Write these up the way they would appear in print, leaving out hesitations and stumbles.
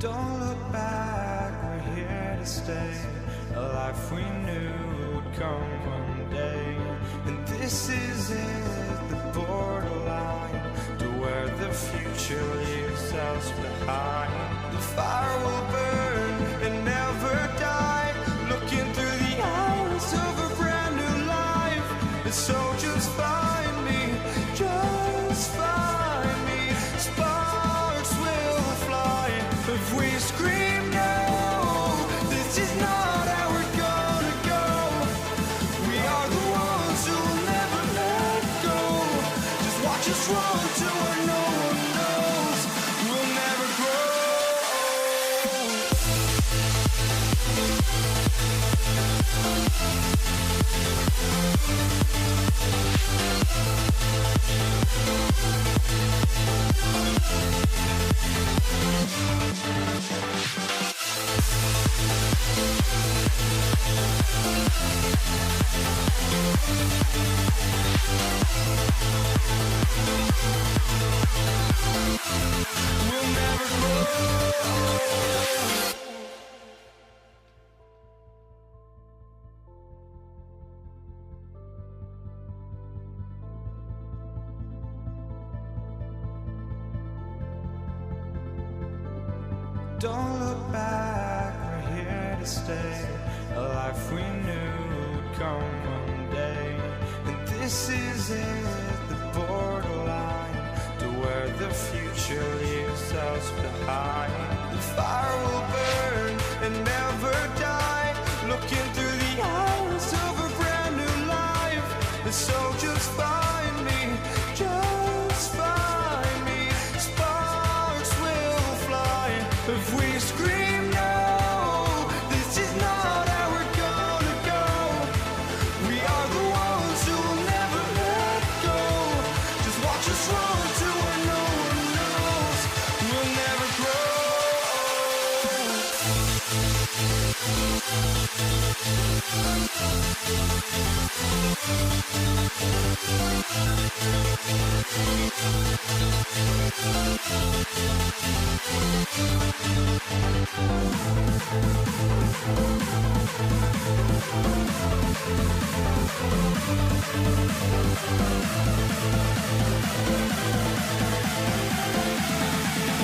Don't look back, we're here to stay. A life we knew would come one day. And this is it, the borderline to where the future leaves us behind. The fire will burn and never die, looking through the eyes of a brand new life. And so just find me, just find me. Sparks will fly if we scream no, this is not how we're gonna go. We are the ones who will never let go. Just watch us run to where no one knows. We'll never grow. We'll never grow. Don't look back, we're here to stay. A life we knew would come one day. And this is it, the borderline to where the future leaves us behind. The fire will burn and never die, looking through the eyes of a brand new life. And so just find me, just find me. Sparks will fly if we scream no, this is not how we're gonna go. We are the ones who will never let go. Just watch us run to where no one knows. We'll never grow.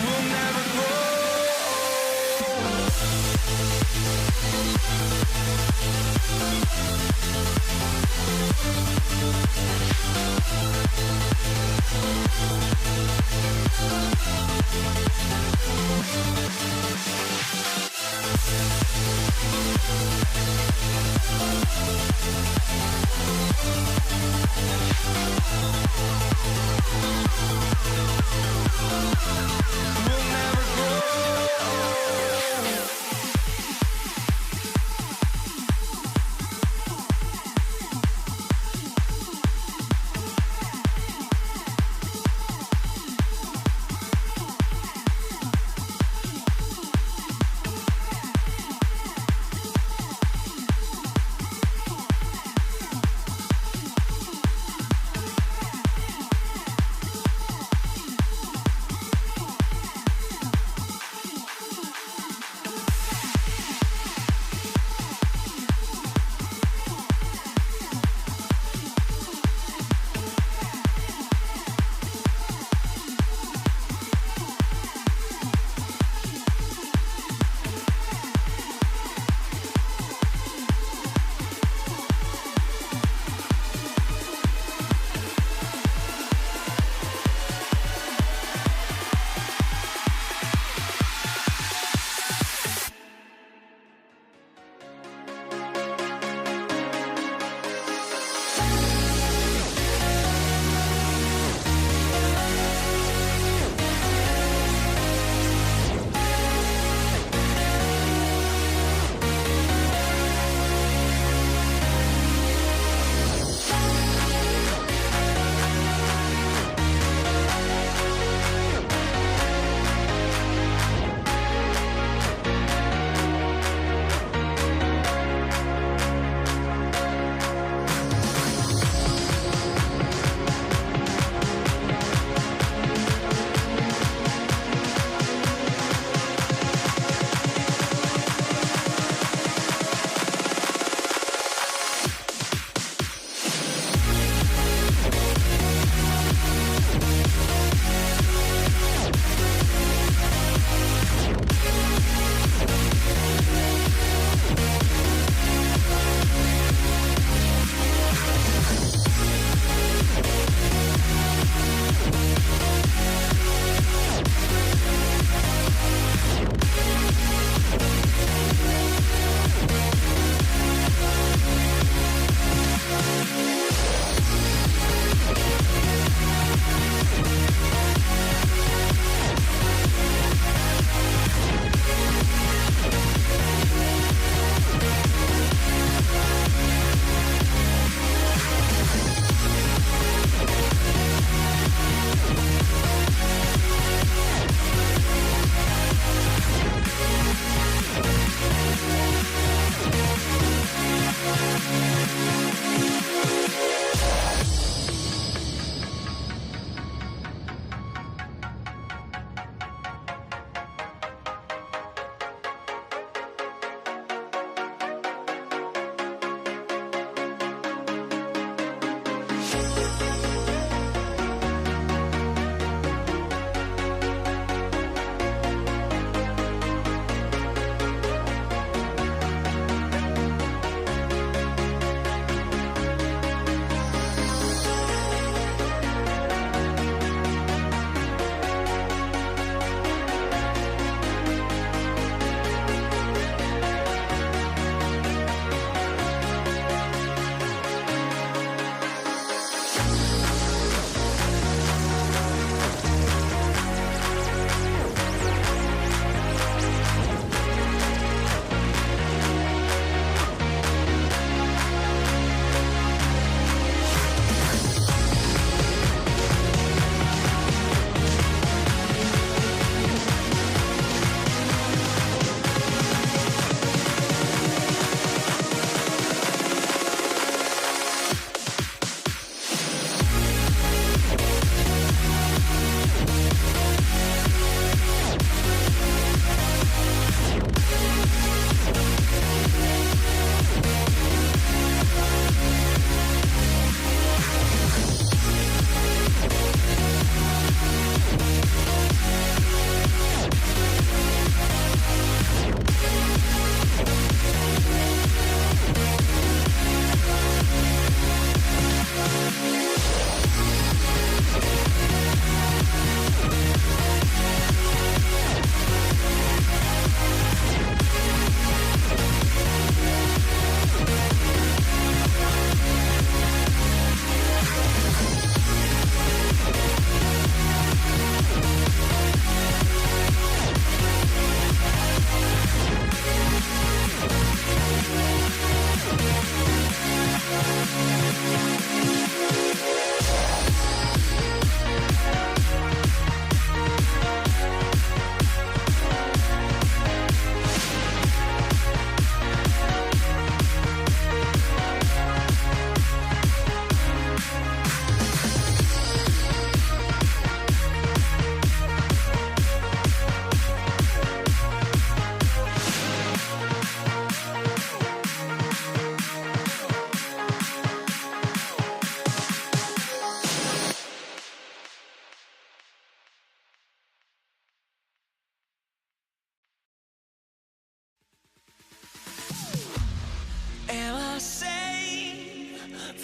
We'll never grow. We'll never grow.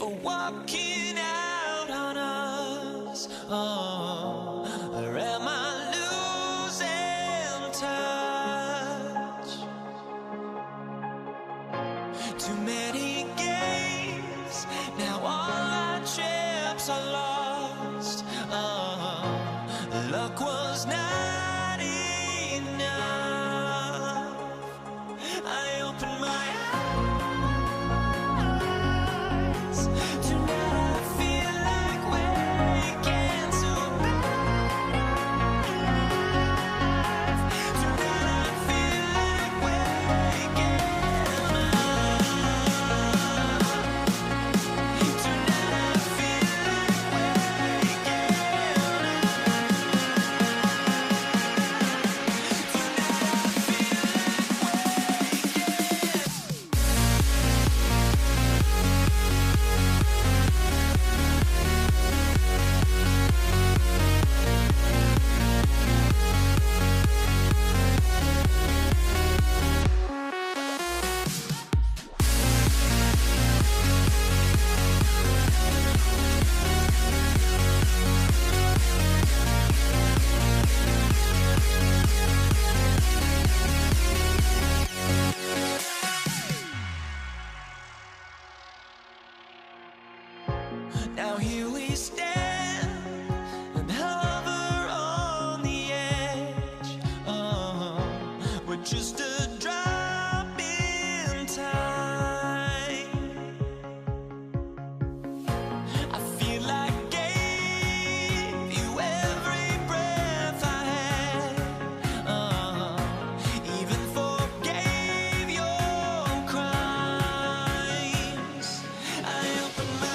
for walking out on us. Oh, or am I losing touch? Too many games, now all our chips are lost. Oh, luck was not enough. I opened my eyes. Tonight I feel like waking to a better life. Tonight I feel like waking up. Tonight I feel like waking Now here we stand and hover on the edge. We're just a drop in time. I feel like I gave you every breath I had. Even forgave your crimes. I opened my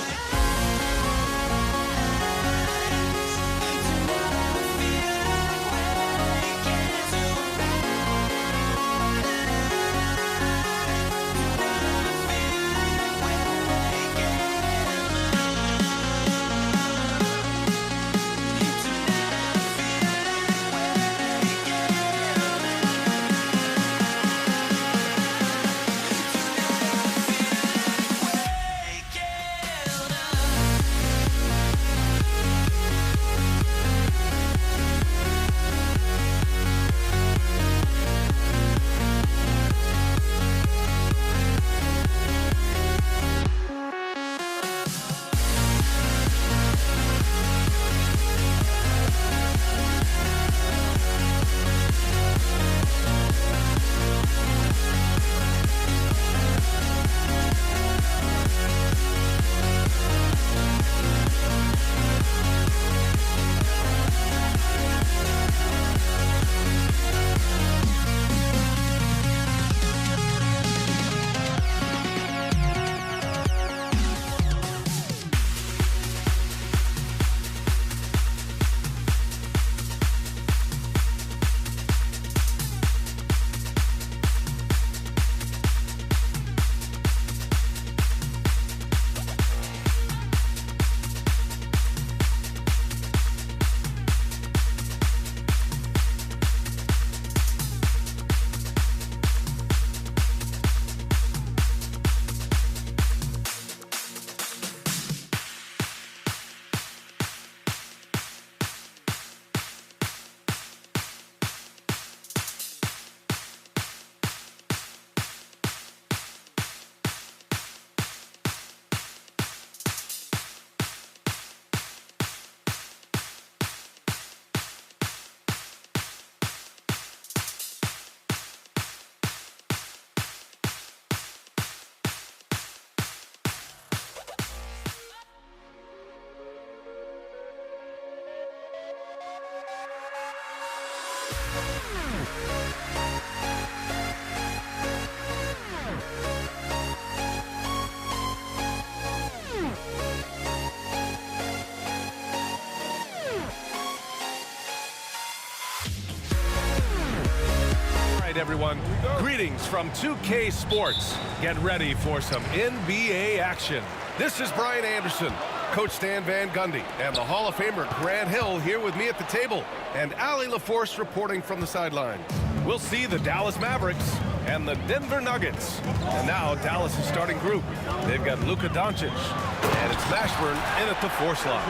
everyone. Greetings from 2K Sports. Get ready for some NBA action. This is Brian Anderson, Coach Stan Van Gundy, and the Hall of Famer Grant Hill here with me at the table, and Allie LaForce reporting from the sideline. We'll see the Dallas Mavericks and the Denver Nuggets. And now Dallas' starting group. They've got Luka Doncic, and it's Mashburn in at the 4 slot.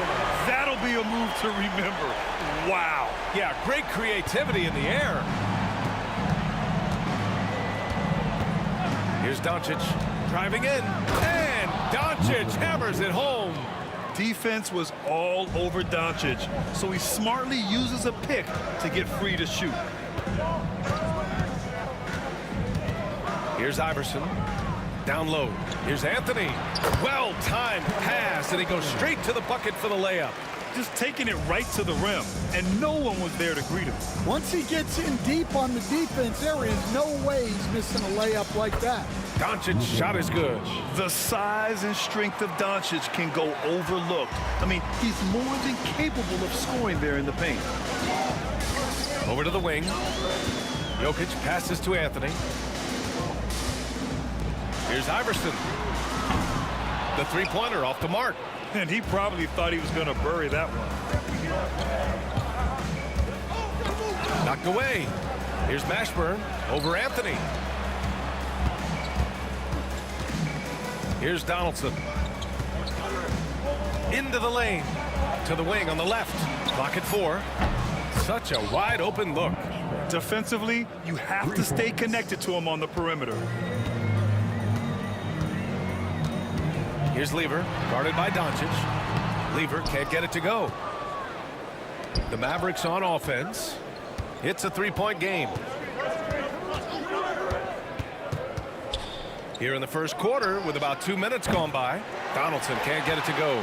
That'll be a move to remember. Wow. Yeah, great creativity in the air. Here's Doncic driving in, and Doncic hammers it home. Defense was all over Doncic, so he smartly uses a pick to get free to shoot. Here's Iverson. Down low. Here's Anthony. Well-timed pass, and he goes straight to the bucket for the layup. Just taking it right to the rim, and no one was there to greet him. Once he gets in deep on the defense, there is no way he's missing a layup like that. Doncic's shot is good. The size and strength of Doncic can go overlooked. I mean, he's more than capable of scoring there in the paint. Over to the wing. Jokic passes to Anthony. Here's Iverson. The three-pointer off the mark. And he probably thought he was going to bury that one. Knocked away. Here's Mashburn over Anthony. Here's Donaldson. Into the lane. To the wing on the left. Clock at 4. Such a wide open look. Defensively, you have to stay connected to him on the perimeter. Here's Lever, guarded by Doncic. Lever can't get it to go. The Mavericks on offense. It's a 3-point game. Here in the first quarter, with about 2 minutes gone by, Donaldson can't get it to go.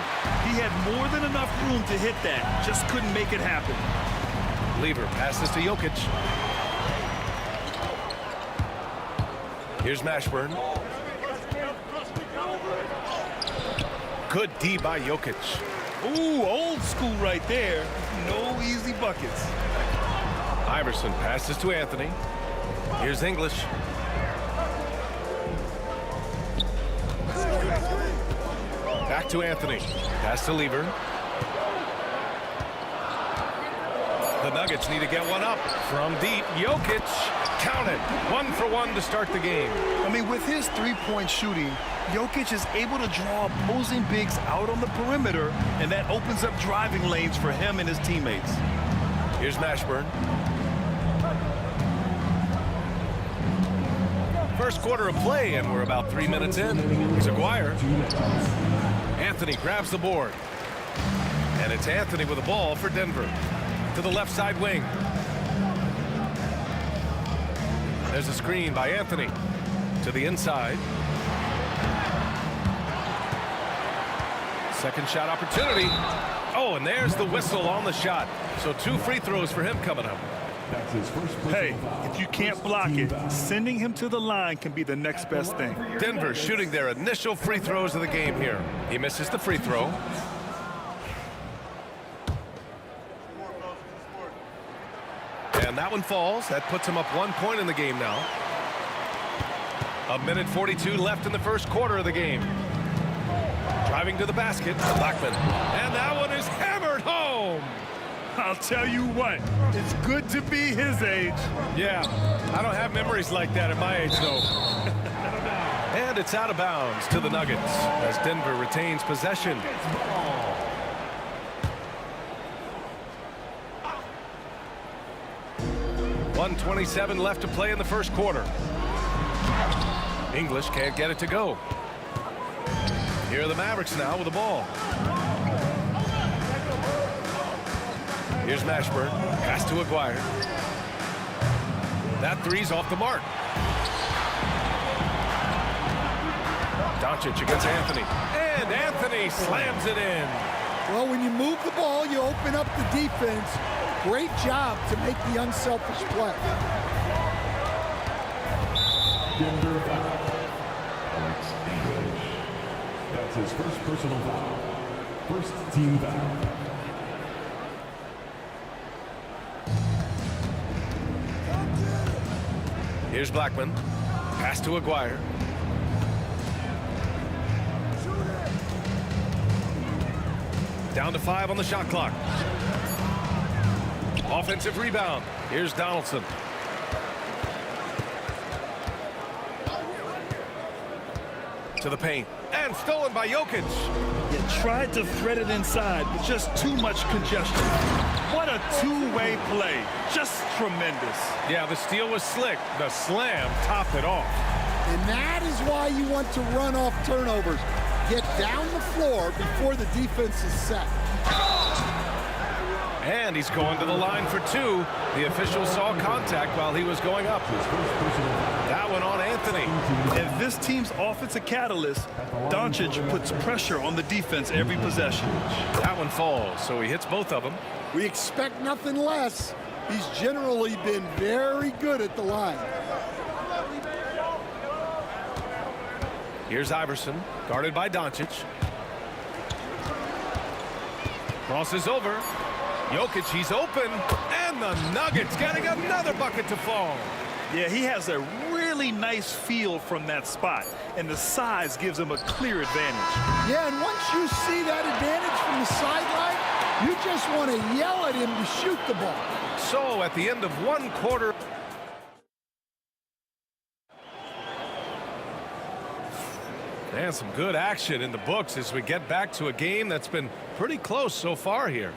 He had more than enough room to hit that, just couldn't make it happen. Lever passes to Jokic. Here's Mashburn. Good D by Jokic. Ooh, old school right there. No easy buckets. Iverson passes to Anthony. Here's English. Back to Anthony. Pass to Lever. The Nuggets need to get one up from deep. Jokic, count it. 1 for 1 to start the game. I mean, with his three-point shooting, Jokic is able to draw opposing bigs out on the perimeter, and that opens up driving lanes for him and his teammates. Here's Mashburn. First quarter of play, and we're about 3 minutes in. Here's Aguirre. Anthony grabs the board. And it's Anthony with the ball for Denver. To the left side wing. There's a screen by Anthony. To the inside. Second shot opportunity. Oh, and there's the whistle on the shot. So 2 free throws for him coming up. That's his first. Hey, if you can't block it, sending him to the line can be the next best thing. Denver shooting their initial free throws of the game here. He misses the free throw. And that one falls. That puts him up 1 point in the game now. 1:42 left in the first quarter of the game. Driving to the basket, Blackman. And that one is hammered home. I'll tell you what, it's good to be his age. Yeah, I don't have memories like that at my age, though. And it's out of bounds to the Nuggets as Denver retains possession. .127 left to play in the first quarter. English can't get it to go. Here are the Mavericks now with the ball. Here's Mashburn. Pass to Aguirre. That three's off the mark. Doncic against Anthony. And Anthony slams it in. Well, when you move the ball, you open up the defense. Great job to make the unselfish play. Denver foul. Alex English. That's his first personal foul. First team foul. Here's Blackman. Pass to Aguirre. Down to 5 on the shot clock. Offensive rebound. Here's Donaldson. To the paint. And stolen by Jokic. He tried to thread it inside, but just too much congestion. What a two-way play. Just tremendous. Yeah, the steal was slick. The slam topped it off. And that is why you want to run off turnovers. Get down the floor before the defense is set. And he's going to the line for two. The official saw contact while he was going up. That one on Anthony. And this team's offensive catalyst, Doncic puts pressure on the defense every possession. That one falls, so he hits both of them. We expect nothing less. He's generally been very good at the line. Here's Iverson, guarded by Doncic. Crosses over. Jokic, he's open. And the Nuggets getting another bucket to fall. Yeah, he has a really nice feel from that spot, and the size gives him a clear advantage. Yeah, and once you see that advantage from the sideline, you just want to yell at him to shoot the ball. So at the end of one quarter. And some good action in the books as we get back to a game that's been pretty close so far here.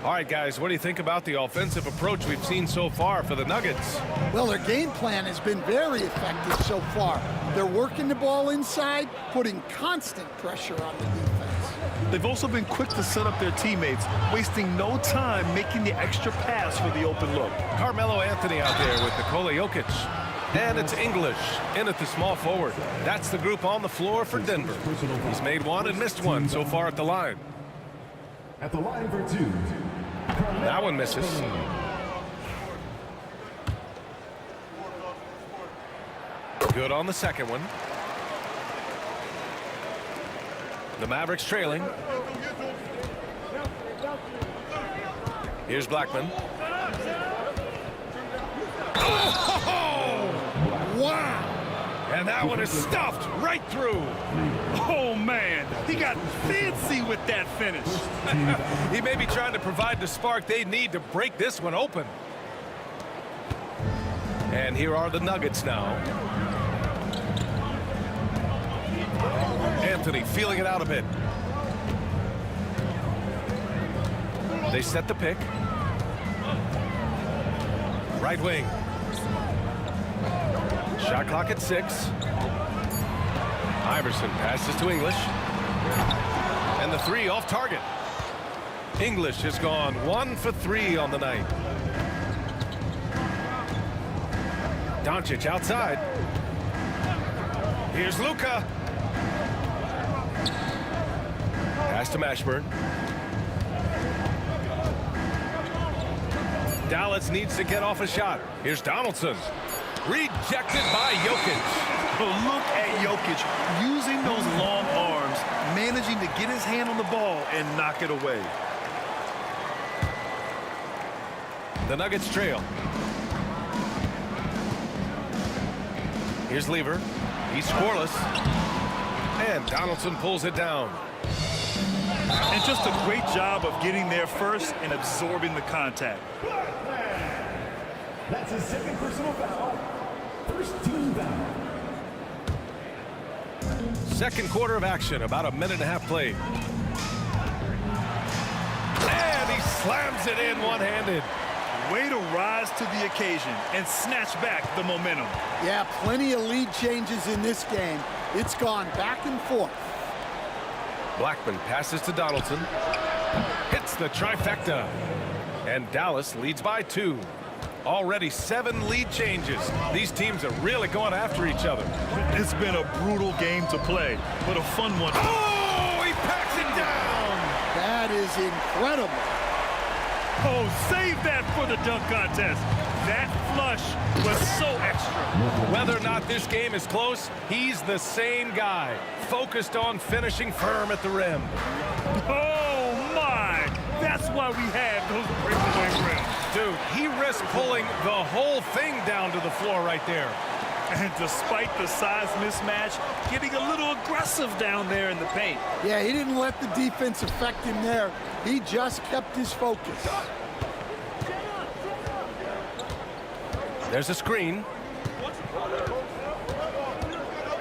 All right, guys, what do you think about the offensive approach we've seen so far for the Nuggets? Well, their game plan has been very effective so far. They're working the ball inside, putting constant pressure on the defense. They've also been quick to set up their teammates, wasting no time making the extra pass for the open look. Carmelo Anthony out there with Nikola Jokic. And it's English in at the small forward. That's the group on the floor for Denver. He's made one and missed one so far at the line. At the line for two. That one misses. Good on the second one. The Mavericks trailing. Here's Blackman. Wow! And that one is stuffed right through. Oh, man, he got fancy with that finish. He may be trying to provide the spark they need to break this one open. And here are the Nuggets now. Anthony feeling it out a bit. They set the pick. Right wing. Shot clock at 6. Iverson passes to English. And the three off target. English has gone 1 for 3 on the night. Doncic outside. Here's Luka. Pass to Mashburn. Dallas needs to get off a shot. Here's Donaldson. Rejected by Jokic. But look at Jokic using those long arms, managing to get his hand on the ball and knock it away. The Nuggets trail. Here's Lever. He's scoreless. And Donaldson pulls it down. And just a great job of getting there first and absorbing the contact. That's his second personal foul. First team foul. Second quarter of action, about a minute and a half played. And he slams it in one-handed. Way to rise to the occasion and snatch back the momentum. Yeah, plenty of lead changes in this game. It's gone back and forth. Blackman passes to Donaldson. Hits the trifecta. And Dallas leads by 2. Already 7 lead changes. These teams are really going after each other. It's been a brutal game to play, but a fun one. Oh, he packs it down. That is incredible. Oh, save that for the dunk contest. That flush was so extra. Whether or not this game is close, he's the same guy. Focused on finishing firm at the rim. Oh, my. That's why we have those breakaway rims. Dude, he risked pulling the whole thing down to the floor right there. And despite the size mismatch, getting a little aggressive down there in the paint. Yeah, he didn't let the defense affect him there. He just kept his focus. There's a screen.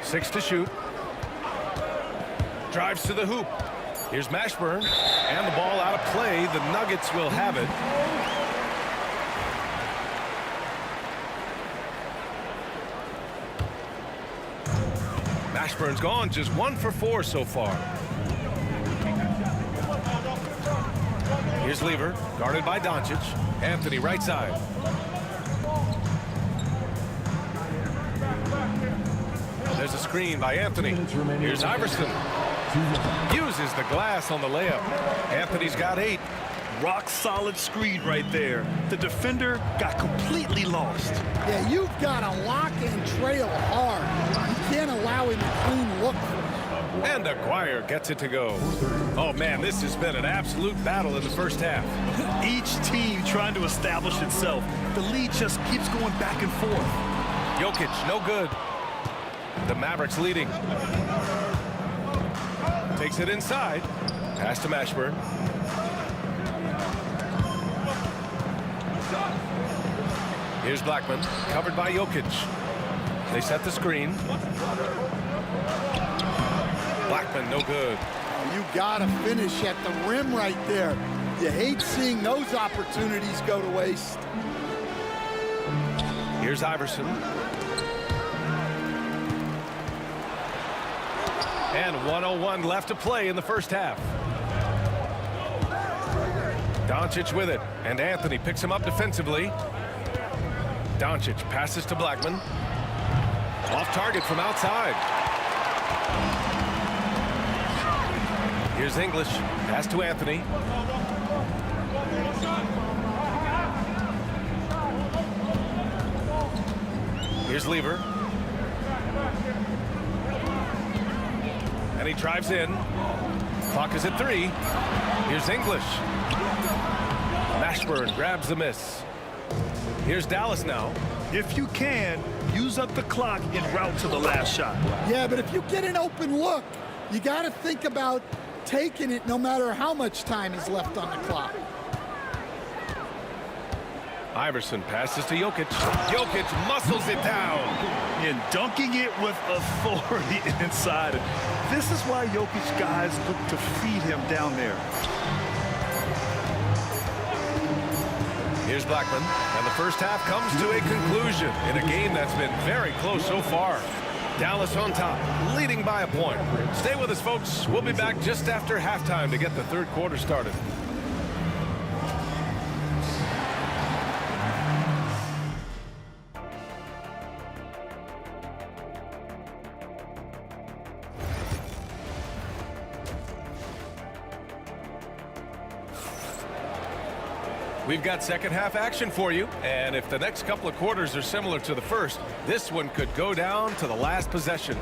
6 to shoot. Drives to the hoop. Here's Mashburn. And the ball out of play. The Nuggets will have it. Mashburn's gone, just 1 for 4 so far. Here's Lever, guarded by Doncic. Anthony right side. There's a screen by Anthony. Here's Iverson. Uses the glass on the layup. Anthony's got 8. Rock solid screen right there. The defender got completely lost. Yeah, you've got to lock and trail hard. You can't allow him to clean look. And Aguirre gets it to go. Oh, man, this has been an absolute battle in the first half. Each team trying to establish itself. The lead just keeps going back and forth. Jokic, no good. The Mavericks leading. Takes it inside. Pass to Mashburn. Here's Blackman, covered by Jokic. They set the screen. Blackman, no good. You got to finish at the rim right there. You hate seeing those opportunities go to waste. Here's Iverson. And 1:01 left to play in the first half. Doncic with it, and Anthony picks him up defensively. Doncic passes to Blackman. Off target from outside. Here's English. Pass to Anthony. Here's Lever. And he drives in. Clock is at 3. Here's English. Mashburn grabs the miss. Here's Dallas now. If you can, use up the clock en route to the last shot. Yeah, but if you get an open look, you got to think about taking it no matter how much time is left on the clock. Iverson passes to Jokic. Jokic muscles it down. And dunking it with authority inside. This is why Jokic guys look to feed him down there. Here's Blackman, and the first half comes to a conclusion in a game that's been very close so far. Dallas on top, leading by a point. Stay with us, folks. We'll be back just after halftime to get the third quarter started. We've got second half action for you, and if the next couple of quarters are similar to the first, this one could go down to the last possession.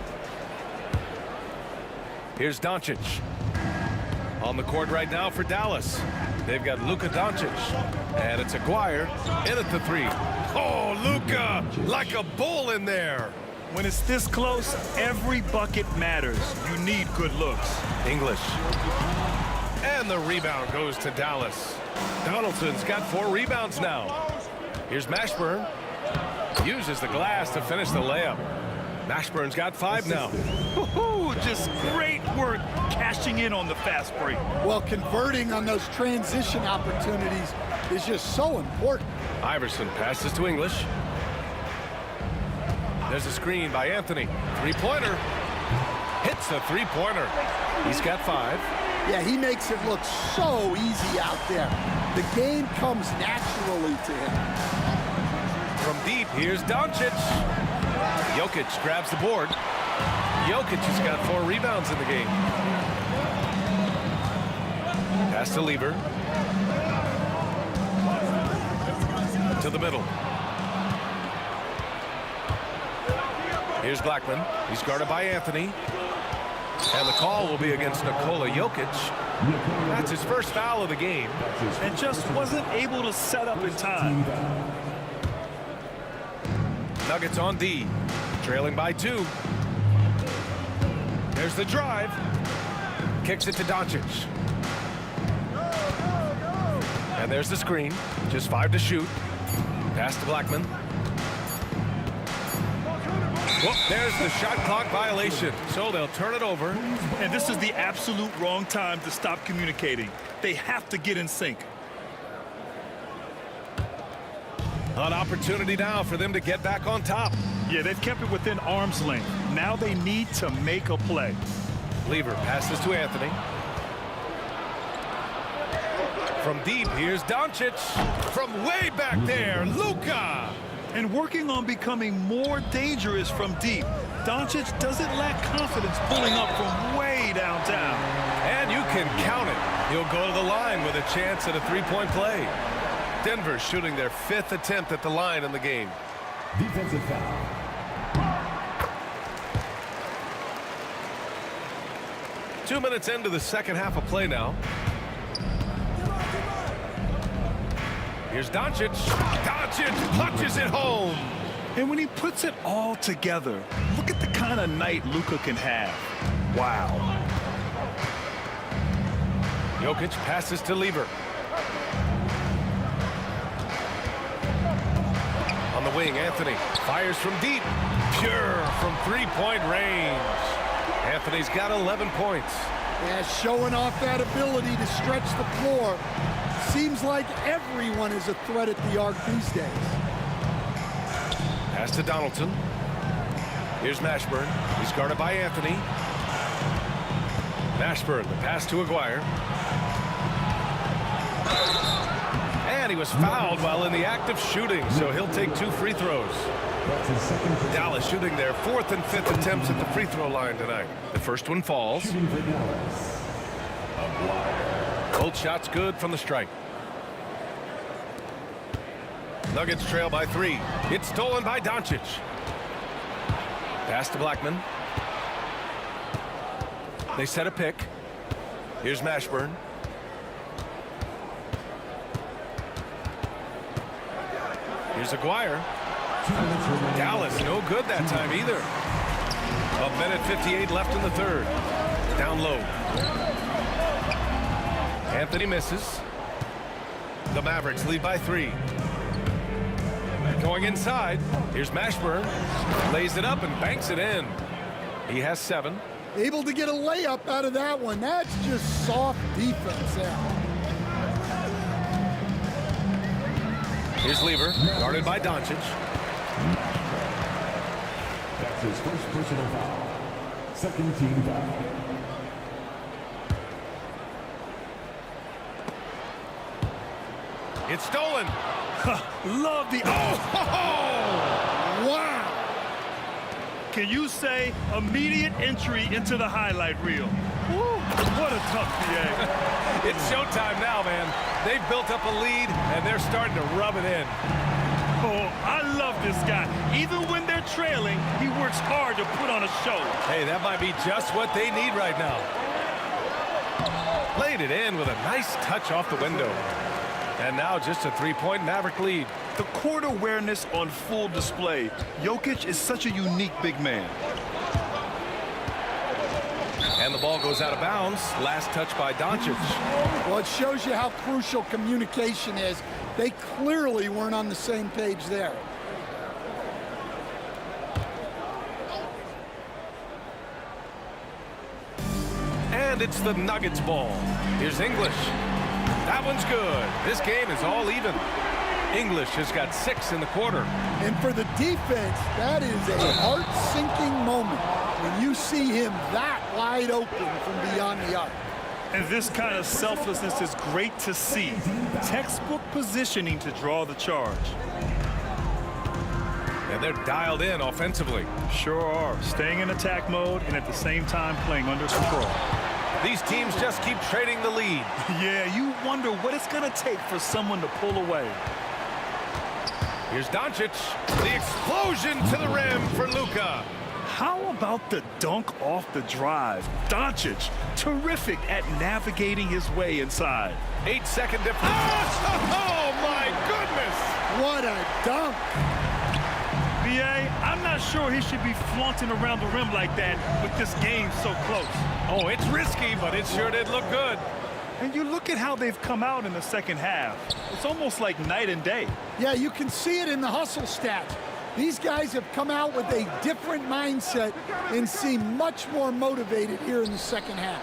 Here's Doncic. On the court right now for Dallas. They've got Luka Doncic, and it's Aguirre in at the 3. Oh, Luka, like a bull in there. When it's this close, every bucket matters. You need good looks. English. And the rebound goes to Dallas. Donaldson's got 4 rebounds now. Here's Mashburn. Uses the glass to finish the layup. Mashburn's got 5 now. Just great work cashing in on the fast break. Well, converting on those transition opportunities is just so important. Iverson passes to English. There's a screen by Anthony. Three-pointer. Hits the three-pointer. He's got 5. Yeah, he makes it look so easy out there. The game comes naturally to him. From deep, here's Doncic. Jokic grabs the board. Jokic has got 4 rebounds in the game. Pass to Lever. To the middle. Here's Blackman. He's guarded by Anthony. And the call will be against Nikola Jokic. That's his first foul of the game. And just wasn't able to set up in time. Nuggets on D. Trailing by 2. There's the drive. Kicks it to Doncic. And there's the screen. Just 5 to shoot. Pass to Blackman. Well, there's the shot clock violation, so they'll turn it over. And this is the absolute wrong time to stop communicating. They have to get in sync. An opportunity now for them to get back on top. Yeah, they've kept it within arm's length. Now they need to make a play. Lever passes to Anthony. From deep, here's Doncic. From way back there, Luka. And working on becoming more dangerous from deep. Doncic doesn't lack confidence pulling up from way downtown. And you can count it. He'll go to the line with a chance at a three-point play. Denver shooting their 5th attempt at the line in the game. Defensive foul. Two minutes into the second half of play now. Here's Doncic. Doncic punches it home. And when he puts it all together, look at the kind of night Luka can have. Wow. Jokic passes to Lever. On the wing, Anthony fires from deep. Pure from three-point range. Anthony's got 11 points. Yeah, showing off that ability to stretch the floor. Seems like everyone is a threat at the arc these days. Pass to Donaldson. Here's Mashburn. He's guarded by Anthony. Mashburn, the pass to Aguirre. And he was fouled while in the act of shooting, so he'll take 2 free throws. That's his second. Dallas shooting their 4th and 5th attempts at the free throw line tonight. The first one falls. Shooting for Dallas. Aguirre. Both shots good from the stripe. Nuggets trail by 3. It's stolen by Doncic. Pass to Blackman. They set a pick. Here's Mashburn. Here's Aguirre. Dallas no good that time either. 1:58 left in the third. Down low. Anthony misses. The Mavericks lead by 3. Going inside. Here's Mashburn. Lays it up and banks it in. He has 7. Able to get a layup out of that one. That's just soft defense there. Here's Lever, guarded by Doncic. That's his first personal foul. Second team foul. It's stolen. Love the... Oh! Wow! Can you say immediate entry into the highlight reel? Woo, what a tough PA. It's showtime now, man. They've built up a lead, and they're starting to rub it in. Oh, I love this guy. Even when they're trailing, he works hard to put on a show. Hey, that might be just what they need right now. Played it in with a nice touch off the window. And now just a 3-point Maverick lead. The court awareness on full display. Jokic is such a unique big man. And the ball goes out of bounds. Last touch by Doncic. Well, it shows you how crucial communication is. They clearly weren't on the same page there. And it's the Nuggets ball. Here's English. That one's good. This game is all even. English has got 6 in the quarter. And for the defense, that is a heart-sinking moment when you see him that wide open from beyond the arc. And this kind of selflessness is great to see. Textbook positioning to draw the charge. And they're dialed in offensively. Sure are. Staying in attack mode and at the same time playing under control. These teams just keep trading the lead. Yeah, you wonder what it's going to take for someone to pull away. Here's Doncic. The explosion to the rim for Luka. How about the dunk off the drive? Doncic, terrific at navigating his way inside. 8-second difference. Oh, my goodness. What a dunk. BA, I'm not sure he should be flaunting around the rim like that with this game so close. Oh, it's risky, but it sure did look good. And you look at how they've come out in the second half. It's almost like night and day. Yeah, you can see it in the hustle stats. These guys have come out with a different mindset and seem much more motivated here in the second half.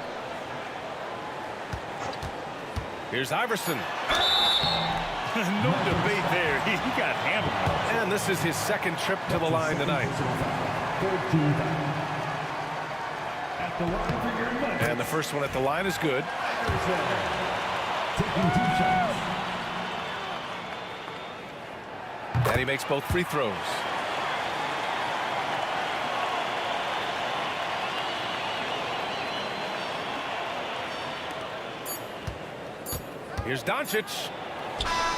Here's Iverson. No debate there. He got hammered. And this is his second trip to the line tonight. And the first one at the line is good. And he makes both free throws. Here's Doncic.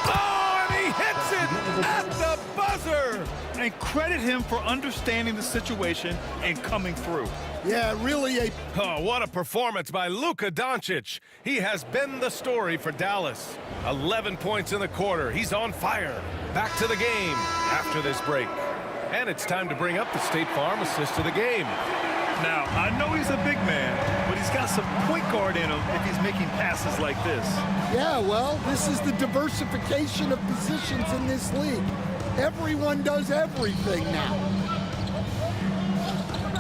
Oh, and he hits it at the buzzer. And credit him for understanding the situation and coming through. Yeah, really Oh, what a performance by Luka Doncic. He has been the story for Dallas. 11 points in the quarter. He's on fire. Back to the game after this break. And it's time to bring up the State Farm assist of the game. Now, I know he's a big man, but he's got some point guard in him if he's making passes like this. Yeah, well, this is the diversification of positions in this league. Everyone does everything now.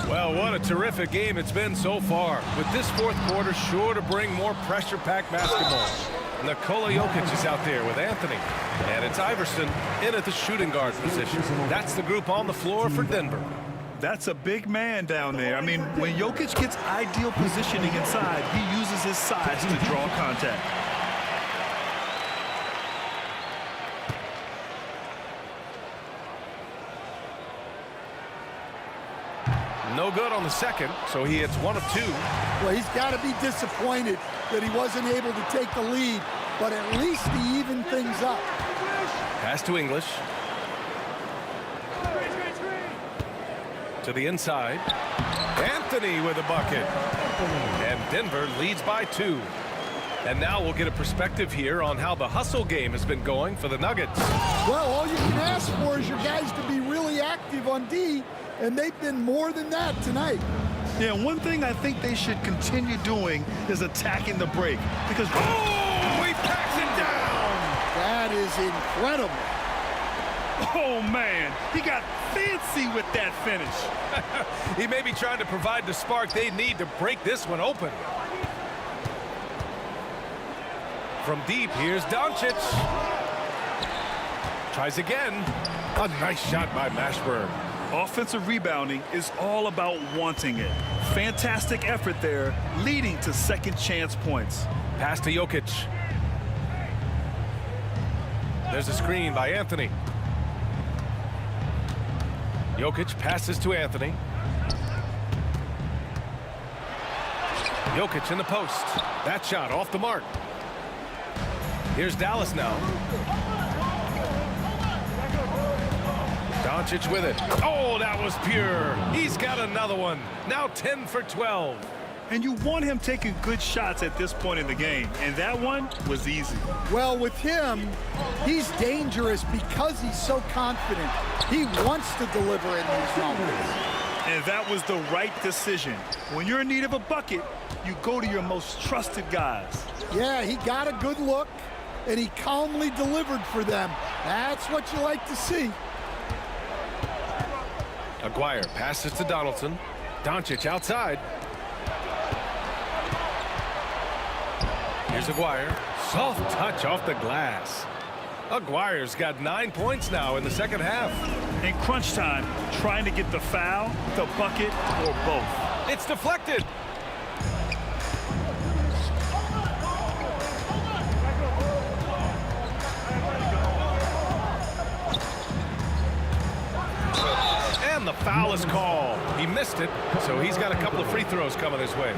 Well, what a terrific game it's been so far. With this fourth quarter sure to bring more pressure-packed basketball. Nikola Jokic is out there with Anthony. And it's Iverson in at the shooting guard position. That's the group on the floor for Denver. That's a big man down there. I mean, when Jokic gets ideal positioning inside, he uses his size to draw contact. No good on the second, so he hits 1 of 2. Well, he's got to be disappointed that he wasn't able to take the lead, but at least he evened things up. Pass to English. To the inside. Anthony with a bucket. And Denver leads by 2. And now we'll get a perspective here on how the hustle game has been going for the Nuggets. Well, all you can ask for is your guys to be really active on D, and they've been more than that tonight. Yeah, one thing I think they should continue doing is attacking the break. Because, oh, he packs it down. That is incredible. Oh, man, he got fancy with that finish. He may be trying to provide the spark they need to break this one open. From deep, here's Doncic. Tries again. A nice shot by Mashburn. Offensive rebounding is all about wanting it. Fantastic effort there, leading to second chance points. Pass to Jokic. There's a screen by Anthony. Jokic passes to Anthony. Jokic in the post. That shot off the mark. Here's Dallas now. Doncic with it. Oh, that was pure. He's got another one. Now 10 for 12. And you want him taking good shots at this point in the game. And that one was easy. Well, with him, he's dangerous because he's so confident. He wants to deliver in these moments. And that was the right decision. When you're in need of a bucket, you go to your most trusted guys. Yeah, he got a good look, and he calmly delivered for them. That's what you like to see. Aguirre passes to Donaldson. Doncic outside. Here's Aguirre. Soft touch off the glass. Aguirre's got 9 points now in the second half. In crunch time, trying to get the foul, the bucket, or both. It's deflected. And the foul is called. He missed it, so he's got a couple of free throws coming his way.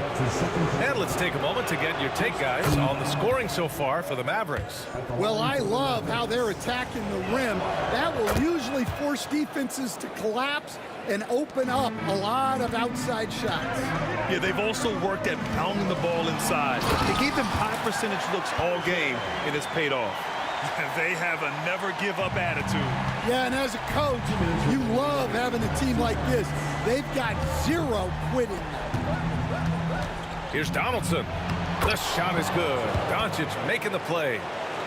And let's take a moment to get your take, guys, on the scoring so far for the Mavericks. Well, I love how they're attacking the rim. That will usually force defenses to collapse and open up a lot of outside shots. Yeah, they've also worked at pounding the ball inside. They gave them high percentage looks all game, and it's paid off. They have a never-give-up attitude. Yeah, and as a coach, you love having a team like this. They've got zero quitting. Here's Donaldson. The shot is good. Doncic making the play.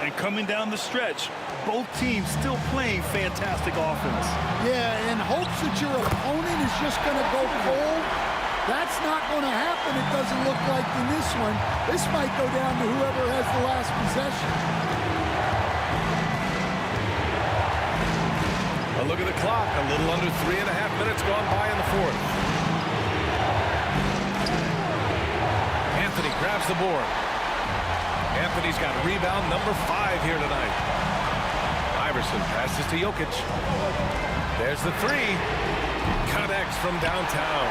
And coming down the stretch, both teams still playing fantastic offense. Yeah, and hopes that your opponent is just going to go cold. That's not going to happen, it doesn't look like in this one. This might go down to whoever has the last possession. A look at the clock. A little under 3.5 minutes gone by in the fourth. Anthony grabs the board. Anthony's got rebound number 5 here tonight. Iverson passes to Jokic. There's the three. Connects from downtown.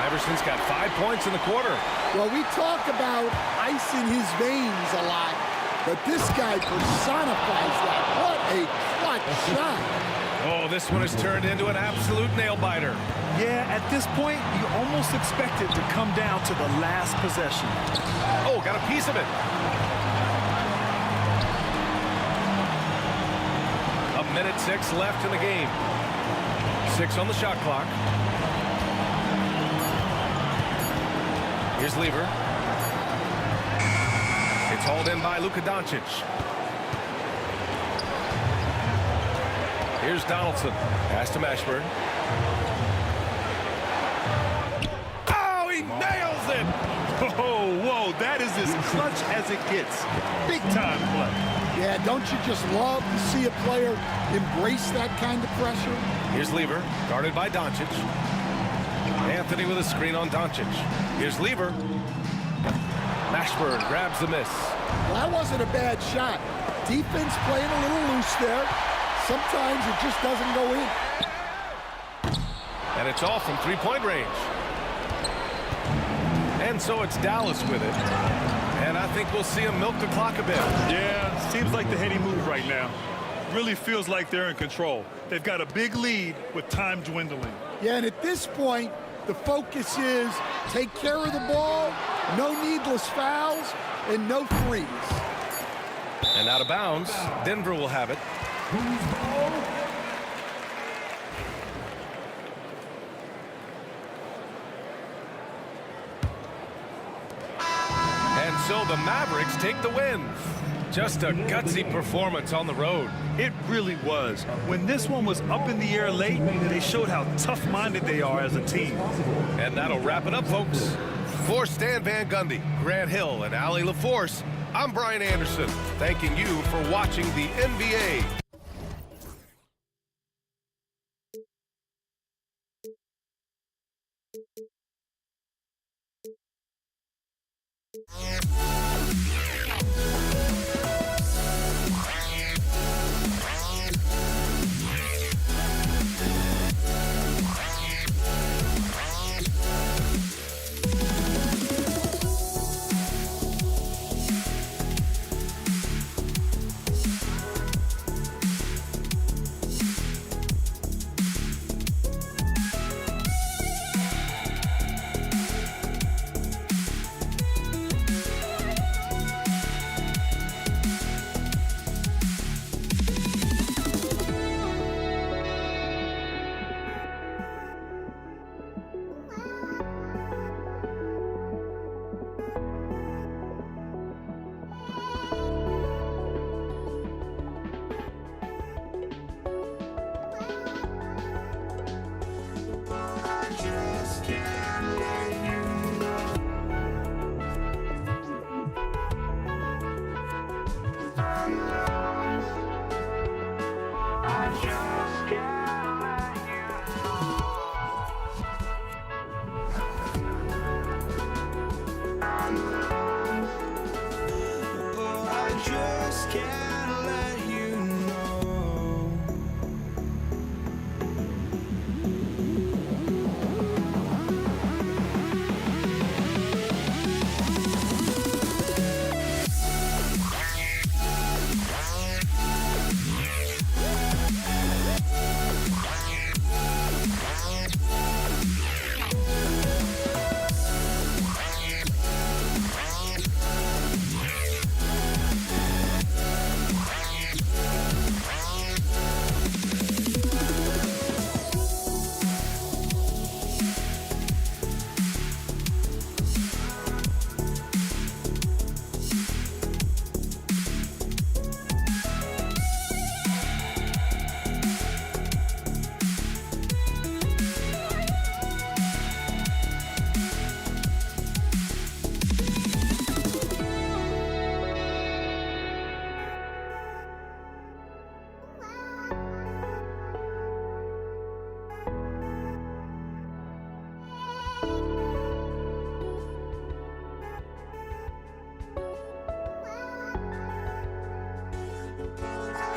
Iverson's got 5 points in the quarter. Well, we talk about ice in his veins a lot, but this guy personifies that. What a clutch shot. Oh, this one has turned into an absolute nail-biter. Yeah, at this point, you almost expect it to come down to the last possession. Oh, got a piece of it. A minute 6 left in the game. 6 on the shot clock. Here's Lever. It's hauled in by Luka Doncic. Here's Donaldson. Pass to Mashburn. Oh, he nails it! Oh, whoa, that is as clutch as it gets. Big time play. Yeah, don't you just love to see a player embrace that kind of pressure? Here's Lever, guarded by Doncic. Anthony with a screen on Doncic. Here's Lever. Mashburn grabs the miss. Well, that wasn't a bad shot. Defense playing a little loose there. Sometimes it just doesn't go in. And it's off from three-point range. And so it's Dallas with it. And I think we'll see him milk the clock a bit. Yeah, seems like the heady move right now. Really feels like they're in control. They've got a big lead with time dwindling. Yeah, and at this point, the focus is take care of the ball, no needless fouls, and no threes. And out of bounds, Denver will have it. And so the Mavericks take the win. Just a gutsy performance on the road. It really was. When this one was up in the air late, they showed how tough-minded they are as a team. And that'll wrap it up, folks. For Stan Van Gundy, Grant Hill, and Allie LaForce, I'm Brian Anderson, thanking you for watching the NBA.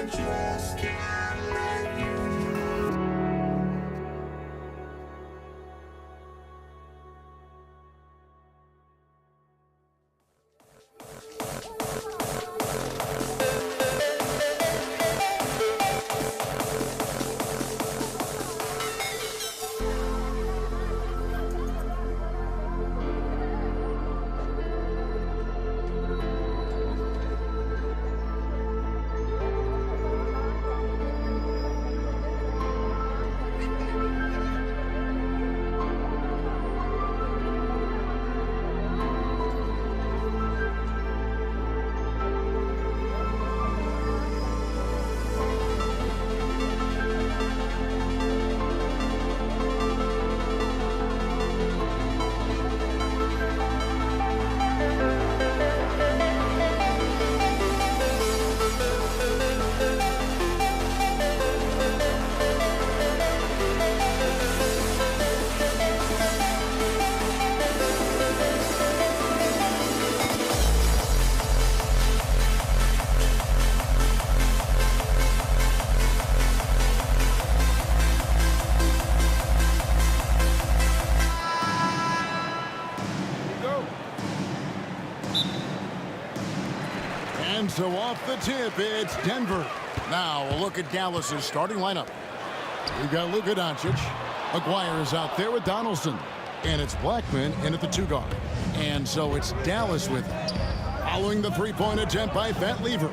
just can't let you. And so off the tip, it's Denver. Now a look at Dallas's starting lineup. We've got Luka Doncic. Aguirre is out there with Donaldson. And it's Blackman in at the 2 guard. And so it's Dallas with it. Following the three-point attempt by Fat Lever.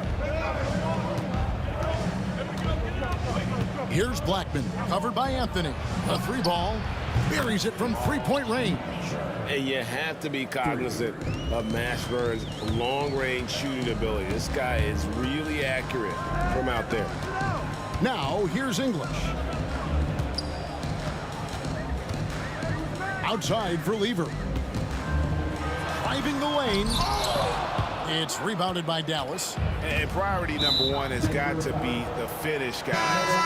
Here's Blackman, covered by Anthony. A 3-ball, buries it from three-point range. And you have to be cognizant of Mashburn's long-range shooting ability. This guy is really accurate from out there. Now, here's English. Outside for Lever. Driving the lane. It's rebounded by Dallas. And priority number 1 has got to be the finish, guys,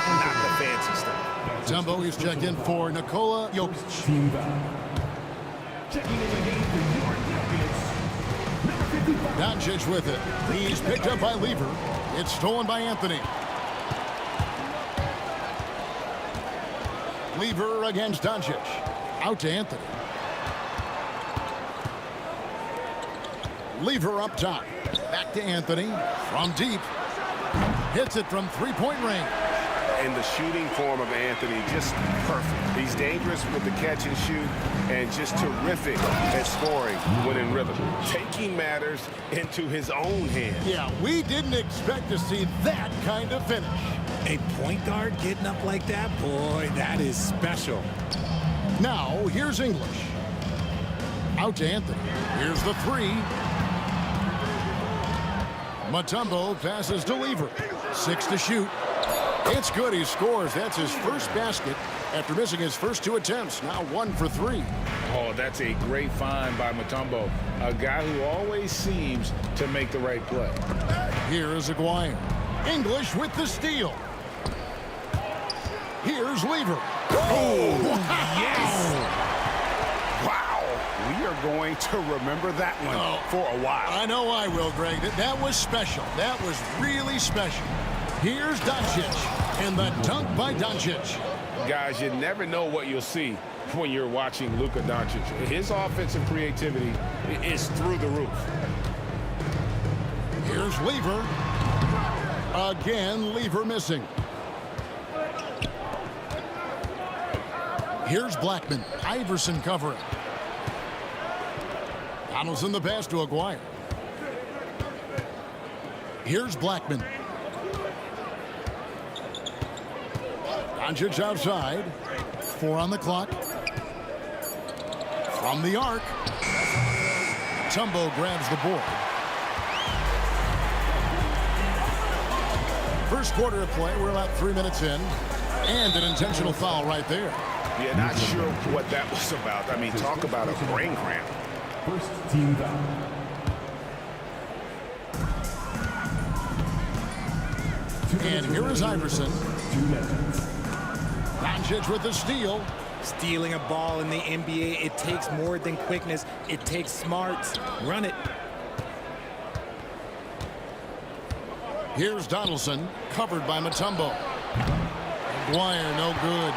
not the fancy stuff. Tumbo is checked in for Nikola Jokic. Team foul. Checking in the game for your Nuggets, number 55. Doncic with it. He's picked up by Lever. It's stolen by Anthony. Lever against Doncic. Out to Anthony. Lever up top. Back to Anthony. From deep. Hits it from three-point range. And the shooting form of Anthony, just perfect. He's dangerous with the catch and shoot and just terrific at scoring when in rhythm. Taking matters into his own hands. Yeah, we didn't expect to see that kind of finish. A point guard getting up like that, boy, that is special. Now, here's English. Out to Anthony. Here's the 3. Mutombo passes to Lever. 6 to shoot. It's good. He scores. That's his first basket after missing his first 2 attempts. Now 1 for 3. Oh, that's a great find by Mutombo, a guy who always seems to make the right play. Here is Aguirre. English with the steal. Here's Lever. Oh, yes! Wow, we are going to remember that one for a while. I know I will, Greg. That was special. That was really special. Here's Doncic, and the dunk by Doncic. Guys, you never know what you'll see when you're watching Luka Doncic. His offensive creativity is through the roof. Here's Lever. Again, Lever missing. Here's Blackman. Iverson covering. Donaldson the pass to Aguirre. Here's Blackman. Doncic outside. 4 on the clock. From the arc. Tumbo grabs the board. First quarter of play. We're about 3 minutes in. And an intentional foul right there. Yeah, not sure what that was about. I mean, talk about a brain cramp. First team foul. And here is Iverson. 2 minutes. Doncic with the steal. Stealing a ball in the NBA, it takes more than quickness. It takes smarts. Run it. Here's Donaldson, covered by Mutombo. Aguirre, no good.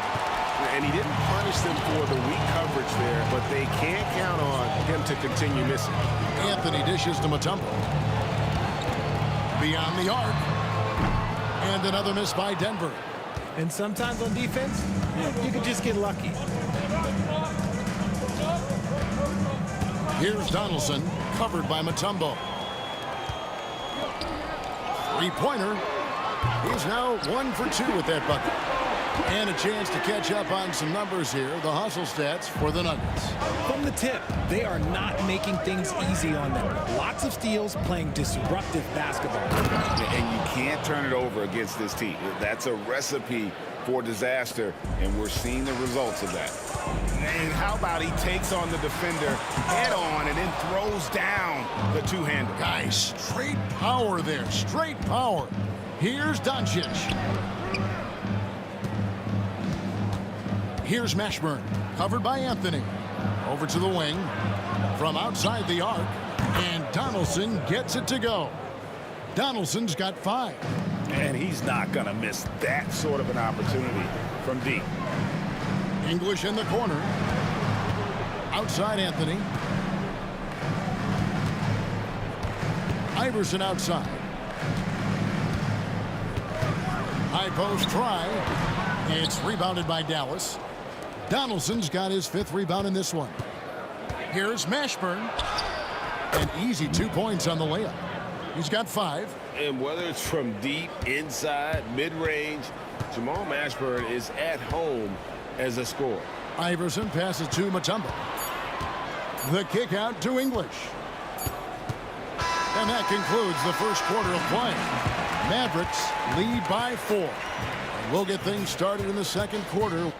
And he didn't punish them for the weak coverage there, but they can't count on him to continue missing. Anthony dishes to Mutombo. Beyond the arc. And another miss by Denver. And sometimes on defense, you can just get lucky. Here's Donaldson, covered by Mutombo. Three-pointer. He's now 1 for 2 with that bucket. And a chance to catch up on some numbers here. The hustle stats for the Nuggets. From the tip, they are not making things easy on them. Lots of steals, playing disruptive basketball. And you can't turn it over against this team. That's a recipe for disaster, and we're seeing the results of that. And how about he takes on the defender head on and then throws down the two-hander. Guys, straight power there. Straight power. Here's Doncic. Here's Mashburn, covered by Anthony. Over to the wing. From outside the arc. And Donaldson gets it to go. Donaldson's got 5. And he's not going to miss that sort of an opportunity from deep. English in the corner. Outside Anthony. Iverson outside. High post try. It's rebounded by Dallas. Donaldson's got his 5th rebound in this one. Here's Mashburn. An easy 2 points on the layup. He's got 5. And whether it's from deep, inside, mid-range, Jamal Mashburn is at home as a scorer. Iverson passes to Mutombo. The kick out to English. And that concludes the first quarter of play. Mavericks lead by 4. And we'll get things started in the second quarter.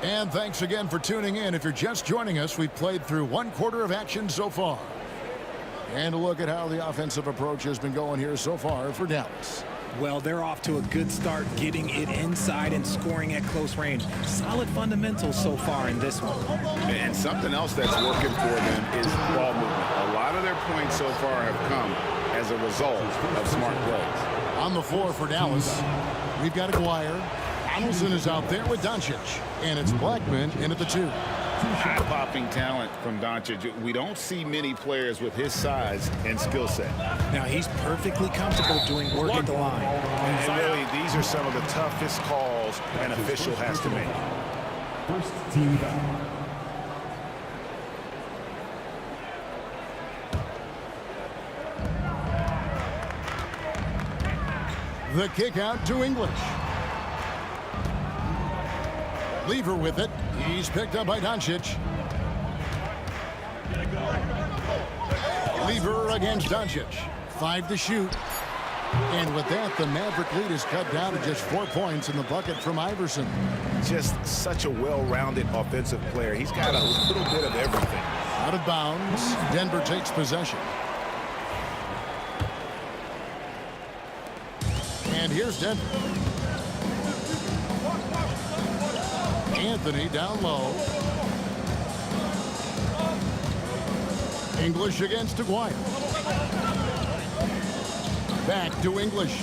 And thanks again for tuning in. If you're just joining us, we've played through 1 quarter of action so far. And a look at how the offensive approach has been going here so far for Dallas. Well, they're off to a good start, getting it inside and scoring at close range. Solid fundamentals so far in this one. And something else that's working for them is ball movement. A lot of their points so far have come as a result of smart plays. On the floor for Dallas, we've got Aguirre. Donaldson is out there with Doncic. And it's Blackman in at the 2. Eye-popping talent from Doncic. We don't see many players with his size and skill set. Now, he's perfectly comfortable doing work at the line. And really, these are some of the toughest calls an official has to make. First team foul. The kick out to English. Lever with it. He's picked up by Doncic. Lever against Doncic. 5 to shoot. And with that, the Maverick lead is cut down to just 4 points in the bucket from Iverson. Just such a well-rounded offensive player. He's got a little bit of everything. Out of bounds. Denver takes possession. And here's Denver. Anthony down low. English against Aguirre. Back to English.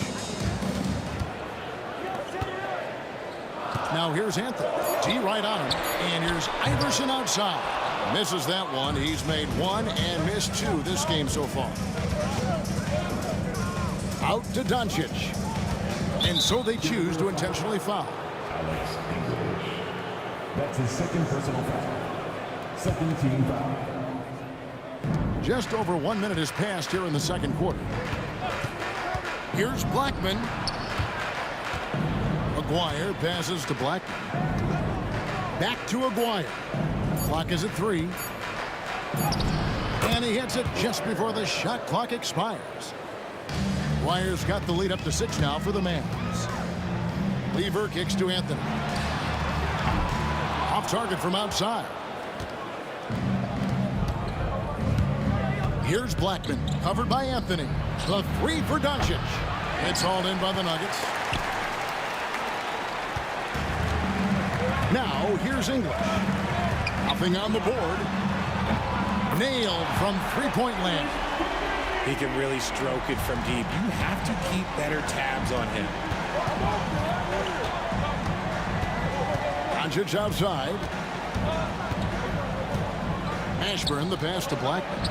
Now here's Anthony. T right on him. And here's Iverson outside. Misses that one. He's made 1 and missed 2 this game so far. Out to Doncic. And so they choose to intentionally foul. Alex English. That's his 2nd personal foul. 2nd team foul. Just over 1 minute has passed here in the second quarter. Here's Blackman. Aguirre passes to Blackman. Back to Aguirre. Clock is at 3. And he hits it just before the shot clock expires. Aguirre's got the lead up to 6 now for the Mavs. Lever kicks to Anthony. Off target from outside. Here's Blackman, covered by Anthony. The 3 for Doncic. It's hauled in by the Nuggets. Now, here's English. Nothing on the board. nailed from three-point land. He can really stroke it from deep. You have to keep better tabs on him. Doncic outside. Ashburn, the pass to Blackman.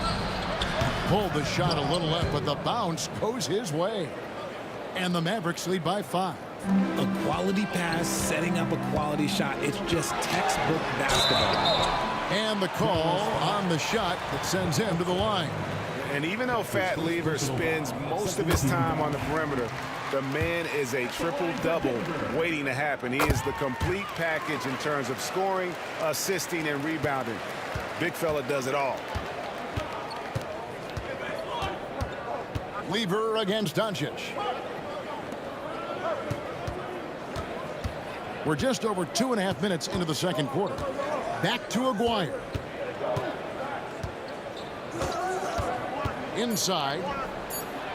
Pulled the shot a little left, but the bounce goes his way. And the Mavericks lead by 5. A quality pass, setting up a quality shot. It's just textbook basketball. And the call on the shot that sends him to the line. And even though Fat Lever spends most of his time on the perimeter, the man is a triple-double waiting to happen. He is the complete package in terms of scoring, assisting, and rebounding. Big fella does it all. Lever against Doncic. We're just over 2.5 minutes into the second quarter. Back to Aguirre. Inside.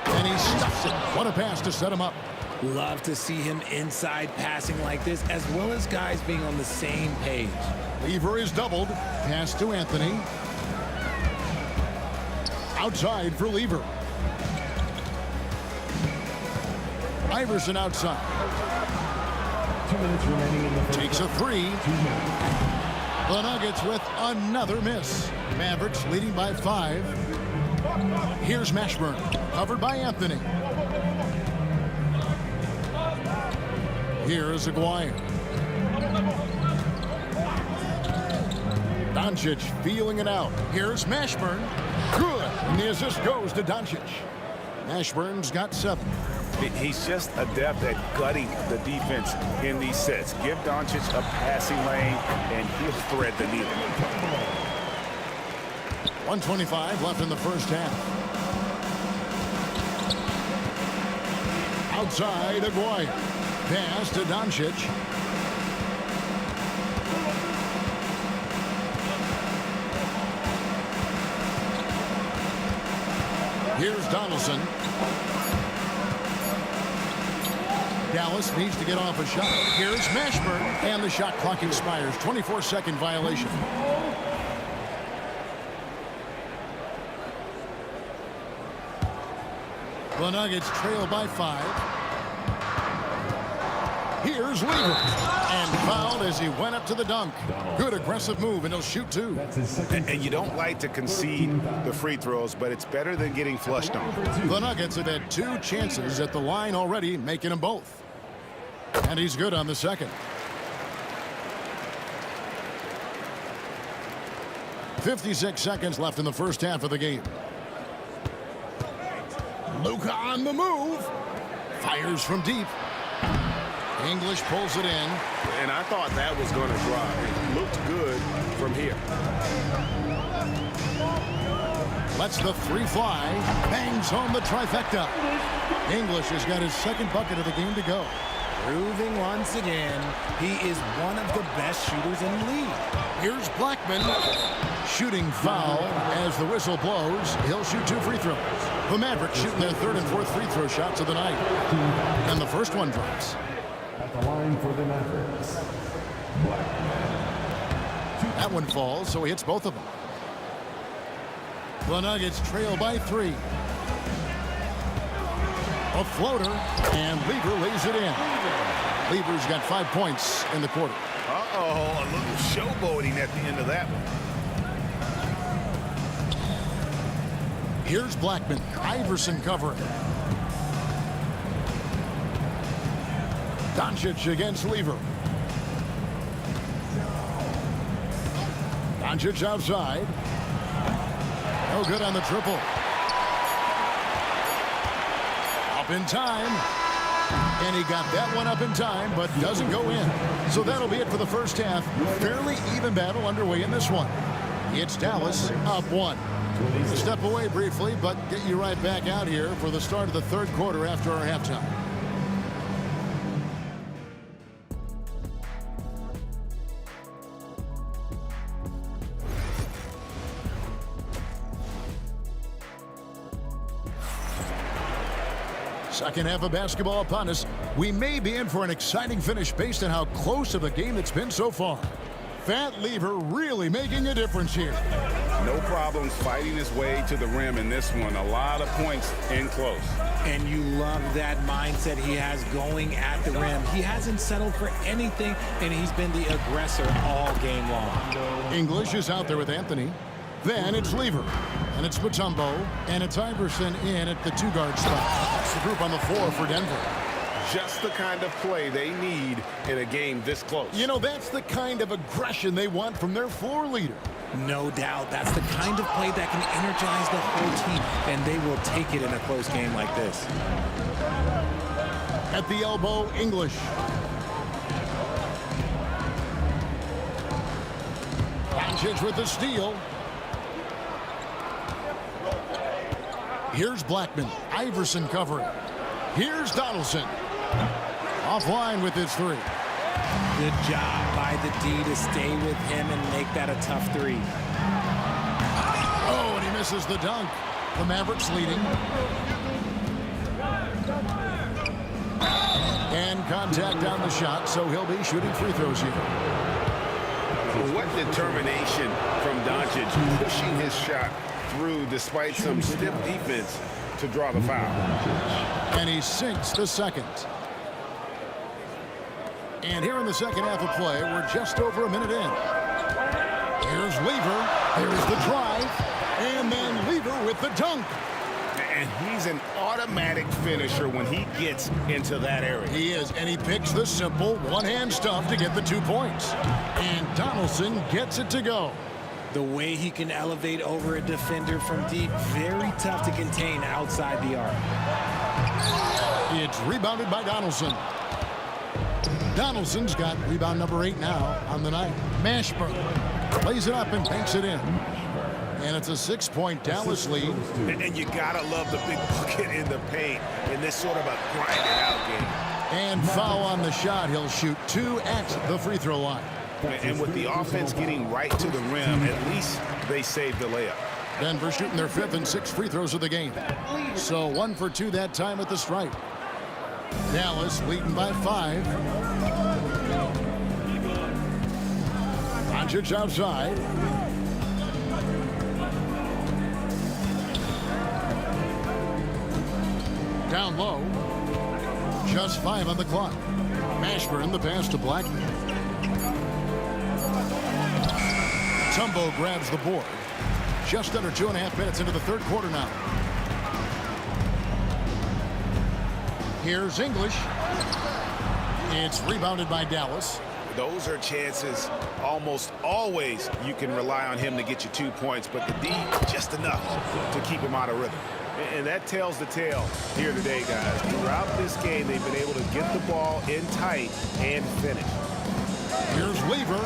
And he stuffs it. What a pass to set him up. Love to see him inside passing like this, as well as guys being on the same page. Lever is doubled. Pass to Anthony. Outside for Lever. Iverson outside. 2 minutes remaining in the first. Takes a three. The Nuggets with another miss. Mavericks leading by 5. Here's Mashburn, covered by Anthony. Here's Aguirre. Doncic feeling it out. Here's Mashburn. Good. And the assist goes to Doncic. Mashburn's got 7. He's just adept at gutting the defense in these sets. Give Doncic a passing lane, and he'll thread the needle. 1:25 left in the first half. Outside, Aguirre. Pass to Doncic. Here's Donaldson. Dallas needs to get off a shot. Here's Mashburn, and the shot clock expires. 24-second violation. The Nuggets trail by 5. Here's Lever. And fouled as he went up to the dunk. Good aggressive move, and he'll shoot 2. And you don't like to concede the free throws, but it's better than getting flushed on. The Nuggets have had 2 chances at the line already, making them both. And he's good on the second. 56 seconds left in the first half of the game. Luka on the move. Fires from deep. English pulls it in. And I thought that was going to drive. It looked good from here. Lets the 3 fly. Bangs home the trifecta. English has got his second bucket of the game to go. Proving once again, he is one of the best shooters in the league. Here's Blackman. Shooting foul as the whistle blows. He'll shoot 2 free throws. The Mavericks shooting their 3rd and 4th free throw shots of the night. And the first one drops. At the line for the Mavericks. That one falls, so he hits both of them. The Nuggets trail by 3. A floater, and Lever lays it in. Lever's got 5 points in the quarter. Uh-oh, a little showboating at the end of that one. Here's Blackman. Iverson covering. Doncic against Lever. Doncic outside. No good on the triple. Up in time. And he got that one up in time, but doesn't go in. So that'll be it for the first half. Fairly even battle underway in this one. It's Dallas up 1. We'll step away briefly, but get you right back out here for the start of the third quarter after our halftime. Second half of basketball upon us. We may be in for an exciting finish based on how close of a game it's been so far. Fat Lever really making a difference here. No problems fighting his way to the rim in this one. A lot of points in close. And you love that mindset he has going at the rim. He hasn't settled for anything, and he's been the aggressor all game long. English is out there with Anthony. Then it's Lever. And it's Mutombo. And it's Iverson in at the 2-guard spot. That's the group on the floor for Denver. Just the kind of play they need in a game this close. You know, that's the kind of aggression they want from their floor leader. No doubt. That's the kind of play that can energize the whole team, and they will take it in a close game like this. At the elbow, English. Doncic with the steal. Here's Blackman. Iverson covering. Here's Donaldson. Offline with his 3. Good job by the D to stay with him and make that a tough 3. Oh, and he misses the dunk. The Mavericks leading. And contact on the shot, so he'll be shooting free throws here. What determination from Doncic, pushing his shot through despite some stiff defense to draw the foul. And he sinks the second. And here in the second half of play, we're just over a minute in. Here's Lever. Here's the drive. And then Lever with the dunk. And he's an automatic finisher when he gets into that area. He is, and he picks the simple one-hand stuff to get the 2 points. And Donaldson gets it to go. The way he can elevate over a defender from deep, very tough to contain outside the arc. It's rebounded by Donaldson. Donaldson's got rebound number 8 now on the night. Mashburn plays it up and banks it in. And it's a 6-point Dallas lead. And you gotta love the big bucket in the paint in this sort of a grind-it-out game. And foul on the shot. He'll shoot 2 at the free throw line. And with the offense getting right to the rim, at least they saved the layup. Denver shooting their 5th and 6th free throws of the game. So 1 for 2 that time at the stripe. Dallas leading by 5. Doncic outside. Down low. Just 5 on the clock. Mashburn the pass to Blackman. Tumbo grabs the board. Just under 2.5 minutes into the third quarter now. Here's English. It's rebounded by Dallas. Those are chances almost always you can rely on him to get you 2 points, but the D just enough to keep him out of rhythm. And that tells the tale here today, guys. Throughout this game, they've been able to get the ball in tight and finish. Here's Lever.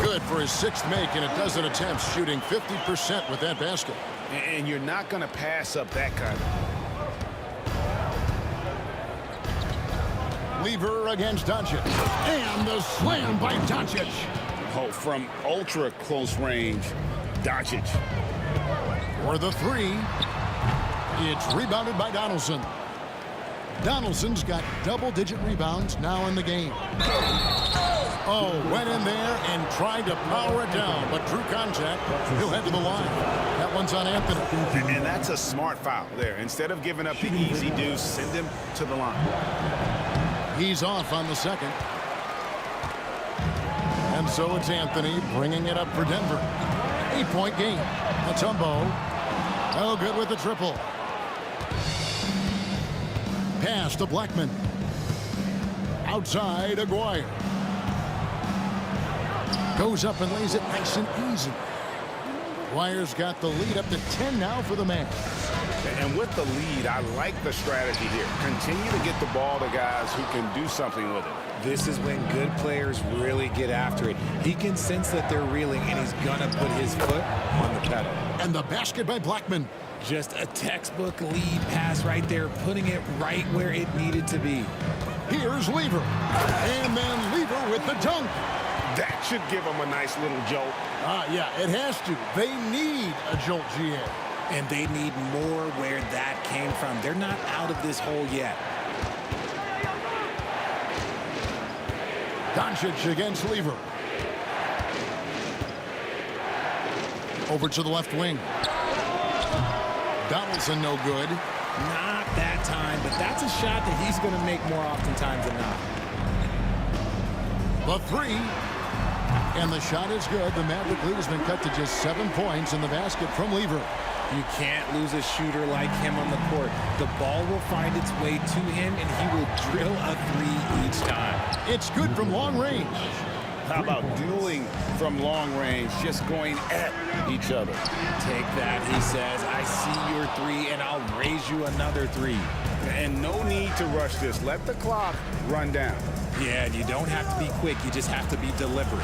Good for his 6th make and a dozen attempts, shooting 50% with that basket. And you're not going to pass up that kind of. Lever against Doncic. And the slam by Doncic. Oh, from ultra close range, Doncic. For the 3. It's rebounded by Donaldson. Donaldson's got double-digit rebounds now in the game. Oh, went in there and tried to power it down, but drew contact. He'll head to the line. That one's on Anthony. And that's a smart foul there. Instead of giving up the easy deuce, send him to the line. He's off on the second. And so it's Anthony bringing it up for Denver. 8-point game. Mutombo. Oh, good with the triple. Pass to Blackman. Outside, Aguirre. Goes up and lays it nice and easy. Aguirre's got the lead up to 10 now for the man. And with the lead, I like the strategy here. Continue to get the ball to guys who can do something with it. This is when good players really get after it. He can sense that they're reeling, and he's going to put his foot on the pedal. And the basket by Blackman. Just a textbook lead pass right there, putting it right where it needed to be. Here's Lever. And then Lever with the dunk. That should give them a nice little jolt. Yeah, it has to. They need a jolt, GA. And they need more where that came from. They're not out of this hole yet. Doncic against Lever. Over to the left wing. Donaldson no good. Not that time, but that's a shot that he's going to make more oftentimes than not. The three. And the shot is good. The Maverick lead has been cut to just 7 points in the basket from Lever. You can't lose a shooter like him on the court. The ball will find its way to him, and he will drill a three each time. It's good from long range. How about dueling from long range, just going at each other? Take that, he says. I see your three, and I'll raise you another three. And no need to rush this. Let the clock run down. Yeah, and you don't have to be quick. You just have to be deliberate.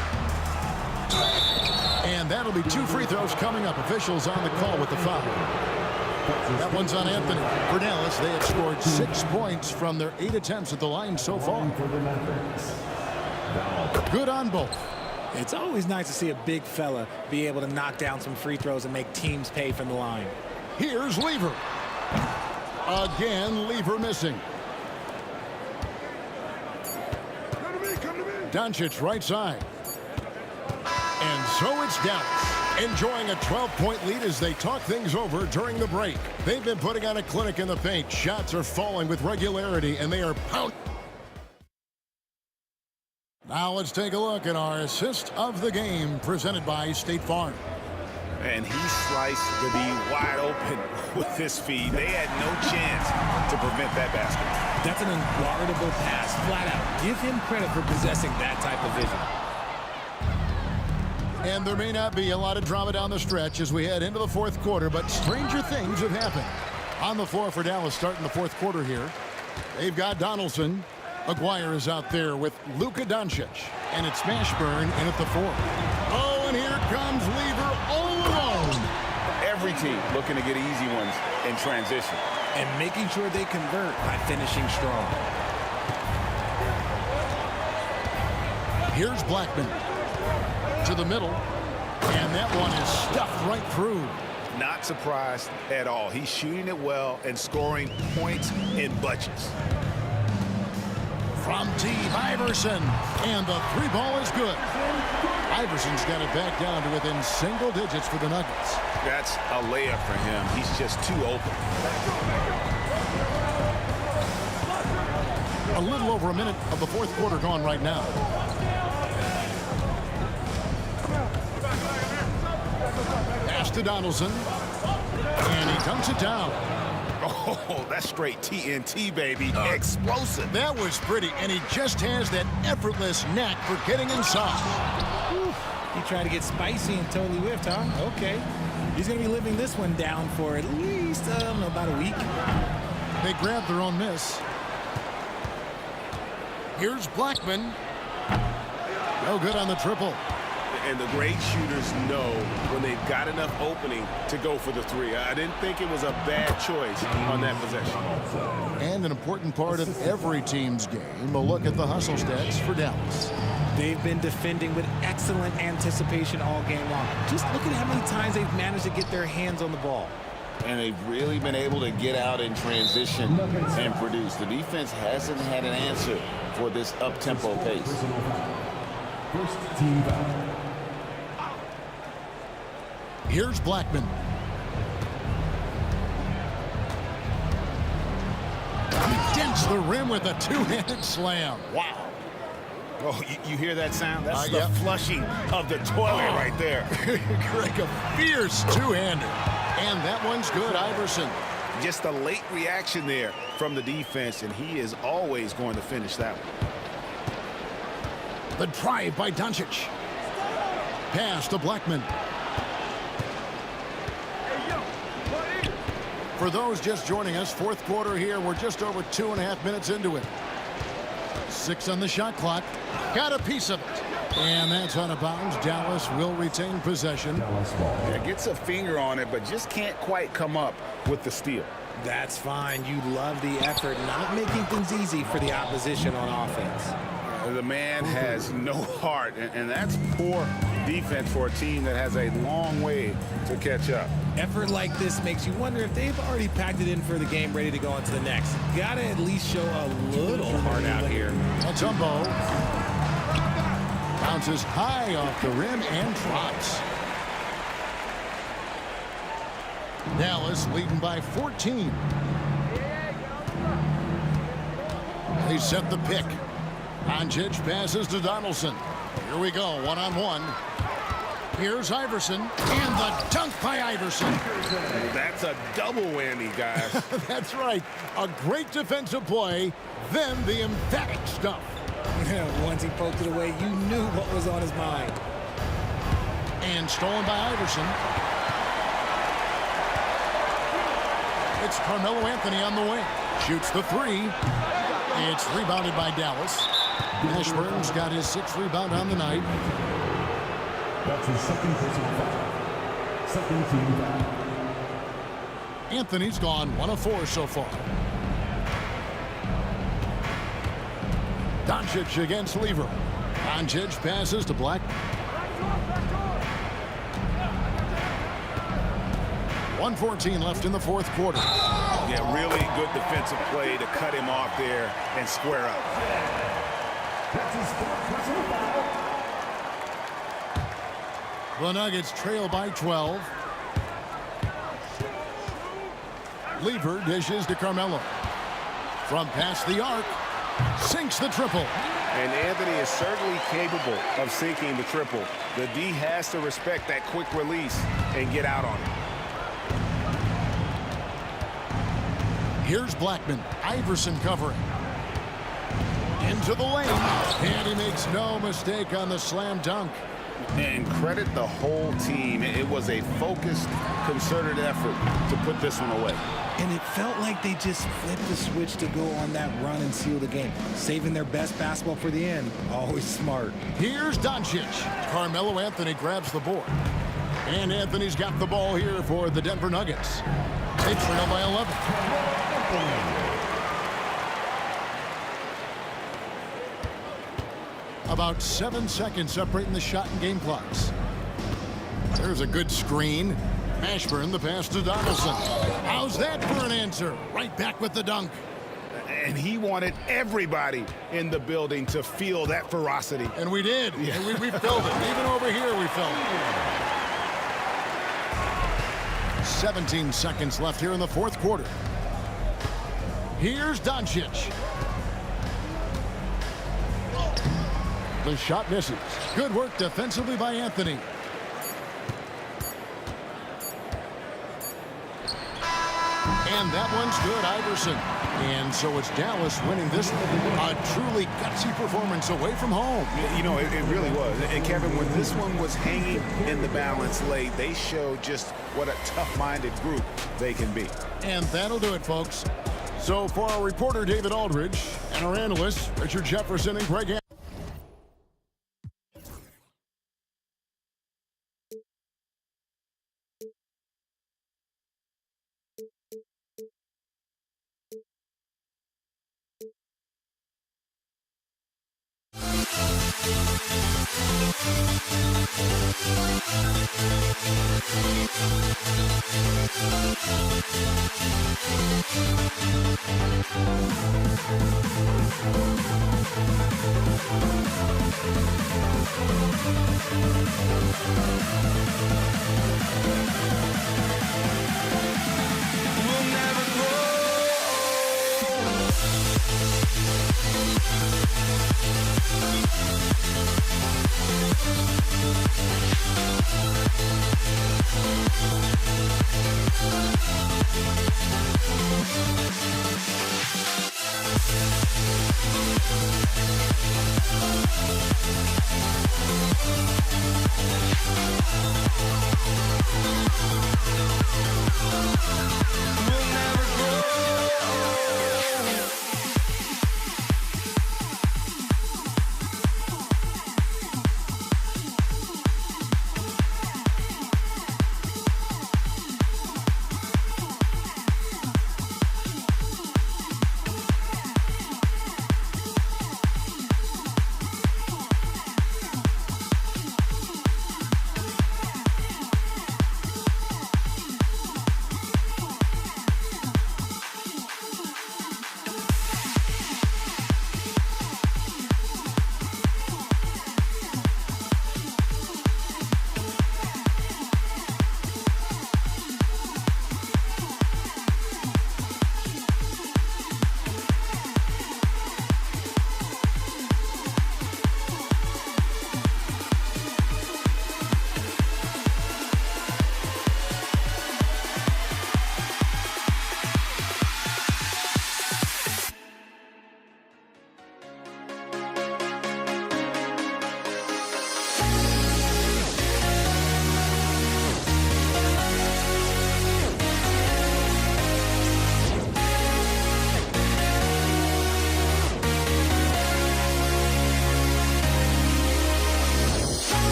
And that'll be 2 free throws coming up. Officials on the call with the foul. That one's on Anthony. For Dallas, they have scored 6 points from their 8 attempts at the line so far. Good on both. It's always nice to see a big fella be able to knock down some free throws and make teams pay from the line. Here's Lever. Again, Lever missing. Doncic right side. And so it's Dallas, enjoying a 12-point lead as they talk things over during the break. They've been putting on a clinic in the paint. Shots are falling with regularity, and they are pounding. Now let's take a look at our assist of the game presented by State Farm. And he sliced the D wide open with his feed. They had no chance to prevent that basket. That's an unguardable pass, flat out. Give him credit for possessing that type of vision. And there may not be a lot of drama down the stretch as we head into the fourth quarter, but stranger things have happened. On the floor for Dallas starting the fourth quarter here. They've got Donaldson. Aguirre is out there with Luka Doncic. And it's Mashburn in at the 4. Oh, and here comes Lever all alone. Every team looking to get easy ones in transition. And making sure they convert by finishing strong. Here's Blackman. To the middle. And that one is stuffed right through. Not surprised at all. He's shooting it well and scoring points in bunches. From Steve Iverson. And the 3 ball is good. Iverson's got it back down to within single digits for the Nuggets. That's a layup for him. He's just too open. A little over a minute of the fourth quarter gone right now. Pass to Donaldson. And he dunks it down. Oh, that's straight TNT, baby. Explosive. That was pretty, and he just has that effortless knack for getting inside. Whew. He tried to get spicy and totally whiffed, huh? Okay. He's going to be living this one down for at least, about a week. They grabbed their own miss. Here's Blackman. No good on the triple. And the great shooters know when they've got enough opening to go for the 3. I didn't think it was a bad choice on that possession. And an important part of every team's game, a look at the hustle stats for Dallas. They've been defending with excellent anticipation all game long. Just look at how many times they've managed to get their hands on the ball. And they've really been able to get out in transition and produce. The defense hasn't had an answer for this up-tempo pace. First team foul. Here's Blackman. He dents the rim with a 2-handed slam. Wow. Oh, you hear that sound? That's the yep. flushing of the toilet right there. Greg, a fierce 2-hander. And that one's good, Iverson. Just a late reaction there from the defense, and he is always going to finish that one. The drive by Doncic. Pass to Blackman. For those just joining us, fourth quarter here. We're just over 2.5 minutes into it. 6 on the shot clock. Got a piece of it. And that's out of bounds. Dallas will retain possession. Yeah, gets a finger on it, but just can't quite come up with the steal. That's fine. You love the effort, not making things easy for the opposition on offense. The man has no heart, and that's poor defense for a team that has a long way to catch up. Effort like this makes you wonder if they've already packed it in for the game, ready to go on to the next. Gotta at least show a little heart out here. Mutombo bounces high off the rim and drops. Dallas leading by 14. They set the pick. Doncic passes to Donaldson. Here we go, one-on-one. Here's Iverson, and the dunk by Iverson. That's a double whammy, guys. That's right. A great defensive play, then the emphatic stuff. Once he poked it away, you knew what was on his mind. And stolen by Iverson. It's Carmelo Anthony on the wing. Shoots the three. It's rebounded by Dallas. Ashburn's got his 6th rebound on the night. That's his second personal foul. Second team foul. Anthony's gone 1 of 4 so far. Doncic against Lever. Doncic passes to Black. 1:14 left in the 4th quarter. Yeah, really good defensive play to cut him off there and square up. That's his 4th personal foul. The Nuggets trail by 12. Lever dishes to Carmelo. From past the arc, sinks the triple. And Anthony is certainly capable of sinking the triple. The D has to respect that quick release and get out on it. Here's Blackman. Iverson covering. Into the lane. And he makes no mistake on the slam dunk. And credit the whole team. It was a focused, concerted effort to put this one away. And it felt like they just flipped the switch to go on that run and seal the game. Saving their best basketball for the end. Always smart. Here's Doncic. Carmelo Anthony grabs the board. And Anthony's got the ball here for the Denver Nuggets. They trail by 11. About 7 seconds separating the shot and game clocks. There's a good screen. Ashburn, the pass to Donaldson. How's that for an answer? Right back with the dunk. And he wanted everybody in the building to feel that ferocity. And we did. Yeah. And we felt it. Even over here, we felt it. 17 seconds left here in the 4th quarter. Here's Doncic. The shot misses. Good work defensively by Anthony. And that one's good, Iverson. And so it's Dallas winning this one. A truly gutsy performance away from home. You know, it really was. And Kevin, when this one was hanging in the balance late, they showed just what a tough-minded group they can be. And that'll do it, folks. So for our reporter, David Aldridge, and our analysts, Richard Jefferson and Greg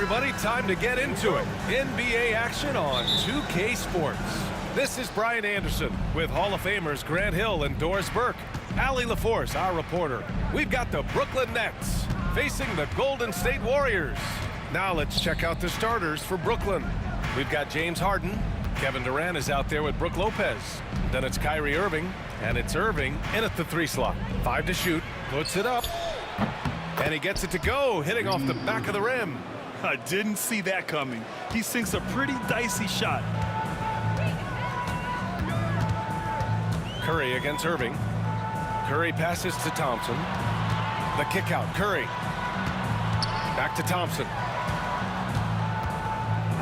everybody, time to get into it. NBA action on 2K Sports. This is Brian Anderson with Hall of Famers Grant Hill and Doris Burke. Allie LaForce, our reporter. We've got the Brooklyn Nets facing the Golden State Warriors. Now let's check out the starters for Brooklyn. We've got James Harden. Kevin Durant is out there with Brook Lopez. Then it's Kyrie Irving, and it's Irving in at the 3 slot. 5 to shoot, puts it up, and he gets it to go, hitting off the back of the rim. I didn't see that coming. He sinks a pretty dicey shot. Curry against Irving. Curry passes to Thompson. The kick out, Curry. Back to Thompson.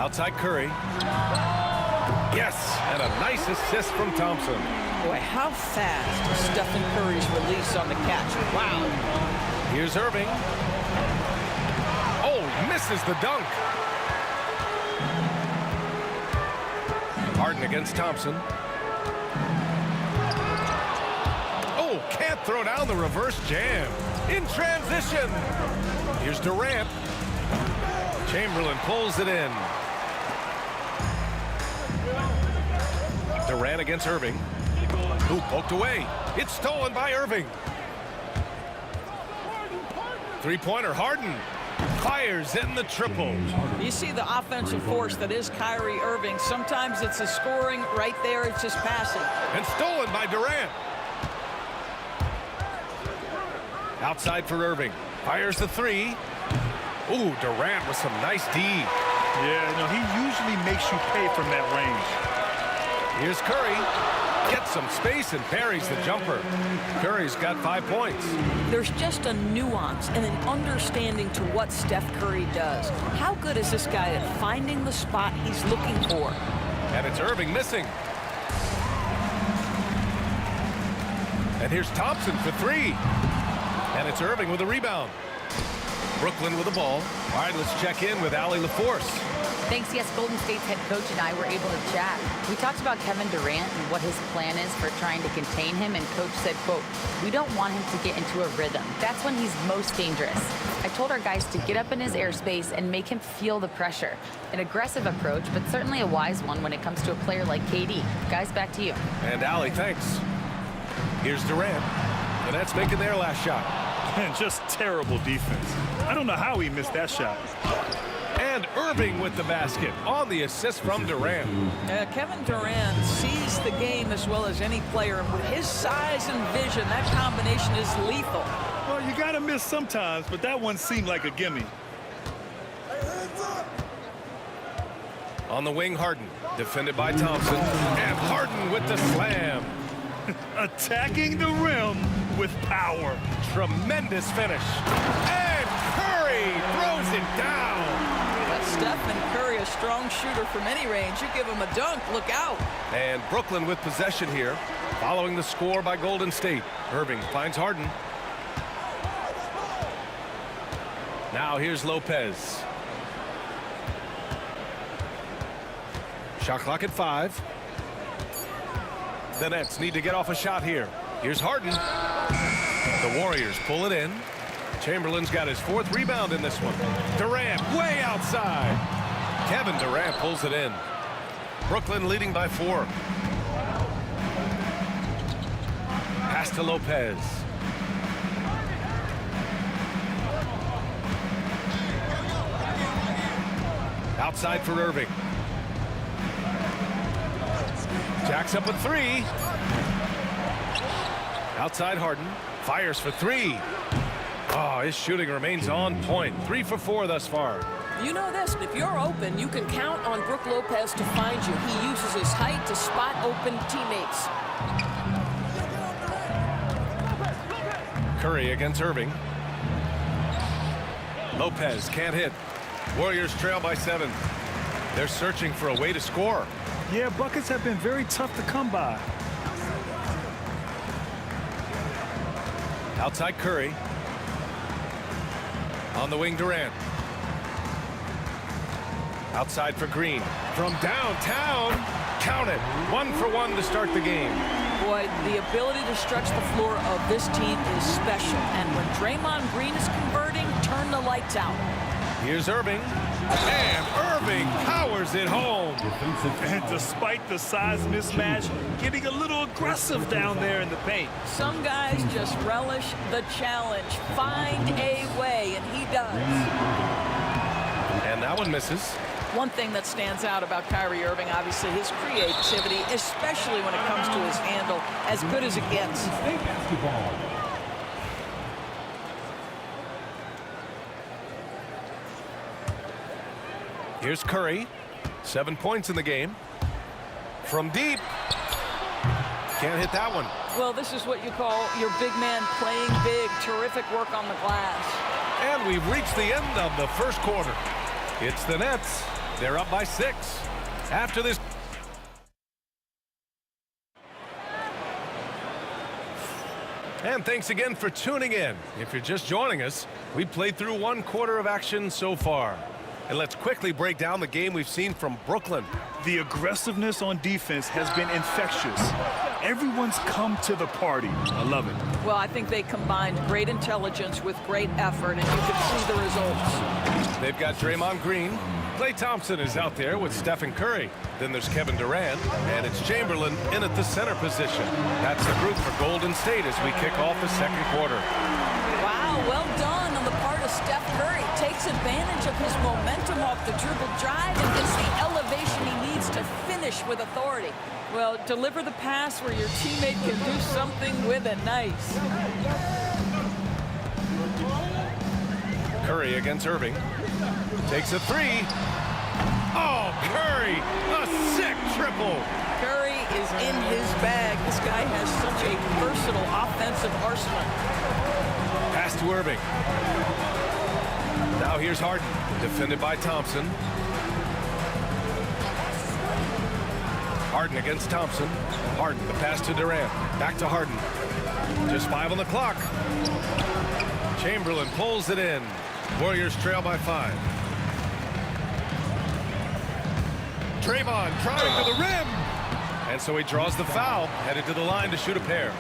Outside Curry. Yes, and a nice assist from Thompson. Boy, how fast was Stephen Curry's release on the catch. Wow. Here's Irving. Oh, misses the dunk. Harden against Thompson. Oh, can't throw down the reverse jam. In transition. Here's Durant. Chamberlain pulls it in. Durant against Irving. Who poked away. It's stolen by Irving. Three-pointer, Harden. Fires in the triple. You see the offensive force that is Kyrie Irving. Sometimes it's a scoring. Right there, it's just passing. And stolen by Durant. Outside for Irving. Fires the 3. Ooh, Durant with some nice D. Yeah, no, he usually makes you pay from that range. Here's Curry. Gets some space and parries the jumper. Curry's got 5 points. There's just a nuance and an understanding to what Steph Curry does. How good is this guy at finding the spot he's looking for? And it's Irving missing. And here's Thompson for 3. And it's Irving with a rebound. Brooklyn with the ball. All right, let's check in with Allie LaForce. Thanks. Yes, Golden State's head coach and I were able to chat. We talked about Kevin Durant and what his plan is for trying to contain him, and coach said, quote, "We don't want him to get into a rhythm. That's when he's most dangerous." I told our guys to get up in his airspace and make him feel the pressure. An aggressive approach, but certainly a wise one when it comes to a player like KD. Guys, back to you. And Allie, thanks. Here's Durant. The Nets making their last shot. And just terrible defense. I don't know how he missed that shot. And Irving with the basket on the assist from Durant. Kevin Durant sees the game as well as any player. And with his size and vision, that combination is lethal. Well, you got to miss sometimes, but that one seemed like a gimme. On the wing, Harden. Defended by Thompson. And Harden with the slam. Attacking the rim with power. Tremendous finish. And Curry throws it down. Steph and Curry, a strong shooter from any range. You give him a dunk, look out. And Brooklyn with possession here, following the score by Golden State. Irving finds Harden. Now here's Lopez. Shot clock at 5. The Nets need to get off a shot here. Here's Harden. The Warriors pull it in. Chamberlain's got his 4th rebound in this one. Durant way outside. Kevin Durant pulls it in. Brooklyn leading by 4. Pass to Lopez. Outside for Irving. Jacks up a 3. Outside Harden. Fires for 3. Oh, his shooting remains on point. 3 for 4 thus far. You know this, if you're open, you can count on Brook Lopez to find you. He uses his height to spot open teammates. Curry against Irving. Lopez can't hit. Warriors trail by 7. They're searching for a way to score. Yeah, buckets have been very tough to come by. Outside Curry. On the wing, Durant. Outside for Green. From downtown. Count it. 1 for 1 to start the game. Boy, the ability to stretch the floor of this team is special. And when Draymond Green is converting, turn the lights out. Here's Irving. And Irving powers it home. And despite the size mismatch, getting a little aggressive down there in the paint. Some guys just relish the challenge. Find a way, and he does. And that one misses. One thing that stands out about Kyrie Irving, obviously, his creativity, especially when it comes to his handle, as good as it gets. State basketball. Here's Curry. 7 points in the game. From deep. Can't hit that one. Well, this is what you call your big man playing big. Terrific work on the glass. And we've reached the end of the first quarter. It's the Nets. They're up by 6. After this. And thanks again for tuning in. If you're just joining us, we played through 1 quarter of action so far. And let's quickly break down the game we've seen from Brooklyn. The aggressiveness on defense has been infectious. Everyone's come to the party. I love it. Well, I think they combined great intelligence with great effort, and you can see the results. They've got Draymond Green. Klay Thompson is out there with Stephen Curry. Then there's Kevin Durant, and it's Chamberlain in at the center position. That's the group for Golden State as we kick off the second quarter. Wow, well done on the part of Steph Curry. Takes advantage of his momentum off the dribble drive and gets the elevation he needs to finish with authority. Well, deliver the pass where your teammate can do something with it. Nice. Curry against Irving. Takes a 3. Oh, Curry, a sick triple. Curry is in his bag. This guy has such a versatile offensive arsenal. Pass to Irving. Now here's Harden, defended by Thompson. Harden against Thompson. Harden, the pass to Durant. Back to Harden. Just 5 on the clock. Chamberlain pulls it in. Warriors trail by 5. Draymond driving to the rim. And so he draws the foul, headed to the line to shoot a pair.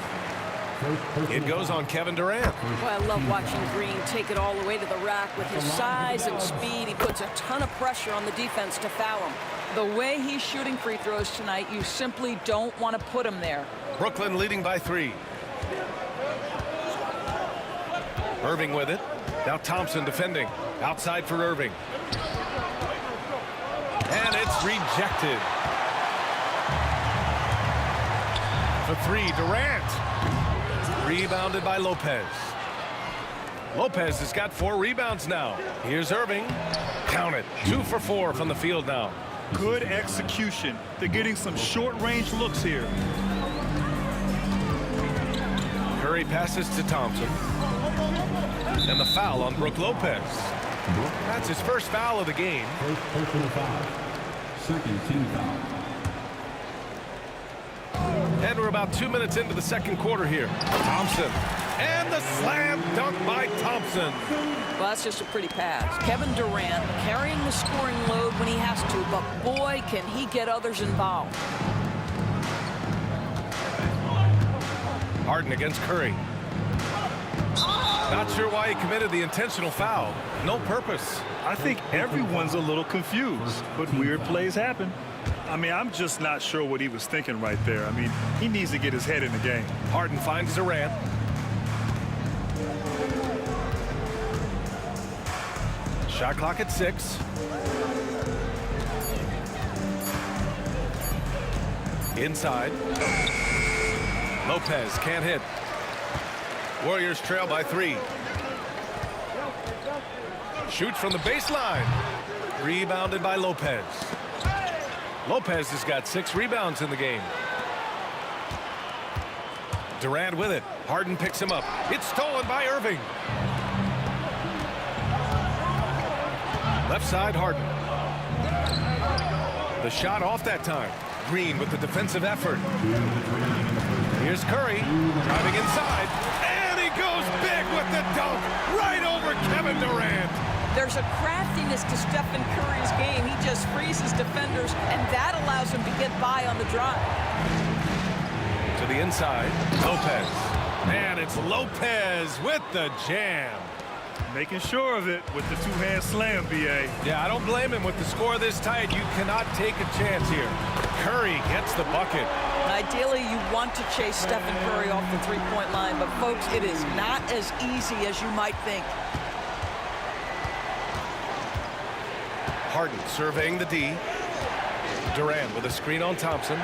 It goes on Kevin Durant. Well, I love watching Green take it all the way to the rack. With his size and speed, he puts a ton of pressure on the defense to foul him. The way he's shooting free throws tonight, you simply don't want to put him there. Brooklyn leading by 3. Irving with it. Now Thompson defending. Outside for Irving. And it's rejected. For 3, Durant. Rebounded by Lopez. Lopez has got 4 rebounds now. Here's Irving. Count it. 2 for 4 from the field now. Good execution. They're getting some short-range looks here. Curry passes to Thompson. And the foul on Brook Lopez. That's his first foul of the game. First personal foul. Second team foul. And we're about 2 minutes into the second quarter here. Thompson. And the slam dunk by Thompson. Well, that's just a pretty pass. Kevin Durant carrying the scoring load when he has to, but boy, can he get others involved. Harden against Curry. Not sure why he committed the intentional foul. No purpose. I think everyone's a little confused, but weird plays happen. I mean, I'm just not sure what he was thinking right there. I mean, he needs to get his head in the game. Harden finds Durant. Shot clock at 6. Inside. Lopez can't hit. Warriors trail by 3. Shoots from the baseline. Rebounded by Lopez. Lopez has got 6 rebounds in the game. Durant with it. Harden picks him up. It's stolen by Irving. Left side, Harden. The shot off that time. Green with the defensive effort. Here's Curry driving inside. And he goes big with the dunk right over Kevin Durant. There's a craftiness to Stephen Curry's game. He just freezes defenders, and that allows him to get by on the drive. To the inside, Lopez. And it's Lopez with the jam. Making sure of it with the two-hand slam, B.A. Yeah, I don't blame him. With the score this tight, you cannot take a chance here. Curry gets the bucket. Ideally, you want to chase Stephen Curry off the three-point line, but folks, it is not as easy as you might think. Harden surveying the D. Durant with a screen on Thompson.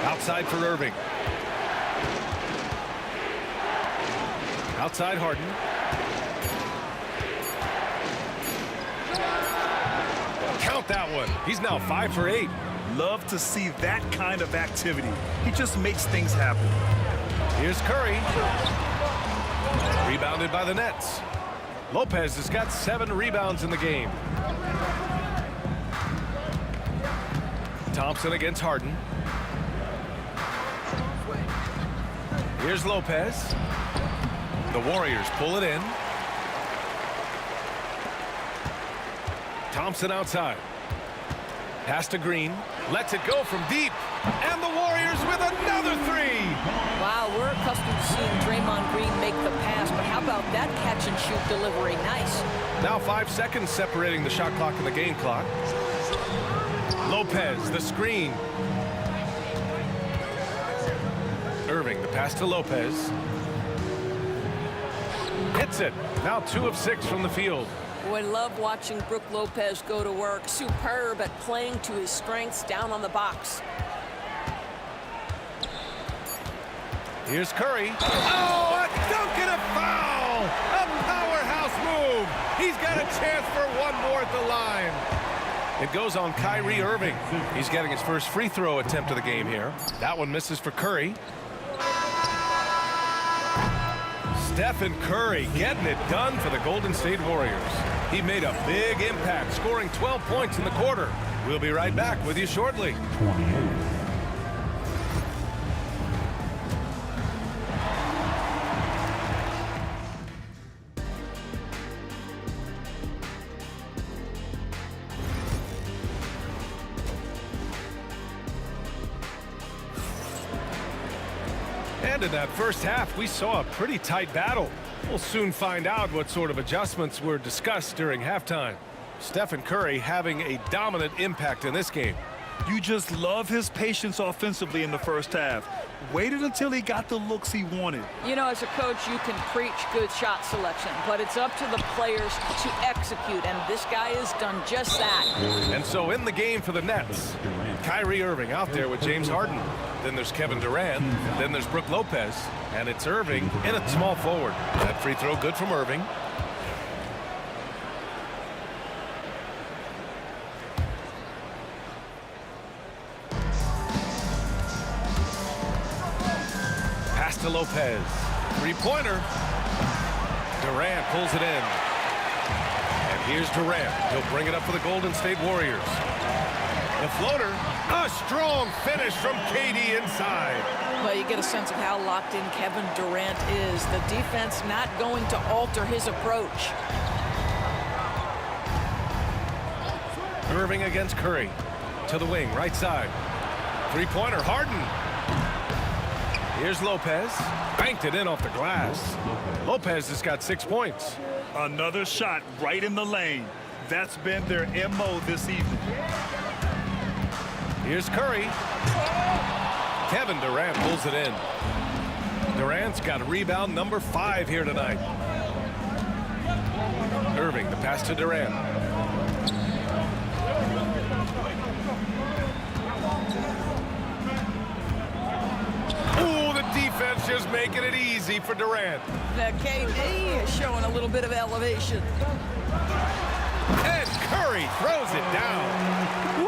Outside for Irving. Outside Harden. Count that one. He's now 5 for 8. Love to see that kind of activity. He just makes things happen. Here's Curry. Rebounded by the Nets. Lopez has got 7 rebounds in the game. Thompson against Harden. Here's Lopez. The Warriors pull it in. Thompson outside. Pass to Green. Lets it go from deep. And the Warriors with another 3. Wow, we're accustomed to seeing Draymond Green make the pass, but how about that catch-and-shoot delivery? Nice. Now 5 seconds separating the shot clock and the game clock. Lopez, the screen. Irving, the pass to Lopez. Hits it. Now 2 of 6 from the field. Boy, love watching Brook Lopez go to work. Superb at playing to his strengths down on the box. Here's Curry. Oh, a dunk and a foul! A powerhouse move! He's got a chance for one more at the line. It goes on Kyrie Irving. He's getting his first free throw attempt of the game here. That one misses for Curry. Stephen Curry getting it done for the Golden State Warriors. He made a big impact, scoring 12 points in the quarter. We'll be right back with you shortly. 28. And in that first half, we saw a pretty tight battle. We'll soon find out what sort of adjustments were discussed during halftime. Stephen Curry having a dominant impact in this game. You just love his patience offensively in the first half. Waited until he got the looks he wanted. You know, as a coach, you can preach good shot selection, but it's up to the players to execute, and this guy has done just that. And so in the game for the Nets, Kyrie Irving out there with James Harden. Then there's Kevin Durant. Then there's Brook Lopez. And it's Irving in at small forward. That free throw good from Irving. Pass to Lopez. Three-pointer. Durant pulls it in. And here's Durant. He'll bring it up for the Golden State Warriors. The floater, a strong finish from KD inside. Well, you get a sense of how locked in Kevin Durant is. The defense not going to alter his approach. Irving against Curry. To the wing, right side. Three-pointer, Harden. Here's Lopez. Banked it in off the glass. Lopez has got 6 points. Another shot right in the lane. That's been their MO this evening. Here's Curry. Kevin Durant pulls it in. Durant's got rebound number 5 here tonight. Irving, the pass to Durant. Ooh, the defense just making it easy for Durant. Now, KD is showing a little bit of elevation. And Curry throws it down.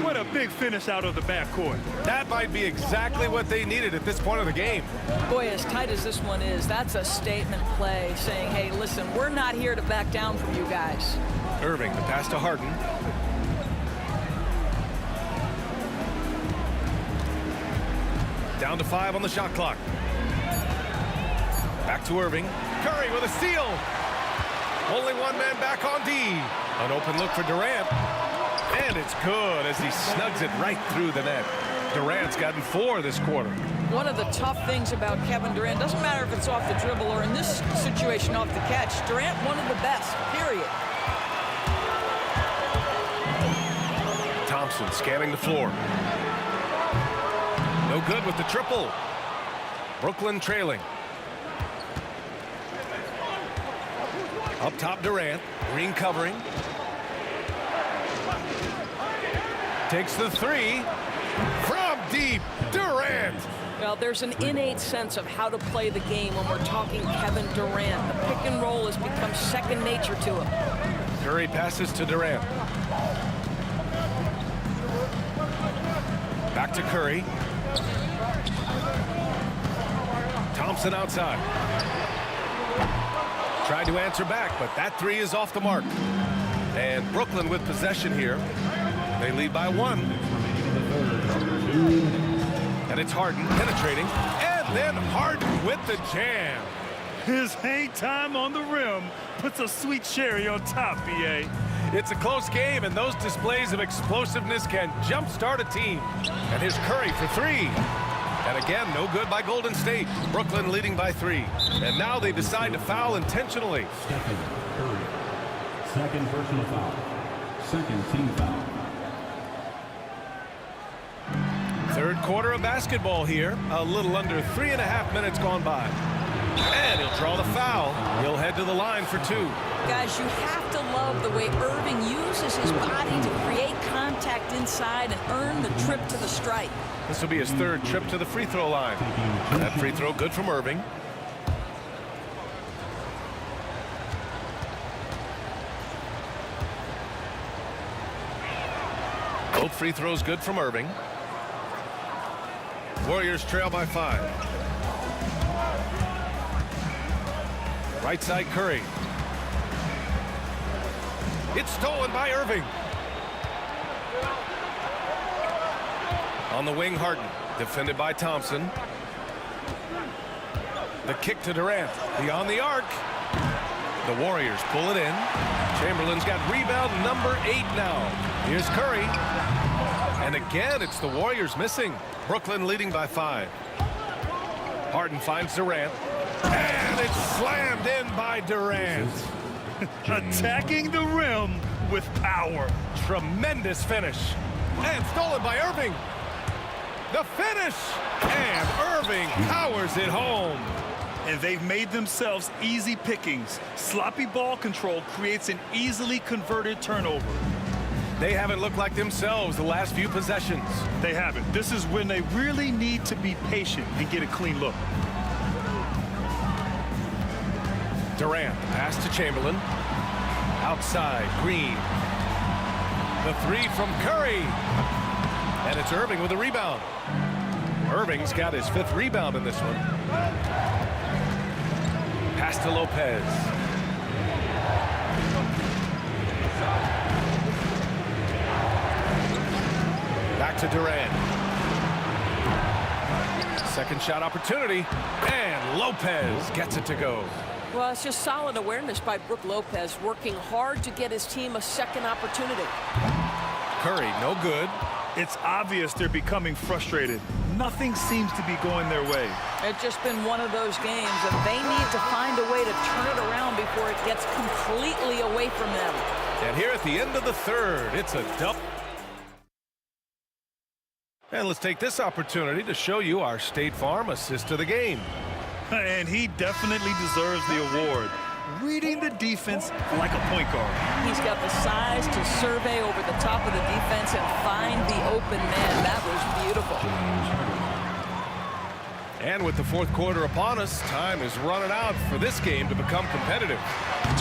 What a big finish out of the backcourt. That might be exactly what they needed at this point of the game. Boy, as tight as this one is, that's a statement play saying, hey, listen, we're not here to back down from you guys. Irving, the pass to Harden. Down to 5 on the shot clock. Back to Irving. Curry with a steal. Only one man back on D. An open look for Durant. And it's good as he snugs it right through the net. Durant's gotten 4 this quarter. One of the tough things about Kevin Durant, doesn't matter if it's off the dribble or in this situation off the catch, Durant one of the best, period. Thompson scanning the floor. No good with the triple. Brooklyn trailing. Up top, Durant. Green covering. Takes the three. From deep, Durant. Well, there's an innate sense of how to play the game when we're talking Kevin Durant. The pick and roll has become second nature to him. Curry passes to Durant. Back to Curry. Thompson outside. Tried to answer back, but that three is off the mark. And Brooklyn with possession here. They lead by 1. And it's Harden penetrating. And then Harden with the jam. His hang time on the rim puts a sweet cherry on top, B.A. It's a close game, and those displays of explosiveness can jumpstart a team. And here's Curry for 3. And again, no good by Golden State. Brooklyn leading by 3. And now they decide to foul intentionally. Stephen Curry. Second personal foul. Second team foul. Third quarter of basketball here. A little under 3.5 minutes gone by. And he'll draw the foul. He'll head to the line for 2. Guys, you have to love the way Irving uses his body to create contact inside and earn the trip to the stripe. This will be his 3rd trip to the free throw line. That free throw good from Irving. Both free throws good from Irving. Warriors trail by 5. Right side Curry. It's stolen by Irving. On the wing, Harden. Defended by Thompson. The kick to Durant. Beyond the arc. The Warriors pull it in. Chamberlain's got rebound number 8 now. Here's Curry. And again, it's the Warriors missing. Brooklyn leading by 5. Harden finds Durant. And it's slammed in by Durant. Attacking the rim with power. Tremendous finish. And stolen by Irving. The finish. And Irving powers it home. And they've made themselves easy pickings. Sloppy ball control creates an easily converted turnover. They haven't looked like themselves the last few possessions. They haven't. This is when they really need to be patient and get a clean look. Durant, pass to Chamberlain. Outside, Green. The 3 from Curry. And it's Irving with a rebound. Irving's got his 5th rebound in this one. Pass to Lopez. Back to Durant. Second shot opportunity. And Lopez gets it to go. Well, it's just solid awareness by Brook Lopez, working hard to get his team a second opportunity. Curry, no good. It's obvious they're becoming frustrated. Nothing seems to be going their way. It's just been one of those games, and they need to find a way to turn it around before it gets completely away from them. And here at the end of the 3rd, it's a double. And let's take this opportunity to show you our State Farm assist to the game. And he definitely deserves the award. Reading the defense like a point guard. He's got the size to survey over the top of the defense and find the open man. That was beautiful. And with the 4th quarter upon us, time is running out for this game to become competitive.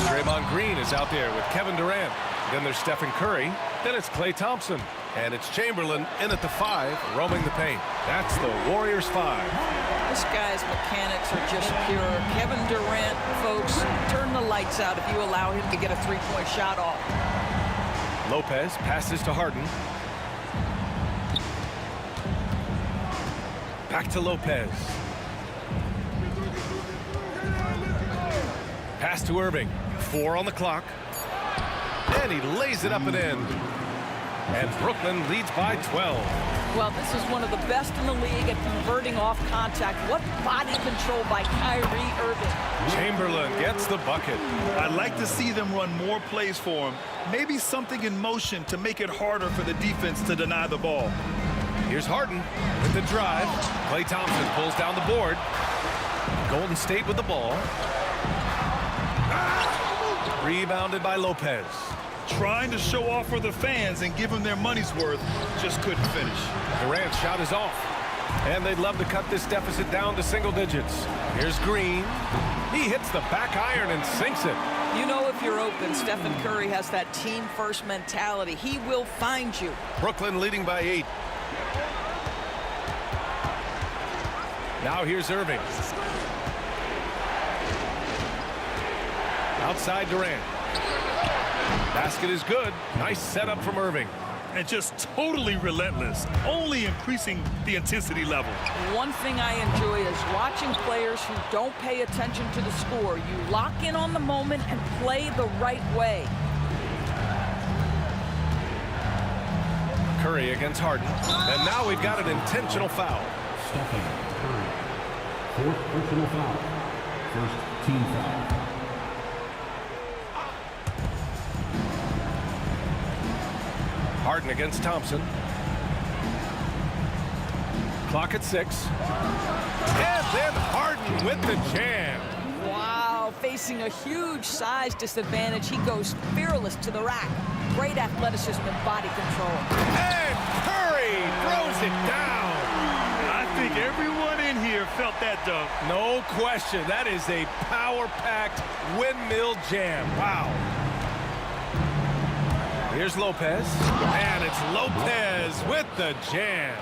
Draymond Green is out there with Kevin Durant. Then there's Stephen Curry. Then it's Klay Thompson. And it's Chamberlain in at the 5, roaming the paint. That's the Warriors 5. This guy's mechanics are just pure. Kevin Durant, folks, turn the lights out if you allow him to get a 3-point shot off. Lopez passes to Harden. Back to Lopez. Pass to Irving. 4 on the clock. And he lays it up and in. And Brooklyn leads by 12. Well, this is one of the best in the league at converting off contact. What body control by Kyrie Irving. Chamberlain gets the bucket. I'd like to see them run more plays for him. Maybe something in motion to make it harder for the defense to deny the ball. Here's Harden with the drive. Klay Thompson pulls down the board. Golden State with the ball. Rebounded by Lopez. Trying to show off for the fans and give them their money's worth, just couldn't finish. Durant's shot is off. And they'd love to cut this deficit down to single digits. Here's Green. He hits the back iron and sinks it. You know if you're open, Stephen Curry has that team-first mentality. He will find you. Brooklyn leading by 8. Now here's Irving. Outside Durant. Basket is good. Nice setup from Irving. And just totally relentless, only increasing the intensity level. One thing I enjoy is watching players who don't pay attention to the score. You lock in on the moment and play the right way. Curry against Harden. And now we've got an intentional foul. Stephen Curry. Fourth personal foul. First team foul. Harden against Thompson. Clock at 6. And then Harden with the jam. Wow, facing a huge size disadvantage. He goes fearless to the rack. Great athleticism and body control. And Curry throws it down. I think everyone in here felt that dunk. No question. That is a power-packed windmill jam. Wow. Here's Lopez, and it's Lopez with the jam.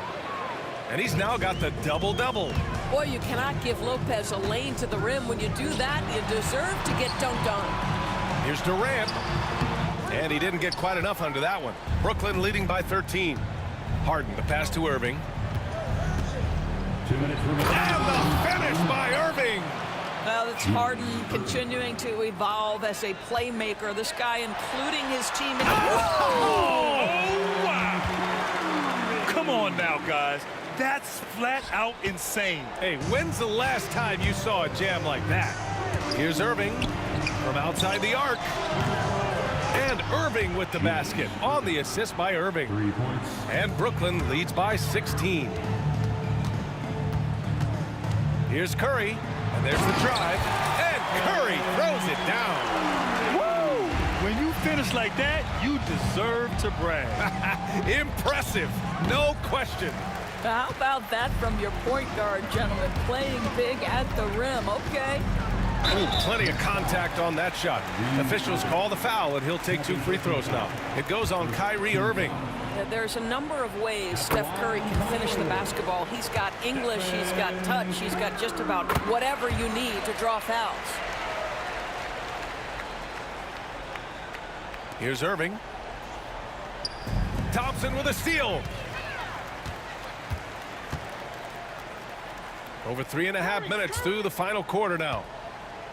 And he's now got the double-double. Boy, you cannot give Lopez a lane to the rim. When you do that, you deserve to get dunked on. Here's Durant, and he didn't get quite enough under that one. Brooklyn leading by 13. Harden, the pass to Irving. 2 minutes remaining. And the finish by Irving. Well, it's Harden continuing to evolve as a playmaker. This guy, including his team. Oh, wow. Come on now, guys. That's flat out insane. Hey, when's the last time you saw a jam like that? Here's Irving from outside the arc. And Irving with the basket on the assist by Irving. 3 points. And Brooklyn leads by 16. Here's Curry. And there's the drive, and Curry throws it down. Woo! When you finish like that, you deserve to brag. Impressive, no question. How about that from your point guard, gentlemen? Playing big at the rim, okay. Ooh, plenty of contact on that shot. Officials call the foul, and he'll take 2 free throws now. It goes on Kyrie Irving. There's a number of ways Steph Curry can finish the basketball. He's got English, he's got touch, he's got just about whatever you need to draw fouls. Here's Irving. Thompson with a steal. Over 3.5 minutes through the final quarter now.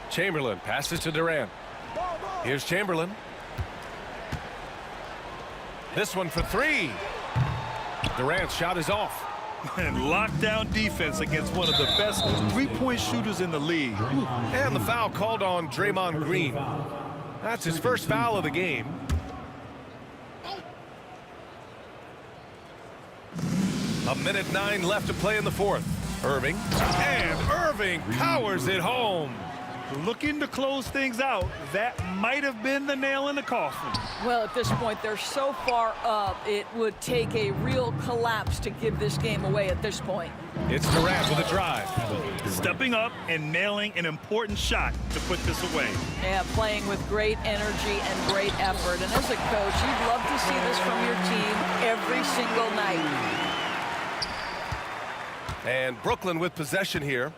Chamberlain passes to Durant. Here's Chamberlain. This one for 3. Durant's shot is off. And lockdown defense against one of the best three-point shooters in the league. And the foul called on Draymond Green. That's his first foul of the game. A minute 9 left to play in the fourth. Irving. And Irving powers it home. Looking to close things out. That might have been the nail in the coffin. Well, at this point, they're so far up, it would take a real collapse to give this game away at this point. It's Durant with a drive. Stepping up and nailing an important shot to put this away. Yeah, playing with great energy and great effort. And as a coach, you'd love to see this from your team every single night. And Brooklyn with possession here.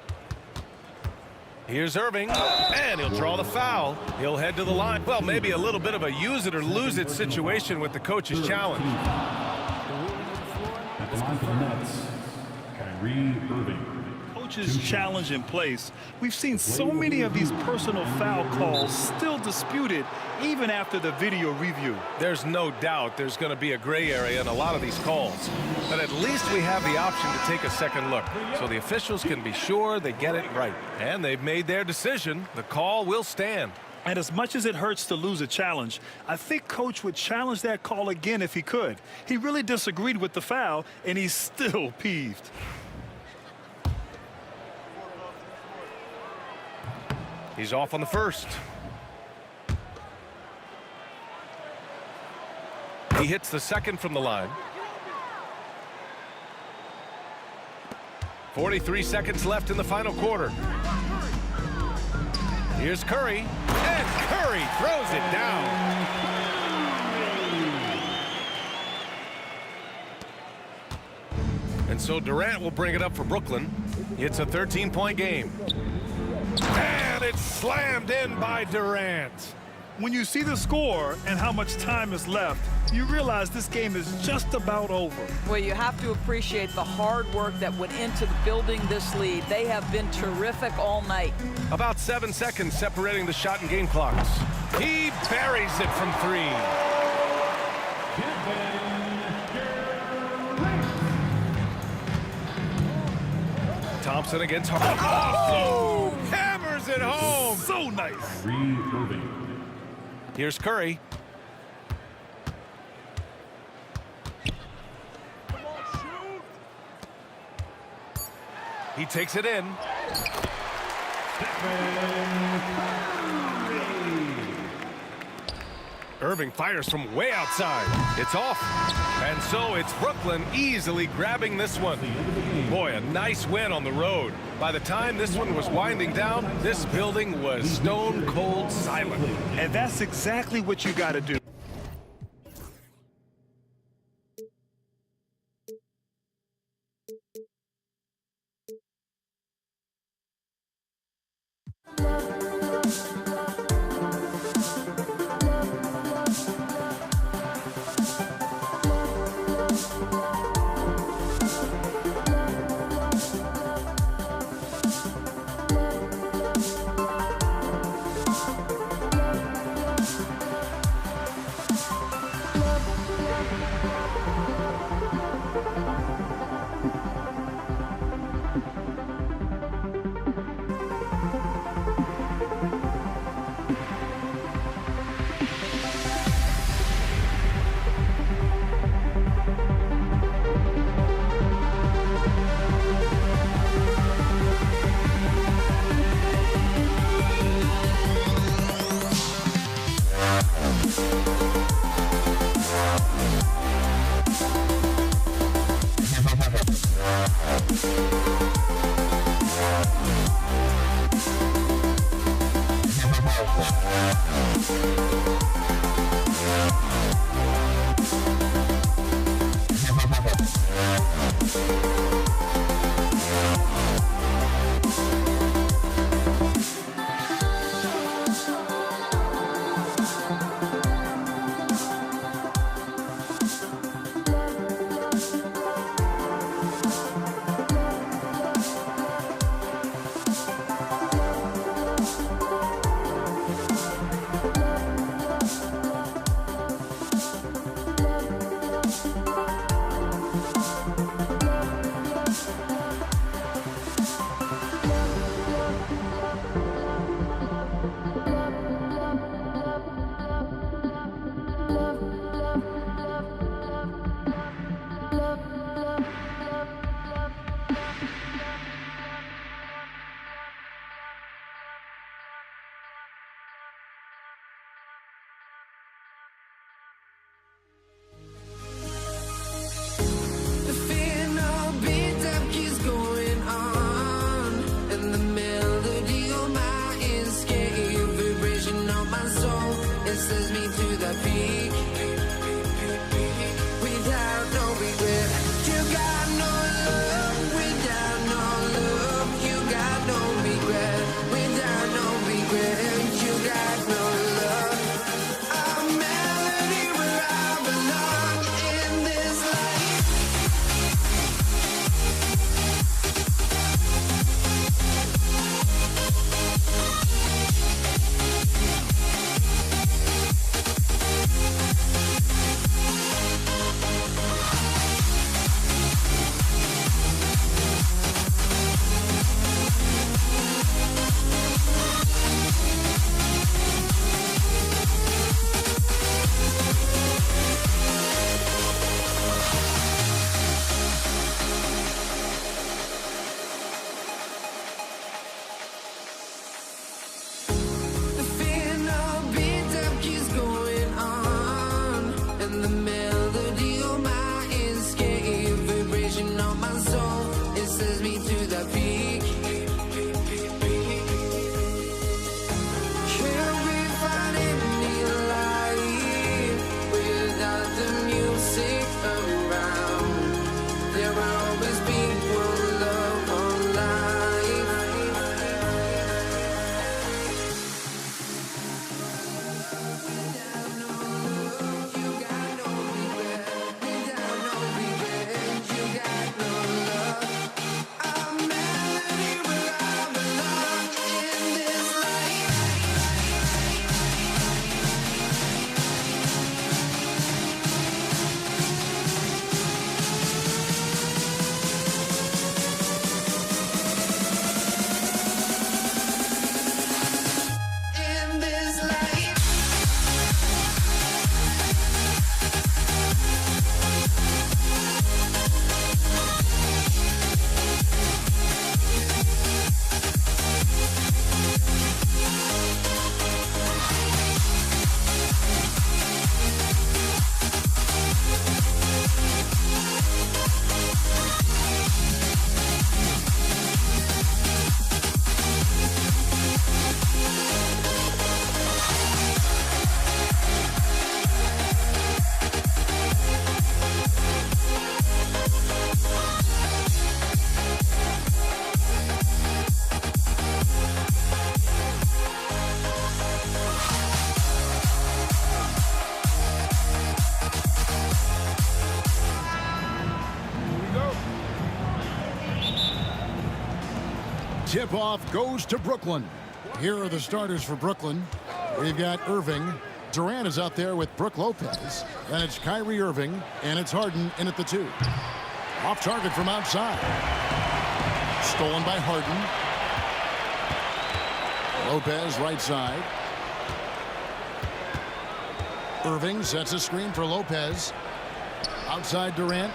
Here's Irving, and he'll draw the foul. He'll head to the line. Well, maybe a little bit of a use it or lose it situation with the coach's challenge. At the line for the Nets, Kyrie Irving. Coach coach's challenge in place, we've seen so many of these personal foul calls still disputed even after the video review. There's no doubt there's going to be a gray area in a lot of these calls. But at least we have the option to take a second look, so the officials can be sure they get it right. And they've made their decision. The call will stand. And as much as it hurts to lose a challenge, I think Coach would challenge that call again if he could. He really disagreed with the foul, and he's still peeved. He's off on the first. He hits the second from the line. 43 seconds left in the final quarter. Here's Curry, and Curry throws it down. And so Durant will bring it up for Brooklyn. It's a 13-point game. And it's slammed in by Durant. When you see the score and how much time is left, you realize this game is just about over. Well, you have to appreciate the hard work that went into building this lead. They have been terrific all night. About 7 seconds separating the shot and game clocks. He buries it from three. Thompson against Harden. Oh! Hammers it home. So nice. Here's Curry. He takes it in. Irving fires from way outside. It's off. And so it's Brooklyn easily grabbing this one. Boy, a nice win on the road. By the time this one was winding down, this building was stone cold silent. And that's exactly what you got to do. tip-off goes to Brooklyn. Here are the starters for Brooklyn. We've got Irving. Durant is out there with Brook Lopez. Then it's Kyrie Irving, and it's Harden in at the 2. Off target from outside. Stolen by Harden. Lopez right side. Irving sets a screen for Lopez. Outside Durant.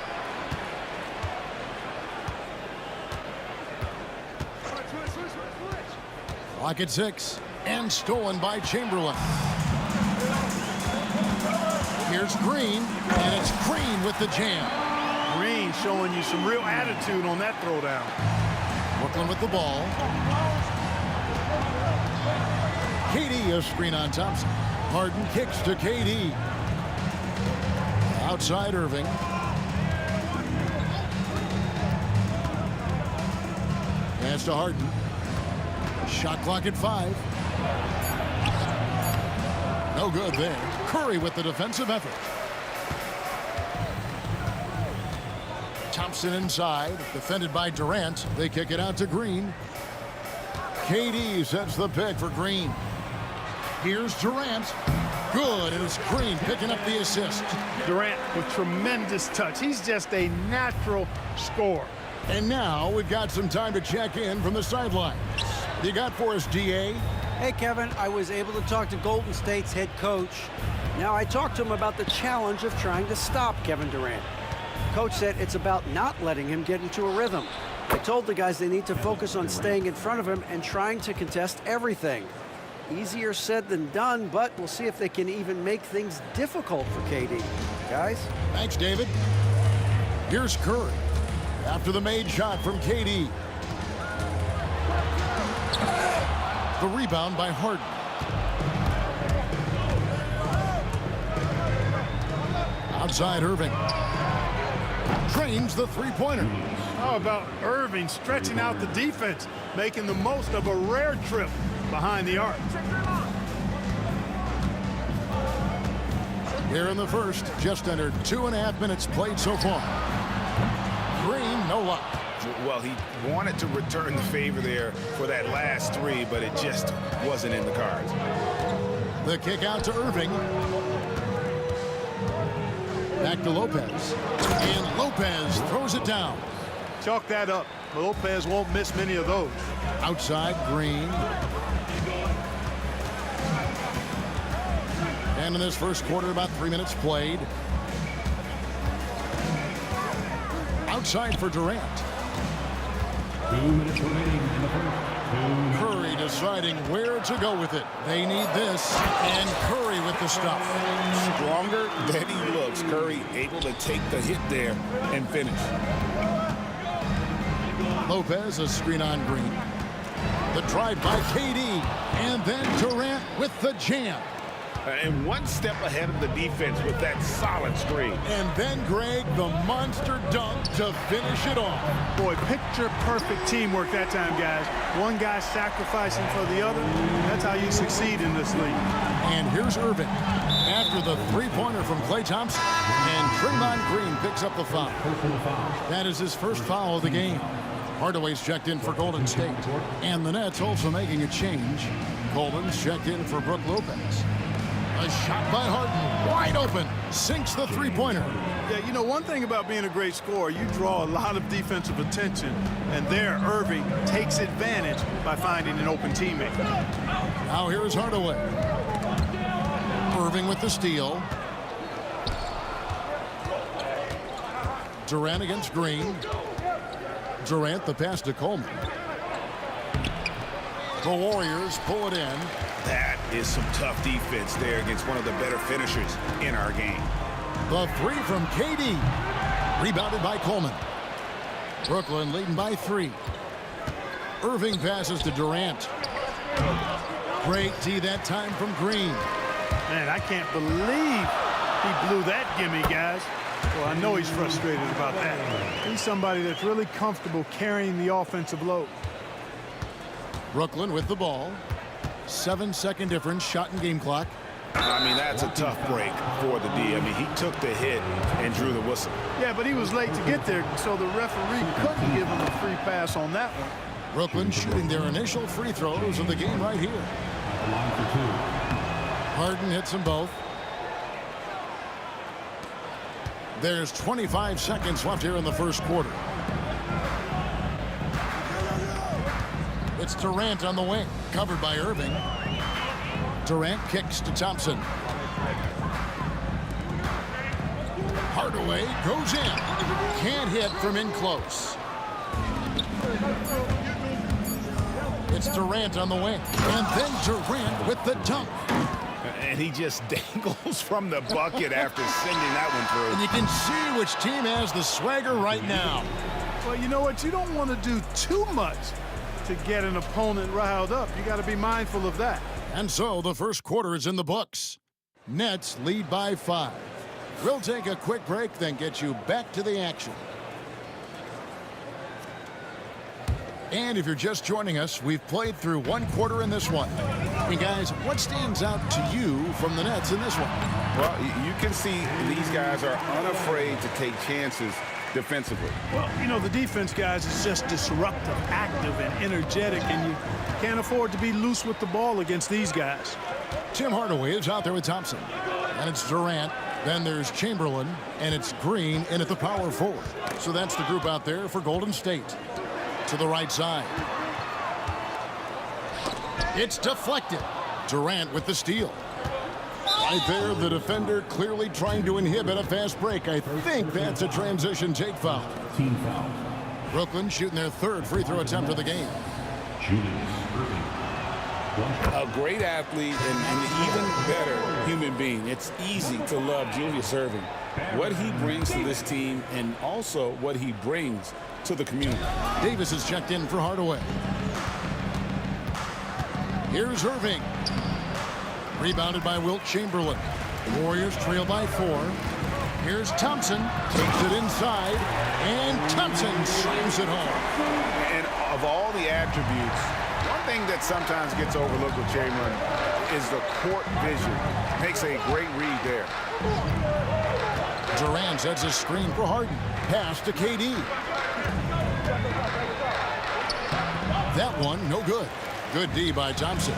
Clock at 6. And stolen by Chamberlain. Here's Green, and it's Green with the jam. Green showing you some real attitude on that throwdown. Brooklyn with the ball. KD a screen on Thompson. Harden kicks to KD. Outside Irving. Pass to Harden. Shot clock at 5. No good there. Curry with the defensive effort. Thompson inside, defended by Durant. They kick it out to Green. KD sets the pick for Green. Here's Durant. Good, and it's Green picking up the assist. Durant with tremendous touch. He's just a natural scorer. And now we've got some time to check in from the sidelines. You got for us, DA? Hey, Kevin, I was able to talk to Golden State's head coach. Now, I talked to him about the challenge of trying to stop Kevin Durant. Coach said it's about not letting him get into a rhythm. I told the guys they need to focus on staying in front of him and trying to contest everything. Easier said than done, but we'll see if they can even make things difficult for KD. Guys? Thanks, David. Here's Curry after the made shot from KD. The rebound by Harden. Outside Irving. Drains the three-pointer. How about Irving stretching out the defense, making the most of a rare trip behind the arc. Here in the first, just under 2.5 minutes played so far. Green, no luck. Well, he wanted to return the favor there for that last 3, but it just wasn't in the cards. The kick out to Irving. Back to Lopez. And Lopez throws it down. Chalk that up. Lopez won't miss many of those. Outside Green. And in this first quarter, about 3 minutes played. Outside for Durant. 2 minutes remaining in the first. Curry deciding where to go with it. They need this, and Curry with the stuff. Stronger than he looks. Curry able to take the hit there and finish. Lopez, a screen on Green. The drive by KD, and then Durant with the jam. And one step ahead of the defense with that solid screen. And then, Greg, the monster dunk to finish it off. Boy, picture perfect teamwork that time, guys. One guy sacrificing for the other. That's how you succeed in this league. And here's Irving after the three-pointer from Klay Thompson. And Draymond Green picks up the foul. That is his first foul of the game. Hardaway's checked in for Golden State. And the Nets also making a change. Coleman's checked in for Brook Lopez. A shot by Harden, wide open, sinks the three-pointer. Yeah, you know, one thing about being a great scorer, you draw a lot of defensive attention, and there Irving takes advantage by finding an open teammate. Now here is Hardaway. Irving with the steal. Durant against Green. Durant the pass to Coleman. The Warriors pull it in. That is some tough defense there against one of the better finishers in our game. The three from KD. Rebounded by Coleman. Brooklyn leading by 3. Irving passes to Durant. Great D that time from Green. Man, I can't believe he blew that gimme, guys. Well, I know he's frustrated about that. He's somebody that's really comfortable carrying the offensive load. Brooklyn with the ball. 7-second difference, shot and game clock. I mean, that's a tough break for the D. I mean, he took the hit and drew the whistle. Yeah, but he was late to get there, so the referee couldn't give him a free pass on that one. Brooklyn shooting their initial free throws of the game right here. Line for 2. Harden hits them both. There's 25 seconds left here in the first quarter. It's Durant on the wing, covered by Irving. Durant kicks to Thompson. Hardaway goes in. Can't hit from in close. It's Durant on the wing. And then Durant with the dunk. And he just dangles from the bucket after sending that one through. And you can see which team has the swagger right now. Well, you know what? You don't want to do too much to get an opponent riled up. You got to be mindful of that. And so the first quarter is in the books. Nets lead by 5. We'll take a quick break, then get you back to the action. And if you're just joining us, we've played through one quarter in this one. And guys, what stands out to you from the Nets in this one? Well, you can see these guys are unafraid to take chances defensively. Well, you know, the defense, guys, is just disruptive, active, and energetic, and you can't afford to be loose with the ball against these guys. Tim Hardaway is out there with Thompson. And it's Durant. Then there's Chamberlain. And it's Green in at the power forward. So that's the group out there for Golden State. To the right side. It's deflected. Durant with the steal. Right there, the defender clearly trying to inhibit a fast break. I think that's a transition take foul. Team foul. Brooklyn shooting their third free throw attempt of the game. Julius Irving. A great athlete and an even better human being. It's easy to love Julius Irving. What he brings to this team and also what he brings to the community. Davis is checked in for Hardaway. Here's Irving. Rebounded by Wilt Chamberlain. The Warriors trail by 4. Here's Thompson. Takes it inside. And Thompson slams it home. And of all the attributes, one thing that sometimes gets overlooked with Chamberlain is the court vision. Makes a great read there. Durant sets a screen for Harden. Pass to KD. That one, no good. Good D by Thompson.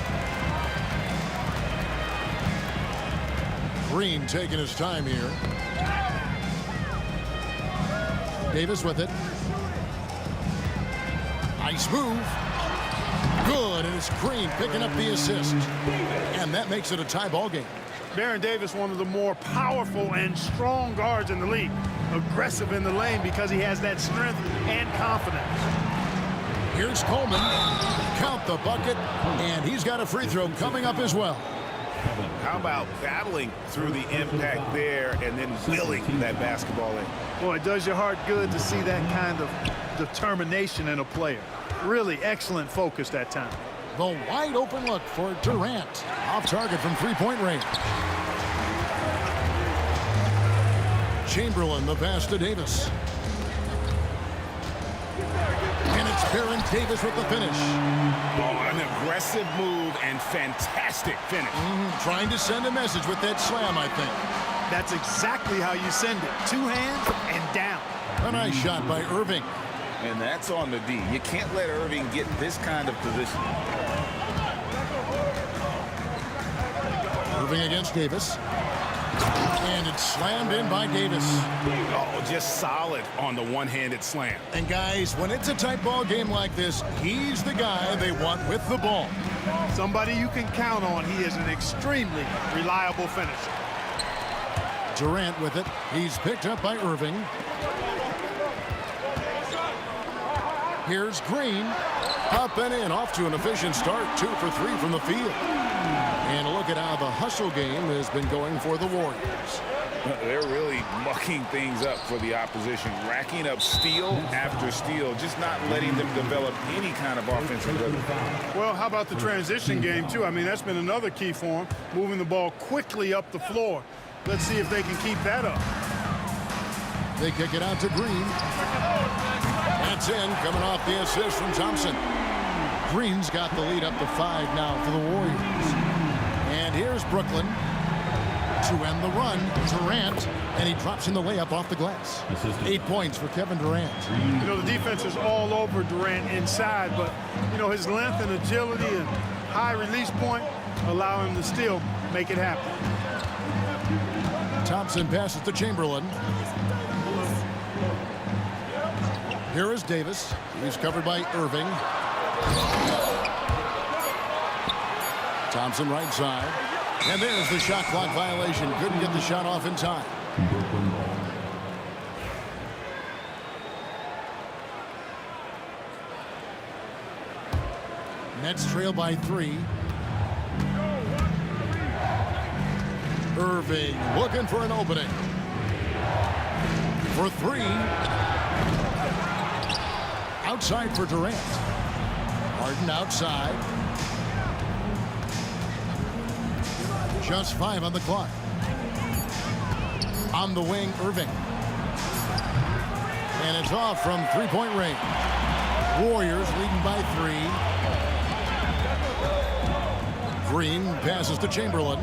Green taking his time here. Davis with it. Nice move. Good, and it's Green picking up the assist. And that makes it a tie ball game. Baron Davis, one of the more powerful and strong guards in the league. Aggressive in the lane because he has that strength and confidence. Here's Coleman. Count the bucket, and he's got a free throw coming up as well. How about battling through the impact there and then willing that basketball in? Boy, it does your heart good to see that kind of determination in a player. Really excellent focus that time. The wide open look for Durant. Off target from three-point range. Chamberlain, the pass to Davis. And it's Baron Davis with the finish. Oh, an aggressive move and fantastic finish. Trying to send a message with that slam, I think. That's exactly how you send it. 2 hands and down. A nice shot by Irving. And that's on the D. You can't let Irving get this kind of position. Irving against Davis. And it's slammed in by Davis. Oh, just solid on the one-handed slam. And guys, when it's a tight ball game like this, he's the guy they want with the ball. Somebody you can count on. He is an extremely reliable finisher. Durant with it. He's picked up by Irving. Here's Green. Up and in. Off to an efficient start. 2 for 3 from the field. And look at how the hustle game has been going for the Warriors. They're really mucking things up for the opposition, racking up steal after steal, just not letting them develop any kind of offensive rhythm. Well, how about the transition game, too? I mean, that's been another key for them, moving the ball quickly up the floor. Let's see if they can keep that up. They kick it out to Green. That's in, coming off the assist from Thompson. Green's got the lead up to 5 now for the Warriors. And here's Brooklyn. To end the run, Durant, and he drops in the layup off the glass. 8 points for Kevin Durant. You know, the defense is all over Durant inside, but, you know, his length and agility and high release point allow him to still make it happen. Thompson passes to Chamberlain. Here is Davis. He's covered by Irving. Thompson right side. And there's the shot clock violation. Couldn't get the shot off in time. Nets trail by 3. Irving looking for an opening. For 3. Outside for Durant. Harden outside. Just 5 on the clock. On the wing, Irving. And it's off from three-point range. Warriors leading by 3. Green passes to Chamberlain.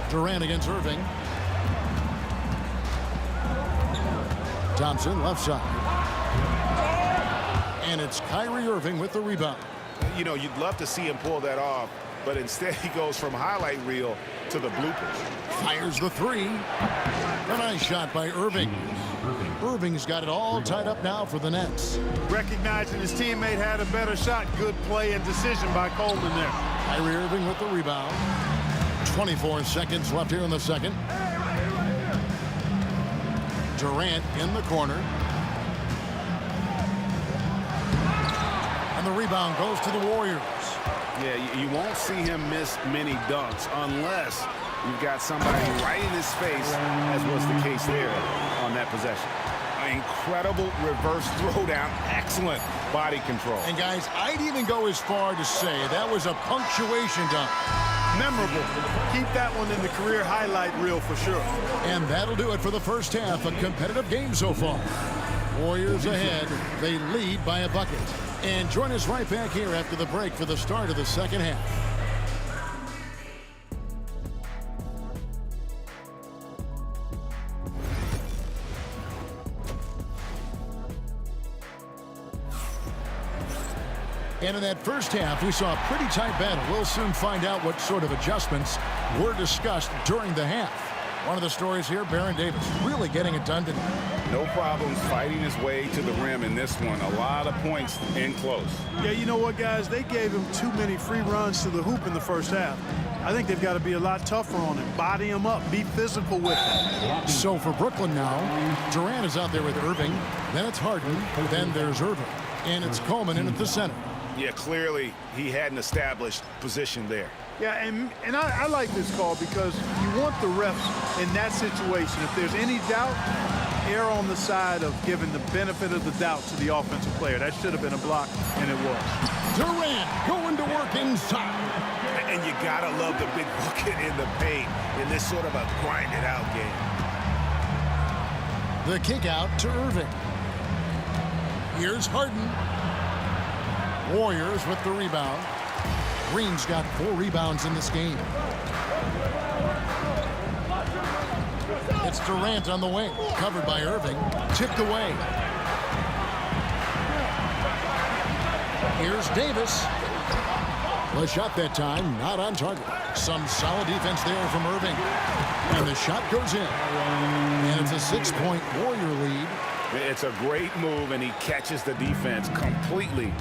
Durant against Irving. Thompson left side. And it's Kyrie Irving with the rebound. You know, you'd love to see him pull that off, but instead he goes from highlight reel to the bloopers. Fires the 3. A nice shot by Irving. Irving's got it all tied up now for the Nets. Recognizing his teammate had a better shot. Good play and decision by Coleman there. Kyrie Irving with the rebound. 24 seconds left here in the second. Durant in the corner. And the rebound goes to the Warriors. Yeah, you won't see him miss many dunks unless you've got somebody right in his face, as was the case there on that possession. An incredible reverse throwdown. Excellent body control. And guys, I'd even go as far to say that was a punctuation dunk. Memorable. Keep that one in the career highlight reel for sure. And that'll do it for the first half. A competitive game so far. Warriors ahead. They lead by a bucket. And join us right back here after the break for the start of the second half. And in that first half, we saw a pretty tight battle. We'll soon find out what sort of adjustments were discussed during the half. One of the stories here, Baron Davis really getting it done tonight. No problems fighting his way to the rim in this one. A lot of points in close. Yeah, you know what, guys? They gave him too many free runs to the hoop in the first half. I think they've got to be a lot tougher on him. Body him up. Be physical with him. So for Brooklyn now, Durant is out there with Irving. Then it's Harden. Then there's Irving. And it's Coleman in at the center. Yeah, clearly he had an established position there. Yeah, and I like this call because you want the refs in that situation. If there's any doubt, err on the side of giving the benefit of the doubt to the offensive player. That should have been a block, and it was. Durant going to work inside. And you gotta love the big bucket in the paint in this sort of a grinded-out game. The kick out to Irving. Here's Harden. Warriors with the rebound. Green's got 4 rebounds in this game. It's Durant on the wing, covered by Irving, tipped away. Here's Davis. The shot that time, not on target. Some solid defense there from Irving. And the shot goes in. And it's a 6-point Warrior lead. It's a great move, and he catches the defense completely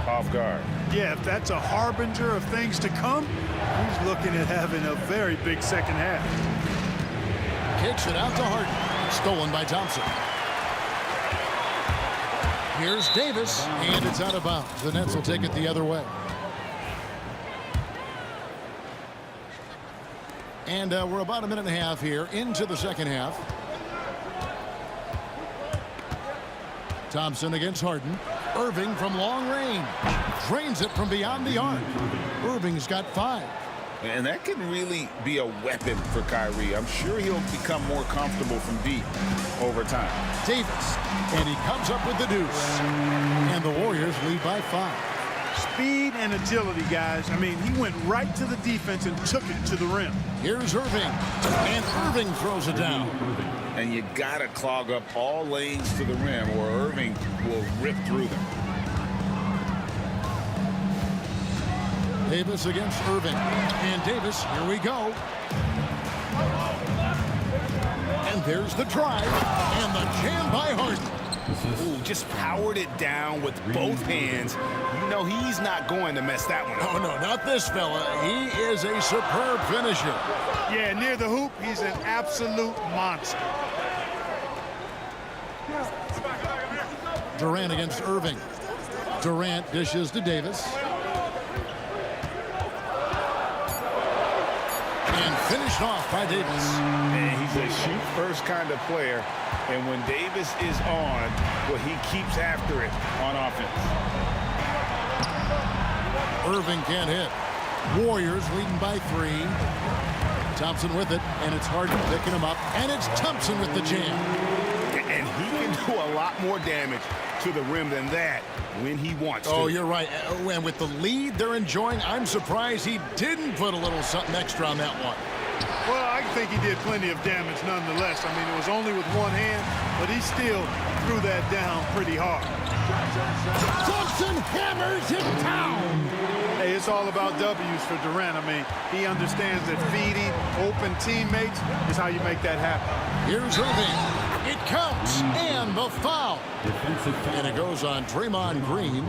off guard. Yeah, if that's a harbinger of things to come, he's looking at having a very big second half. Kicks it out to Harden. Stolen by Thompson. Here's Davis, and it's out of bounds. The Nets will take it the other way. And we're about a minute and a half here into the second half. Thompson against Harden. Irving from long range. Drains it from beyond the arc. Irving's got 5. And that can really be a weapon for Kyrie. I'm sure he'll become more comfortable from deep over time. Davis. And he comes up with the deuce. And the Warriors lead by 5. speed and agility, guys. I mean, he went right to the defense and took it to the rim. Here's Irving, and Irving throws it down. And you gotta clog up all lanes to the rim, or Irving will rip through them. Davis against Irving. And Davis, here we go. And there's the drive. And the jam by Harden. Ooh, just powered it down with both hands. You know he's not going to mess that one up. Oh, no, not this fella. He is a superb finisher. Yeah, near the hoop, he's an absolute monster. Durant against Irving. Durant dishes to Davis. And finished off by Davis. And he's a shoot-first kind of player. And when Davis is on, well, he keeps after it on offense. Irving can't hit. Warriors leading by 3. Thompson with it, and it's Harden picking him up. And it's Thompson with the jam. And he can do a lot more damage to the rim than that when he wants to. Oh, you're right. And with the lead they're enjoying, I'm surprised he didn't put a little something extra on that one. Well, I think he did plenty of damage nonetheless. I mean, it was only with one hand, but he still threw that down pretty hard. Thompson hammers it down. Hey, it's all about W's for Durant. I mean, he understands that feeding open teammates is how you make that happen. Here's Irving. It counts, and the foul. And it goes on Draymond Green.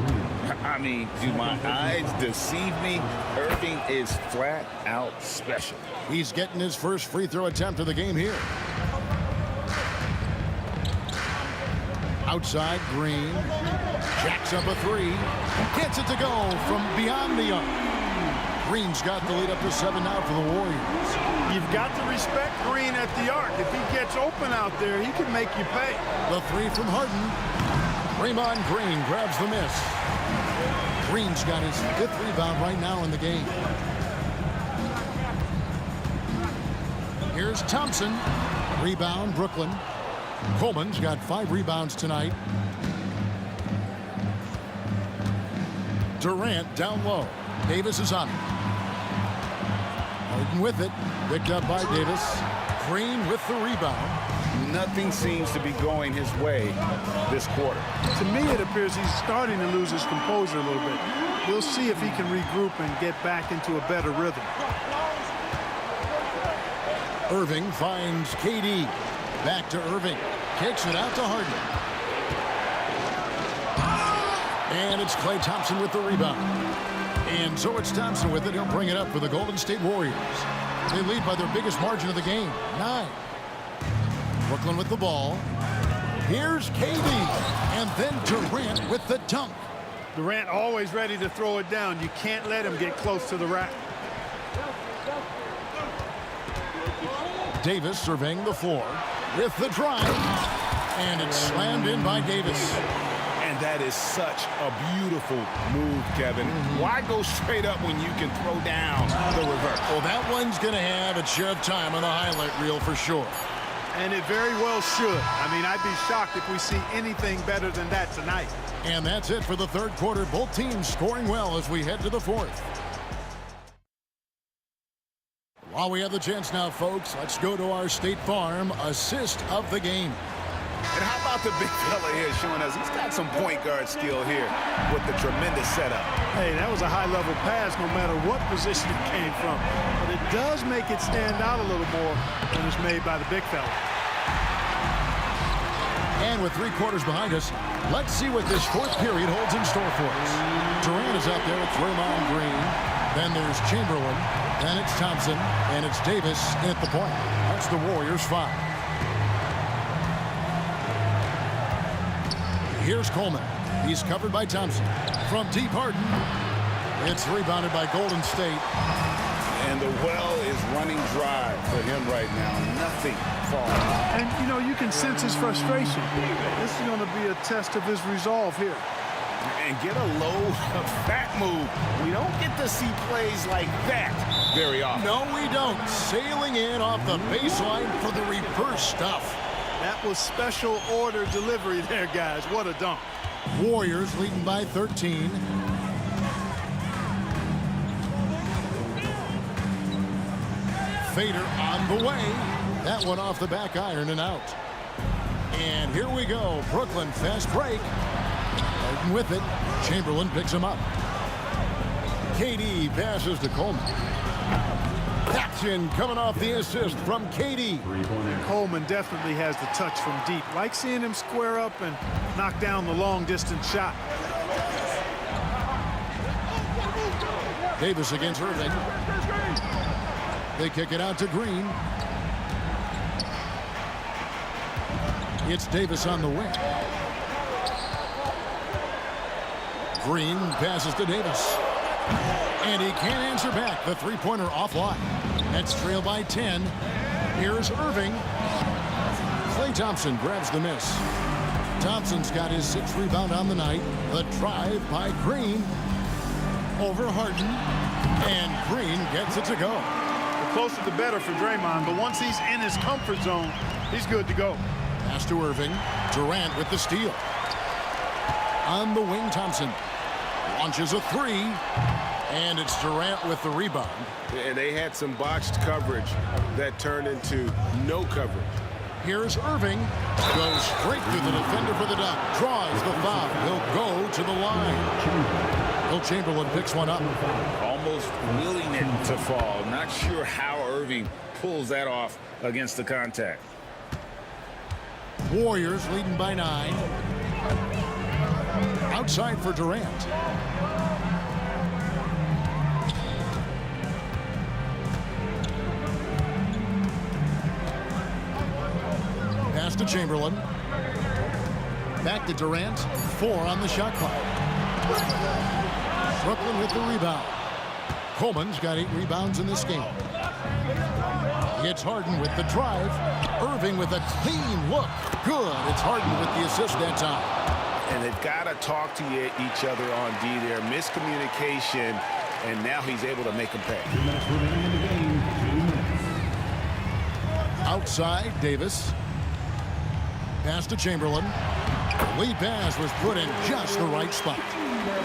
I mean, do my eyes deceive me? Irving is flat out special. He's getting his first free throw attempt of the game here. Outside, Green jacks up a 3. Gets it to go from beyond the arc. Green's got the lead up to 7 now for the Warriors. You've got to respect Green at the arc. If he gets open out there, he can make you pay. The 3 from Harden. Draymond Green grabs the miss. Green's got his 5th rebound right now in the game. Here's Thompson. Rebound, Brooklyn. Coleman's got 5 rebounds tonight. Durant down low. Davis is on it. Harden with it. Picked up by Davis. Green with the rebound. Nothing seems to be going his way this quarter. To me, it appears he's starting to lose his composure a little bit. We'll see if he can regroup and get back into a better rhythm. Irving finds KD. Back to Irving. Kicks it out to Harden. And it's Klay Thompson with the rebound. And so it's Thompson with it. He'll bring it up for the Golden State Warriors. They lead by their biggest margin of the game, 9. Brooklyn with the ball. Here's KD. And then Durant with the dunk. Durant always ready to throw it down. You can't let him get close to the rack. Davis surveying the floor with the drive. And it's slammed in by Davis. And that is such a beautiful move, Kevin. Why go straight up when you can throw down the reverse? Well, that one's going to have its share of time on the highlight reel for sure. And it very well should. I mean, I'd be shocked if we see anything better than that tonight. And that's it for the 3rd quarter. Both teams scoring well as we head to the 4th. While we have the chance now, folks, let's go to our State Farm assist of the game. And how about the big fella here showing us he's got some point guard skill here with the tremendous setup. Hey, that was a high-level pass no matter what position it came from. But it does make it stand out a little more when it's made by the big fella. And with 3 quarters behind us, let's see what this 4th period holds in store for us. Durant is out there with Draymond Green. Then there's Chamberlain. Then it's Thompson. And it's Davis at the point. That's the Warriors' 5. Here's Coleman. He's covered by Thompson. From deep, Harden. It's rebounded by Golden State. And the well is running dry for him right now. Nothing falling. And, you know, you can sense his frustration. This is going to be a test of his resolve here. And get a low, fat move. We don't get to see plays like that very often. No, we don't. Sailing in off the baseline for the reverse stuff. That was special order delivery there, guys. What a dunk. Warriors leading by 13. fader on the way. That one off the back iron and out. And here we go. Brooklyn fast break. Harden with it. Chamberlain picks him up. KD passes to Coleman. Jackson coming off the assist from KD. Coleman definitely has the touch from deep. Like seeing him square up and knock down the long-distance shot. Davis against Irving. They kick it out to Green. It's Davis on the wing. Green passes to Davis. And he can't answer back. The three-pointer offline. Nets trail by 10. Here's Irving. Klay Thompson grabs the miss. Thompson's got his 6th rebound on the night. The drive by Green. Over Harden. And Green gets it to go. The closer the better for Draymond, but once he's in his comfort zone, he's good to go. Pass to Irving. Durant with the steal. On the wing, Thompson launches a three. And it's Durant with the rebound. And they had some botched coverage that turned into no coverage. Here's Irving. Goes straight through the defender for the dunk. Draws the foul. He'll go to the line. Will Chamberlain picks one up. Almost willing it to fall. Not sure how Irving pulls that off against the contact. Warriors leading by 9. Outside for Durant. Pass to Chamberlain. Back to Durant. 4 on the shot clock. Brooklyn with the rebound. Coleman's got 8 rebounds in this game. It's Harden with the drive. Irving with a clean look. Good. It's Harden with the assist that time. And they've got to talk to each other on D there. Miscommunication, and now he's able to make them pay. 2 minutes remaining in the game. 2 minutes. Outside, Davis. Pass to Chamberlain. The lead pass was put in just the right spot.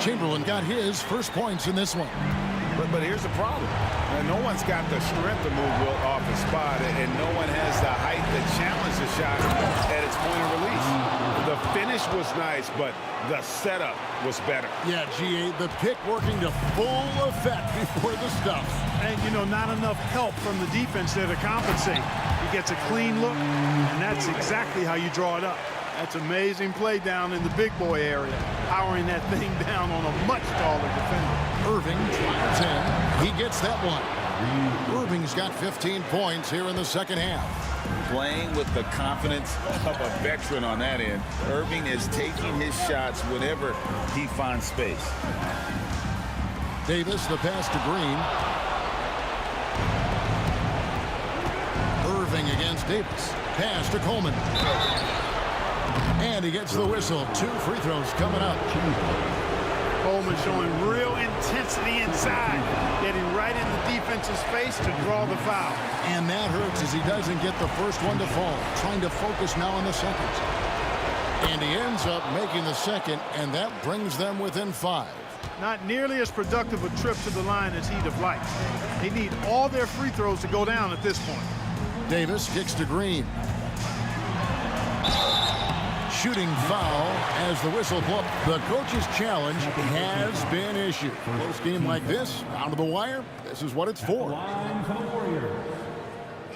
Chamberlain got his first points in this one. But here's the problem. No one's got the strength to move Wilt off the spot, and no one has the height to challenge the shot at its point of release. The finish was nice, but the setup was better. Yeah, GA, the pick working to full effect before the stuff. And, you know, not enough help from the defense there to compensate. He gets a clean look, and that's exactly how you draw it up. That's amazing play down in the big boy area, powering that thing down on a much taller defender. Irving tries in. He gets that one. Irving's got 15 points here in the second half. Playing with the confidence of a veteran on that end. Irving is taking his shots whenever he finds space. Davis, the pass to Green. Irving against Davis. Pass to Coleman. And he gets the whistle. 2 free throws coming up. Coleman showing real intensity inside, getting right in the defense's face to draw the foul. And that hurts as he doesn't get the first one to fall. Trying to focus now on the second. And he ends up making the second, and that brings them within 5. Not nearly as productive a trip to the line as he'd have liked. They need all their free throws to go down at this point. Davis kicks to Green. Shooting foul as the whistle blows. The coach's challenge has been issued. Close game like this, down to the wire, this is what it's for. Line for the Warriors.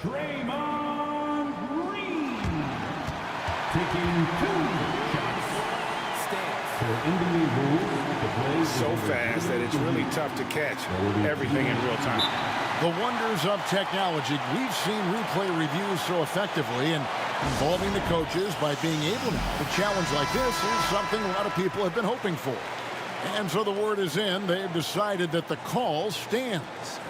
Draymond Green. Taking 2 shots. For NBA rules, the play So fast that it's really tough to catch everything in real time. The wonders of technology. We've seen replay reviews so effectively, and involving the coaches by being able to challenge like this is something a lot of people have been hoping for. And so the word is in. They've decided that the call stands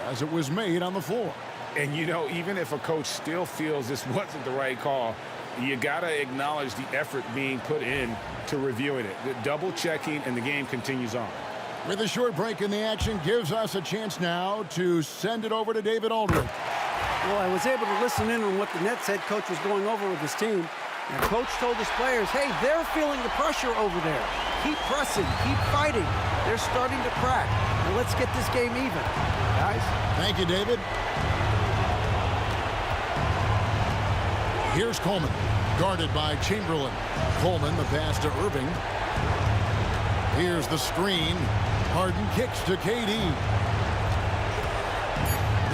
as it was made on the floor. And, you know, even if a coach still feels this wasn't the right call, you got to acknowledge the effort being put in to reviewing it. The double checking, and the game continues on. With a short break in the action gives us a chance now to send it over to David Aldridge. Well, I was able to listen in on what the Nets head coach was going over with his team. And coach told his players, hey, they're feeling the pressure over there. Keep pressing, keep fighting. They're starting to crack. And let's get this game even. Guys? Thank you, David. Here's Coleman, guarded by Chamberlain. Coleman, the pass to Irving. Here's the screen. Harden kicks to KD.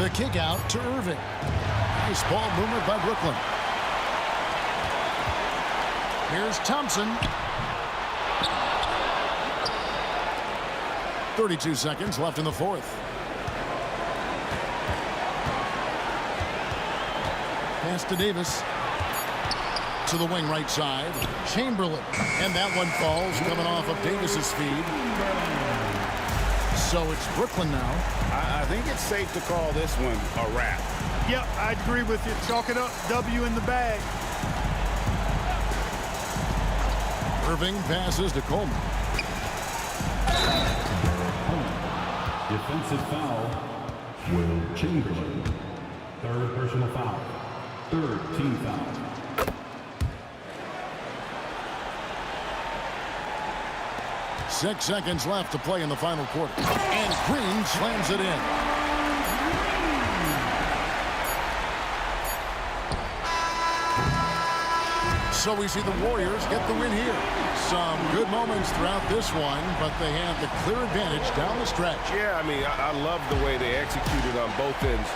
The kick out to Irving. Nice ball movement by Brooklyn. Here's Thompson. 32 seconds left in the fourth. Pass to Davis. To the wing right side. Chamberlain. And that one falls, coming off of Davis's feed. So it's Brooklyn now. I think it's safe to call this one a wrap. Yep, I agree with you. Chalk it up. W in the bag. Irving passes to Coleman. Defensive foul, Will Chamberlain. Third personal foul. Third team foul. Six seconds left to play in the final quarter. And Green slams it in. So we see the Warriors get the win here. Some good moments throughout this one, but they have the clear advantage down the stretch. Yeah, I mean, I love the way they executed on both ends.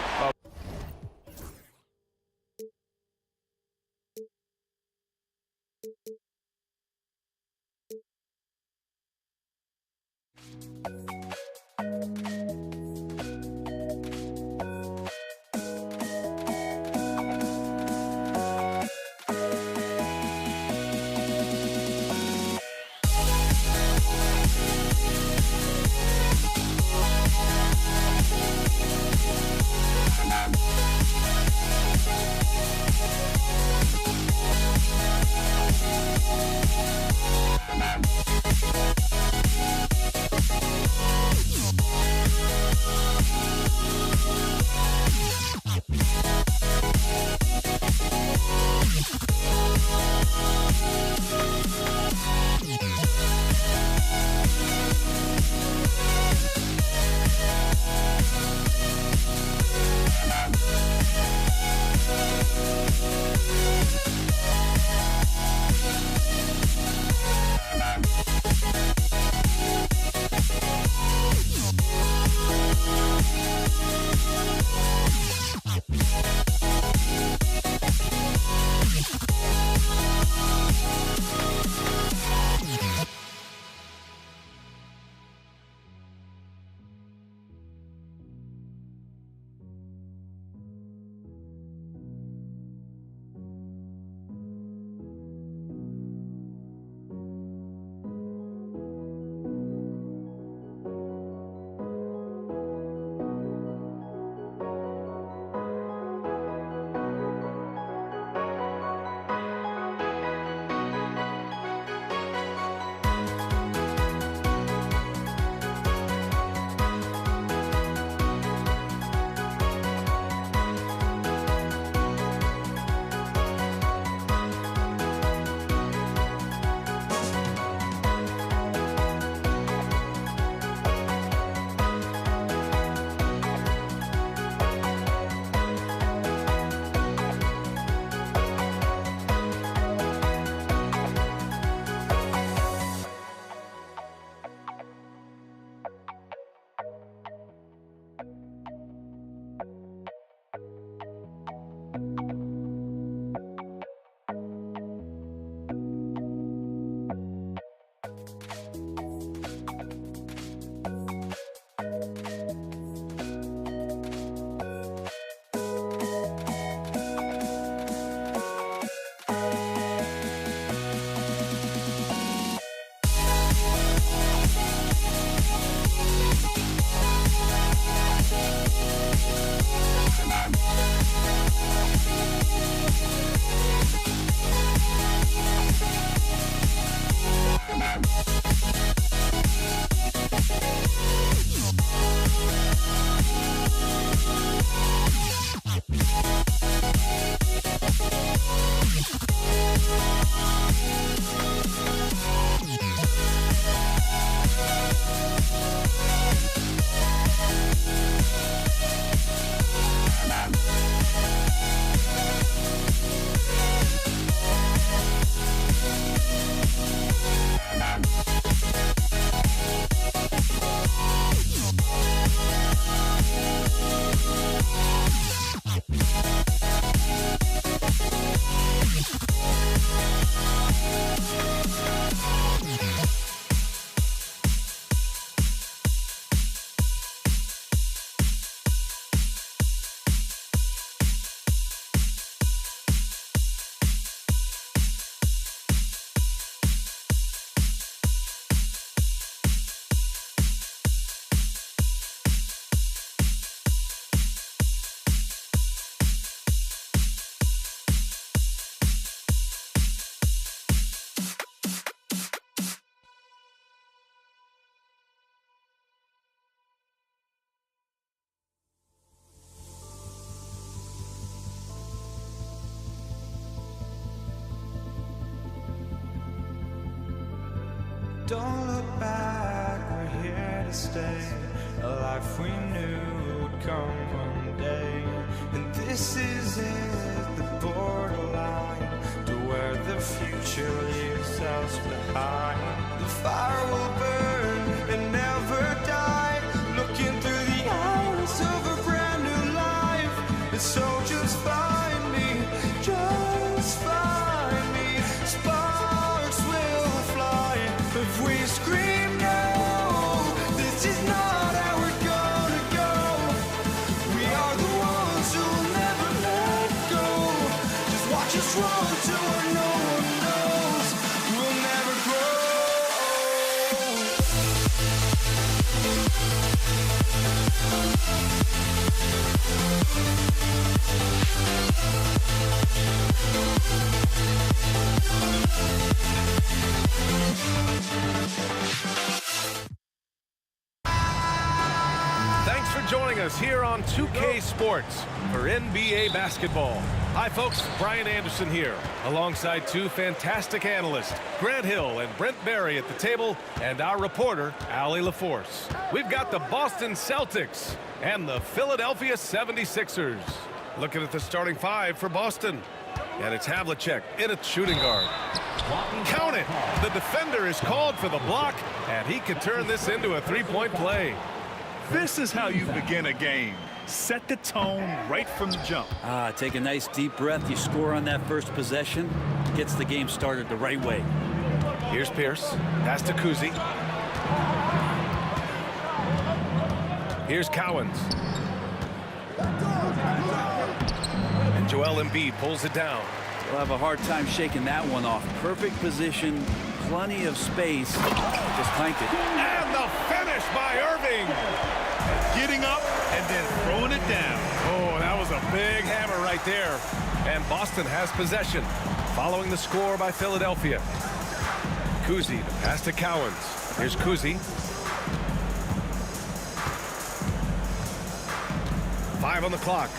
Don't look back, we're here to stay. A life we knew would come one day. And this is it, the borderline to where the future leaves us behind. The fire will burn and never die, looking through the eyes of a brand new life. And so just find me, just find me. Sparks will fly if we scream no. This is not how we're gonna go. We are the ones who'll never let go. Just watch us run to where no one knows. We'll never grow. Thanks for joining us here on 2K Sports for NBA basketball. Hi, folks. Brian Anderson here, alongside two fantastic analysts, Grant Hill and Brent Barry at the table, and our reporter, Allie LaForce. We've got the Boston Celtics and the Philadelphia 76ers. Looking at the starting five for Boston. And it's Havlicek in at shooting guard. Count it! The defender is called for the block, and he could turn this into a three-point play. This is how you begin a game. Set the tone right from the jump. Take a nice deep breath. You score on that first possession. Gets the game started the right way. Here's Pierce. Pass to Kuzi. Here's Cowens. And Joel Embiid pulls it down. We'll have a hard time shaking that one off. Perfect position, plenty of space. Just clanked it. And the finish by Irving. Getting up and then throwing it down. Oh, that was a big hammer right there. And Boston has possession, following the score by Philadelphia. Kuzi, the pass to Cowens. Here's Kuzi. 5 on the clock.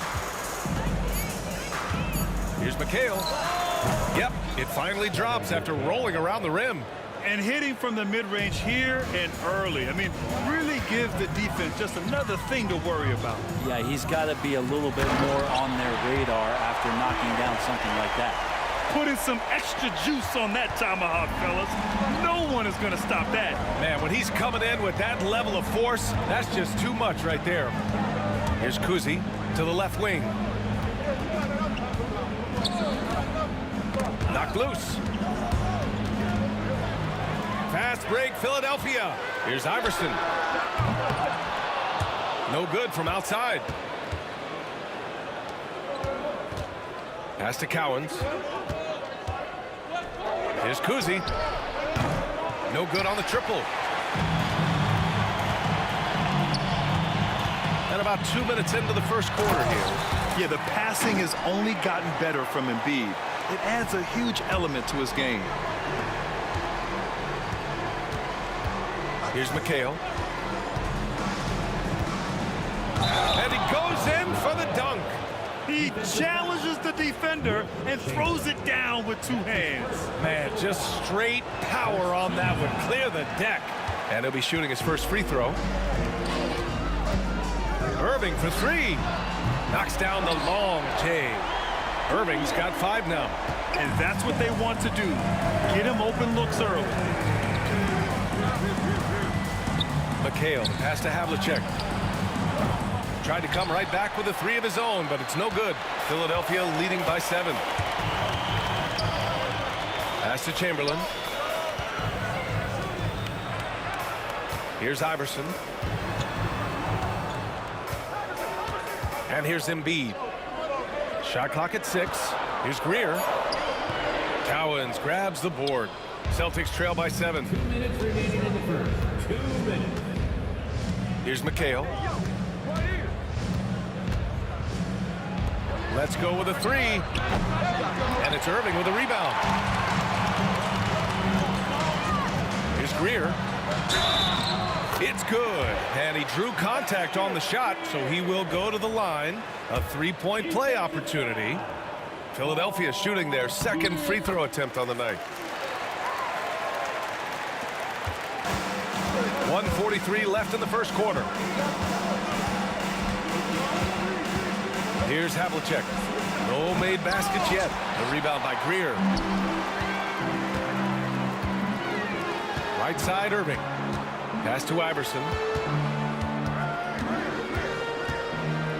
Here's McHale. Yep, it finally drops after rolling around the rim. And hitting from the mid-range here and early. I mean, really give the defense just another thing to worry about. Yeah, he's got to be a little bit more on their radar after knocking down something like that. Putting some extra juice on that tomahawk, fellas. No one is going to stop that. Man, when he's coming in with that level of force, that's just too much right there. Here's Kuzi to the left wing. Knocked loose. Fast break, Philadelphia. Here's Iverson. No good from outside. Pass to Cowens. Here's Kuzi. No good on the triple. And about 2 minutes into the first quarter here. Yeah, the passing has only gotten better from Embiid. It adds a huge element to his game. Here's McHale. And he goes in for the dunk. He challenges the defender and throws it down with two hands. Man, just straight power on that one. Clear the deck. And he'll be shooting his first free throw. Irving for three. Knocks down the long J. Irving's got 5 now. And that's what they want to do. Get him open looks early. McHale, pass to Havlicek. Tried to come right back with a 3 of his own, but it's no good. Philadelphia leading by 7. Pass to Chamberlain. Here's Iverson. And here's Embiid. Shot clock at 6. Here's Greer. Cowens grabs the board. Celtics trail by 7. 2 minutes remaining in the first. 2 minutes. Here's McHale. Let's go with a 3. And it's Irving with a rebound. Here's Greer. It's good. And he drew contact on the shot, so he will go to the line. A 3-point play opportunity. Philadelphia shooting their second free throw attempt on the night. 1:43 left in the first quarter. Here's Havlicek. No made baskets yet. The rebound by Greer. Right side, Irving. Pass to Iverson.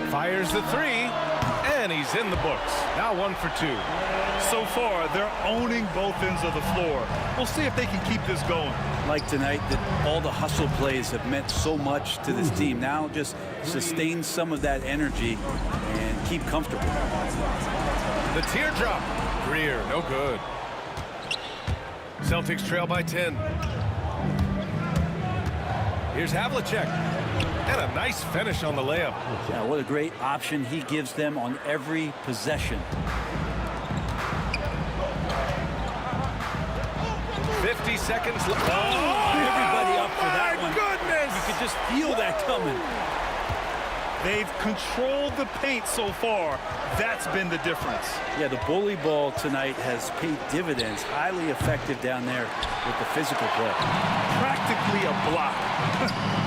Fires the three, and he's in the books. Now 1 for 2. So far, they're owning both ends of the floor. We'll see if they can keep this going. Like tonight, that all the hustle plays have meant so much to this team. Now just sustain some of that energy and keep comfortable. The teardrop. Greer, no good. Celtics trail by 10. Here's Havlicek. And a nice finish on the layup. Yeah, what a great option he gives them on every possession. 50 seconds left. Oh, everybody up for that one. Goodness! You could just feel that coming. They've controlled the paint so far. That's been the difference. Yeah, the bully ball tonight has paid dividends. Highly effective down there with the physical play. Practically a block.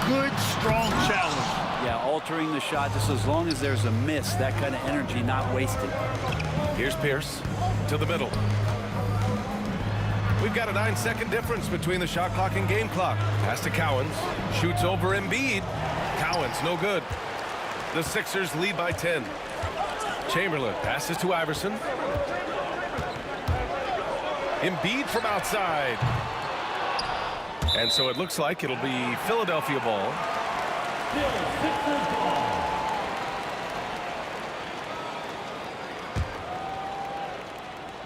Good, strong challenge. Yeah, altering the shot just as long as there's a miss. That kind of energy not wasted. Here's Pierce to the middle. We've got a 9-second difference between the shot clock and game clock. Pass to Cowens. Shoots over Embiid. Cowens, no good. The Sixers lead by 10. Chamberlain passes to Iverson. Embiid from outside. And so it looks like it'll be Philadelphia ball.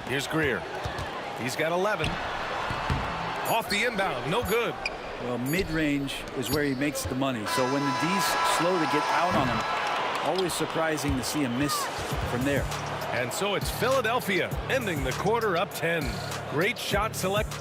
Here's Greer. He's got 11. Off the inbound, no good. Well, mid-range is where he makes the money. So when the D's slow to get out on him, always surprising to see him miss from there. And so it's Philadelphia ending the quarter up 10. Great shot select.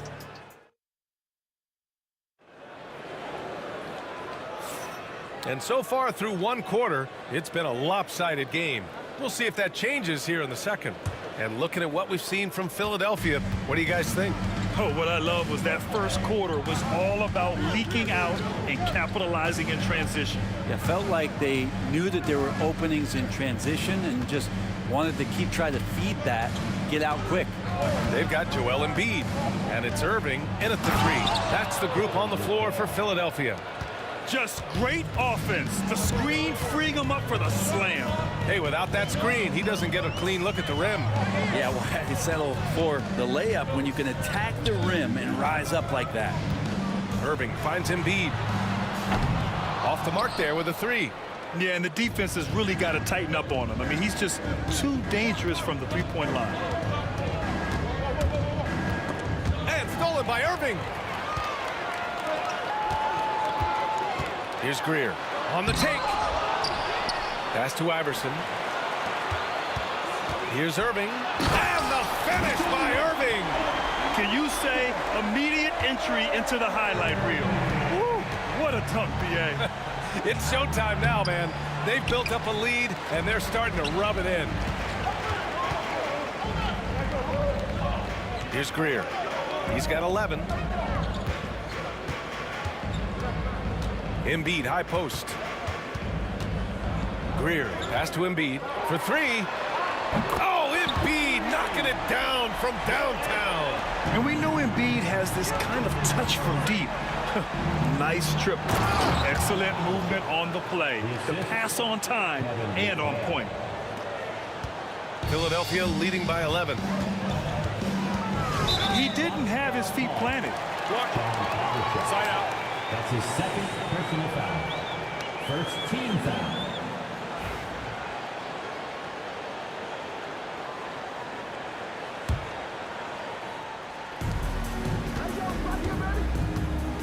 And so far through one quarter, it's been a lopsided game. We'll see if that changes here in the second. And looking at what we've seen from Philadelphia, what do you guys think? Oh, what I love was that first quarter was all about leaking out and capitalizing in transition. Yeah, felt like they knew that there were openings in transition and just wanted to keep trying to feed that, get out quick. They've got Joel Embiid, and it's Irving in at the three. That's the group on the floor for Philadelphia. Just great offense. The screen freeing him up for the slam. Hey, without that screen, he doesn't get a clean look at the rim. Yeah, why well, settle for the layup when you can attack the rim and rise up like that? Irving finds Embiid. Off the mark there with a three. Yeah, and the defense has really got to tighten up on him. I mean, he's just too dangerous from the three-point line. And stolen by Irving. Here's Greer on the take. Pass to Iverson. Here's Irving. And the finish by Irving. Can you say immediate entry into the highlight reel? Woo, what a dunk, B.A. It's showtime now, man. They've built up a lead, and they're starting to rub it in. Here's Greer. He's got 11. Embiid, high post. Greer, pass to Embiid for three. Oh, Embiid knocking it down from downtown. And we know Embiid has this kind of touch from deep. Nice trip. Excellent movement on the play. The pass on time and on point. Philadelphia leading by 11. He didn't have his feet planted. Side out. That's his second personal foul. First team foul.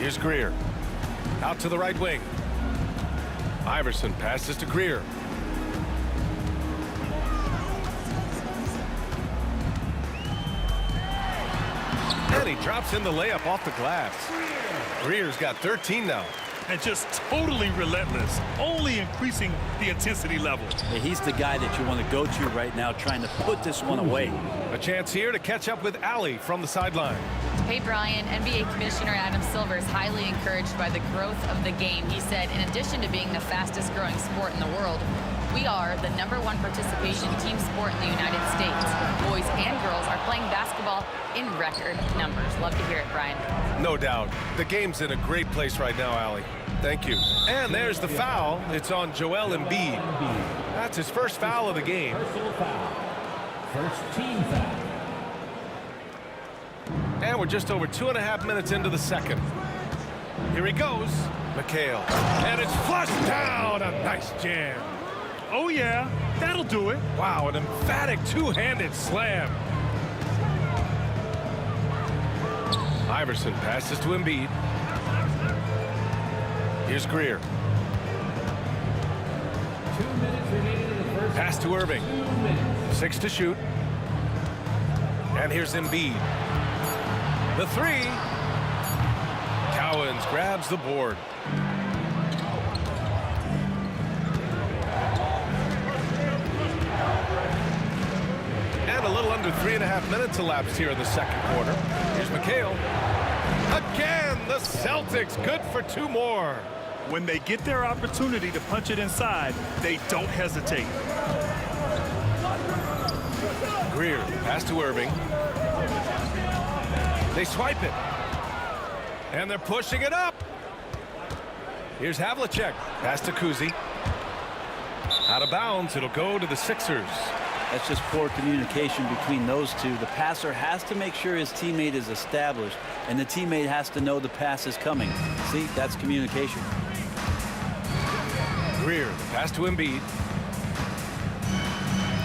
Here's Greer. Out to the right wing. Iverson passes to Greer. And he drops in the layup off the glass. Greer's got 13 now. And just totally relentless, only increasing the intensity level. Yeah, he's the guy that you want to go to right now, trying to put this one away. A chance here to catch up with Allie from the sideline. Hey, Brian, NBA Commissioner Adam Silver is highly encouraged by the growth of the game. He said, in addition to being the fastest growing sport in the world, we are the #1 participation team sport in the United States. Boys and girls are playing basketball in record numbers. Love to hear it, Brian. No doubt. The game's in a great place right now, Allie. Thank you. And there's the foul. It's on Joel Embiid. That's his first foul of the game. Personal foul. First team foul. And we're just over 2.5 minutes into the second. Here he goes. McHale. And it's flushed down. A nice jam. Oh, yeah. That'll do it. Wow, an emphatic two-handed slam. Iverson passes to Embiid. Here's Greer. 2 minutes remaining in the first. Pass to Irving. 6 to shoot. And here's Embiid. The three. Cowens grabs the board. And a little under 3.5 minutes elapsed here in the second quarter. Here's McHale. Again, the Celtics good for 2 more. When they get their opportunity to punch it inside, they don't hesitate. Greer, pass to Irving. They swipe it. And they're pushing it up. Here's Havlicek. Pass to Kuzi. Out of bounds. It'll go to the Sixers. That's just poor communication between those two. The passer has to make sure his teammate is established, and the teammate has to know the pass is coming. See, that's communication. Greer, pass to Embiid.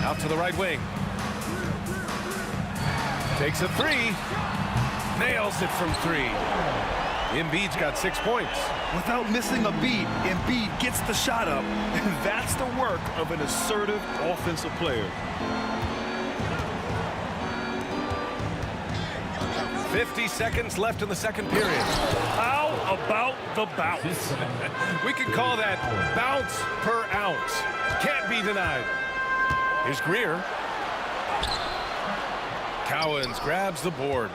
Out to the right wing. Takes a three. Nails it from 3. Embiid's got 6 points. Without missing a beat, Embiid gets the shot up, and that's the work of an assertive offensive player. 50 seconds left in the second period. How about the bounce? We can call that bounce per ounce. Can't be denied. Here's Greer. Cowens grabs the board.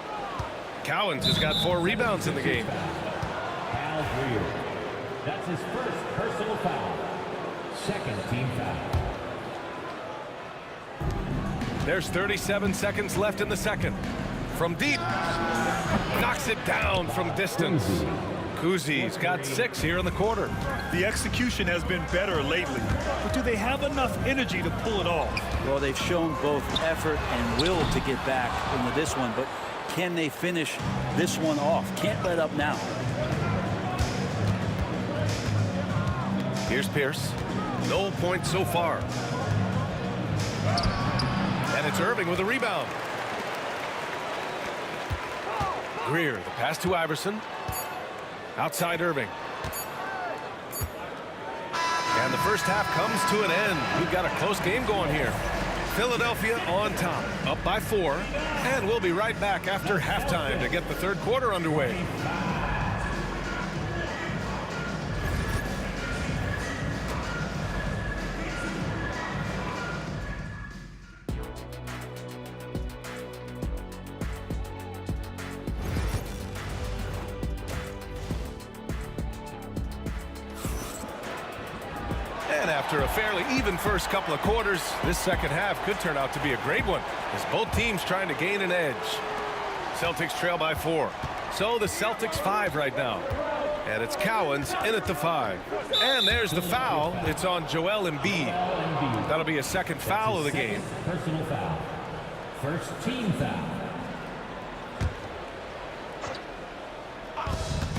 Cowens has got 4 rebounds in the game. Al Greer. That's his first personal foul. Second team foul. There's 37 seconds left in the second. From deep. Knocks it down from distance. Kuzi's got 6 here in the quarter. The execution has been better lately, but do they have enough energy to pull it off? Well, they've shown both effort and will to get back into this one, but can they finish this one off? Can't let up now. Here's Pierce. No points so far. And it's Irving with a rebound. Greer, the pass to Iverson. Outside Irving. And the first half comes to an end. We've got a close game going here. Philadelphia on top, up by 4. And we'll be right back after halftime to get the third quarter underway. And after a fairly even first couple of quarters, this second half could turn out to be a great one as both teams trying to gain an edge. Celtics trail by 4. So the Celtics 5 right now. And it's Cowens in at the 5. And there's the foul. It's on Joel Embiid. That'll be a second foul of the game. Personal foul. First team foul.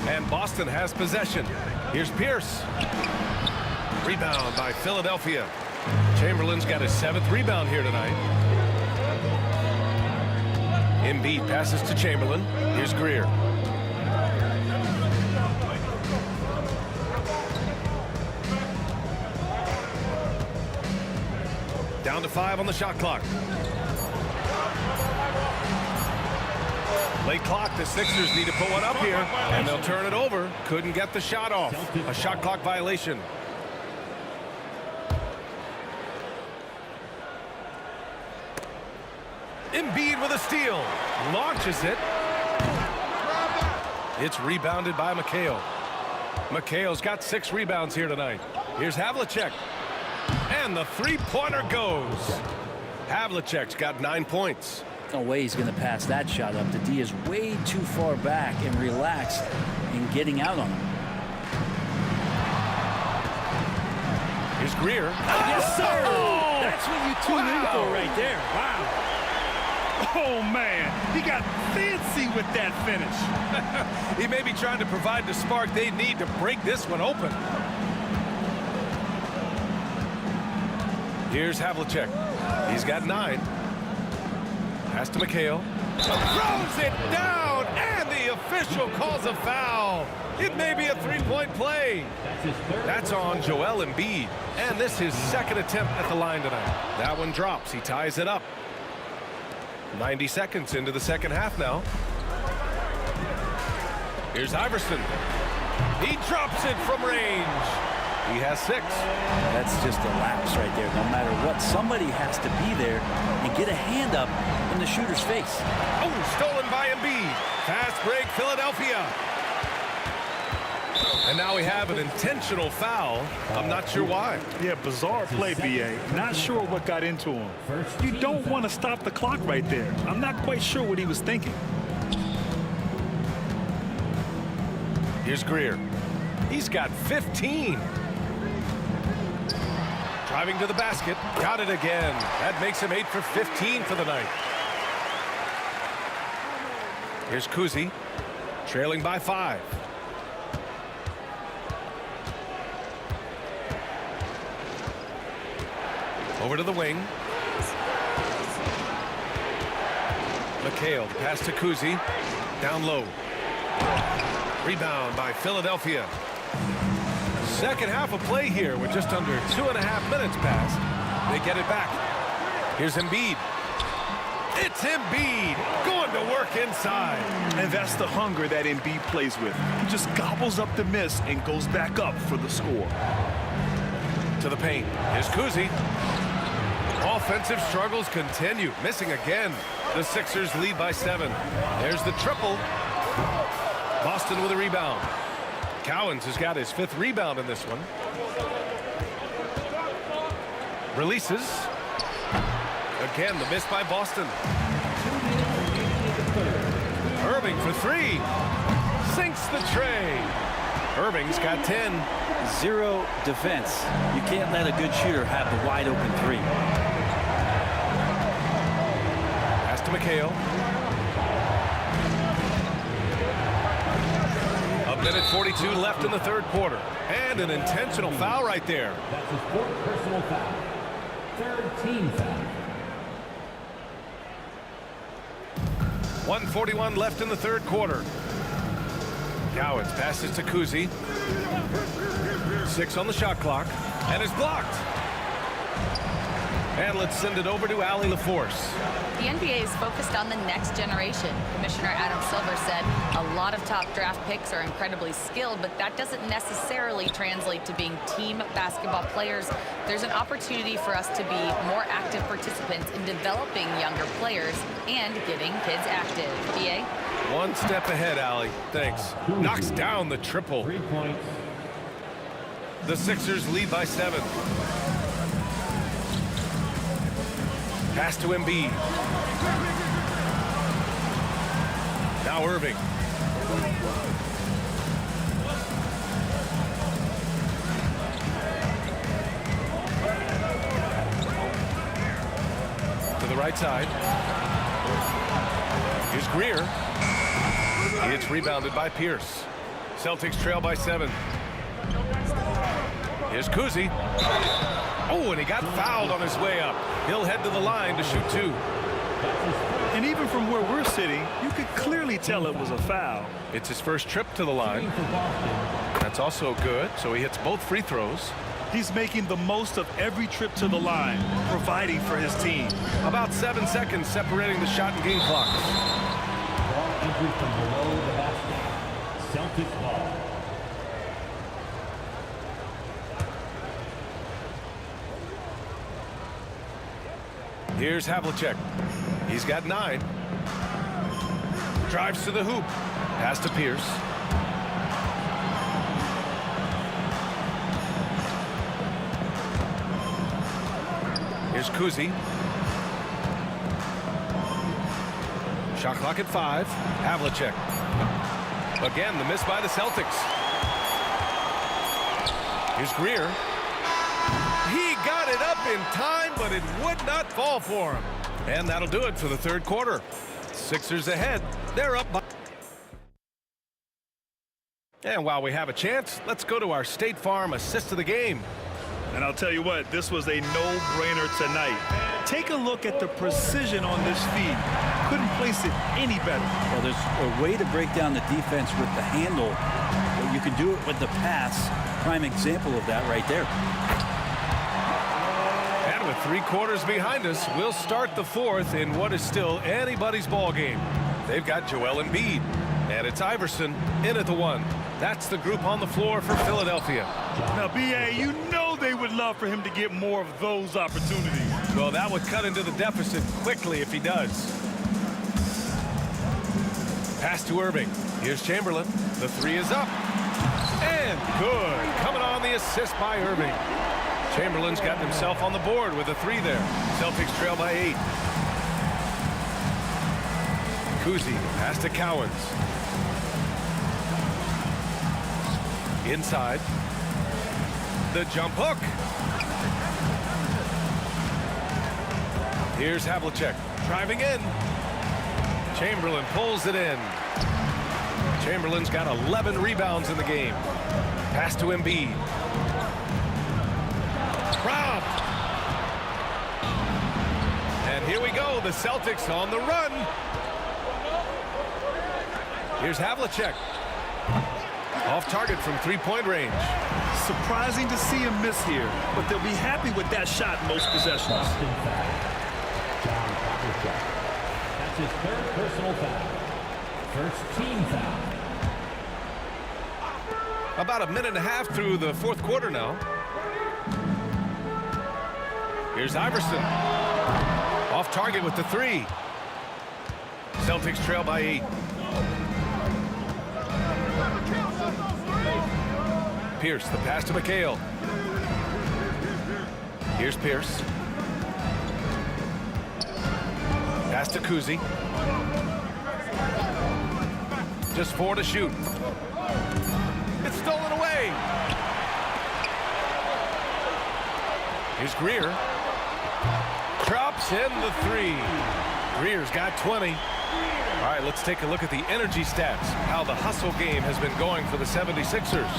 And Boston has possession. Here's Pierce. Rebound by Philadelphia. Chamberlain's got his 7th rebound here tonight. Embiid passes to Chamberlain. Here's Greer. Down to 5 on the shot clock. Late clock, the Sixers need to put one up here, and they'll turn it over. Couldn't get the shot off. A shot clock violation. Embiid with a steal. Launches it. It's rebounded by McHale. McHale's got 6 rebounds here tonight. Here's Havlicek. And the three-pointer goes. Havlicek's got 9 points. No way he's going to pass that shot up. The D is way too far back and relaxed in getting out on him. Here's Greer. Yes, sir. Oh, that's what you tune in for right there. Wow. Oh, man. He got fancy with that finish. He may be trying to provide the spark they need to break this one open. Here's Havlicek. He's got 9. Pass to McHale. Throws it down, and the official calls a foul. It may be a 3-point play. That's on Joel Embiid. And this is his 2nd attempt at the line tonight. That one drops. He ties it up. 90 seconds into the 2nd half now. Here's Iverson. He drops it from range. He has 6. That's just a lapse right there. No matter what, somebody has to be there and get a hand up in the shooter's face. Oh, stolen by Embiid. Fast break, Philadelphia. And now we have an intentional foul. I'm not sure why. Yeah, bizarre play, B.A. Not sure what got into him. You don't want to stop the clock right there. I'm not quite sure what he was thinking. Here's Greer. He's got 15. Driving to the basket. Got it again. That makes him 8 for 15 for the night. Here's Kuzi. Trailing by 5. Over to the wing. McHale, pass to Kuzi. Down low. Rebound by Philadelphia. 2nd half of play here with just under 2.5 minutes passed. They get it back. Here's Embiid. It's Embiid going to work inside. And that's the hunger that Embiid plays with. He just gobbles up the miss and goes back up for the score. To the paint. Here's Kuzi. Offensive struggles continue. Missing again. The Sixers lead by 7. There's the triple. Boston with a rebound. Cowens has got his 5th rebound in this one. Releases. Again, the miss by Boston. Irving for 3. Sinks the tray. Irving's got 10. 0 defense. You can't let a good shooter have the wide open 3. Pass to McHale. A minute 42 left in the 3rd quarter. And an intentional foul right there. That's his 4th personal foul. 3rd team foul. 1:41 left in the 3rd quarter. Cowens passes to Kuzi. 6 on the shot clock. And is blocked. And let's send it over to Allie LaForce. The NBA is focused on the next generation. Commissioner Adam Silver said a lot of top draft picks are incredibly skilled, but that doesn't necessarily translate to being team basketball players. There's an opportunity for us to be more active participants in developing younger players and getting kids active. BA? One step ahead, Allie. Thanks. Knocks down the triple. 3 points. The Sixers lead by 7. Pass to Embiid. Now Irving. To the right side. Here's Greer. It's rebounded by Pierce. Celtics trail by 7. Here's Kuzi. Oh, and he got fouled on his way up. He'll head to the line to shoot 2. And even from where we're sitting, you could clearly tell it was a foul. It's his first trip to the line. That's also good, so he hits both free throws. He's making the most of every trip to the line, providing for his team. About 7 seconds separating the shot and game clock. Ball entry from below the basket. Celtic ball. Here's Havlicek. He's got 9. Drives to the hoop. Pass to Pierce. Here's Kuzi. Shot clock at 5. Havlicek. Again, the miss by the Celtics. Here's Greer. He got it up in time, but it would not fall for him. And that'll do it for the third quarter. Sixers ahead. They're up by... And while we have a chance, let's go to our State Farm assist of the game. And I'll tell you what, this was a no-brainer tonight. Take a look at the precision on this feed. Couldn't place it any better. Well, there's a way to break down the defense with the handle, but you can do it with the pass. Prime example of that right there. And with 3 quarters behind us, we'll start the fourth in what is still anybody's ball game. They've got Joel Embiid, and it's Iverson in at the 1. That's the group on the floor for Philadelphia. Now, B.A., you know they would love for him to get more of those opportunities. Well, that would cut into the deficit quickly if he does. Pass to Irving. Here's Chamberlain. The 3 is up. And good. Coming on the assist by Irving. Chamberlain's got himself on the board with a 3 there. Celtics trail by 8. Kuzi. Pass to Cowens. Inside. The jump hook. Here's Havlicek driving in. Chamberlain pulls it in. Chamberlain's got 11 rebounds in the game. Pass to Embiid. Robbed. And here we go. The Celtics on the run. Here's Havlicek. Off target from 3-point range. Surprising to see him miss here, but they'll be happy with that shot most possessions. That's his 3rd personal foul. First team foul. About a minute and a half through the fourth quarter now. Here's Iverson. Off target with the 3. Celtics trail by 8. Pierce, the pass to McHale. Here's Pierce. Pass to Kuzi. Just 4 to shoot. It's stolen away. Here's Greer. Drops in the 3. Greer's got 20. All right, let's take a look at the energy stats, how the hustle game has been going for the 76ers.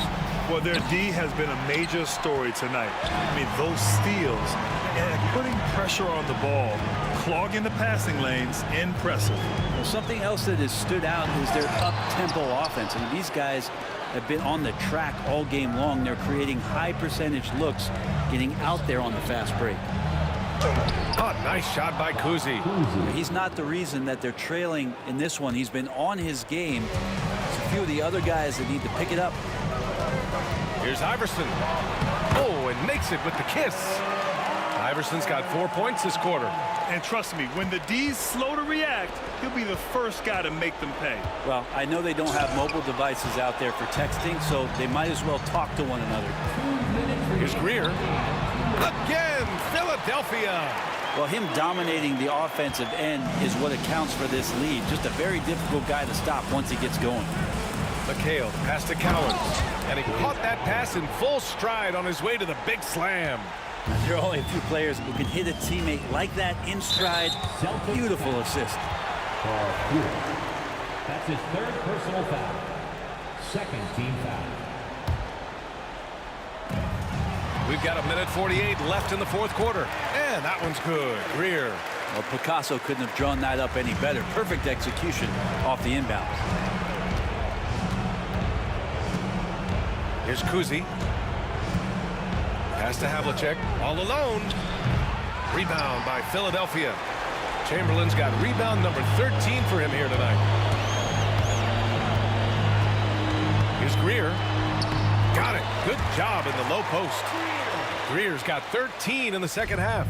Well, their D has been a major story tonight. I mean, those steals and putting pressure on the ball, clogging the passing lanes, impressive. Well, something else that has stood out is their up-tempo offense. I mean, these guys have been on the track all game long. They're creating high-percentage looks, getting out there on the fast break. Oh, nice shot by Kuzi. He's not the reason that they're trailing in this one. He's been on his game. There's a few of the other guys that need to pick it up. Here's Iverson. Oh, and makes it with the kiss. Iverson's got 4 points this quarter. And trust me, when the D's slow to react, he'll be the first guy to make them pay. Well, I know they don't have mobile devices out there for texting, so they might as well talk to one another. Here's Greer. Again, Philadelphia. Well, him dominating the offensive end is what accounts for this lead. Just a very difficult guy to stop once he gets going. McHale, pass to Cowens. And he caught that pass in full stride on his way to the big slam. There are only a few players who can hit a teammate like that in stride. Beautiful assist. That's his 3rd personal foul. 2nd team foul. We've got 1:48 left in the fourth quarter. And that one's good. Greer. Well, Picasso couldn't have drawn that up any better. Perfect execution off the inbound. Here's Kuzi. Pass to Havlicek. All alone. Rebound by Philadelphia. Chamberlain's got rebound number 13 for him here tonight. Here's Greer. Got it. Good job in the low post. Greer's got 13 in the second half.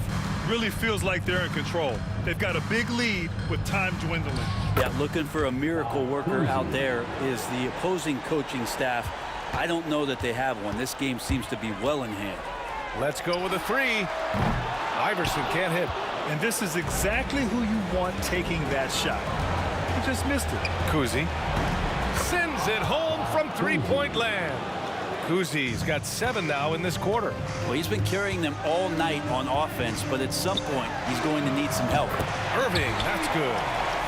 Really feels like they're in control. They've got a big lead with time dwindling. Yeah, looking for a miracle worker out there is the opposing coaching staff. I don't know that they have one. This game seems to be well in hand. Let's go with a 3. Iverson can't hit. And this is exactly who you want taking that shot. He just missed it. Kuzi sends it home from three-point land. Kuzi's got 7 now in this quarter. Well, he's been carrying them all night on offense, but at some point, he's going to need some help. Irving, that's good.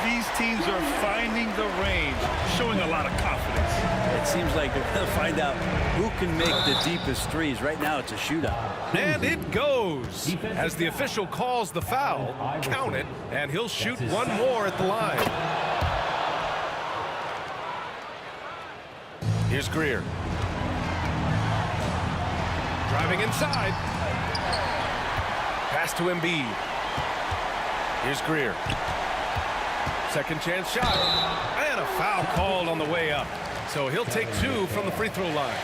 These teams are finding the range, showing a lot of confidence. It seems like they're going to find out who can make the deepest threes. Right now, it's a shootout. And it goes. As the official calls the foul, count it, and he'll shoot one more at the line. Here's Greer. Driving inside. Pass to Embiid. Here's Greer. Second chance shot. And a foul called on the way up. So he'll take 2 from the free throw line.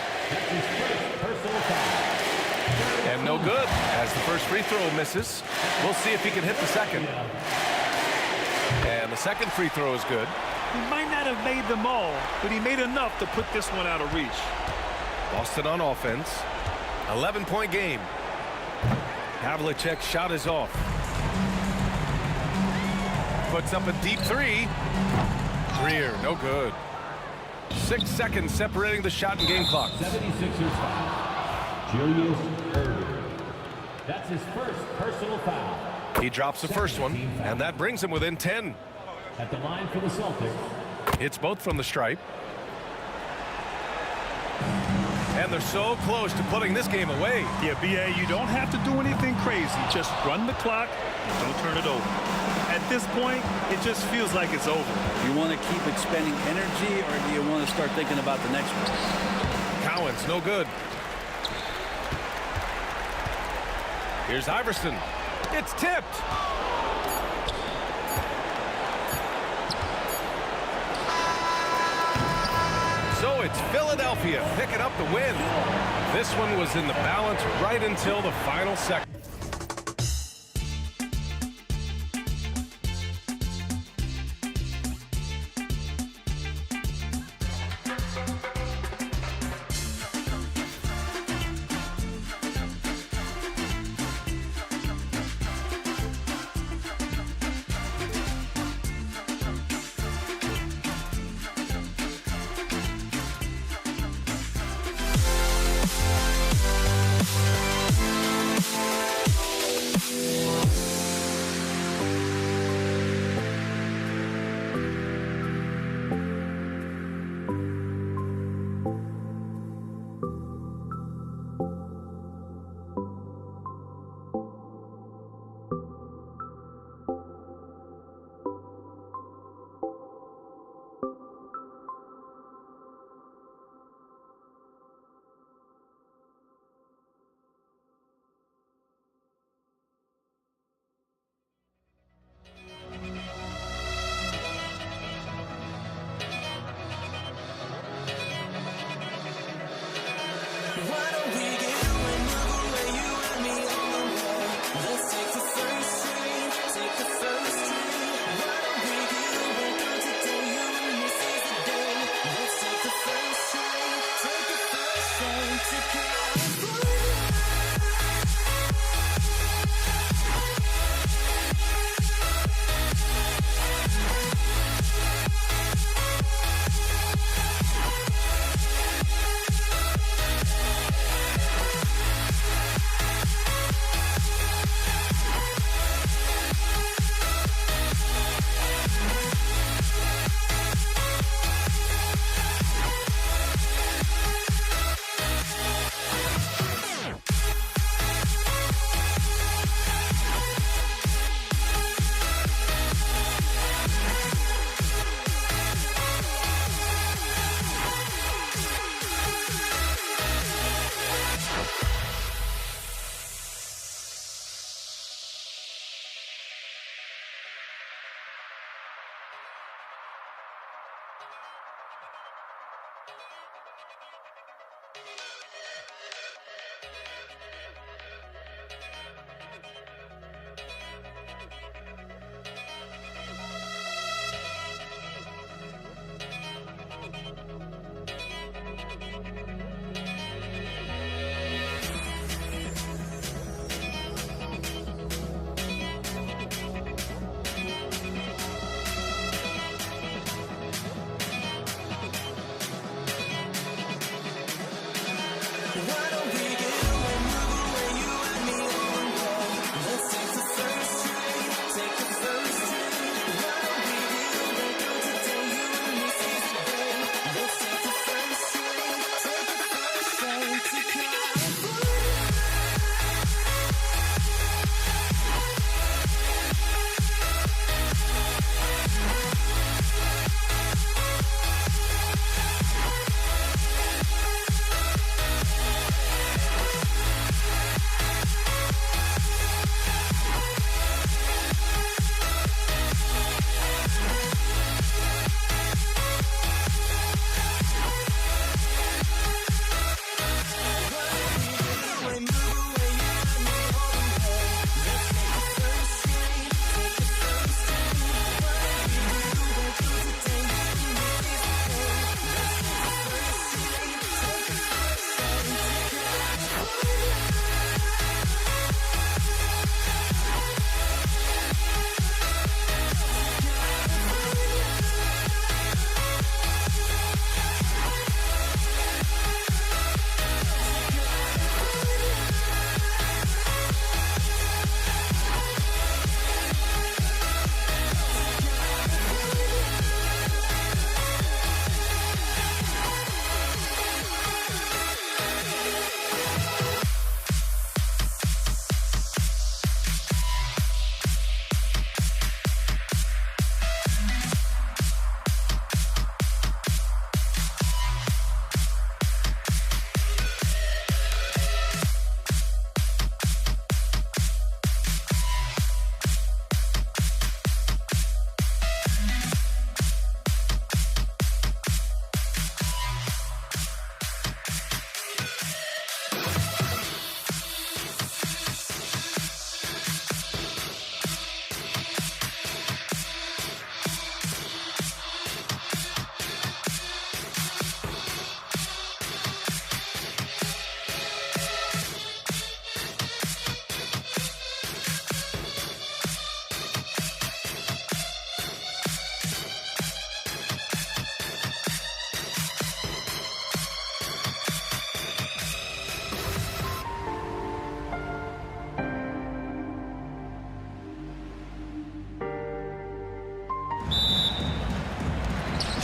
And no good as the first free throw misses. We'll see if he can hit the second. And the second free throw is good. He might not have made them all, but he made enough to put this one out of reach. Boston on offense. 11-point game. Havlicek's shot is off. Puts up a deep 3. Greer, no good. 6 seconds separating the shot and game clock. 76ers foul. Julius Irving. That's his first personal foul. He drops the first one, and that brings him within 10. At the line for the Celtics. It's both from the stripe. And they're so close to putting this game away. Yeah, B.A., you don't have to do anything crazy. Just run the clock and don't turn it over. At this point, it just feels like it's over. Do you want to keep expending energy, or do you want to start thinking about the next one? Cowan's no good. Here's Iverson. It's tipped. So it's Philadelphia picking up the win. This one was in the balance right until the final second.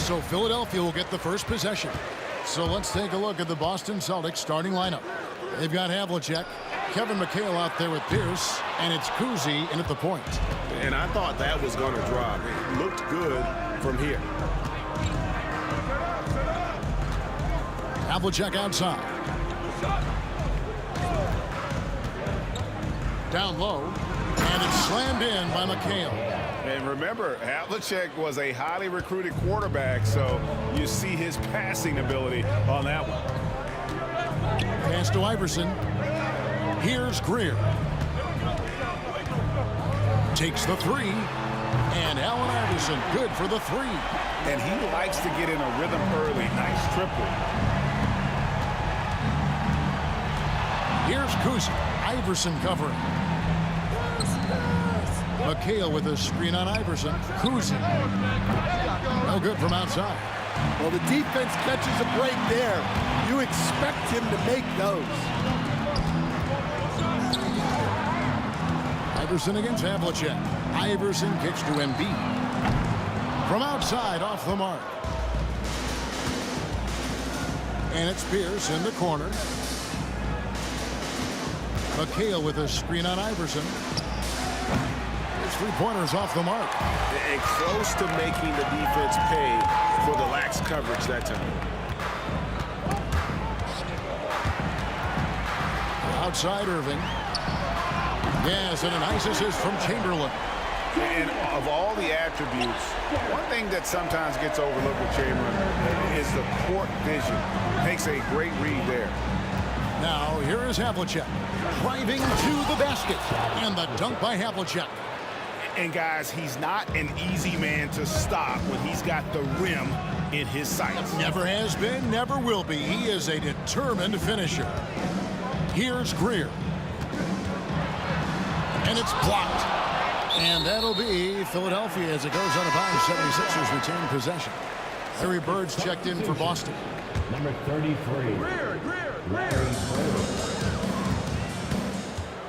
So Philadelphia will get the first possession. So let's take a look at the Boston Celtics starting lineup. They've got Havlicek, Kevin McHale out there with Pierce, and it's Kuzi in at the point. And I thought that was going to drop. It looked good from here. Havlicek outside. Down low, and it's slammed in by McHale. And remember, Havlicek was a highly recruited quarterback, so you see his passing ability on that one. Pass to Iverson. Here's Greer. Takes the three. And Allen Iverson good for the three. And he likes to get in a rhythm early. Nice triple. Here's Kuzi. Iverson covering. McHale with a screen on Iverson. Kuzi. No good from outside. Well, the defense catches a break there. You expect him to make those. Iverson against Havlicek. Iverson kicks to Embiid. From outside, off the mark. And it's Pierce in the corner. McHale with a screen on Iverson. His three-pointers off the mark. And close to making the defense pay for the lax coverage that time. Outside Irving. Yes, and a nice assist from Chamberlain. And of all the attributes, one thing that sometimes gets overlooked with Chamberlain is the court vision. Makes a great read there. Now, here is Havlicek. Driving to the basket. And the dunk by Havlicek. And guys, he's not an easy man to stop when he's got the rim in his sights. Never has been, never will be. He is a determined finisher. Here's Greer. And it's blocked. And that'll be Philadelphia as it goes out of bounds. 76ers retain possession. Larry Bird's checked in for Boston. Number 33. Larry Bird.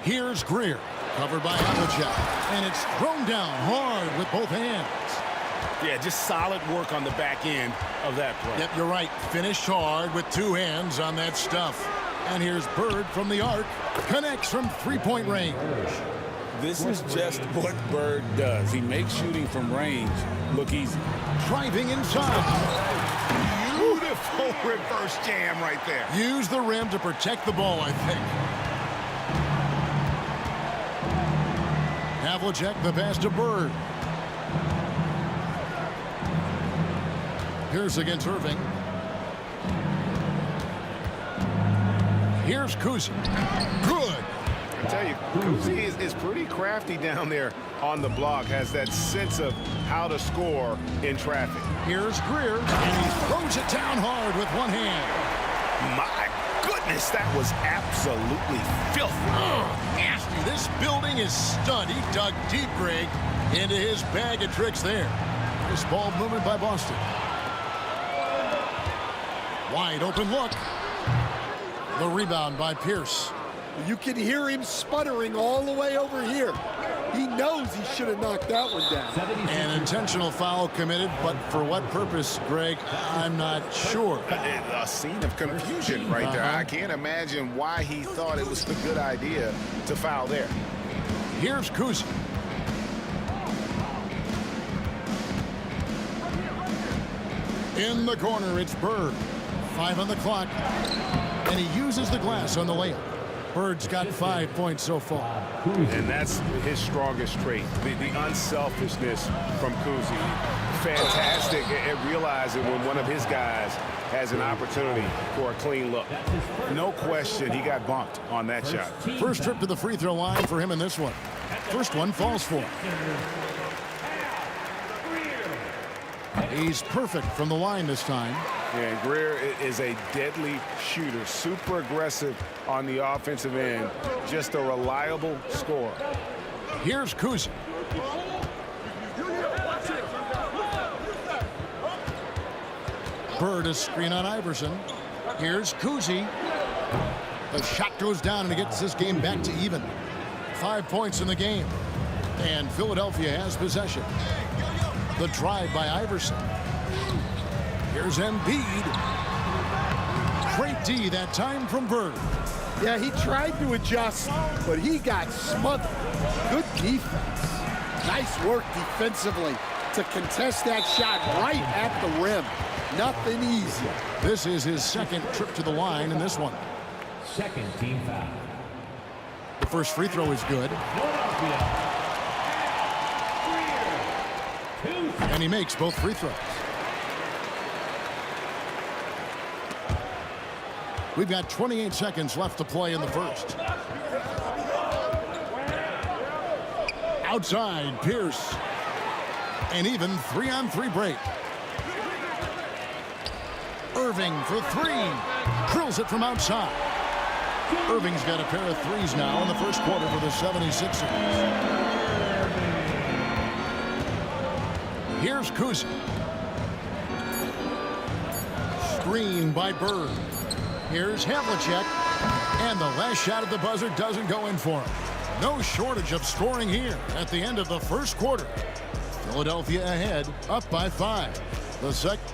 Here's Greer. Covered by Havlicek. And it's thrown down hard with both hands. Yeah, just solid work on the back end of that play. Yep, you're right. Finished hard with two hands on that stuff. And here's Bird from the arc. Connects from three-point range. This is just what Bird does. He makes shooting from range look easy. Driving inside. Beautiful reverse jam right there. Use the rim to protect the ball, I think. Havlicek, the pass to Bird. Here's against Irving. Here's Kuzi. Good. I tell you, Kuzi is pretty crafty down there on the block. Has that sense of how to score in traffic. Here's Greer, and he throws it down hard with one hand. My goodness, that was absolutely filthy. Oh, nasty. This building is stunned. He dug deep, Greg, into his bag of tricks there. This ball movement by Boston. Wide open look. The rebound by Pierce. You can hear him sputtering all the way over here. He knows he should have knocked that one down. An intentional foul committed, but for what purpose, Greg, I'm not sure. A scene of confusion right there. I can't imagine why he thought it was a good idea to foul there. Here's Kuzi. In the corner, it's Bird. 5 on the clock. And he uses the glass on the layup. Bird's got 5 points so far. And that's his strongest trait, the unselfishness from Kuzi. Fantastic at realizing when one of his guys has an opportunity for a clean look. No question he got bumped on that shot. First trip to the free throw line for him in this one. First one falls for him. He's perfect from the line this time. And Greer is a deadly shooter, super aggressive on the offensive end, just a reliable scorer. Here's Kuzi. Bird a screen on Iverson. Here's Kuzi. The shot goes down and it gets this game back to even. 5 points in the game. And Philadelphia has possession. The drive by Iverson. Here's Embiid. Great D that time from Bird. Yeah, he tried to adjust, but he got smothered. Good defense. Nice work defensively to contest that shot right at the rim. Nothing easy. This is his second trip to the line in this one. Second team foul. The first free throw is good. And he makes both free throws. We've got 28 seconds left to play in the first. Outside, Pierce. An even 3-on-3 break. Irving for three. Drills it from outside. Irving's got a pair of threes now in the first quarter for the 76ers. Here's Kuzi. Screen by Bird. Here's Havlicek. And the last shot at the buzzer doesn't go in for him. No shortage of scoring here at the end of the first quarter. Philadelphia ahead, up by 5. The second.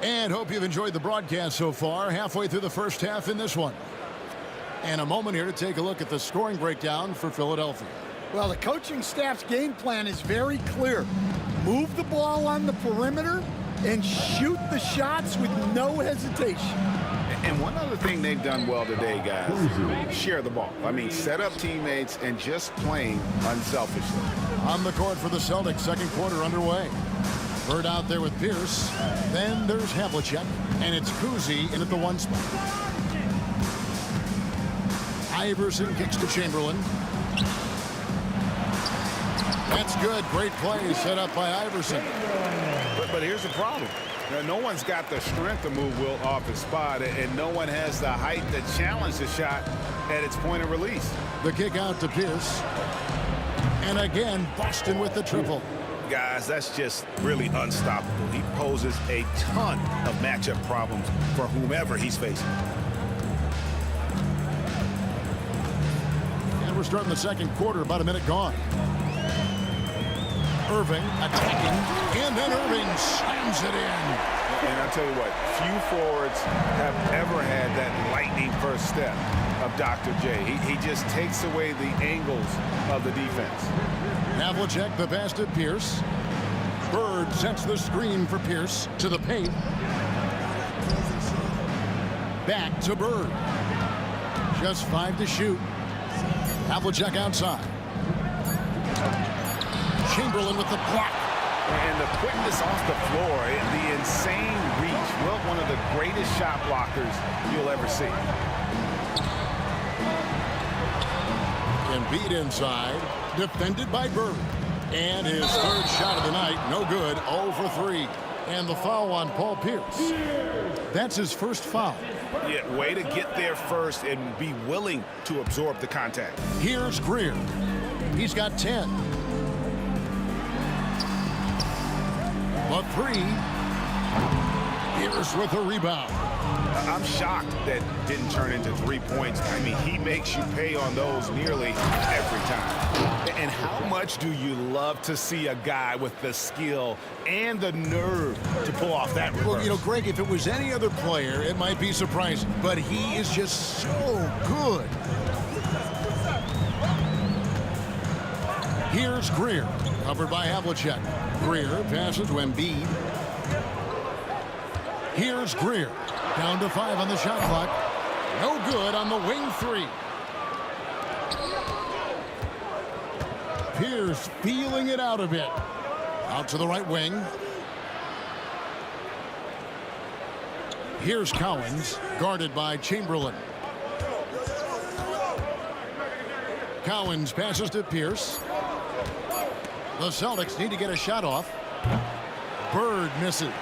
And hope you've enjoyed the broadcast so far. Halfway through the first half in this one. And a moment here to take a look at the scoring breakdown for Philadelphia. Well, the coaching staff's game plan is very clear. Move the ball on the perimeter and shoot the shots with no hesitation. And one other thing they've done well today, guys, share the ball. I mean, set up teammates and just playing unselfishly. On the court for the Celtics, second quarter underway. Bird out there with Pierce. Then there's Havlicek, and it's Kuzi in at the 1 spot. Iverson kicks to Chamberlain. That's good. Great play set up by Iverson. But here's the problem. No one's got the strength to move Wilt off his spot, and no one has the height to challenge the shot at its point of release. The kick out to Pierce. And again, Boston with the triple. Guys, that's just really unstoppable. He poses a ton of matchup problems for whomever he's facing. And we're starting the second quarter, about a minute gone. Irving attacking, and then Irving slams it in. And I'll tell you what, few forwards have ever had that lightning first step of Dr. J. He just takes away the angles of the defense. Havlicek, the pass to Pierce. Bird sets the screen for Pierce to the paint. Back to Bird. Just 5 to shoot. Havlicek outside. Chamberlain with the block. And the quickness off the floor, the insane reach. Wilt, one of the greatest shot blockers you'll ever see. Embiid inside, defended by Bird. And his third shot of the night, no good, 0 for 3. And the foul on Paul Pierce. That's his first foul. Yeah, way to get there first and be willing to absorb the contact. Here's Greer. He's got 10. But 3. Pierce with a rebound. I'm shocked that didn't turn into 3 points. I mean, he makes you pay on those nearly every time. And how much do you love to see a guy with the skill and the nerve to pull off that reverse? Well, you know, Greg, if it was any other player, it might be surprising. But he is just so good. Here's Greer, covered by Havlicek. Greer passes to Embiid. Here's Greer, down to 5 on the shot clock. No good on the wing 3. Pierce feeling it out a bit. Out to the right wing. Here's Cowens, guarded by Chamberlain. Cowens passes to Pierce. The Celtics need to get a shot off. Bird misses.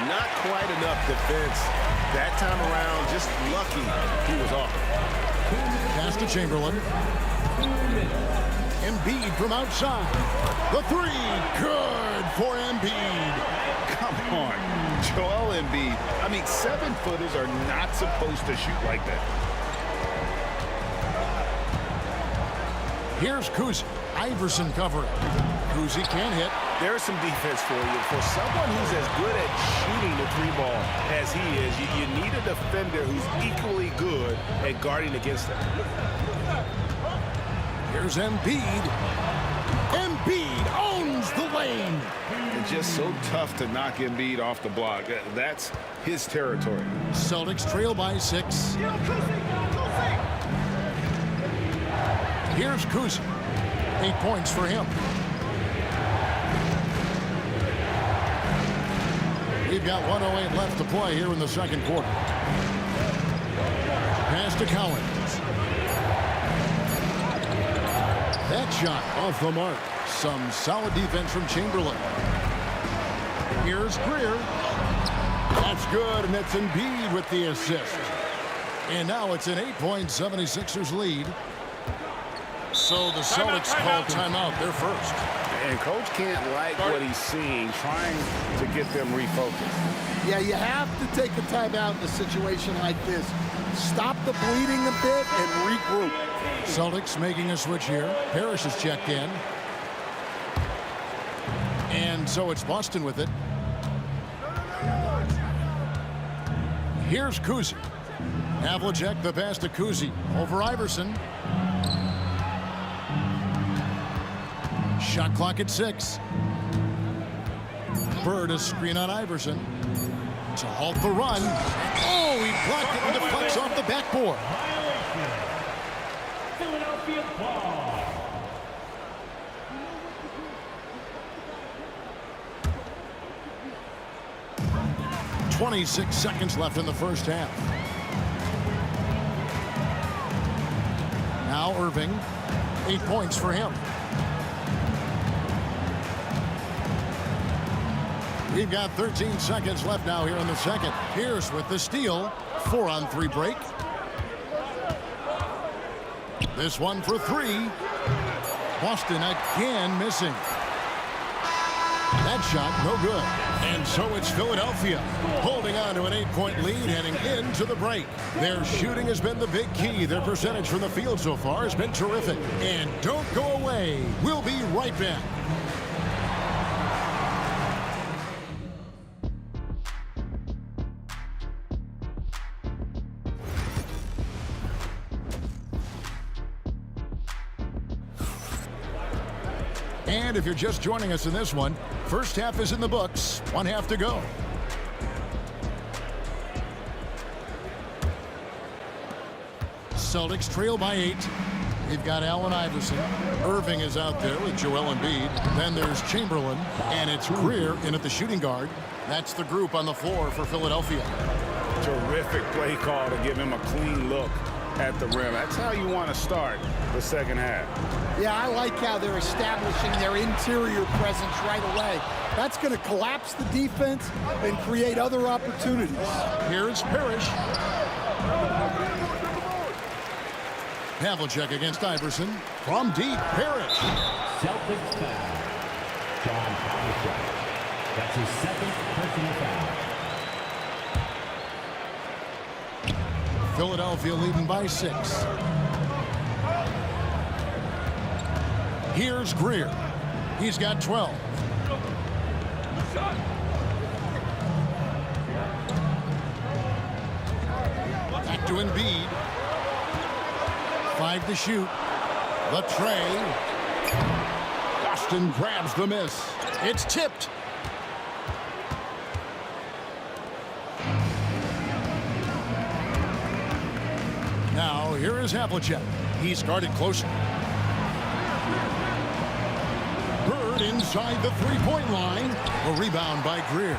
Not quite enough defense that time around. Just lucky he was off. Pass to Chamberlain. Embiid from outside. The 3, good for Embiid. Come on, Joel Embiid. I mean, 7-footers are not supposed to shoot like that. Here's Kuzi. Iverson covering. Kuzi can't hit. There's some defense for you. For someone who's as good at shooting the three ball as he is, you need a defender who's equally good at guarding against him. Here's Embiid. Embiid owns the lane. It's just so tough to knock Embiid off the block. That's his territory. Celtics trail by 6. Here's Kuzi. 8 points for him. We've got 1:08 left to play here in the second quarter. Pass to Collins. That shot off the mark. Some solid defense from Chamberlain. Here's Greer. That's good, and it's Embiid with the assist. And now it's an 8-point 76ers lead. So the Celtics call timeout. They're first. And Coach can't like what he's seeing, trying to get them refocused. Yeah, you have to take a timeout in a situation like this. Stop the bleeding a bit and regroup. Celtics making a switch here. Parrish has checked in. And so it's Boston with it. Here's Kuzi. Havlicek the pass to Kuzi. Over Iverson. Shot clock at 6. Bird a screen on Iverson to halt the run. Oh, he blocked it and deflects off the backboard. Philadelphia ball. .26 seconds left in the first half. Now Irving. 8 points for him. We've got 13 seconds left now here in the second. Pierce with the steal. 4-on-3 break. This one for 3. Boston again missing. That shot no good. And so it's Philadelphia holding on to an 8-point lead heading into the break. Their shooting has been the big key. Their percentage from the field so far has been terrific. And don't go away. We'll be right back. And if you're just joining us in this one, first half is in the books. 1 half to go. Celtics trail by 8. We've got Allen Iverson. Irving is out there with Joel Embiid. Then there's Chamberlain, and it's Greer in at the shooting guard. That's the group on the floor for Philadelphia. Terrific play call to give him a clean look at the rim. That's how you want to start the second half. Yeah, I like how they're establishing their interior presence right away. That's going to collapse the defense and create other opportunities. Here's Parrish. Havlicek against Iverson. From deep, Parrish. Celtics foul. John Havlicek. That's his second personal foul. Philadelphia leading by 6. Here's Greer. He's got 12. Back to Embiid. 5 to shoot. The tray. Boston grabs the miss. It's tipped. Now, here is Havlicek. He's guarded closer. Bird inside the three-point line. A rebound by Greer.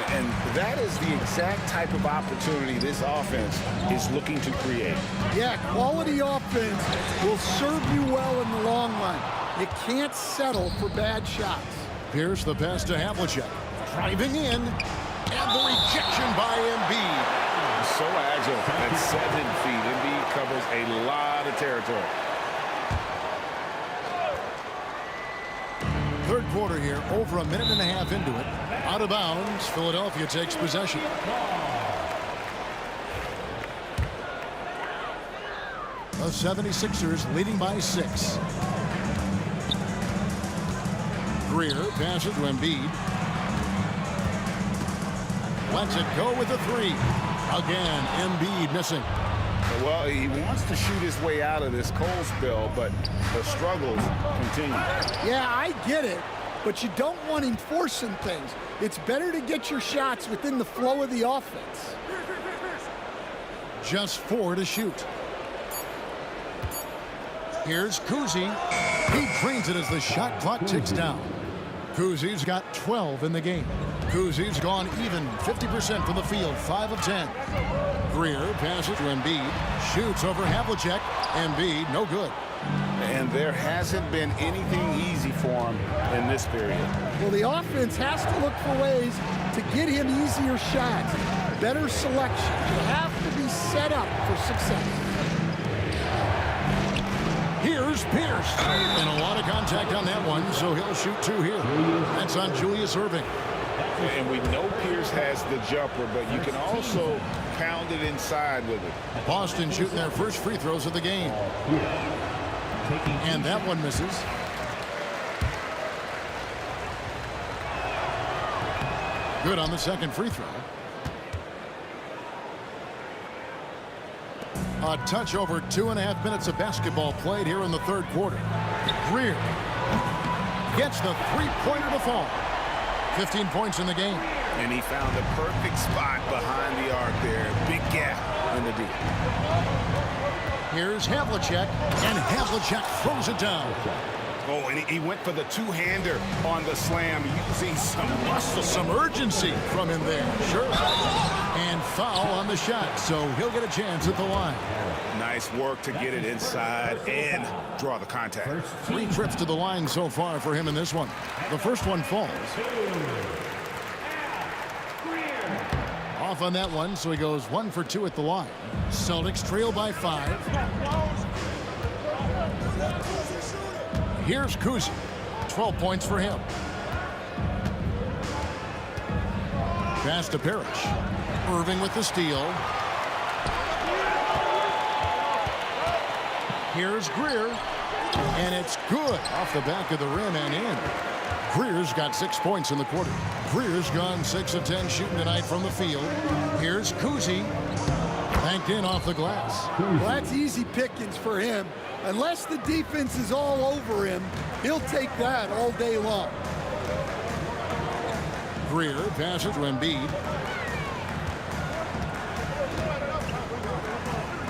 And that is the exact type of opportunity this offense is looking to create. Yeah, quality offense will serve you well in the long run. You can't settle for bad shots. Here's the pass to Havlicek. Driving in. And the rejection by Embiid. So agile at 7 feet. Embiid covers a lot of territory. Third quarter here, over a minute and a half into it. Out of bounds, Philadelphia takes possession. The 76ers leading by 6. Greer passes to Embiid. Lets it go with a three. Again, Embiid missing. Well, he wants to shoot his way out of this cold spell, but the struggles continue. Yeah, I get it, but you don't want him forcing things. It's better to get your shots within the flow of the offense. Just 4 to shoot. Here's Kuzi. He drains it as the shot clock ticks down. Kuzi's got 12 in the game. Kuzi's gone even 50% from the field, 5 of 10. Greer passes to Embiid, shoots over Havlicek. Embiid, no good. And there hasn't been anything easy for him in this period. Well, the offense has to look for ways to get him easier shots, better selection. You have to be set up for success. Here's Pierce. And a lot of contact on that one, so he'll shoot 2 here. That's on Julius Erving. And we know Pierce has the jumper, but you can also pound it inside with it. Boston shooting their first free throws of the game. And that one misses. Good on the second free throw. A touch over 2.5 minutes of basketball played here in the third quarter. Greer gets the three-pointer to fall. 15 points in the game. And he found the perfect spot behind the arc there. Big gap in the D. Here's Havlicek, and Havlicek throws it down. Oh, and he went for the two-hander on the slam, using some muscle. Some urgency from him there, sure. And foul on the shot, so he'll get a chance at the line. Nice work to get it inside and draw the contact. 3 trips to the line so far for him in this one. The first one falls. Off on that one, so he goes 1 for 2 at the line. Celtics trail by 5. Here's Kuzi. 12 points for him. Pass to Parrish. Irving with the steal. Here's Greer. And it's good off the back of the rim and in. Greer's got 6 points in the quarter. Greer's gone 6 of 10 shooting tonight from the field. Here's Kuzi. Banked in off the glass. Well, that's easy pickings for him. Unless the defense is all over him, he'll take that all day long. Greer passes to Embiid.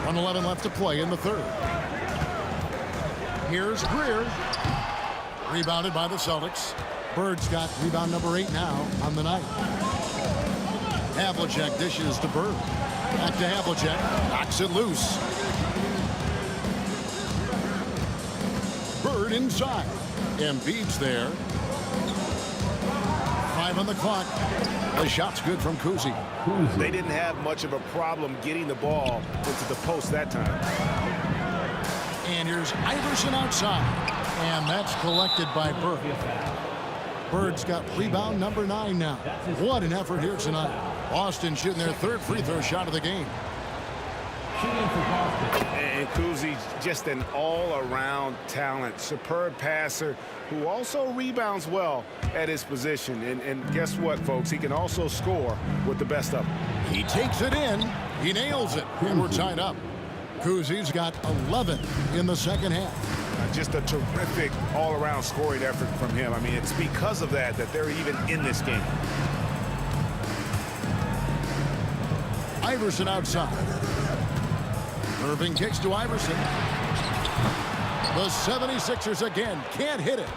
1:11 left to play in the third. Here's Greer. Rebounded by the Celtics. Bird's got rebound number 8 now on the night. Havlicek dishes to Bird. Back to Havlicek. Knocks it loose. Bird inside. Embiid's there. 5 on the clock. The shot's good from Kuzi. They didn't have much of a problem getting the ball into the post that time. And here's Iverson outside. And that's collected by Bird. Bird's got rebound number 9 now. What an effort here tonight. Boston shooting their third free throw shot of the game. And Kuzi, just an all-around talent, superb passer who also rebounds well at his position. And guess what, folks? He can also score with the best of them. He takes it in. He nails it. And we're tied up. Kuzi's got 11 in the second half. Just a terrific all-around scoring effort from him. I mean, it's because of that they're even in this game. Iverson outside. Irving kicks to Iverson. The 76ers again can't hit it.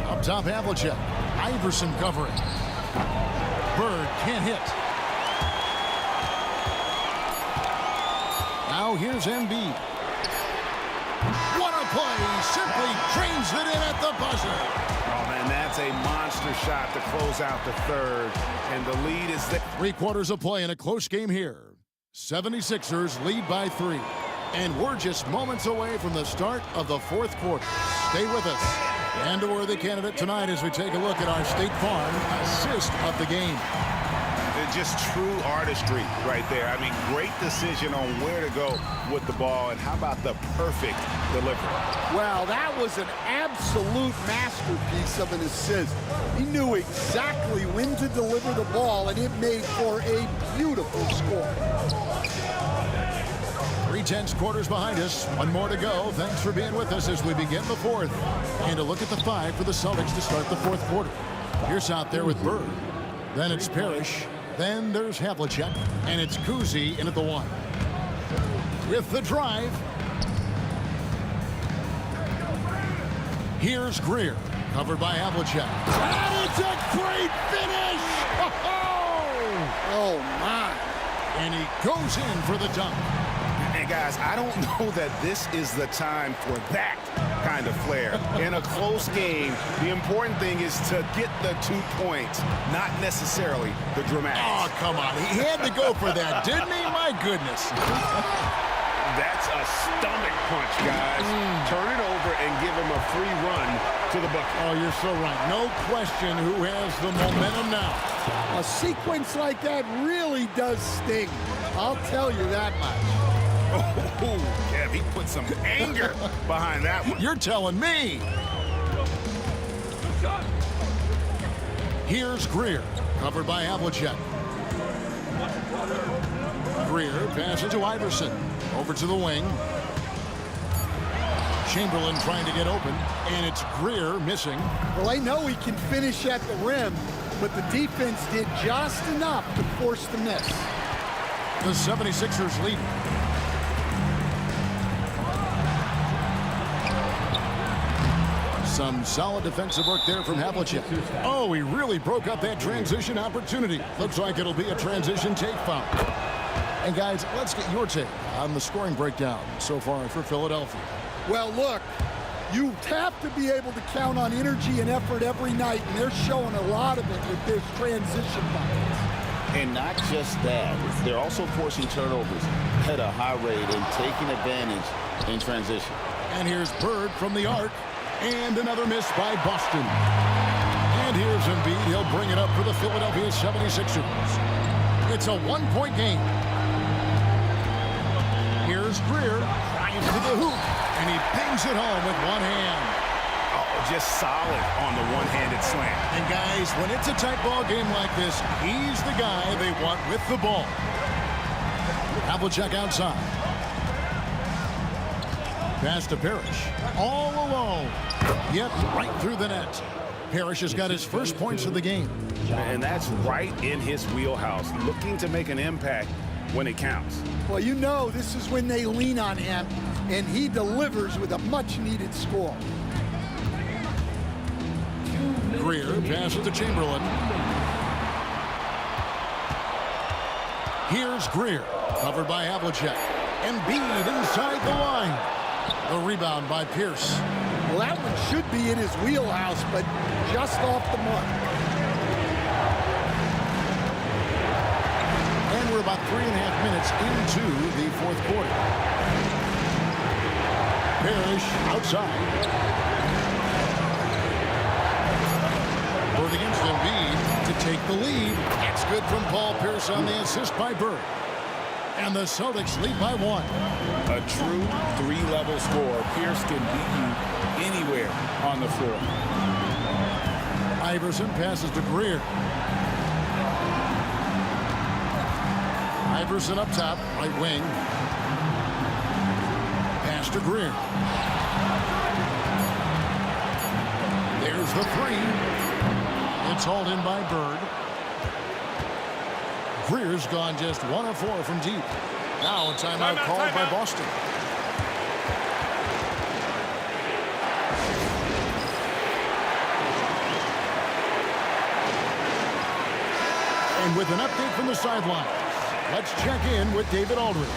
Up top, Havlicek. Iverson covering. Bird can't hit. Now here's Embiid. What a play! Simply drains it in at the buzzer. Oh, man, that's a monster shot to close out the third. And the lead is there. 3 quarters of play in a close game here. 76ers lead by 3. And we're just moments away from the start of the fourth quarter. Stay with us. And a worthy candidate tonight as we take a look at our State Farm assist of the game. just true artistry right there. I mean, great decision on where to go with the ball, and how about the perfect delivery? Well, that was an absolute masterpiece of an assist. He knew exactly when to deliver the ball, and it made for a beautiful score. 3/10 quarters behind us. One more to go. Thanks for being with us as we begin the fourth. And a look at the 5 for the Celtics to start the fourth quarter. Pierce out there with Bird. Then it's Parrish. Then there's Havlicek. And it's Kuzi in at the 1. With the drive. Here's Greer. Covered by Havlicek. And it's a great finish! Oh, my. And he goes in for the dunk. And guys, I don't know that this is the time for that kind of flair. In a close game, the important thing is to get the 2 points, not necessarily the dramatics. Oh, come on. He had to go for that, didn't he? My goodness. That's a stomach punch, guys. Turn it over and give him a free run to the bucket. Oh, you're so right. No question who has the momentum now. A sequence like that really does sting. I'll tell you that much. Oh, Kev, he put some anger behind that one. You're telling me. Here's Greer, covered by Havlicek. Greer passes to Iverson. Over to the wing. Chamberlain trying to get open, and it's Greer missing. Well, I know he can finish at the rim, but the defense did just enough to force the miss. The 76ers lead. Some solid defensive work there from Havlicek. Oh, he really broke up that transition opportunity. Looks like it'll be a transition take foul. And guys, let's get your take on the scoring breakdown so far for Philadelphia. Well, look, you have to be able to count on energy and effort every night, and they're showing a lot of it with their transition buckets. And not just that, they're also forcing turnovers at a high rate and taking advantage in transition. And here's Bird from the arc. And another miss by Boston. And here's Embiid. He'll bring it up for the Philadelphia 76ers. It's a one-point game. Here's Greer. Trying to the hoop. And he pings it home with one hand. Oh, just solid on the one-handed slam. And guys, when it's a tight ball game like this, he's the guy they want with the ball. Havlicek outside. Pass to Parrish. All alone. Yep, right through the net. Parrish has got his first points of the game. And that's right in his wheelhouse, looking to make an impact when it counts. Well, you know this is when they lean on him, and he delivers with a much-needed score. Greer passes to Chamberlain. Here's Greer, covered by Havlicek. Embiid inside the line. The rebound by Pierce. Well, that one should be in his wheelhouse, but just off the mark. And we're about 3.5 minutes into the fourth quarter. Parrish outside. Bird against Embiid to take the lead. That's good from Paul Pierce on the assist by Bird. And the Celtics lead by 1. A true three-level score. Pierce can beat you anywhere on the floor. Iverson passes to Greer. Iverson up top, right wing. Pass to Greer. There's the 3. It's hauled in by Bird. Greer's gone just 1 of 4 from deep. Now a timeout called by Boston. And with an update from the sidelines, let's check in with David Aldridge.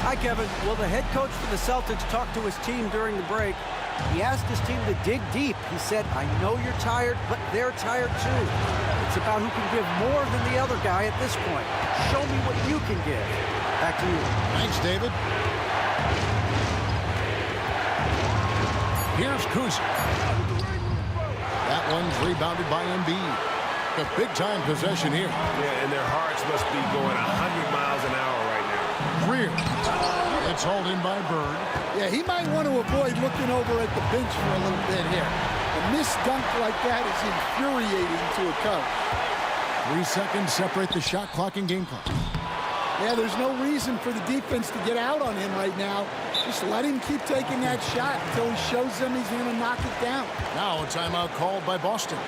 Hi, Kevin. Well, the head coach for the Celtics talked to his team during the break. He asked his team to dig deep. He said, I know you're tired, but they're tired too. It's about who can give more than the other guy at this point. Show me what you can give. Back to you. Thanks, David. Here's Kuzi. That one's rebounded by Embiid. The big-time possession here. Yeah, and their hearts must be going 100 miles an hour right now. Greer. It's hauled in by Bird. Yeah, he might want to avoid looking over at the bench for a little bit here. A missed dunk like that is infuriating to a coach. 3 seconds separate the shot clock and game clock. Yeah, there's no reason for the defense to get out on him right now. Just let him keep taking that shot until he shows them he's going to knock it down. Now a timeout called by Boston.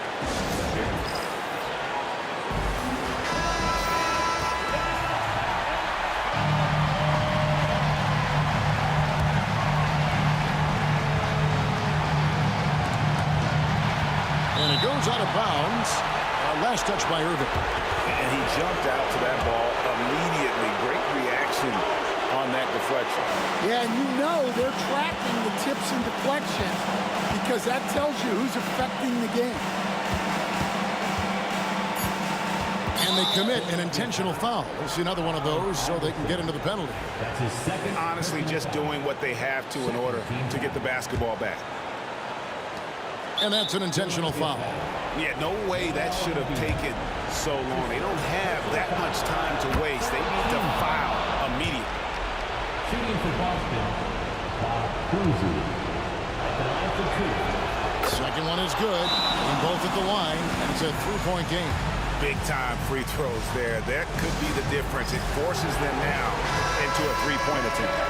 And it goes out of bounds. Last touch by Irving. And he jumped out to that ball immediately. Great reaction on that deflection. Yeah, and you know they're tracking the tips and deflections because that tells you who's affecting the game. And they commit an intentional foul. We'll see another one of those so they can get into the penalty. That's his second. Honestly, just doing what they have to in order to get the basketball back. And that's an intentional foul. Yeah, no way that should have taken so long. They don't have that much time to waste. They need to foul immediately. Shooting for Boston, Bob Cousy. At the line for 2. Second one is good. And both at the line. And it's a 3-point game. Big-time free throws there. That could be the difference. It forces them now into a 3-point attempt.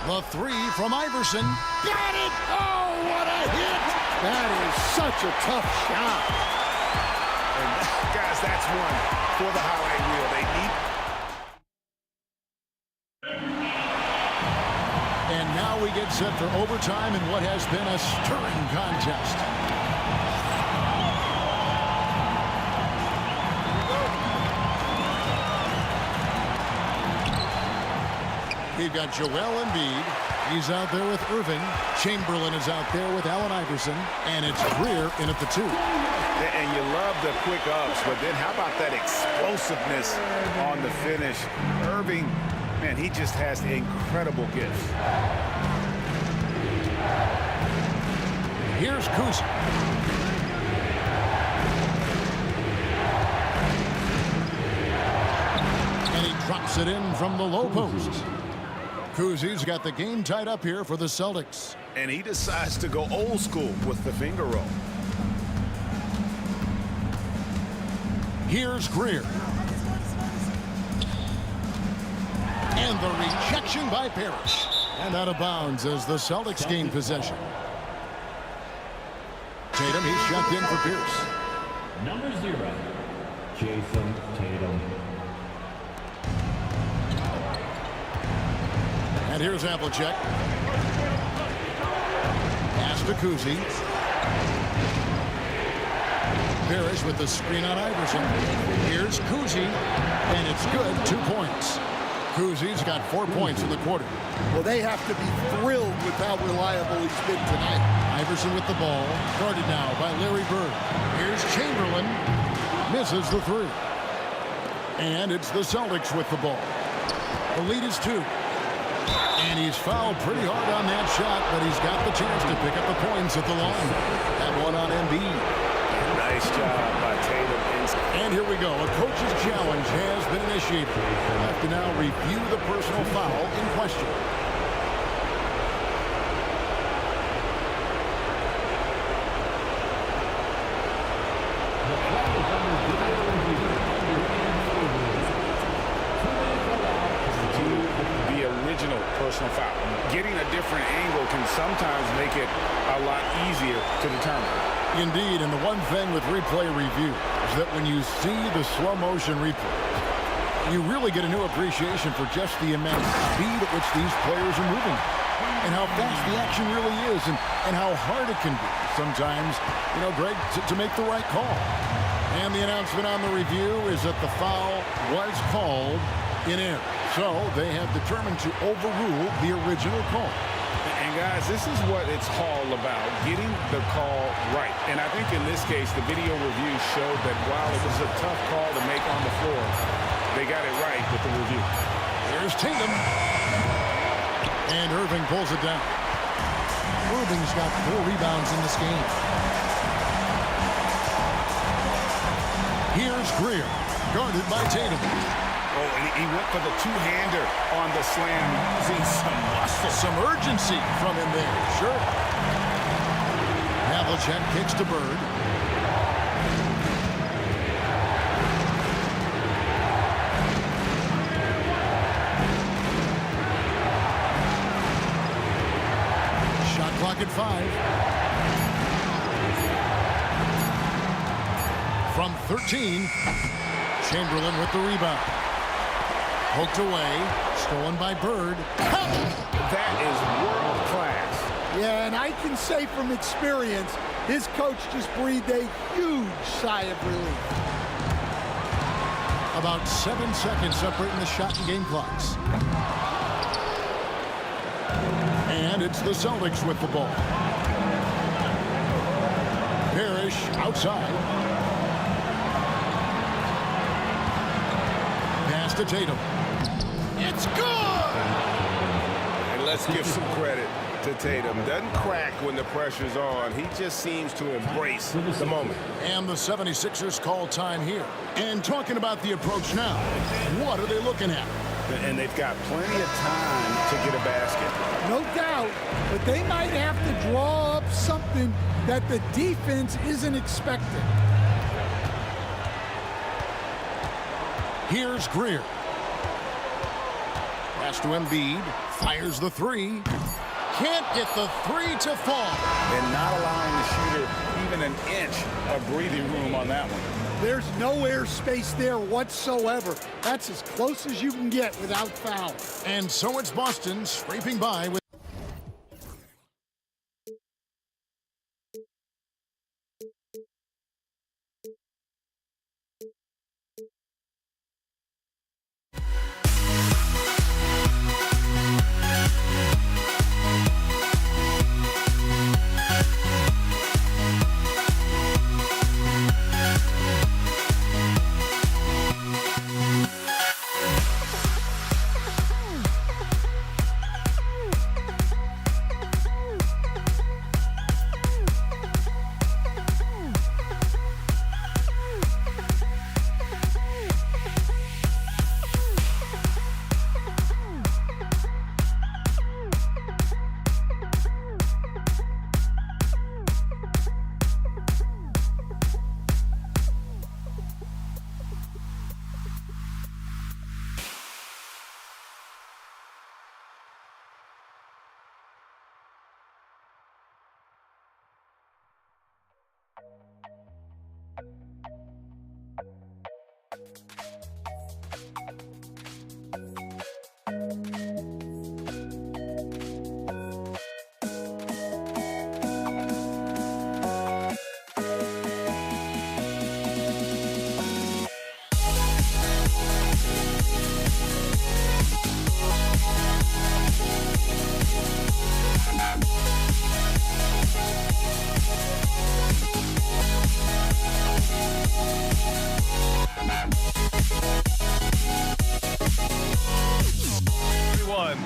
The 3 from Iverson. Got it! Oh, what a hit! That is such a tough shot. And guys, that's one for the highlight reel. They need. And now we get set for overtime in what has been a stirring contest. We've got Joel Embiid. He's out there with Irving. Chamberlain is out there with Allen Iverson. And it's Greer in at the 2. And you love the quick ups, but then how about that explosiveness on the finish? Irving, man, he just has incredible gifts. Here's Kuzma. And he drops it in from the low post. Kuzi's got the game tied up here for the Celtics. And he decides to go old school with the finger roll. Here's Greer. And the rejection by Parrish. And out of bounds as the Celtics gain possession. Tatum, he's checked in for Pierce. Number 0, Jason Tatum. And here's Havlicek. Pass to Kuzi. Parrish with the screen on Iverson. Here's Kuzi. And it's good. 2 points. Kuzi's got 4 points in the quarter. Well, they have to be thrilled with how reliable he's been tonight. Iverson with the ball. Guarded now by Larry Bird. Here's Chamberlain. Misses the 3. And it's the Celtics with the ball. The lead is 2. And he's fouled pretty hard on that shot, but he's got the chance to pick up the points at the line. That one on Embiid. Nice job by Tatum. And here we go. A coach's challenge has been initiated. We'll have to now review the personal foul in question. Personal foul. Getting a different angle can sometimes make it a lot easier to determine. Indeed, and the one thing with replay review is that when you see the slow motion replay, you really get a new appreciation for just the immense speed at which these players are moving and how fast the action really is and how hard it can be sometimes, Greg, to make the right call. And the announcement on the review is that the foul was called in error. So they have determined to overrule the original call. And guys, this is what it's all about, getting the call right. And I think in this case, the video review showed that while it was a tough call to make on the floor, they got it right with the review. Here's Tatum. And Irving pulls it down. Irving's got 4 rebounds in this game. Here's Greer, guarded by Tatum. Oh, and he went for the two-hander on the slam, using some muscle. Some urgency from him there, sure. Havlicek kicks to Bird. Shot clock at 5. From 13, Chamberlain with the rebound. Poked away, stolen by Bird. That is world class. Yeah, and I can say from experience, his coach just breathed a huge sigh of relief. About 7 seconds separating the shot and game clocks. And it's the Celtics with the ball. Parrish outside. Pass to Tatum. It's good! And let's give some credit to Tatum. Doesn't crack when the pressure's on. He just seems to embrace the moment. And the 76ers call time here. And talking about the approach now, what are they looking at? And they've got plenty of time to get a basket. No doubt, but they might have to draw up something that the defense isn't expecting. Here's Greer. Pass to Embiid. Fires the 3. Can't get the 3 to fall. And not allowing the shooter even an inch of breathing room on that one. There's no airspace there whatsoever. That's as close as you can get without foul. And so it's Boston scraping by with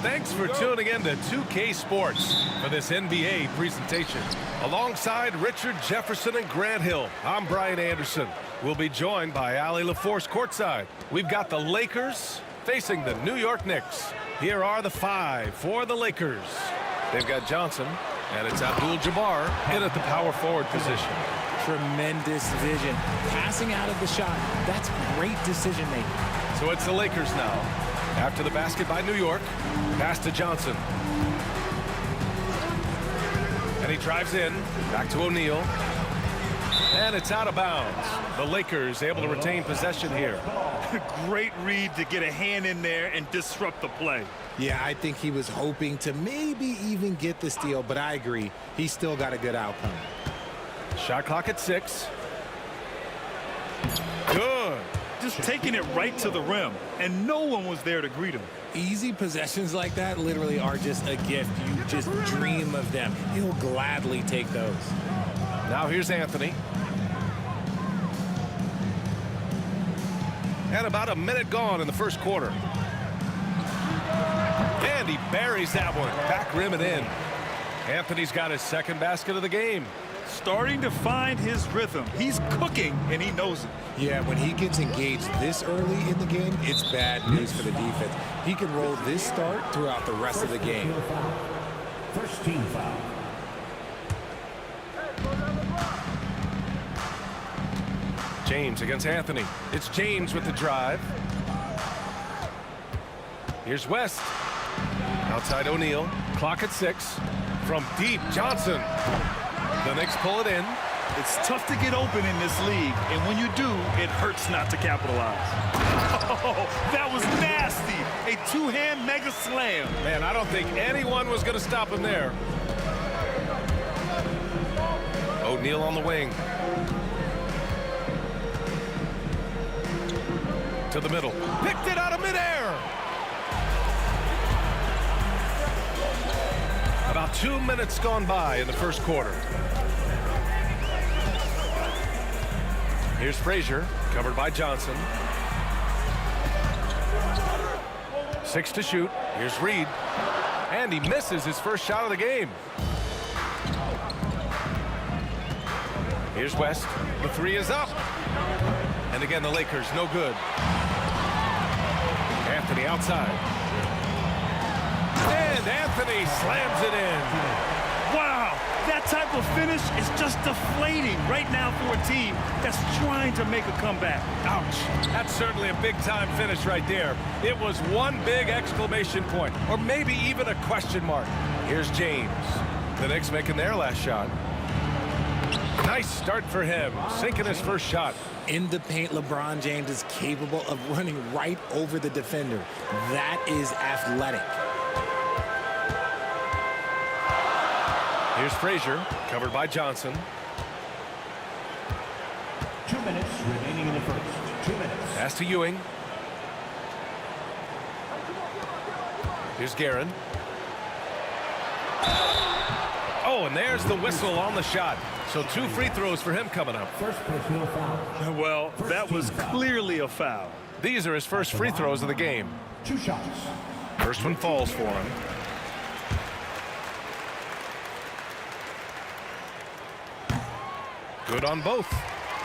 Thanks for tuning in to 2K Sports for this NBA presentation. Alongside Richard Jefferson and Grant Hill, I'm Brian Anderson. We'll be joined by Allie LaForce courtside. We've got the Lakers facing the New York Knicks. Here are the 5 for the Lakers. They've got Johnson, and it's Abdul-Jabbar in at the power forward position. Tremendous vision. Passing out of the shot. That's great decision making. So it's the Lakers now. After the basket by New York, pass to Johnson. And he drives in, back to O'Neal. And it's out of bounds. The Lakers able to retain possession here. Great read to get a hand in there and disrupt the play. Yeah, I think he was hoping to maybe even get the steal, but I agree. He still got a good outcome. Shot clock at 6. Good. Just taking it right to the rim, and no one was there to greet him. Easy possessions like that literally are just a gift. You just dream of them. He'll gladly take those. Now here's Anthony. And about a minute gone in the first quarter. And he buries that one. Back rim and in. Anthony's got his second basket of the game. Starting to find his rhythm. He's cooking, and he knows it. Yeah, when he gets engaged this early in the game, it's bad news for the defense. He can roll this start throughout the rest of the game. First team foul. James against Anthony. It's James with the drive. Here's West. Outside O'Neal. Clock at 6. From deep, Johnson. The Knicks pull it in. It's tough to get open in this league, and when you do, it hurts not to capitalize. Oh, that was nasty. A two-hand mega slam. Man, I don't think anyone was going to stop him there. O'Neal on the wing. To the middle. Picked it out of midair. About 2 minutes gone by in the first quarter. Here's Frazier, covered by Johnson. 6 to shoot. Here's Reed. And he misses his first shot of the game. Here's West. The 3 is up. And again, the Lakers, no good. Anthony outside. And Anthony slams it in. Wow, that type of finish is just deflating right now for a team that's trying to make a comeback. Ouch. That's certainly a big-time finish right there. It was one big exclamation point, or maybe even a question mark. Here's James. The Knicks making their last shot. Nice start for him, sinking his first shot. In the paint, LeBron James is capable of running right over the defender. That is athletic. Here's Frazier, covered by Johnson. 2 minutes remaining in the first. 2 minutes. Pass to Ewing. Here's Guerin. Oh, and there's the whistle on the shot. So 2 free throws for him coming up. First personal foul. Well, that was clearly a foul. These are his first free throws of the game. 2 shots. First one falls for him. Good on both.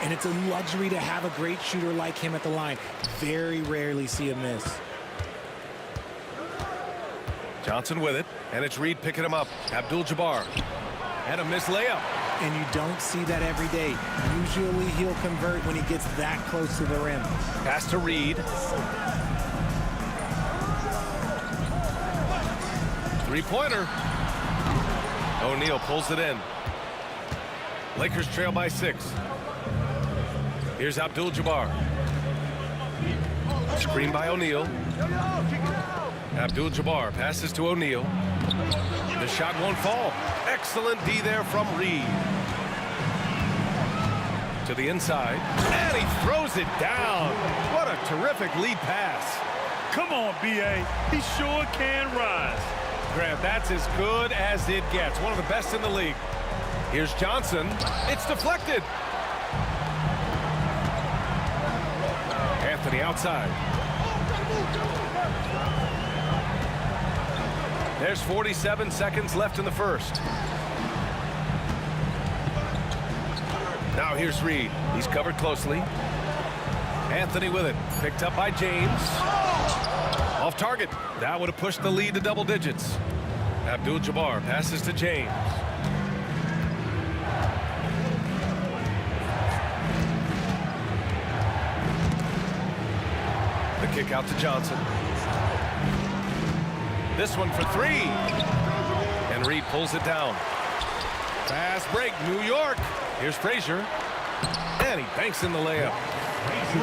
And it's a luxury to have a great shooter like him at the line. Very rarely see a miss. Johnson with it, and it's Reed picking him up. Abdul-Jabbar. And a missed layup. And you don't see that every day. Usually he'll convert when he gets that close to the rim. Pass to Reed. 3-pointer. O'Neal pulls it in. Lakers trail by 6. Here's Abdul-Jabbar. Screen by O'Neal. Abdul-Jabbar passes to O'Neal. The shot won't fall. Excellent D there from Reed. To the inside. And he throws it down. What a terrific lead pass. Come on, B.A. He sure can rise. Grant, that's as good as it gets. One of the best in the league. Here's Johnson. It's deflected. Anthony outside. There's 47 seconds left in the first. Now here's Reed. He's covered closely. Anthony with it. Picked up by James. Off target. That would have pushed the lead to double digits. Abdul-Jabbar passes to James. The kick out to Johnson. This one for 3. And Reed pulls it down. Fast break, New York. Here's Frazier. And he banks in the layup.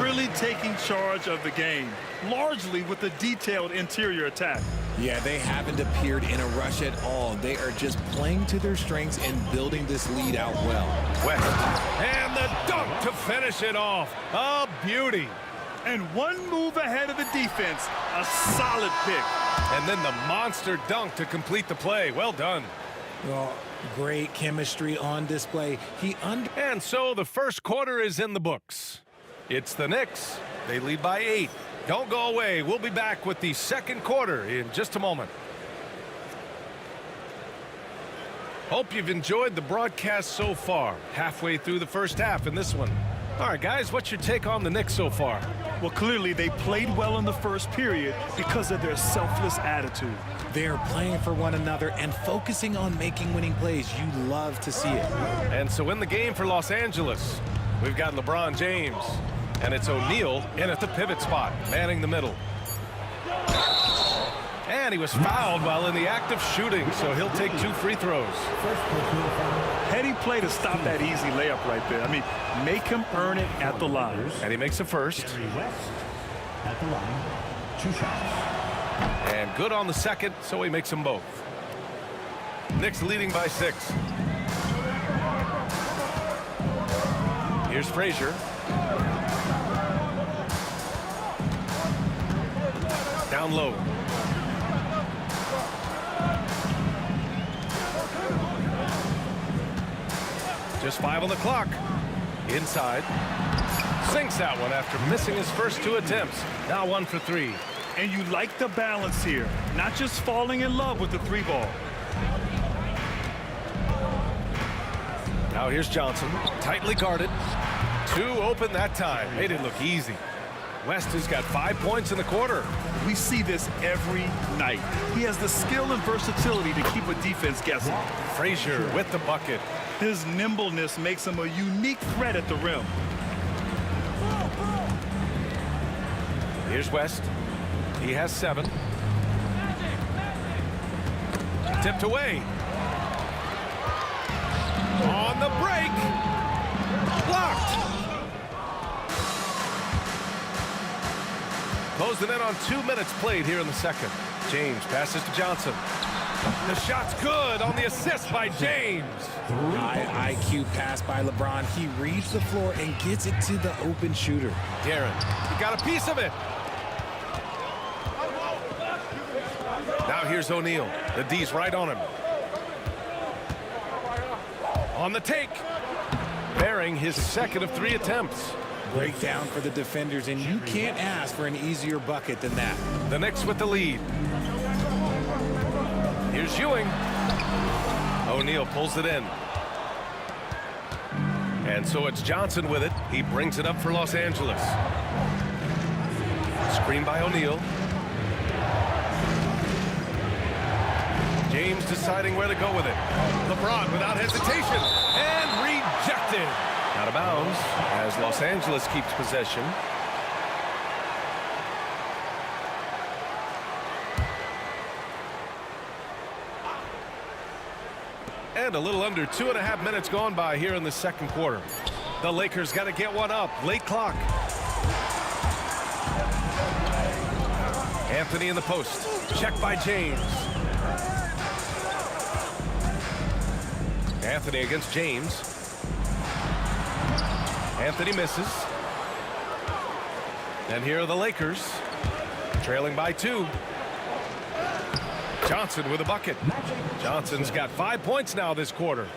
Really taking charge of the game, largely with a detailed interior attack. Yeah, they haven't appeared in a rush at all. They are just playing to their strengths and building this lead out well. West. And the dunk to finish it off. A beauty. And one move ahead of the defense. A solid pick. And then the monster dunk to complete the play. Well done. Well, great chemistry on display. And so the first quarter is in the books. It's the Knicks. They lead by 8. Don't go away. We'll be back with the second quarter in just a moment. Hope you've enjoyed the broadcast so far. Halfway through the first half in this one. All right, guys, what's your take on the Knicks so far? Well, clearly they played well in the first period because of their selfless attitude. They're playing for one another and focusing on making winning plays. You love to see it. And so in the game for Los Angeles, we've got LeBron James. And it's O'Neal in at the pivot spot, manning the middle. And he was fouled while in the act of shooting, so he'll take 2 free throws. Heady play to stop that easy layup right there. I mean, make him earn it at the line. And he makes a first. At the line, 2 shots. And good on the second, so he makes them both. Knicks leading by 6. Here's Frazier. Down low. Just 5 on the clock. Inside. Sinks that one after missing his first 2 attempts. Now 1 for 3. And you like the balance here. Not just falling in love with the 3 ball. Now here's Johnson. Tightly guarded. 2 open that time. Made it look easy. West has got 5 points in the quarter. We see this every night. He has the skill and versatility to keep a defense guessing. Frazier with the bucket. His nimbleness makes him a unique threat at the rim. Here's West. He has 7. Tipped away. On the break. Blocked. Closing in on 2 minutes played here in the second. James passes to Johnson. The shot's good on the assist by James. High IQ pass by LeBron. He reads the floor and gets it to the open shooter. Guerin, he got a piece of it. Now here's O'Neal. The D's right on him. On the take. Bearing his second of 3 attempts. Breakdown for the defenders, and you can't ask for an easier bucket than that. The Knicks with the lead. Here's Ewing. O'Neal pulls it in. And so it's Johnson with it. He brings it up for Los Angeles. Screen by O'Neal. James deciding where to go with it. LeBron without hesitation. And rejected. Out of bounds as Los Angeles keeps possession. And a little under 2.5 minutes gone by here in the second quarter. The Lakers got to get one up. Late clock. Anthony in the post. Check by James. Anthony against James. Anthony misses. And here are the Lakers. Trailing by 2. Johnson with a bucket. Johnson's got 5 points now this quarter.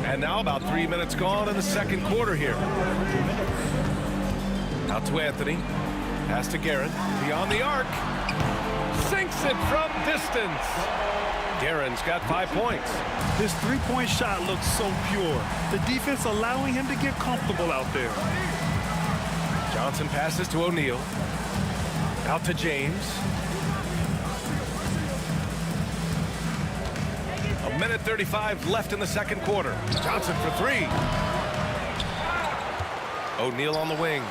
And now about 3 minutes gone in the second quarter here. Out to Anthony. Pass to Guerin. Beyond the arc. Sinks it from distance. Guerin's got 5 points. His 3-point shot looks so pure. The defense allowing him to get comfortable out there. Johnson passes to O'Neal. Out to James. 1:35 left in the second quarter. Johnson for 3. O'Neal on the wing.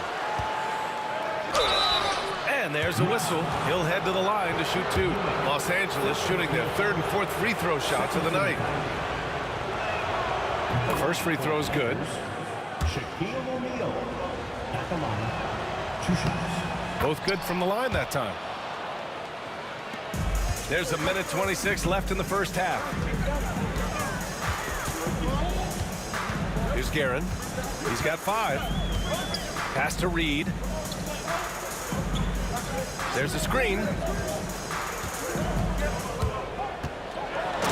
And there's a whistle. He'll head to the line to shoot 2. Los Angeles shooting their 3rd and 4th free throw shots of the night. The first free throw is good. Shaquille O'Neal at the line, 2 shots. Both good from the line that time. There's 1:26 left in the first half. Here's Guerin. He's got 5. Pass to Reed. There's a screen.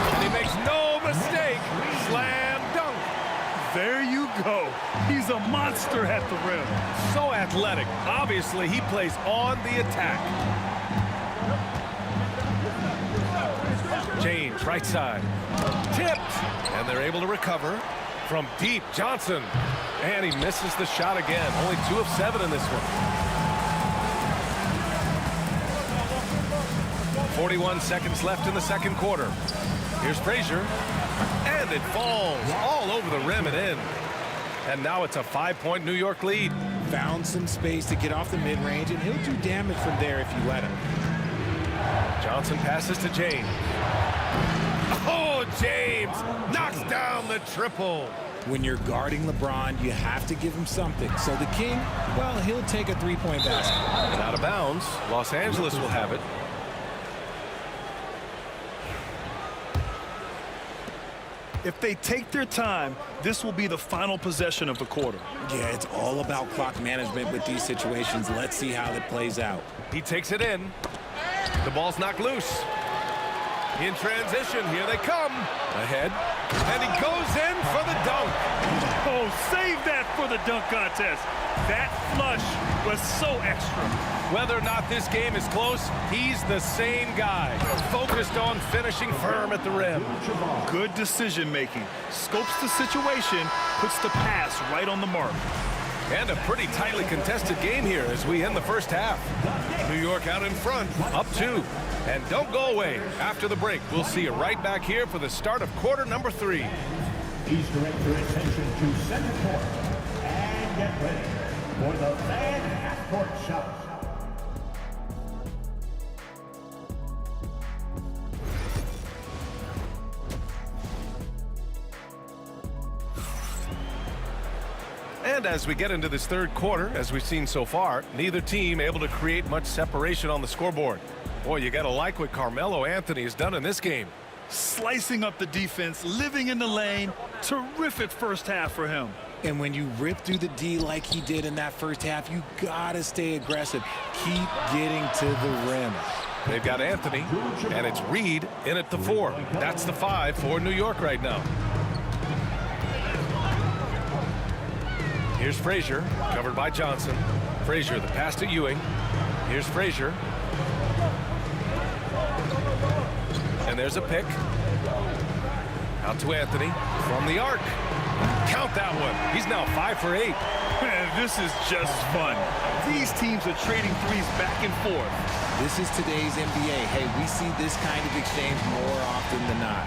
And he makes no mistake. Slam dunk. There you go. He's a monster at the rim. So athletic. Obviously, he plays on the attack. James, right side. Tipped. And they're able to recover. From deep, Johnson. And he misses the shot again. Only 2 of 7 in this one. 41 seconds left in the second quarter. Here's Frazier. And it falls all over the rim and in. And now it's a 5-point New York lead. Found some space to get off the mid-range, and he'll do damage from there if you let him. Johnson passes to James. Oh, James knocks down the triple. When you're guarding LeBron, you have to give him something. So the King, well, he'll take a 3-point basket. And out of bounds, Los Angeles will have it. If they take their time, this will be the final possession of the quarter. Yeah, it's all about clock management with these situations. Let's see how it plays out. He takes it in. The ball's knocked loose. In transition, here they come. Ahead. And he goes in for the dunk. Oh, save that for the dunk contest. That flush was so extra. Whether or not this game is close, he's the same guy. Focused on finishing firm at the rim. Good decision making. Scopes the situation, puts the pass right on the mark. And a pretty tightly contested game here as we end the first half. New York out in front, up 2. And don't go away. After the break, we'll see you right back here for the start of quarter number 3. Please direct your attention to center court and get ready for the fan half-court shot. And as we get into this third quarter, as we've seen so far, neither team able to create much separation on the scoreboard. Boy, you got to like what Carmelo Anthony has done in this game. Slicing up the defense, living in the lane. Terrific first half for him. And when you rip through the D like he did in that first half, you got to stay aggressive. Keep getting to the rim. They've got Anthony, and it's Reed in at the 4. That's the 5 for New York right now. Here's Frazier, covered by Johnson. Frazier, the pass to Ewing. Here's Frazier. And there's a pick. Out to Anthony from the arc. Count that one. He's now 5 for 8. Man, this is just fun. These teams are trading threes back and forth. This is today's NBA. Hey, we see this kind of exchange more often than not.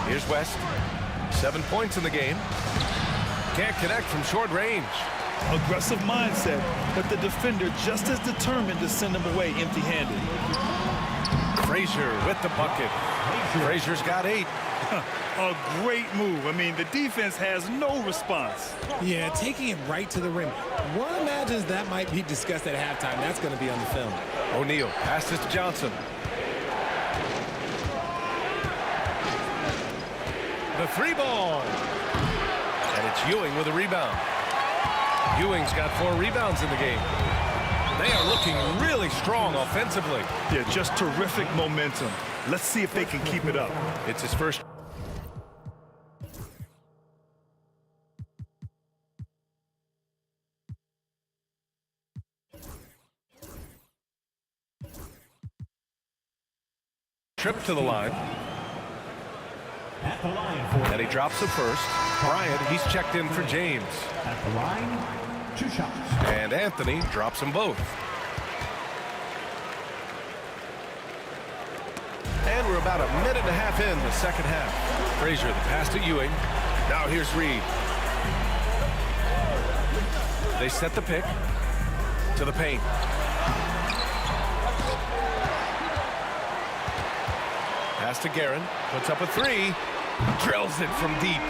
Here's West. 7 points in the game. Can't connect from short range. Aggressive mindset, but the defender just as determined to send him away empty-handed. Frazier with the bucket. Frazier's got 8. A great move. I mean, the defense has no response. Yeah, taking it right to the rim. One imagines that might be discussed at halftime. That's going to be on the film. O'Neal passes to Johnson. The 3 ball. And it's Ewing with a rebound. Ewing's got 4 rebounds in the game. They are looking really strong offensively. Yeah, just terrific momentum. Let's see if they can keep it up. It's his first. Trip to the line. At the line for And he drops the first. Bryant, he's checked in for James. At the line, 2 shots. And Anthony drops them both. And we're about a minute and a half in the second half. Frazier, the pass to Ewing. Now here's Reed. They set the pick to the paint. Pass to Guerin. Puts up a 3. Drills it from deep.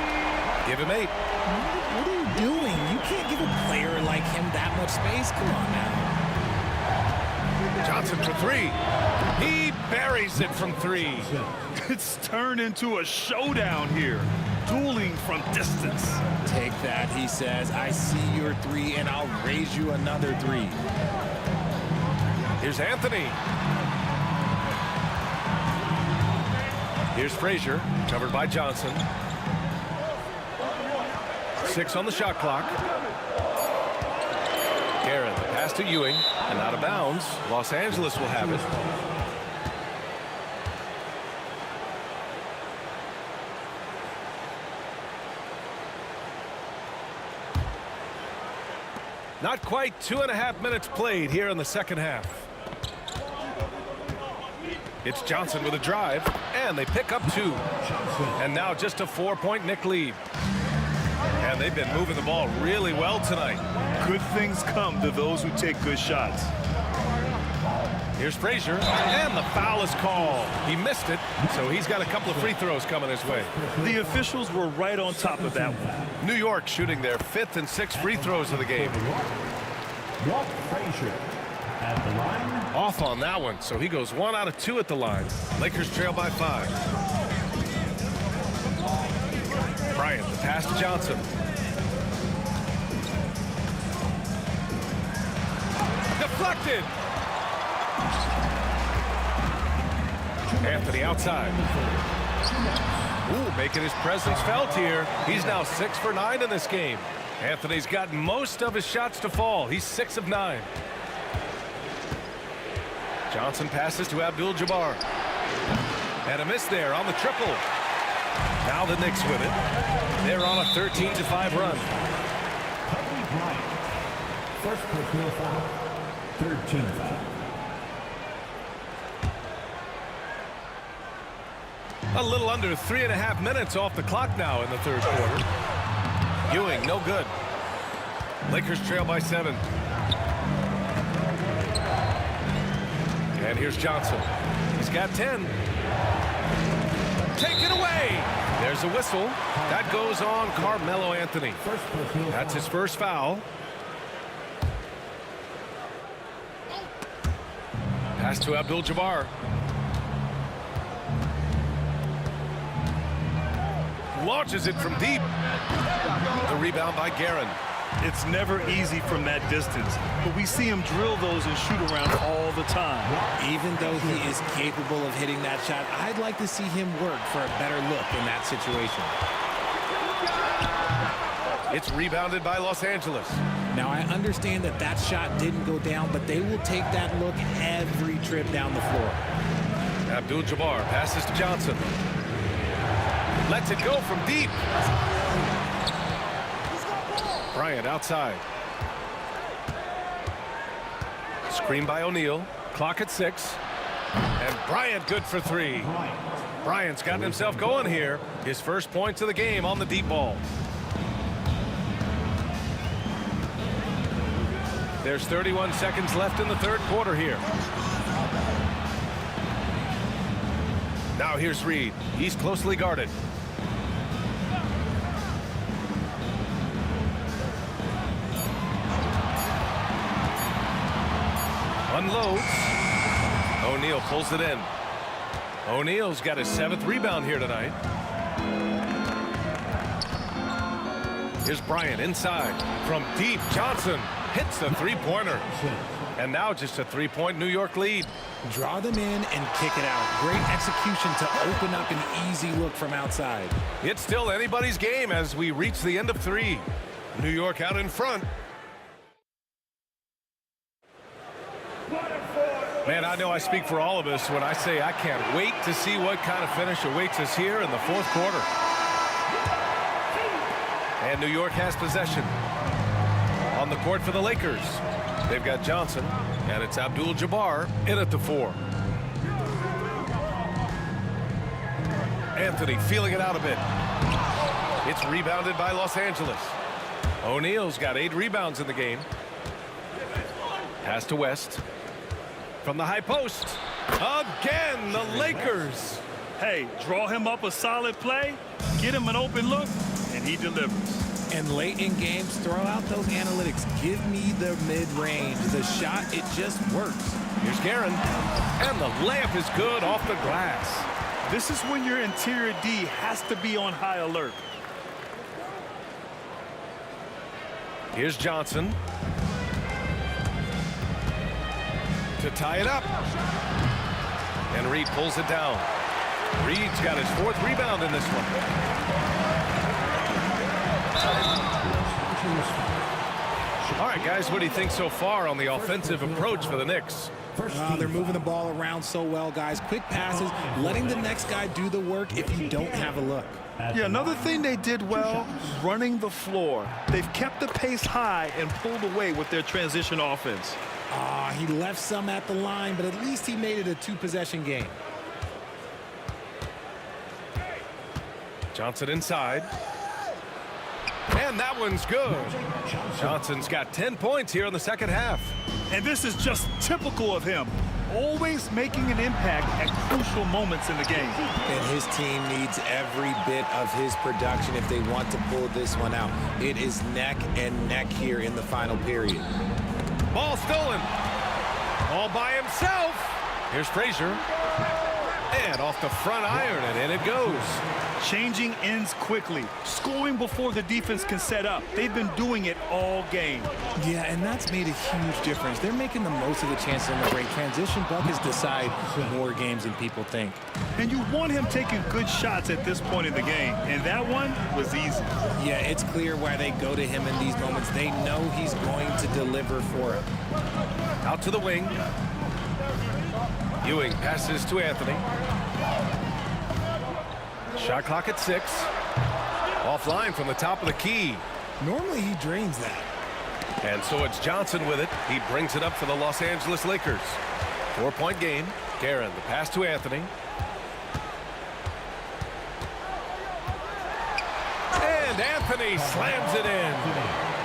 Give him 8. What are you doing? You can't give a player like him that much space. Come on now. Johnson for 3. He buries it from 3. It's turned into a showdown here. Dueling from distance. Take that, he says. I see your 3, and I'll raise you another 3. Here's Anthony. Here's Frazier, covered by Johnson. 6 on the shot clock. Guerin, the pass pass to Ewing, and out of bounds. Los Angeles will have it. Not quite 2.5 minutes played here in the second half. It's Johnson with a drive, and they pick up 2. And now just a 4-point Knick lead. And they've been moving the ball really well tonight. Good things come to those who take good shots. Here's Frazier, and the foul is called. He missed it, so he's got a couple of free throws coming his way. The officials were right on top of that one. New York shooting their 5th and 6th free throws of the game. Walt Frazier at the line. Off on that one, so he goes 1 out of 2 at the line. Lakers trail by 5. Bryant, the pass to Johnson. Deflected. Anthony outside. Ooh, making his presence felt here. He's now 6 for 9 in this game. Anthony's gotten most of his shots to fall. He's 6 of 9. Johnson passes to Abdul-Jabbar. And a miss there on the triple. Now the Knicks with it. They're on a 13-5 run. First personal foul. 13 foul. A little under 3.5 minutes off the clock now in the third quarter. Ewing, no good. Lakers trail by 7. And here's Johnson. He's got 10. Taken away. There's a whistle. That goes on Carmelo Anthony. That's his first foul. Pass to Abdul-Jabbar. Launches it from deep. The rebound by Guerin. It's never easy from that distance, but we see him drill those and shoot around all the time. Even though he is capable of hitting that shot, I'd like to see him work for a better look in that situation. It's rebounded by Los Angeles. Now, I understand that that shot didn't go down, but they will take that look every trip down the floor. Abdul-Jabbar passes to Johnson. Lets it go from deep. Bryant outside. Screen by O'Neal. Clock at 6. And Bryant good for 3. Bryant's gotten himself going here. His first points of the game on the deep ball. There's 31 seconds left in the third quarter here. Now here's Reed. He's closely guarded. Unloads. O'Neal pulls it in. O'Neal's got his 7th rebound here tonight. Here's Bryant inside. From deep, Johnson hits the three-pointer. And now just a 3-point New York lead. Draw them in and kick it out. Great execution to open up an easy look from outside. It's still anybody's game as we reach the end of 3. New York out in front. Man, I know I speak for all of us when I say I can't wait to see what kind of finish awaits us here in the fourth quarter. And New York has possession. On the court for the Lakers, they've got Johnson, and it's Abdul-Jabbar in at the 4. Anthony feeling it out a bit. It's rebounded by Los Angeles. O'Neal's got 8 rebounds in the game. Pass to West. From the high post. Again, the Lakers. Hey, draw him up a solid play, get him an open look, and he delivers. And late in games, throw out those analytics. Give me the mid-range. The shot, it just works. Here's Guerin. And the layup is good off the glass. This is when your interior D has to be on high alert. Here's Johnson. To tie it up. And Reed pulls it down. Reed's got his 4th rebound in this one. All right, Guys, what do you think so far on the offensive approach for the Knicks? They're moving the ball around so well, guys. Quick passes, letting the next guy do the work if you don't have a look. Yeah, another thing they did well, running the floor. They've kept the pace high and pulled away with their transition offense. He left some at the line, but at least he made it a two-possession game. Johnson inside. And that one's good. Johnson's got 10 points here in the second half. And this is just typical of him. Always making an impact at crucial moments in the game. And his team needs every bit of his production if they want to pull this one out. It is neck and neck here in the final period. Ball stolen. All by himself. Here's Frazier. And off the front iron, and in it goes. Changing ends quickly. Scoring before the defense can set up. They've been doing it all game. Yeah, and that's made a huge difference. They're making the most of the chances in the break. Transition buckets decide more games than people think. And you want him taking good shots at this point in the game. And that one was easy. Yeah, it's clear why they go to him in these moments. They know he's going to deliver for it. Out to the wing. Ewing passes to Anthony. Shot clock at 6. Offline from the top of the key. Normally he drains that. And so it's Johnson with it. He brings it up for the Los Angeles Lakers. 4-point game. Guerin, the pass to Anthony. And Anthony slams it in.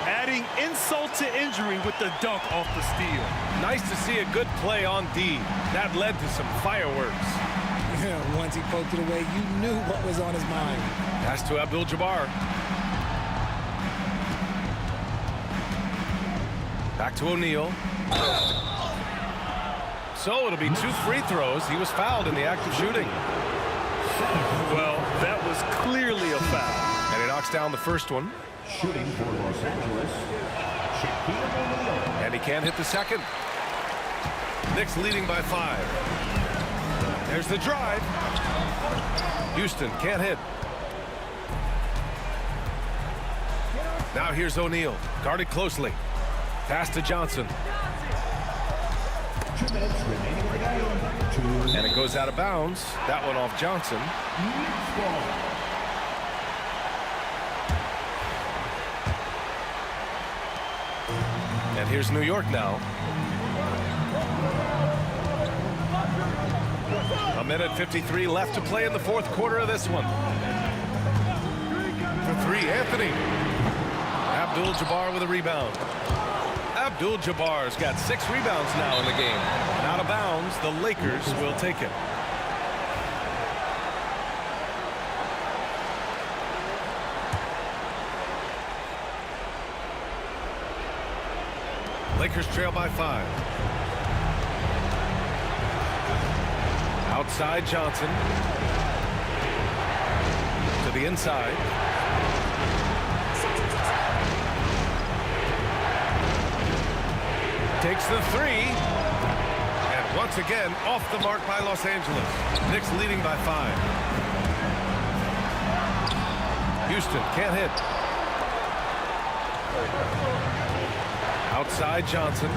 Adding insult to injury with the dunk off the steal. Nice to see a good play on D. That led to some fireworks. Once he poked it away, you knew what was on his mind. Pass to Abdul-Jabbar. Back to O'Neal. So it'll be 2 free throws. He was fouled in the act of shooting. Well, that was clearly a foul. And he knocks down the first one. Shooting for Los Angeles, Shaquille O'Neal. And he can't hit the second. Knicks leading by 5. There's the drive. Houston can't hit. Now here's O'Neal, guarded closely. Pass to Johnson. 2 minutes remaining in the game. And it goes out of bounds. That one off Johnson. And here's New York now. 1:53 left to play in the fourth quarter of this one. For 3, Anthony. Abdul-Jabbar with a rebound. Abdul-Jabbar's got 6 rebounds now in the game. And out of bounds, the Lakers will take it. Lakers trail by 5. Outside Johnson. To the inside. Takes the 3. And once again, off the mark by Los Angeles. Knicks leading by 5. Houston can't hit. Outside Johnson.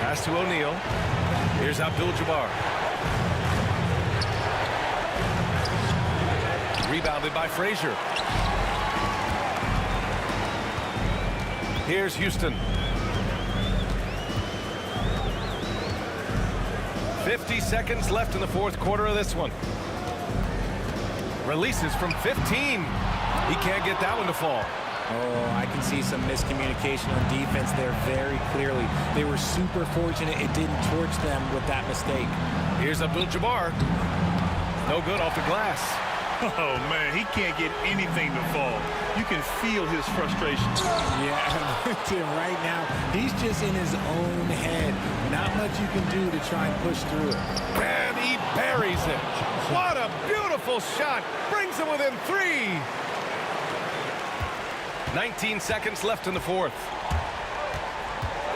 Pass to O'Neal. Here's Abdul-Jabbar. Rebounded by Frazier. Here's Houston. 50 seconds left in the fourth quarter of this one. Releases from 15. He can't get that one to fall. Oh, I can see some miscommunication on defense there very clearly. They were super fortunate it didn't torch them with that mistake. Here's Abdul-Jabbar. No good off the glass. Oh, man, he can't get anything to fall. You can feel his frustration. Yeah, right now, he's just in his own head. Not much you can do to try and push through it. And he buries it. What a beautiful shot. Brings him within 3. 19 seconds left in the fourth.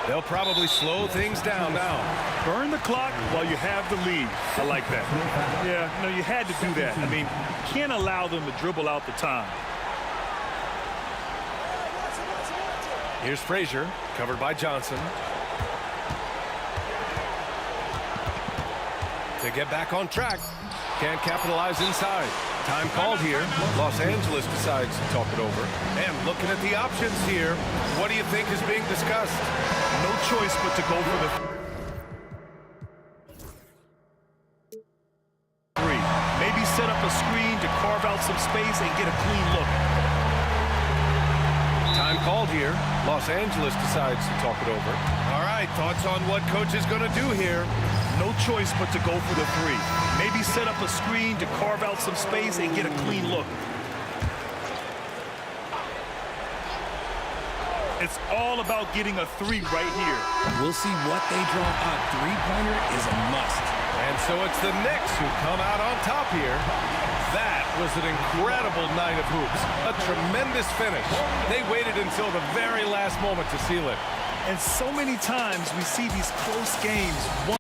They'll probably slow things down now. Burn the clock while you have the lead. I like that. Yeah, no, you had to do that. I mean, can't allow them to dribble out the time. Here's Frazier, covered by Johnson. To get back on track. Can't capitalize inside. Time called here. Los Angeles decides to talk it over. And looking at the options here, what do you think is being discussed? No choice but to go for the three. Maybe set up a screen to carve out some space and get a clean look. Time called here. Los Angeles decides to talk it over. All right, thoughts on what coach is going to do here? No choice but to go for the three. Maybe set up a screen to carve out some space and get a clean look. It's all about getting a three right here. We'll see what they draw up. Three-pointer is a must. And so it's the Knicks who come out on top here. That was an incredible night of hoops. A tremendous finish. They waited until the very last moment to seal it. And so many times we see these close games.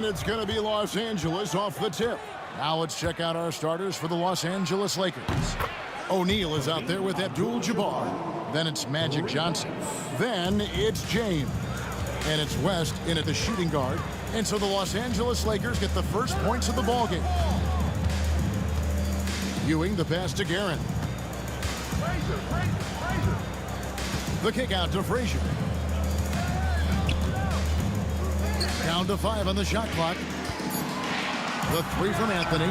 And it's going to be Los Angeles off the tip. Now let's check out our starters for the Los Angeles Lakers. O'Neal is out there with Abdul-Jabbar. Then it's Magic Johnson. Then it's James. And it's West in at the shooting guard. And so the Los Angeles Lakers get the first points of the ballgame. Ewing the pass to Guerin. The kick out to Frazier. Down to 5 on the shot clock. The three from Anthony.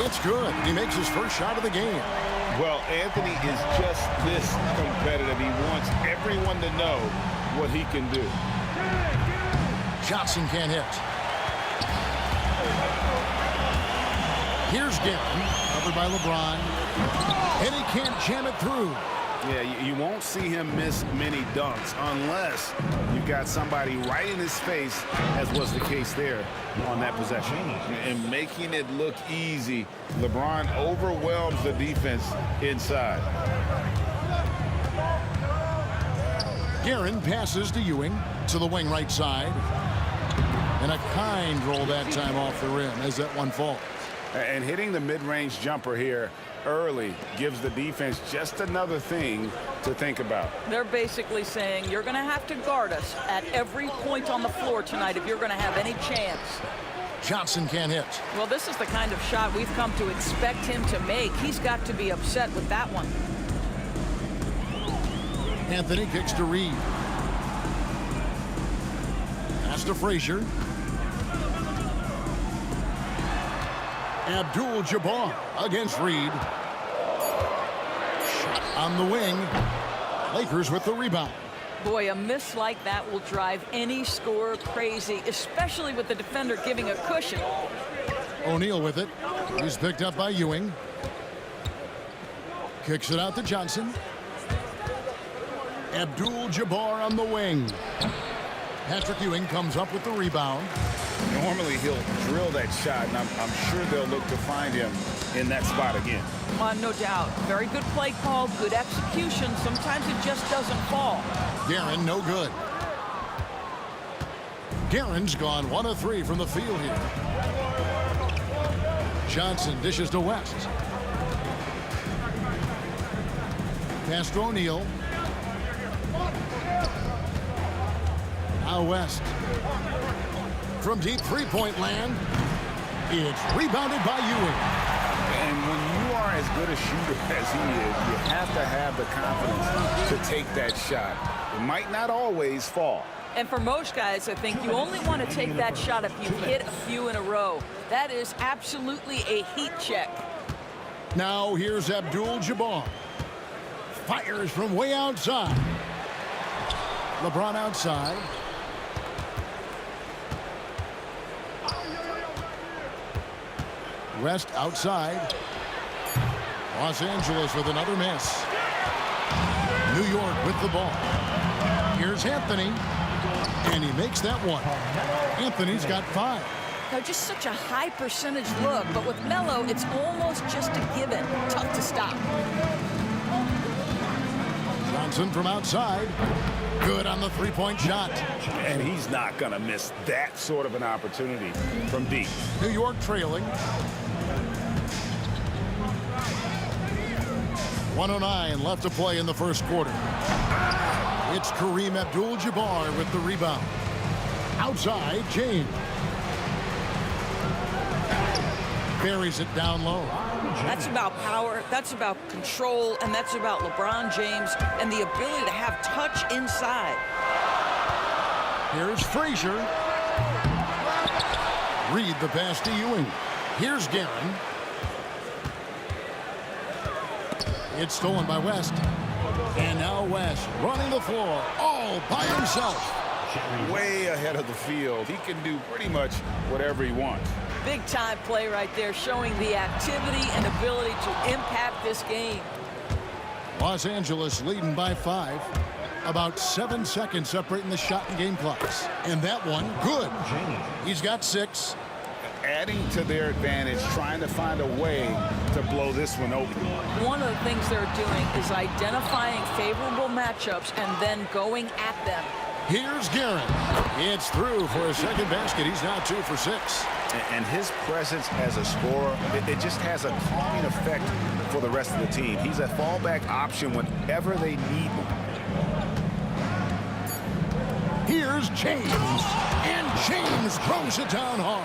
It's good. He makes his first shot of the game. Well, Anthony is just this competitive. He wants everyone to know what he can do. Johnson can't hit. Here's Guerin, covered by LeBron. And he can't jam it through. Yeah, you won't see him miss many dunks unless you've got somebody right in his face, as was the case there on that possession. And making it look easy, LeBron overwhelms the defense inside. Guerin passes to Ewing to the wing right side. And a kind roll that time off the rim as that one falls. And hitting the mid-range jumper here early gives the defense just another thing to think about. They're basically saying you're going to have to guard us at every point on the floor tonight if you're going to have any chance. Johnson can't hit. Well, this is the kind of shot we've come to expect him to make. He's got to be upset with that one. Anthony kicks to Reed. Pass to Frazier. Abdul-Jabbar against Reed. Shot on the wing. Lakers with the rebound. Boy, a miss like that will drive any scorer crazy, especially with the defender giving a cushion. O'Neal with it. He's picked up by Ewing. Kicks it out to Johnson. Abdul-Jabbar on the wing. Patrick Ewing comes up with the rebound. Normally he'll drill that shot, and I'm sure they'll look to find him in that spot again. No doubt. Very good play call, good execution. Sometimes it just doesn't fall. Guerin, no good. Guerin's gone 1 of 3 from the field here. Johnson dishes to West. Pass to O'Neal. Now West. From deep three-point land, it's rebounded by Ewing. And when you are as good a shooter as he is, you have to have the confidence to take that shot. It might not always fall. And for most guys, I think you only want to take that shot if you hit a few in a row. That is absolutely a heat check. Now here's Abdul-Jabbar. Fires from way outside. LeBron outside. West outside. Los Angeles with another miss. New York with the ball. Here's Anthony. And he makes that one. Anthony's got 5. Now, just such a high percentage look, but with Melo, it's almost just a given. Tough to stop. Johnson from outside. Good on the three-point shot. And he's not going to miss that sort of an opportunity from deep. New York trailing. 1:09 left to play in the first quarter. It's Kareem Abdul-Jabbar with the rebound. Outside, James. Buries it down low. That's about power, that's about control, and that's about LeBron James and the ability to have touch inside. Here's Frazier. Reed the pass to Ewing. Here's Guerin. It's stolen by West. And now West running the floor all by himself. Way ahead of the field. He can do pretty much whatever he wants. Big time play right there, showing the activity and ability to impact this game. Los Angeles leading by 5. About 7 seconds separating the shot and game clocks. And that one, good. He's got 6. Adding to their advantage, trying to find a way to blow this one open. One of the things they're doing is identifying favorable matchups and then going at them. Here's Guerin. It's through for a second basket. He's now 2 for 6. And his presence as a scorer, it just has a calming effect for the rest of the team. He's a fallback option whenever they need him. Here's James. And James throws it down hard.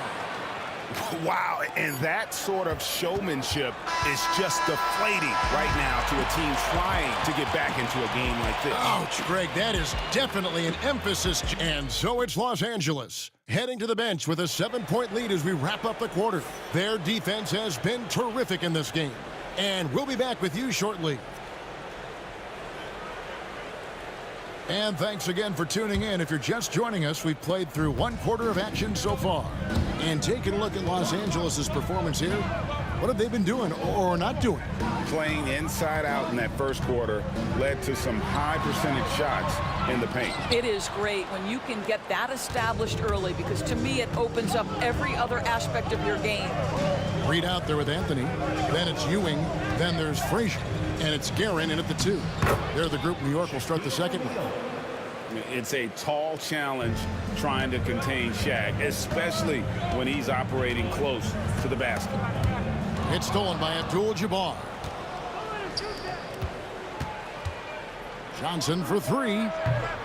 Wow, and that sort of showmanship is just deflating right now to a team trying to get back into a game like this. Ouch, Greg, that is definitely an emphasis. And so it's Los Angeles heading to the bench with a 7-point lead as we wrap up the quarter. Their defense has been terrific in this game. And we'll be back with you shortly. And thanks again for tuning in. If you're just joining us, we've played through 1/4 of action so far. And taking a look at Los Angeles' performance here, what have they been doing or not doing? Playing inside out in that first quarter led to some high percentage shots in the paint. It is great when you can get that established early, because to me it opens up every other aspect of your game. Reed out there with Anthony. Then it's Ewing. Then there's Frazier. And it's Guerin in at the 2. They're the group New York will start the second with. It's a tall challenge trying to contain Shaq, especially when he's operating close to the basket. It's stolen by Abdul-Jabbar. Johnson for 3.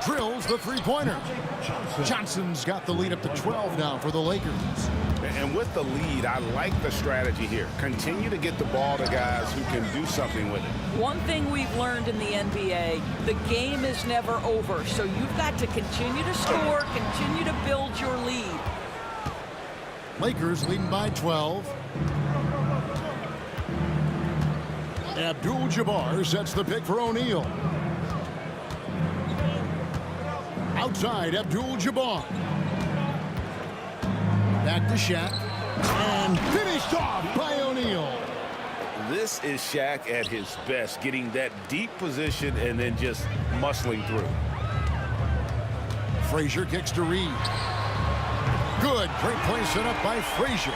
Drills the three-pointer. Johnson's got the lead up to 12 now for the Lakers. And with the lead, I like the strategy here. Continue to get the ball to guys who can do something with it. One thing we've learned in the NBA, the game is never over. So you've got to continue to score, continue to build your lead. Lakers leading by 12. Abdul-Jabbar sets the pick for O'Neal. Outside, Abdul-Jabbar. Back to Shaq. And finished off by O'Neal. This is Shaq at his best, getting that deep position and then just muscling through. Frazier kicks to Reed. Good. Great play set up by Frazier.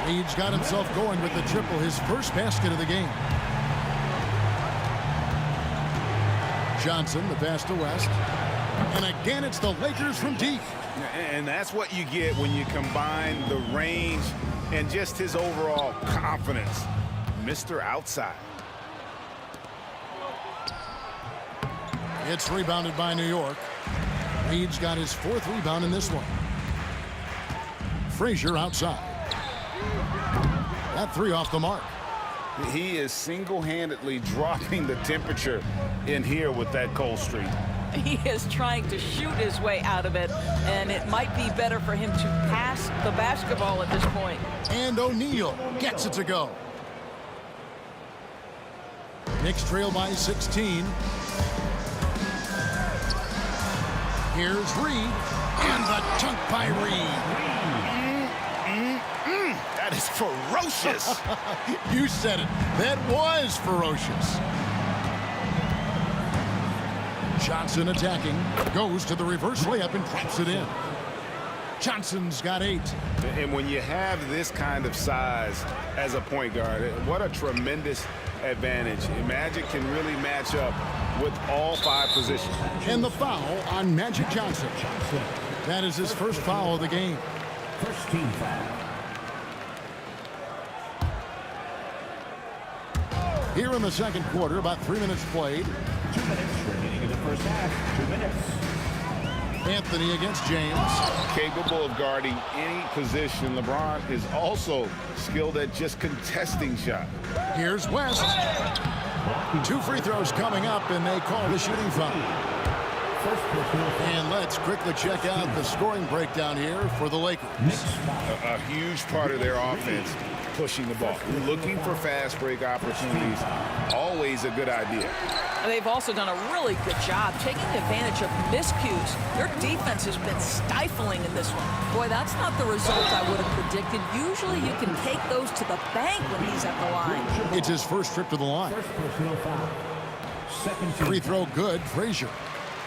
Reed's got himself going with the triple, his first basket of the game. Johnson, the pass to West. And again, it's the Lakers from deep. And that's what you get when you combine the range and just his overall confidence. Mr. Outside. It's rebounded by New York. Reed's got his 4th rebound in this one. Frazier outside. That 3 off the mark. He is single-handedly dropping the temperature in here with that cold streak. He is trying to shoot his way out of it, and it might be better for him to pass the basketball at this point. And O'Neal gets it to go. Knicks trail by 16. Here's Reed, and the dunk by Reed. That is ferocious. You said it. That was ferocious. Johnson attacking, goes to the reverse layup and drops it in. Johnson's got 8. And when you have this kind of size as a point guard, what a tremendous advantage. Magic can really match up with all 5 positions. And the foul on Magic Johnson. That is his first foul of the game. First team foul. Here in the second quarter, about 3 minutes played. 2 minutes remaining in the first half. 2 minutes. Anthony against James. Capable of guarding any position. LeBron is also skilled at just contesting shots. Here's West. 2 free throws coming up, and they call the shooting foul. And let's quickly check out the scoring breakdown here for the Lakers. A huge part of their offense, pushing the ball. Looking for fast break opportunities, always a good idea. And they've also done a really good job taking advantage of miscues. Their defense has been stifling in this one. Boy, that's not the result I would have predicted. Usually you can take those to the bank when he's at the line. It's his first trip to the line. Free throw good, Frazier.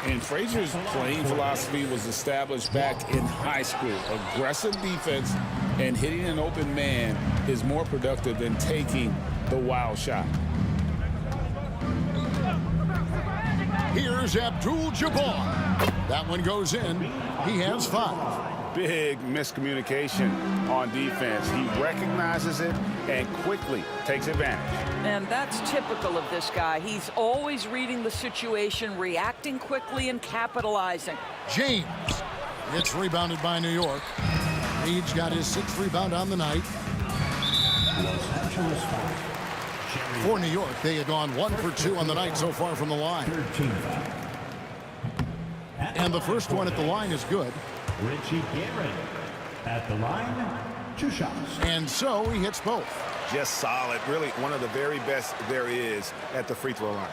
And Frazier's playing philosophy was established back in high school. Aggressive defense and hitting an open man is more productive than taking the wild shot. Here's Abdul-Jabbar. That one goes in. He has 5. Big miscommunication on defense. He recognizes it and quickly takes advantage. And that's typical of this guy. He's always reading the situation, reacting quickly, and capitalizing. James. It's rebounded by New York. Reed's got his 6th rebound on the night. For New York, they had gone 1 for 2 on the night so far from the line. And the first one at the line is good. Richie Guerin at the line, 2 shots. And so he hits both. Just solid. Really one of the very best there is at the free throw line.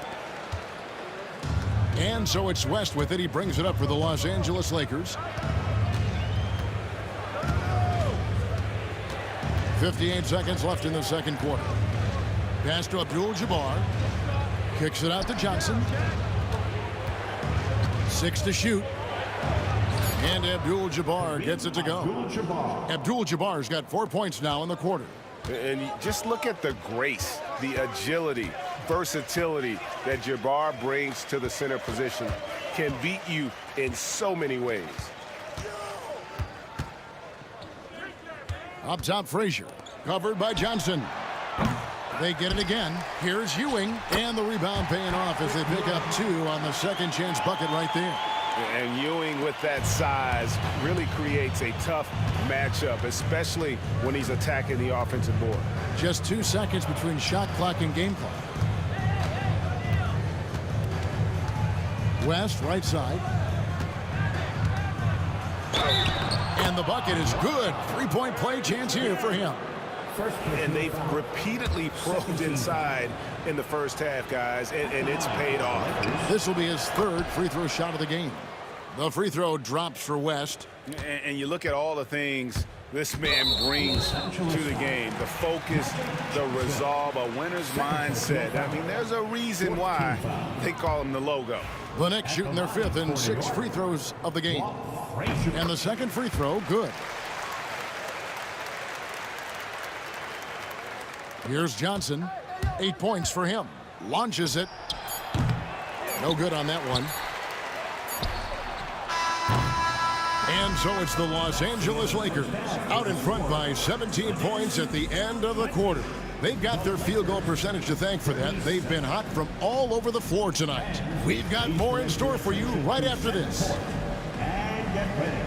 And so it's West with it. He brings it up for the Los Angeles Lakers. 58 seconds left in the second quarter. Pass to Abdul-Jabbar. Kicks it out to Johnson. 6 to shoot. And Abdul-Jabbar gets it to go. Abdul-Jabbar's got 4 points now in the quarter. And just look at the grace, the agility, versatility that Jabbar brings to the center position. Can beat you in so many ways. Up top, Frazier. Covered by Johnson. They get it again. Here's Ewing. And the rebound paying off as they pick up 2 on the second chance bucket right there. And Ewing with that size really creates a tough matchup, especially when he's attacking the offensive board. Just 2 seconds between shot clock and game clock. West, right side. And the bucket is good. 3-point play chance here for him. And they've repeatedly probed inside in the first half, guys, and it's paid off. This will be his 3rd free throw shot of the game. The free throw drops for West. And you look at all the things this man brings to the game. The focus, the resolve, a winner's mindset. I mean, there's a reason why they call him the logo. The Knicks shooting their 5th and 6th free throws of the game. And the second free throw, good. Here's Johnson. 8 points for him. Launches it. No good on that one. And so it's the Los Angeles Lakers out in front by 17 points at the end of the quarter. They've got their field goal percentage to thank for that. They've been hot from all over the floor tonight. We've got more in store for you right after this. And get ready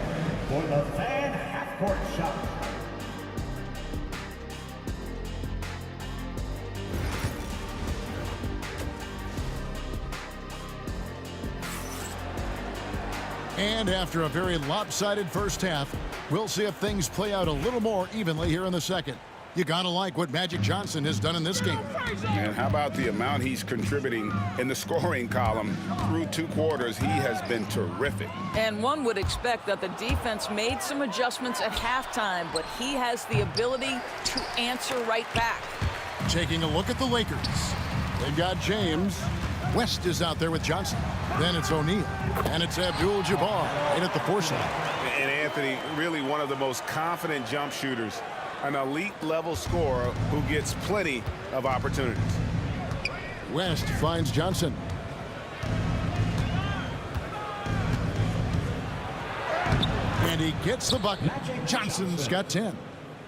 for the fan half-court shot. And after a very lopsided first half, we'll see if things play out a little more evenly here in the second. You gotta like what Magic Johnson has done in this game. And how about the amount he's contributing in the scoring column through 2 quarters? He has been terrific. And one would expect that the defense made some adjustments at halftime, but he has the ability to answer right back. Taking a look at the Lakers. They've got James. West is out there with Johnson. Then it's O'Neal. And it's Abdul-Jabbar right at the force line. And Anthony, really one of the most confident jump shooters. An elite level scorer who gets plenty of opportunities. West finds Johnson. And he gets the bucket. Johnson's got 10.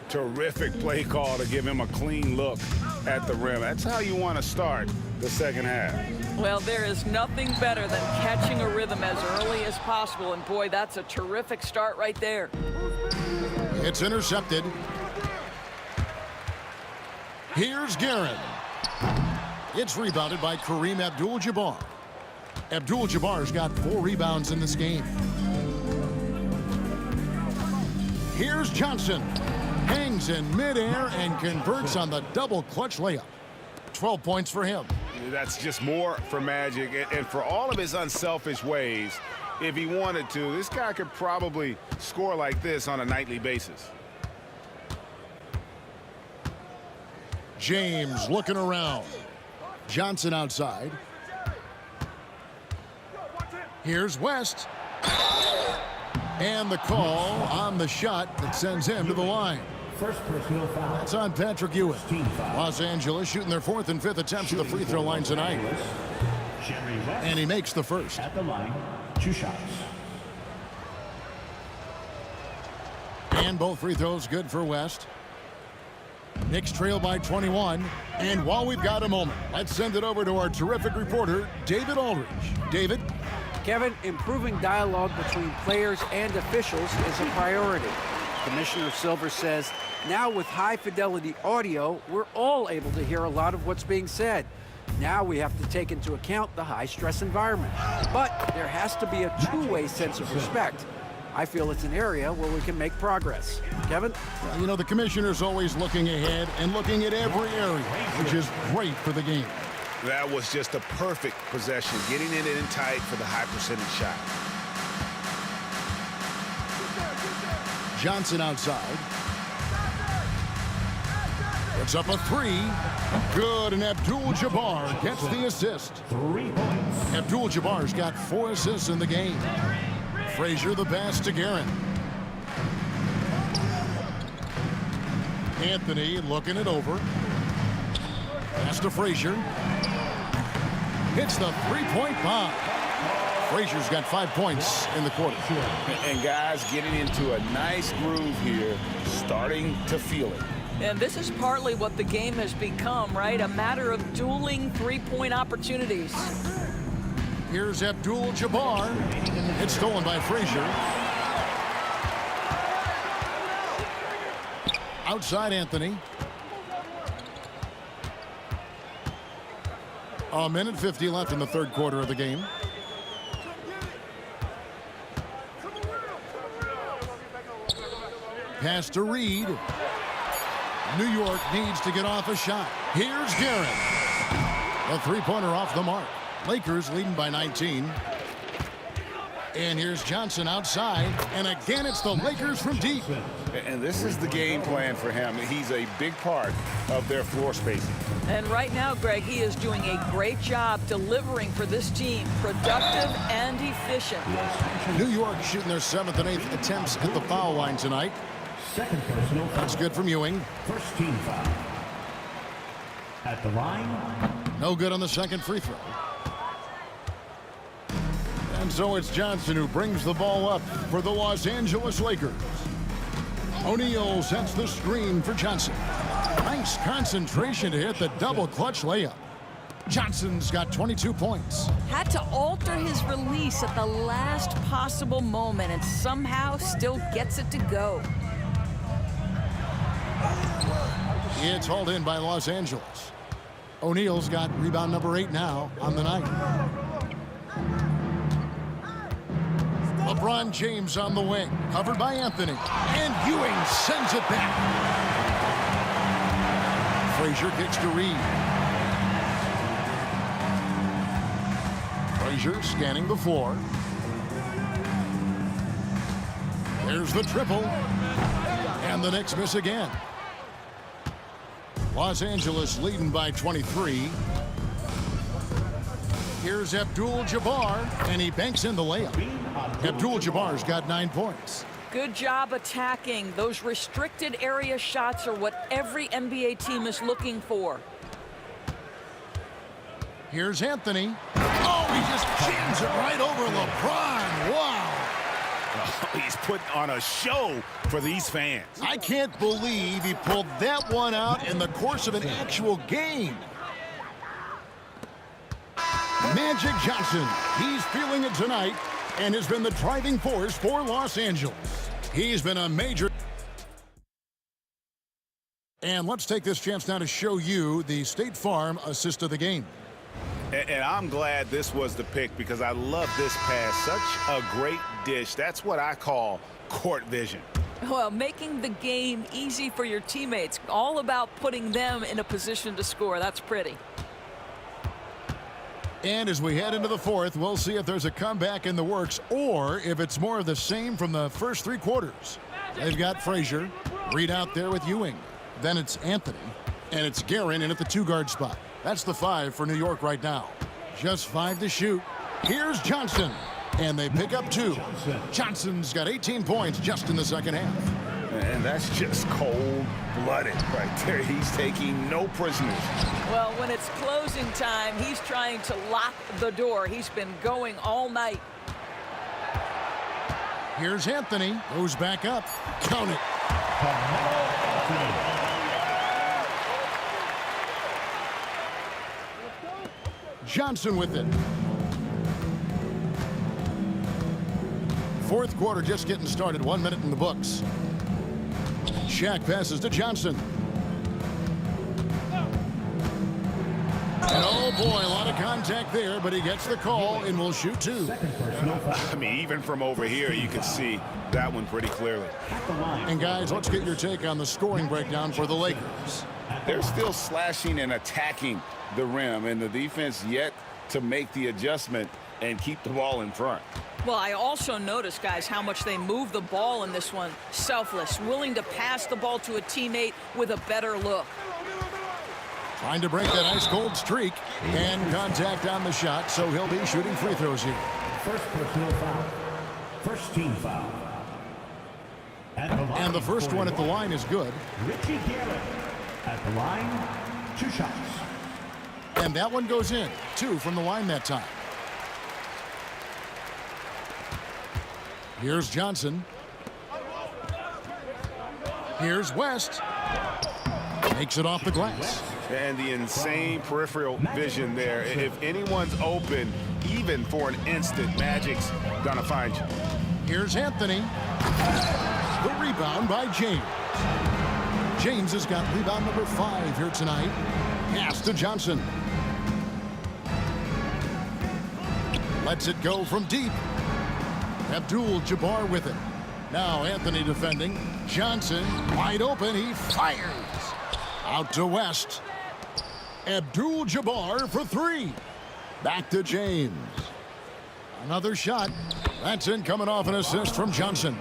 Terrific play call to give him a clean look at the rim. That's how you want to start the second half. Well, there is nothing better than catching a rhythm as early as possible. And boy, that's a terrific start right there. It's intercepted. Here's Guerin. It's rebounded by Kareem Abdul-Jabbar. Abdul-Jabbar's got 4 rebounds in this game. Here's Johnson. Hangs in midair and converts on the double clutch layup. 12 points for him. That's just more for Magic. And for all of his unselfish ways, if he wanted to, this guy could probably score like this on a nightly basis. James looking around. Johnson outside. Here's West. And the call on the shot that sends him to the line. First personal foul. That's on Patrick Ewing. Los Angeles shooting their 4th and 5th attempts at the free throw line tonight. And he makes the first. At the line, 2 shots. And both free throws good for West. Knicks trail by 21. And while we've got a moment, let's send it over to our terrific reporter, David Aldridge. David? Kevin, improving dialogue between players and officials is a priority. Commissioner Silver says, now with high-fidelity audio, we're all able to hear a lot of what's being said. Now we have to take into account the high-stress environment. But there has to be a two-way sense of respect. I feel it's an area where we can make progress. Kevin? Well, you know, the commissioner's always looking ahead and looking at every area, which is great for the game. That was just a perfect possession, getting it in tight for the high percentage shot. Johnson outside. It's up a 3. Good, and Abdul-Jabbar gets the assist. 3 points. Abdul-Jabbar's got 4 assists in the game. Frazier the pass to Guerin. Anthony looking it over. Pass to Frazier. Hits the three-point bomb. Frazier's got 5 points in the quarter. And guys getting into a nice groove here, starting to feel it. And this is partly what the game has become, right? A matter of dueling three-point opportunities. Here's Abdul-Jabbar. It's stolen by Frazier. Outside Anthony. A minute 50 left in the third quarter of the game. Pass to Reed. New York needs to get off a shot. Here's Guerin. A three-pointer off the mark. Lakers leading by 19. And here's Johnson outside. And again, it's the Lakers from deep. And this is the game plan for him. He's a big part of their floor spacing. And right now, Greg, he is doing a great job delivering for this team. Productive and efficient. New York shooting their 7th and 8th attempts at the foul line tonight. Second personal foul. That's good from Ewing. First team foul. At the line. No good on the second free throw. And so it's Johnson who brings the ball up for the Los Angeles Lakers. O'Neal sets the screen for Johnson. Nice concentration to hit the double clutch layup. Johnson's got 22 points. Had to alter his release at the last possible moment and somehow still gets it to go. It's hauled in by Los Angeles. O'Neal's got rebound number 8 now on the night. LeBron James on the wing, covered by Anthony. And Ewing sends it back. Frazier kicks to Reed. Frazier scanning the floor. There's the triple. And the Knicks miss again. Los Angeles leading by 23. Here's Abdul-Jabbar, and he banks in the layup. Abdul-Jabbar's got 9 points. Good job attacking. Those restricted area shots are what every NBA team is looking for. Here's Anthony. Oh, he just jams it right over LeBron. Wow. He's putting on a show for these fans. I can't believe he pulled that one out in the course of an actual game. Magic Johnson, he's feeling it tonight and has been the driving force for Los Angeles. He's been a major... And let's take this chance now to show you the State Farm assist of the game. And I'm glad this was the pick because I love this pass. Such a great dish. That's what I call court vision. Well, making the game easy for your teammates. All about putting them in a position to score. That's pretty. And as we head into the fourth, we'll see if there's a comeback in the works or if it's more of the same from the first 3 quarters. They've got Frazier, Reed out there with Ewing. Then it's Anthony, and it's Guerin in at the 2-guard spot. That's the 5 for New York right now. Just 5 to shoot. Here's Johnson, and they pick up 2. Johnson's got 18 points just in the second half. And that's just cold-blooded right there. He's taking no prisoners. Well, when it's closing time, he's trying to lock the door. He's been going all night. Here's Anthony, goes back up. Count it. Johnson with it. Fourth quarter just getting started. 1 minute in the books. Shaq passes to Johnson. And oh boy, a lot of contact there, but he gets the call and will shoot 2. I mean, even from over here, you can see that one pretty clearly. And guys, let's get your take on the scoring breakdown for the Lakers. They're still slashing and attacking the rim, and the defense yet to make the adjustment and keep the ball in front. Well, I also noticed, guys, how much they move the ball in this one. Selfless, willing to pass the ball to a teammate with a better look. Trying to break that ice-cold streak, and contact on the shot, so he'll be shooting free throws here. First personal foul. First team foul. And the first one at the line is good. Richie Garrett at the line, 2 shots. And that one goes in. 2 from the line that time. Here's Johnson. Here's West. Makes it off the glass. And the insane peripheral vision there. If anyone's open, even for an instant, Magic's gonna find you. Here's Anthony. The rebound by James. James has got rebound number 5 here tonight. Pass to Johnson. Lets it go from deep. Abdul-Jabbar with it. Now Anthony defending. Johnson wide open. He fires. Out to West. Abdul-Jabbar for 3. Back to James. Another shot. That's in, coming off an assist from Johnson.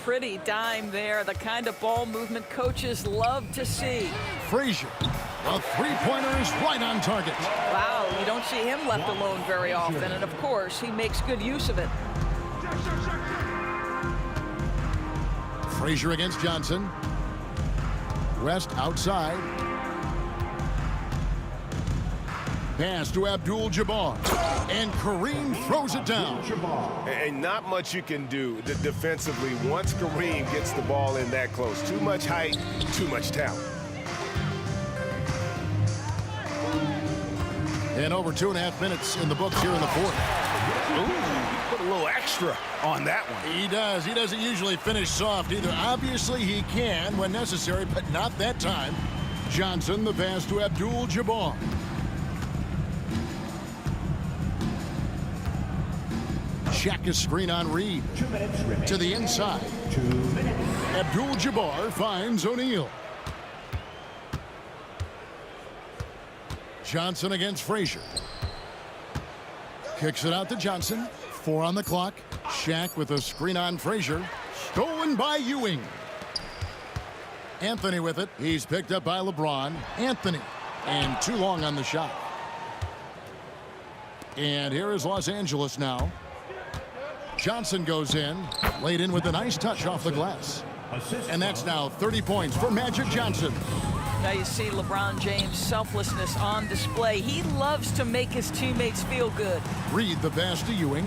Pretty dime there. The kind of ball movement coaches love to see. Frazier. The three-pointer is right on target. Wow, you don't see him left alone very often. And, of course, he makes good use of it. Frazier against Johnson. West outside. Pass to Abdul-Jabbar. And Kareem throws it down. And not much you can do defensively once Kareem gets the ball in that close. Too much height, too much talent. And over 2.5 minutes in the books here in the fourth. Ooh, he put a little extra on that one. He does. He doesn't usually finish soft either. Obviously, he can when necessary, but not that time. Johnson, the pass to Abdul-Jabbar. Check his screen on Reed. 2 minutes remaining. To the inside. 2 minutes. Abdul-Jabbar finds O'Neal. Johnson against Frazier. Kicks it out to Johnson. 4 on the clock. Shaq with a screen on Frazier. Stolen by Ewing. Anthony with it. He's picked up by LeBron. Anthony. And too long on the shot. And here is Los Angeles now. Johnson goes in. Laid in with a nice touch off the glass. And that's now 30 points for Magic Johnson. Now you see LeBron James' selflessness on display. He loves to make his teammates feel good. Reed the pass to Ewing.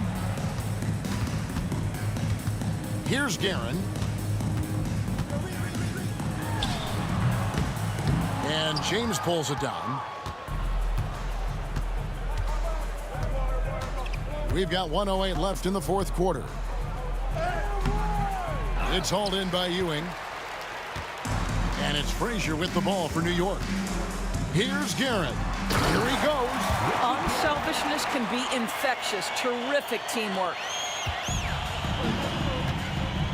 Here's Guerin. And James pulls it down. We've got 1:08 left in the fourth quarter. It's hauled in by Ewing. And it's Frazier with the ball for New York. Here's Guerin. Here he goes. Unselfishness can be infectious. Terrific teamwork.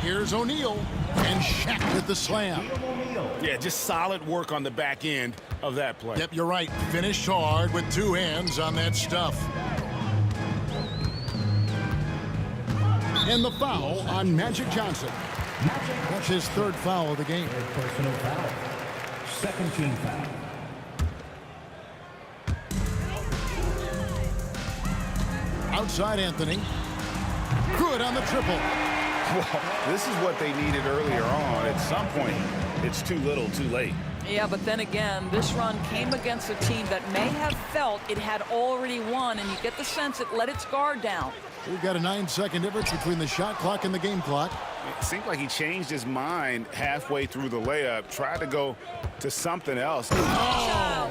Here's O'Neal. And Shaq with the slam. Yeah, just solid work on the back end of that play. Yep, you're right. Finished hard with 2 hands on that stuff. And the foul on Magic Johnson. That's his 3rd foul of the game. Personal foul. Second team foul. Outside Anthony. Good on the triple. Well, this is what they needed earlier on. At some point, it's too little, too late. Yeah, but then again, this run came against a team that may have felt it had already won, and you get the sense it let its guard down. We've got a 9-second difference between the shot clock and the game clock. It seemed like he changed his mind halfway through the layup, tried to go to something else. Oh,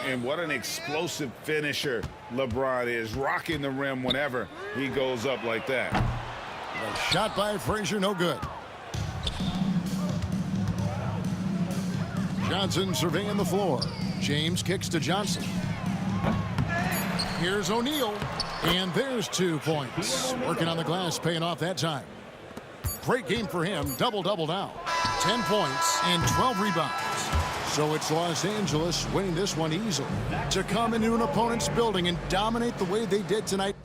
and what an explosive finisher LeBron is, rocking the rim whenever he goes up like that. A shot by Frazier, no good. Johnson surveying the floor. James kicks to Johnson. Here's O'Neal. And there's 2 points. Working on the glass, paying off that time. Great game for him. Double-double now. 10 points and 12 rebounds. So it's Los Angeles winning this one easily. To come into an opponent's building and dominate the way they did tonight.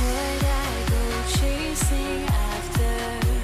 Would I go chasing after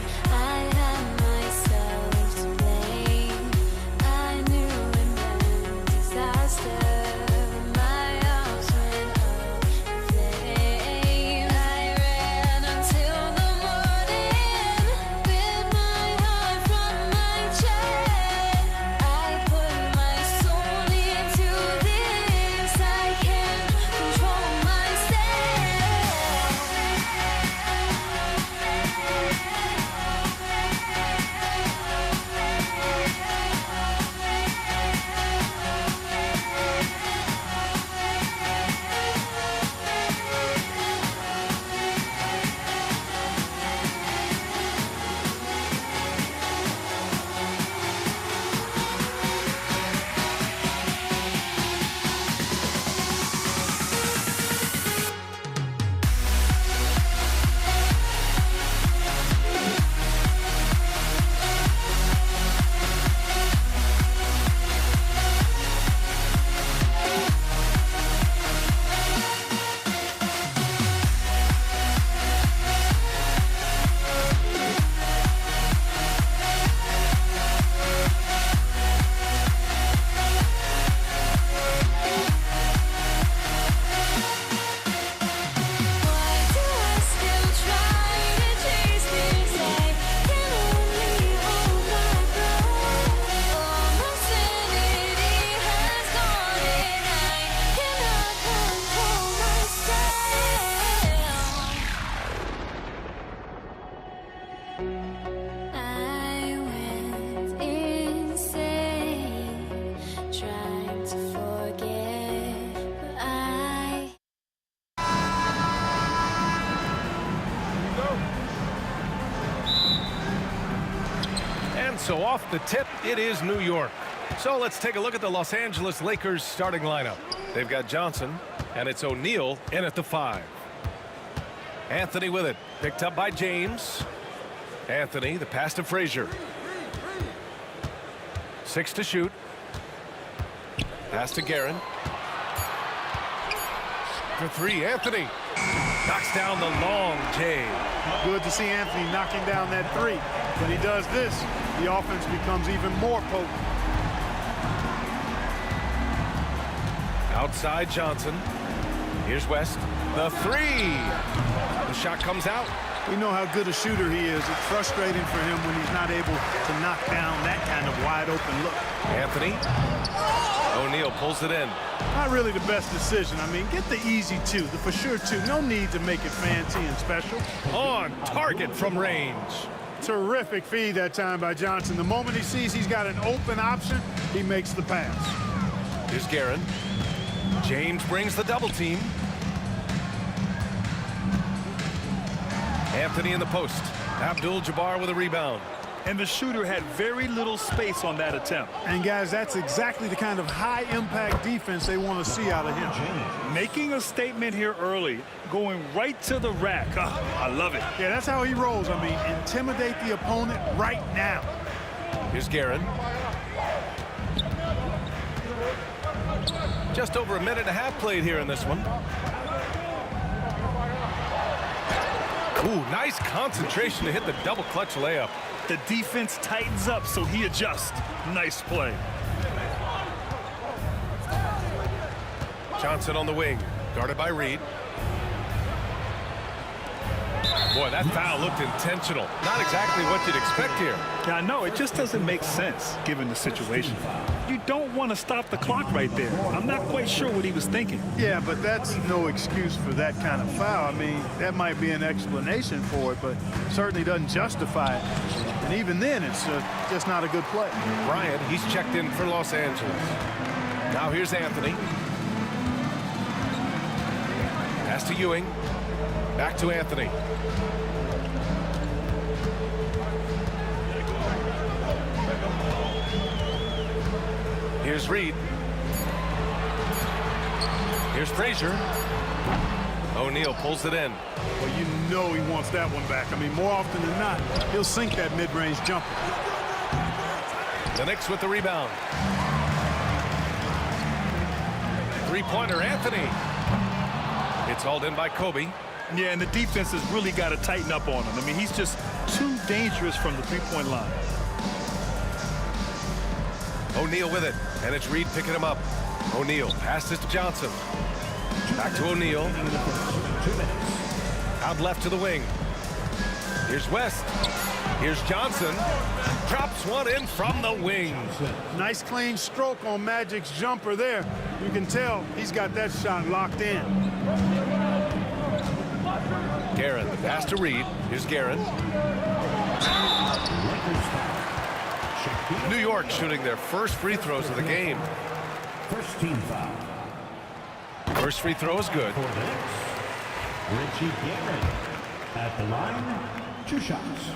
So off the tip, it is New York. So let's take a look at the Los Angeles Lakers starting lineup. They've got Johnson, and it's O'Neal in at the 5. Anthony with it, picked up by James. Anthony, the pass to Frazier. 6 to shoot. Pass to Guerin. For 3, Anthony. Knocks down the long J. Good to see Anthony knocking down that 3. When he does this, the offense becomes even more potent. Outside Johnson. Here's West. The 3. The shot comes out. We know how good a shooter he is. It's frustrating for him when he's not able to knock down that kind of wide open look. Anthony. O'Neal pulls it in. Not really the best decision. I mean, get the easy 2, the for sure 2. No need to make it fancy and special. On target from range. Terrific feed that time by Johnson. The moment he sees he's got an open option, he makes the pass. Here's Guerin. James brings the double team. Anthony in the post. Abdul-Jabbar with a rebound. And the shooter had very little space on that attempt. And guys, that's exactly the kind of high-impact defense they want to see out of him. Making a statement here early, going right to the rack. I love it. Yeah, that's how he rolls. I mean, intimidate the opponent right now. Here's Guerin. Just over a minute and a half played here in this one. Ooh, nice concentration to hit the double clutch layup. The defense tightens up, so he adjusts. Nice play. Johnson on the wing, guarded by Reed. Boy, that foul looked intentional. Not exactly what you'd expect here. Yeah, I know. It just doesn't make sense, given the situation. You don't want to stop the clock right there. I'm not quite sure what he was thinking. Yeah, but that's no excuse for that kind of foul. I mean, that might be an explanation for it, but certainly doesn't justify it. And even then, it's just not a good play. Bryant, he's checked in for Los Angeles. Now here's Anthony. Pass to Ewing. Back to Anthony. Here's Reed. Here's Frazier. O'Neal pulls it in. Well, you know he wants that one back. I mean, more often than not, he'll sink that mid-range jumper. The Knicks with the rebound. Three-pointer, Anthony. It's hauled in by Kobe. Yeah, and the defense has really got to tighten up on him. I mean, he's just too dangerous from the three-point line. O'Neal with it, and it's Reed picking him up. O'Neal passes to Johnson. Back to O'Neal. Out left to the wing. Here's West. Here's Johnson. Drops one in from the wing. Nice clean stroke on Magic's jumper there. You can tell he's got that shot locked in. Guerin, the pass to Reed. Here's Guerin. New York shooting their first free throws of the game. First team foul. First free throw is good. Richie Guerin at the line, 2 shots.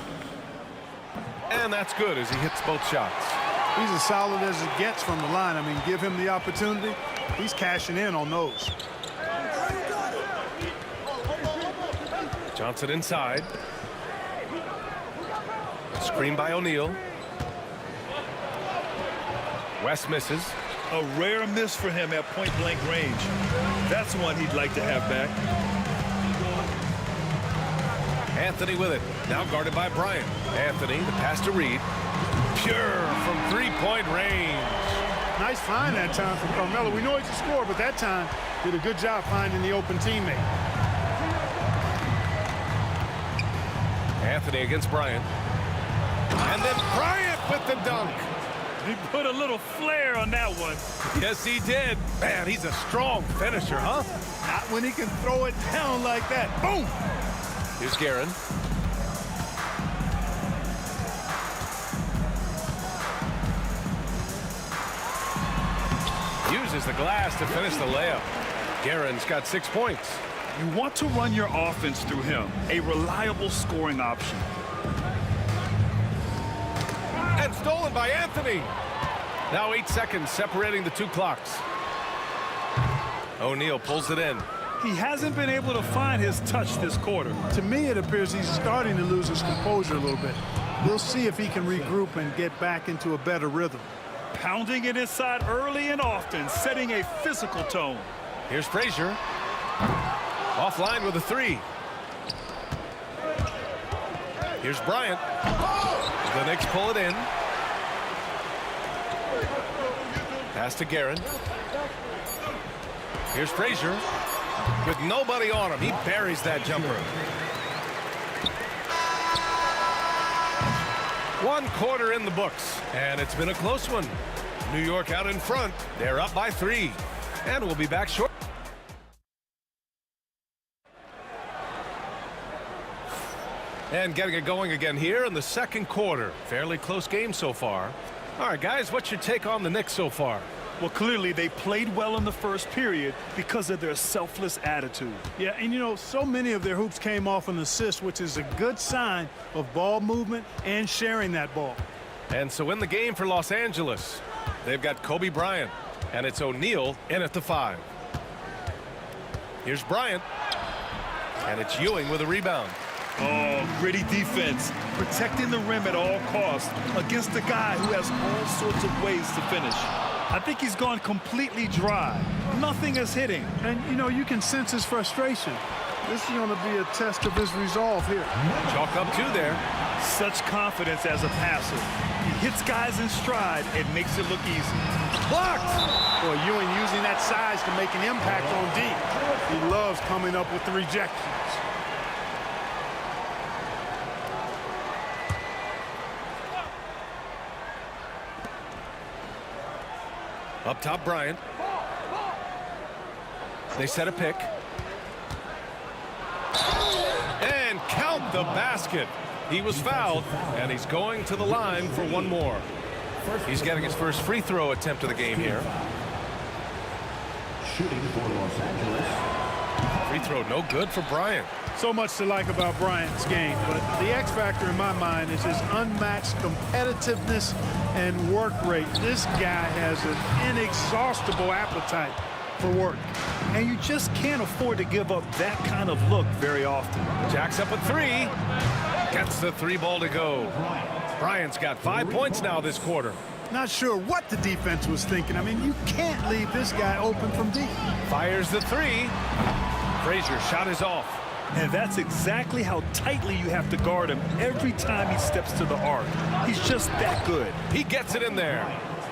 And that's good as he hits both shots. He's as solid as it gets from the line. I mean, give him the opportunity. He's cashing in on those. Johnson inside. Screen by O'Neal. West misses. A rare miss for him at point-blank range. That's one he'd like to have back. Anthony with it. Now guarded by Bryant. Anthony, the pass to Reed. Pure from three-point range. Nice find that time from Carmelo. We know he's a scorer, but that time did a good job finding the open teammate. Anthony against Bryant. And then Bryant with the dunk. He put a little flair on that one. Yes, he did. Man, he's a strong finisher, huh? Not when he can throw it down like that. Boom! Here's Guerin. Uses the glass to finish the layup. Guerin's got 6 points. You want to run your offense through him. A reliable scoring option. And stolen by Anthony. Now 8 seconds separating the two clocks. O'Neal pulls it in. He hasn't been able to find his touch this quarter. To me, it appears he's starting to lose his composure a little bit. We'll see if he can regroup and get back into a better rhythm. Pounding it inside early and often, setting a physical tone. Here's Frazier. Offline with a three. Here's Bryant. The Knicks pull it in. Pass to Guerin. Here's Frazier. With nobody on him, he buries that jumper. 1 quarter in the books, and it's been a close one. New York out in front. They're up by 3, and we'll be back short. And getting it going again here in the second quarter. Fairly close game so far. All right, guys, what's your take on the Knicks so far? Well, clearly they played well in the first period because of their selfless attitude. Yeah, and you know, so many of their hoops came off an assist, which is a good sign of ball movement and sharing that ball. And so in the game for Los Angeles, they've got Kobe Bryant, and it's O'Neal in at the 5. Here's Bryant, and it's Ewing with a rebound. Oh, gritty defense, protecting the rim at all costs against a guy who has all sorts of ways to finish. I think he's gone completely dry. Nothing is hitting. And, you know, you can sense his frustration. This is going to be a test of his resolve here. Chalk up 2 there. Such confidence as a passer. He hits guys in stride and makes it look easy. Blocked! Boy, Ewing using that size to make an impact on D. He loves coming up with the rejections. Up top, Bryant. They set a pick. And count the basket. He was fouled, and he's going to the line for one more. He's getting his first free throw attempt of the game here. Shooting for Los Angeles. Free throw no good for Bryant. So much to like about Bryant's game, but the X factor in my mind is his unmatched competitiveness and work rate. This guy has an inexhaustible appetite for work. And you just can't afford to give up that kind of look very often. Jacks up a 3. Gets the 3 ball to go. Bryant's got 5 points now this quarter. Not sure what the defense was thinking. I mean, you can't leave this guy open from deep. Fires the 3. Frazier's shot is off. And that's exactly how tightly you have to guard him every time he steps to the arc. He's just that good. He gets it in there.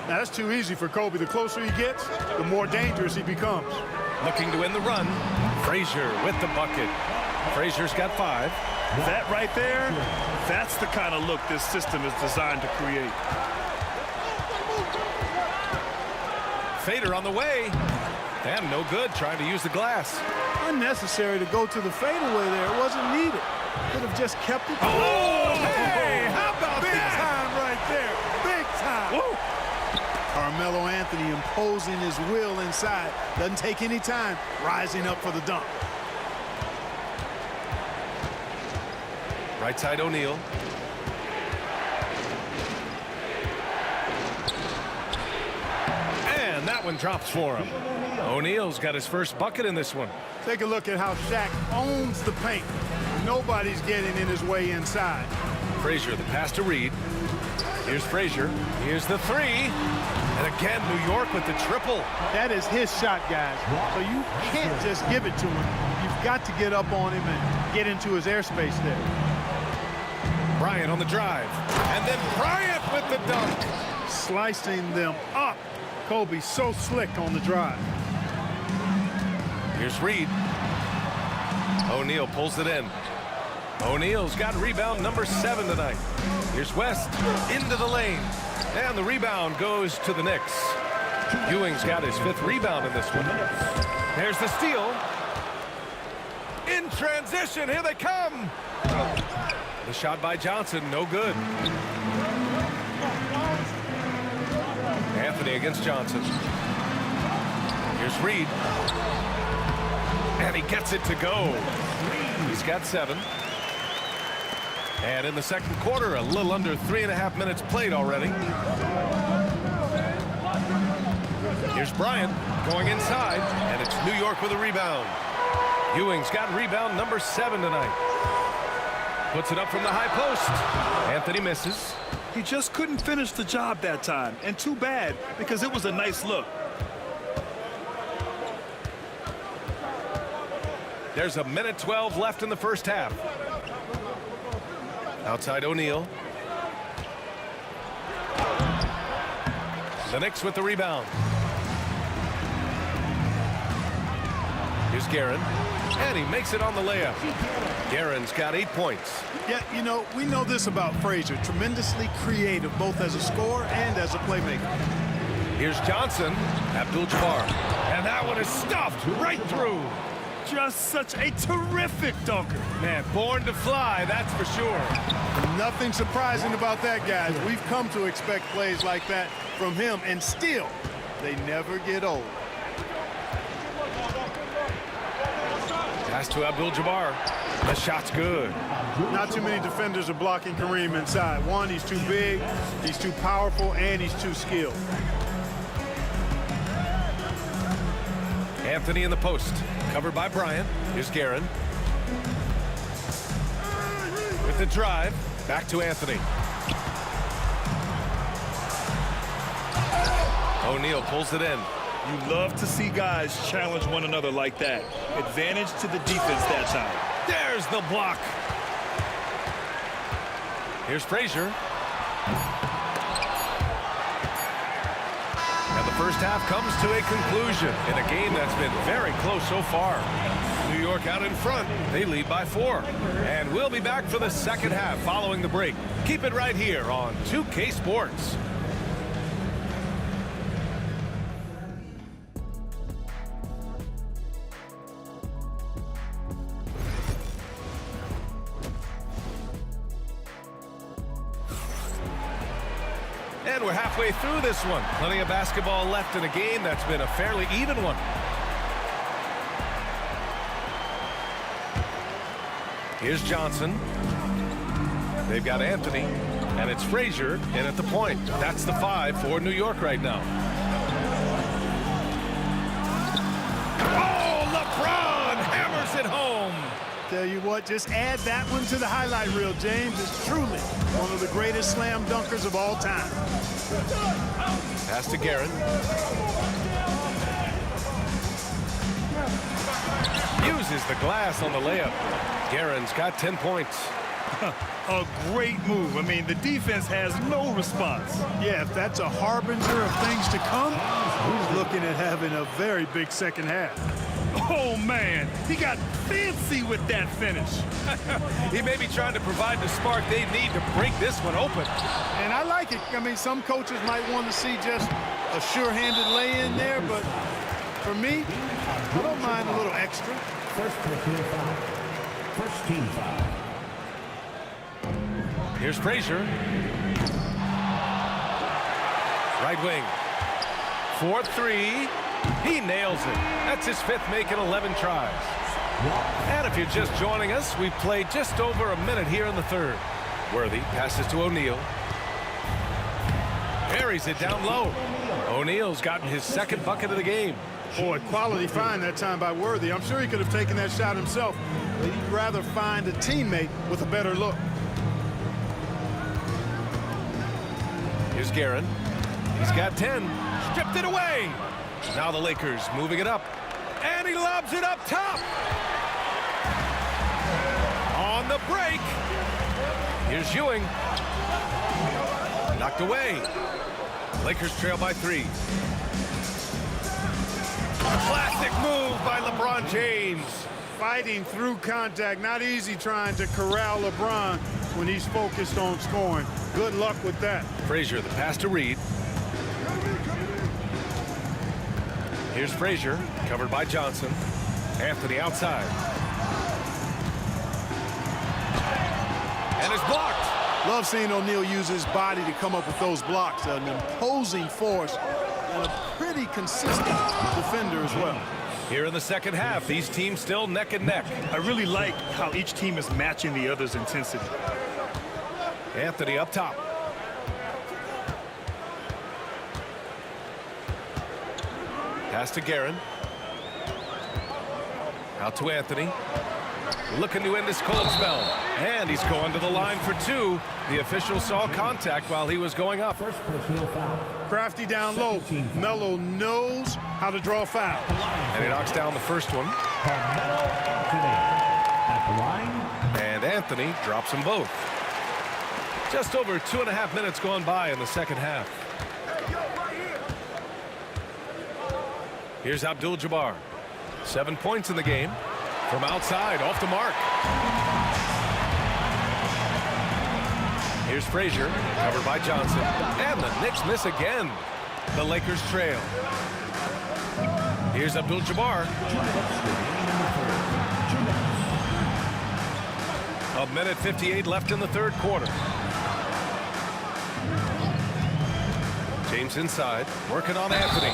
Now, that's too easy for Kobe. The closer he gets, the more dangerous he becomes. Looking to win the run. Frazier with the bucket. Frazier's got 5. That right there, that's the kind of look this system is designed to create. Fader on the way. And no good, trying to use the glass. Unnecessary to go to the fadeaway there. It wasn't needed. Could have just kept it. Oh, hey, how about big that? Time right there. Big time. Woo. Carmelo Anthony imposing his will inside. Doesn't take any time. Rising up for the dunk. Right side O'Neal. And that one drops for him. O'Neal's got his first bucket in this one. Take a look at how Shaq owns the paint. Nobody's getting in his way inside. Frazier, the pass to Reed. Here's Frazier. Here's the 3. And again, New York with the triple. That is his shot, guys. So you can't just give it to him. You've got to get up on him and get into his airspace there. Bryant on the drive. And then Bryant with the dunk. Slicing them up. Kobe so slick on the drive. Here's Reed. O'Neal pulls it in. O'Neal's got rebound number 7 tonight. Here's West into the lane. And the rebound goes to the Knicks. Ewing's got his 5th rebound in this one. There's the steal. In transition, here they come. The shot by Johnson, no good. Anthony against Johnson. Here's Reed. And he gets it to go. He's got 7. And in the second quarter, a little under 3.5 minutes played already. Here's Bryant going inside, and it's New York with a rebound. Ewing's got rebound number 7 tonight. Puts it up from the high post. Anthony misses. He just couldn't finish the job that time, and too bad, because it was a nice look. There's a minute 12 left in the first half. Outside O'Neal. The Knicks with the rebound. Here's Guerin, and he makes it on the layup. Guerin's got 8 points. Yeah, you know, we know this about Frazier. Tremendously creative, both as a scorer and as a playmaker. Here's Johnson, Abdul-Jabbar, and that one is stuffed right through. Just such a terrific dunker. Man, born to fly, that's for sure. Nothing surprising about that, guys. We've come to expect plays like that from him, and still, they never get old. Pass to Abdul-Jabbar. The shot's good. Not too many defenders are blocking Kareem inside. One, he's too big, he's too powerful, and he's too skilled. Anthony in the post. Covered by Bryant. Here's Guerin. With the drive. Back to Anthony. O'Neal pulls it in. You love to see guys challenge one another like that. Advantage to the defense that time. There's the block. Here's Frazier. And the first half comes to a conclusion in a game that's been very close so far. New York out in front. They lead by 4. And we'll be back for the second half following the break. Keep it right here on 2K Sports. And we're halfway through this one. Plenty of basketball left in a game that's been a fairly even one. Here's Johnson. They've got Anthony, and it's Frazier in at the point. That's the 5 for New York right now. Oh, LeBron hammers it home. Tell you what, just add that one to the highlight reel, James. It's truly one of the greatest slam dunkers of all time. Pass to Guerin. Uses the glass on the layup. Guerin's got 10 points. A great move. I mean, the defense has no response. Yeah, if that's a harbinger of things to come, he's looking at having a very big second half. Oh, man, he got fancy with that finish. He may be trying to provide the spark they need to break this one open. And I like it. I mean, some coaches might want to see just a sure-handed lay-in there, but for me, I don't mind a little extra. First team foul. Here's Frazier. Right wing. 4-3. He nails it. That's his 5th make in 11 tries. And if you're just joining us, we've played just over a minute here in the third. Worthy passes to O'Neal. Buries it down low. O'Neal's gotten his 2nd bucket of the game. Boy, quality find that time by Worthy. I'm sure he could have taken that shot himself, but he'd rather find a teammate with a better look. Here's Guerin. He's got 10. Stripped it away. Now the Lakers moving it up. And he lobs it up top. On the break. Here's Ewing. Knocked away. Lakers trail by 3. Classic move by LeBron James. Fighting through contact. Not easy trying to corral LeBron when he's focused on scoring. Good luck with that. Frazier, the pass to Reed. Here's Frazier, covered by Johnson. Anthony outside. And it's blocked. Love seeing O'Neal use his body to come up with those blocks. An imposing force and a pretty consistent defender as well. Here in the second half, these teams still neck and neck. I really like how each team is matching the other's intensity. Anthony up top. Pass to Guerin. Out to Anthony. Looking to end this cold spell. And he's going to the line for two. The official saw contact while he was going up. Crafty down low. Melo knows how to draw foul. And he knocks down the first one. And Anthony drops them both. Just over 2.5 minutes gone by in the second half. Here's Abdul-Jabbar. 7 points in the game. From outside, off the mark. Here's Frazier, covered by Johnson. And the Knicks miss again. The Lakers trail. Here's Abdul-Jabbar. A minute 58 left in the third quarter. James inside, working on Anthony.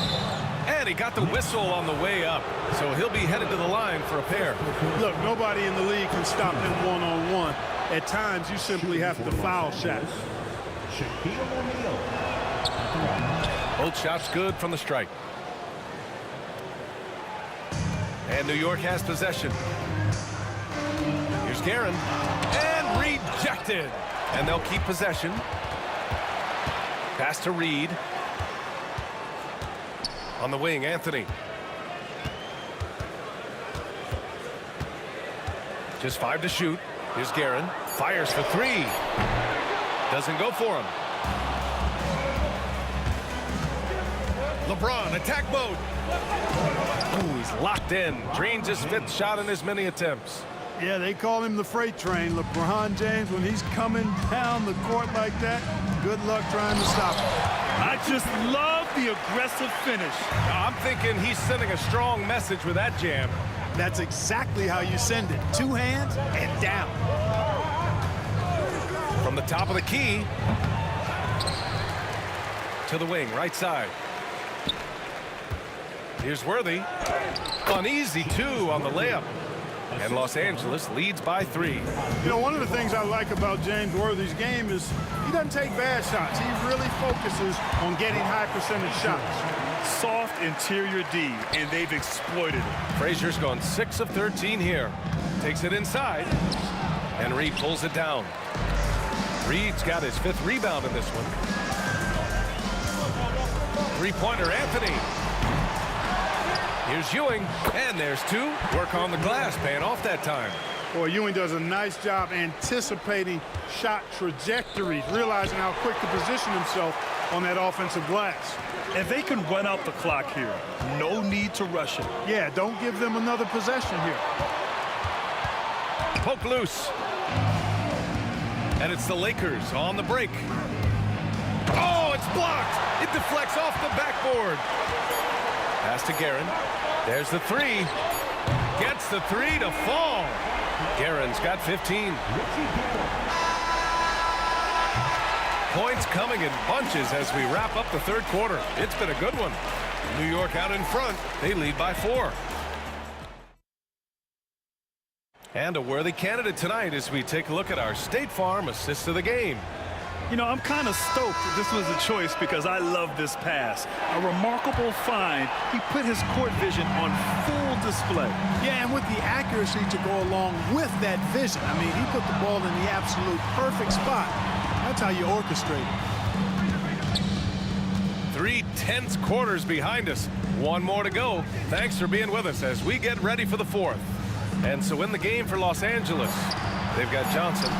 And he got the whistle on the way up. So he'll be headed to the line for a pair. Look, nobody in the league can stop him one-on-one. At times, you simply have to foul shot. Both shots good from the strike. And New York has possession. Here's Guerin. And rejected. And they'll keep possession. Pass to Reed. On the wing, Anthony. Just 5 to shoot. Here's Guerin. Fires for 3. Doesn't go for him. LeBron, attack mode. Ooh, he's locked in. Drains his 5th shot in as many attempts. Yeah, they call him the freight train. LeBron James, when he's coming down the court like that, good luck trying to stop him. I just love the aggressive finish. I'm thinking he's sending a strong message with that jam. That's exactly how you send it. 2 hands and down. From the top of the key to the wing, right side. Here's Worthy. An easy 2 on the layup. And Los Angeles leads by 3. You know, one of the things I like about James Worthy's game is he doesn't take bad shots. He really focuses on getting high percentage shots. Soft interior D, and they've exploited it. Frazier's gone 6 of 13 here. Takes it inside, and Reed pulls it down. Reed's got his 5th rebound in this one. 3-pointer, Anthony. Here's Ewing, and there's 2. Work on the glass, paying off that time. Boy, Ewing does a nice job anticipating shot trajectories, realizing how quick to position himself on that offensive glass. And they can run out the clock here. No need to rush it. Yeah, don't give them another possession here. Poke loose. And it's the Lakers on the break. Oh, it's blocked. It deflects off the backboard. Pass to Guerin. There's the 3. Gets the 3 to fall. Guerin's got 15. Points coming in bunches as we wrap up the third quarter. It's been a good one. New York out in front. They lead by 4. And a worthy candidate tonight as we take a look at our State Farm assist of the game. You know, I'm kind of stoked this was a choice because I love this pass. A remarkable find. He put his court vision on full display. Yeah, and with the accuracy to go along with that vision. I mean, he put the ball in the absolute perfect spot. That's how you orchestrate it. 3 tense quarters behind us. 1 more to go. Thanks for being with us as we get ready for the 4th. And so in the game for Los Angeles, they've got Johnson,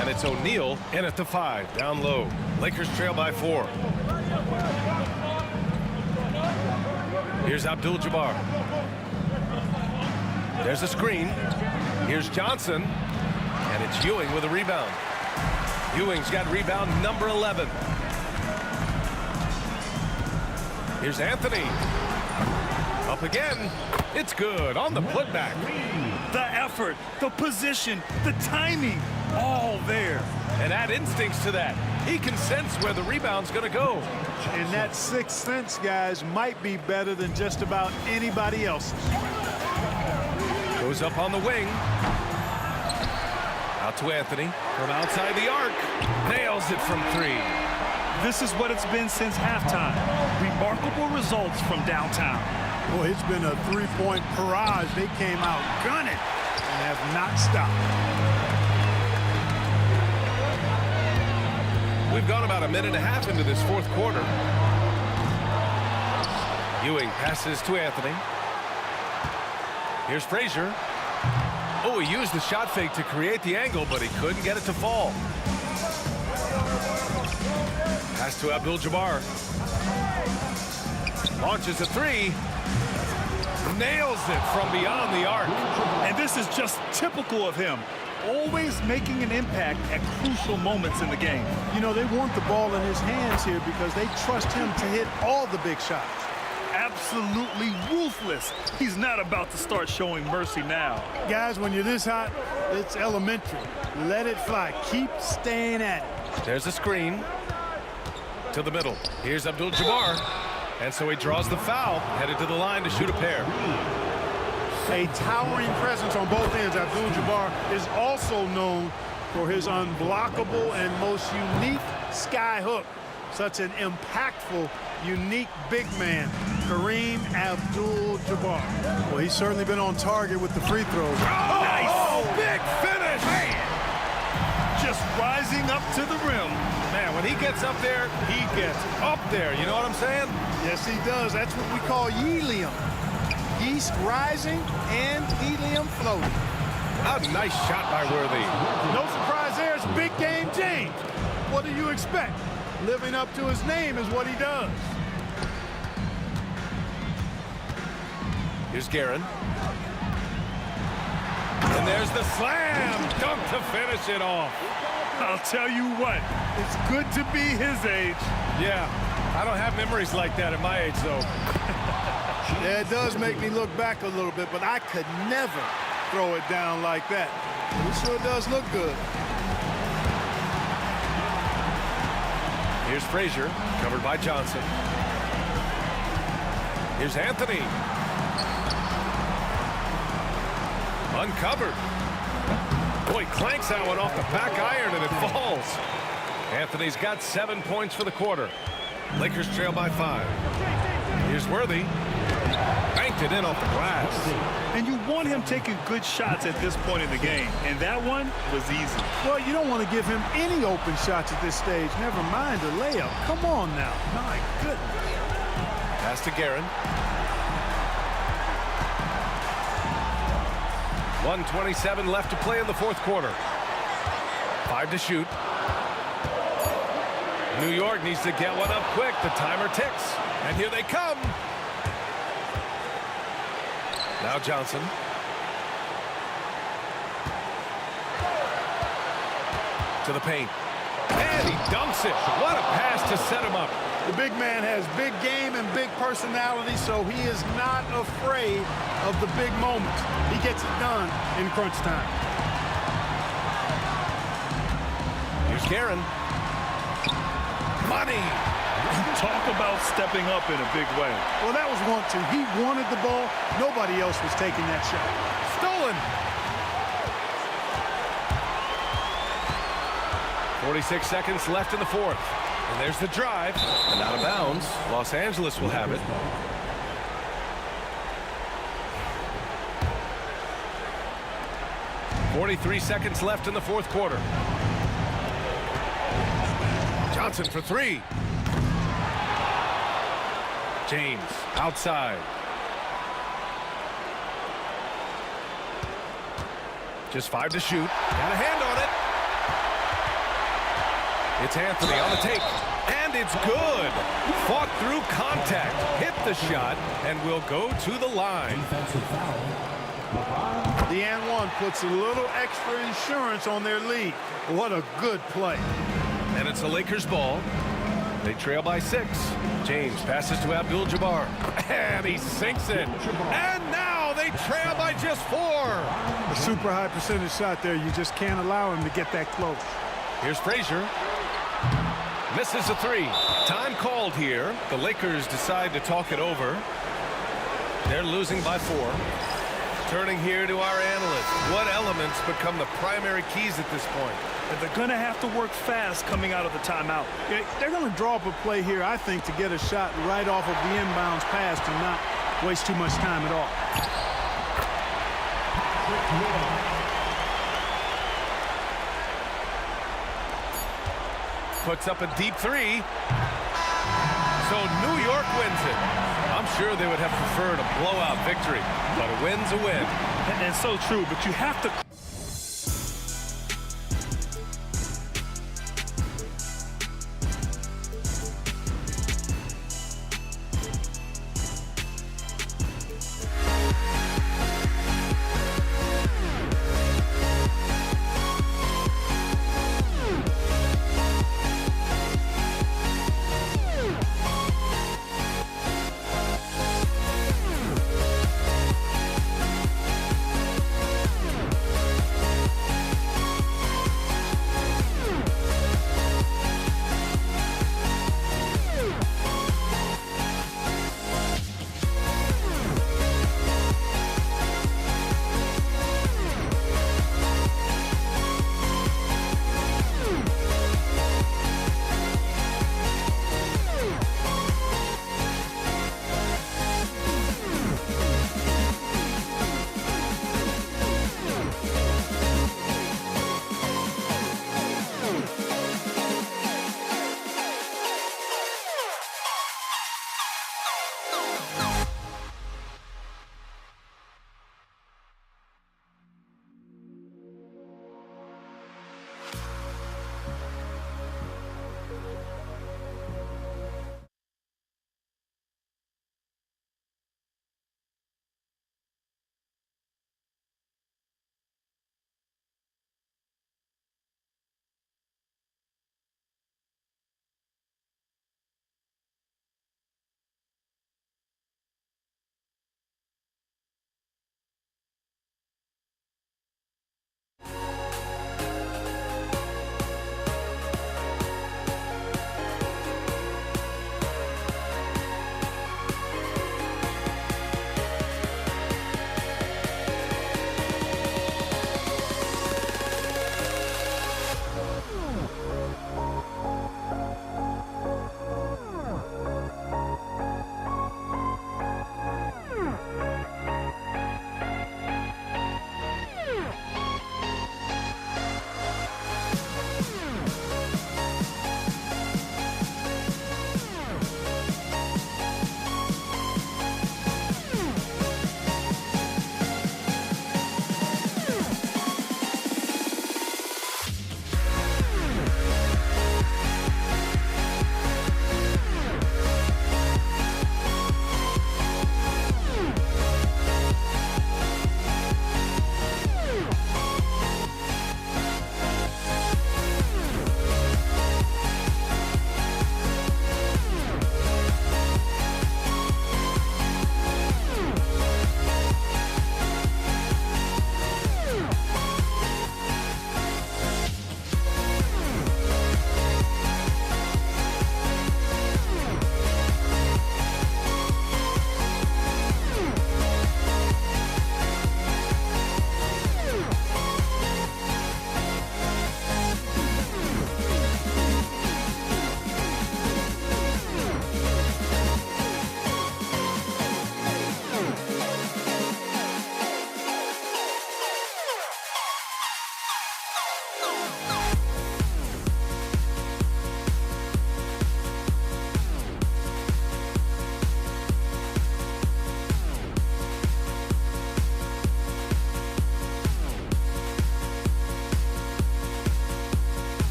and it's O'Neal in at the 5, down low. Lakers trail by 4. Here's Abdul-Jabbar. There's a screen. Here's Johnson, and it's Ewing with a rebound. Ewing's got rebound number 11. Here's Anthony. Up again. It's good on the putback. The effort, the position, the timing, all there. And add instincts to that. He can sense where the rebound's going to go. And that 6th sense, guys, might be better than just about anybody else's. Goes up on the wing. Out to Anthony from outside the arc. Nails it from 3. This is what it's been since halftime. Remarkable results from downtown. Boy, it's been a three-point barrage. They came out gunning and have not stopped. We've gone about a minute and a half into this fourth quarter. Ewing passes to Anthony. Here's Frazier. Oh, he used the shot fake to create the angle, but he couldn't get it to fall. Pass to Abdul-Jabbar. Launches a 3. Nails it from beyond the arc. And this is just typical of him. Always making an impact at crucial moments in the game. You know, they want the ball in his hands here because they trust him to hit all the big shots. Absolutely ruthless. He's not about to start showing mercy now. Guys, when you're this hot, it's elementary. Let it fly. Keep staying at it. There's a screen to the middle. Here's Abdul-Jabbar. And so he draws the foul, headed to the line to shoot a pair. A towering presence on both ends. Abdul-Jabbar is also known for his unblockable and most unique sky hook. Such an impactful, unique big man, Kareem Abdul-Jabbar. Well, he's certainly been on target with the free throws. Oh, nice! Oh, big finish! Man. Just rising up to the rim. Man, when he gets up there, he gets up there. You know what I'm saying? Yes, he does. That's what we call helium. Yeast rising and helium floating. A nice shot by Worthy. No surprise there. It's big game James. What do you expect? Living up to his name is what he does. Here's Guerin. And there's the slam dunk to finish it off. I'll tell you what, it's good to be his age. Yeah, I don't have memories like that at my age, though. Yeah, it does make me look back a little bit, but I could never throw it down like that. It sure does look good. Here's Frazier, covered by Johnson. Here's Anthony. Uncovered. Boy, clanks that one off the back iron and it falls. Anthony's got 7 points for the quarter. Lakers trail by 5. Here's Worthy. Banked it in off the glass. And you want him taking good shots at this point in the game. And that one was easy. Well, you don't want to give him any open shots at this stage. Never mind a layup. Come on now. My goodness. Pass to Guerin. 1:27 left to play in the fourth quarter. 5 to shoot. New York needs to get one up quick. The timer ticks. And here they come. Now Johnson. To the paint. And he dunks it. What a pass to set him up. The big man has big game and big personality, so he is not afraid of the big moments. He gets it done in crunch time. Here's Guerin. Money. Talk about stepping up in a big way. Well, that was want to. He wanted the ball. Nobody else was taking that shot. Stolen. 46 seconds left in the fourth. And there's the drive. And out of bounds. Los Angeles will have it. .43 seconds left in the fourth quarter. Johnson for 3. James outside. Just 5 to shoot. Got a hand on it. It's Anthony on the take. And it's good. Fought through contact. Hit the shot and will go to the line. The and one puts a little extra insurance on their lead. What a good play. And it's a Lakers ball. They trail by 6. James passes to Abdul-Jabbar. And he sinks it. And now they trail by just 4. A super high percentage shot there. You just can't allow him to get that close. Here's Frazier. Misses a 3. Time called here. The Lakers decide to talk it over. They're losing by 4. Turning here to our analyst. What elements become the primary keys at this point? And they're going to have to work fast coming out of the timeout. They're going to draw up a play here, I think, to get a shot right off of the inbounds pass and not waste too much time at all. Puts up a deep three. So New York wins it. I'm sure they would have preferred a blowout victory, but a win's a win. And so true, but you have to...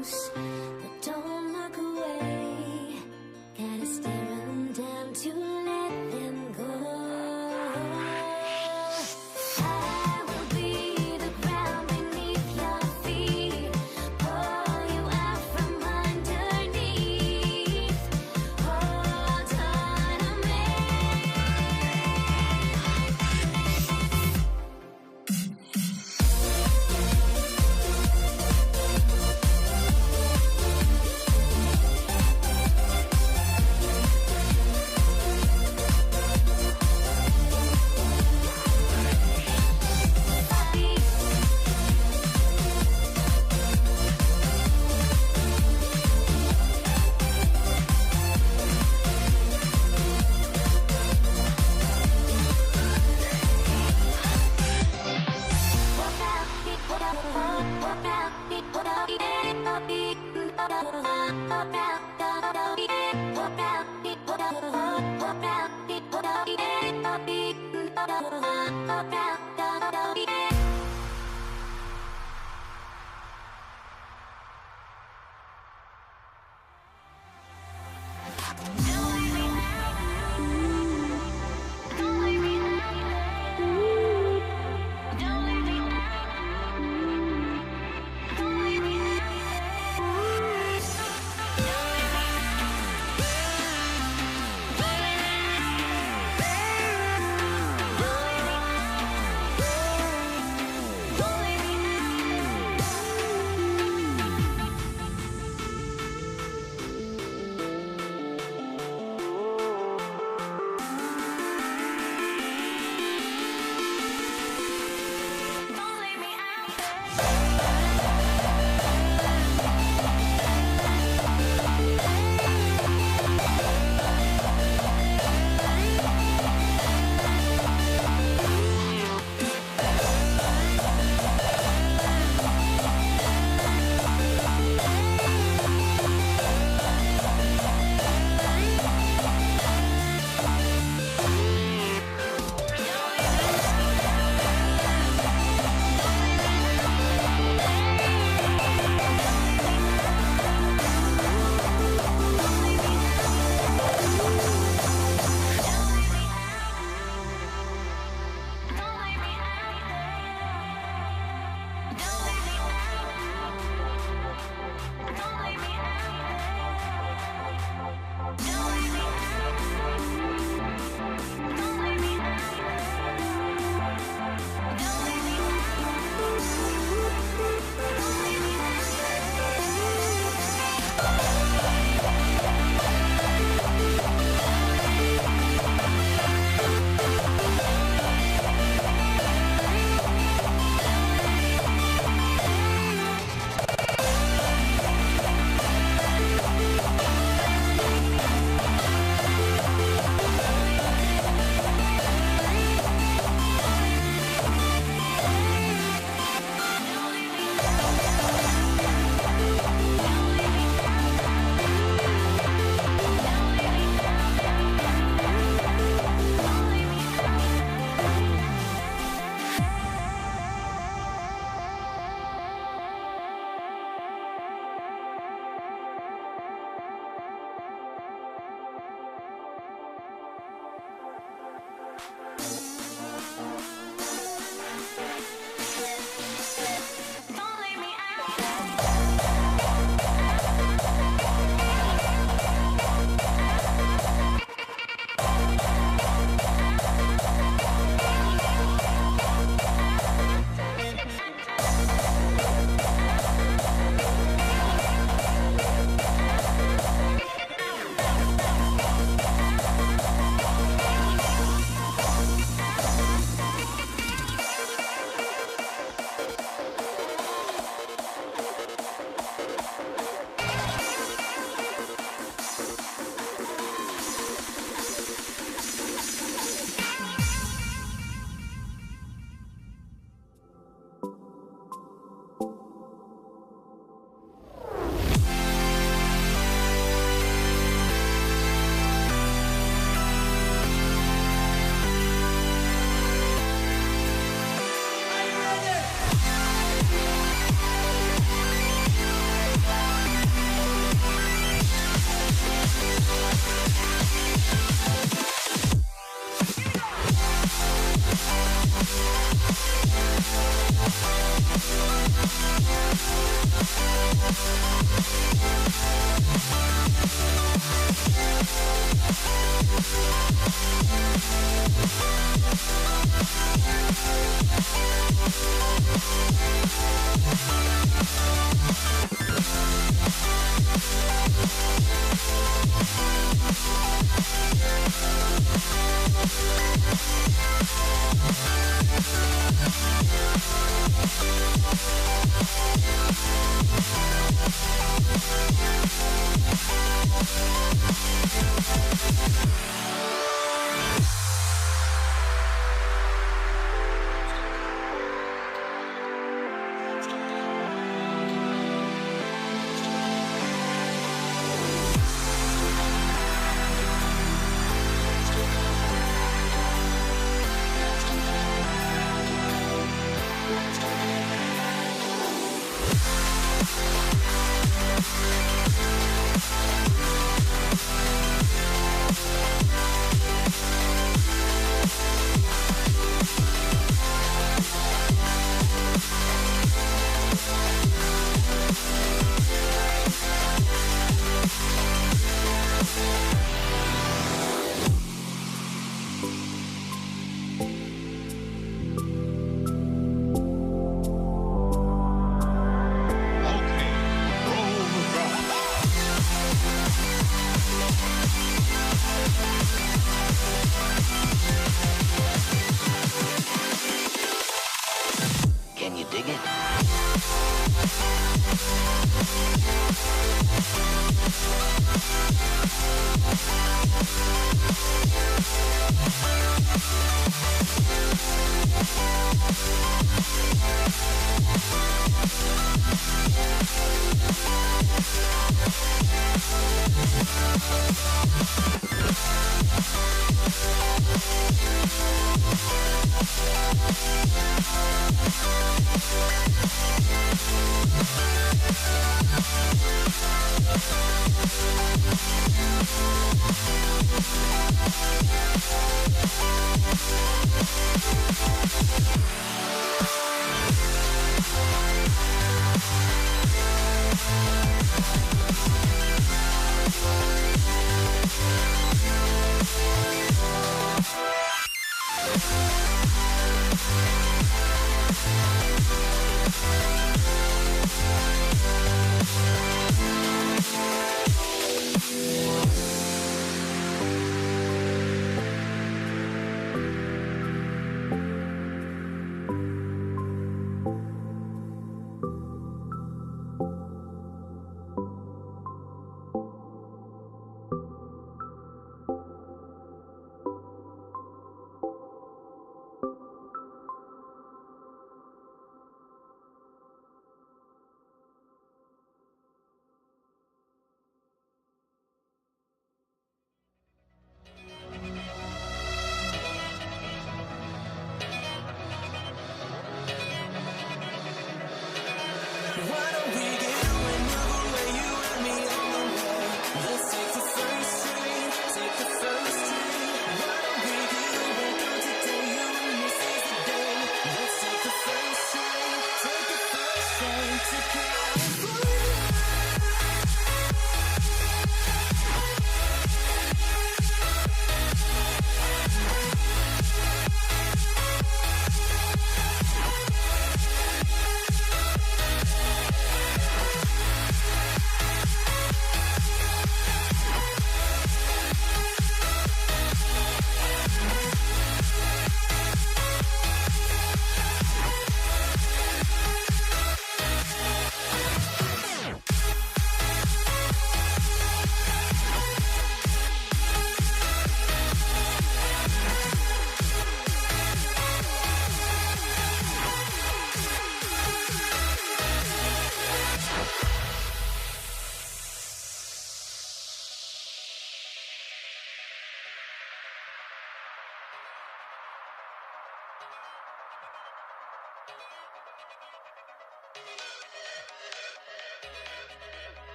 close, but don't look away. Gotta stare 'em down to let them go. I will be the ground beneath your feet, pull you out from underneath. Hold on to me.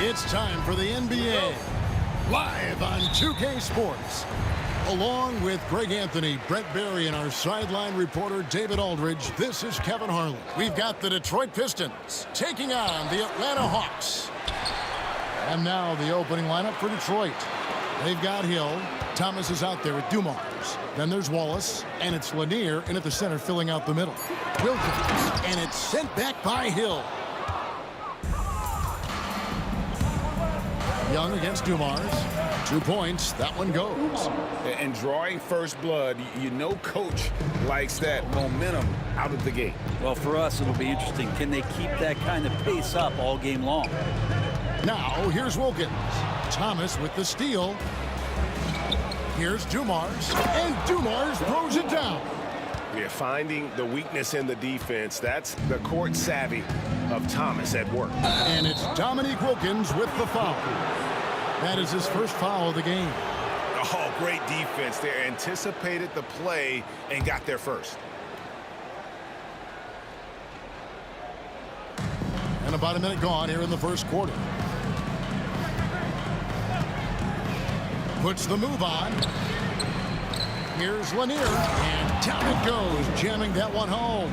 It's time for the NBA, live on 2K Sports. Along with Greg Anthony, Brett Barry, and our sideline reporter David Aldridge, this is Kevin Harlan. We've got the Detroit Pistons taking on the Atlanta Hawks. And now the opening lineup for Detroit. They've got Hill. Thomas is out there with Dumars. Then there's Wallace, and it's Lanier in at the center filling out the middle. Wilkins, and it's sent back by Hill. Young against Dumars. 2 points. That one goes. And drawing first blood, you know coach likes that momentum out of the gate. Well, for us, it'll be interesting. Can they keep that kind of pace up all game long? Now, here's Wilkins. Thomas with the steal. Here's Dumars. And Dumars throws it down. We're finding the weakness in the defense. That's the court savvy of Thomas at work. And it's Dominique Wilkins with the foul. That is his first foul of the game. Oh, great defense there. Anticipated the play and got there first. And about a minute gone here in the first quarter. Puts the move on. Here's Lanier, and down it goes, jamming that one home.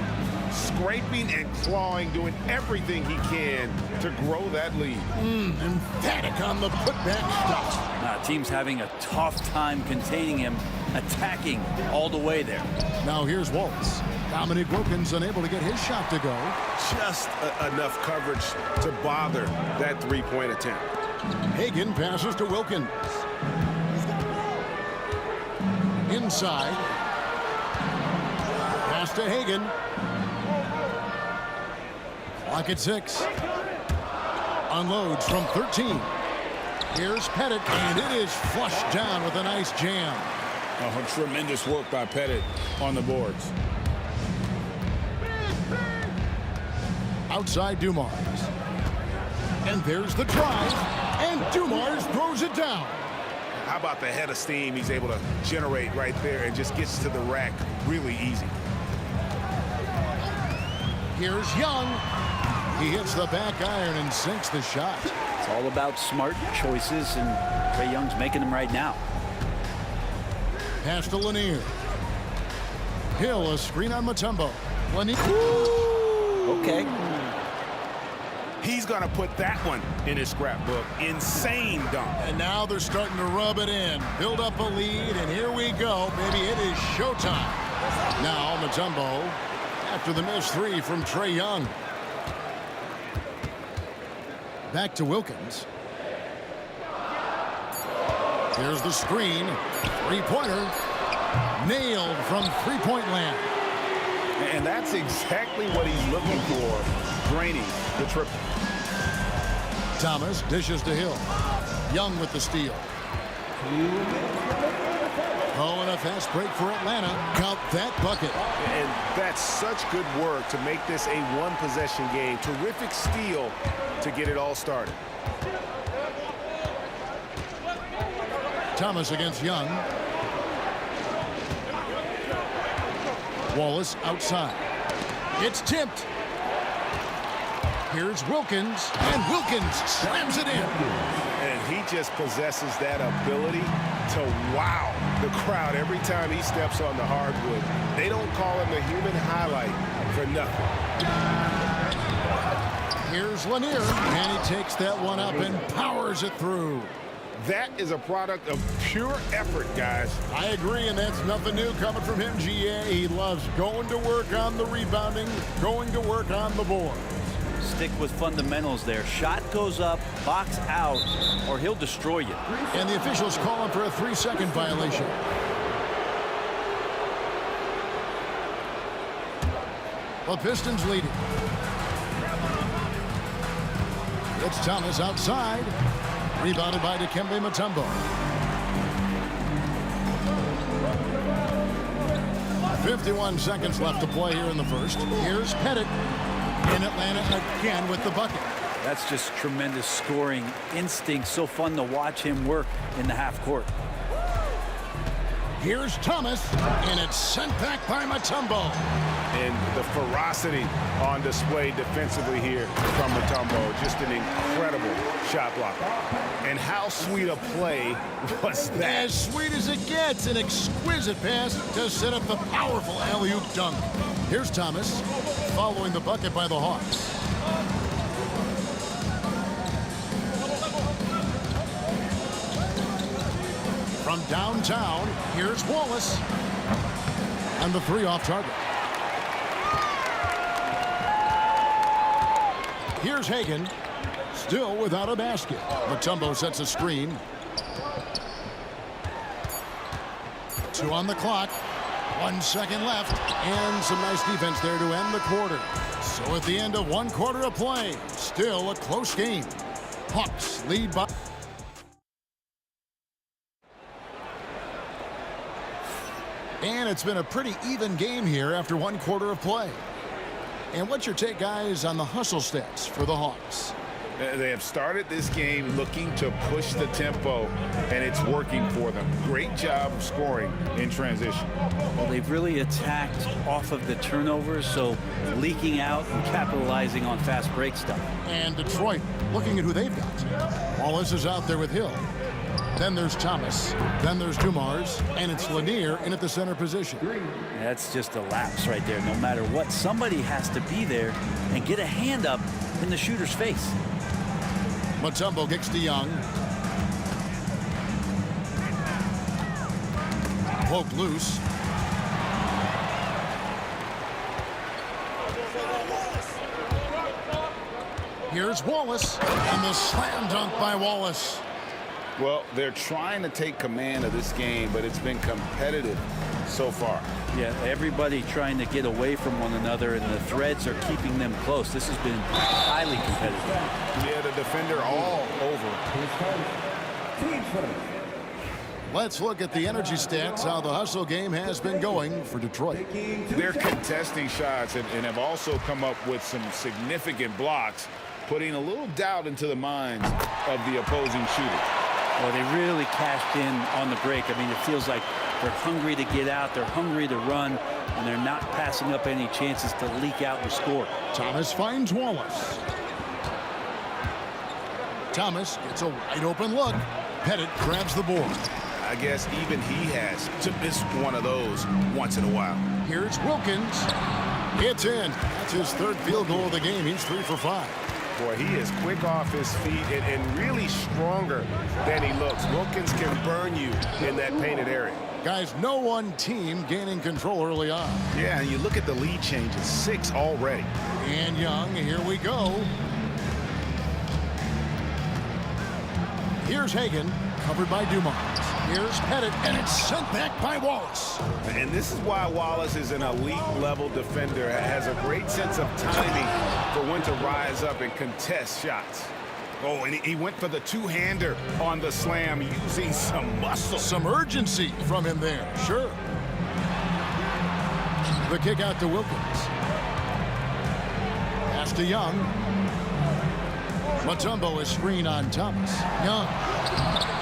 Scraping and clawing, doing everything he can to grow that lead. Emphatic on the putback stop. Team's having a tough time containing him, attacking all the way there. Now here's Wallace. Dominique Wilkins unable to get his shot to go. Just enough coverage to bother that three-point attempt. Hagan passes to Wilkins. Inside. Pass to Hagan. Clock at 6. Unloads from 13. Here's Pettit, and it is flushed down with a nice jam. Oh, tremendous work by Pettit on the boards. Outside Dumars. And there's the drive, and Dumars throws it down. How about the head of steam he's able to generate right there and just gets to the rack really easy. Here's Young. He hits the back iron and sinks the shot. It's all about smart choices, and Trae Young's making them right now. Pass to Lanier. Hill, a screen on Mutombo. Lanier. Okay. He's going to put that one in his scrapbook. Insane dunk. And now they're starting to rub it in. Build up a lead, and here we go. Baby, it is showtime. Now Mutombo after the missed three from Trae Young. Back to Wilkins. Here's the screen. Three-pointer. Nailed from three-point land. And that's exactly what he's looking for, draining the triple. Thomas dishes to Hill. Young with the steal. Oh, and a fast break for Atlanta. Count that bucket. And that's such good work to make this a one-possession game. Terrific steal to get it all started. Thomas against Young. Wallace outside. It's tipped. Here's Wilkins, and Wilkins slams it in. And he just possesses that ability to wow the crowd every time he steps on the hardwood. They don't call him the human highlight for nothing. Here's Lanier, and he takes that one up and powers it through. That is a product of pure effort, guys. I agree, and that's nothing new coming from him, GA. He loves going to work on the rebounding, going to work on the board. Stick with fundamentals there. Shot goes up, box out, or he'll destroy you. And the officials call him for a 3-second violation. The Pistons lead it. It's Thomas outside. Rebounded by Dikembe Mutombo. 51 seconds left to play here in the first. Here's Pettit in Atlanta again with the bucket. That's just tremendous scoring instinct. So fun to watch him work in the half court. Here's Thomas, and it's sent back by Mutombo. And the ferocity on display defensively here from Mutombo. Just an incredible shot blocker. And how sweet a play was that? As sweet as it gets, an exquisite pass to set up the powerful alley-oop dunk. Here's Thomas, following the bucket by the Hawks. From downtown, here's Wallace. And the three off target. Here's Hagan, still without a basket. Mutombo sets a screen. 2 on the clock. 1 second left. And some nice defense there to end the quarter. So at the end of 1 quarter of play, still a close game. Hawks lead by... And it's been a pretty even game here after 1 quarter of play. And what's your take, guys, on the hustle stats for the Hawks? They have started this game looking to push the tempo, and it's working for them. Great job of scoring in transition. Well, they've really attacked off of the turnovers, so leaking out and capitalizing on fast break stuff. And Detroit, looking at who they've got. Wallace is out there with Hill. Then there's Thomas. Then there's Dumars. And it's Lanier in at the center position. That's just a lapse right there. No matter what, somebody has to be there and get a hand up in the shooter's face. Mutombo kicks to Young. Poked loose. Here's Wallace. And the slam dunk by Wallace. Well, they're trying to take command of this game, but it's been competitive so far. Yeah, everybody trying to get away from one another, and the threads are keeping them close. This has been highly competitive. Yeah, the defender all over. Let's look at the energy stats, how the hustle game has been going for Detroit. They're contesting shots and have also come up with some significant blocks, putting a little doubt into the minds of the opposing shooter. Well, they really cashed in on the break. I mean, it feels like they're hungry to get out, they're hungry to run, and they're not passing up any chances to leak out and score. Thomas finds Wallace. Thomas gets a wide open look. Pettit grabs the board. I guess even he has to miss one of those once in a while. Here's Wilkins. It's in. That's his 3rd field goal of the game. He's 3 for 5. Boy, he is quick off his feet and really stronger than he looks. Wilkins can burn you in that painted area. Guys, no one team gaining control early on. Yeah, and you look at the lead changes, 6 already. And Young, here we go. Here's Hagan, covered by Dumars. Here's Pettit, and it's sent back by Wallace. And this is why Wallace is an elite-level defender, has a great sense of timing for when to rise up and contest shots. Oh, and he went for the two-hander on the slam, using some muscle. Some urgency from him there, sure. The kick out to Wilkins. Pass to Young. Mutombo is screen on Thomas. Young.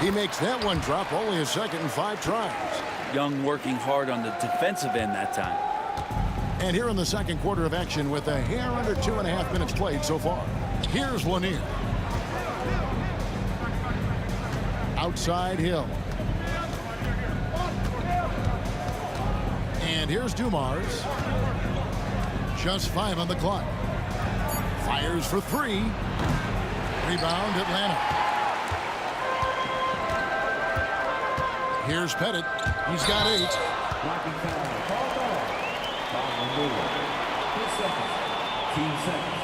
He makes that one drop, only a second and 5 tries. Young working hard on the defensive end that time. And here in the second quarter of action with a hair under 2.5 minutes played so far. Here's Lanier. Outside Hill. And here's Dumars. Just 5 on the clock. Fires for 3. Rebound Atlanta. Here's Pettit. He's got 8. Blocking foul. Foul number 2 seconds. Team seconds.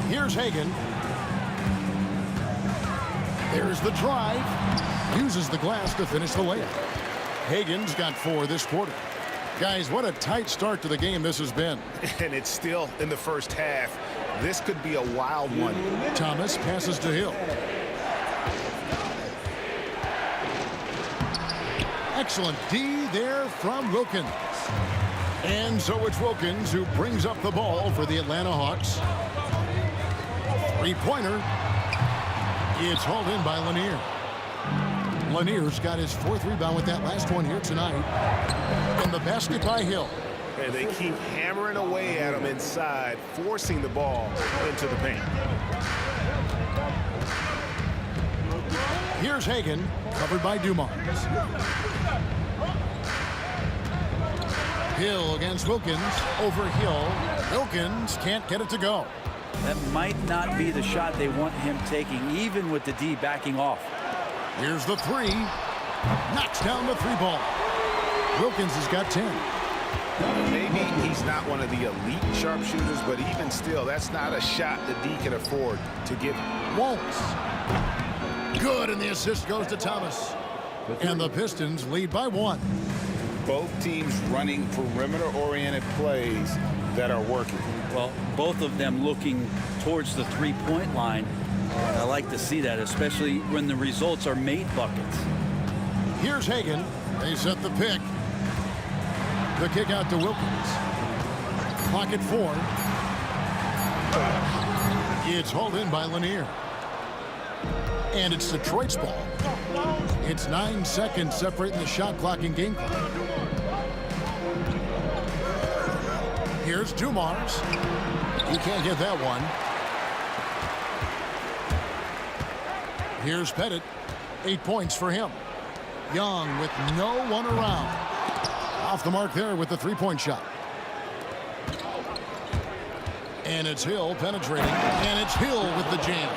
Here's Hagan. There's the drive. Uses the glass to finish the layup. Hagan's got 4 this quarter. Guys, what a tight start to the game this has been. And it's still in the first half. This could be a wild one. Thomas passes to Hill. Excellent D there from Wilkins. And so it's Wilkins who brings up the ball for the Atlanta Hawks. 3-pointer. It's hauled in by Lanier. Lanier's got his 4th rebound with that last one here tonight. And the basket by Hill. And they keep hammering away at him inside, forcing the ball into the paint. Here's Hagan, covered by Dumars. Hill against Wilkins. Over Hill. Wilkins can't get it to go. That might not be the shot they want him taking, even with the D backing off. Here's the 3. Knocks down the 3 ball. Wilkins has got 10. Maybe he's not one of the elite sharpshooters, but even still, that's not a shot the D can afford to give him. Waltz. Good, and the assist goes to Thomas. And the Pistons lead by 1. Both teams running perimeter-oriented plays that are working. Well, both of them looking towards the 3-point line. I like to see that, especially when the results are made buckets. Here's Hagan. They set the pick. The kick out to Wilkins. Clock at 4. It's hauled in by Lanier. And it's Detroit's ball. It's 9 seconds separating the shot clock and game clock. Here's Dumars. He can't get that one. Here's Pettit. 8 points for him. Young with no one around. Off the mark there with the 3-point shot. And it's Hill penetrating. And it's Hill with the jam.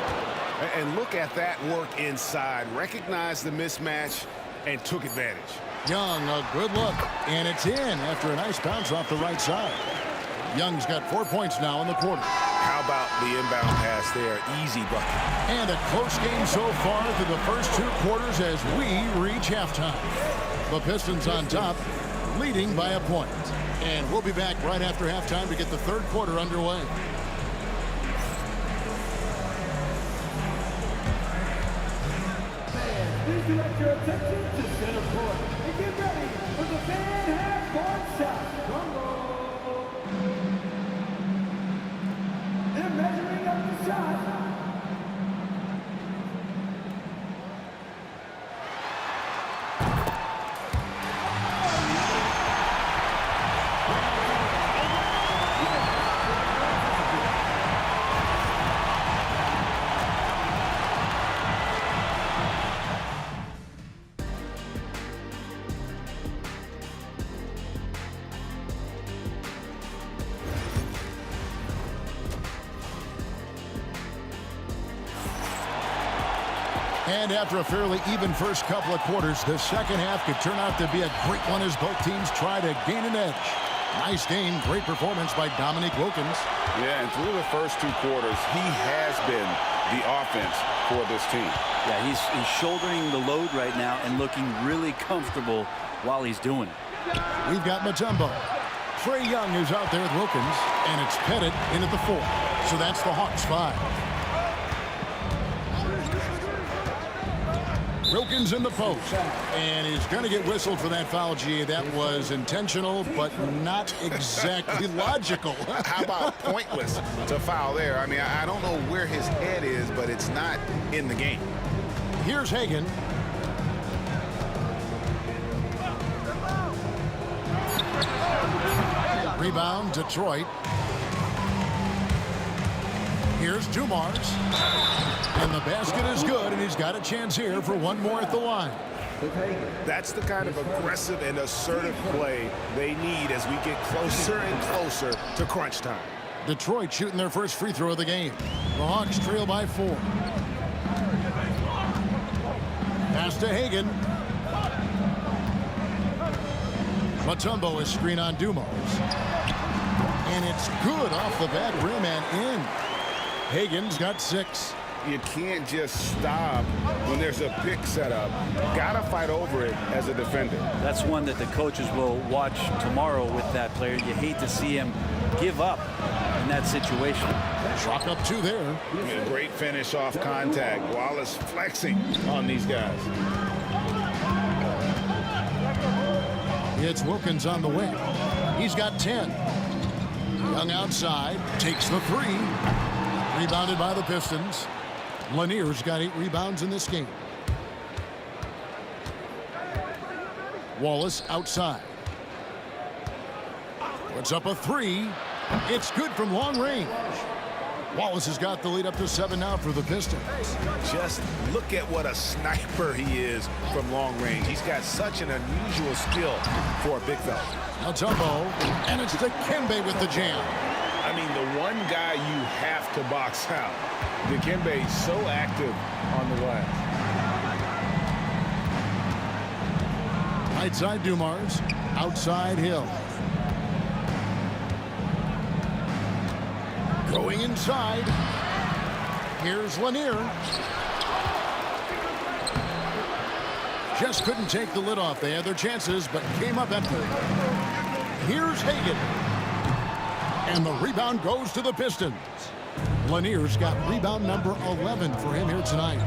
And look at that work inside. Recognized the mismatch and took advantage. Young, a good look. And it's in after a nice bounce off the right side. Young's got 4 points now in the quarter. How about the inbound pass there? Easy bucket. And a close game so far through the first 2 quarters as we reach halftime. The Pistons on top, leading by a point. And we'll be back right after halftime to get the 3rd quarter underway. Please direct your attention to center court and get ready for the fan half-court shot. Drum roll. They're measuring up the shot. And after a fairly even first couple of quarters, the second half could turn out to be a great one as both teams try to gain an edge. Nice game, great performance by Dominique Wilkins. Yeah, and through the first 2 quarters, he has been the offense for this team. Yeah, he's shouldering the load right now and looking really comfortable while he's doing it. We've got Mutombo. Trae Young is out there with Wilkins, and it's Pettit in at the 4. So that's the Hawks 5. Wilkins in the post. And he's going to get whistled for that foul, G. That was intentional, but not exactly logical. How about pointless to foul there? I mean, I don't know where his head is, but it's not in the game. Here's Hagan. Rebound, Detroit. Here's Dumars. And the basket is good, and he's got a chance here for one more at the line. That's the kind of aggressive and assertive play they need as we get closer and closer to crunch time. Detroit shooting their first free throw of the game. The Hawks trail by 4. Pass to Hagan. Mutombo is screen on Dumars. And it's good off the back rim and in. Hagan's got 6. You can't just stop when there's a pick set up. Got to fight over it as a defender. That's one that the coaches will watch tomorrow with that player. You hate to see him give up in that situation. Chalk up 2 there. Yeah, great finish off contact. Wallace flexing on these guys. It's Wilkins on the wing. He's got 10. Young outside, takes the 3. Rebounded by the Pistons. Lanier's got 8 rebounds in this game. Wallace outside. Puts up a 3. It's good from long range. Wallace has got the lead up to 7 now for the Pistons. Just look at what a sniper he is from long range. He's got such an unusual skill for a big fella. Mutombo, and it's Dikembe with the jam. I mean, the one guy you have to box out. Dikembe so active on the glass. Right side Dumars, outside Hill. Going inside. Here's Lanier. Just couldn't take the lid off. They had their chances, but came up empty. Here's Hagan. And the rebound goes to the Pistons. Lanier's got rebound number 11 for him here tonight.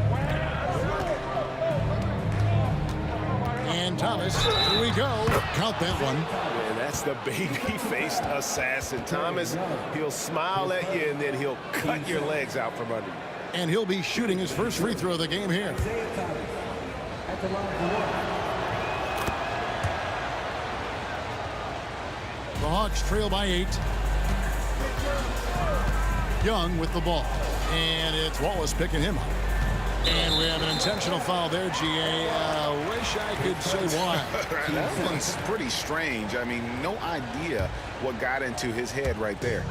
And Thomas, here we go. Count that one. And that's the baby-faced assassin. Thomas, he'll smile at you, and then he'll cut your legs out from under you. And he'll be shooting his first free throw of the game here. The Hawks trail by 8. Young with the ball. And it's Wallace picking him up. And we have an intentional foul there, GA. Wish I could say why. That one's pretty strange. I mean, no idea what got into his head right there.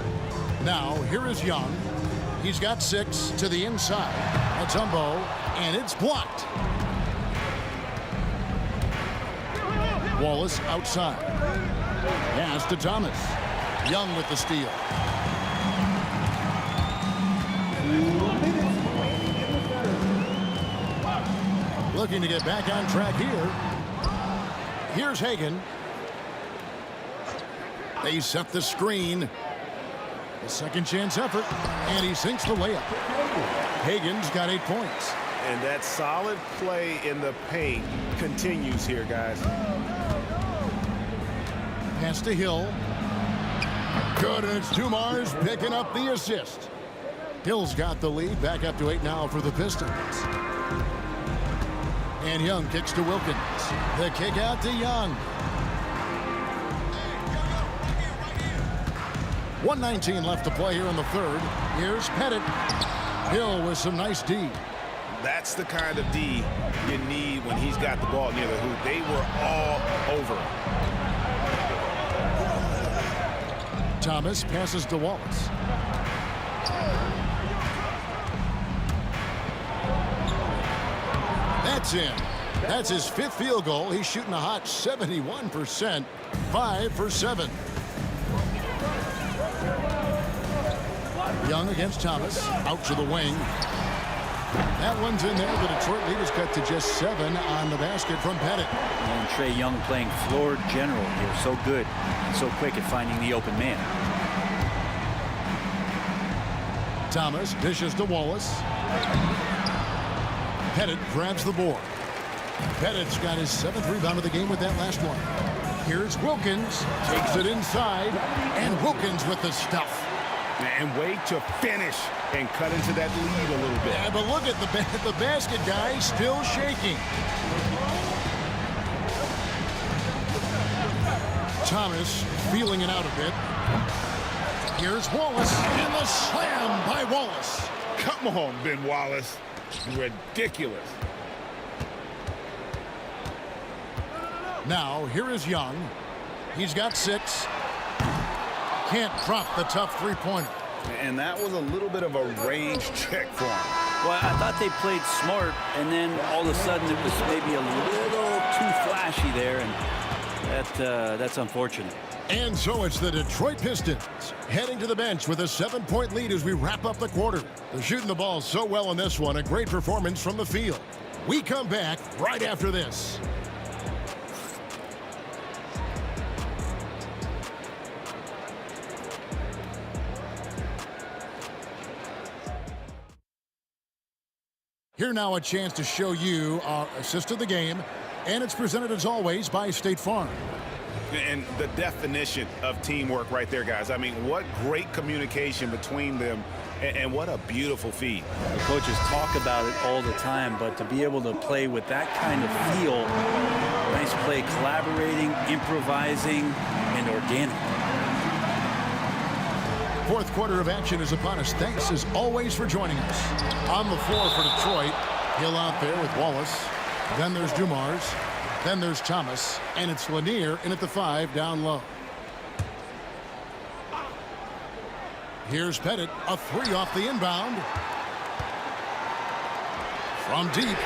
Now, here is Young. He's got 6 to the inside. Mutombo, and it's blocked. Wallace outside. Pass to Thomas. Young with the steal. Looking to get back on track here. Here's Hagan. They set the screen. A second chance effort, and he sinks the layup. Hagan's got 8 points. And that solid play in the paint continues here, guys. Pass to Hill. Good, and it's Dumars picking up the assist. Hill's got the lead, back up to 8 now for the Pistons. And Young kicks to Wilkins. The kick out to Young. 1:19 left to play here in the third. Here's Pettit. Hill with some nice D. That's the kind of D you need when he's got the ball near the hoop. They were all over him. Thomas passes to Wallace. That's in. That's his 5th field goal. He's shooting a hot 71%. 5 for 7. Young against Thomas. Out to the wing. That one's in there. The Detroit lead is cut to just 7 on the basket from Pettit. And Trey Young playing floor general here. So good and so quick at finding the open man. Thomas dishes to Wallace. Pettit grabs the board. Pettit's got his 7th rebound of the game with that last one. Here's Wilkins, takes it inside, and Wilkins with the stuff. And wait to finish and cut into that lead a little bit. Yeah, but look at the basket guy still shaking. Thomas feeling it out a bit. Here's Wallace, and the slam by Wallace. Come on, Ben Wallace. Ridiculous. Now, here is Young. He's got 6. Can't drop the tough three-pointer. And that was a little bit of a range check for him. Well, I thought they played smart, and then all of a sudden it was maybe a little too flashy there, and that's unfortunate. And so it's the Detroit Pistons heading to the bench with a 7-point lead as we wrap up the quarter. They're shooting the ball so well in this one. A great performance from the field. We come back right after this. Here now a chance to show you our assist of the game, and it's presented as always by State Farm. And the definition of teamwork right there, guys. I mean, what great communication between them, and what a beautiful feed. The coaches talk about it all the time, but to be able to play with that kind of feel, nice play, collaborating, improvising, and organic. 4th quarter of action is upon us. Thanks as always for joining us. On the floor for Detroit, Hill out there with Wallace. Then there's Dumars. Then there's Thomas. And it's Lanier in at the 5 down low. Here's Pettit. A 3 off the inbound. From deep.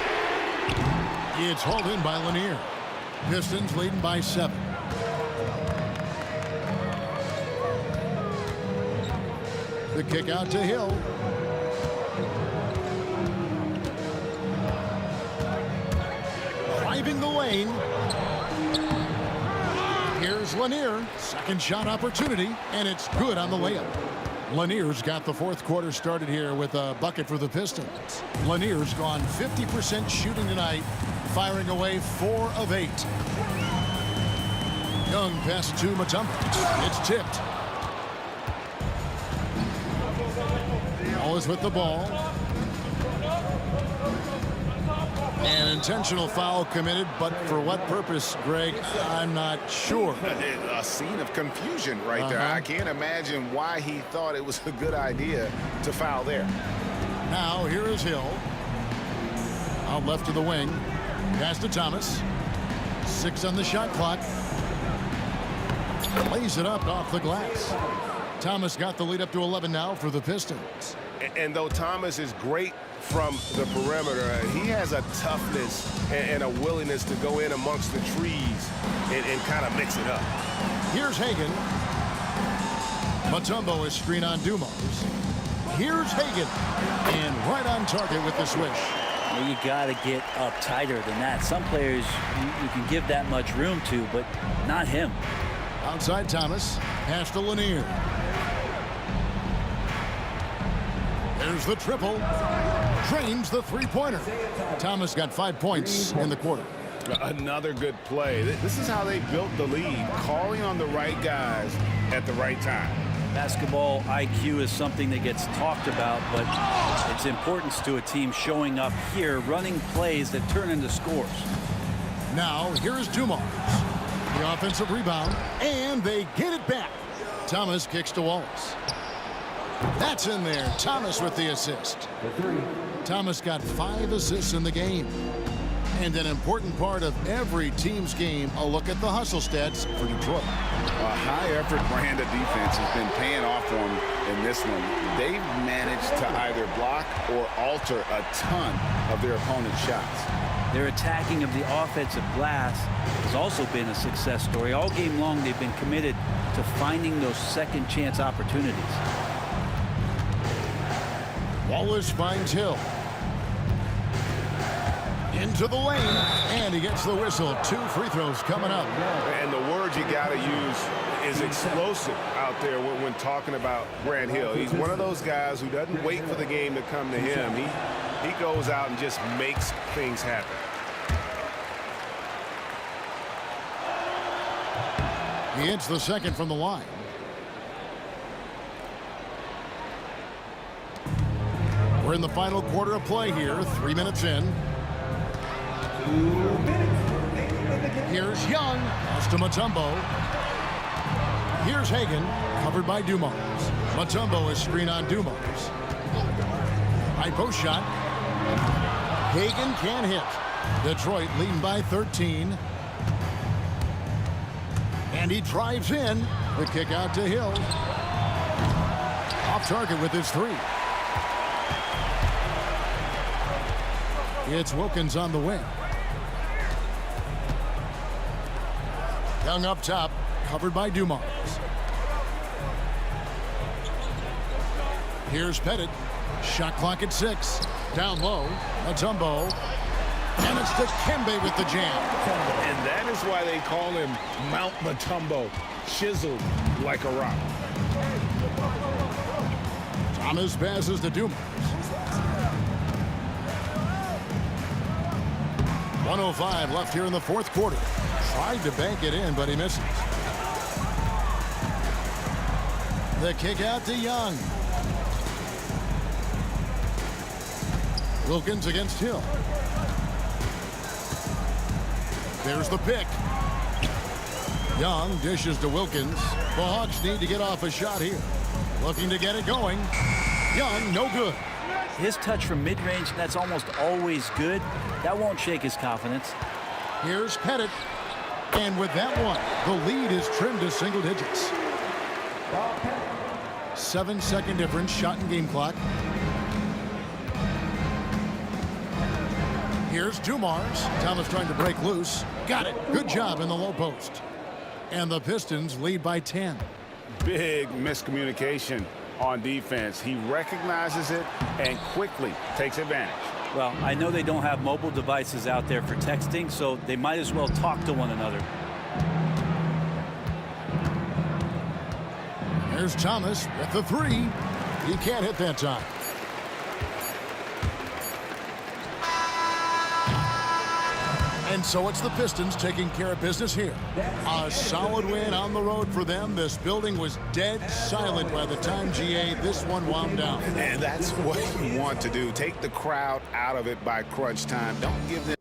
It's hauled in by Lanier. Pistons leading by 7. The kick out to Hill. Driving the lane. Here's Lanier. Second shot opportunity, and it's good on the layup. Lanier's got the 4th quarter started here with a bucket for the Pistons. Lanier's gone 50% shooting tonight, firing away 4 of 8. Young pass to Mutombo. It's tipped. Wallace with the ball. An intentional foul committed, but for what purpose, Greg, I'm not sure. A scene of confusion right there. I can't imagine why he thought it was a good idea to foul there. Now, here is Hill. Out left to the wing. Pass to Thomas. 6 on the shot clock. Lays it up off the glass. Thomas got the lead up to 11 now for the Pistons. And though Thomas is great from the perimeter, he has a toughness and a willingness to go in amongst the trees and kind of mix it up. Here's Hagan. Mutombo is screen on Dumars. Here's Hagan. And right on target with the swish. Well, you got to get up tighter than that. Some players you can give that much room to, but not him. Outside Thomas. Pass to Lanier. There's the triple. Drains the three-pointer. Thomas got 5 points in the quarter. Another good play. This is how they built the lead, calling on the right guys at the right time. Basketball IQ is something that gets talked about, but its importance to a team showing up here, running plays that turn into scores. Now, here's Dumars. The offensive rebound, and they get it back. Thomas kicks to Wallace. That's in there. Thomas with the assist. Thomas got 5 assists in the game. And an important part of every team's game, a look at the hustle stats for Detroit. A high-effort brand of defense has been paying off for them in this one. They've managed to either block or alter a ton of their opponent's shots. Their attacking of the offensive glass has also been a success story. All game long, they've been committed to finding those second-chance opportunities. Wallace finds Hill. Into the lane, and he gets the whistle. 2 free throws coming up. And the word you got to use is explosive out there when talking about Grant Hill. He's one of those guys who doesn't wait for the game to come to him. He goes out and just makes things happen. He hits the second from the line. We're in the final quarter of play here, 3 minutes in. Here's Young, pass to Mutombo. Here's Hagan, covered by Dumars. Mutombo is screen on Dumars. High post shot. Hagan can't hit. Detroit leading by 13. And he drives in. The kick out to Hill. Off target with his 3. It's Wilkins on the wing. Young up top, covered by Dumars. Here's Pettit. Shot clock at 6. Down low. Mutombo. And it's Dikembe with the jam. And that is why they call him Mount Mutombo, chiseled like a rock. Thomas passes to Dumars. 1:05 left here in the fourth quarter. Tried to bank it in, but he misses. The kick out to Young. Wilkins against Hill. There's the pick. Young dishes to Wilkins. The Hawks need to get off a shot here. Looking to get it going. Young, no good. His touch from mid-range, that's almost always good. That won't shake his confidence. Here's Pettit. And with that one, the lead is trimmed to single digits. 7-second difference, shot and game clock. Here's Dumars. Thomas trying to break loose. Got it. Good job in the low post. And the Pistons lead by 10. Big miscommunication on defense. He recognizes it and quickly takes advantage. Well, I know they don't have mobile devices out there for texting, so they might as well talk to one another. There's Thomas with the 3. He can't hit that time. And so it's the Pistons taking care of business here. A solid win on the road for them. This building was dead silent by the time, GA, this one wound down. And that's what you want to do. Take the crowd out of it by crunch time. Don't give them.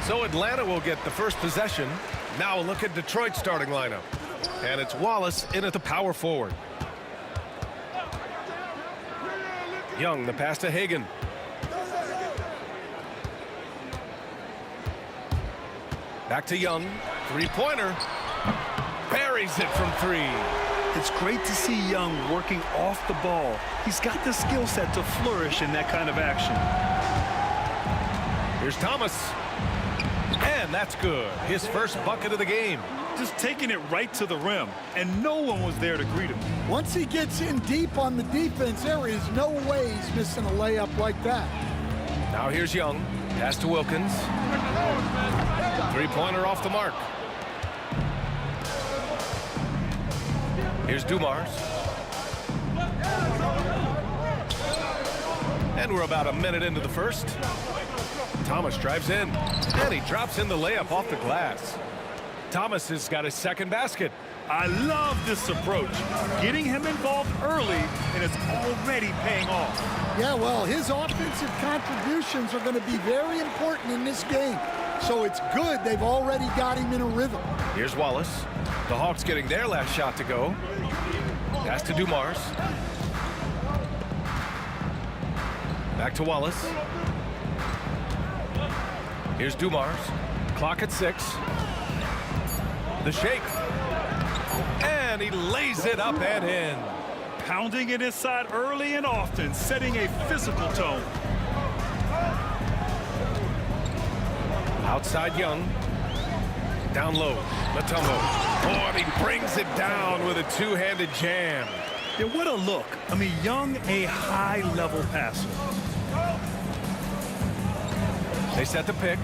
So Atlanta will get the first possession. Now a look at Detroit's starting lineup. And it's Wallace in at the power forward. Young, the pass to Hagan. Back to Young. Three-pointer. Buries it from three. It's great to see Young working off the ball. He's got the skill set to flourish in that kind of action. Here's Thomas. And that's good. His first bucket of the game. Just taking it right to the rim, and no one was there to greet him. Once he gets in deep on the defense, there is no way he's missing a layup like that. Now here's Young. Pass to Wilkins. Three-pointer off the mark. Here's Dumars. And we're about a minute into the first. Thomas drives in, and he drops in the layup off the glass. Thomas has got his second basket. I love this approach. Getting him involved early, and it's already paying off. Yeah, well, his offensive contributions are going to be very important in this game. So it's good they've already got him in a rhythm. Here's Wallace. The Hawks getting their last shot to go. Pass to Dumars. Back to Wallace. Here's Dumars. Clock at 6. The shake. And he lays it up and in. Pounding it inside early and often, setting a physical tone. Outside Young. Down low. Mutombo. Oh, and he brings it down with a two-handed jam. Yeah, what a look. I mean, Young, a high-level passer. They set the pick.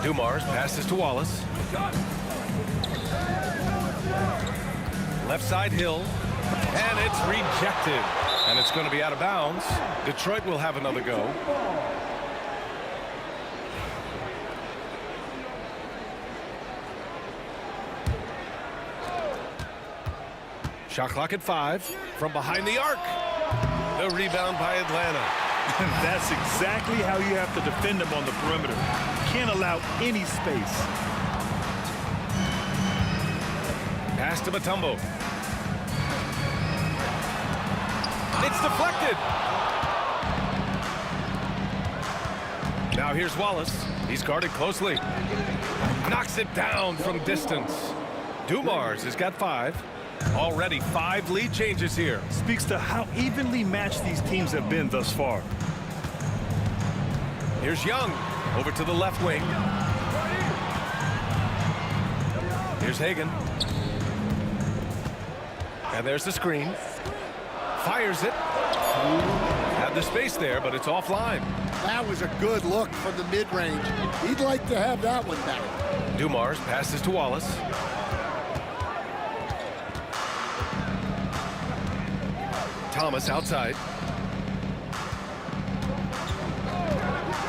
Dumars passes to Wallace. Left side Hill. And it's rejected. And it's going to be out of bounds. Detroit will have another go. Shot clock at 5. From behind the arc. The rebound by Atlanta. And that's exactly how you have to defend them on the perimeter. Can't allow any space. Pass to Mutombo. It's deflected. Now here's Wallace. He's guarded closely. Knocks it down from distance. Dumars has got 5. Already 5 lead changes here. Speaks to how evenly matched these teams have been thus far. Here's Young. Over to the left wing. Here's Hagan. And there's the screen. Fires it. Had the space there, but it's offline. That was a good look from the mid-range. He'd like to have that one back. Dumars passes to Wallace. Thomas outside.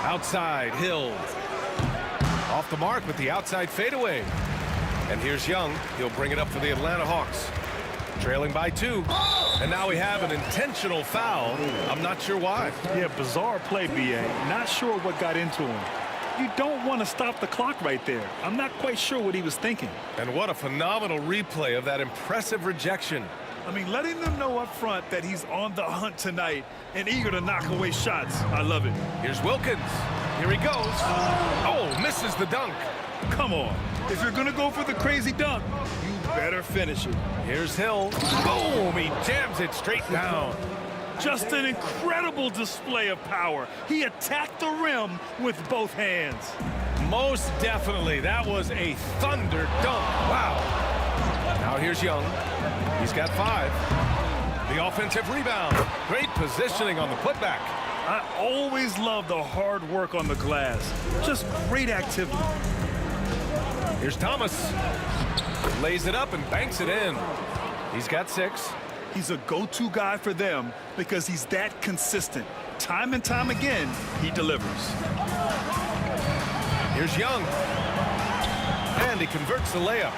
Outside, Hill. Off the mark with the outside fadeaway. And here's Young. He'll bring it up for the Atlanta Hawks. Trailing by 2. And now we have an intentional foul. I'm not sure why. Yeah, bizarre play, B.A. Not sure what got into him. You don't want to stop the clock right there. I'm not quite sure what he was thinking. And what a phenomenal replay of that impressive rejection. I mean, letting them know up front that he's on the hunt tonight and eager to knock away shots. I love it. Here's Wilkins. Here he goes. Oh, misses the dunk. Come on. If you're going to go for the crazy dunk, you better finish it. Here's Hill. Boom! He jams it straight down. Just an incredible display of power. He attacked the rim with both hands. Most definitely. That was a thunder dunk. Wow. Now here's Young. He's got 5. The offensive rebound. Great positioning on the putback. I always love the hard work on the glass. Just great activity. Here's Thomas. Lays it up and banks it in. He's got 6. He's a go-to guy for them because he's that consistent. Time and time again, he delivers. Here's Young. And he converts the layup.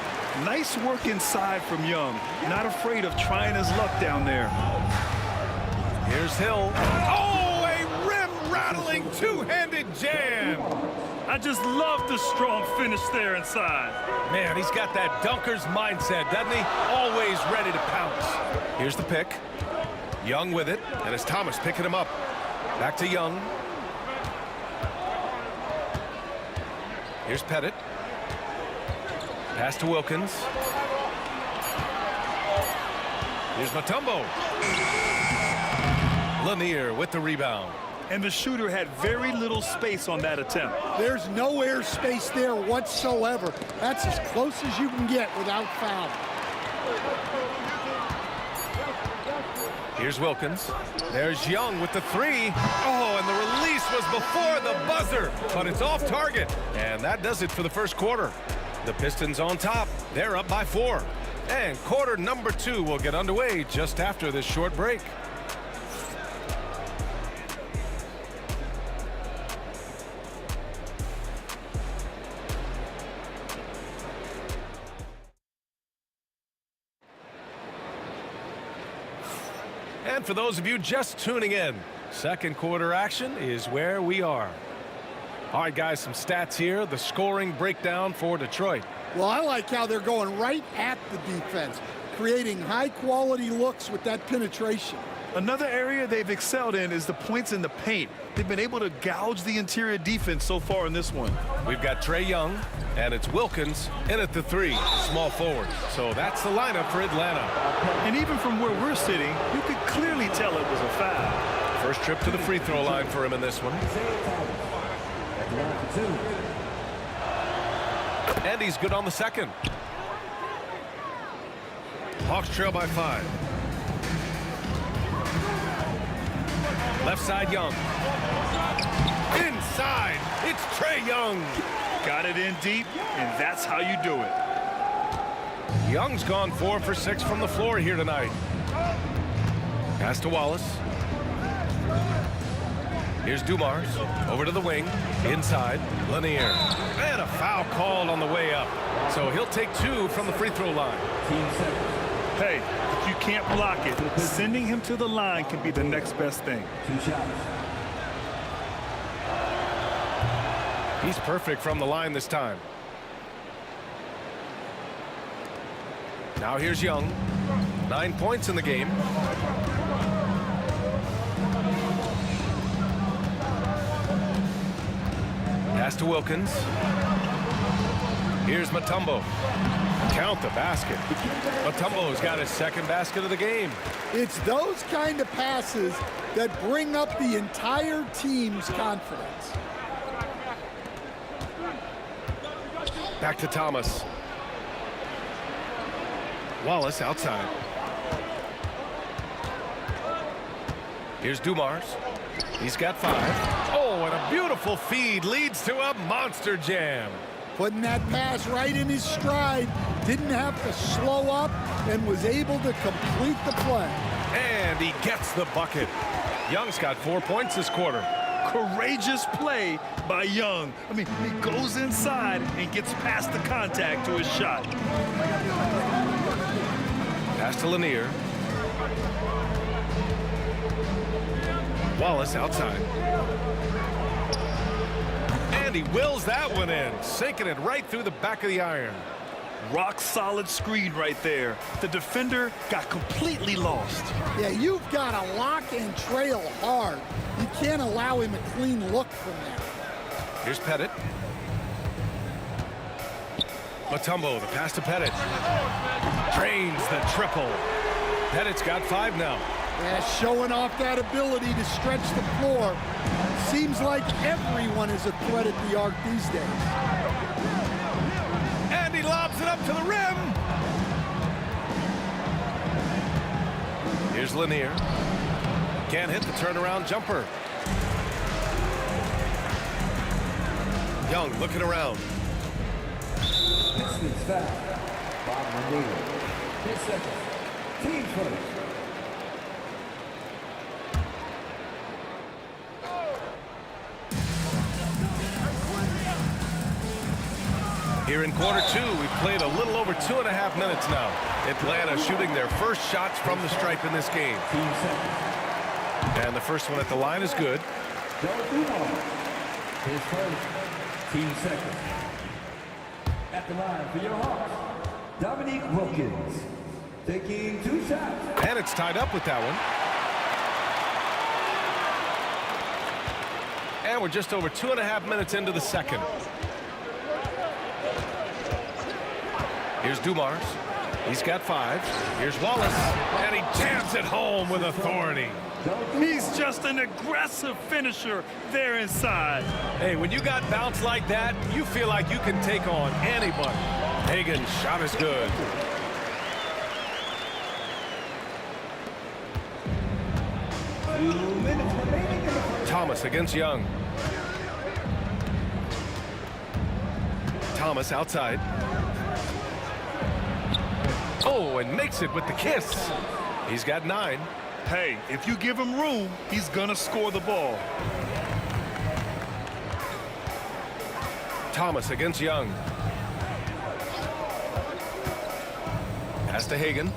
Nice work inside from Young. Not afraid of trying his luck down there. Here's Hill. Oh, a rim-rattling two-handed jam. I just love the strong finish there inside. Man, he's got that dunker's mindset, doesn't he? Always ready to pounce. Here's the pick. Young with it, and it's Thomas picking him up. Back to Young. Here's Pettit. Pass to Wilkins. Here's Mutombo. Lanier with the rebound. And the shooter had very little space on that attempt. There's no air space there whatsoever. That's as close as you can get without foul. Here's Wilkins. There's Young with the three. Oh, and the release was before the buzzer, but it's off target. And that does it for the first quarter. The Pistons on top. They're up by 4. And quarter number 2 will get underway just after this short break. And for those of you just tuning in, second quarter action is where we are. All right, guys, some stats here. The scoring breakdown for Detroit. Well, I like how they're going right at the defense, creating high-quality looks with that penetration. Another area they've excelled in is the points in the paint. They've been able to gouge the interior defense so far in this one. We've got Trae Young, and it's Wilkins in at the 3, small forward. So that's the lineup for Atlanta. And even from where we're sitting, you could clearly tell it was a foul. First trip to the free throw line for him in this one. And he's good on the second. Hawks trail by 5. Left side, Young. Inside, it's Trae Young. Got it in deep, and that's how you do it. Young's gone 4 for 6 from the floor here tonight. Pass to Wallace. Here's Dumars. Over to the wing. Inside, Lanier. And a foul called on the way up. So he'll take 2 from the free throw line. Hey, if you can't block it, sending him to the line can be the next best thing. He's perfect from the line this time. Now here's Young. 9 points in the game. Pass to Wilkins. Here's Mutombo. Count the basket. Mutombo's got his second basket of the game. It's those kind of passes that bring up the entire team's confidence. Back to Thomas. Wallace outside. Here's Dumars. He's got 5. Oh, and a beautiful feed leads to a monster jam. Putting that pass right in his stride. Didn't have to slow up and was able to complete the play. And he gets the bucket. Young's got 4 points this quarter. Courageous play by Young. I mean, he goes inside and gets past the contact to his shot. Pass to Lanier. Wallace outside. And he wills that one in, sinking it right through the back of the iron. Rock solid screen right there. The defender got completely lost. Yeah, you've got to lock and trail hard. You can't allow him a clean look from there. Here's Pettit. Mutombo, the pass to Pettit. Drains the triple. Pettit's got 5 now. Yeah, showing off that ability to stretch the floor. Seems like everyone is a threat at the arc these days. And he lobs it up to the rim. Here's Lanier. Can't hit the turnaround jumper. Young looking around. Pistons foul. Bob Lanier. 10 seconds. Team first. Here in quarter 2, we've played a little over 2.5 minutes now. Atlanta shooting their first shots from the stripe in this game. And the first one at the line is good. 2 seconds. At the line for your Hawks, Dominique Wilkins, taking 2 shots. And it's tied up with that one. And we're just over 2.5 minutes into the second. Here's Dumars. He's got 5. Here's Wallace. And he jams it home with authority. He's just an aggressive finisher there inside. Hey, when you got bounce like that, you feel like you can take on anybody. Hagen's shot is good. Thomas against Young. Thomas outside. Oh, and makes it with the kiss. He's got 9. Hey, if you give him room, he's gonna score the ball. Thomas against Young. Pass to Hagen.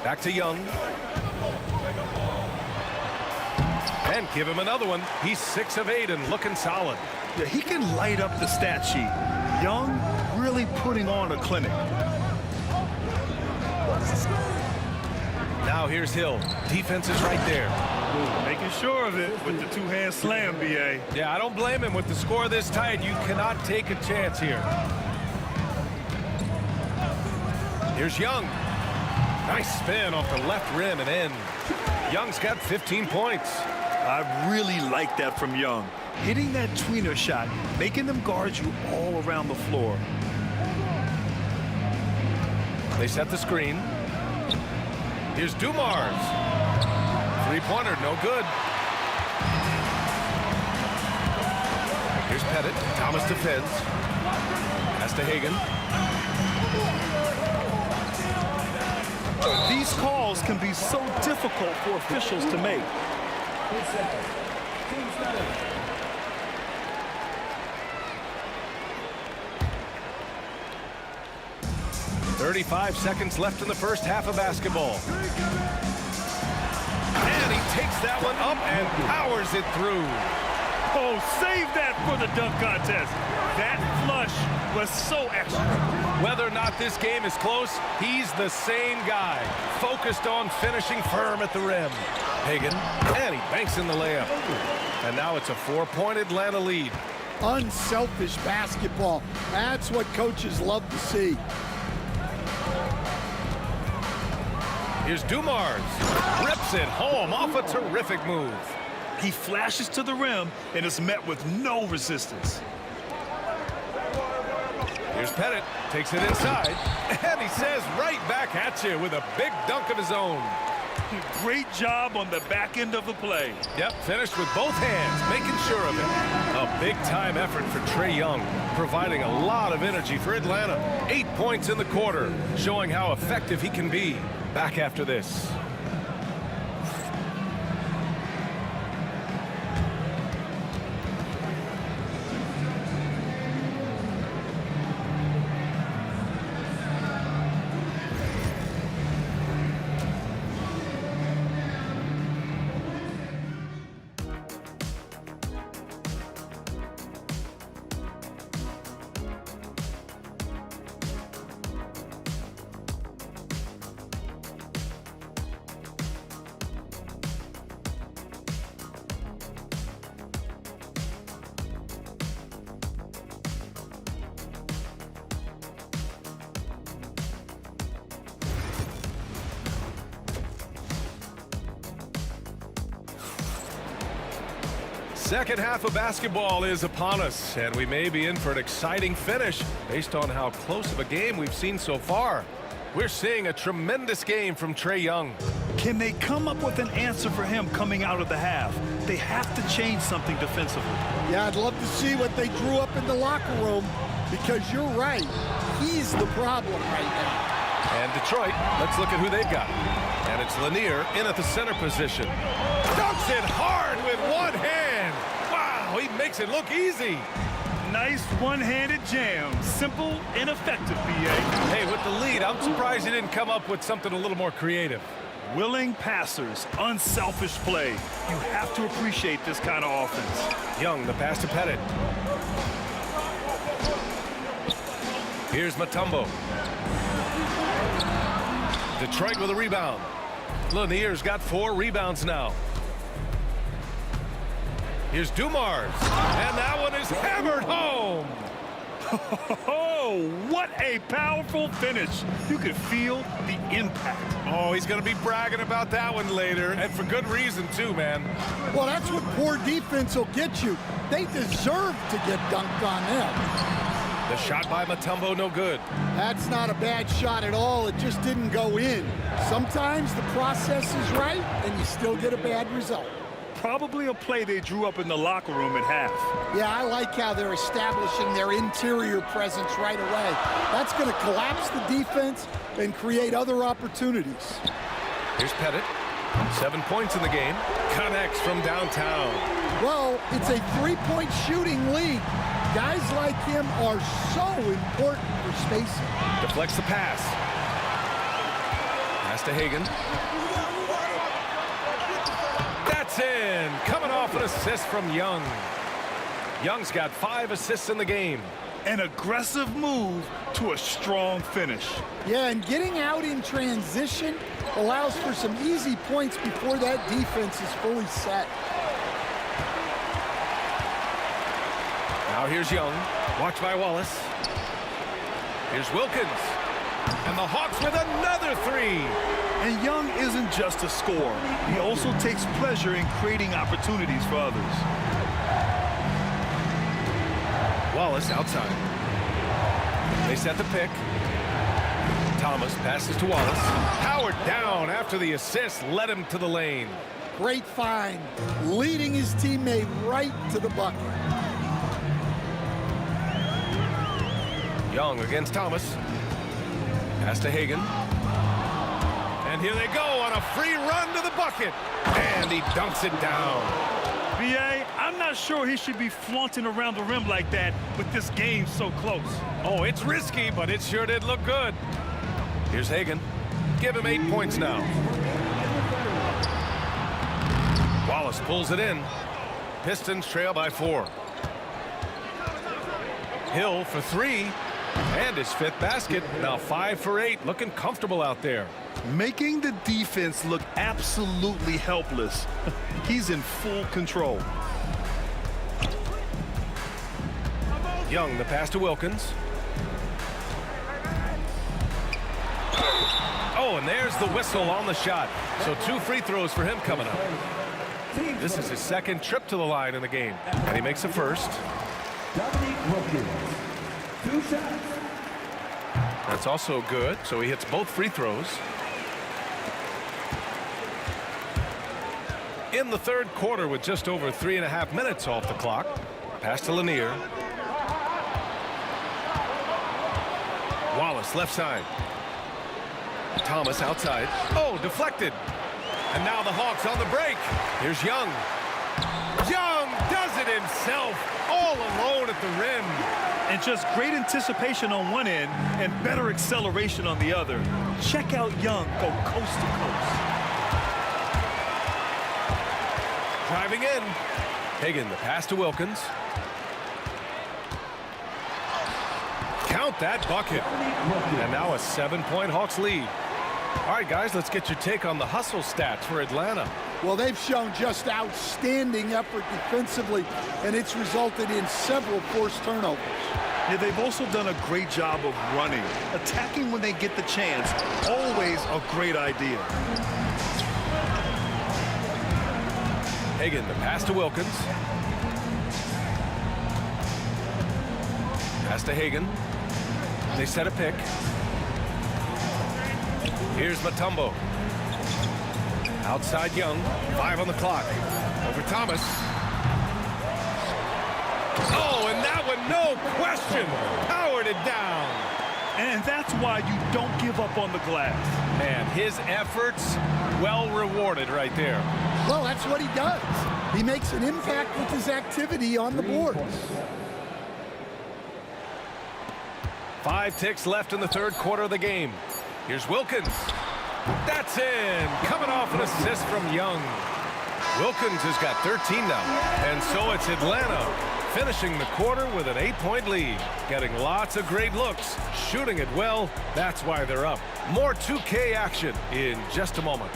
Back to Young. And give him another one. He's 6 of 8 and looking solid. Yeah, he can light up the stat sheet. Young really putting on a clinic. Now here's Hill. Defense is right there. Making sure of it with the 2-hand slam, B.A. Yeah, I don't blame him. With the score this tight, you cannot take a chance here. Here's Young. Nice spin off the left rim and in. Young's got 15 points. I really like that from Young. Hitting that tweener shot, making them guard you all around the floor. They set the screen. Here's Dumars. Three-pointer, no good. Here's Pettit. Thomas defends. Pass to Hagen. These calls can be so difficult for officials to make. 35 seconds left in the first half of basketball. And he takes that one up and powers it through. Oh, save that for the dunk contest. That flush was so extra. Whether or not this game is close, he's the same guy, focused on finishing firm at the rim. Hagen, and he banks in the layup. And now it's a 4-point Atlanta lead. Unselfish basketball. That's what coaches love to see. Here's Dumars. Rips it home off a terrific move. He flashes to the rim and is met with no resistance. Here's Pettit. Takes it inside. And he says right back at you with a big dunk of his own. Great job on the back end of the play. Yep, finished with both hands, making sure of it. A big-time effort for Trae Young, providing a lot of energy for Atlanta. 8 points in the quarter, showing how effective he can be. Back after this. Second half of basketball is upon us, and we may be in for an exciting finish based on how close of a game we've seen so far. We're seeing a tremendous game from Trae Young. Can they come up with an answer for him coming out of the half? They have to change something defensively. Yeah, I'd love to see what they drew up in the locker room, because you're right. He's the problem right now. And Detroit, let's look at who they've got. And it's Lanier in at the center position. Dunks it hard with one hand. Wow, he makes it look easy. Nice one-handed jam. Simple and effective, B.A. Hey, with the lead, I'm surprised he didn't come up with something a little more creative. Willing passers, unselfish play. You have to appreciate this kind of offense. Young, the pass to Pettit. Here's Mutombo. Detroit with a rebound. Lanier's got 4 rebounds now. Here's Dumars, and that one is hammered home. Oh, what a powerful finish. You could feel the impact. Oh, he's going to be bragging about that one later, and for good reason, too, man. Well, that's what poor defense will get you. They deserve to get dunked on them. The shot by Mutombo, no good. That's not a bad shot at all. It just didn't go in. Sometimes the process is right, and you still get a bad result. Probably a play they drew up in the locker room at half. Yeah, I like how they're establishing their interior presence right away. That's going to collapse the defense and create other opportunities. Here's Pettit. 7 points in the game. Connects from downtown. Well, it's a 3-point shooting league. Guys like him are so important for spacing. Deflects the pass. Pass to Hagan. That's in. Coming off an assist from Young. Young's got 5 assists in the game. An aggressive move to a strong finish. Yeah, and getting out in transition allows for some easy points before that defense is fully set. Now here's Young. Watched by Wallace. Here's Wilkins. And the Hawks with another 3. And Young isn't just a scorer. He also takes pleasure in creating opportunities for others. Wallace outside. They set the pick. Thomas passes to Wallace. Howard down after the assist led him to the lane. Great find, leading his teammate right to the bucket. Young against Thomas. Pass to Hagan. And here they go on a free run to the bucket. And he dunks it down. B.A., I'm not sure he should be flaunting around the rim like that with this game so close. Oh, it's risky, but it sure did look good. Here's Hagan. Give him 8 points now. Wallace pulls it in. Pistons trail by 4. Hill for 3. And his 5th basket. Now 5 for 8. Looking comfortable out there. Making the defense look absolutely helpless. He's in full control. Young, the pass to Wilkins. Oh, and there's the whistle on the shot. So 2 free throws for him coming up. This is his 2nd trip to the line in the game. And he makes the 1st. 2 shots. That's also good. So he hits both free throws. In the 3rd quarter with just over 3.5 minutes off the clock. Pass to Lanier. Wallace left side. Thomas outside. Oh, deflected. And now the Hawks on the break. Here's Young. Young does it himself, all alone at the rim. And just great anticipation on one end and better acceleration on the other. Check out Young go coast to coast. Driving in. Hagan, the pass to Wilkins. Count that bucket. And now a 7-point Hawks lead. All right, guys, let's get your take on the hustle stats for Atlanta. Well, they've shown just outstanding effort defensively, and it's resulted in several forced turnovers. Yeah, they've also done a great job of running. Attacking when they get the chance, always a great idea. Hagan, the pass to Wilkins. Pass to Hagan. They set a pick. Here's Mutombo. Outside Young. 5 on the clock. Over Thomas. Oh, and that one, no question, powered it down. And that's why you don't give up on the glass. Man, his efforts well rewarded right there. Well, that's what he does. He makes an impact with his activity on the boards. 5 ticks left in the 3rd quarter of the game. Here's Wilkins. That's It's in. Coming off an assist from Young. Wilkins has got 13 now. And so it's Atlanta finishing the quarter with an 8-point lead. Getting lots of great looks. Shooting it well. That's why they're up. More 2K action in just a moment.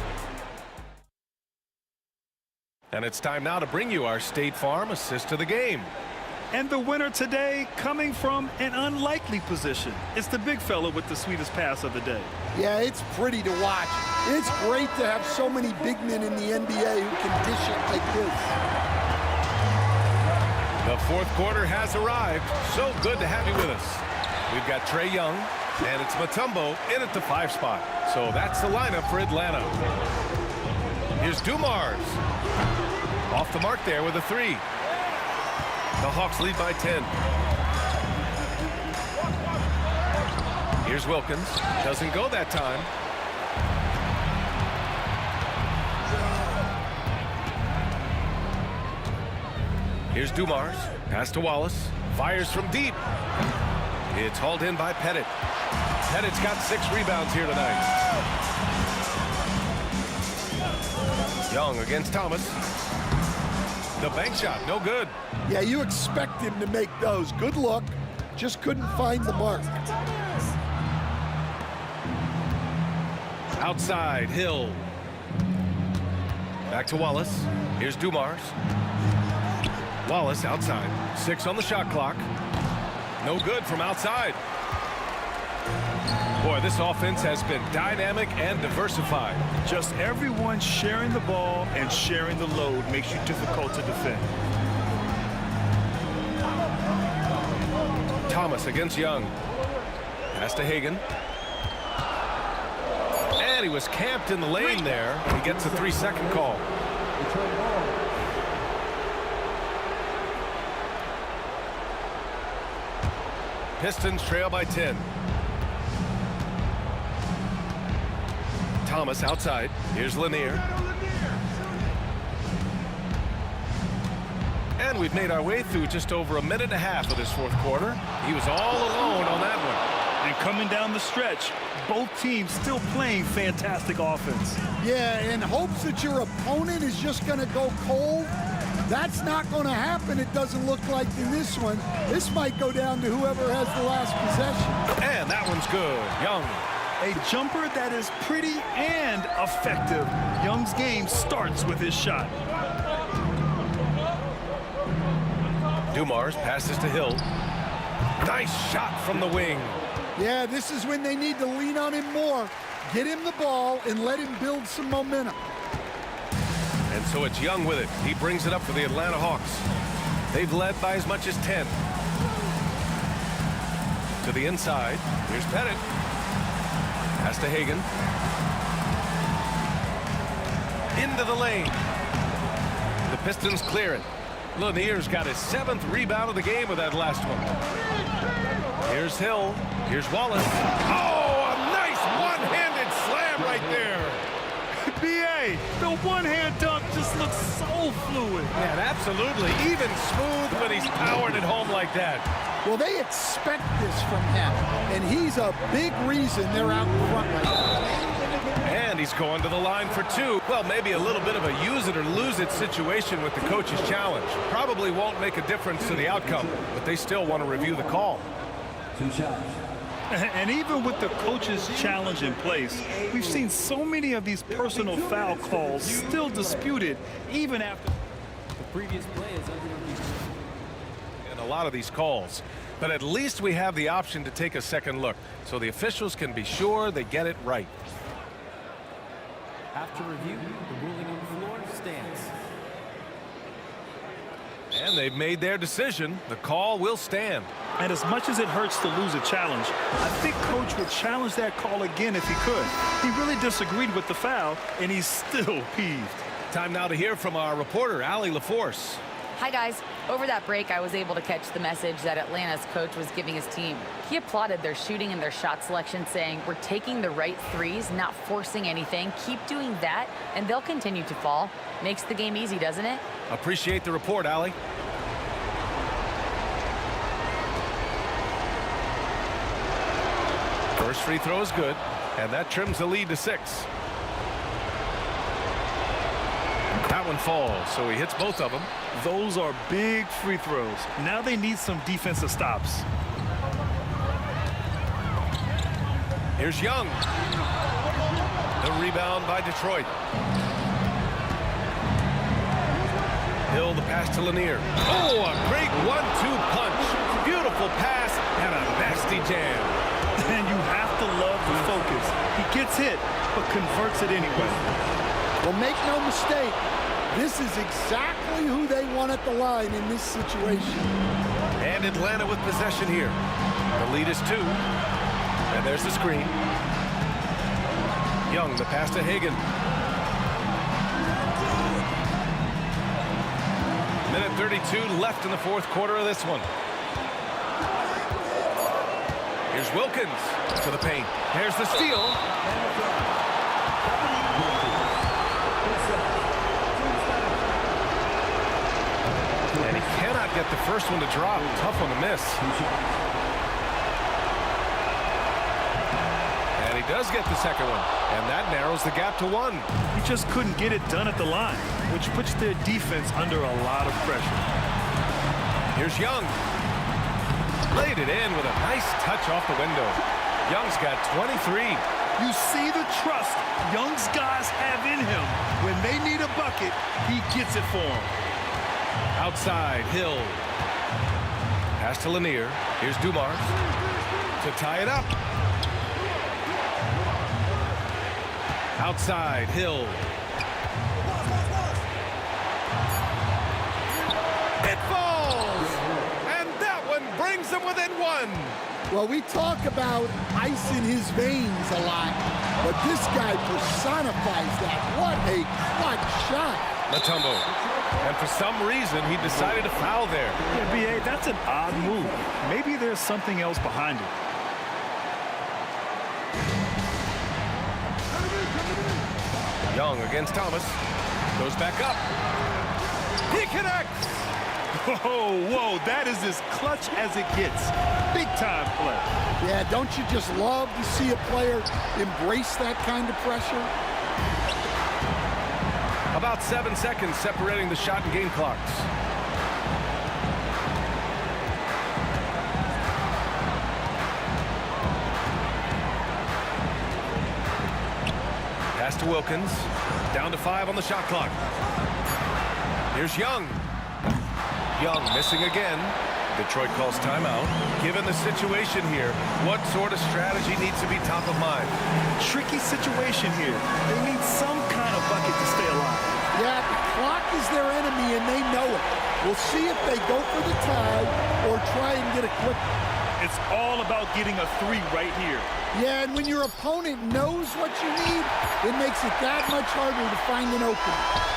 And it's time now to bring you our State Farm assist of the game. And the winner today coming from an unlikely position. It's the big fella with the sweetest pass of the day. Yeah, it's pretty to watch. It's great to have so many big men in the NBA who can dish it like this. The fourth quarter has arrived. So good to have you with us. We've got Trae Young, and it's Mutombo in at the 5 spot. So that's the lineup for Atlanta. Here's Dumars. Off the mark there with a 3. The Hawks lead by 10. Here's Wilkins. Doesn't go that time. Here's Dumars. Pass to Wallace. Fires from deep. It's hauled in by Pettit. Pettit's got 6 rebounds here tonight. Young against Thomas. The bank shot, no good. Yeah, you expect him to make those. Good luck. Just couldn't find the mark. Outside, Hill. Back to Wallace. Here's Dumars. Wallace outside. 6 on the shot clock. No good from outside. Boy, this offense has been dynamic and diversified. Just everyone sharing the ball and sharing the load makes you difficult to defend. Thomas against Young. Pass to Hagan. And he was camped in the lane there. He gets a 3-second call. Pistons trail by 10. Thomas outside. Here's Lanier. And we've made our way through just over a minute and a half of this fourth quarter. He was all alone on that one. And coming down the stretch, both teams still playing fantastic offense. Yeah, in hopes that your opponent is just going to go cold. That's not going to happen, it doesn't look like in this one. This might go down to whoever has the last possession. And that one's good. Young. A jumper that is pretty and effective. Young's game starts with his shot. Dumars passes to Hill. Nice shot from the wing. Yeah, this is when they need to lean on him more. Get him the ball and let him build some momentum. And so it's Young with it. He brings it up for the Atlanta Hawks. They've led by as much as 10. To the inside. Here's Pettit. Pass to Hagan. Into the lane. The Pistons clear it. Lanier's got his 7th rebound of the game with that last one. Here's Hill. Here's Wallace. Oh, a nice one-handed slam right there. B.A., the one-hand dunk just looks so fluid. Yeah, absolutely. Even smooth when he's powered it home like that. Well, they expect this from him, and he's a big reason they're out in front right now. And he's going to the line for 2. Well, maybe a little bit of a use it or lose it situation with the coach's challenge. Probably won't make a difference to the outcome, but they still want to review the call. 2 shots. And even with the coach's challenge in place, we've seen so many of these personal foul calls still disputed even after the previous play is under review. And a lot of these calls. But at least we have the option to take a second look, so the officials can be sure they get it right. After review, the ruling on the floor stands. And they've made their decision. The call will stand. And as much as it hurts to lose a challenge, I think Coach would challenge that call again if he could. He really disagreed with the foul, and he's still peeved. Time now to hear from our reporter, Allie LaForce. Hi, guys. Over that break, I was able to catch the message that Atlanta's coach was giving his team. He applauded their shooting and their shot selection, saying, "We're taking the right threes, not forcing anything. Keep doing that, and they'll continue to fall." Makes the game easy, doesn't it? Appreciate the report, Allie. First free throw is good, and that trims the lead to 6. that one falls, so he hits both of them. Those are big free throws. Now they need some defensive stops. Here's Young. The rebound by Detroit. Hill, the pass to Lanier. Oh, a great 1-2 punch. Beautiful pass and a nasty jam. And you have to love the focus. He gets hit, but converts it anyway. Well, make no mistake, this is exactly who they want at the line in this situation. And Atlanta with possession here. The lead is 2. And there's the screen. Young, the pass to Hagan. Minute 32 left in the fourth quarter of this one. Here's Wilkins to the paint. Here's the steal. And he cannot get the first one to drop. Tough one to miss. And he does get the second one. And that narrows the gap to 1. He just couldn't get it done at the line, which puts their defense under a lot of pressure. Here's Young. Laid it in with a nice touch off the window. Young's got 23. You see the trust Young's guys have in him. When they need a bucket, he gets it for them. Outside, Hill. Pass to Lanier. Here's Dumars to tie it up. Outside, Hill. It falls! And that one brings them within 1. Well, we talk about ice in his veins a lot, but this guy personifies that. What a clutch shot. Matumbo. And for some reason, he decided to foul there. Yeah, B.A., that's an odd move. Maybe there's something else behind it. Young against Thomas. Goes back up. He connects. Whoa, that is as clutch as it gets. Big time play. Yeah, don't you just love to see a player embrace that kind of pressure? About 7 seconds separating the shot and game clocks. Pass to Wilkins. Down to 5 on the shot clock. Here's Young. Young missing again. Detroit calls timeout. Given the situation here, what sort of strategy needs to be top of mind? Tricky situation here. They need some kind of bucket to stay alive. Yeah, the clock is their enemy, and they know it. We'll see if they go for the tie or try and get a quick. It's all about getting a 3 right here. Yeah, and when your opponent knows what you need, it makes it that much harder to find an opening.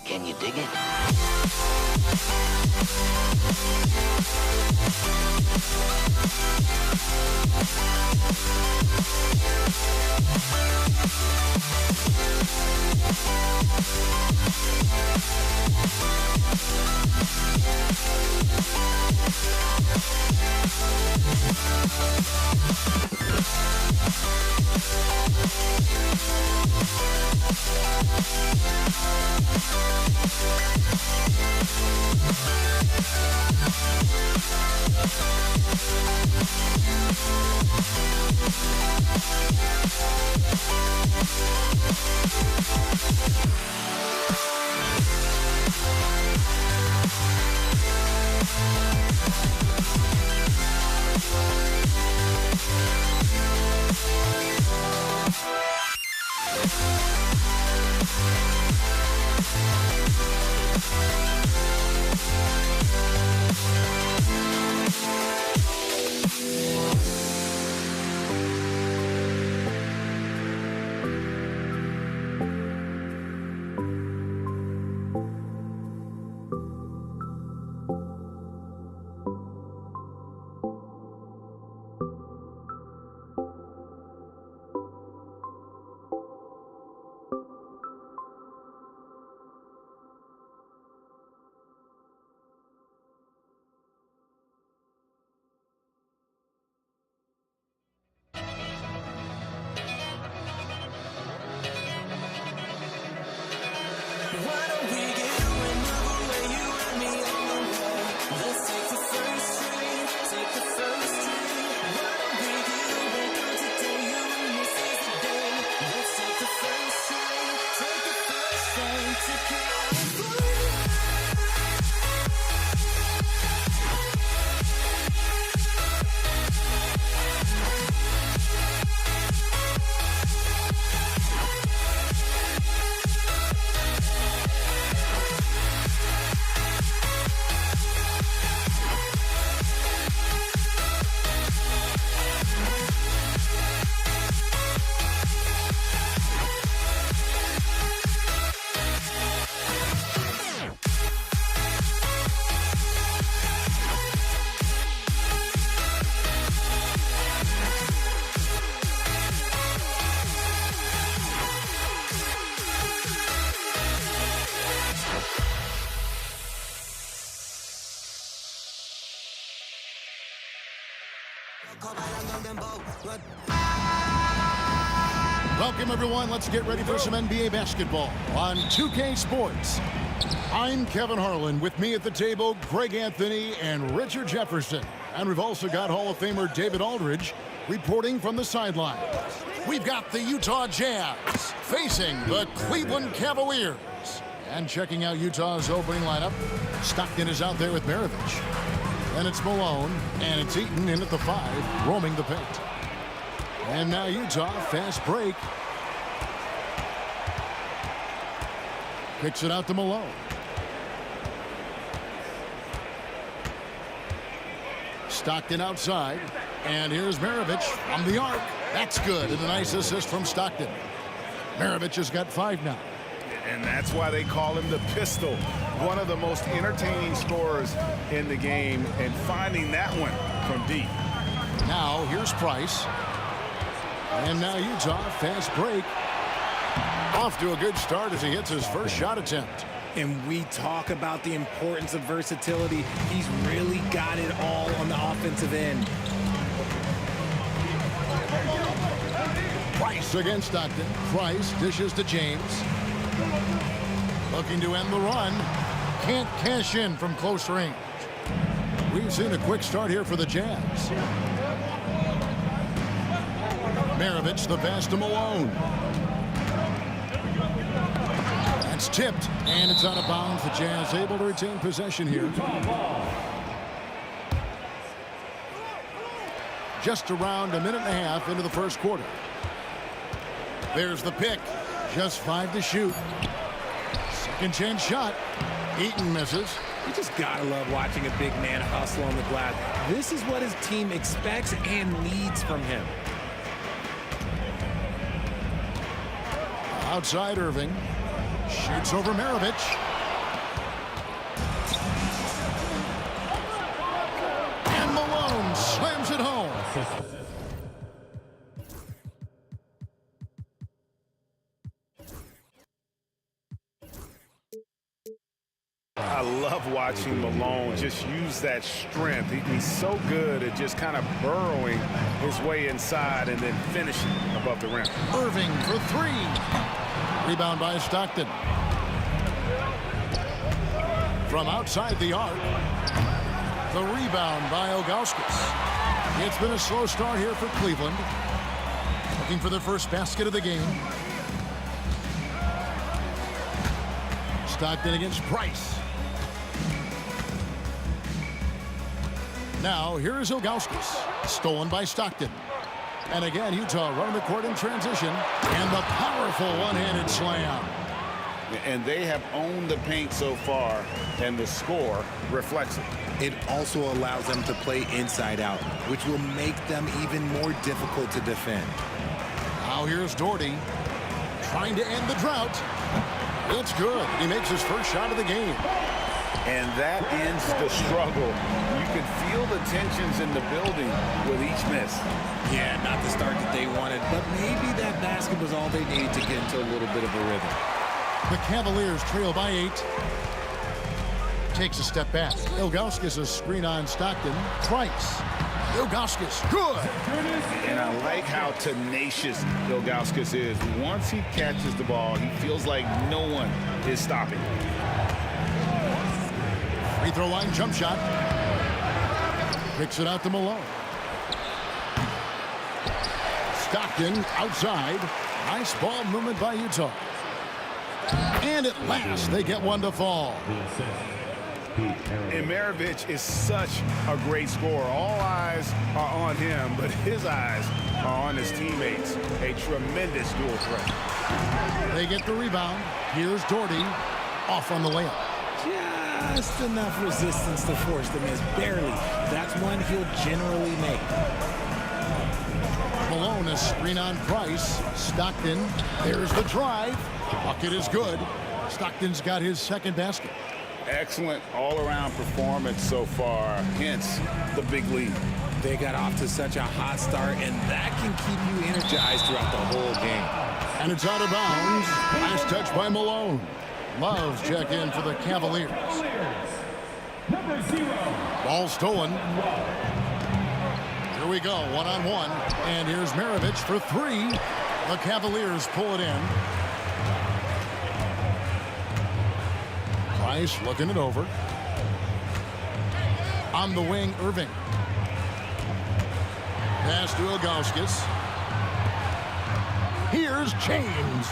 Can you dig it? Welcome, everyone. Let's get ready for some NBA basketball on 2K Sports. I'm Kevin Harlan. With me at the table, Greg Anthony and Richard Jefferson. And we've also got Hall of Famer David Aldridge reporting from the sideline. We've got the Utah Jazz facing the Cleveland Cavaliers. And checking out Utah's opening lineup, Stockton is out there with Maravich. And it's Malone, and it's Eaton in at the 5, roaming the paint. And now Utah, fast break. Kicks it out to Malone. Stockton outside. And here's Maravich from the arc. That's good. And a nice assist from Stockton. Maravich has got 5 now. And that's why they call him the pistol. One of the most entertaining scorers in the game. And finding that one from deep. Now here's Price. And now Utah, fast break. Off to a good start as he hits his first shot attempt. And we talk about the importance of versatility. He's really got it all on the offensive end. Price against Stockton. Price dishes to James. Looking to end the run. Can't cash in from close range. We've seen a quick start here for the Jazz. Maravich, the pass to Malone. That's tipped, and it's out of bounds. The Jazz able to retain possession here. Just around a minute and a half into the first quarter. There's the pick. Just 5 to shoot. Second chance shot. Eaton misses. You just gotta love watching a big man hustle on the glass. This is what his team expects and needs from him. Outside Irving. Shoots over Maravich. And Malone slams it home. I love watching Malone just use that strength. He's so good at just kind of burrowing his way inside and then finishing above the rim. Irving for 3. Rebound by Stockton. From outside the arc. The rebound by Ilgauskas. It's been a slow start here for Cleveland. Looking for their first basket of the game. Stockton against Price. Now, here's Ilgauskas. Stolen by Stockton. And again, Utah running the court in transition. And the powerful one-handed slam. And they have owned the paint so far, and the score reflects it. It also allows them to play inside out, which will make them even more difficult to defend. Now here's Doherty. Trying to end the drought. It's good. He makes his first shot of the game. And that ends the struggle. You can feel the tensions in the building with each miss. Yeah, not the start that they wanted, but maybe that basket was all they needed to get into a little bit of a rhythm. The Cavaliers trail by 8. Takes a step back. Ilgauskas a screen on Stockton. Price. Ilgauskas, good. And I like how tenacious Ilgauskas is. Once he catches the ball, he feels like no one is stopping. Free throw line jump shot. Picks it out to Malone. Stockton outside. Nice ball movement by Utah. And at last, they get one to fall. And Maravich is such a great scorer. All eyes are on him, but his eyes are on his teammates. A tremendous dual threat. They get the rebound. Here's Doherty. Off on the layup. Just enough resistance to force the miss. Barely. That's one he'll generally make. Malone a screen on Price. Stockton. There's the drive. Bucket is good. Stockton's got his second basket. Excellent all-around performance so far, hence the big lead. They got off to such a hot start, and that can keep you energized throughout the whole game. And it's out of bounds. Nice touch by Malone. Loves check in for the Cavaliers. Ball stolen. Here we go, one-on-one. And here's Maravich for three. The Cavaliers pull it in. Price looking it over. On the wing, Irving. Pass to Ilgauskas. Here's James.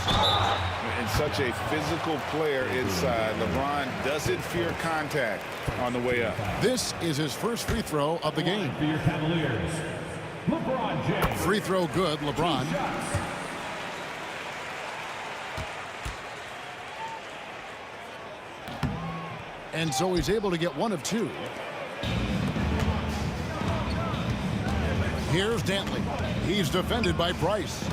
And such a physical player inside. LeBron doesn't fear contact on the way up. This is his first free throw of the game. For your Cavaliers, LeBron James. Free throw good, LeBron. And so he's able to get one of two. Here's Dantley. He's defended by Price.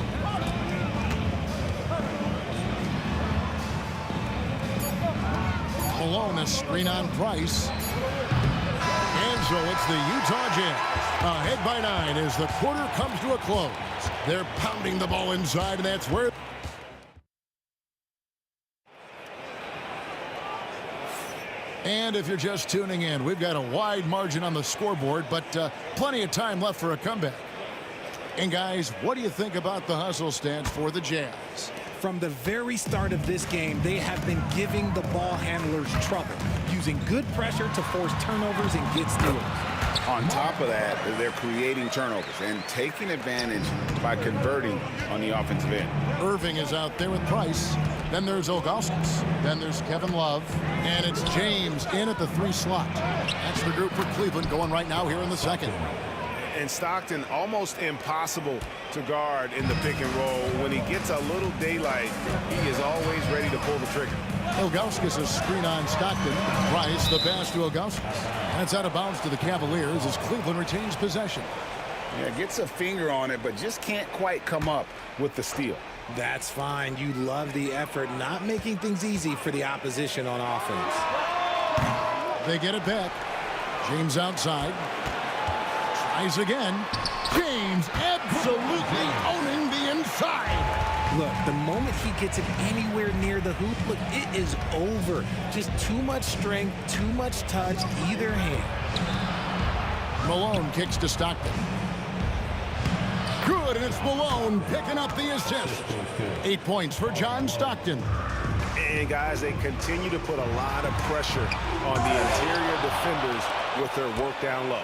Malone, a screen on Price. And so it's the Utah Jazz ahead by 9 as the quarter comes to a close. They're pounding the ball inside, and that's where... And if you're just tuning in, we've got a wide margin on the scoreboard, but plenty of time left for a comeback. And guys, what do you think about the hustle stance for the Jazz? From the very start of this game, they have been giving the ball handlers trouble, using good pressure to force turnovers and get steals. On top of that, they're creating turnovers and taking advantage by converting on the offensive end. Irving is out there with Price. Then there's Ilgauskas. Then there's Kevin Love. And it's James in at the 3 slot. That's the group for Cleveland going right now here in the second. And Stockton almost impossible to guard in the pick and roll. When he gets a little daylight, he is always ready to pull the trigger. Ilgauskas a screen on Stockton. Price the pass to Ilgauskas. And it's out of bounds to the Cavaliers as Cleveland retains possession. Yeah, gets a finger on it, but just can't quite come up with the steal. That's fine. You love the effort, not making things easy for the opposition on offense. They get it back. James outside. Tries again. James absolutely owning the inside. Look, the moment he gets it anywhere near the hoop, look, it is over. Just too much strength, too much touch, either hand. Malone kicks to Stockton. Good, and it's Malone picking up the assist. 8 points for John Stockton. And guys, they continue to put a lot of pressure on the interior defenders with their work down low.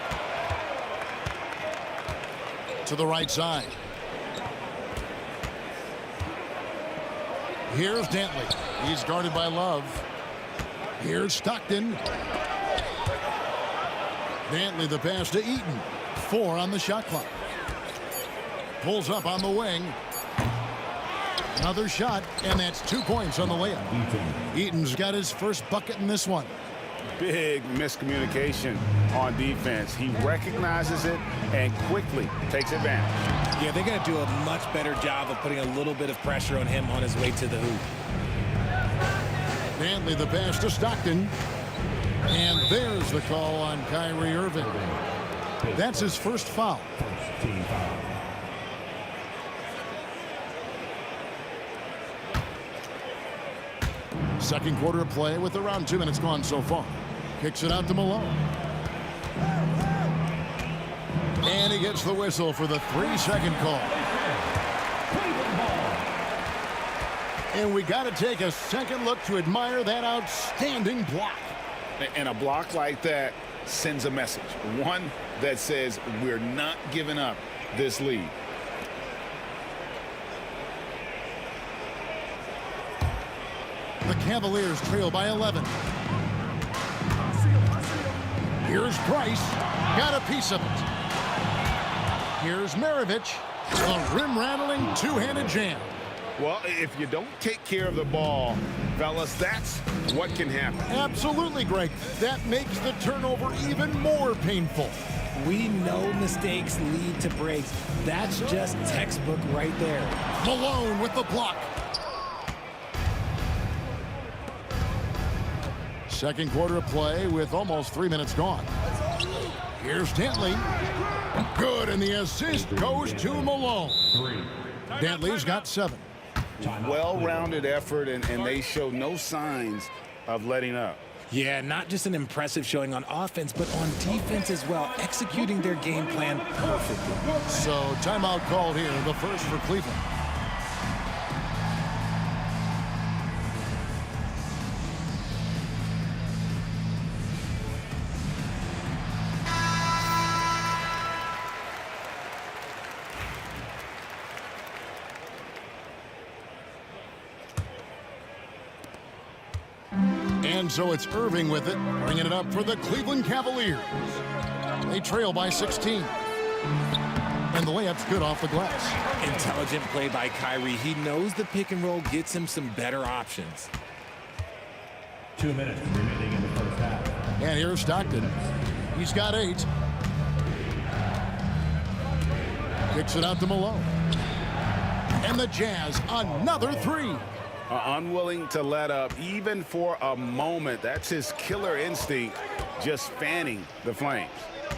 To the right side. Here's Dantley. He's guarded by Love. Here's Stockton. Dantley the pass to Eaton. 4 on the shot clock. Pulls up on the wing. Another shot, and that's 2 points on the layup. Eaton's got his first bucket in this one. Big miscommunication on defense. He recognizes it and quickly takes advantage. Yeah, they're going to do a much better job of putting a little bit of pressure on him on his way to the hoop. Dantley the pass to Stockton. And there's the call on Kyrie Irving. That's his first foul. Second quarter of play with around 2 minutes gone so far. Kicks it out to Malone. And he gets the whistle for the 3-second call. And we got to take a second look to admire that outstanding block. And a block like that sends a message. One that says we're not giving up this lead. The Cavaliers trail by 11. Here's Price. Got a piece of it. Here's Maravich. A rim-rattling two-handed jam. Well, if you don't take care of the ball, fellas, that's what can happen. Absolutely, Greg. That makes the turnover even more painful. We know mistakes lead to breaks. That's just textbook right there. Malone with the block. Second quarter of play with almost 3 minutes gone. Here's Dantley. Good, and the assist goes to Malone. Dantley's got 7. Well-rounded effort, and they show no signs of letting up. Yeah, not just an impressive showing on offense, but on defense as well, executing their game plan perfectly. So timeout called here, the first for Cleveland. And so it's Irving with it, bringing it up for the Cleveland Cavaliers. They trail by 16. And the layup's good off the glass. Intelligent play by Kyrie. He knows the pick and roll gets him some better options. 2 minutes remaining in the first half. And here's Stockton. He's got 8. Kicks it out to Malone. And the Jazz, another 3. Unwilling to let up even for a moment. That's his killer instinct, just fanning the flames.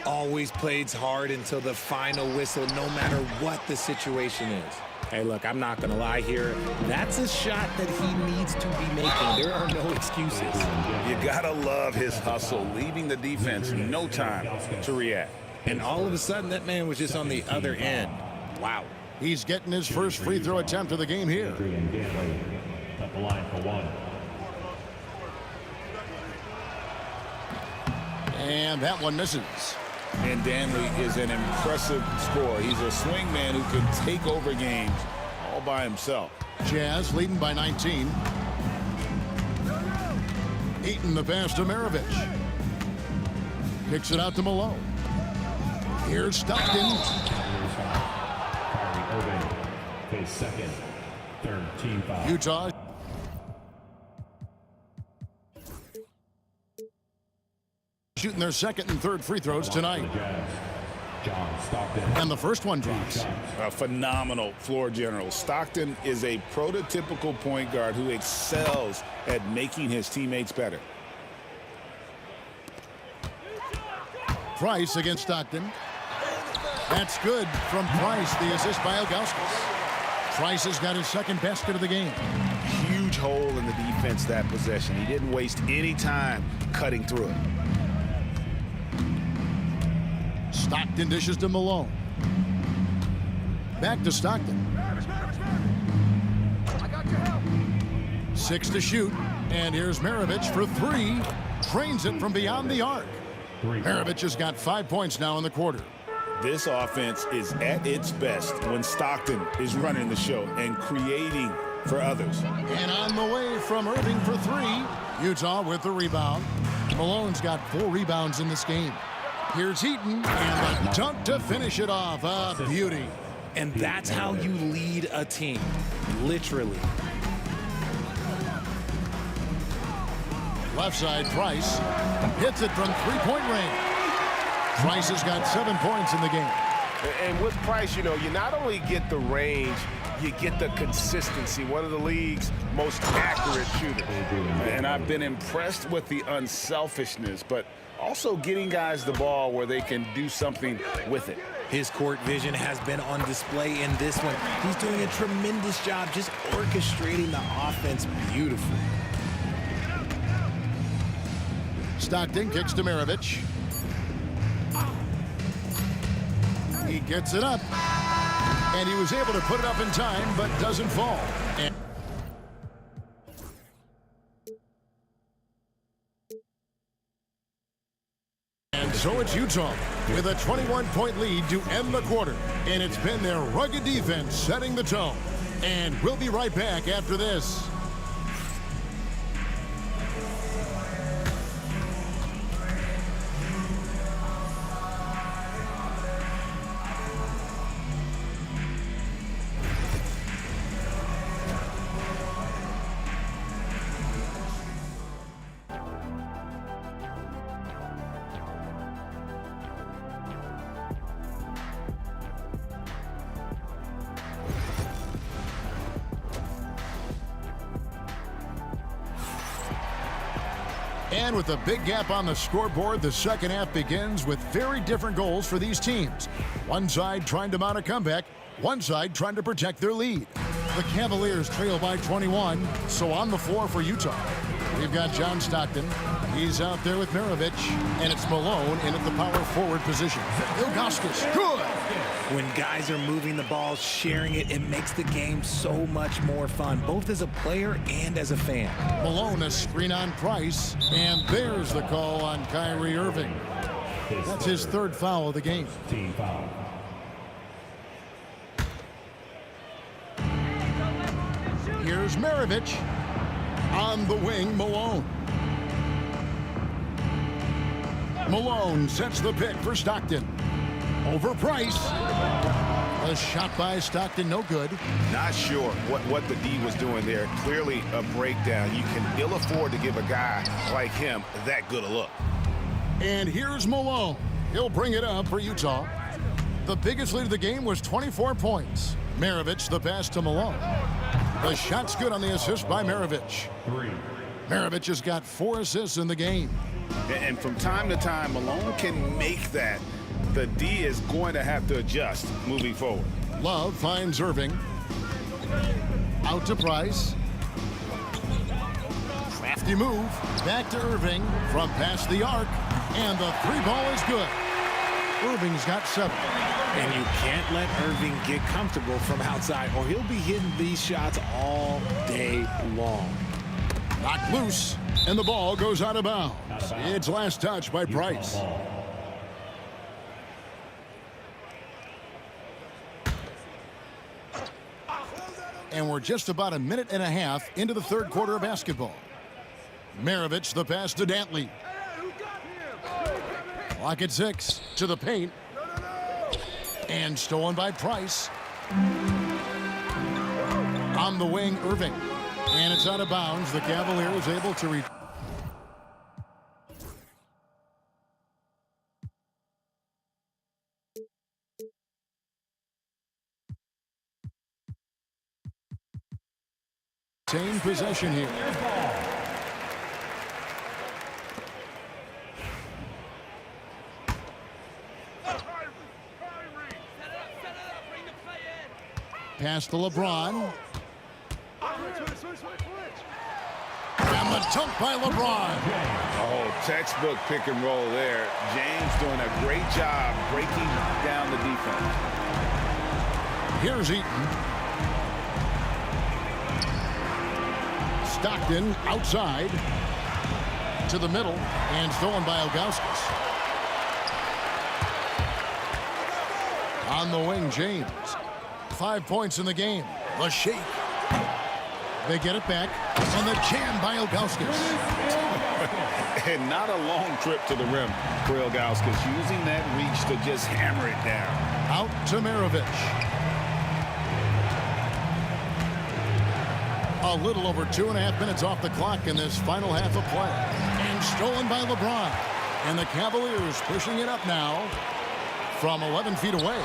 Always plays hard until the final whistle, no matter what the situation is. Hey, look, I'm not going to lie here. That's a shot that he needs to be making. There are no excuses. You got to love his hustle, leaving the defense no time to react. And all of a sudden, that man was just on the other end. Wow. He's getting his first free throw attempt of the game here. At the line for 1. And that one misses. And Danley is an impressive scorer. He's a swing man who can take over games all by himself. Jazz leading by 19. Eaton the pass to Maravich. Kicks it out to Malone. Here's Stockton. Kyrie Irving, his second, third team foul. Utah. Shooting their second and third free throws tonight. John Stockton. And the first one drops. A phenomenal floor general. Stockton is a prototypical point guard who excels at making his teammates better. Price against Stockton. That's good from Price, the assist by Ilgauskas. Price has got his second basket of the game. Huge hole in the defense that possession. He didn't waste any time cutting through it. Stockton dishes to Malone. Back to Stockton. 6 to shoot. And here's Maravich for 3. Trains it from beyond the arc. Maravich has got 5 points now in the quarter. This offense is at its best when Stockton is running the show and creating for others. And on the way from Irving for 3. Utah with the rebound. Malone's got 4 rebounds in this game. Here's Eaton, and a dunk to finish it off. A beauty. And that's how you lead a team, literally. Left side, Price hits it from three-point range. Price has got 7 points in the game. And with Price, you know, you not only get the range, you get the consistency. One of the league's most accurate shooters. And I've been impressed with the unselfishness, but also getting guys the ball where they can do something with it. His court vision has been on display in this one. He's doing a tremendous job just orchestrating the offense beautifully. Stockton kicks to Maravich. He gets it up. And he was able to put it up in time, but doesn't fall. And so it's Utah with a 21-point lead to end the quarter. And it's been their rugged defense setting the tone. And we'll be right back after this. And with a big gap on the scoreboard, the second half begins with very different goals for these teams. One side trying to mount a comeback, one side trying to protect their lead. The Cavaliers trail by 21, so on the floor for Utah, we've got John Stockton, He's out there with Maravich, and it's Malone in at the power forward position. Ilgauskas, good. When guys are moving the ball, sharing it, it makes the game so much more fun, both as a player and as a fan. Malone, a screen on Price, and there's the call on Kyrie Irving. That's his third foul of the game. Team foul. Here's Maravich. On the wing, Malone. Malone sets the pick for Stockton. Over Price. A shot by Stockton, no good. Not sure what the D was doing there. Clearly a breakdown. You can ill afford to give a guy like him that good a look. And here's Malone. He'll bring it up for Utah. The biggest lead of the game was 24 points. Maravich the pass to Malone. The shot's good on the assist by Maravich. Maravich has got 4 assists in the game. And from time to time, Malone can make that. The D is going to have to adjust moving forward. Love finds Irving. Out to Price. Crafty move. Back to Irving from past the arc. And the 3-ball is good. Irving's got 7. And you can't let Irving get comfortable from outside, or he'll be hitting these shots all day long. Knocked loose, and the ball goes out of bounds. It's last touch by Price. And we're just about a minute and a half into the third quarter of basketball. Maravich the pass to Dantley. Clock at 6 to the paint. And stolen by Price. On the wing, Irving. And it's out of bounds. The Cavaliers able to reach. Same possession here. Pass to LeBron. And the dunk by LeBron. Oh, textbook pick and roll there. James doing a great job breaking down the defense. Here's Eaton. Stockton outside to the middle and stolen by Ilgauskas. On the wing, James. 5 points in the game. The shake. They get it back. And the jam by Ilgauskas. And not a long trip to the rim for Ilgauskas, using that reach to just hammer it down. Out to Maravich. A little over 2.5 minutes off the clock in this final half of play. And stolen by LeBron. And the Cavaliers pushing it up now from 11 feet away.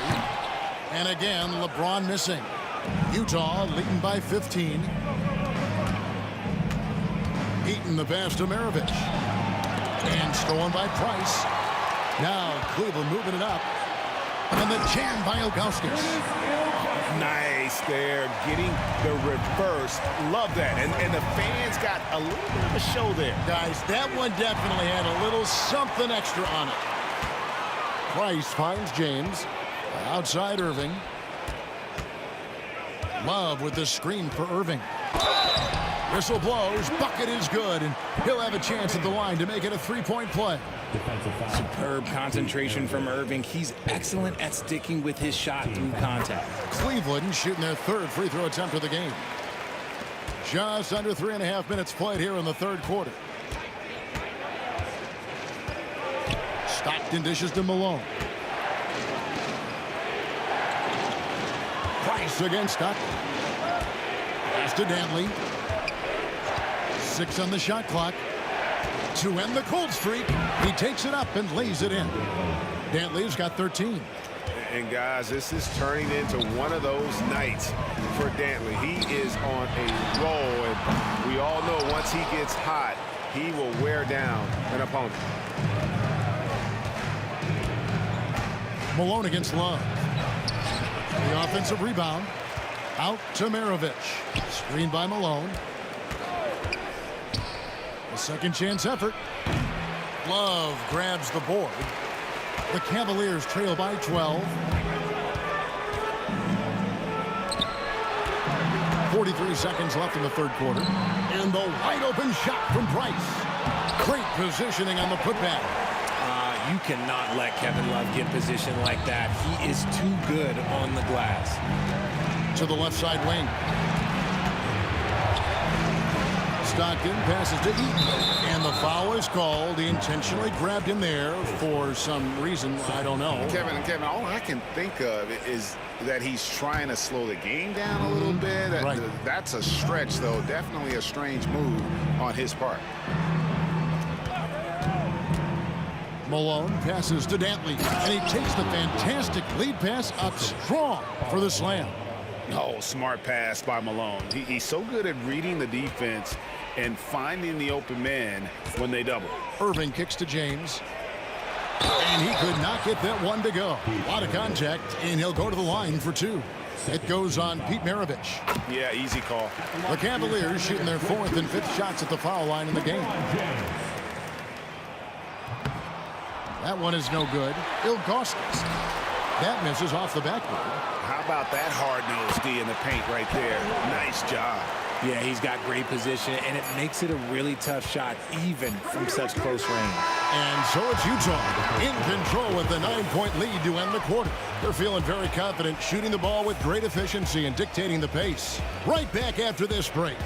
And again, LeBron missing. Utah leading by 15. Eaton the pass to Maravich. And stolen by Price. Now Cleveland moving it up. And the jam by Ilgauskas. Nice there, getting the reverse. Love that. And the fans got a little bit of a show there. Guys, that one definitely had a little something extra on it. Price finds James. Outside Irving. Love with the screen for Irving. Whistle blows. Bucket is good. And he'll have a chance at the line to make it a 3-point play. Superb concentration from Irving. He's excellent at sticking with his shot through contact. Cleveland shooting their third free throw attempt of the game. Just under 3.5 minutes played here in the third quarter. Stockton dishes to Malone. Price against Stockton. Pass to Dantley. 6 on the shot clock. To end the cold streak, he takes it up and lays it in. Dantley's got 13. And guys, this is turning into one of those nights for Dantley. He is on a roll, and we all know once he gets hot, he will wear down an opponent. Malone against Love. The offensive rebound. Out to Maravich. Screened by Malone. A second chance effort. Love grabs the board. The Cavaliers trail by 12. 43 seconds left in the third quarter. And the wide open shot from Price. Great positioning on the putback. You cannot let Kevin Love get positioned like that. He is too good on the glass. To the left side wing. Stockton passes to Eaton. And the foul is called. He intentionally grabbed him there for some reason. I don't know. Kevin, all I can think of is that he's trying to slow the game down a little bit. Right. That's a stretch, though. Definitely a strange move on his part. Malone passes to Dantley, and he takes the fantastic lead pass up strong for the slam. Oh, smart pass by Malone. He's so good at reading the defense and finding the open man when they double. Irving kicks to James, and he could not get that one to go. A lot of contact, and he'll go to the line for two. It goes on Pete Maravich. Yeah, easy call. The Cavaliers shooting their fourth and fifth shots at the foul line in the game. That one is no good. Ilgauskas. That misses off the backboard. How about that hard-nosed D in the paint right there? Nice job. Yeah, he's got great position, and it makes it a really tough shot, even from such close range. And so it's Utah in control with the 9-point lead to end the quarter. They're feeling very confident, shooting the ball with great efficiency and dictating the pace. Right back after this break.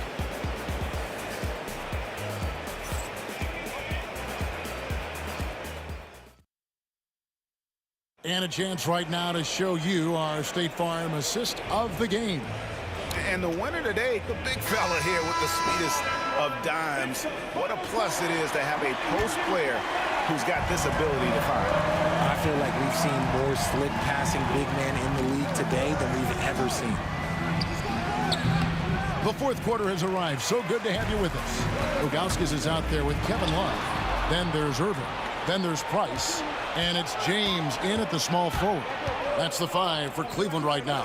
And a chance right now to show you our State Farm assist of the game. And the winner today, the big fella here with the sweetest of dimes. What a plus it is to have a post player who's got this ability to fire. I feel like we've seen more slick passing big men in the league today than we've ever seen. The fourth quarter has arrived. So good to have you with us. Ilgauskas is out there with Kevin Love. Then there's Irving. Then there's Price. And it's James in at the small forward. That's the 5 for Cleveland right now.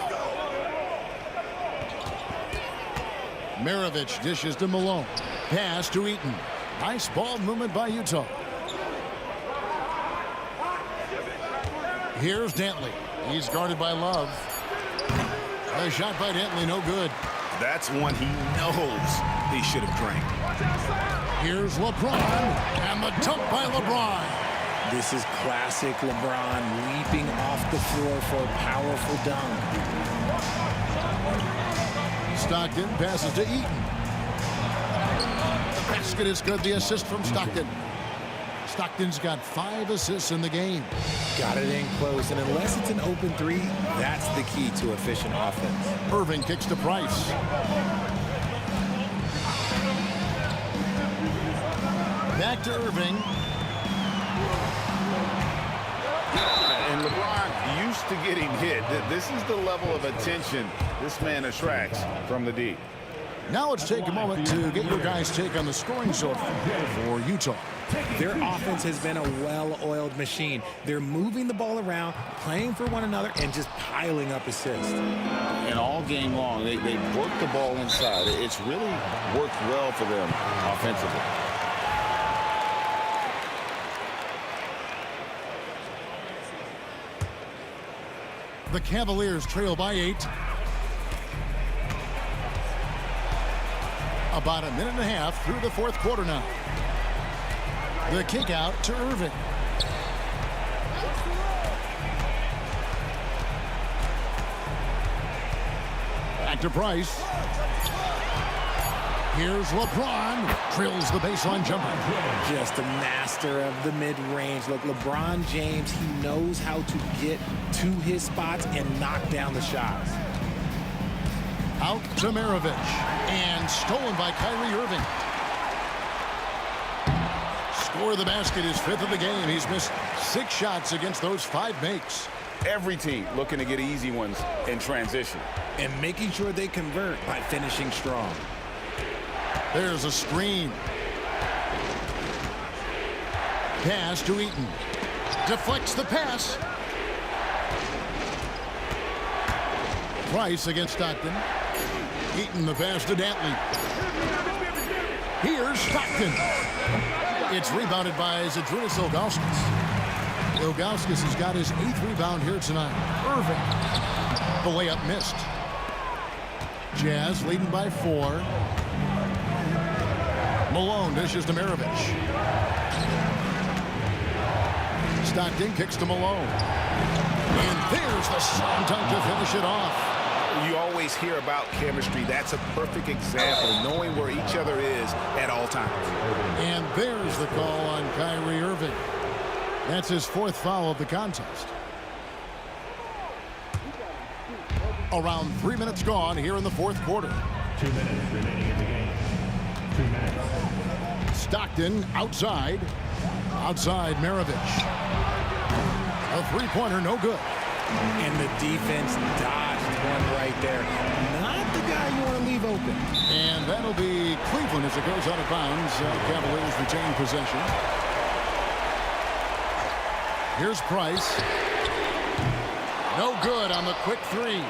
Maravich dishes to Malone. Pass to Eaton. Nice ball movement by Utah. Here's Dantley. He's guarded by Love. A shot by Dantley, no good. That's one he knows he should have drank. Here's LeBron, and the dunk by LeBron. This is classic LeBron leaping off the floor for a powerful dunk. Stockton passes to Eaton. The basket is good. The assist from Stockton. Stockton's got 5 assists in the game. Got it in close, and unless it's an open three, that's the key to efficient offense. Irving kicks to Price. Back to Irving. And LeBron used to getting hit. This is the level of attention this man attracts from the D. Now let's take a moment to get your guys' take on the scoring so far for Utah. Their offense has been a well-oiled machine. They're moving the ball around, playing for one another, and just piling up assists. And all game long, they work the ball inside. It's really worked well for them offensively. The Cavaliers trail by 8. About a minute and a half through the fourth quarter now. The kick out to Irving. Back to Price. Here's LeBron. Drills the baseline jumper. Just a master of the mid-range. Look, LeBron James, he knows how to get to his spots and knock down the shots. Out to Maravich. And stolen by Kyrie Irving. Score of the basket is 5th of the game. He's missed 6 shots against those 5 makes. Every team looking to get easy ones in transition. And making sure they convert by finishing strong. There's a screen. Pass to Eaton. Deflects the pass. Price against Stockton. Eaton the pass to Dantley. Here's Stockton. It's rebounded by Zydrunas Ilgauskas. Ilgauskas has got his 8th rebound here tonight. Irving. The layup missed. Jazz leading by 4. Malone dishes to Maravich. Stockton kicks to Malone. And there's the slam dunk to finish it off. You always hear about chemistry. That's a perfect example, knowing where each other is at all times. And there's the call on Kyrie Irving. That's his 4th foul of the contest. Around 3 minutes gone here in the 4th quarter. 2 minutes remaining in the game. 2 minutes. Stockton outside. Outside Maravich. A three-pointer, no good. And the defense dodged one right there. Not the guy you want to leave open. And that'll be Cleveland as it goes out of bounds. Cavaliers retain possession. Here's Price. No good on the quick 3.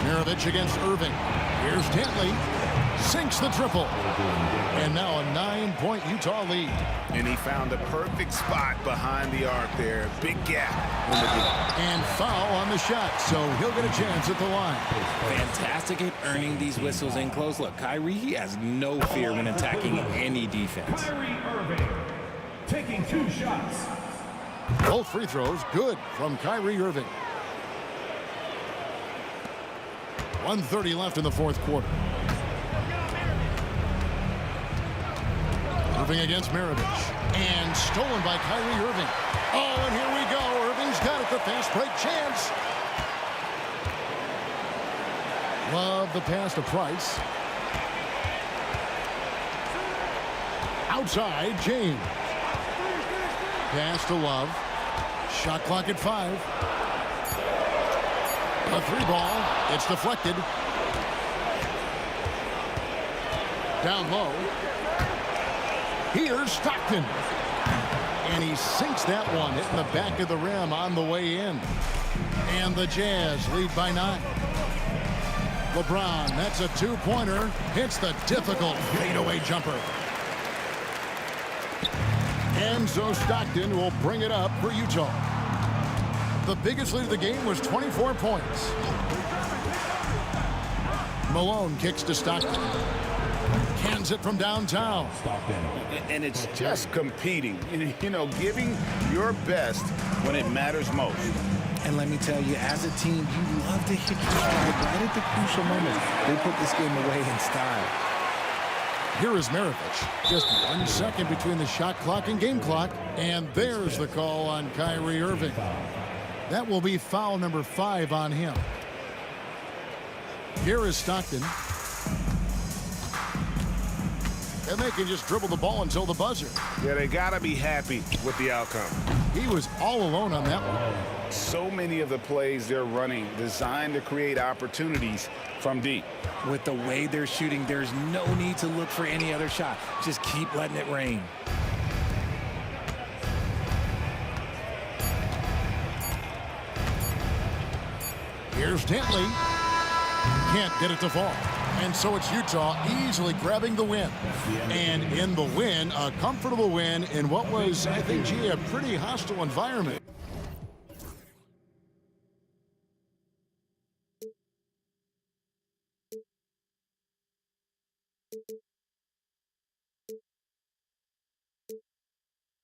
Maravich against Irving. Here's Dantley. Sinks the triple. And now a 9-point Utah lead. And he found the perfect spot behind the arc there. Big gap in the deep. And foul on the shot, so he'll get a chance at the line. Fantastic at earning these whistles in close. Look, Kyrie, he has no fear when attacking any defense. Kyrie Irving taking 2 shots. Both free throws good from Kyrie Irving. 1:30 left in the 4th quarter. Irving against Maravich. And stolen by Kyrie Irving. Oh, and here we go. Irving's got it. The fast break chance. Love the pass to Price. Outside, James. Pass to Love. Shot clock at 5. A 3-ball. It's deflected. Down low. Here's Stockton. And he sinks that one, hitting the back of the rim on the way in. And the Jazz lead by 9. LeBron, that's a 2-pointer. Hits the difficult fadeaway jumper. And so Stockton will bring it up for Utah. The biggest lead of the game was 24 points. Malone kicks to Stockton. Cans it from downtown. And it's just competing, you know, giving your best when it matters most. And let me tell you, as a team, you love to hit your stride right at the crucial moments. They put this game away in style. Here is Maravich. Just 1 second between the shot clock and game clock. And there's the call on Kyrie Irving. That will be foul number 5 on him. Here is Stockton. And they can just dribble the ball until the buzzer. Yeah, they got to be happy with the outcome. He was all alone on that one. So many of the plays they're running designed to create opportunities from deep. With the way they're shooting, there's no need to look for any other shot. Just keep letting it rain. Here's Dantley. Can't get it to fall. And so it's Utah easily grabbing the win. And in the win, a comfortable win in what was, I think, a pretty hostile environment.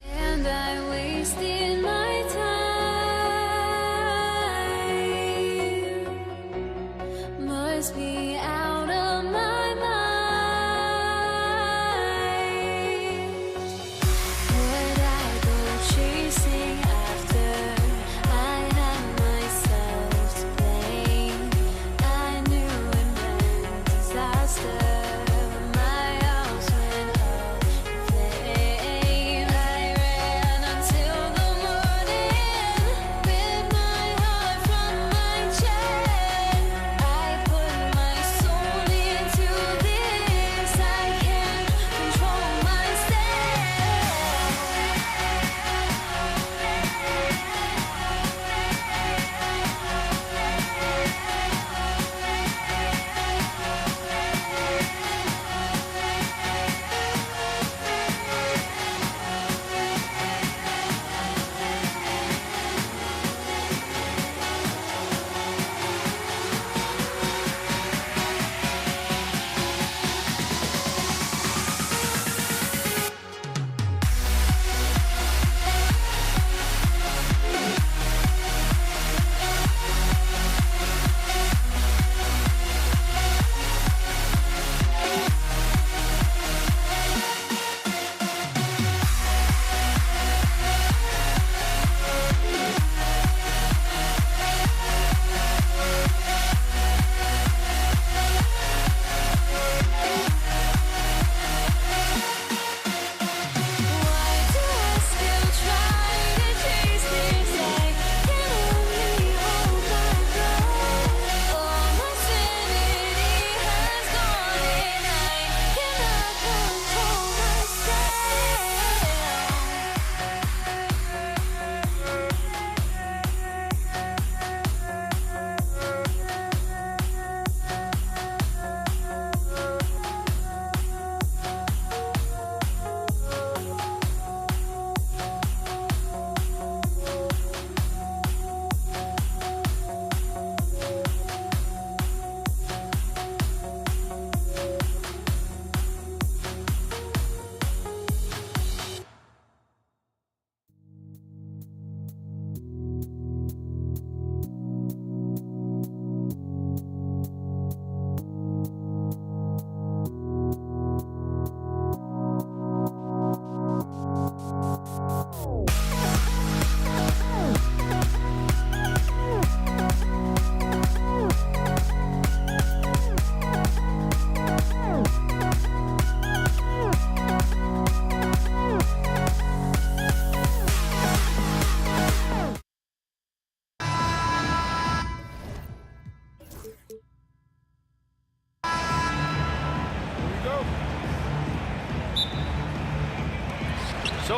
And I wasted my time. Must be out of my mind. Would I go chasing after? I had myself to blame. I knew it meant disaster. My house went up in flames. I ran until the morning, with my heart from my chest. I put my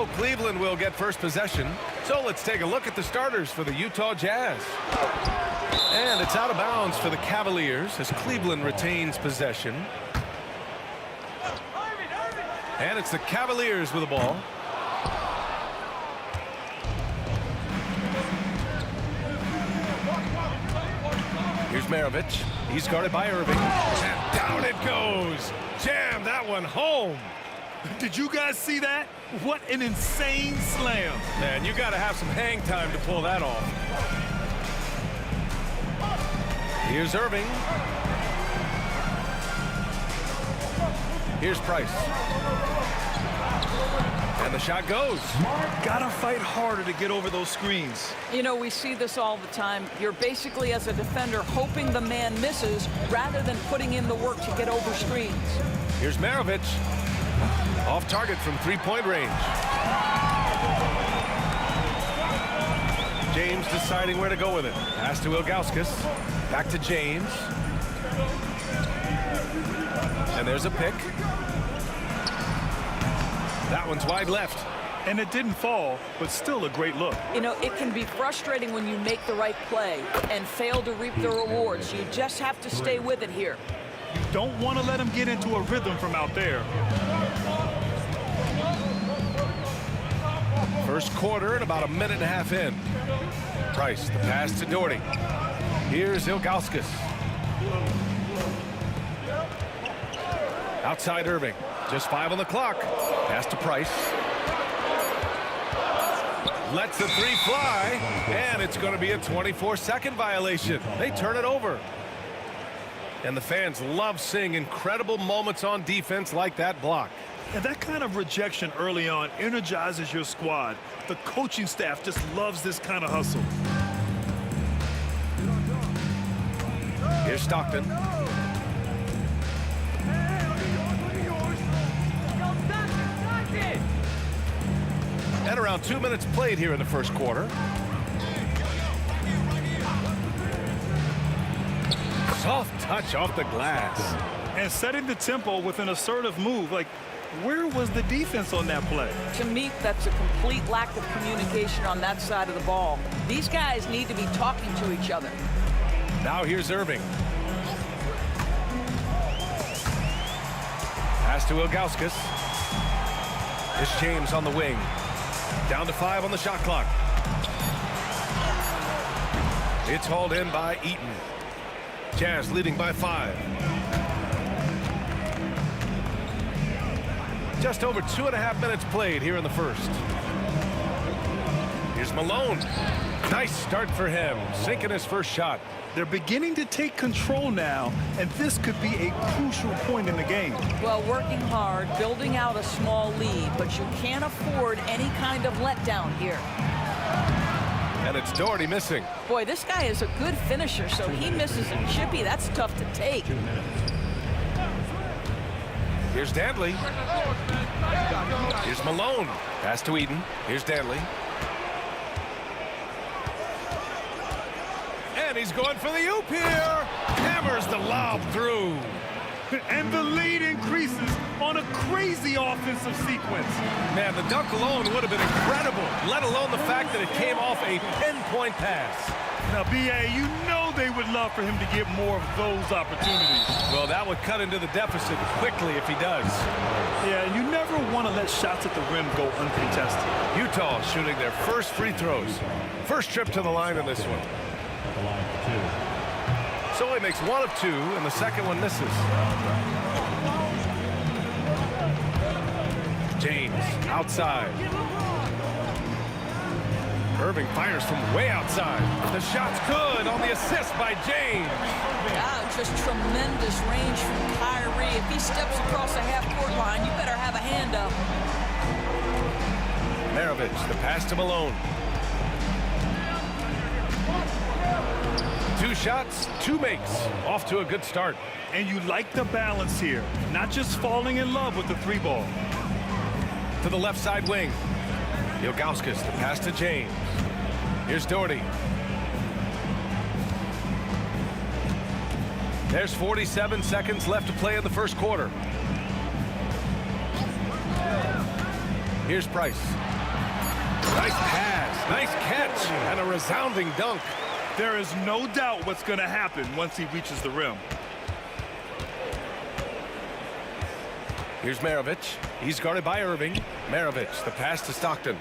So Cleveland will get first possession. So let's take a look at the starters for the Utah Jazz. And it's out of bounds for the Cavaliers as Cleveland retains possession. And it's the Cavaliers with the ball. Here's Maravich. He's guarded by Irving. And down it goes. Jam that one home. Did you guys see that? What an insane slam. Man, you got to have some hang time to pull that off. Here's Irving. Here's Price. And the shot goes. Gotta fight harder to get over those screens. You know, we see this all the time. You're basically, as a defender, hoping the man misses rather than putting in the work to get over screens. Here's Maravich. Off target from three-point range. James deciding where to go with it. Pass to Ilgauskas. Back to James. And there's a pick. That one's wide left. And it didn't fall, but still a great look. You know, it can be frustrating when you make the right play and fail to reap the rewards. You just have to stay with it here. You don't want to let him get into a rhythm from out there. First quarter and about a minute and a half in. Price, the pass to Doherty. Here's Ilgauskas. Outside Irving. Just 5 on the clock. Pass to Price. Lets the three fly. And it's going to be a 24-second violation. They turn it over. And the fans love seeing incredible moments on defense like that block. And that kind of rejection early on energizes your squad. The coaching staff just loves this kind of hustle. Here's Stockton. And around 2 minutes played here in the first quarter. Soft touch off the glass. And setting the tempo with an assertive move. Like, where was the defense on that play? To me, that's a complete lack of communication on that side of the ball. These guys need to be talking to each other. Now here's Irving. Pass to Ilgauskas. It's James on the wing. Down to 5 on the shot clock. It's hauled in by Eaton. Jazz leading by 5. Just over 2.5 minutes played here in the first. Here's Malone. Nice start for him, sinking his first shot. They're beginning to take control now, and this could be a crucial point in the game. Well, working hard, building out a small lead, but you can't afford any kind of letdown here. And it's Doherty missing. Boy, this guy is a good finisher, so he misses a chippy. That's tough to take. Here's Dantley. Here's Malone. Pass to Eaton. Here's Dantley. And he's going for the oop here. Hammers the lob through. And the lead increases on a crazy offensive sequence. Man, the dunk alone would have been incredible, let alone the fact that it came off a pinpoint pass. Now, B.A., you know they would love for him to get more of those opportunities. Well, that would cut into the deficit quickly if he does. Yeah, you never want to let shots at the rim go uncontested. Utah shooting their first free throws. First trip to the line in this one. So he makes 1 of 2, and the second one misses. James outside. Irving fires from way outside. The shot's good on the assist by James. Yeah, just tremendous range from Kyrie. If he steps across the half-court line, you better have a hand up. Maravich, the pass to Malone. 2 shots, 2 makes. Off to a good start. And you like the balance here. Not just falling in love with the 3-ball. To the left side wing. Ilgauskas, the pass to James. Here's Doherty. There's 47 seconds left to play in the first quarter. Here's Price. Nice pass, nice catch, and a resounding dunk. There is no doubt what's going to happen once he reaches the rim. Here's Maravich. He's guarded by Irving. Maravich, the pass to Stockton.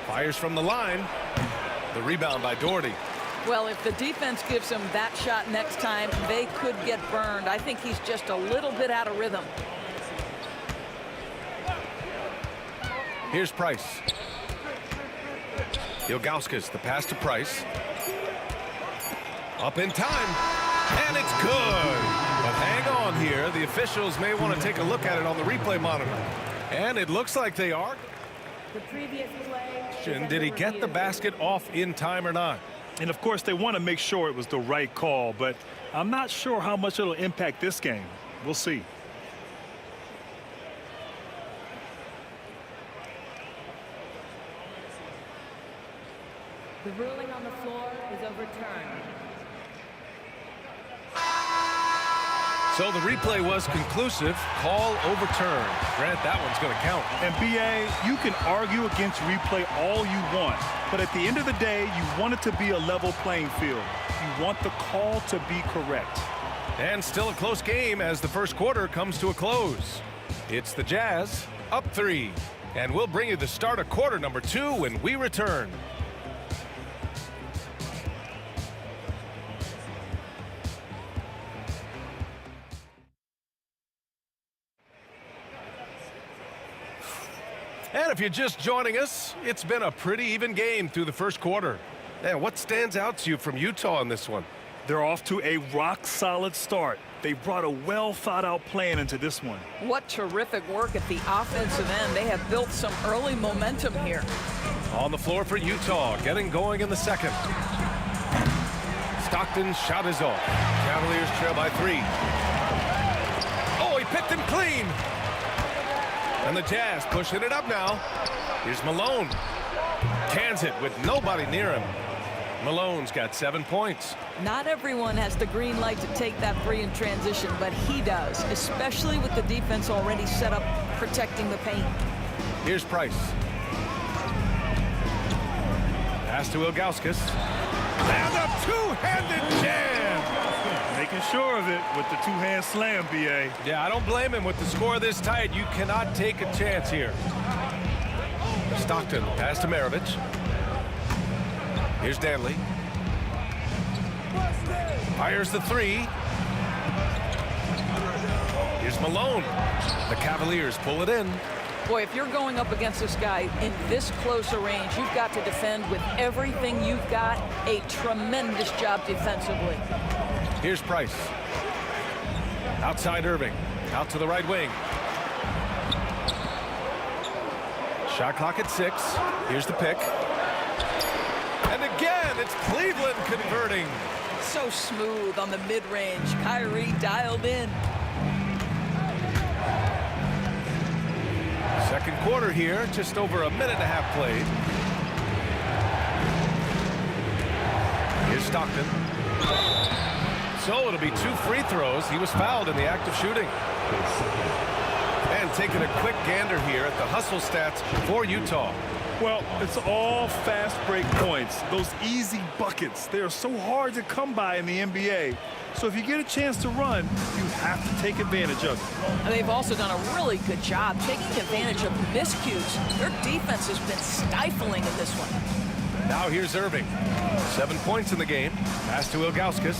Fires from the line. The rebound by Doherty. Well, if the defense gives him that shot next time, they could get burned. I think he's just a little bit out of rhythm. Here's Price. Ilgauskas, the pass to Price. Up in time, and it's good. But hang on here. The officials may want to take a look at it on the replay monitor. And it looks like they are. The previous play. Did he get the basket off in time or not? And, of course, they want to make sure it was the right call, but I'm not sure how much it'll impact this game. We'll see. The ruling on the floor is overturned. So the replay was conclusive. Call overturned. Grant, that one's going to count. And, B.A., you can argue against replay all you want, but at the end of the day, you want it to be a level playing field. You want the call to be correct. And still a close game as the first quarter comes to a close. It's the Jazz up 3. And we'll bring you the start of quarter number 2 when we return. And if you're just joining us, it's been a pretty even game through the first quarter. And what stands out to you from Utah in this one? They're off to a rock-solid start. They brought a well-thought-out plan into this one. What terrific work at the offensive end. They have built some early momentum here. On the floor for Utah, getting going in the second. Stockton's shot is off. Cavaliers trail by 3. Oh, he picked him clean. And the Jazz pushing it up now. Here's Malone. Cans it with nobody near him. Malone's got 7 points. Not everyone has the green light to take that three in transition, but he does, especially with the defense already set up protecting the paint. Here's Price. Pass to Ilgauskas. And a two-handed jam. Making sure of it with the two-hand slam, B.A. Yeah, I don't blame him. With the score this tight, you cannot take a chance here. Stockton, pass to Maravich. Here's Danley. Fires the 3. Here's Malone. The Cavaliers pull it in. Boy, if you're going up against this guy in this close a range, you've got to defend with everything you've got. A tremendous job defensively. Here's Price. Outside Irving. Out to the right wing. Shot clock at 6. Here's the pick. And again, it's Cleveland converting. So smooth on the mid-range. Kyrie dialed in. Second quarter here, just over a minute and a half played. Here's Stockton. So it'll be 2 free throws. He was fouled in the act of shooting. And taking a quick gander here at the hustle stats for Utah. Well, it's all fast break points. Those easy buckets, they are so hard to come by in the NBA. So if you get a chance to run, you have to take advantage of it. And they've also done a really good job taking advantage of miscues. Their defense has been stifling in this one. Now here's Irving. 7 points in the game. Pass to Ilgauskas.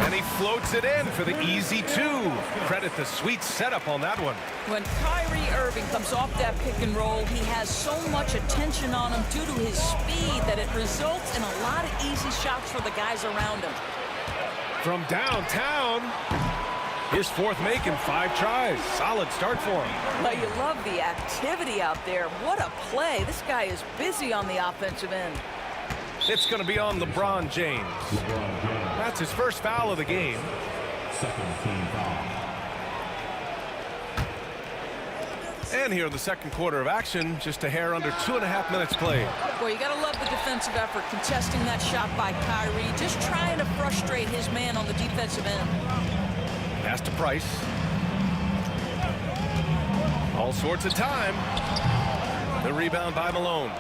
And he floats it in for the easy 2. Credit the sweet setup on that one. When Kyrie Irving comes off that pick and roll, he has so much attention on him due to his speed that it results in a lot of easy shots for the guys around him. From downtown, his 4th make in 5 tries. Solid start for him. Well, you love the activity out there. What a play. This guy is busy on the offensive end. It's going to be on LeBron James. That's his first foul of the game. Second team foul. And here in the second quarter of action, just a hair under 2.5 minutes played. Boy, you got to love the defensive effort, contesting that shot by Kyrie, just trying to frustrate his man on the defensive end. Pass to Price. All sorts of time. The rebound by Malone.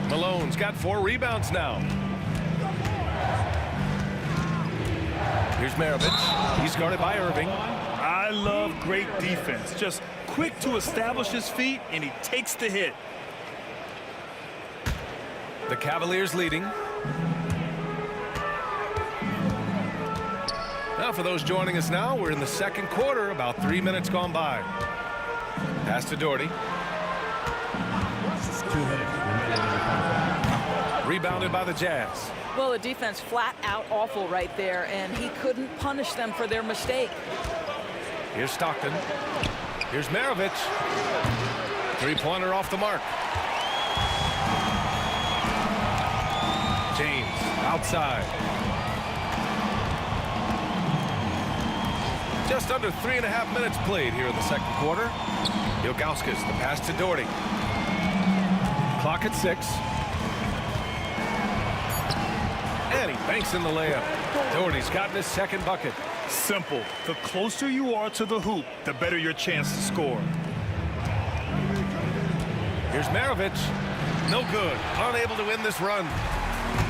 Malone's got 4 rebounds now. Here's Maravich. He's guarded by Irving. I love great defense. Just quick to establish his feet, and he takes the hit. The Cavaliers leading. Now for those joining us now, we're in the second quarter, about 3 minutes gone by. Pass to Doherty. Rebounded by the Jazz. Well, the defense flat out awful right there, and he couldn't punish them for their mistake. Here's Stockton. Here's Maravich. Three-pointer off the mark. James outside. Just under 3.5 minutes played here in the second quarter. Ilgauskas, the pass to Doherty. Clock at 6. And he banks in the layup. Doherty's gotten his second bucket. Simple. The closer you are to the hoop, the better your chance to score. Here's Maravich. No good. Unable to win this run.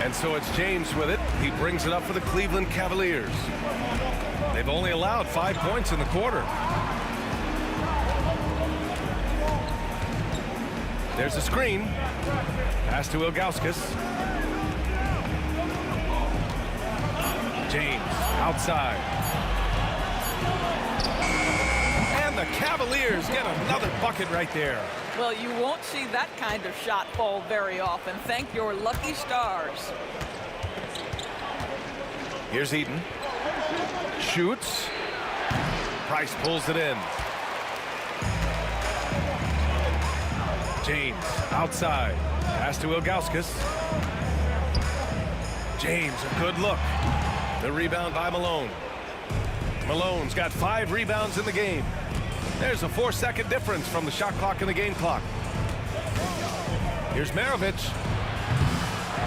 And so it's James with it. He brings it up for the Cleveland Cavaliers. They've only allowed 5 points in the quarter. There's a screen. Pass to Ilgauskas. James outside. And the Cavaliers get another bucket right there. Well, you won't see that kind of shot fall very often. Thank your lucky stars. Here's Eaton. Shoots. Price pulls it in. James outside. Pass to Ilgauskas. James, a good look. The rebound by Malone. Malone's got 5 rebounds in the game. There's a 4-second difference from the shot clock and the game clock. Here's Maravich.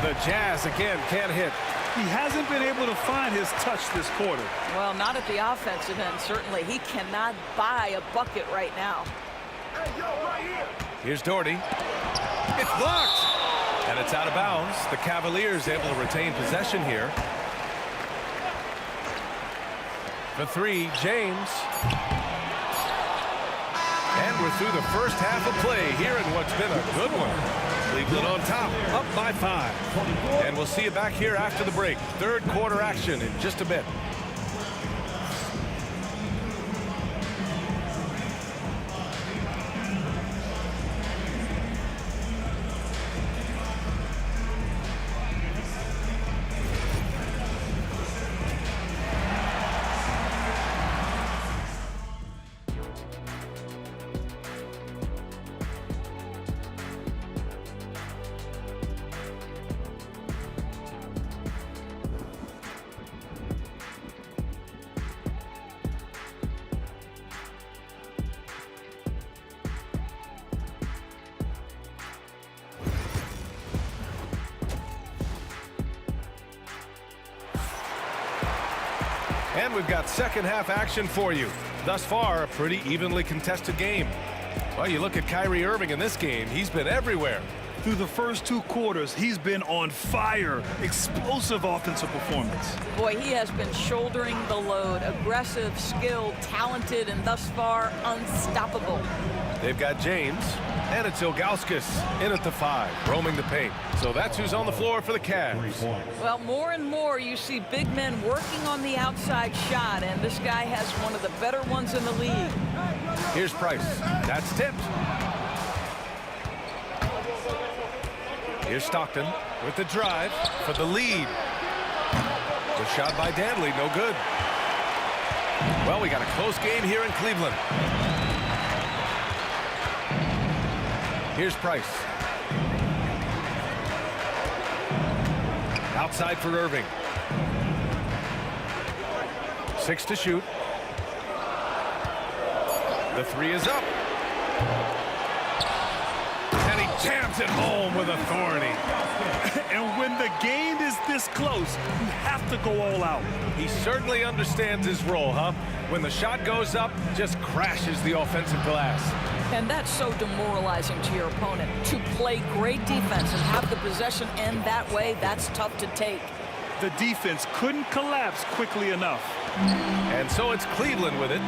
The Jazz again can't hit. He hasn't been able to find his touch this quarter. Well, not at the offensive end, certainly. He cannot buy a bucket right now. Here's Doherty. It's blocked. And it's out of bounds. The Cavaliers able to retain possession here. For 3, James. And we're through the first half of play here in what's been a good one. Cleveland on top, up by 5. And we'll see you back here after the break. Third quarter action in just a bit. And we've got second half action for you. Thus far, a pretty evenly contested game. Well, you look at Kyrie Irving in this game, he's been everywhere. Through the first 2 quarters, he's been on fire. Explosive offensive performance. Boy, he has been shouldering the load. Aggressive, skilled, talented, and thus far, unstoppable. They've got James, and it's Ilgauskas in at the 5, roaming the paint. So that's who's on the floor for the Cavs. Well, more and more you see big men working on the outside shot, and this guy has one of the better ones in the league. Here's Price. That's tipped. Here's Stockton with the drive for the lead. The shot by Danley, no good. Well, we got a close game here in Cleveland. Here's Price. Outside for Irving. 6 to shoot. The 3 is up. And he jams it home with authority. And when the game is is this close, you have to go all out. He certainly understands his role, huh? When the shot goes up, just crashes the offensive glass. And that's so demoralizing to your opponent. To play great defense and have the possession end that way, that's tough to take. The defense couldn't collapse quickly enough. And so it's Cleveland with it.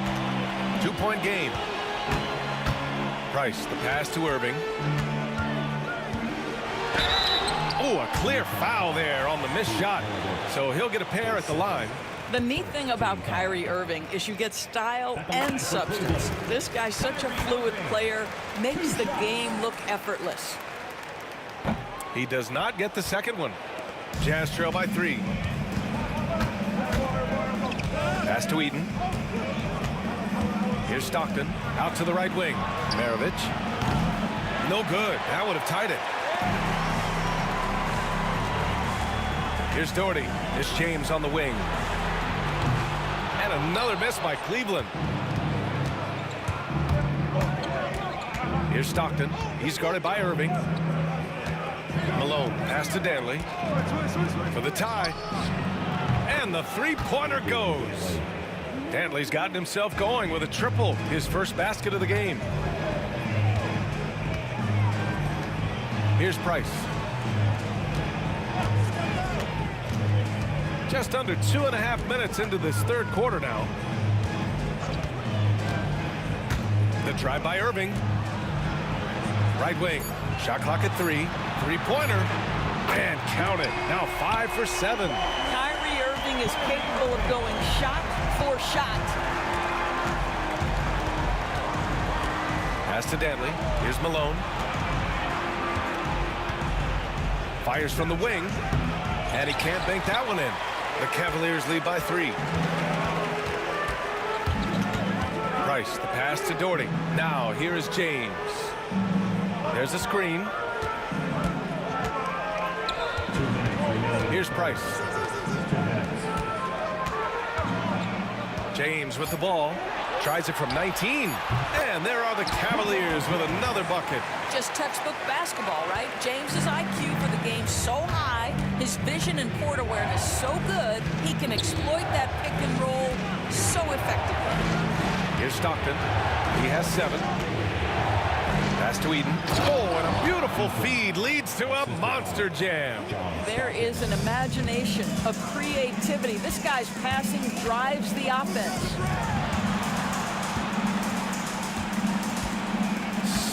2-point game. Price, the pass to Irving. Oh, a clear foul there on the missed shot. So he'll get a pair at the line. The neat thing about Kyrie Irving is you get style and substance. This guy's such a fluid player, makes the game look effortless. He does not get the second one. Jazz trail by 3. Pass to Eden. Here's Stockton. Out to the right wing. Maravich. No good. That would have tied it. Here's Doherty. Here's James on the wing. And another miss by Cleveland. Here's Stockton. He's guarded by Irving. Malone. Pass to Danley. For the tie. And the three-pointer goes. Danley's gotten himself going with a triple. His first basket of the game. Here's Price. Just under 2.5 minutes into this third quarter now. The drive by Irving. Right wing. Shot clock at 3. Three-pointer. And count it. Now 5 for 7. Kyrie Irving is capable of going shot for shot. Pass to Danley. Here's Malone. Fires from the wing. And he can't bank that one in. The Cavaliers lead by 3. Price, the pass to Doherty. Now, here is James. There's a screen. Here's Price. James with the ball. Tries it from 19. And there are the Cavaliers with another bucket. Just textbook basketball, right? James's IQ for the game so high, his vision and court awareness so good, he can exploit that pick and roll so effectively. Here's Stockton. He has 7. Pass to Eden. Oh, and a beautiful feed leads to a monster jam. There is an imagination, a creativity. This guy's passing drives the offense.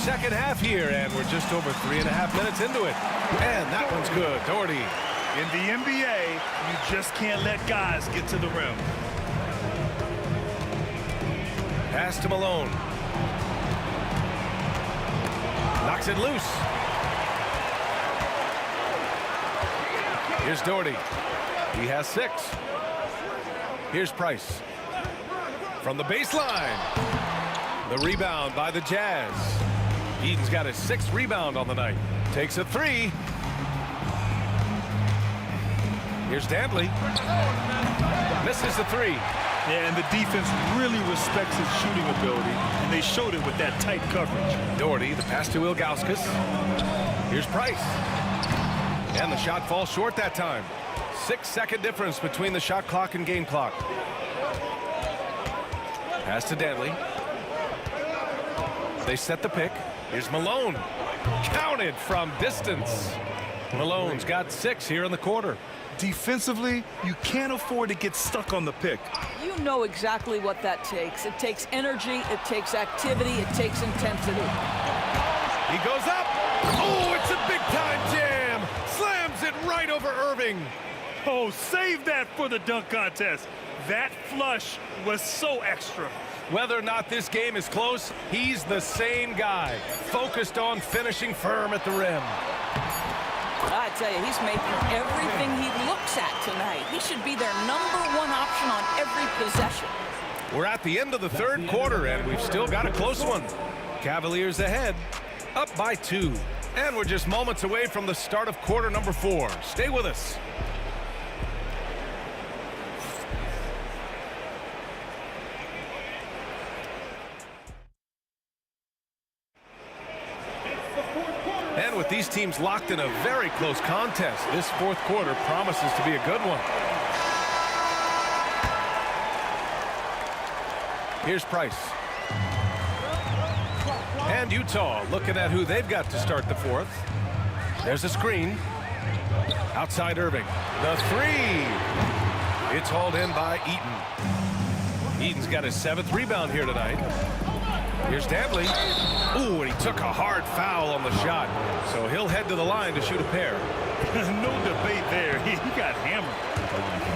Second half here, and we're just over 3.5 minutes into it. And that one's good. Doherty. In the NBA, you just can't let guys get to the rim. Pass to Malone. Knocks it loose. Here's Doherty. He has 6. Here's Price. From the baseline. The rebound by the Jazz. Eden's got his 6th rebound on the night. Takes a 3. Here's Danley. Misses the 3. Yeah, and the defense really respects his shooting ability, and they showed it with that tight coverage. Doherty, the pass to Ilgauskas. Here's Price. And the shot falls short that time. 6-second difference between the shot clock and game clock. Pass to Danley. They set the pick. Here's Malone. Counted from distance. Malone's got 6 here in the quarter. Defensively, you can't afford to get stuck on the pick. You know exactly what that takes. It takes energy, it takes activity, it takes intensity. He goes up. Oh, it's a big-time jam. Slams it right over Irving. Oh, save that for the dunk contest. That flush was so extra. Whether or not this game is close, he's the same guy, focused on finishing firm at the rim. I tell you, he's making everything he looks at tonight. He should be their #1 option on every possession. We're at the end of the third quarter, and we've still got a close one. Cavaliers ahead, up by 2. And we're just moments away from the start of quarter number 4. Stay with us. And with these teams locked in a very close contest, this fourth quarter promises to be a good one. Here's Price. And Utah looking at who they've got to start the fourth. There's a screen. Outside Irving. The three. It's hauled in by Eaton. Eaton's got his 7th rebound here tonight. Here's Dantley. Ooh, and he took a hard foul on the shot. So he'll head to the line to shoot a pair. No debate there. He got hammered.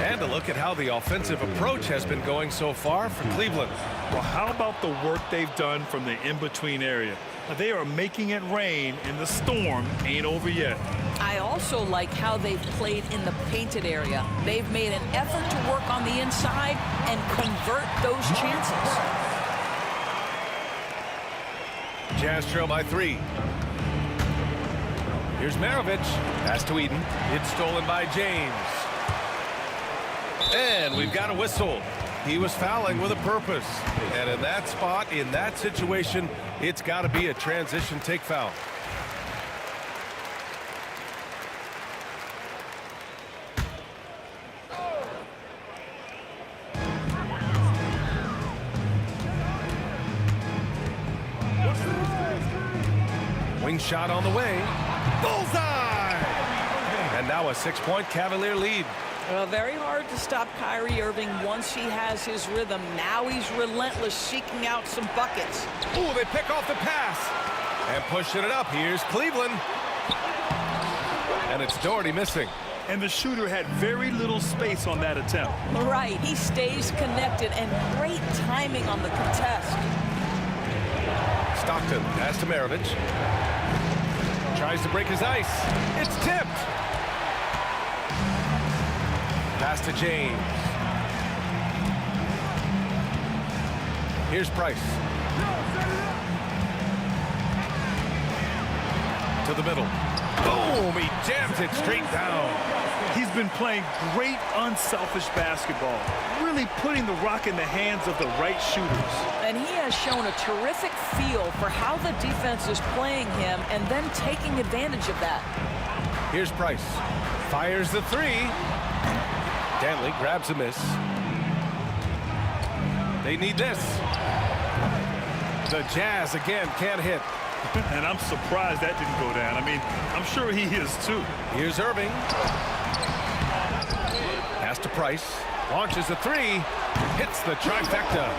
And a look at how the offensive approach has been going so far for Cleveland. Well, how about the work they've done from the in-between area? They are making it rain, and the storm ain't over yet. I also like how they've played in the painted area. They've made an effort to work on the inside and convert those chances. Jazz trail by 3. Here's Maravich. Pass to Eden. It's stolen by James. And we've got a whistle. He was fouling with a purpose. And in that spot, in that situation, it's got to be a transition take foul. Wing shot on the way. Bullseye! And now a 6-point Cavalier lead. Well, very hard to stop Kyrie Irving once he has his rhythm. Now he's relentless, seeking out some buckets. Ooh, they pick off the pass. And pushing it up. Here's Cleveland. And it's Doherty missing. And the shooter had very little space on that attempt. Right, he stays connected, and great timing on the contest. Stockton pass to Maravich. Tries to break his ice. It's tipped. Pass to James. Here's Price. To the middle. Boom! He jams it straight down. He's been playing great unselfish basketball, really putting the rock in the hands of the right shooters. And he has shown a terrific feel for how the defense is playing him and then taking advantage of that. Here's Price. Fires the 3. Dantley grabs a miss. They need this. The Jazz again can't hit. And I'm surprised that didn't go down. I mean, I'm sure he is too. Here's Irving. Pass to Price. Launches the 3. Hits the trifecta.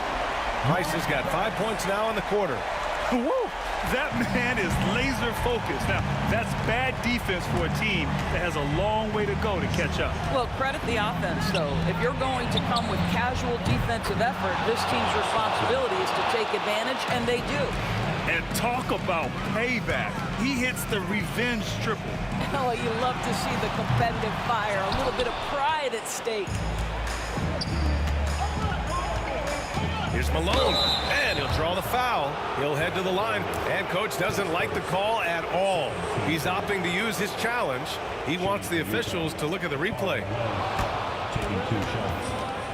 Price has got 5 points now in the quarter. Woo! That man is laser focused. Now, that's bad defense for a team that has a long way to go to catch up. Well, credit the offense, though. If you're going to come with casual defensive effort, this team's responsibility is to take advantage, and they do. And talk about payback. He hits the revenge triple. Oh, you love to see the competitive fire. A little bit of pride at stake. Here's Malone, and he'll draw the foul. He'll head to the line, and coach doesn't like the call at all. He's opting to use his challenge. He wants the officials to look at the replay.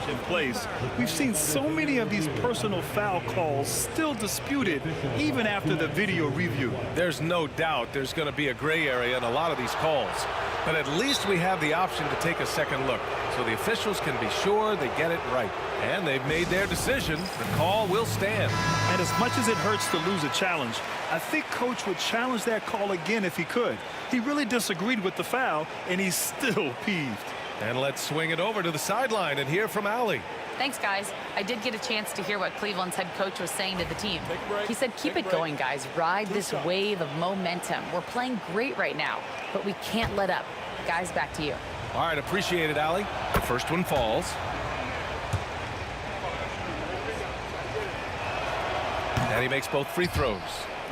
In place, we've seen so many of these personal foul calls still disputed even after the video review. There's no doubt there's going to be a gray area in a lot of these calls, but at least we have the option to take a second look so the officials can be sure they get it right. And they've made their decision. The call will stand. And as much as it hurts to lose a challenge, I think coach would challenge that call again if he could. He really disagreed with the foul, and he's still peeved. And let's swing it over to the sideline and hear from Allie. Thanks, guys. I did get a chance to hear what Cleveland's head coach was saying to the team. He said, keep it going, guys. Ride this wave of momentum. We're playing great right now, but we can't let up. Guys, back to you. All right, appreciate it, Allie. The first one falls. And he makes both free throws.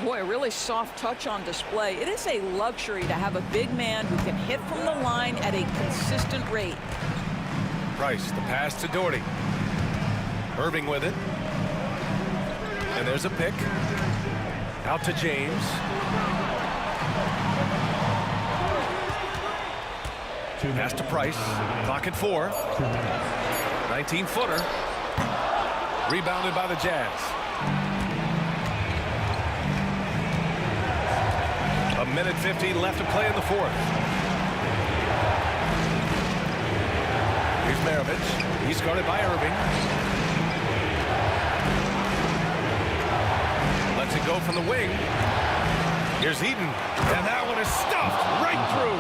Boy, a really soft touch on display. It is a luxury to have a big man who can hit from the line at a consistent rate. Price, the pass to Doherty. Irving with it. And there's a pick. Out to James. Pass to Price. Clock at 4. 19-footer. Rebounded by the Jazz. A minute 50 left to play in the fourth. Here's Maravich. He's guarded by Irving. Lets it go from the wing. Here's Eaton. And that one is stuffed right through.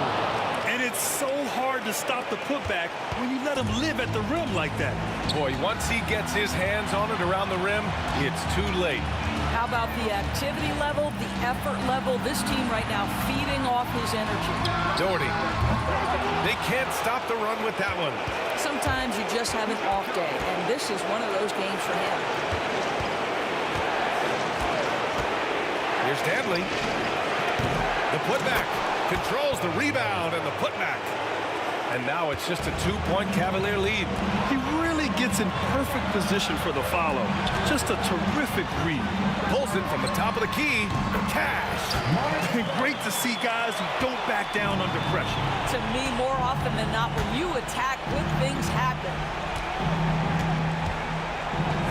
And it's so hard to stop the putback when you let him live at the rim like that. Boy, once he gets his hands on it around the rim, it's too late. How about the activity level, the effort level? This team right now feeding off his energy. Doherty. They can't stop the run with that one. Sometimes you just have an off day, and this is one of those games for him. Here's Danley. The putback. Controls the rebound and the putback. And now it's just a 2-point Cavalier lead. He really gets in perfect position for the follow. Just a terrific read. Pulls it from the top of the key. Cash. Great to see guys who don't back down under pressure. To me, more often than not, when you attack, good things happen.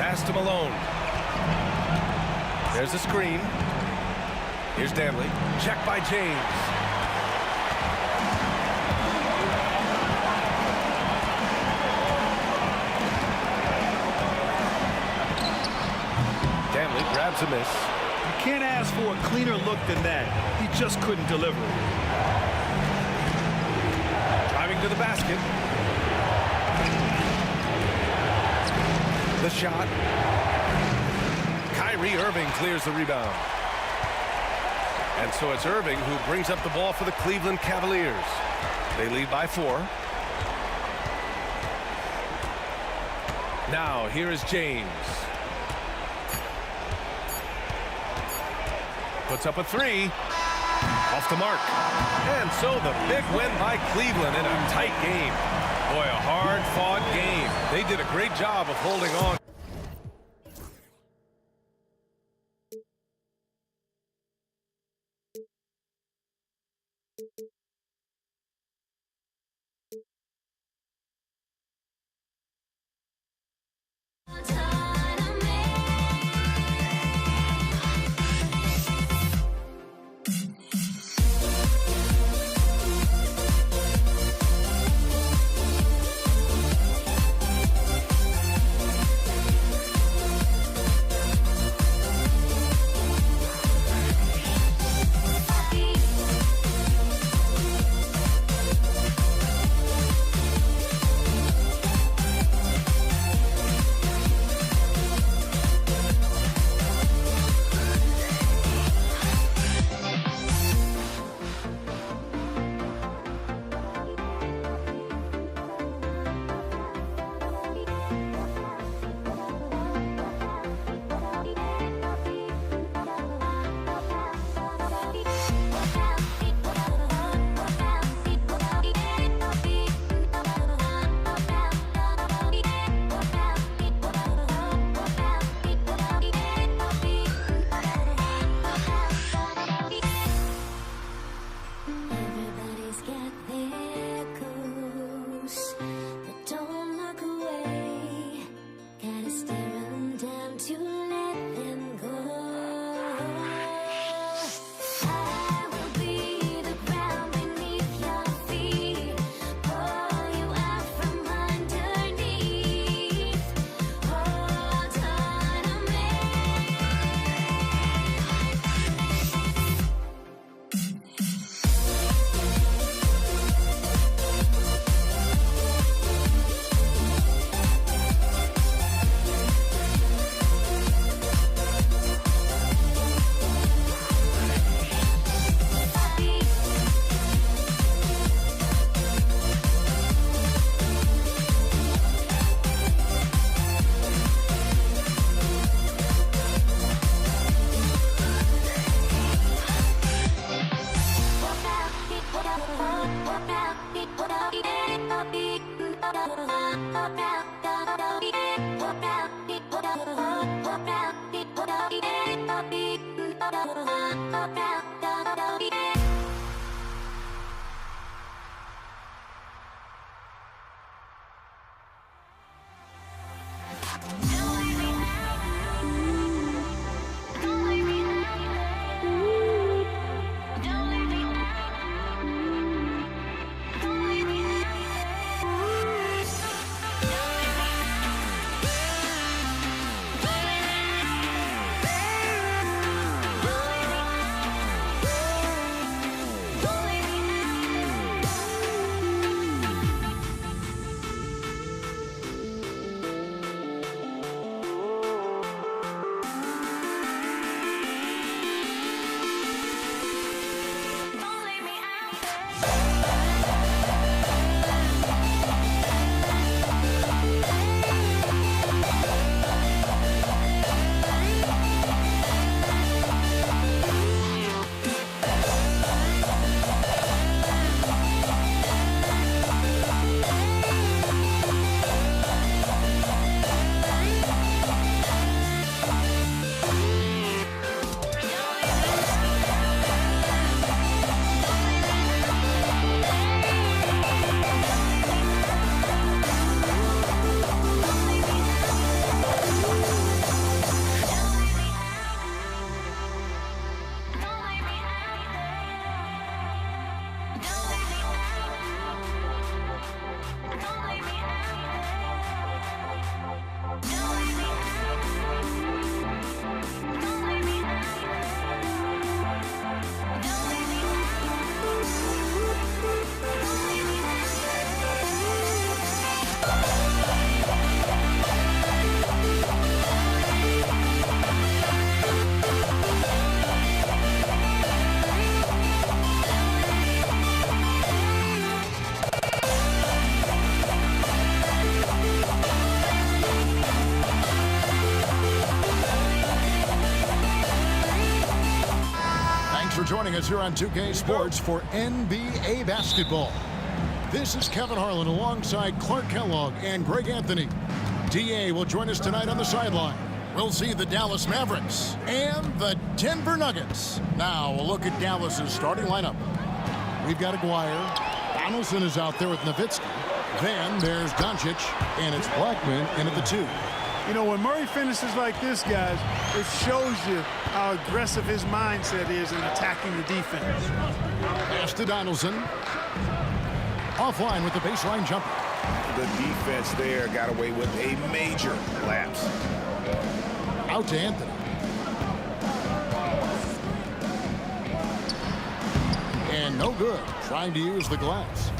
Pass to Malone. There's a screen. Here's Danley. Check by James. Grabs a miss. You can't ask for a cleaner look than that. He just couldn't deliver it. Driving to the basket. The shot. Kyrie Irving clears the rebound. And so it's Irving who brings up the ball for the Cleveland Cavaliers. They lead by 4. Now here is James. Puts up a 3. Off the mark. And so the big win by Cleveland in a tight game. Boy, a hard-fought game. They did a great job of holding on. Joining us here on 2K Sports for NBA basketball. This is Kevin Harlan alongside Clark Kellogg and Greg Anthony. DA will join us tonight on the sideline. We'll see the Dallas Mavericks and the Denver Nuggets. Now a look at Dallas's starting lineup. We've got Aguirre. Donaldson is out there with Nowitzki. Then there's Doncic, and it's Blackman in at the 2. You know, when Murray finishes like this, guys, it shows you how aggressive his mindset is in attacking the defense. Pass to Donaldson. Offline with the baseline jumper. The defense there got away with a major lapse. Out to Anthony. And no good. Trying to use the glass.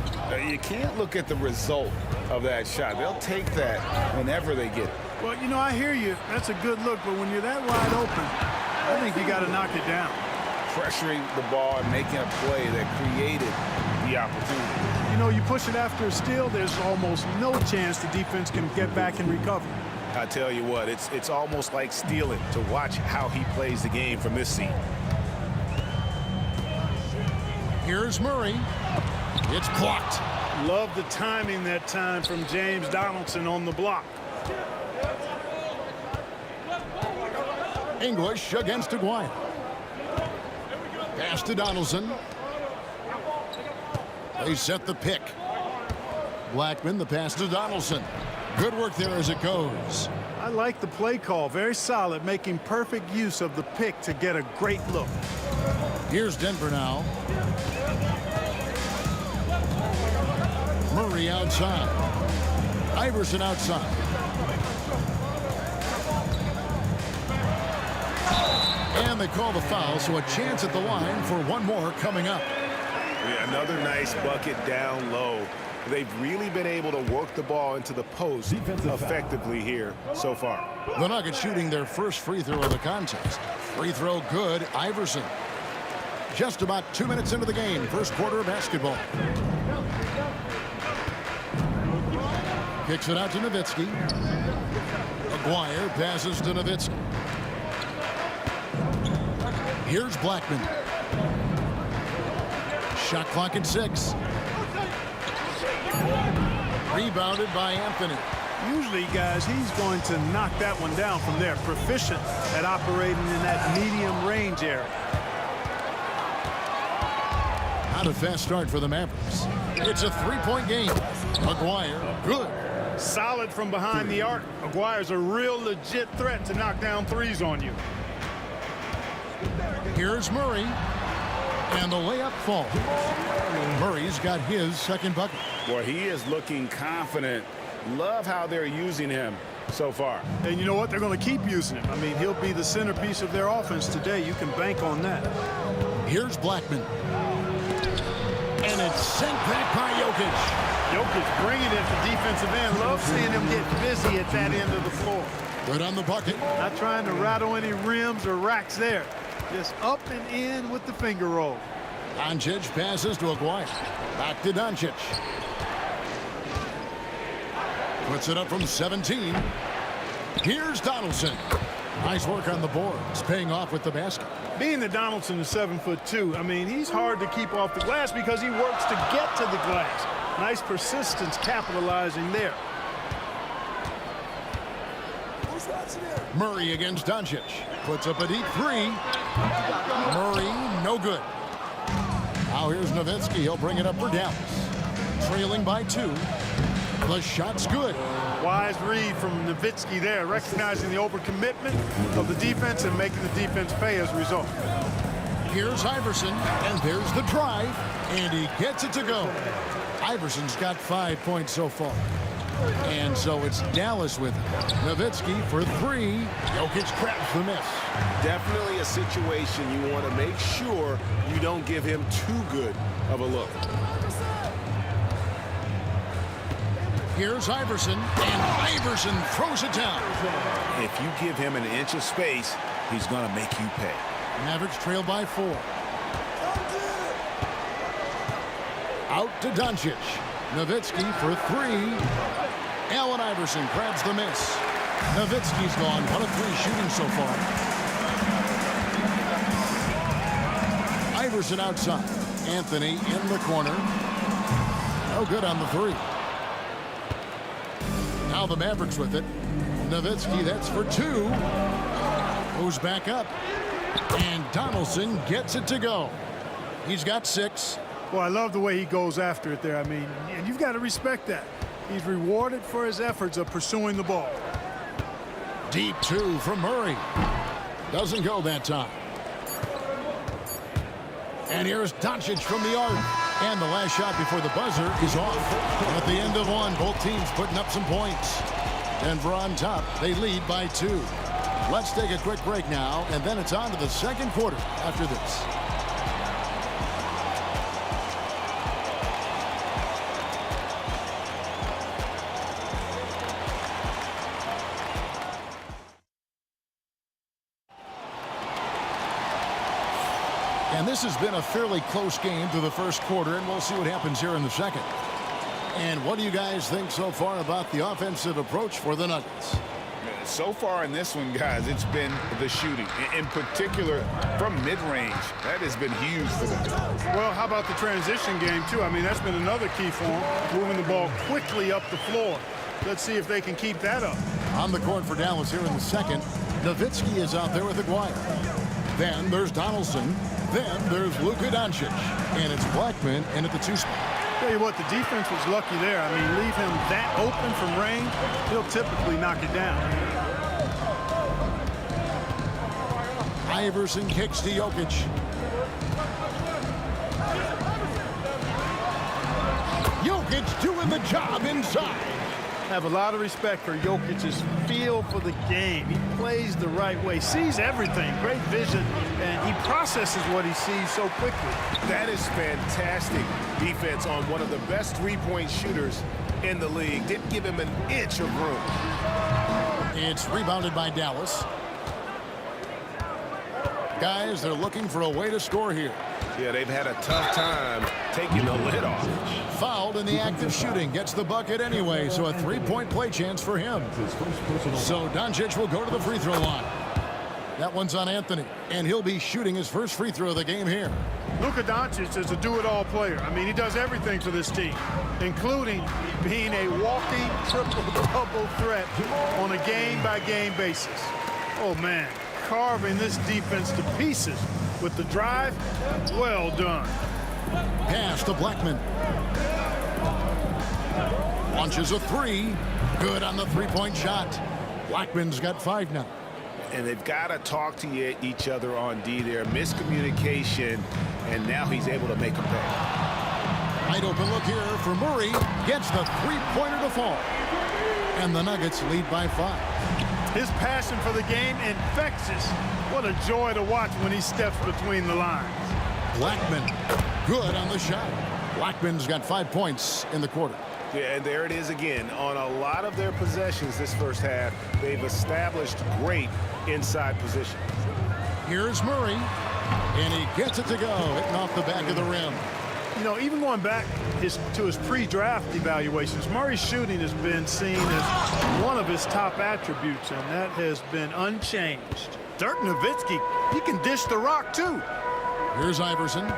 You can't look at the result of that shot. They'll take that whenever they get it. Well, you know, I hear you. That's a good look, but when you're that wide open, I think you got to knock it down. Pressuring the ball and making a play that created the opportunity. You know, you push it after a steal, there's almost no chance the defense can get back and recover. I tell you what, it's almost like stealing to watch how he plays the game from this seat. Here's Murray. It's blocked. Love the timing that time from James Donaldson on the block. English against Aguirre. Pass to Donaldson. They set the pick. Blackman, the pass to Donaldson. Good work there as it goes. I like the play call. Very solid, making perfect use of the pick to get a great look. Here's Denver now. Murray outside. Iverson outside. And they call the foul, so a chance at the line for one more coming up. Yeah, another nice bucket down low. They've really been able to work the ball into the post effectively here so far. The Nuggets shooting their first free throw of the contest. Free throw good, Iverson. Just about 2 minutes into the game, first quarter of basketball. Kicks it out to Nowitzki. Aguirre passes to Nowitzki. Here's Blackman. Shot clock at 6. Rebounded by Anthony. Usually, guys, he's going to knock that one down from there. Proficient at operating in that medium range area. Not a fast start for the Mavericks. It's a three-point game. Aguirre, good. Solid from behind the arc. Aguirre's a real legit threat to knock down threes on you. Here's Murray. And the layup falls. Murray's got his second bucket. Boy, he is looking confident. Love how they're using him so far. And you know what? They're going to keep using him. I mean, he'll be the centerpiece of their offense today. You can bank on that. Here's Blackman. And it's sent back by Jokic. Jokic bringing it to defensive end. Love seeing him get busy at that end of the floor. Good on the bucket. Not trying to rattle any rims or racks there. Just up and in with the finger roll. Doncic passes to Aguirre. Back to Doncic. Puts it up from 17. Here's Donaldson. Nice work on the boards, paying off with the basket. Being that Donaldson is 7'2", I mean, he's hard to keep off the glass because he works to get to the glass. Nice persistence capitalizing there. Murray against Doncic. Puts up a deep three. Murray, no good. Now here's Nowitzki. He'll bring it up for Dallas. Trailing by 2. The shot's good. Wise read from Nowitzki there, recognizing the overcommitment of the defense and making the defense pay as a result. Here's Iverson, and there's the drive, and he gets it to go. Iverson's got 5 points so far. And so it's Dallas with it. Nowitzki for 3. Jokic grabs the miss. Definitely a situation you want to make sure you don't give him too good of a look. Here's Iverson, and Iverson throws it down. If you give him an inch of space, he's going to make you pay. Mavericks trail by 4. Out to Doncic. Nowitzki for 3. Allen Iverson grabs the miss. Nowitzki's gone 1 of 3 shooting so far. Iverson outside. Anthony in the corner. No good on the 3. Now the Mavericks with it. Nowitzki, that's for 2. Moves back up. And Donaldson gets it to go. He's got 6. Well, I love the way he goes after it there. I mean, and you've got to respect that. He's rewarded for his efforts of pursuing the ball. Deep 2 from Murray. Doesn't go that time. And here's Doncic from the arc. And the last shot before the buzzer is off. At the end of 1, both teams putting up some points. Denver on top. They lead by 2. Let's take a quick break now, and then it's on to the second quarter after this. And this has been a fairly close game through the first quarter, and we'll see what happens here in the second. And what do you guys think so far about the offensive approach for the Nuggets? So far in this one, guys, it's been the shooting. In particular, from mid-range. That has been huge for them. Well, how about the transition game, too? I mean, that's been another key for them, moving the ball quickly up the floor. Let's see if they can keep that up. On the court for Dallas here in the second, Nowitzki is out there with Aguirre. Then there's Donaldson. Then there's Luka Doncic. And it's Blackman in at the 2 spot. Tell you what, the defense was lucky there. I mean, leave him that open from range, he'll typically knock it down. Iverson kicks to Jokic. Jokic doing the job inside. I have a lot of respect for Jokic's feel for the game. He plays the right way, sees everything, great vision, and he processes what he sees so quickly. That is fantastic defense on one of the best three-point shooters in the league. Didn't give him an inch of room. It's rebounded by Dallas. Guys, they're looking for a way to score here. Yeah, they've had a tough time taking the lid off. Fouled in the act of shooting. Gets the bucket anyway, so a 3-point play chance for him. So Doncic will go to the free throw line. That one's on Anthony, and he'll be shooting his first free throw of the game here. Luka Doncic is a do-it-all player. I mean, he does everything for this team, including being a walking triple-double threat on a game-by-game basis. Oh, man, carving this defense to pieces with the drive. Well done. Pass to Blackman. Launches a 3. Good on the 3-point shot. Blackman's got 5 now. And they've got to talk to each other on D there. Miscommunication, and now he's able to make a pay. Wide open look here for Murray. Gets the 3-pointer to fall. And the Nuggets lead by 5. His passion for the game infectious. What a joy to watch when he steps between the lines. Blackman, good on the shot. Blackman's got 5 points in the quarter. Yeah, and there it is again. On a lot of their possessions this first half, they've established great inside position. Here's Murray. And he gets it to go, hitting off the back of the rim. You know, even going back to his pre-draft evaluations, Murray's shooting has been seen as one of his top attributes, and that has been unchanged. Dirk Nowitzki, he can dish the rock, too. Here's Iverson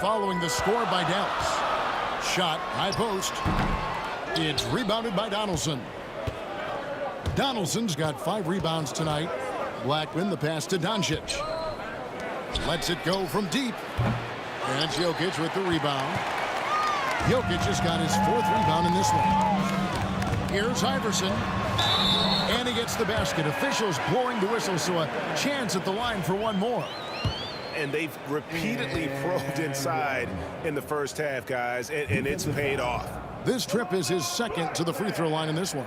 following the score by Dallas. Shot, high post. It's rebounded by Donaldson. Donaldson's got 5 rebounds tonight. Blackman, the pass to Doncic. Lets it go from deep. And it's Jokic with the rebound. Jokic has got his 4th rebound in this one. Here's Iverson. And he gets the basket. Officials blowing the whistle, so a chance at the line for one more. And they've repeatedly probed inside in the first half, guys, and it's paid off. This trip is his 2nd to the free throw line in this one.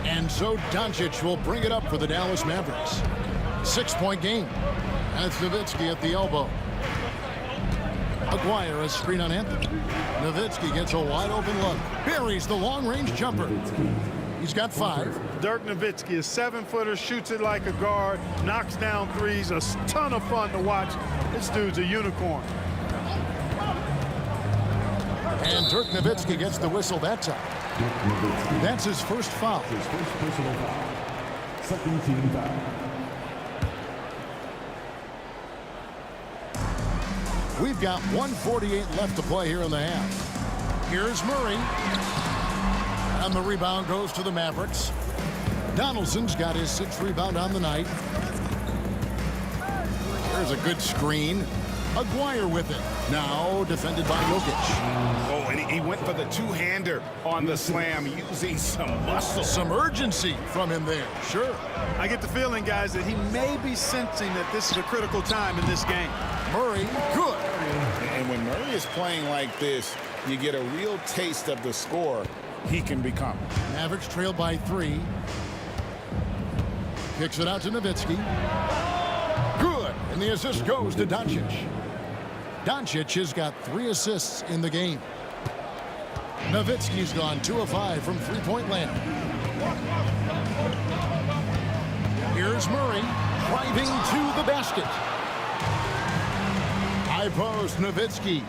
And so Doncic will bring it up for the Dallas Mavericks. 6-point game. That's Nowitzki at the elbow. Aguirre, a screen on Anthony. Nowitzki gets a wide open look. Buries the long-range jumper. He's got 5. Dirk Nowitzki, a 7-footer, shoots it like a guard, knocks down threes, a ton of fun to watch. This dude's a unicorn. And Dirk Nowitzki gets the whistle that time. That's his first foul. His first personal foul. Second team foul. We've got 1:48 left to play here in the half. Here's Murray. And the rebound goes to the Mavericks. Donaldson's got his 6th rebound on the night. There's a good screen. Aguirre with it. Now defended by Jokic. Oh, and he went for the two-hander on the slam, using some muscle. Some urgency from him there. Sure. I get the feeling, guys, that he may be sensing that this is a critical time in this game. Murray, good. And when Murray is playing like this, you get a real taste of the score he can become. Mavericks trail by 3. Kicks it out to Nowitzki. Good. And the assist goes to Doncic. Doncic has got 3 assists in the game. Nowitzki's gone 2 of 5 from three-point land. Here's Murray driving to the basket. High post, Nowitzki.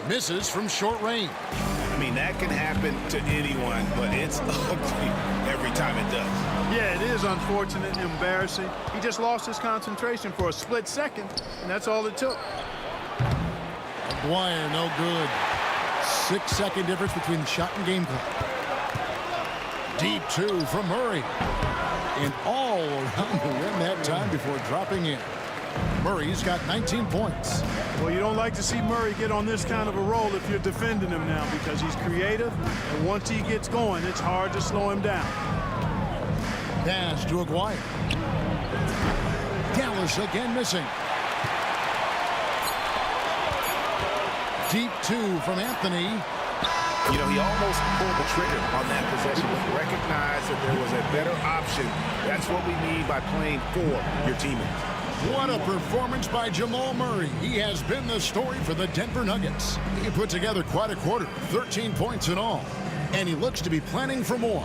Misses from short range. I mean, that can happen to anyone, but it's ugly every time it does. Yeah, it is unfortunate and embarrassing. He just lost his concentration for a split second, and that's all it took. Aguirre, no good. 6-second difference between the shot and game clock. Deep 2 from Murray. And all around the rim that time before dropping in. Murray's got 19 points. Well, you don't like to see Murray get on this kind of a roll if you're defending him now, because he's creative, and once he gets going, it's hard to slow him down. Pass to Aguirre. Dallas again missing. Deep 2 from Anthony. You know, he almost pulled the trigger on that possession, but recognized that there was a better option. That's what we need by playing for your teammates. What a performance by Jamal Murray. He has been the story for the Denver Nuggets. He put together quite a quarter, 13 points in all. And he looks to be planning for more.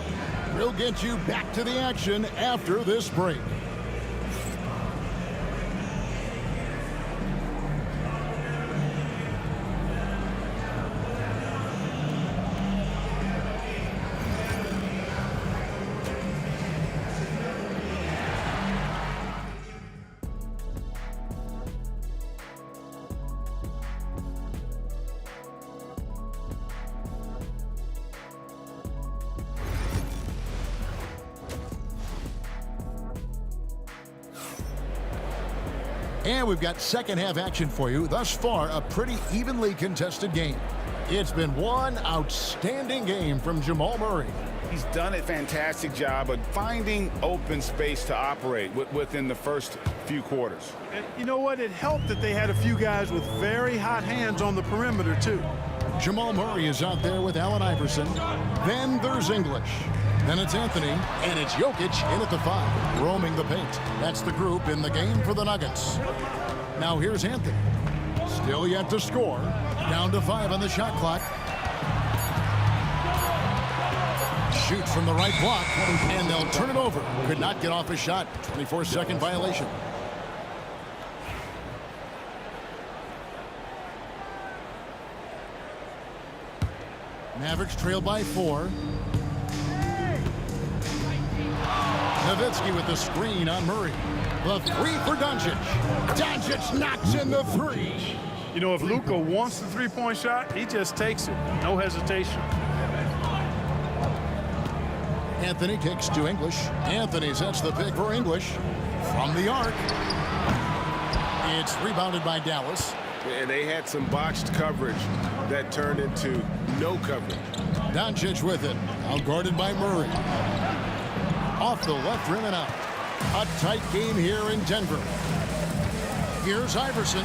We'll get you back to the action after this break. And we've got second half action for you. Thus far, a pretty evenly contested game. It's been one outstanding game from Jamal Murray. He's done a fantastic job of finding open space to operate within the first few quarters. And you know what? It helped that they had a few guys with very hot hands on the perimeter, too. Jamal Murray is out there with Allen Iverson. Then there's English. Then it's Anthony, and it's Jokic in at the 5, roaming the paint. That's the group in the game for the Nuggets. Now here's Anthony. Still yet to score. Down to 5 on the shot clock. Shoots from the right block, and they'll turn it over. Could not get off a shot. 24-second violation. Mavericks trail by 4. Nowitzki with the screen on Murray. The 3 for Doncic. Doncic knocks in the 3. You know, if Luka wants the three-point shot, he just takes it. No hesitation. Anthony kicks to English. Anthony sets the pick for English. From the arc. It's rebounded by Dallas. And they had some botched coverage that turned into no coverage. Doncic with it. Outguarded by Murray. Off the left rim and out. A tight game here in Denver. Here's Iverson.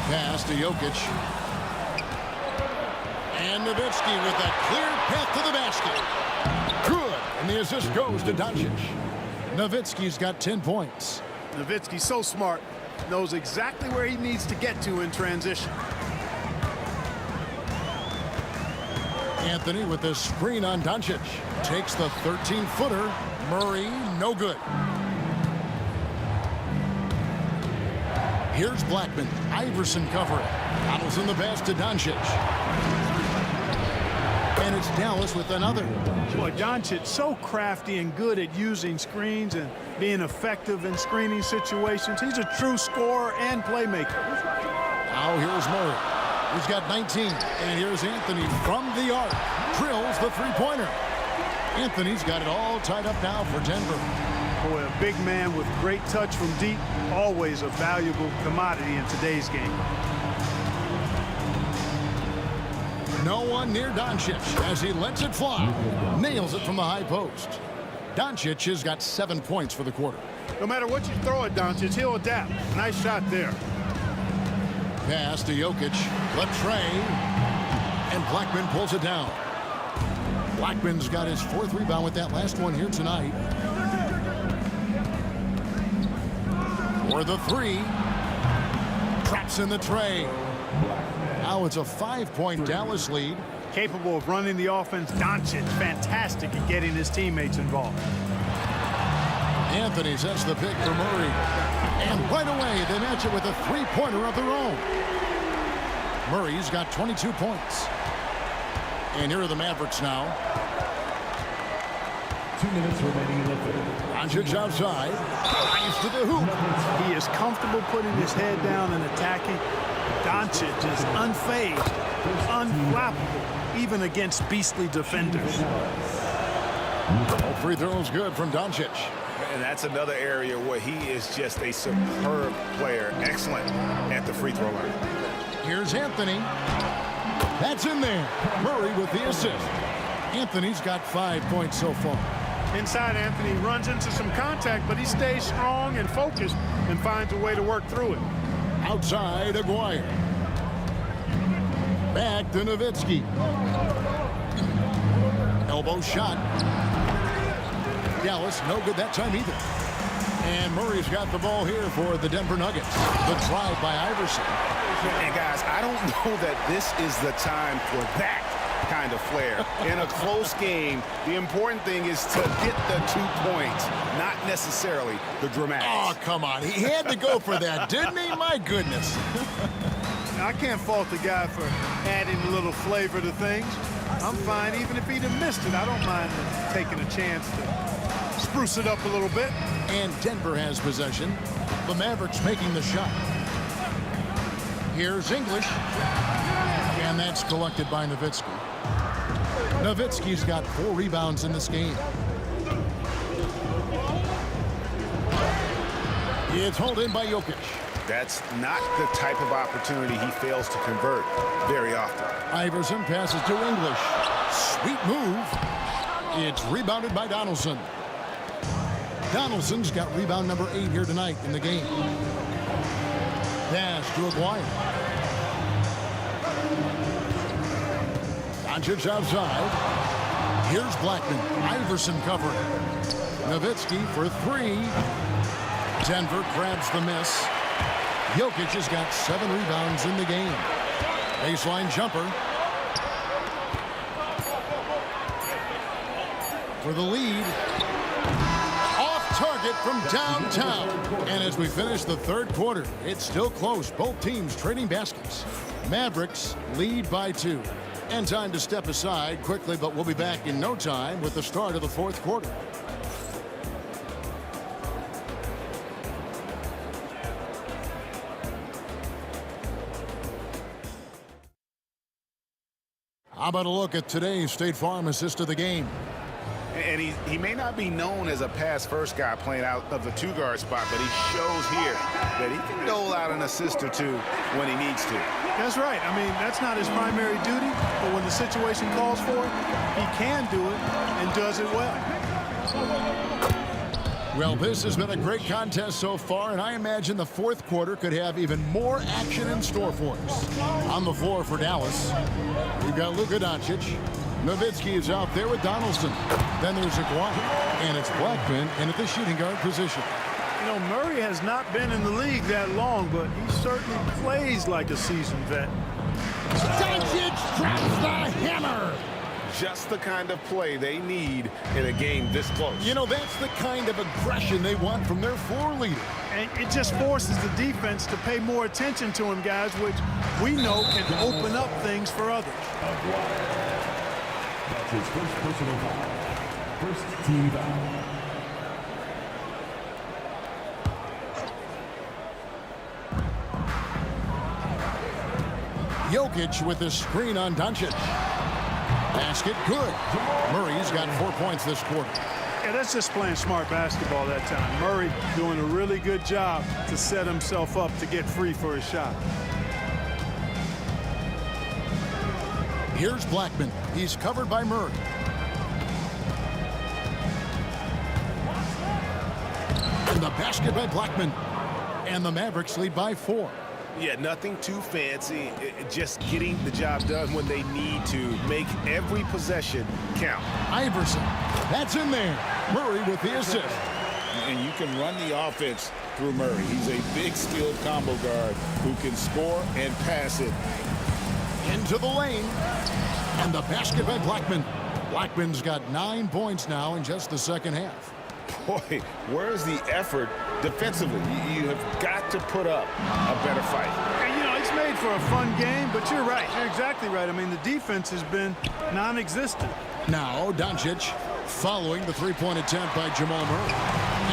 Pass to Jokic. And Nowitzki with a clear path to the basket. Good. And the assist goes to Doncic. Nowitzki's got 10 points. Nowitzki's so smart. Knows exactly where he needs to get to in transition. Anthony with the screen on Doncic. Takes the 13-footer. Murray, no good. Here's Blackman. Iverson covering. Donaldson the pass to Doncic. And it's Dallas with another. Boy, Doncic so crafty and good at using screens and being effective in screening situations. He's a true scorer and playmaker. Now here's Murray. He's got 19. And here's Anthony from the arc. Drills the three-pointer. Anthony's got it all tied up now for Denver. Boy, a big man with great touch from deep. Always a valuable commodity in today's game. No one near Doncic as he lets it fly. Nails it from the high post. Doncic has got 7 points for the quarter. No matter what you throw at Doncic, he'll adapt. Nice shot there. Pass to Jokic. Latrey. And Blackman pulls it down. Blackman's got his 4th rebound with that last one here tonight. For the 3. Traps in the tray. Now it's a 5-point Dallas lead. Capable of running the offense. Doncic, fantastic at getting his teammates involved. Anthony sets the pick for Murray. And right away, they match it with a 3-pointer of their own. Murray's got 22 points. And here are the Mavericks now. 2 minutes remaining in the third. Doncic outside. Drives to the hoop. He is comfortable putting his head down and attacking. Doncic is unfazed, unflappable, even against beastly defenders. All free throws good from Doncic. And that's another area where he is just a superb player. Excellent at the free throw line. Here's Anthony. That's in there. Murray with the assist. Anthony's got 5 points so far. Inside, Anthony runs into some contact, but he stays strong and focused and finds a way to work through it. Outside, Aguirre. Back to Nowitzki. Elbow shot. Dallas, no good that time either. And Murray's got the ball here for the Denver Nuggets. The drive by Iverson. And guys, I don't know that this is the time for that kind of flair. In a close game, the important thing is to get the 2 points, not necessarily the dramatics. Oh, come on. He had to go for that, didn't he? My goodness. I can't fault the guy for adding a little flavor to things. I'm fine even if he'd have missed it. I don't mind taking a chance to spruce it up a little bit. And Denver has possession. The Mavericks making the shot. Here's English. And that's collected by Nowitzki. Nowitzki's got 4 rebounds in this game. It's hauled in by Jokic. That's not the type of opportunity he fails to convert very often. Iverson passes to English. Sweet move. It's rebounded by Donaldson. Donaldson's got rebound number 8 here tonight in the game. Pass to Aguirre. Doncic outside. Here's Blackman. Iverson covering. Nowitzki for 3. Denver grabs the miss. Jokic has got 7 rebounds in the game. Baseline jumper. for the lead. Off target from downtown. And as we finish the third quarter, it's still close. Both teams trading baskets. Mavericks lead by 2. And time to step aside quickly, but we'll be back in no time with the start of the fourth quarter. How about a look at today's State Farm assist of the game? And he may not be known as a pass-first guy playing out of the 2-guard spot, but he shows here that he can dole out an assist or 2 when he needs to. That's right. I mean, that's not his primary duty, but when the situation calls for it, he can do it and does it well. Well, this has been a great contest so far, and I imagine the fourth quarter could have even more action in store for us. On the floor for Dallas, we've got Luka Doncic. Nowitzki is out there with Donaldson. Then there's Aguirre, and it's Blackman in at the shooting guard position. You know, Murray has not been in the league that long, but he certainly plays like a seasoned vet. Doncic drops the hammer. Just the kind of play they need in a game this close. You know, that's the kind of aggression they want from their floor leader. And it just forces the defense to pay more attention to him, guys, which we know can open up things for others. That's his first personal foul. First team foul. Jokic with the screen on Doncic. Basket good. Murray's got 4 points this quarter. Yeah, that's just playing smart basketball that time. Murray doing a really good job to set himself up to get free for his shot. Here's Blackman. He's covered by Murray. And the basket by Blackman. And the Mavericks lead by 4. Yeah, nothing too fancy. Just getting the job done when they need to. Make every possession count. Iverson. That's in there. Murray with the assist. And you can run the offense through Murray. He's a big, skilled combo guard who can score and pass it. Into the lane. And the basket by Blackman. Blackman's got 9 points now in just the second half. Boy, where's the effort defensively? You have got to put up a better fight. And, you know, it's made for a fun game, but you're right. You're exactly right. I mean, the defense has been non-existent. Now, Doncic following the three-point attempt by Jamal Murray.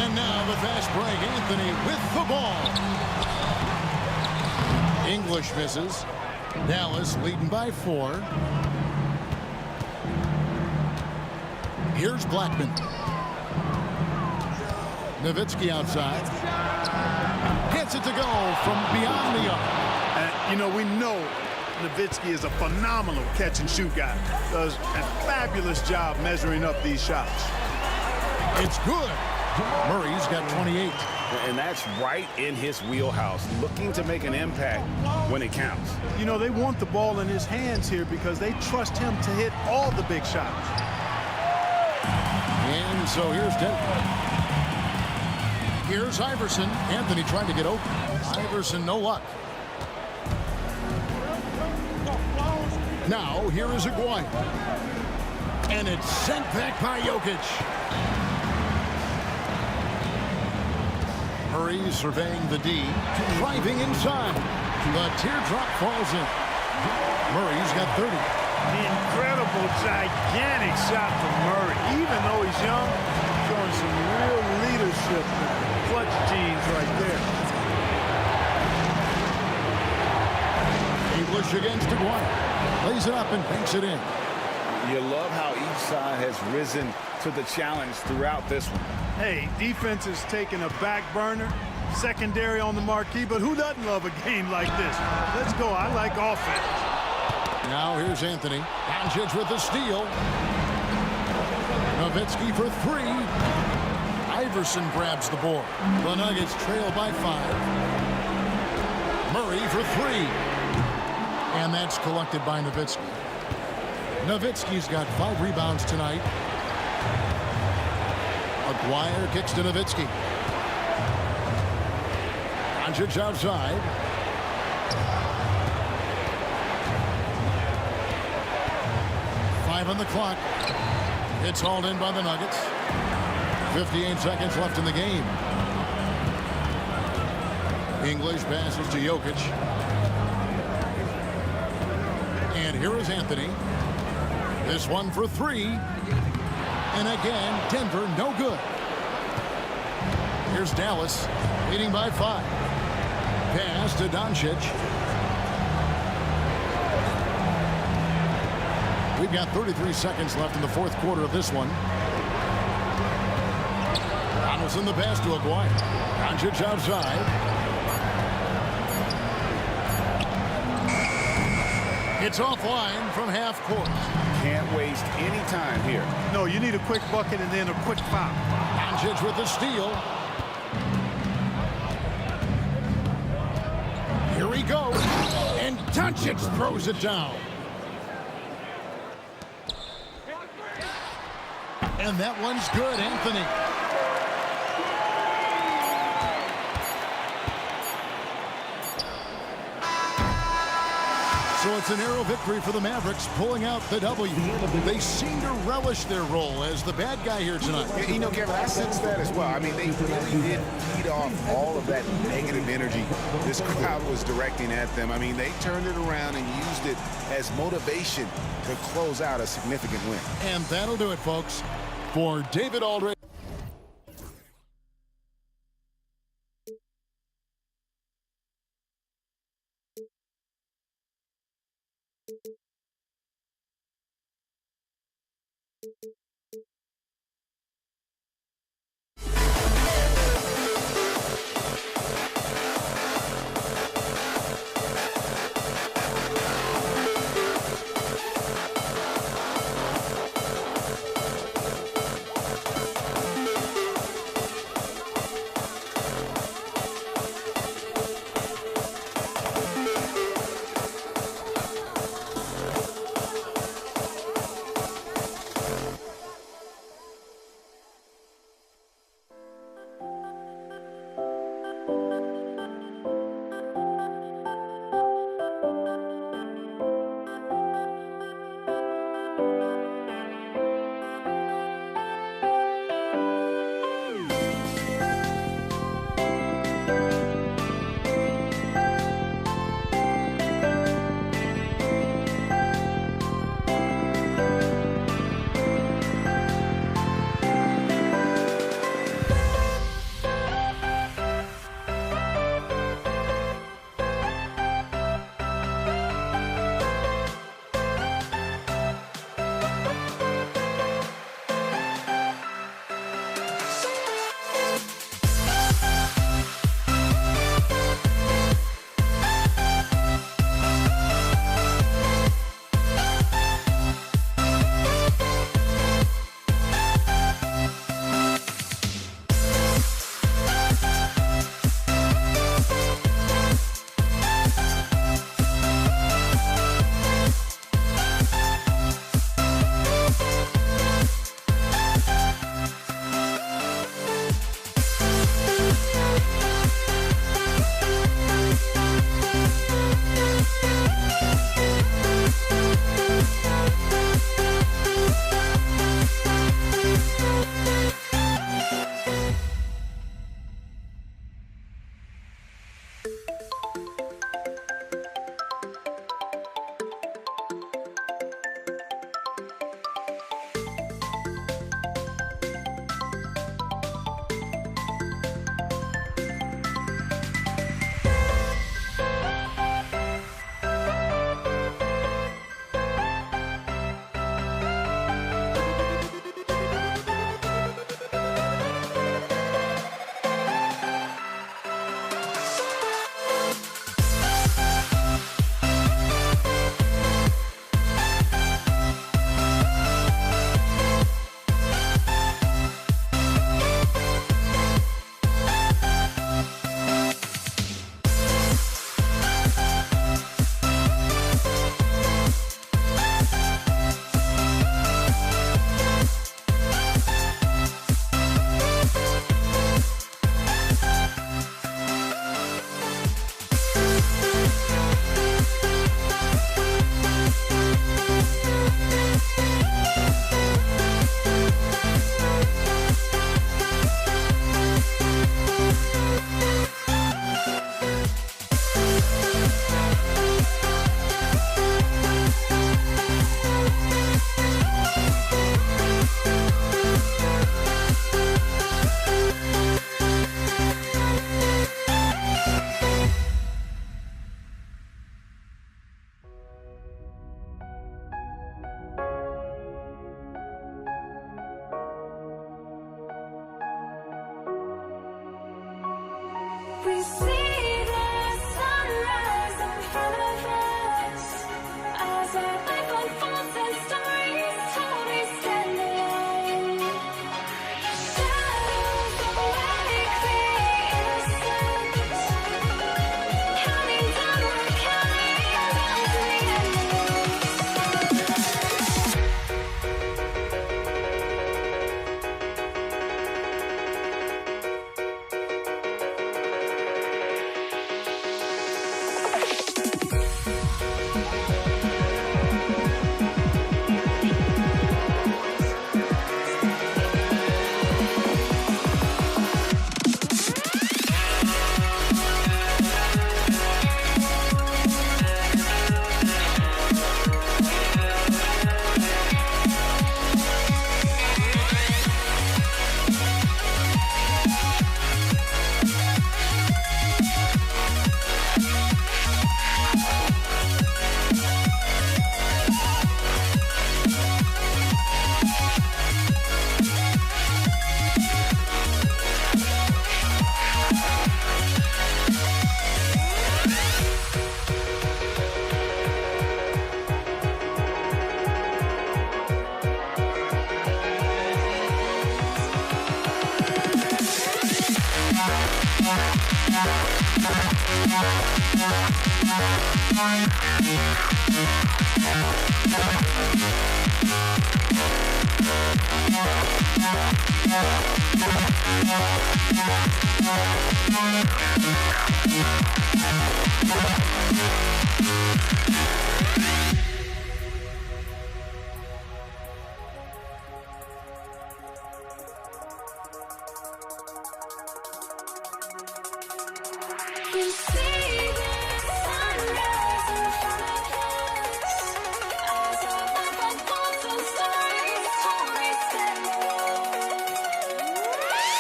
And now the fast break. Anthony with the ball. English misses. Dallas leading by 4. Here's Blackman. Nowitzki outside. Gets it to go from beyond the arc. And, you know, we know Nowitzki is a phenomenal catch-and-shoot guy. Does a fabulous job measuring up these shots. It's good. Murray's got 28. And that's right in his wheelhouse, looking to make an impact when it counts. You know, they want the ball in his hands here because they trust him to hit all the big shots. And so here's Denver. Here's Iverson. Anthony trying to get open. Iverson, no luck. Now, here is Aguirre. And it's sent back by Jokic. Murray surveying the D. Driving inside. The teardrop falls in. Murray's got 30. Incredible, gigantic shot from Murray. Even though he's young, showing some real leadership. Clutch genes right there. English against Aguirre. Lays it up and banks it in. You love how each side has risen to the challenge throughout this one. Hey, defense is taking a back burner, secondary on the marquee, but who doesn't love a game like this? Let's go. I like offense. Now here's Anthony. Doncic with the steal. Nowitzki for 3. Iverson grabs the board. The Nuggets trail by 5. Murray for 3. And that's collected by Nowitzki. Nowitzki's got 5 rebounds tonight. Aguirre kicks to Nowitzki. Doncic outside. On the clock. It's hauled in by the Nuggets. 58 seconds left in the game. English passes to Jokic. And here is Anthony. This one for three. And again, Denver no good. Here's Dallas leading by 5. Pass to Doncic. We've got 33 seconds left in the fourth quarter of this one. Donaldson the pass to Aguirre. Doncic outside. It's offline from half court. Can't waste any time here. No, you need a quick bucket and then a quick foul. Doncic with the steal. Here he goes. And Doncic throws it down. And that one's good, Anthony. So it's a narrow victory for the Mavericks, pulling out the W. They seem to relish their role as the bad guy here tonight. You know, Kevin, I sense that as well. I mean, they really did feed off all of that negative energy this crowd was directing at them. I mean, they turned it around and used it as motivation to close out a significant win. And that'll do it, folks. For David Aldridge. We see the sunrise in front of us as our life unfolds and stories told. We stand alone. Shadows awake the innocence, counting down, we're counting down to the end. We see the sunrise in front of us as our life unfolds and stories told. We stand alone.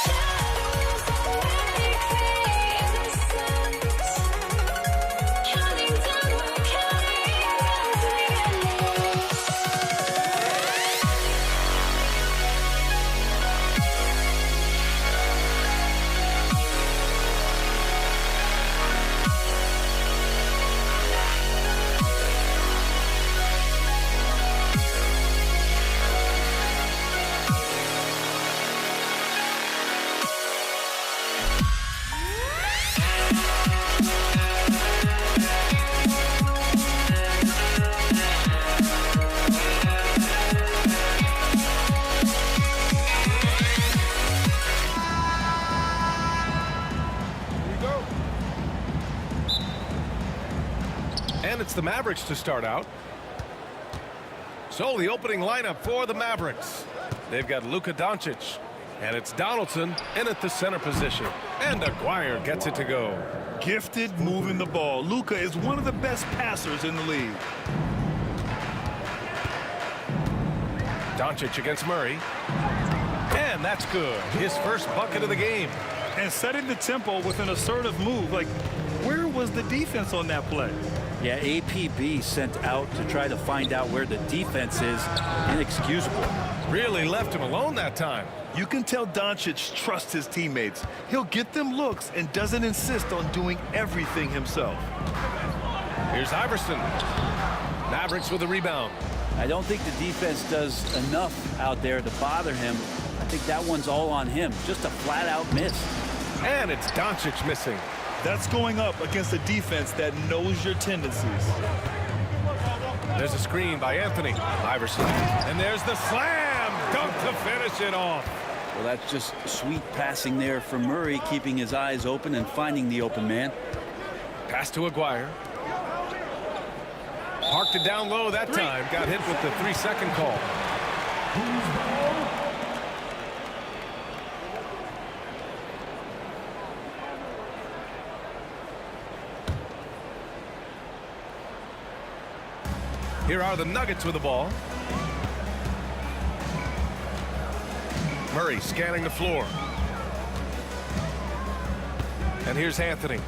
Shadows awake the innocence, counting down, we're counting down to the endless. And it's the Mavericks to start out. So the opening lineup for the Mavericks. They've got Luka Doncic. And it's Donaldson in at the center position. And Aguirre gets it to go. Gifted moving the ball. Luka is one of the best passers in the league. Doncic against Murray. And that's good. His first bucket of the game. And setting the tempo with an assertive move. Like, where was the defense on that play? Yeah, APB sent out to try to find out where the defense is. Inexcusable. Really left him alone that time. You can tell Doncic trusts his teammates. He'll get them looks and doesn't insist on doing everything himself. Here's Iverson. Mavericks with a rebound. I don't think the defense does enough out there to bother him. I think that one's all on him. Just a flat-out miss. And it's Doncic missing. That's going up against a defense that knows your tendencies. There's a screen by Anthony. Iverson. And there's the slam dunk to finish it off. Well, that's just sweet passing there from Murray, keeping his eyes open and finding the open man. Pass to Aguirre. Parked it down low that time. Got hit with the 3-second call. Here are the Nuggets with the ball. Murray scanning the floor. And here's Anthony.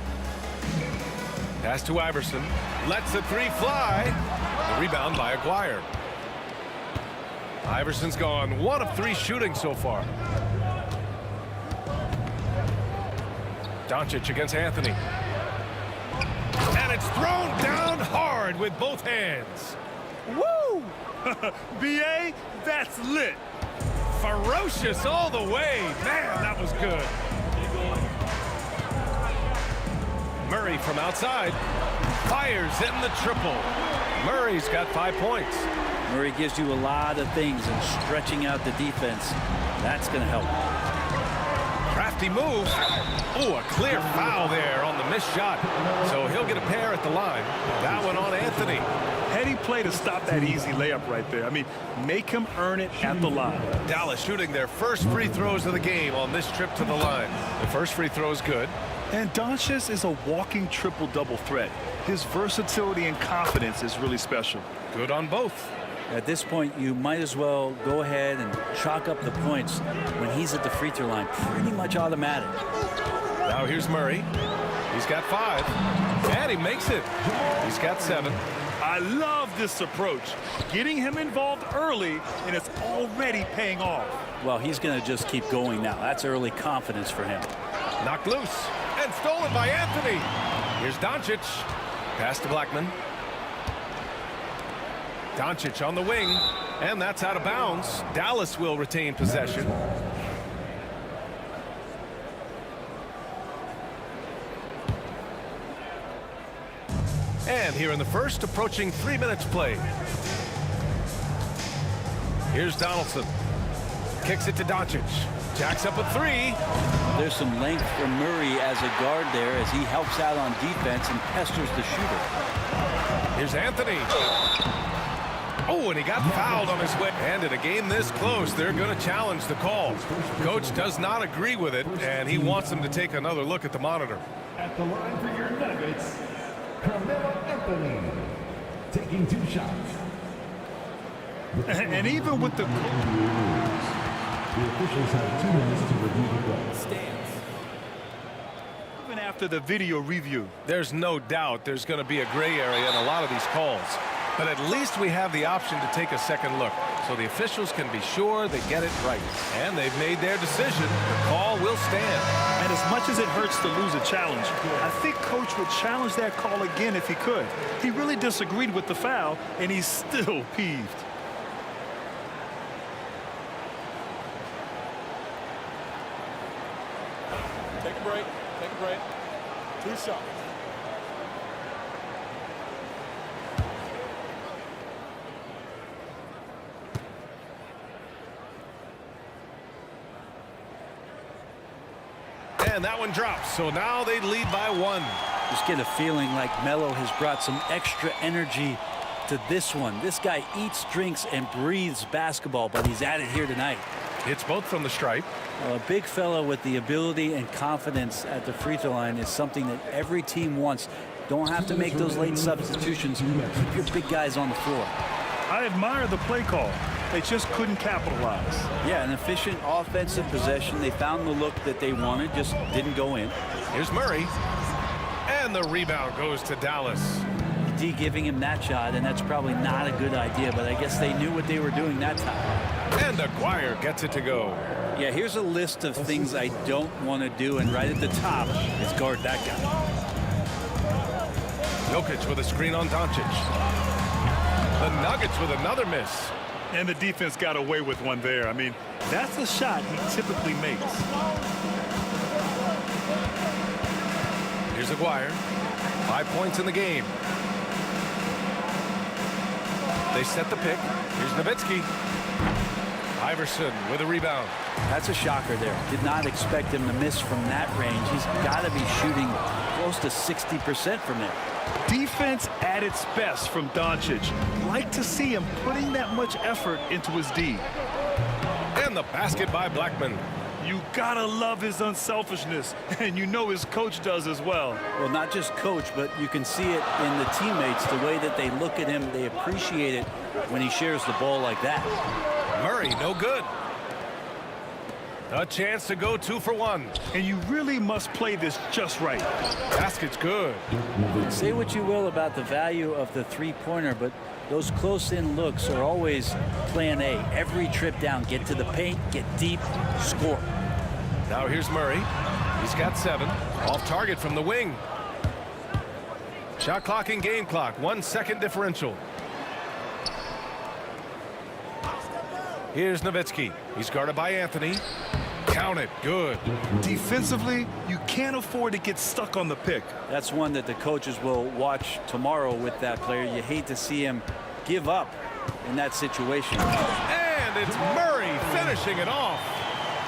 Pass to Iverson. Lets the three fly. The rebound by Aguirre. Iverson's gone 1 of 3 shooting so far. Doncic against Anthony. And it's thrown down hard with both hands. Woo! B.A., that's lit. Ferocious all the way. Man, that was good. Murray from outside. Fires in the triple. Murray's got 5 points. Murray gives you a lot of things, and stretching out the defense, that's going to help. Crafty move. Oh, a clear foul there on the missed shot. So he'll get a pair at the line. That one on Anthony. Heady play to stop that easy layup right there. I mean, make him earn it at the line. Dallas shooting their first free throws of the game on this trip to the line. The first free throw is good. And Doncic is a walking triple-double threat. His versatility and confidence is really special. Good on both. At this point, you might as well go ahead and chalk up the points when he's at the free throw line. Pretty much automatic. Now here's Murray. He's got 5. And he makes it. He's got 7. I love this approach. Getting him involved early, and it's already paying off. Well, he's going to just keep going now. That's early confidence for him. Knocked loose. And stolen by Anthony. Here's Doncic. Pass to Blackman. Doncic on the wing, and that's out of bounds. Dallas will retain possession. And here in the first, approaching 3 minutes played. Here's Donaldson. Kicks it to Doncic. Jacks up a 3. There's some length from Murray as a guard there as he helps out on defense and pesters the shooter. Here's Anthony. Oh, and he got fouled on his way. And in a game this close, they're going to challenge the call. Coach does not agree with it, and he wants them to take another look at the monitor. At the line for your Nuggets, Carmelo Anthony, taking 2 shots. And even with the officials have 2 minutes to review the play. Stands. Even after the video review, there's no doubt there's going to be a gray area in a lot of these calls. But at least we have the option to take a second look, so the officials can be sure they get it right. And they've made their decision. The call will stand. And as much as it hurts to lose a challenge, I think Coach would challenge that call again if he could. He really disagreed with the foul, and he's still peeved. Take a break. Take a break. 2 shots. And that one drops, so now they lead by 1. Just get a feeling like Melo has brought some extra energy to this one. This guy eats, drinks, and breathes basketball, but he's at it here tonight. Hits both from the stripe. Well, a big fella with the ability and confidence at the free throw line is something that every team wants. Don't have to make those late substitutions. Keep your big guys on the floor. I admire the play call. They just couldn't capitalize. Yeah, an efficient offensive possession. They found the look that they wanted, just didn't go in. Here's Murray. And the rebound goes to Dallas. D giving him that shot, and that's probably not a good idea, but I guess they knew what they were doing that time. And Aguirre gets it to go. Yeah, here's a list of things I don't want to do, and right at the top is guard that guy. Jokic with a screen on Doncic. The Nuggets with another miss. And the defense got away with one there. I mean, that's a shot he typically makes. Here's Aguirre. 5 points in the game. They set the pick. Here's Nowitzki. Iverson with a rebound. That's a shocker there. Did not expect him to miss from that range. He's got to be shooting close to 60% from there. Defense at its best from Doncic. Like to see him putting that much effort into his D. And the basket by Blackman. You gotta love his unselfishness, and you know his coach does as well. Well, not just coach, but you can see it in the teammates, the way that they look at him. They appreciate it when he shares the ball like that. Murray, no good. A chance to go 2 for 1. And you really must play this just right. Basket's good. Say what you will about the value of the three-pointer, but those close-in looks are always plan A. Every trip down, get to the paint, get deep, score. Now here's Murray. He's got 7. Off target from the wing. Shot clock and game clock. 1 second differential. Here's Nowitzki. He's guarded by Anthony. Count it. Good. Defensively, you can't afford to get stuck on the pick. That's one that the coaches will watch tomorrow with that player. You hate to see him give up in that situation. And it's Murray finishing it off.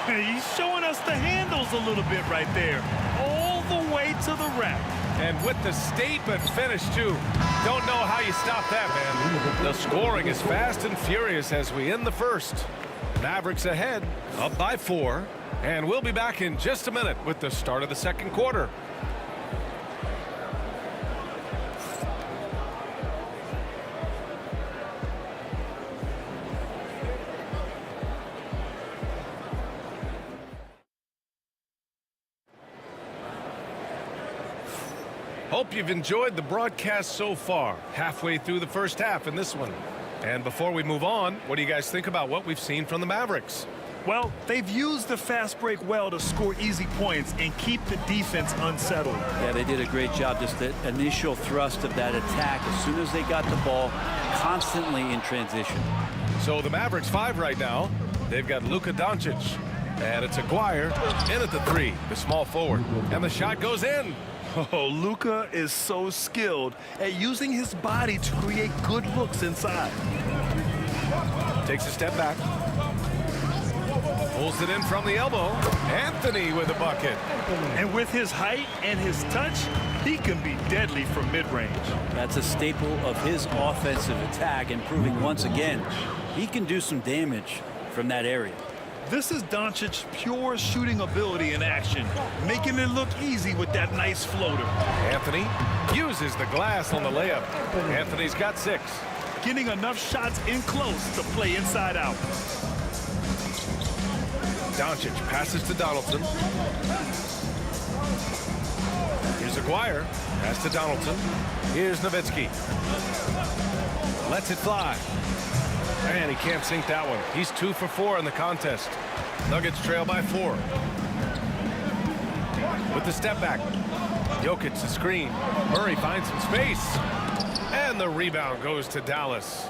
He's showing us the handles a little bit right there. All the way to the rack. And with the statement finish, too. Don't know how you stop that, man. The scoring is fast and furious as we end the first. Mavericks ahead, up by 4. And we'll be back in just a minute with the start of the second quarter. Hope you've enjoyed the broadcast so far. Halfway through the first half in this one. And before we move on, what do you guys think about what we've seen from the Mavericks? Well, they've used the fast break well to score easy points and keep the defense unsettled. Yeah, they did a great job. Just the initial thrust of that attack as soon as they got the ball, constantly in transition. So the Mavericks 5 right now. They've got Luka Doncic. And it's Aguirre in at the 3, the small forward. And the shot goes in. Oh, Luka is so skilled at using his body to create good looks inside. Takes a step back. Pulls it in from the elbow. Anthony with a bucket. And with his height and his touch, he can be deadly from mid-range. That's a staple of his offensive attack, and proving once again he can do some damage from that area. This is Doncic's pure shooting ability in action, making it look easy with that nice floater. Anthony uses the glass on the layup. Anthony's got 6. Getting enough shots in close to play inside out. Doncic passes to Donaldson. Here's Aguirre. Pass to Donaldson. Here's Nowitzki. Lets it fly. And he can't sink that one. He's 2 for 4 in the contest. Nuggets trail by 4. With the step back. Jokic the screen. Murray finds some space. And the rebound goes to Dallas.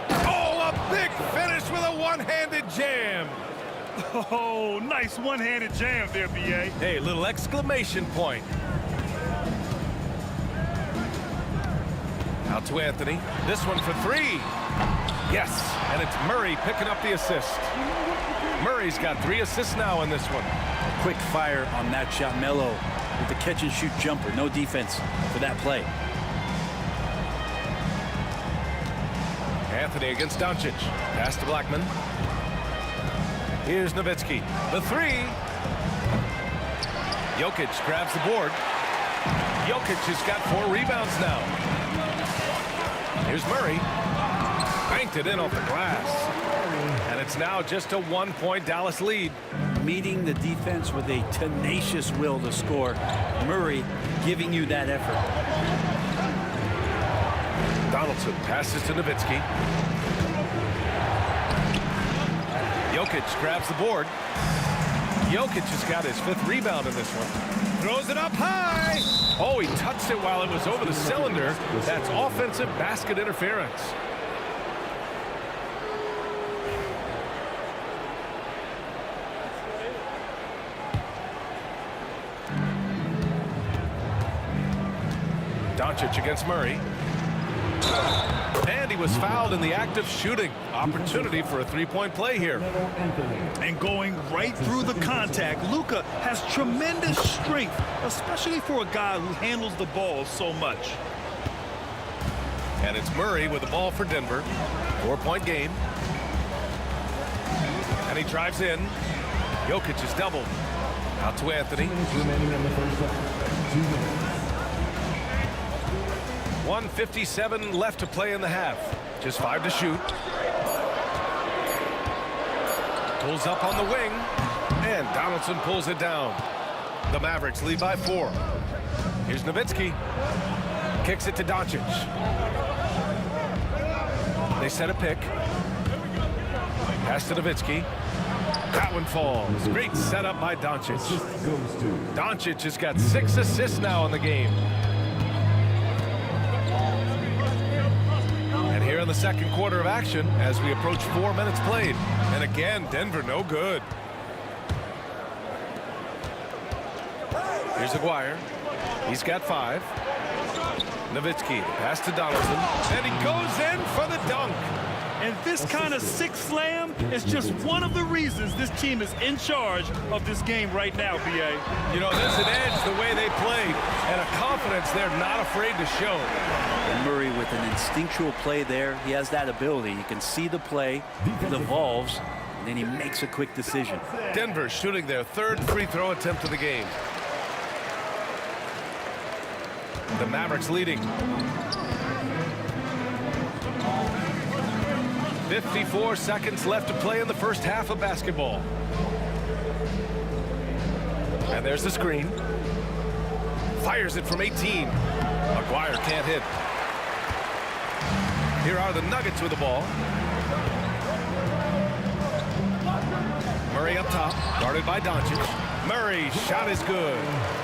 Oh, a big finish with a one-handed jam. Oh, nice one-handed jam there, B.A. Hey, little exclamation point. Out to Anthony. This one for 3. Yes, and it's Murray picking up the assist. Murray's got 3 assists now in this one. A quick fire on that shot. Melo with the catch-and-shoot jumper. No defense for that play. Anthony against Doncic. Pass to Blackman. Here's Nowitzki. The 3. Jokic grabs the board. Jokic has got 4 rebounds now. Here's Murray. Banked it in off the glass. And it's now just a 1-point Dallas lead. Meeting the defense with a tenacious will to score. Murray giving you that effort. Donaldson passes to Nowitzki. Jokic grabs the board. Jokic has got his 5th rebound in this one. Throws it up high. Oh, he touched it while it was over the cylinder. That's offensive basket interference. Doncic against Murray. And he was fouled in the act of shooting. Opportunity for a 3-point play here. And going right through the contact, Luka has tremendous strength, especially for a guy who handles the ball so much. And it's Murray with the ball for Denver. 4-point game. And he drives in. Jokic is doubled. Out to Anthony. 1:57 left to play in the half. Just 5 to shoot. Pulls up on the wing. And Donaldson pulls it down. The Mavericks lead by 4. Here's Nowitzki. Kicks it to Doncic. They set a pick. Pass to Nowitzki. That one falls. Great setup by Doncic. Doncic has got 6 assists now in the game. And here in the second quarter of action as we approach 4 minutes played. And again, Denver no good. Here's Aguirre. He's got 5. Nowitzki, pass to Donaldson, and he goes in for the dunk. And this kind of sick slam is just one of the reasons this team is in charge of this game right now, B.A. You know, there's an edge the way they played and a confidence they're not afraid to show. And Murray with an instinctual play there. He has that ability. You can see the play, it evolves, and then he makes a quick decision. Denver shooting their 3rd free throw attempt of the game. The Mavericks leading. 54 seconds left to play in the first half of basketball. And there's the screen. Fires it from 18. Aguirre can't hit. Here are the Nuggets with the ball. Murray up top, guarded by Doncic. Murray's shot is good.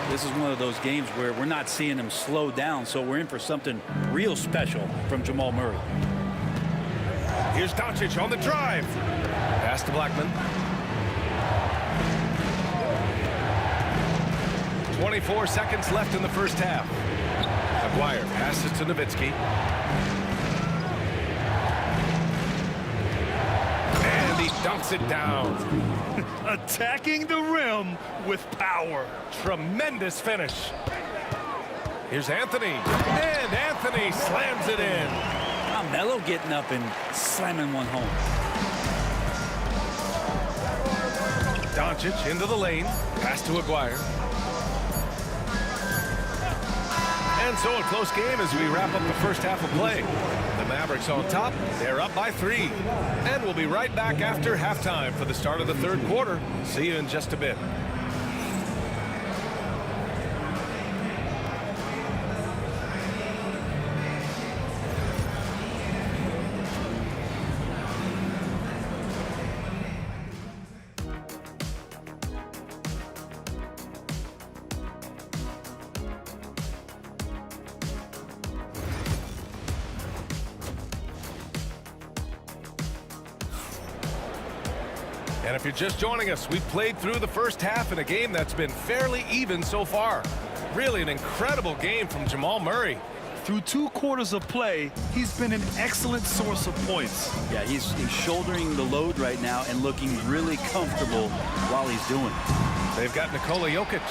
This is one of those games where we're not seeing him slow down, so we're in for something real special from Jamal Murray. Here's Doncic on the drive. Pass to Blackman. 24 seconds left in the first half. Aguirre passes to Nowitzki. And he dunks it down. Attacking the rim with power. Tremendous finish. Here's Anthony. And Anthony slams it in. Melo getting up and slamming one home. Doncic into the lane. Pass to Aguirre. And so a close game as we wrap up the first half of play. The Mavericks on top. They're up by 3. And we'll be right back after halftime for the start of the 3rd quarter. See you in just a bit. And if you're just joining us, we've played through the first half in a game that's been fairly even so far. Really an incredible game from Jamal Murray. Through 2 quarters of play, he's been an excellent source of points. Yeah, he's shouldering the load right now and looking really comfortable while he's doing it. They've got Nikola Jokic.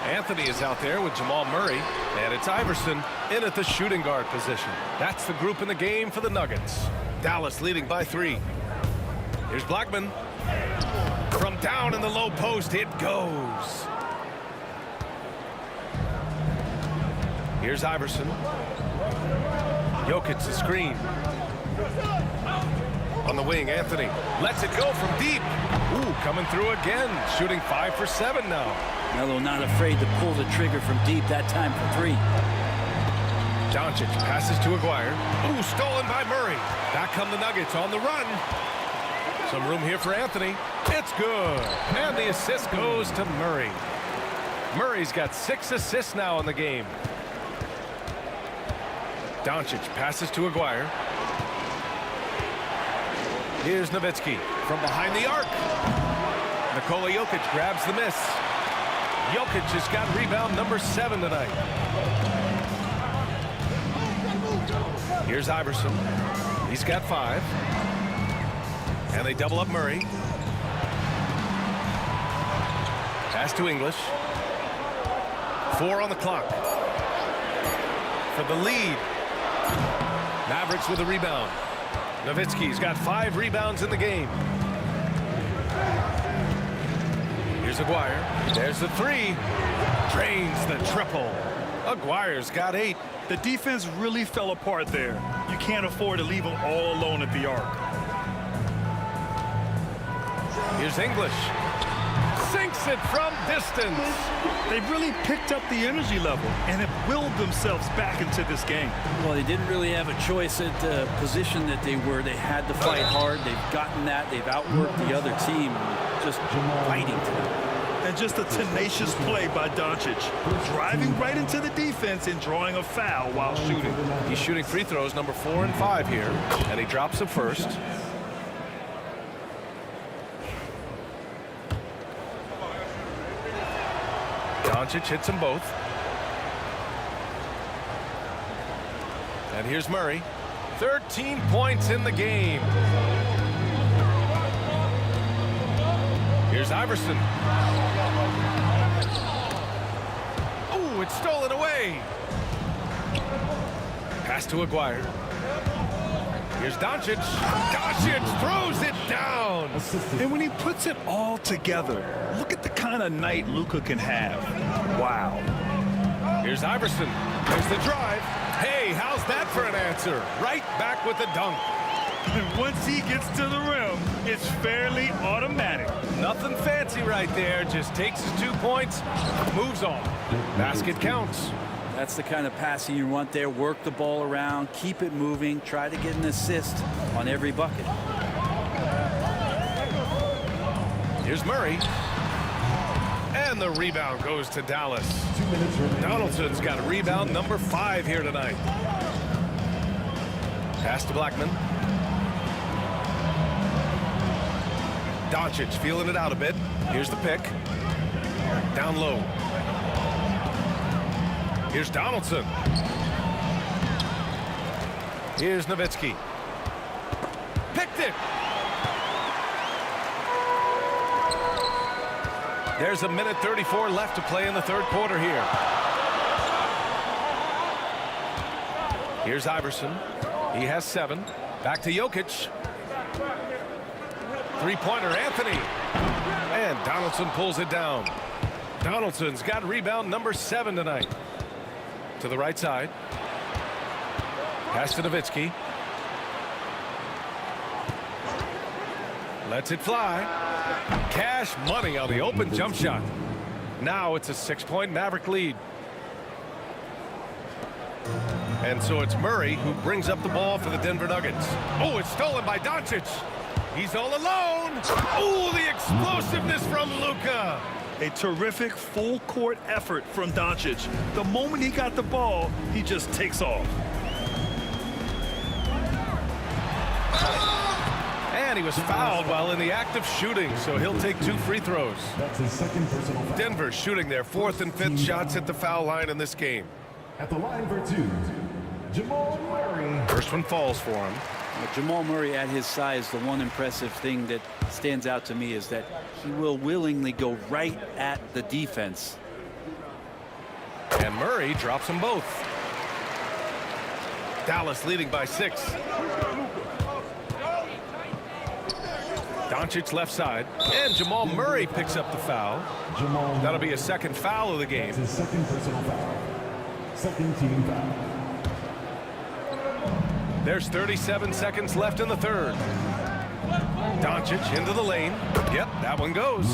Anthony is out there with Jamal Murray, and it's Iverson in at the shooting guard position. That's the group in the game for the Nuggets. Dallas leading by 3. Here's Blackman. From down in the low post, it goes. Here's Iverson. Jokic the screen. On the wing, Anthony lets it go from deep. Ooh, coming through again. Shooting 5 for 7 now. Melo not afraid to pull the trigger from deep, that time for 3. Doncic passes to Aguirre. Ooh, stolen by Murray. Back come the Nuggets on the run. Some room here for Anthony. It's good. And the assist goes to Murray. Murray's got 6 assists now in the game. Doncic passes to Aguirre. Here's Nowitzki from behind the arc. Nikola Jokic grabs the miss. Jokic has got rebound number 7 tonight. Here's Iverson. He's got 5. And they double up Murray. Pass to English. 4 on the clock. For the lead. Mavericks with a rebound. Nowitzki's got 5 rebounds in the game. Here's Aguirre. There's the 3. Drains the triple. Aguirre's got 8. The defense really fell apart there. You can't afford to leave them all alone at the arc. Here's English. sinks it from distance. They've really picked up the energy level and have willed themselves back into this game. Well, they didn't really have a choice at the position that they were. They had to fight hard. They've gotten that. They've outworked the other team, just fighting to them. And just a tenacious play by Doncic, driving right into the defense and drawing a foul while shooting. He's shooting free throws number 4 and 5 here, and he drops the first. Doncic hits them both. And here's Murray. 13 points in the game. Here's Iverson. Oh, it's stolen away. Pass to Aguirre. Here's Doncic. Doncic throws it down. And when he puts it all together, look at the kind of night Luka can have. Wow. Here's Iverson. There's the drive. Hey, how's that for an answer? Right back with the dunk. And once he gets to the rim, it's fairly automatic. Nothing fancy right there. Just takes his 2 points, moves on. Basket counts. That's the kind of passing you want there. Work the ball around, keep it moving, try to get an assist on every bucket. Here's Murray. And the rebound goes to Dallas. Donaldson's got a rebound number 5 here tonight. Pass to Blackman. Doncic feeling it out a bit. Here's the pick. Down low. Here's Donaldson. Here's Nowitzki. Picked it. There's 1:34 left to play in the third quarter here. Here's Iverson. He has 7. Back to Jokic. Three-pointer, Anthony. And Donaldson pulls it down. Donaldson's got rebound number 7 tonight. To the right side. Pass to Nowitzki. Lets it fly. Cash money on the open jump shot. Now it's a 6-point Maverick lead. And so it's Murray who brings up the ball for the Denver Nuggets. Oh, it's stolen by Doncic. He's all alone. Oh, the explosiveness from Luka. A terrific full-court effort from Doncic. The moment he got the ball, he just takes off. And he was fouled while in the act of shooting, so he'll take 2 free throws. That's his second personal foul. Denver shooting their 4th and 5th shots at the foul line in this game. At the line for 2, Jamal Murray. First one falls for him. Jamal Murray at his size, the one impressive thing that stands out to me is that he will willingly go right at the defense. And Murray drops them both. Dallas leading by 6. Doncic left side. And Jamal Murray picks up the foul. That'll be a second foul of the game. That's his second personal foul. Second team foul. There's 37 seconds left in the third. Doncic into the lane. Yep, that one goes.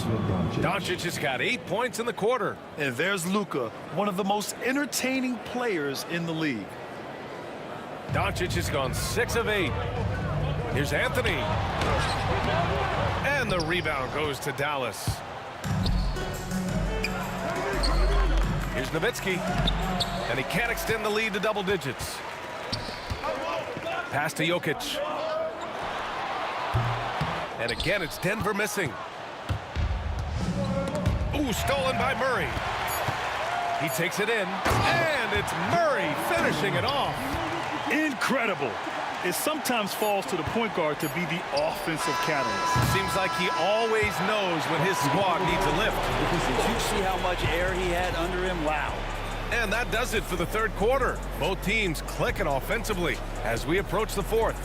Doncic has got 8 points in the quarter. And there's Luka, one of the most entertaining players in the league. Doncic has gone 6 of 8. Here's Anthony. And the rebound goes to Dallas. Here's Nowitzki. And he can't extend the lead to double digits. Pass to Jokic. And again, it's Denver missing. Ooh, stolen by Murray. He takes it in. And it's Murray finishing it off. Incredible. It sometimes falls to the point guard to be the offensive catalyst. Seems like he always knows when his squad needs a lift. Did you see how much air he had under him? Wow. And that does it for the third quarter. Both teams clicking offensively as we approach the fourth.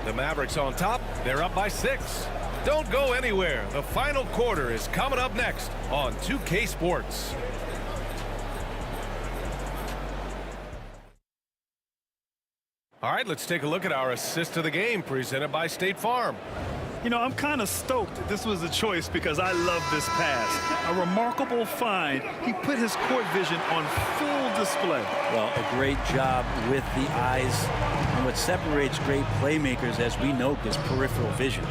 The Mavericks on top. They're up by 6. Don't go anywhere. The final quarter is coming up next on 2K Sports. All right, let's take a look at our assist of the game presented by State Farm. You know, I'm kind of stoked this was a choice because I love this pass. A remarkable find. He put his court vision on full display. Well, a great job with the eyes. And what separates great playmakers, as we know, is peripheral vision.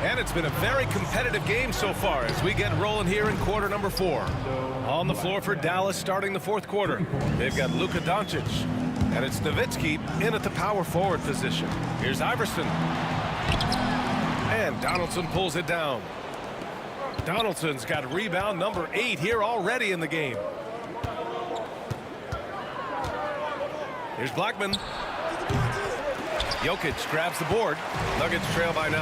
And it's been a very competitive game so far as we get rolling here in quarter number 4. On the floor for Dallas starting the fourth quarter. They've got Luka Doncic. And it's Nowitzki in at the power forward position. Here's Iverson. And Donaldson pulls it down. Donaldson's got rebound number 8 here already in the game. Here's Blackman. Jokic grabs the board. Nuggets trail by 9.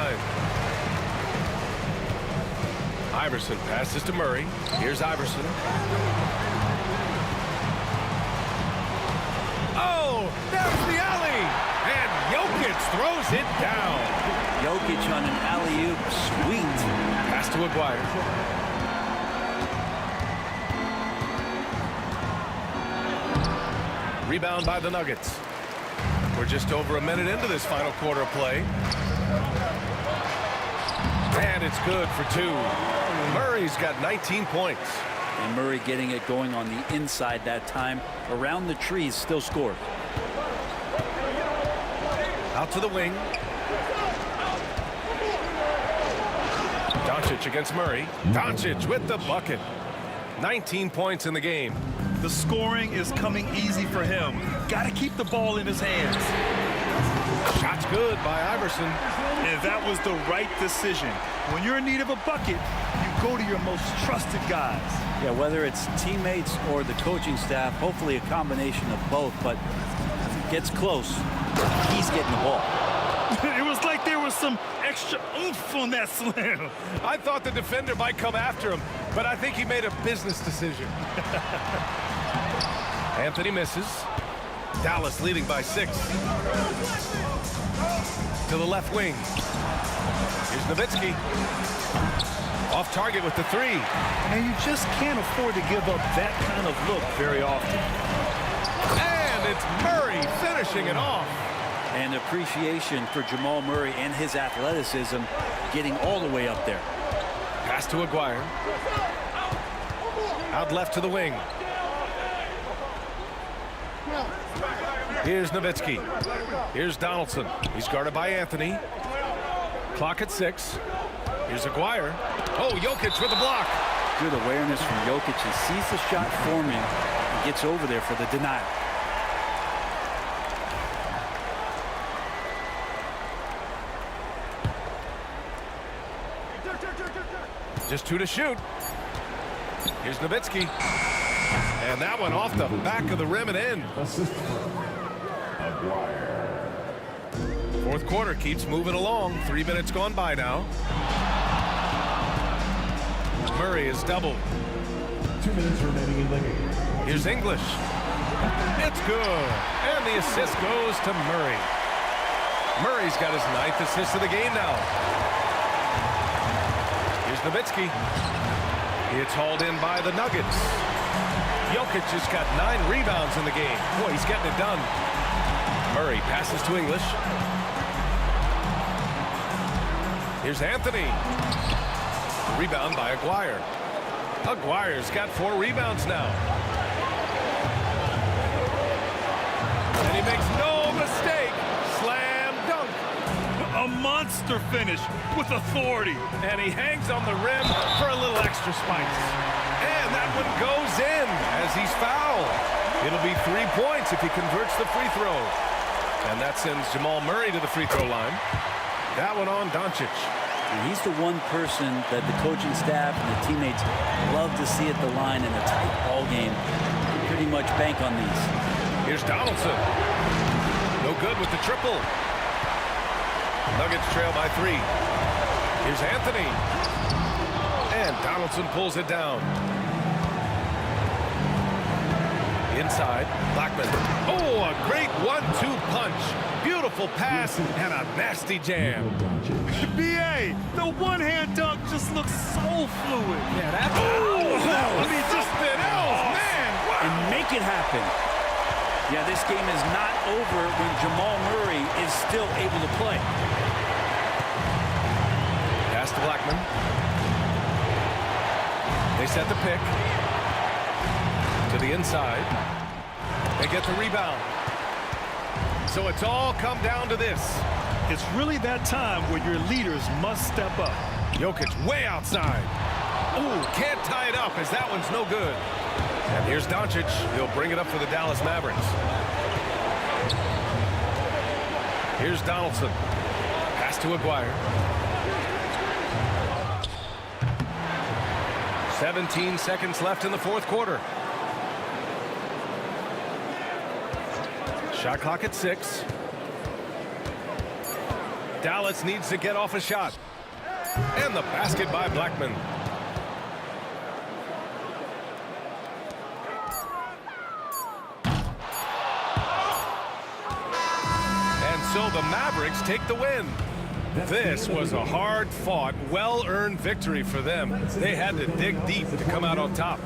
Iverson passes to Murray. Here's Iverson. Oh, there's the alley. And Jokic throws it down. Jokic on an alley-oop. Sweet. Pass to Aguirre. Rebound by the Nuggets. We're just over a minute into this final quarter of play. And it's good for 2. Murray's got 19 points. And Murray getting it going on the inside that time. Around the trees, still scored. Out to the wing. Doncic against Murray. Doncic with the bucket. 19 points in the game. The scoring is coming easy for him. Got to keep the ball in his hands. Shot's good by Iverson. And that was the right decision. When you're in need of a bucket, you go to your most trusted guys. Yeah, whether it's teammates or the coaching staff, hopefully a combination of both, but if it gets close, he's getting the ball. It was like there was some extra oomph on that slam. I thought the defender might come after him, but I think he made a business decision. Anthony misses. Dallas leading by 6. To the left wing. Here's Nowitzki. Off target with the 3. And you just can't afford to give up that kind of look very often. And it's Murray finishing it off. And appreciation for Jamal Murray and his athleticism getting all the way up there. Pass to Aguirre. Out left to the wing. Here's Nowitzki. Here's Donaldson. He's guarded by Anthony. Clock at 6. Here's Aguirre. Oh, Jokic with the block. Good awareness from Jokic. He sees the shot forming and gets over there for the denial. Just 2 to shoot. Here's Nowitzki. And that one off the back of the rim and in. Fourth quarter keeps moving along. 3 minutes gone by now. Murray is doubled. 2 minutes remaining in the game. Here's English. It's good. And the assist goes to Murray. Murray's got his 9th assist of the game now. Here's Nowitzki. It's hauled in by the Nuggets. Jokic just got 9 rebounds in the game. Boy, he's getting it done. Murray passes to English. Here's Anthony. Rebound by Aguirre. Aguirre's got 4 rebounds now. And he makes no mistake. Slam dunk. A monster finish with authority. And he hangs on the rim for a little extra spice. And that one goes in as he's fouled. It'll be 3 points if he converts the free throw. And that sends Jamal Murray to the free throw line. That one on Doncic. And he's the one person that the coaching staff and the teammates love to see at the line in a tight ball game. Pretty much bank on these. Here's Donaldson. No good with the triple. Nuggets trail by 3. Here's Anthony. And Donaldson pulls it down. Inside, Blackman. Oh, a great 1-2 punch. Beautiful pass and a nasty jam. B.A., the one-hand dunk just looks so fluid. Yeah, that's... I mean, just an man. Wow. And make it happen. Yeah, this game is not over when Jamal Murray is still able to play. Pass to Blackman. They set the pick. To the inside. They get the rebound. So it's all come down to this. It's really that time where your leaders must step up. Jokic way outside. Ooh, can't tie it up as that one's no good. And here's Doncic. He'll bring it up for the Dallas Mavericks. Here's Donaldson. Pass to Aguirre. 17 seconds left in the fourth quarter. Shot clock at 6. Dallas needs to get off a shot. And the basket by Blackman. And so the Mavericks take the win. This was a hard-fought, well-earned victory for them. They had to dig deep to come out on top.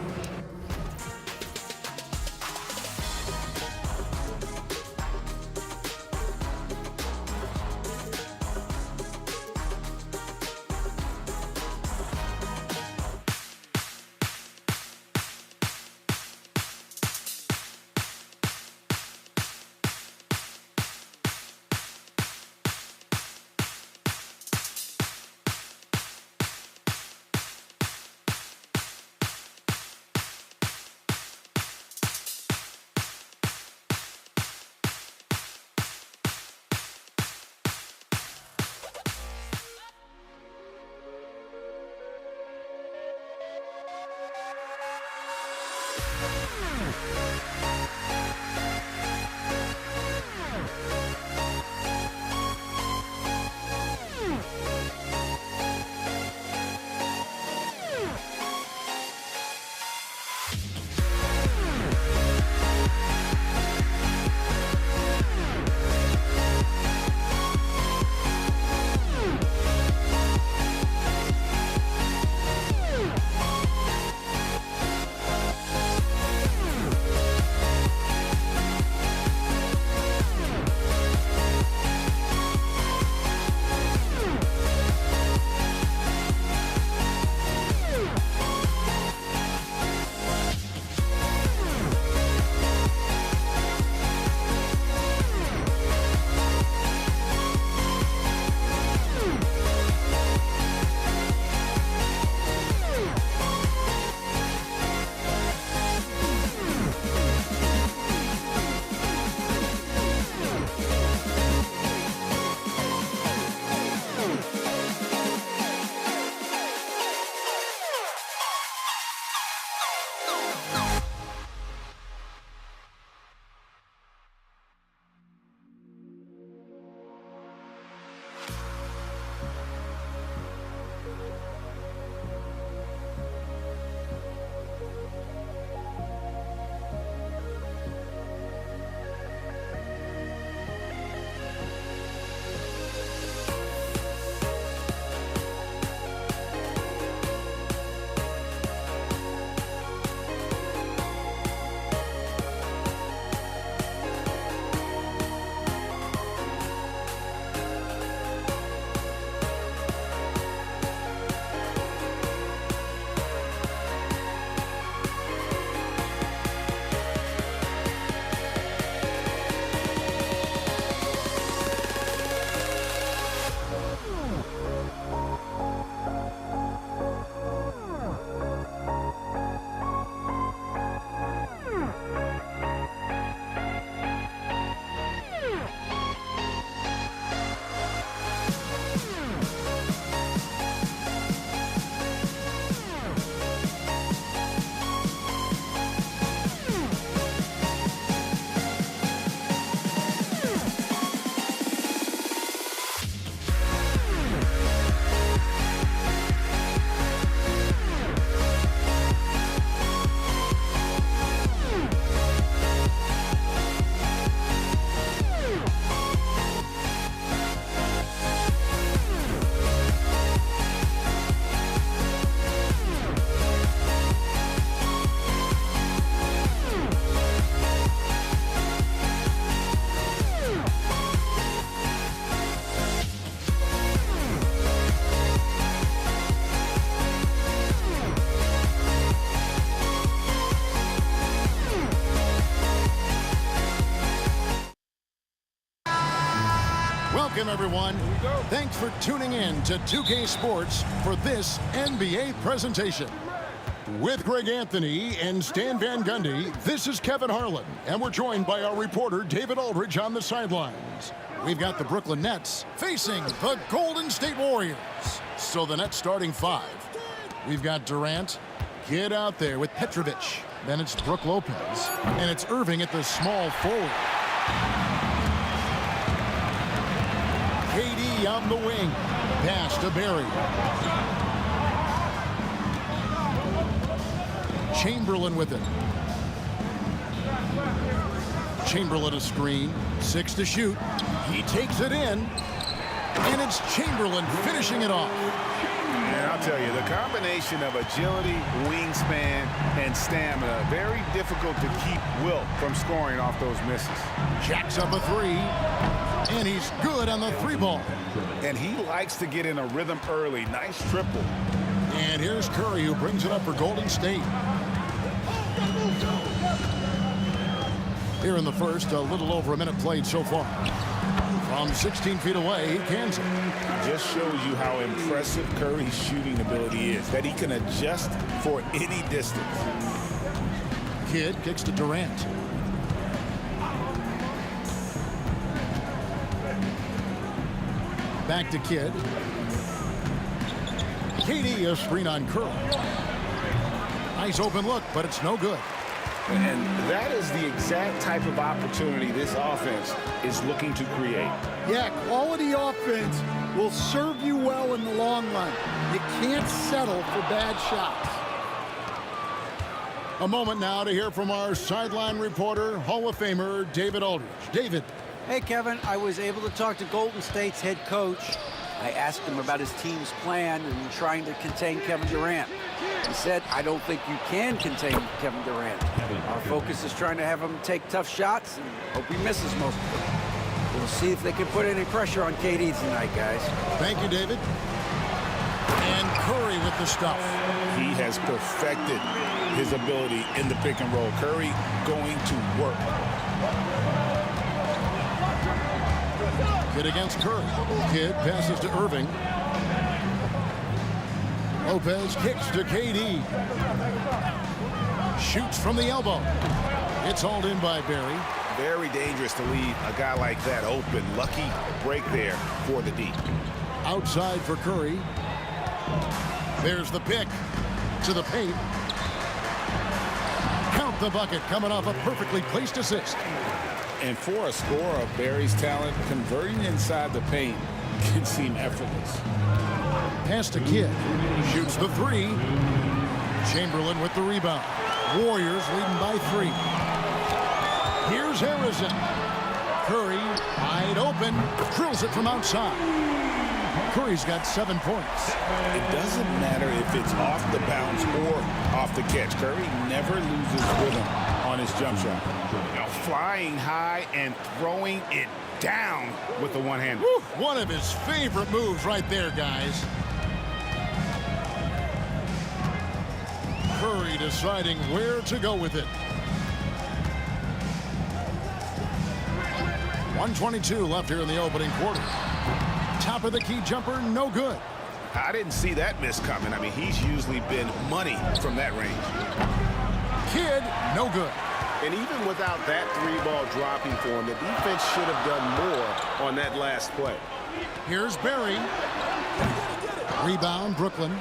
Welcome, everyone. Thanks for tuning in to 2K Sports for this NBA presentation. With Greg Anthony and Stan Van Gundy, this is Kevin Harlan, and we're joined by our reporter David Aldridge on the sidelines. We've got the Brooklyn Nets facing the Golden State Warriors. So the Nets starting 5. We've got Durant, Kidd out there with Petrovic. Then it's Brook Lopez, and it's Irving at the small forward. KD on the wing. Pass to Barry. Chamberlain with it. Chamberlain a screen. 6 to shoot. He takes it in. And it's Chamberlain finishing it off. And I'll tell you, the combination of agility, wingspan, and stamina, very difficult to keep Wilt from scoring off those misses. Jacks up a 3. And he's good on the 3-ball. And he likes to get in a rhythm early. Nice triple. And here's Curry, who brings it up for Golden State. Here in the first, a little over a minute played so far. From 16 feet away, he cans it. Just shows you how impressive Curry's shooting ability is, that he can adjust for any distance. Kidd kicks to Durant. Back to Kidd. KD, a screen on Curry. Nice open look, but it's no good. And that is the exact type of opportunity this offense is looking to create. Yeah, quality offense will serve you well in the long run. You can't settle for bad shots. A moment now to hear from our sideline reporter, Hall of Famer David Aldridge. David. Hey, Kevin, I was able to talk to Golden State's head coach. I asked him about his team's plan and trying to contain Kevin Durant. He said, I don't think you can contain Kevin Durant. Our focus is trying to have him take tough shots and hope he misses most of them. We'll see if they can put any pressure on KD tonight, guys. Thank you, David. And Curry with the stuff. He has perfected his ability in the pick and roll. Curry going to work. Kidd against Curry. Kidd passes to Irving. Lopez kicks to KD. Shoots from the elbow. It's hauled in by Barry. Very dangerous to leave a guy like that open. Lucky break there for the D. Outside for Curry. There's the pick to the paint. Count the bucket coming off a perfectly placed assist. And for a scorer of Barry's talent, converting inside the paint can seem effortless. Pass to Kidd. Shoots the 3. Chamberlain with the rebound. Warriors leading by 3. Here's Harrison. Curry wide open. Drills it from outside. Curry's got 7 points. It doesn't matter if it's off the bounce or off the catch. Curry never loses rhythm on his jump shot. You know, flying high and throwing it down with the one hand. One of his favorite moves right there, guys. Curry deciding where to go with it. 1:22 left here in the opening quarter. Top of the key jumper, no good. I didn't see that miss coming. I mean, he's usually been money from that range. Kidd, no good. And even without that 3-ball dropping for him, the defense should have done more on that last play. Here's Barry. Rebound, Brooklyn.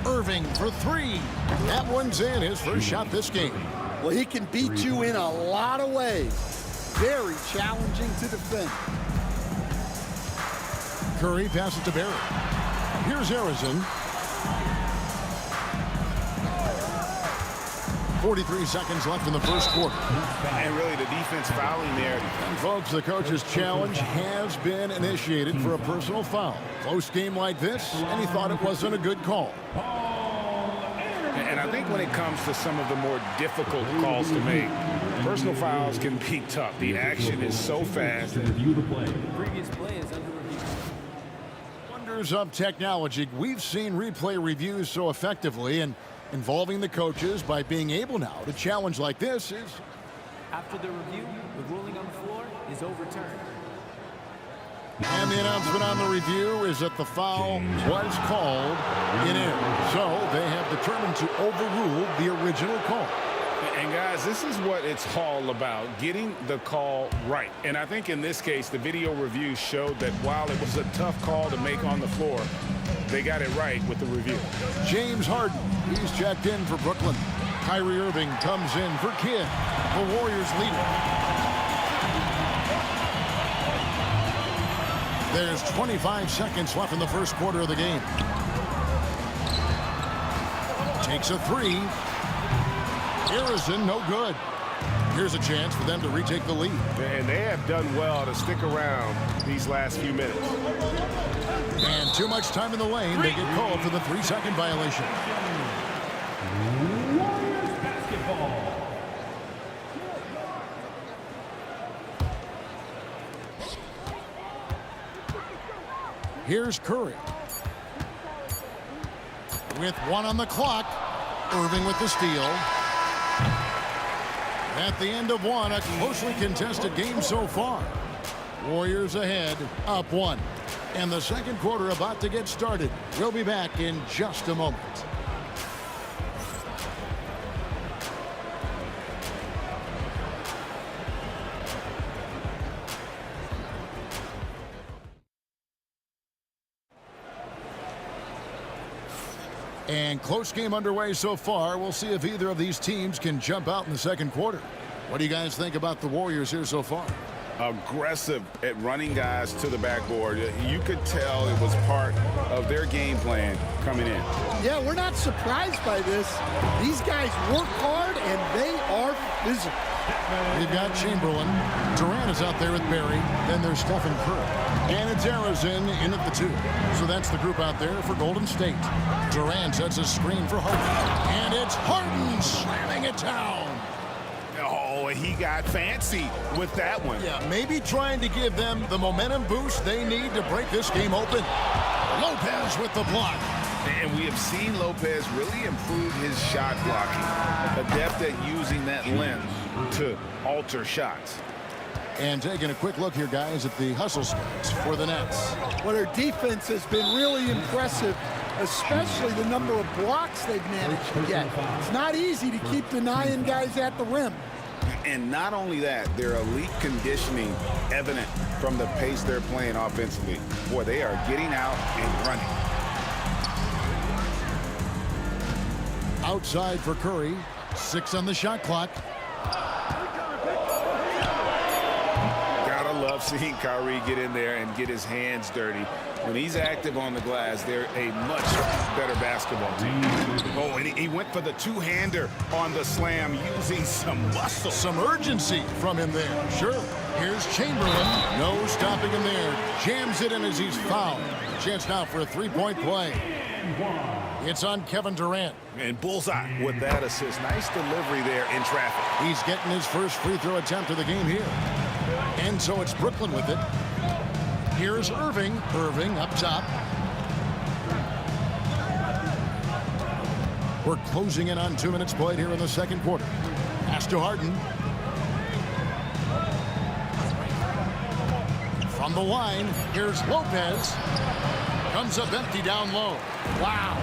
Irving for 3. That one's in, his first shot this game. Well, he can beat you in a lot of ways. Very challenging to defend. Curry passes to Barry. Here's Harrison. 43 seconds left in the first quarter. And really the defense fouling there. And folks, the coach's challenge has been initiated for a personal foul. Close game like this, and he thought it wasn't a good call. And I think when it comes to some of the more difficult calls to make, personal fouls can be tough. The action is so fast. Previous play is under review. Wonders of technology. We've seen replay reviews so effectively, and involving the coaches by being able now to challenge like this is... After the review, the ruling on the floor is is overturned. And the announcement on the review is that the foul was called in air. So they have determined to overrule the original call. And guys, this is what it's all about, getting the call right. And I think in this case, the video review showed that while it was a tough call to make on the floor, they got it right with the review. James Harden, he's checked in for Brooklyn. Kyrie Irving comes in for Kidd, the Warriors leader. There's 25 seconds left in the first quarter of the game. Takes a three. Harrison, no good. Here's a chance for them to retake the lead. And they have done well to stick around these last few minutes. And too much time in the lane. They get called for the 3-second violation. Warriors basketball. Here's Curry. With 1 on the clock. Irving with the steal. At the end of 1, a closely contested game so far. Warriors ahead, up 1. And the second quarter about to get started. We'll be back in just a moment. And close game underway so far. We'll see if either of these teams can jump out in the second quarter. What do you guys think about the Warriors here so far? Aggressive at running guys to the backboard. You could tell it was part of their game plan coming in. Yeah, we're not surprised by this. These guys work hard, and they are physical. We've got Chamberlain. Durant is out there with Barry. Then there's Stephen Curry. And it's Harrison in at the 2. So that's the group out there for Golden State. Durant sets a screen for Harden. And it's Harden slamming it down. Oh, he got fancy with that one. Yeah, maybe trying to give them the momentum boost they need to break this game open. Lopez with the block. And we have seen Lopez really improve his shot blocking. Adept at using that length to alter shots. And taking a quick look here, guys, at the hustle stats for the Nets. Well, their defense has been really impressive, especially the number of blocks they've managed to get. It's not easy to keep denying guys at the rim. And not only that, their elite conditioning evident from the pace they're playing offensively. Boy, they are getting out and running. Outside for Curry. 6 on the shot clock. Gotta love seeing Kyrie get in there and get his hands dirty. When he's active on the glass, they're a much better basketball team. Oh, and he went for the two-hander on the slam, using some muscle. Some urgency from him there. Sure. Here's Chamberlain. No stopping him there. Jams it in as he's fouled. Chance now for a three-point play. It's on Kevin Durant. And bullseye with that assist. Nice delivery there in traffic. He's getting his first free throw attempt of the game here. And so it's Brooklyn with it. Here's Irving. Irving up top. We're closing in on 2 minutes played here in the second quarter. Pass to Harden. From the line, here's Lopez. Comes up empty down low. Wow.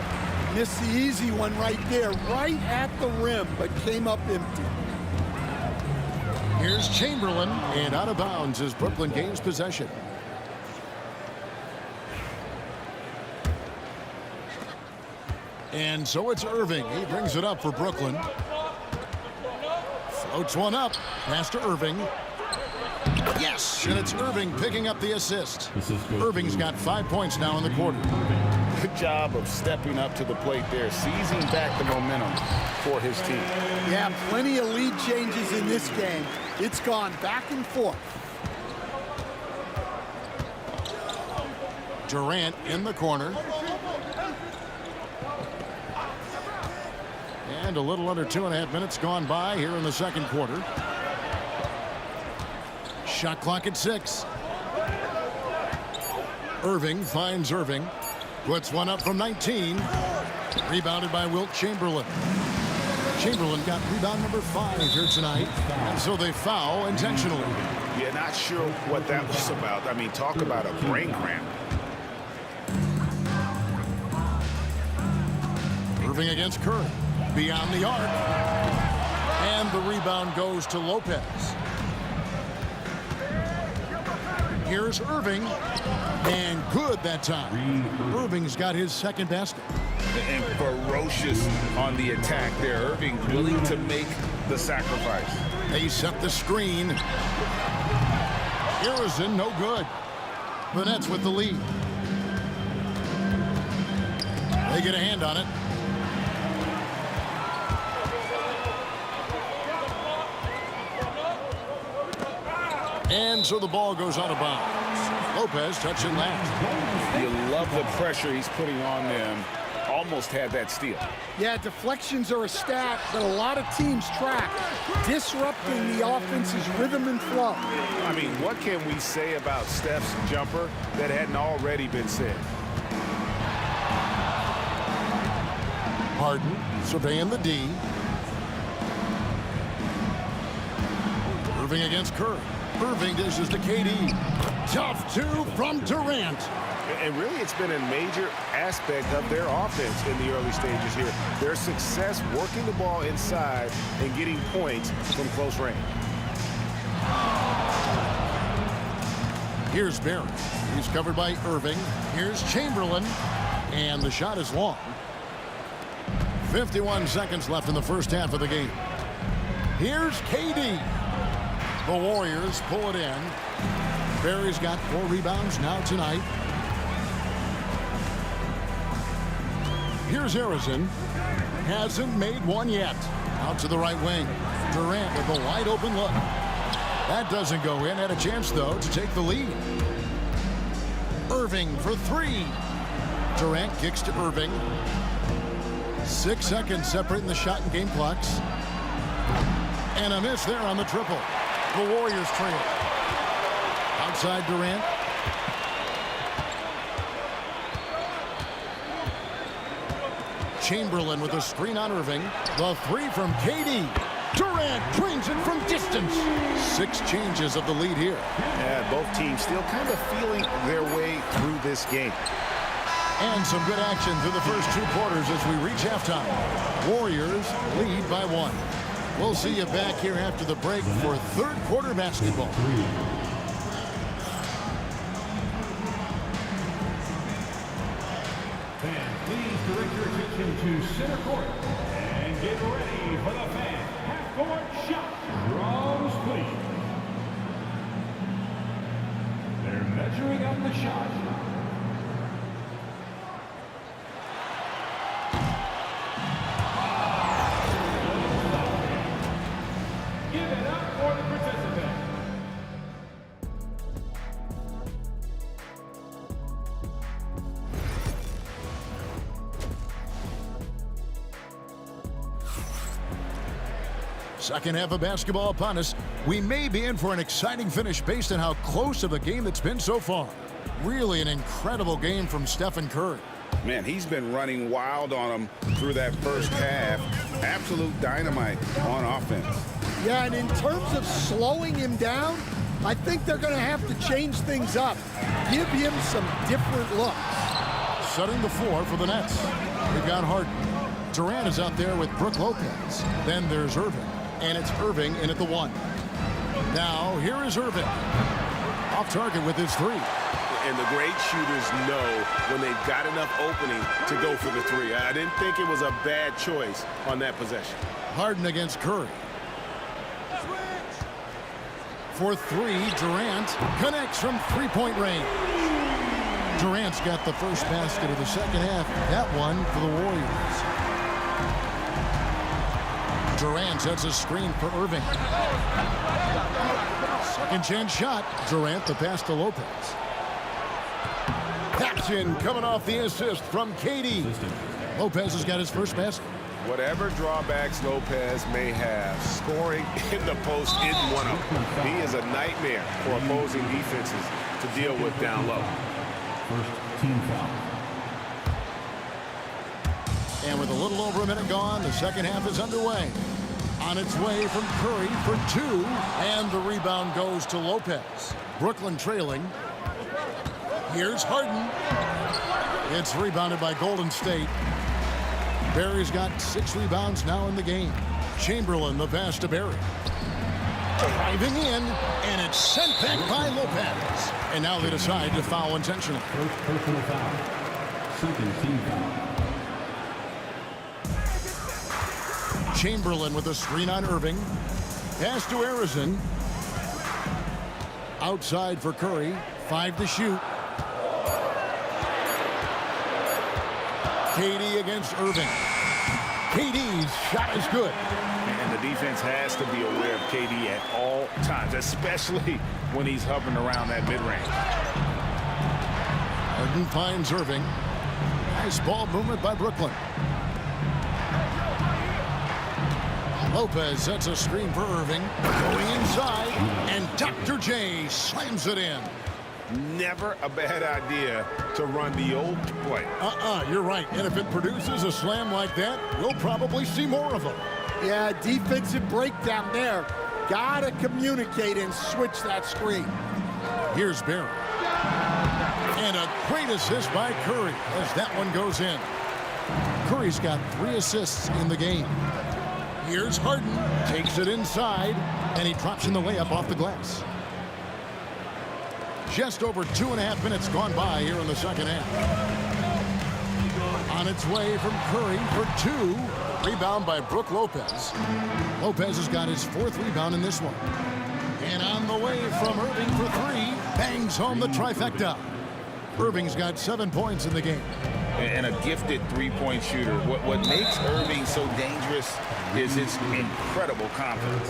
Missed the easy one right there, right at the rim, but came up empty. Here's Chamberlain, and out of bounds as Brooklyn gains possession. And so it's Irving. He brings it up for Brooklyn. Floats one up. Pass to Irving. Yes, and it's Irving picking up the assist. Irving's got 5 points now in the quarter. Good job of stepping up to the plate there, seizing back the momentum for his team. Yeah, plenty of lead changes in this game. It's gone back and forth. Durant in the corner. And a little under 2.5 minutes gone by here in the second quarter. Shot clock at 6. Irving finds Irving. Puts one up from 19. Rebounded by Wilt Chamberlain. Chamberlain got rebound number 5 here tonight, and so they foul intentionally. Yeah, not sure what that was about. I mean, talk about a brain cramp. Irving against Curry. Beyond the arc. And the rebound goes to Lopez. Here's Irving. And good that time. Irving's got his second basket. And ferocious on the attack there. Irving willing to make the sacrifice. They set the screen. Harrison, no good. The Nets with the lead. They get a hand on it. And so the ball goes out of bounds. Lopez touching last. You love the pressure he's putting on them. Almost had that steal. Yeah, deflections are a stat that a lot of teams track, disrupting the offense's rhythm and flow. I mean, what can we say about Steph's jumper that hadn't already been said? Harden surveying the D. Irving against Curry. Irving dishes to KD. Tough 2 from Durant. And really, it's been a major aspect of their offense in the early stages here. Their success working the ball inside and getting points from close range. Here's Barry. He's covered by Irving. Here's Chamberlain. And the shot is long. 51 seconds left in the first half of the game. Here's KD. The Warriors pull it in. Barry's got 4 rebounds now tonight. Here's Harrison. Hasn't made one yet. Out to the right wing. Durant with a wide open look. That doesn't go in. Had a chance, though, to take the lead. Irving for 3. Durant kicks to Irving. 6 seconds separating the shot and game clocks. And a miss there on the triple. The Warriors trail. Outside Durant. Chamberlain with a screen on Irving. The 3 from KD. Durant drains it from distance. 6 changes of the lead here. Yeah, both teams still kind of feeling their way through this game. And some good action through the first 2 quarters as we reach halftime. Warriors lead by 1. We'll see you back here after the break for third quarter basketball. Fans, please direct your attention to center court and get ready for the fan half-court shot from Split. They're measuring up the shot. Give it up for the participant. Second half of basketball upon us. We may be in for an exciting finish based on how close of a game it's been so far. Really an incredible game from Stephen Curry. Man, he's been running wild on them through that first half. Absolute dynamite on offense. Yeah, and in terms of slowing him down, I think they're going to have to change things up. Give him some different looks. Setting the floor for the Nets. They've got Harden. Durant is out there with Brook Lopez. Then there's Irving. And it's Irving in at the 1. Now, here is Irving. Off target with his 3. And the great shooters know when they've got enough opening to go for the 3. I didn't think it was a bad choice on that possession. Harden against Curry. For 3, Durant connects from 3-point range. Durant's got the first basket of the second half. That one for the Warriors. Durant sets a screen for Irving. Second chance shot. Durant the pass to Lopez. Action coming off the assist from KD. Lopez has got his first basket. Whatever drawbacks Lopez may have, scoring in the post isn't one of them. He is a nightmare for opposing defenses to deal with down low. First team foul. And with a little over a minute gone, the second half is underway. On its way from Curry for 2, and the rebound goes to Lopez. Brooklyn trailing. Here's Harden. It's rebounded by Golden State. Barry's got 6 rebounds now in the game. Chamberlain, the pass to Barry. Driving in, and it's sent back by Lopez. And now they decide to foul intentionally. First personal foul. Second team foul. Chamberlain with a screen on Irving. Pass to Arizon. Outside for Curry. 5 to shoot. KD against Irving. KD's shot is good. And the defense has to be aware of KD at all times, especially when he's hovering around that mid-range. Harden finds Irving. Nice ball movement by Brooklyn. Lopez sets a screen for Irving. Going inside, and Dr. J slams it in. Never a bad idea to run the old play. You're right. And if it produces a slam like that, we'll probably see more of them. Yeah, defensive breakdown there. Gotta communicate and switch that screen. Here's Barry. And a great assist by Curry as that one goes in. Curry's got 3 assists in the game. Here's Harden. Takes it inside, and he drops in the layup off the glass. Just over 2.5 minutes gone by here in the second half. On its way from Curry for 2. Rebound by Brook Lopez. Lopez has got his 4th rebound in this one. And on the way from Irving for 3. Bangs home the trifecta. Irving's got 7 points in the game. And a gifted three-point shooter. What makes Irving so dangerous is his incredible confidence.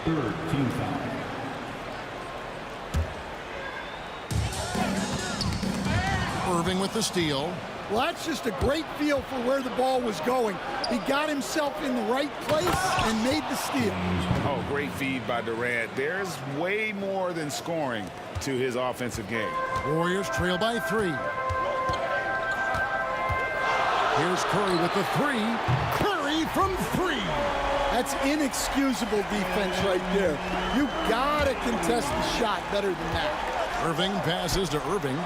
Third team foul. Irving with the steal. Well, that's just a great feel for where the ball was going. He got himself in the right place and made the steal. Oh, great feed by Durant. There's way more than scoring to his offensive game. Warriors trail by 3. Here's Curry with the 3. Curry from 3. That's inexcusable defense right there. You gotta contest the shot better than that. Irving passes to Irving.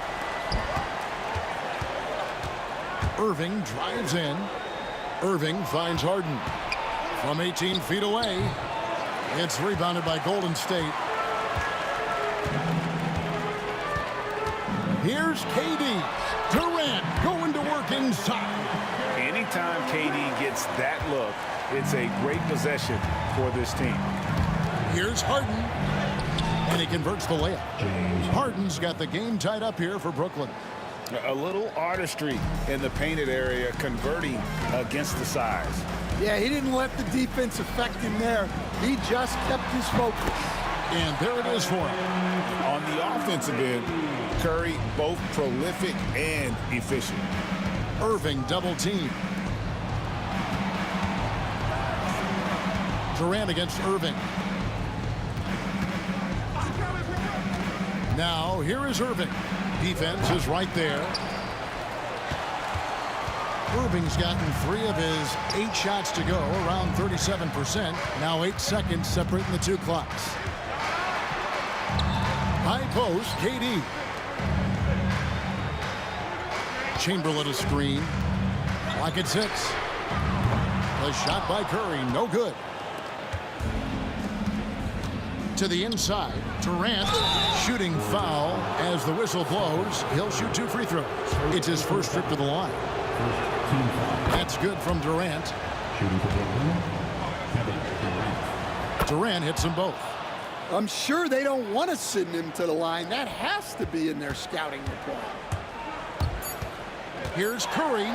Irving drives in. Irving finds Harden. From 18 feet away. It's rebounded by Golden State. Here's KD. Durant going to work inside. Anytime KD gets that look, it's a great possession for this team. Here's Harden. And he converts the layup. Harden's got the game tied up here for Brooklyn. A little artistry in the painted area, converting against the size. Yeah, he didn't let the defense affect him there. He just kept his focus. And there it is for him. On the offensive end, Curry both prolific and efficient. Irving double team. Durant against Irving. Now, here is Irving. Defense is right there. Irving's gotten 3 of his 8 shots to go, around 37%. Now 8 seconds separating the 2 clocks. High post, KD. Chamberlain a screen. Clock at 6. The shot by Curry, no good. To the inside, Durant shooting foul as the whistle blows. He'll shoot 2 free throws. It's his first trip to the line. That's good from Durant. Durant hits them both. I'm sure they don't want to send him to the line. That has to be in their scouting report. Here's Curry.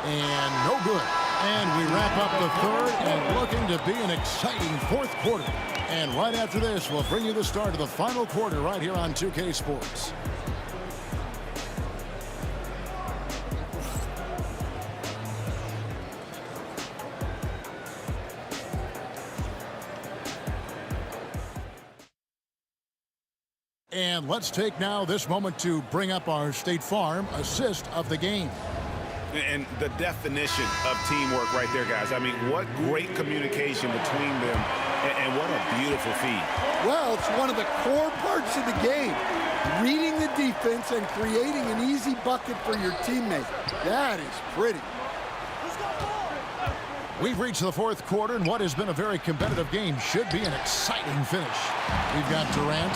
And no good. And we wrap up the third and looking to be an exciting 4th quarter. And right after this, we'll bring you the start of the final quarter right here on 2K Sports. And let's take now this moment to bring up our State Farm assist of the game. And the definition of teamwork right there, guys. I mean, what great communication between them, and what a beautiful feed. Well, it's one of the core parts of the game. Reading the defense and creating an easy bucket for your teammate. That is pretty. We've reached the fourth quarter, and what has been a very competitive game should be an exciting finish. We've got Durant.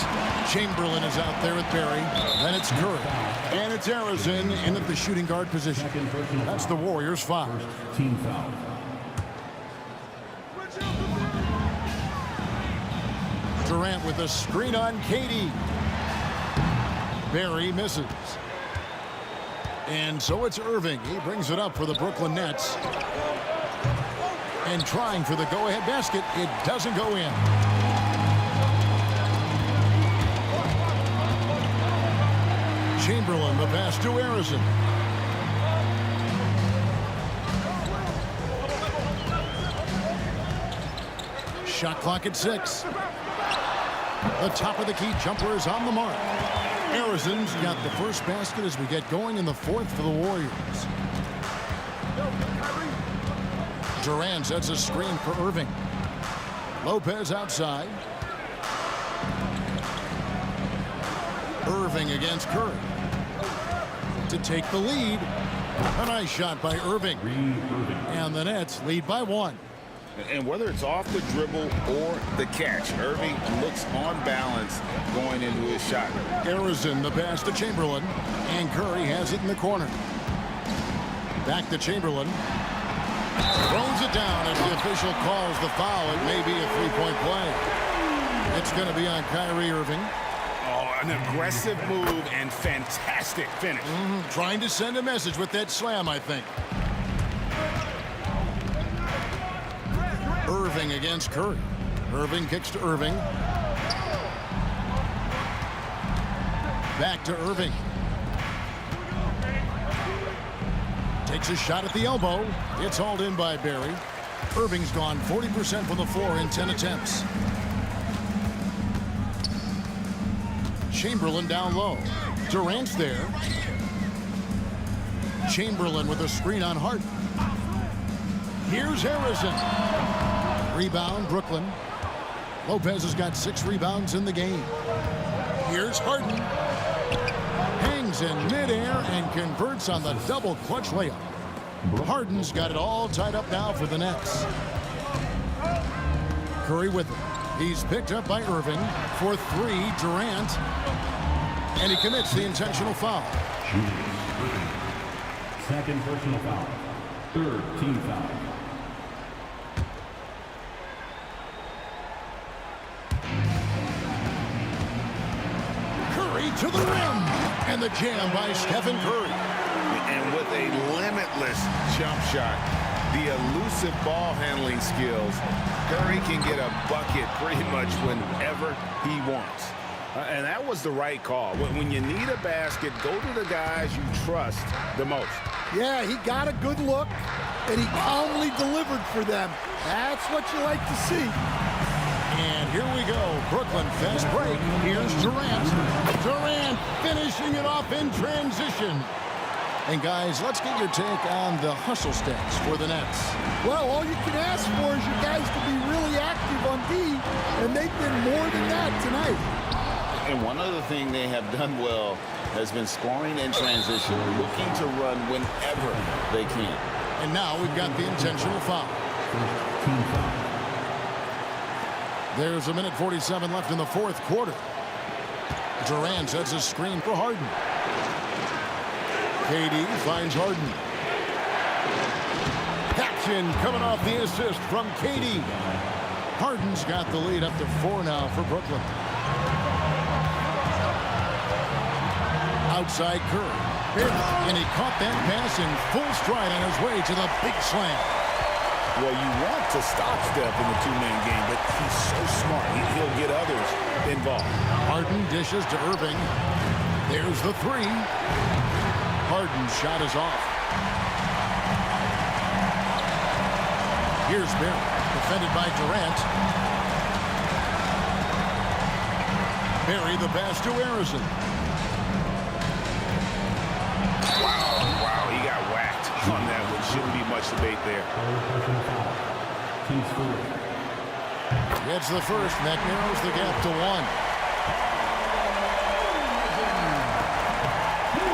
Chamberlain is out there with Barry. Then it's Curry. And it's Harrison in at the shooting guard position. That's the Warriors' foul. Team foul. Durant with a screen on KD. Barry misses. And so it's Irving. He brings it up for the Brooklyn Nets. And trying for the go-ahead basket. It doesn't go in. Chamberlain, the pass to Harrison. Shot clock at 6. The top of the key jumper is on the mark. Harrison's got the first basket as we get going in the fourth for the Warriors. Durant sets a screen for Irving. Lopez outside. Irving against Curry. To take the lead. A nice shot by Irving. And the Nets lead by 1. And whether it's off the dribble or the catch, Irving looks on balance going into his shot. Harrison, the pass to Chamberlain. And Curry has it in the corner. Back to Chamberlain. Throws it down as the official calls the foul. It may be a three-point play. It's going to be on Kyrie Irving. Oh, an aggressive move and fantastic finish. Trying to send a message with that slam, I think. Irving against Curry. Irving kicks to Irving. Back to Irving. Takes a shot at the elbow. It's hauled in by Barry. Irving's gone 40% from the floor in 10 attempts. Chamberlain down low. Durant's there. Chamberlain with a screen on Harden. Here's Harrison. Rebound, Brooklyn. Lopez has got 6 rebounds in the game. Here's Harden. Hangs in midair and converts on the double clutch layup. Harden's got it all tied up now for the Nets. Curry with it. He's picked up by Irving. For 3, Durant. And he commits the intentional foul. Second personal foul. Third team foul. Curry to the rim. And the jam by Stephen Curry. And with a limitless jump shot, the elusive ball handling skills, Curry can get a bucket pretty much whenever he wants. And that was the right call. When you need a basket, go to the guys you trust the most. Yeah, he got a good look, and he calmly delivered for them. That's what you like to see. And here we go. Brooklyn fast break. Here's Durant. Durant finishing it off in transition. And guys, let's get your take on the hustle stats for the Nets. Well, all you can ask for is your guys to be really active on D, and they've been more than that tonight. And one other thing they have done well has been scoring in transition, looking to run whenever they can. And now we've got the intentional foul. There's a minute 47 left in the fourth quarter. Durant sets a screen for Harden. KD finds Harden. Action coming off the assist from KD. Harden's got the lead up to 4 now for Brooklyn. Outside Curry. And he caught that pass in full stride on his way to the big slam. Well, you want to stop Steph in the two-man game, but he's so smart. He'll get others involved. Harden dishes to Irving. There's the 3. Harden's shot is off. Here's Barry, defended by Durant. Barry the pass to Harrison. Wow, he got whacked. catch the bait there. Gets the first. That narrows the gap to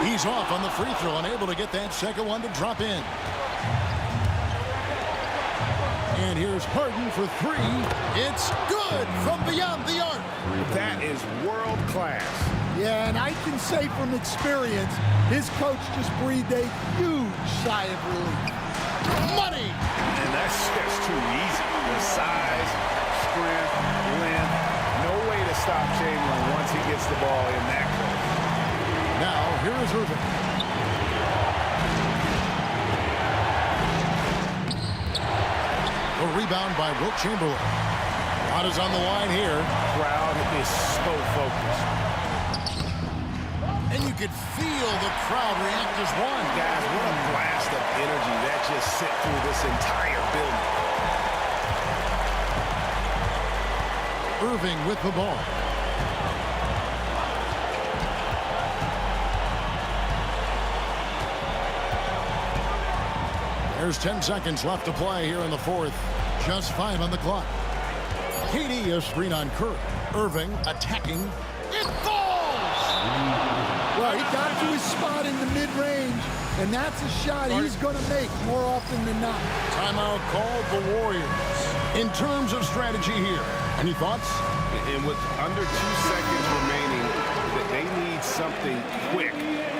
1. He's off on the free throw, unable to get that second one to drop in. And here's Harden for 3. It's good from beyond the arc. That is world class. Yeah, and I can say from experience, his coach just breathed a huge sigh of relief. Money! And that's just too easy. The size, strength, length, no way to stop Chamberlain once he gets the ball in that close. Now, here is Irving. A rebound by Wilt Chamberlain. Lot is on the line here. Crowd is so focused. And you could feel the crowd react as one. Guys, what a blast of energy that just sent through this entire building. Irving with the ball. There's 10 seconds left to play here in the fourth. Just 5 on the clock. KD a screen on Kerr. Irving attacking. It falls! Well, he got to his spot in the mid-range, and that's a shot he's going to make more often than not. Timeout called the Warriors. In terms of strategy here, any thoughts? And with under 2 seconds remaining, they need something quick.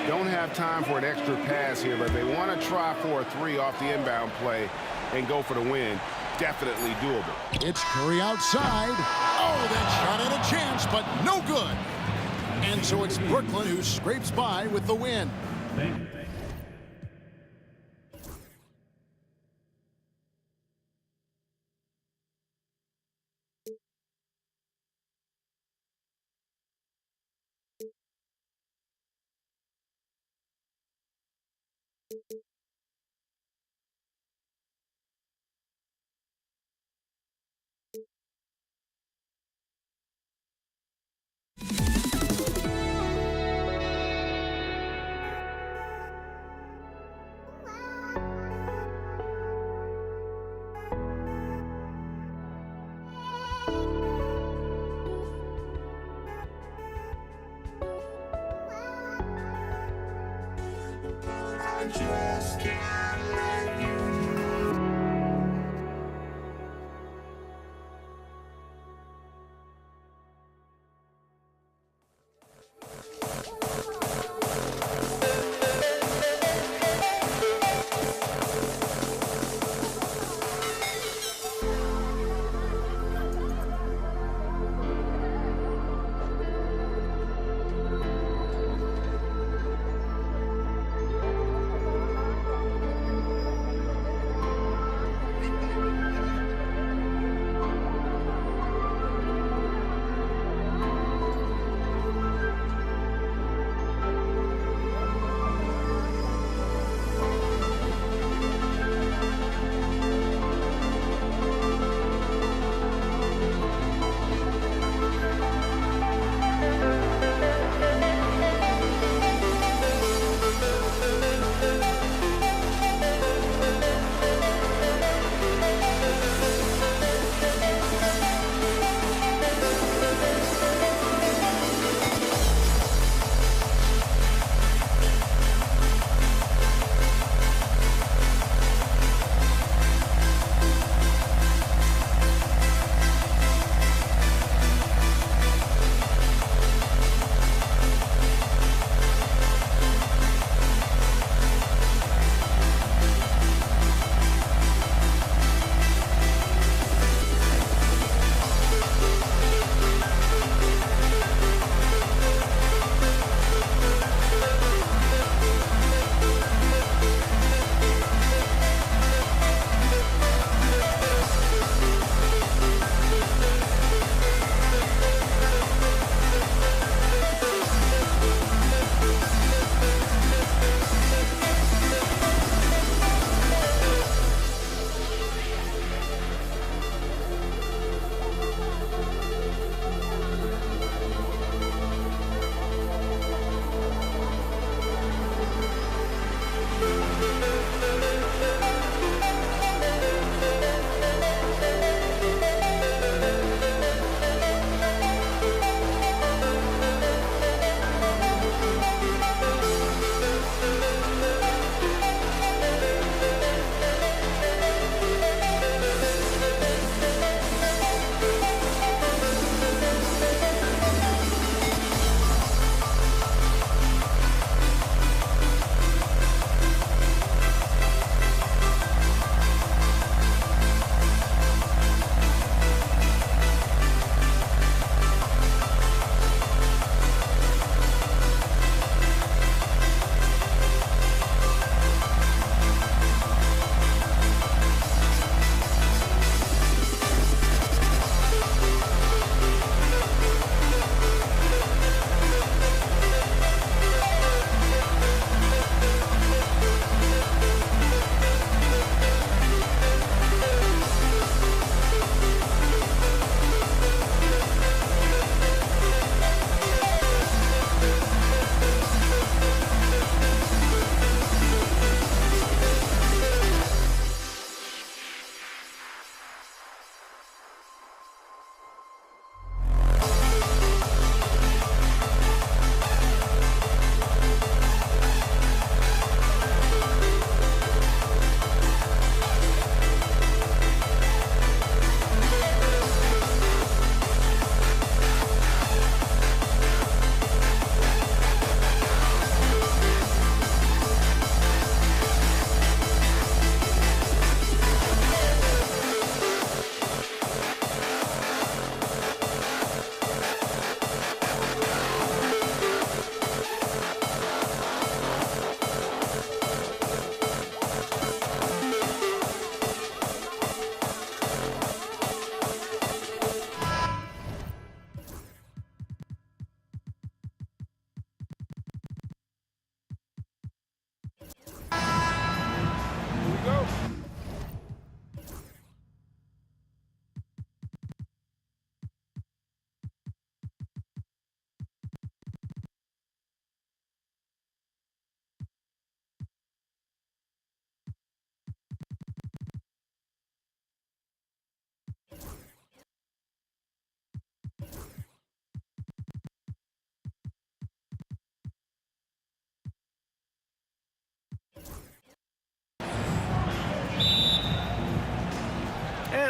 Don't have time for an extra pass here, but they want to try for a 3 off the inbound play and go for the win. Definitely doable. It's Curry outside. Oh, that shot had a chance, but no good. And so it's Brooklyn who scrapes by with the win.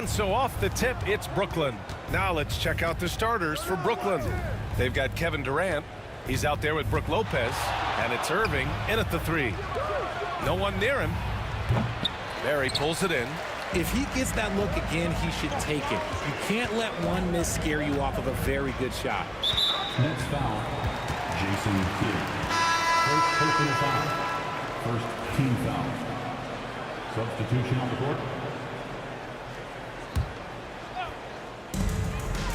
And so off the tip, it's Brooklyn. Now let's check out the starters for Brooklyn. They've got Kevin Durant. He's out there with Brook Lopez. And it's Irving in at the 3. No one near him. Barry pulls it in. If he gets that look again, he should take it. You can't let one miss scare you off of a very good shot. Next foul, Jason Kidd. First personal foul. First team foul. Substitution on the court.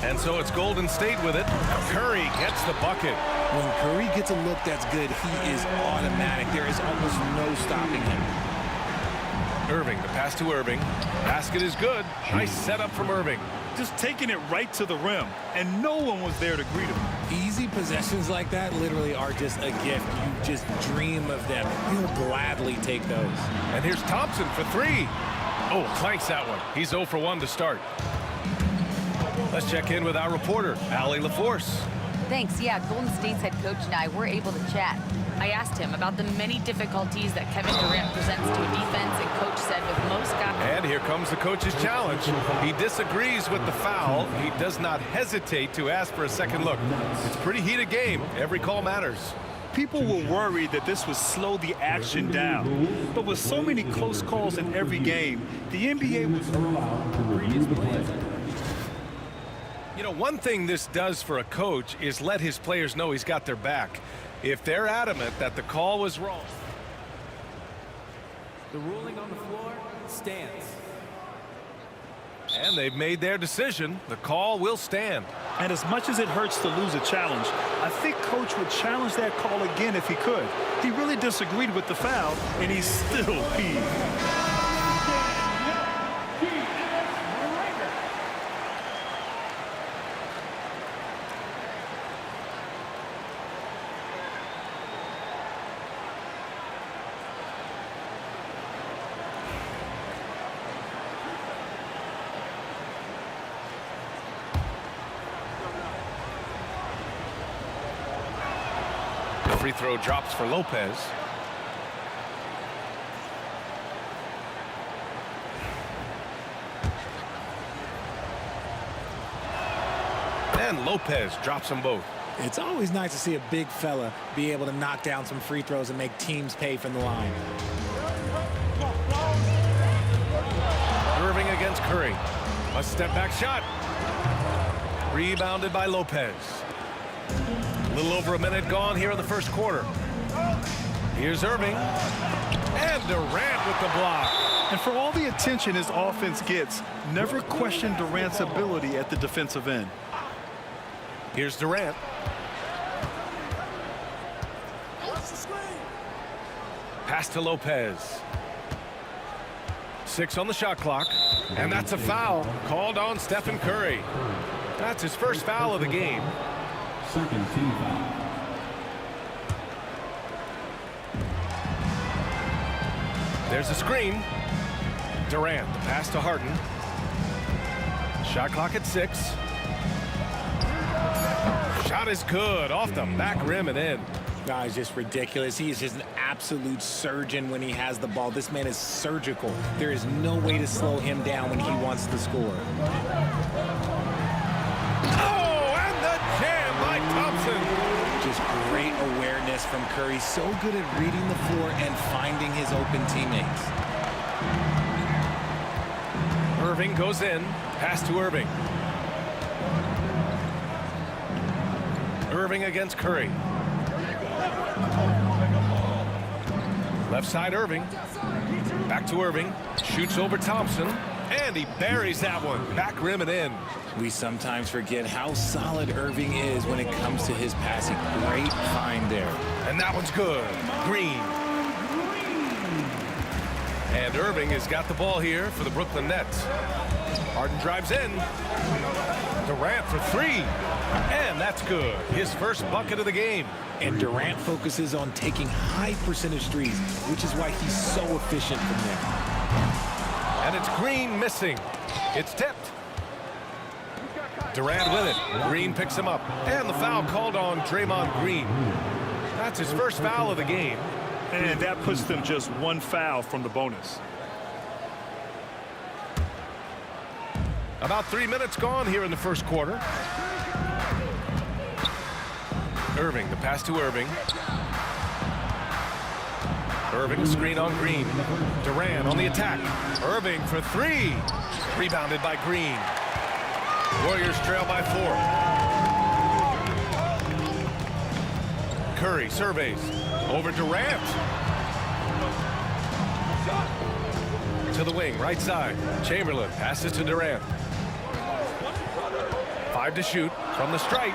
And so it's Golden State with it. Curry gets the bucket. When Curry gets a look that's good, he is automatic. There is almost no stopping him. Irving, the pass to Irving. Basket is good. Nice setup from Irving. Just taking it right to the rim, and no one was there to greet him. Easy possessions like that literally are just a gift. You just dream of them. You'll gladly take those. And here's Thompson for 3. Oh, clanks that one. He's 0 for 1 to start. Let's check in with our reporter, Allie LaForce. Thanks. Yeah, Golden State's head coach and I were able to chat. I asked him about the many difficulties that Kevin Durant presents to a defense, and coach said with most guys... And here comes the coach's challenge. He disagrees with the foul. He does not hesitate to ask for a second look. It's a pretty heated game. Every call matters. People were worried that this would slow the action down. But with so many close calls in every game, the NBA was allowed to remove the play. You know, one thing this does for a coach is let his players know he's got their back. If they're adamant that the call was wrong. The ruling on the floor stands. And they've made their decision. The call will stand. And as much as it hurts to lose a challenge, I think coach would challenge that call again if he could. He really disagreed with the foul, and he's still peeved. Free throw drops for Lopez. And Lopez drops them both. It's always nice to see a big fella be able to knock down some free throws and make teams pay from the line. Irving against Curry. A step back shot. Rebounded by Lopez. A little over a minute gone here in the first quarter. Here's Irving. And Durant with the block. And for all the attention his offense gets, never question Durant's ability at the defensive end. Here's Durant. Pass to Lopez. 6 on the shot clock. And that's a foul called on Stephen Curry. That's his first foul of the game. Second team foul. There's a screen. Durant, the pass to Harden. Shot clock at 6. Shot is good, off the back rim and in. Guys, just ridiculous. He is just an absolute surgeon when he has the ball. This man is surgical. There is no way to slow him down when he wants to score. Just great awareness from Curry. So good at reading the floor and finding his open teammates. Irving goes in. Pass to Irving. Irving against Curry. Left side Irving. Back to Irving. Shoots over Thompson. And he buries that one. Back rim and in. We sometimes forget how solid Irving is when it comes to his passing. Great find there. And that one's good. Green. And Irving has got the ball here for the Brooklyn Nets. Harden drives in. Durant for 3. And that's good. His first bucket of the game. And Durant focuses on taking high percentage threes, which is why he's so efficient from there. And it's Green missing. It's tipped. Durant with it. Green picks him up. And the foul called on Draymond Green. That's his first foul of the game. And that puts them just one foul from the bonus. About 3 minutes gone here in the first quarter. Irving, the pass to Irving. Irving, a screen on Green. Durant on the attack. Irving for three. Rebounded by Green. Warriors trail by 4. Curry surveys. Over Durant. To the wing, right side. Chamberlain passes to Durant. 5 to shoot from the stripe.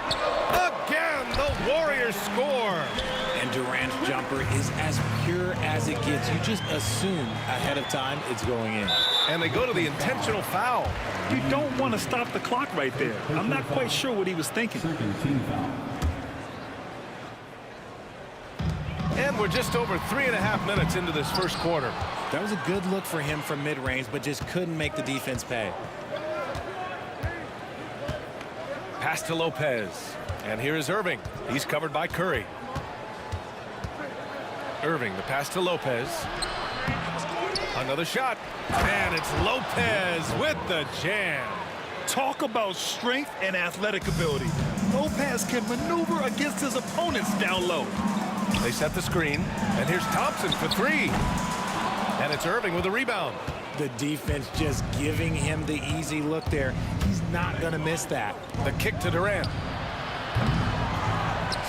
Again, the Warriors score. And Durant's jumper is as pure as it gets. You just assume ahead of time it's going in. And they go to the intentional foul. You don't want to stop the clock right there. I'm not quite sure what he was thinking. And we're just over 3.5 minutes into this first quarter. That was a good look for him from mid-range, but just couldn't make the defense pay. Pass to Lopez. And here is Irving. He's covered by Curry. Irving, the pass to Lopez. Another shot. And it's Lopez with the jam. Talk about strength and athletic ability. Lopez can maneuver against his opponents down low. They set the screen. And here's Thompson for three. And it's Irving with a rebound. The defense just giving him the easy look there. He's not going to miss that. The kick to Durant.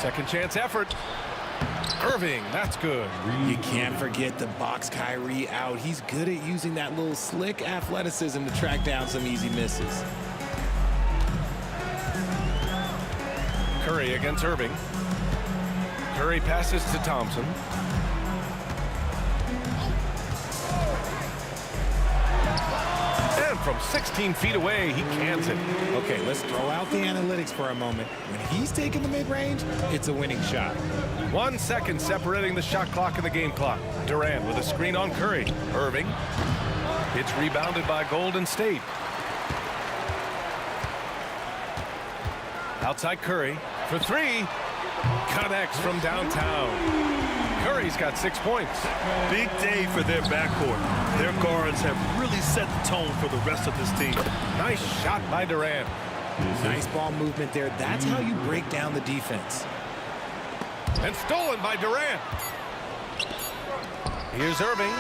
Second chance effort. Irving, that's good. You can't forget the box Kyrie out. He's good at using that little slick athleticism to track down some easy misses. Curry against Irving. Curry passes to Thompson. And from 16 feet away, he cans it. Okay, let's throw out the analytics for a moment. When he's taking the mid-range, it's a winning shot. 1 second separating the shot clock and the game clock. Durant with a screen on Curry. Irving. It's rebounded by Golden State. Outside Curry for three. Connects from downtown. Curry's got 6 points. Big day for their backcourt. Their guards have really set the tone for the rest of this team. Nice shot by Durant. Nice ball movement there. That's how you break down the defense. And stolen by Durant. Here's Irving.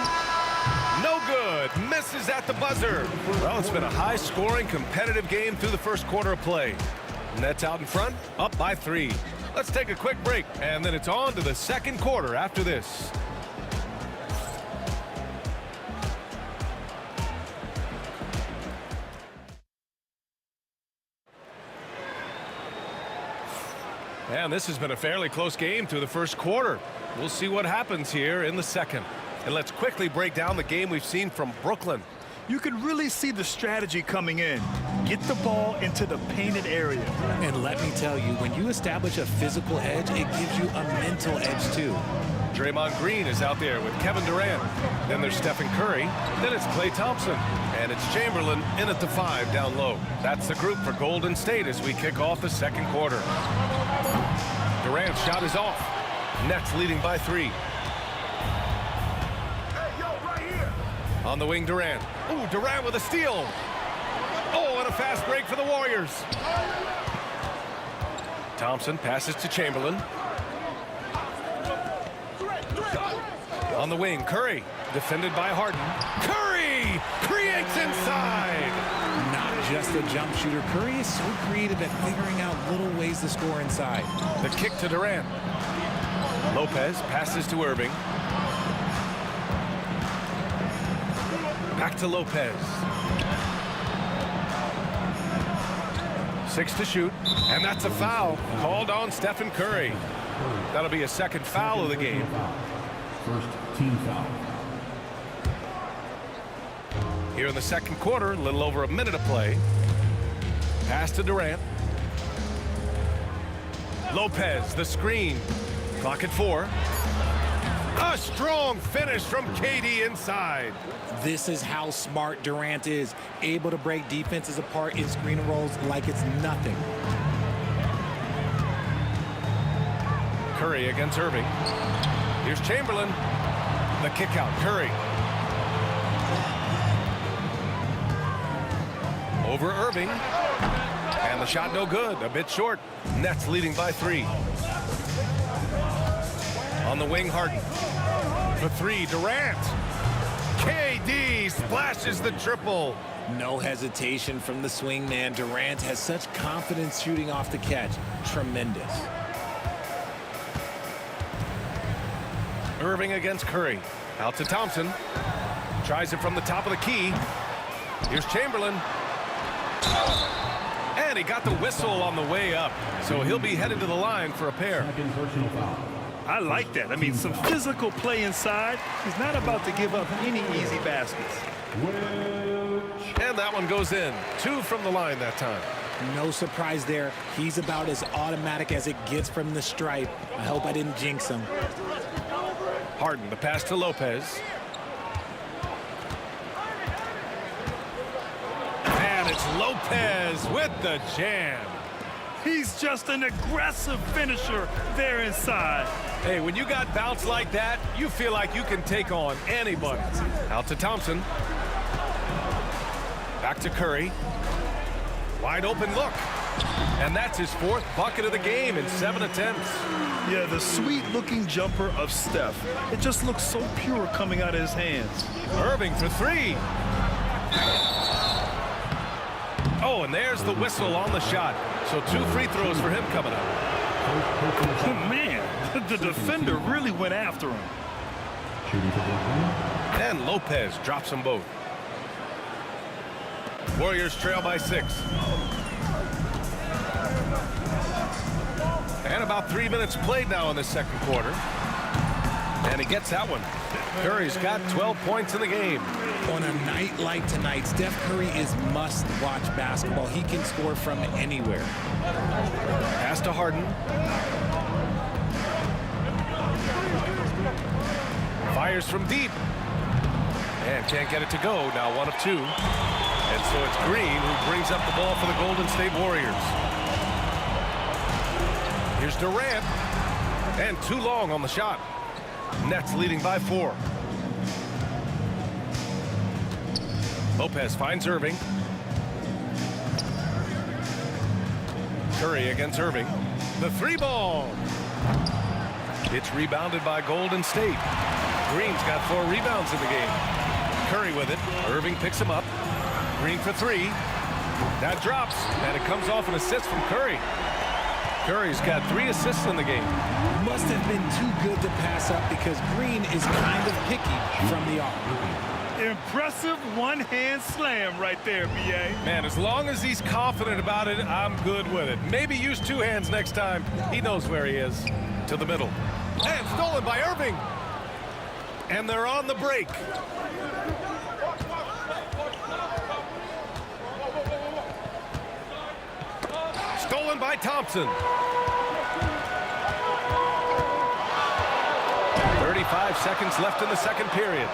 No good. Misses at the buzzer. Well, it's been a high-scoring, competitive game through the first quarter of play. Nets out in front, up by 3. Let's take a quick break, and then it's on to the second quarter after this. And this has been a fairly close game through the first quarter. We'll see what happens here in the second. And let's quickly break down the game we've seen from Brooklyn. You can really see the strategy coming in. Get the ball into the painted area. And let me tell you, when you establish a physical edge, it gives you a mental edge too. Draymond Green is out there with Kevin Durant. Then there's Stephen Curry. Then it's Klay Thompson. And it's Chamberlain in at the 5 down low. That's the group for Golden State as we kick off the second quarter. Durant's shot is off. Nets leading by 3. On the wing, Durant. Ooh, Durant with a steal. Oh, and a fast break for the Warriors. Thompson passes to Chamberlain. On the wing, Curry. Defended by Harden. Curry creates inside. Not just a jump shooter. Curry is so creative at figuring out little ways to score inside. The kick to Durant. Lopez passes to Irving. Back to Lopez. 6 to shoot, and that's a foul called on Stephen Curry. That'll be a second foul of the game. First team foul. Here in the second quarter, a little over a minute of play. Pass to Durant. Lopez, the screen. Clock at 4. A strong finish from KD inside. This is how smart Durant is, able to break defenses apart in screen and rolls like it's nothing. Curry against Irving. Here's Chamberlain. The kick out, Curry. Over Irving. And the shot no good. A bit short. Nets leading by 3. On the wing, Harden. For 3, Durant. KD splashes the triple. No hesitation from the swing man. Durant has such confidence shooting off the catch. Tremendous. Irving against Curry. Out to Thompson. Tries it from the top of the key. Here's Chamberlain. And he got the whistle on the way up. So he'll be headed to the line for a pair. I like that. I mean, some physical play inside. He's not about to give up any easy baskets. And that one goes in. 2 from the line that time. No surprise there. He's about as automatic as it gets from the stripe. I hope I didn't jinx him. Harden, the pass to Lopez. And it's Lopez with the jam. He's just an aggressive finisher there inside. Hey, when you got bounce like that, you feel like you can take on anybody. Out to Thompson. Back to Curry. Wide open look. And that's his 4th bucket of the game in 7 attempts. Yeah, the sweet-looking jumper of Steph. It just looks so pure coming out of his hands. Irving for 3. Oh, and there's the whistle on the shot. So 2 free throws for him coming up. Oh, man, the defender really went after him. And Lopez drops them both. Warriors trail by 6. And about 3 minutes played now in the second quarter. And he gets that one. Curry's got 12 points in the game. On a night like tonight, Steph Curry is must-watch basketball. He can score from anywhere. Pass to Harden. Fires from deep. And can't get it to go. Now 1 of 2. And so it's Green who brings up the ball for the Golden State Warriors. Here's Durant. And too long on the shot. Nets leading by 4. Lopez finds Irving. Curry against Irving. The 3 ball. It's rebounded by Golden State. Green's got 4 rebounds in the game. Curry with it. Irving picks him up. Green for 3. That drops, and it comes off an assist from Curry. Curry's got 3 assists in the game. Must have been too good to pass up because Green is kind of picky from the arc. Impressive one-hand slam right there, B.A. Man, as long as he's confident about it, I'm good with it. Maybe use 2 hands next time. He knows where he is. To the middle. And stolen by Irving. And they're on the break. Stolen by Thompson. 35 seconds left in the second period.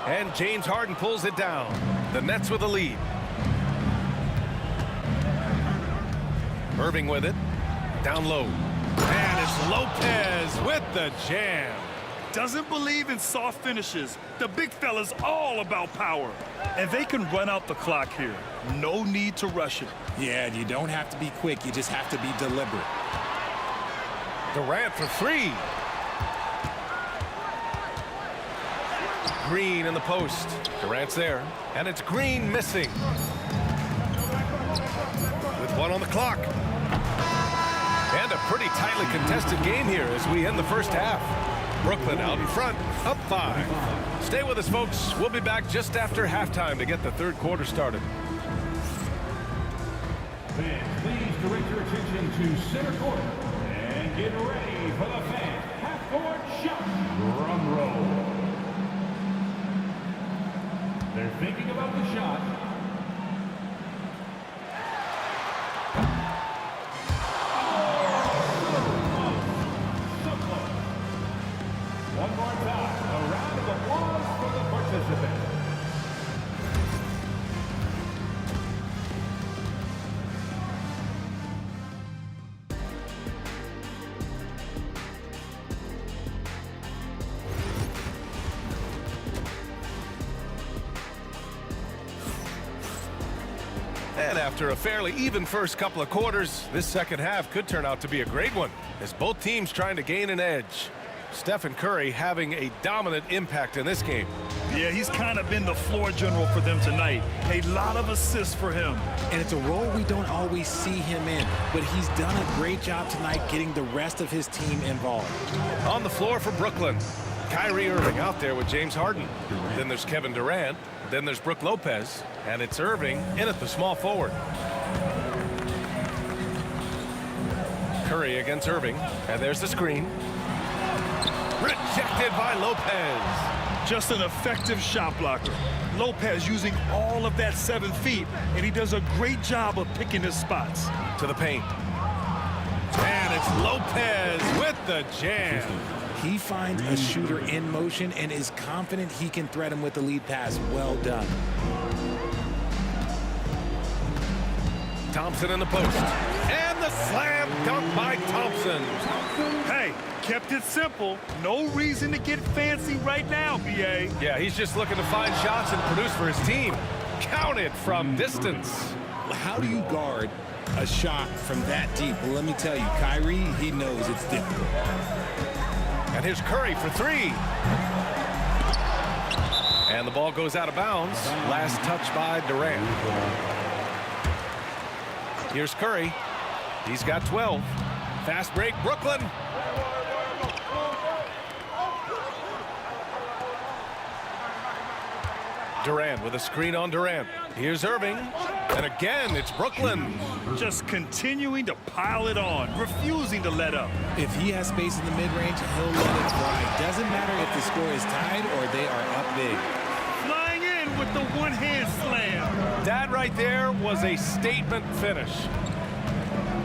And James Harden pulls it down. The Nets with a lead. Irving with it. Down low. And it's Lopez with the jam. Doesn't believe in soft finishes. The big fella's all about power. And they can run out the clock here. No need to rush it. Yeah, you don't have to be quick. You just have to be deliberate. Durant for 3. Green in the post. Durant's there. And it's Green missing. With 1 on the clock. And a pretty tightly contested game here as we end the first half. Brooklyn out in front, up 5. Stay with us, folks. We'll be back just after halftime to get the third quarter started. Fans, please direct your attention to center court and get ready for the fan half-court shot. Drum roll. They're thinking about the shot. One more time, a round of applause for the participants. after a fairly even first couple of quarters, this second half could turn out to be a great one, as both teams trying to gain an edge. Stephen Curry having a dominant impact in this game. Yeah, he's kind of been the floor general for them tonight. A lot of assists for him. And it's a role we don't always see him in, but he's done a great job tonight getting the rest of his team involved. On the floor for Brooklyn, Kyrie Irving out there with James Harden. Then there's Kevin Durant. Then there's Brook Lopez. And it's Irving in at the small forward. Curry against Irving. And there's the screen. Rejected by Lopez. Just an effective shot blocker. Lopez using all of that 7 feet, and he does a great job of picking his spots. To the paint. And it's Lopez with the jam. He finds a shooter in motion and is confident he can thread him with the lead pass. Well done. Thompson in the post. And the slam dunk by Thompson. Hey, kept it simple. No reason to get fancy right now, B.A. Yeah, he's just looking to find shots and produce for his team. Count it from distance. How do you guard a shot from that deep? Well, let me tell you, Kyrie, he knows it's difficult. And here's Curry for three. And the ball goes out of bounds. Last touch by Durant. Here's Curry. He's got 12. Fast break, Brooklyn. Durant with a screen on Durant. Here's Irving. And again, it's Brooklyn. Just continuing to pile it on, refusing to let up. If he has space in the mid-range, he'll let it fly. Doesn't matter if the score is tied or they are up big. Flying in with the one-hand slam. That right there was a statement finish.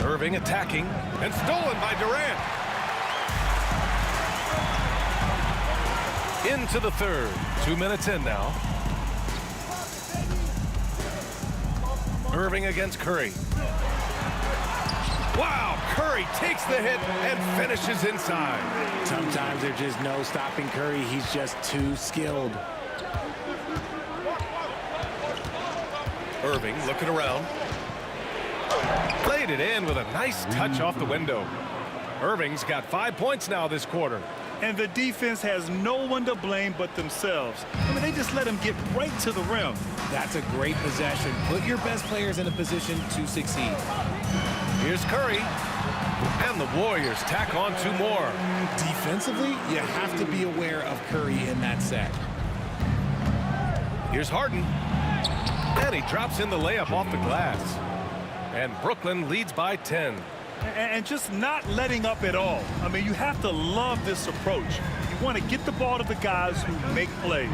Irving attacking and stolen by Durant. Into the third. 2 minutes in now. Irving against Curry. Wow, Curry takes the hit and finishes inside. Sometimes there's just no stopping Curry. He's just too skilled. Irving looking around. Played it in with a nice touch off the window. Irving's got 5 points now this quarter. And the defense has no one to blame but themselves. I mean, they just let him get right to the rim. That's a great possession. Put your best players in a position to succeed. Here's Curry. And the Warriors tack on 2 more. Defensively, you have to be aware of Curry in that set. Here's Harden. And he drops in the layup off the glass. And Brooklyn leads by 10. And just not letting up at all. I mean, you have to love this approach. You want to get the ball to the guys who make plays.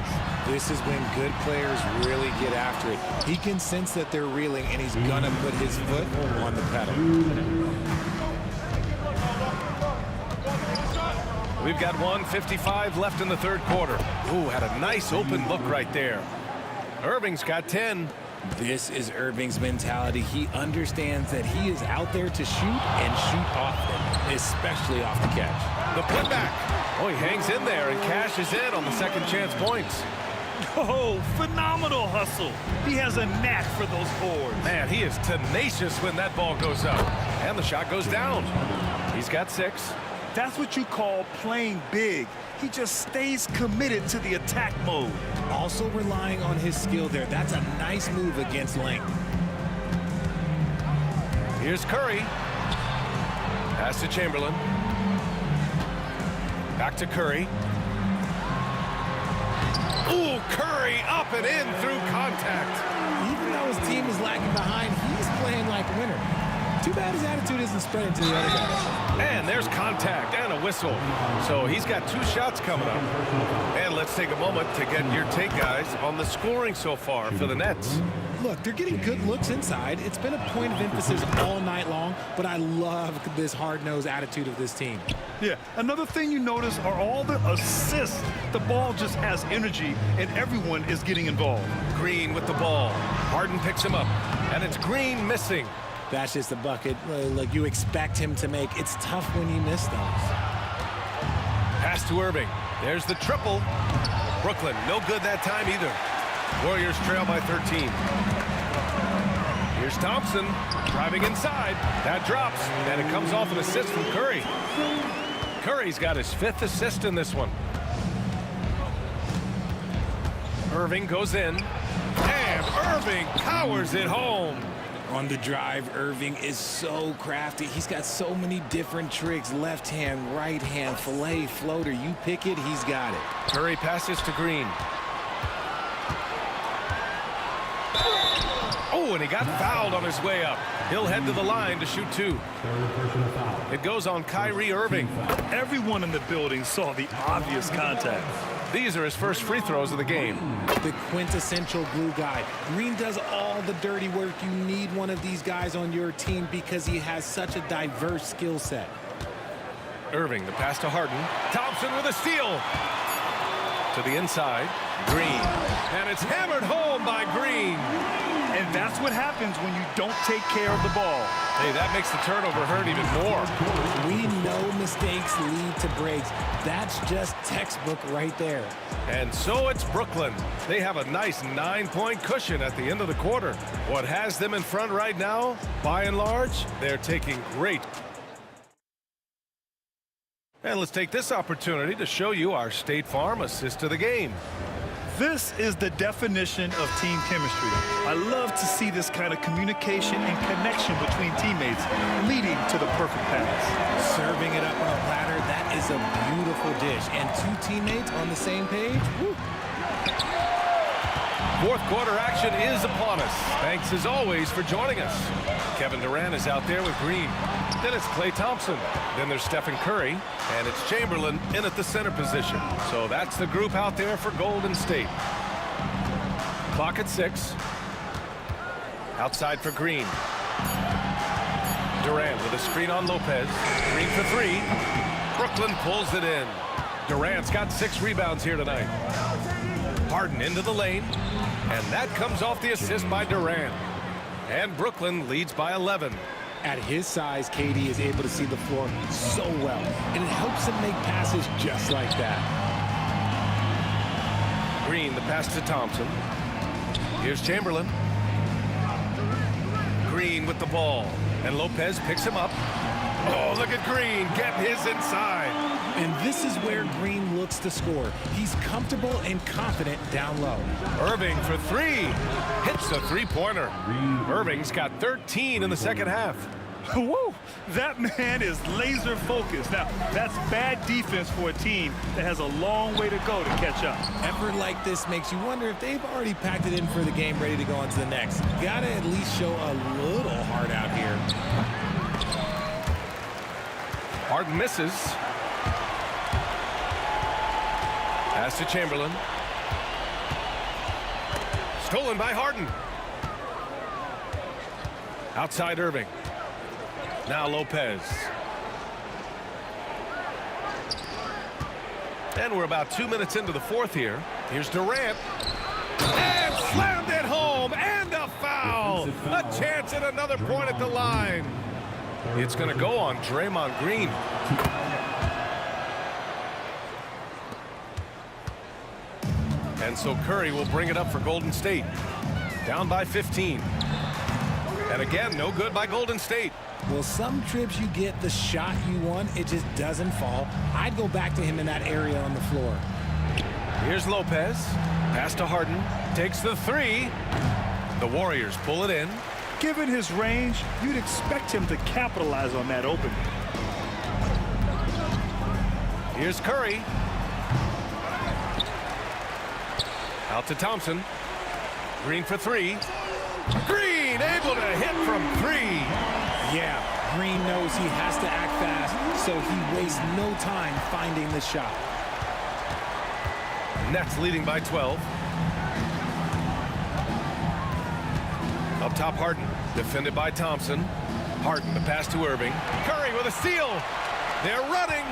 This is when good players really get after it. He can sense that they're reeling, and he's going to put his foot on the pedal. We've got 1:55 left in the third quarter. Ooh, had a nice open look right there. Irving's got 10. This is Irving's mentality. He understands that he is out there to shoot and shoot often, especially off the catch. The putback. Oh, he hangs in there and cashes in on the second chance points. Oh, phenomenal hustle. He has a knack for those boards. Man, he is tenacious when that ball goes up. And the shot goes down. He's got 6. That's what you call playing big. He just stays committed to the attack mode. Also relying on his skill there. That's a nice move against length. Here's Curry. Pass to Chamberlain. Back to Curry. Ooh, Curry up and in through contact. Even though his team is lagging behind, he's playing like a winner. Too bad his attitude isn't spreading to the other guys. And there's contact and a whistle. So he's got 2 shots coming up. And let's take a moment to get your take, guys, on the scoring so far for the Nets. Look, they're getting good looks inside. It's been a point of emphasis all night long, but I love this hard-nosed attitude of this team. Yeah, another thing you notice are all the assists. The ball just has energy, and everyone is getting involved. Green with the ball. Harden picks him up, and it's Green missing. That's just a bucket like you expect him to make. It's tough when you miss those. Pass to Irving. There's the triple. Brooklyn, no good that time either. Warriors trail by 13. Here's Thompson driving inside. That drops, and it comes off an assist from Curry. Curry's got his 5th assist in this one. Irving goes in, and Irving powers it home. On the drive, Irving is so crafty. He's got so many different tricks. Left hand, right hand, fillet, floater. You pick it, he's got it. Curry passes to Green. Oh, and he got fouled on his way up. He'll head to the line to shoot 2. It goes on Kyrie Irving. Everyone in the building saw the obvious contact. These are his first free throws of the game. The quintessential glue guy. Green does all the dirty work. You need one of these guys on your team because he has such a diverse skill set. Irving, the pass to Harden. Thompson with a steal. To the inside. Green. And it's hammered home by Green. And that's what happens when you don't take care of the ball. Hey, that makes the turnover hurt even more. We know mistakes lead to breaks. That's just textbook right there. And so it's Brooklyn. They have a nice 9-point cushion at the end of the quarter. What has them in front right now? By and large, they're taking great. And let's take this opportunity to show you our State Farm assist of the game. This is the definition of team chemistry. I love to see this kind of communication and connection between teammates leading to the perfect pass. Serving it up on a platter, that is a beautiful dish. And 2 teammates on the same page. Woo. 4th quarter action is upon us. Thanks as always for joining us. Kevin Durant is out there with Green. Then it's Klay Thompson. Then there's Stephen Curry. And it's Chamberlain in at the center position. So that's the group out there for Golden State. Clock at 6. Outside for Green. Durant with a screen on Lopez. Green for 3. Brooklyn pulls it in. Durant's got 6 rebounds here tonight. Harden into the lane. And that comes off the assist by Durant. And Brooklyn leads by 11. At his size, KD is able to see the floor so well, and it helps him make passes just like that. Green, the pass to Thompson. Here's Chamberlain. Green with the ball, and Lopez picks him up. Oh, look at Green getting his inside. And this is where Green looks to score. He's comfortable and confident down low. Irving for 3. Hits a 3-pointer. Irving's got 13 in the second half. Woo! That man is laser focused. Now, that's bad defense for a team that has a long way to go to catch up. Effort like this makes you wonder if they've already packed it in for the game, ready to go on to the next. Gotta at least show a little heart out here. Harden misses. Pass to Chamberlain. Stolen by Harden. Outside Irving. Now Lopez. And we're about 2 minutes into the 4th here. Here's Durant. And slammed it home. And a foul. A chance at another point at the line. It's going to go on Draymond Green. And so Curry will bring it up for Golden State. Down by 15. And again, no good by Golden State. Well, some trips you get the shot you want, it just doesn't fall. I'd go back to him in that area on the floor. Here's Lopez. Pass to Harden. Takes the 3. The Warriors pull it in. Given his range, you'd expect him to capitalize on that opening. Here's Curry. Out to Thompson. Green for 3. Green able to hit from 3. Yeah, Green knows he has to act fast, so he wastes no time finding the shot. Nets leading by 12. Up top, Harden. Defended by Thompson. Harden, the pass to Irving. Curry with a steal. They're running.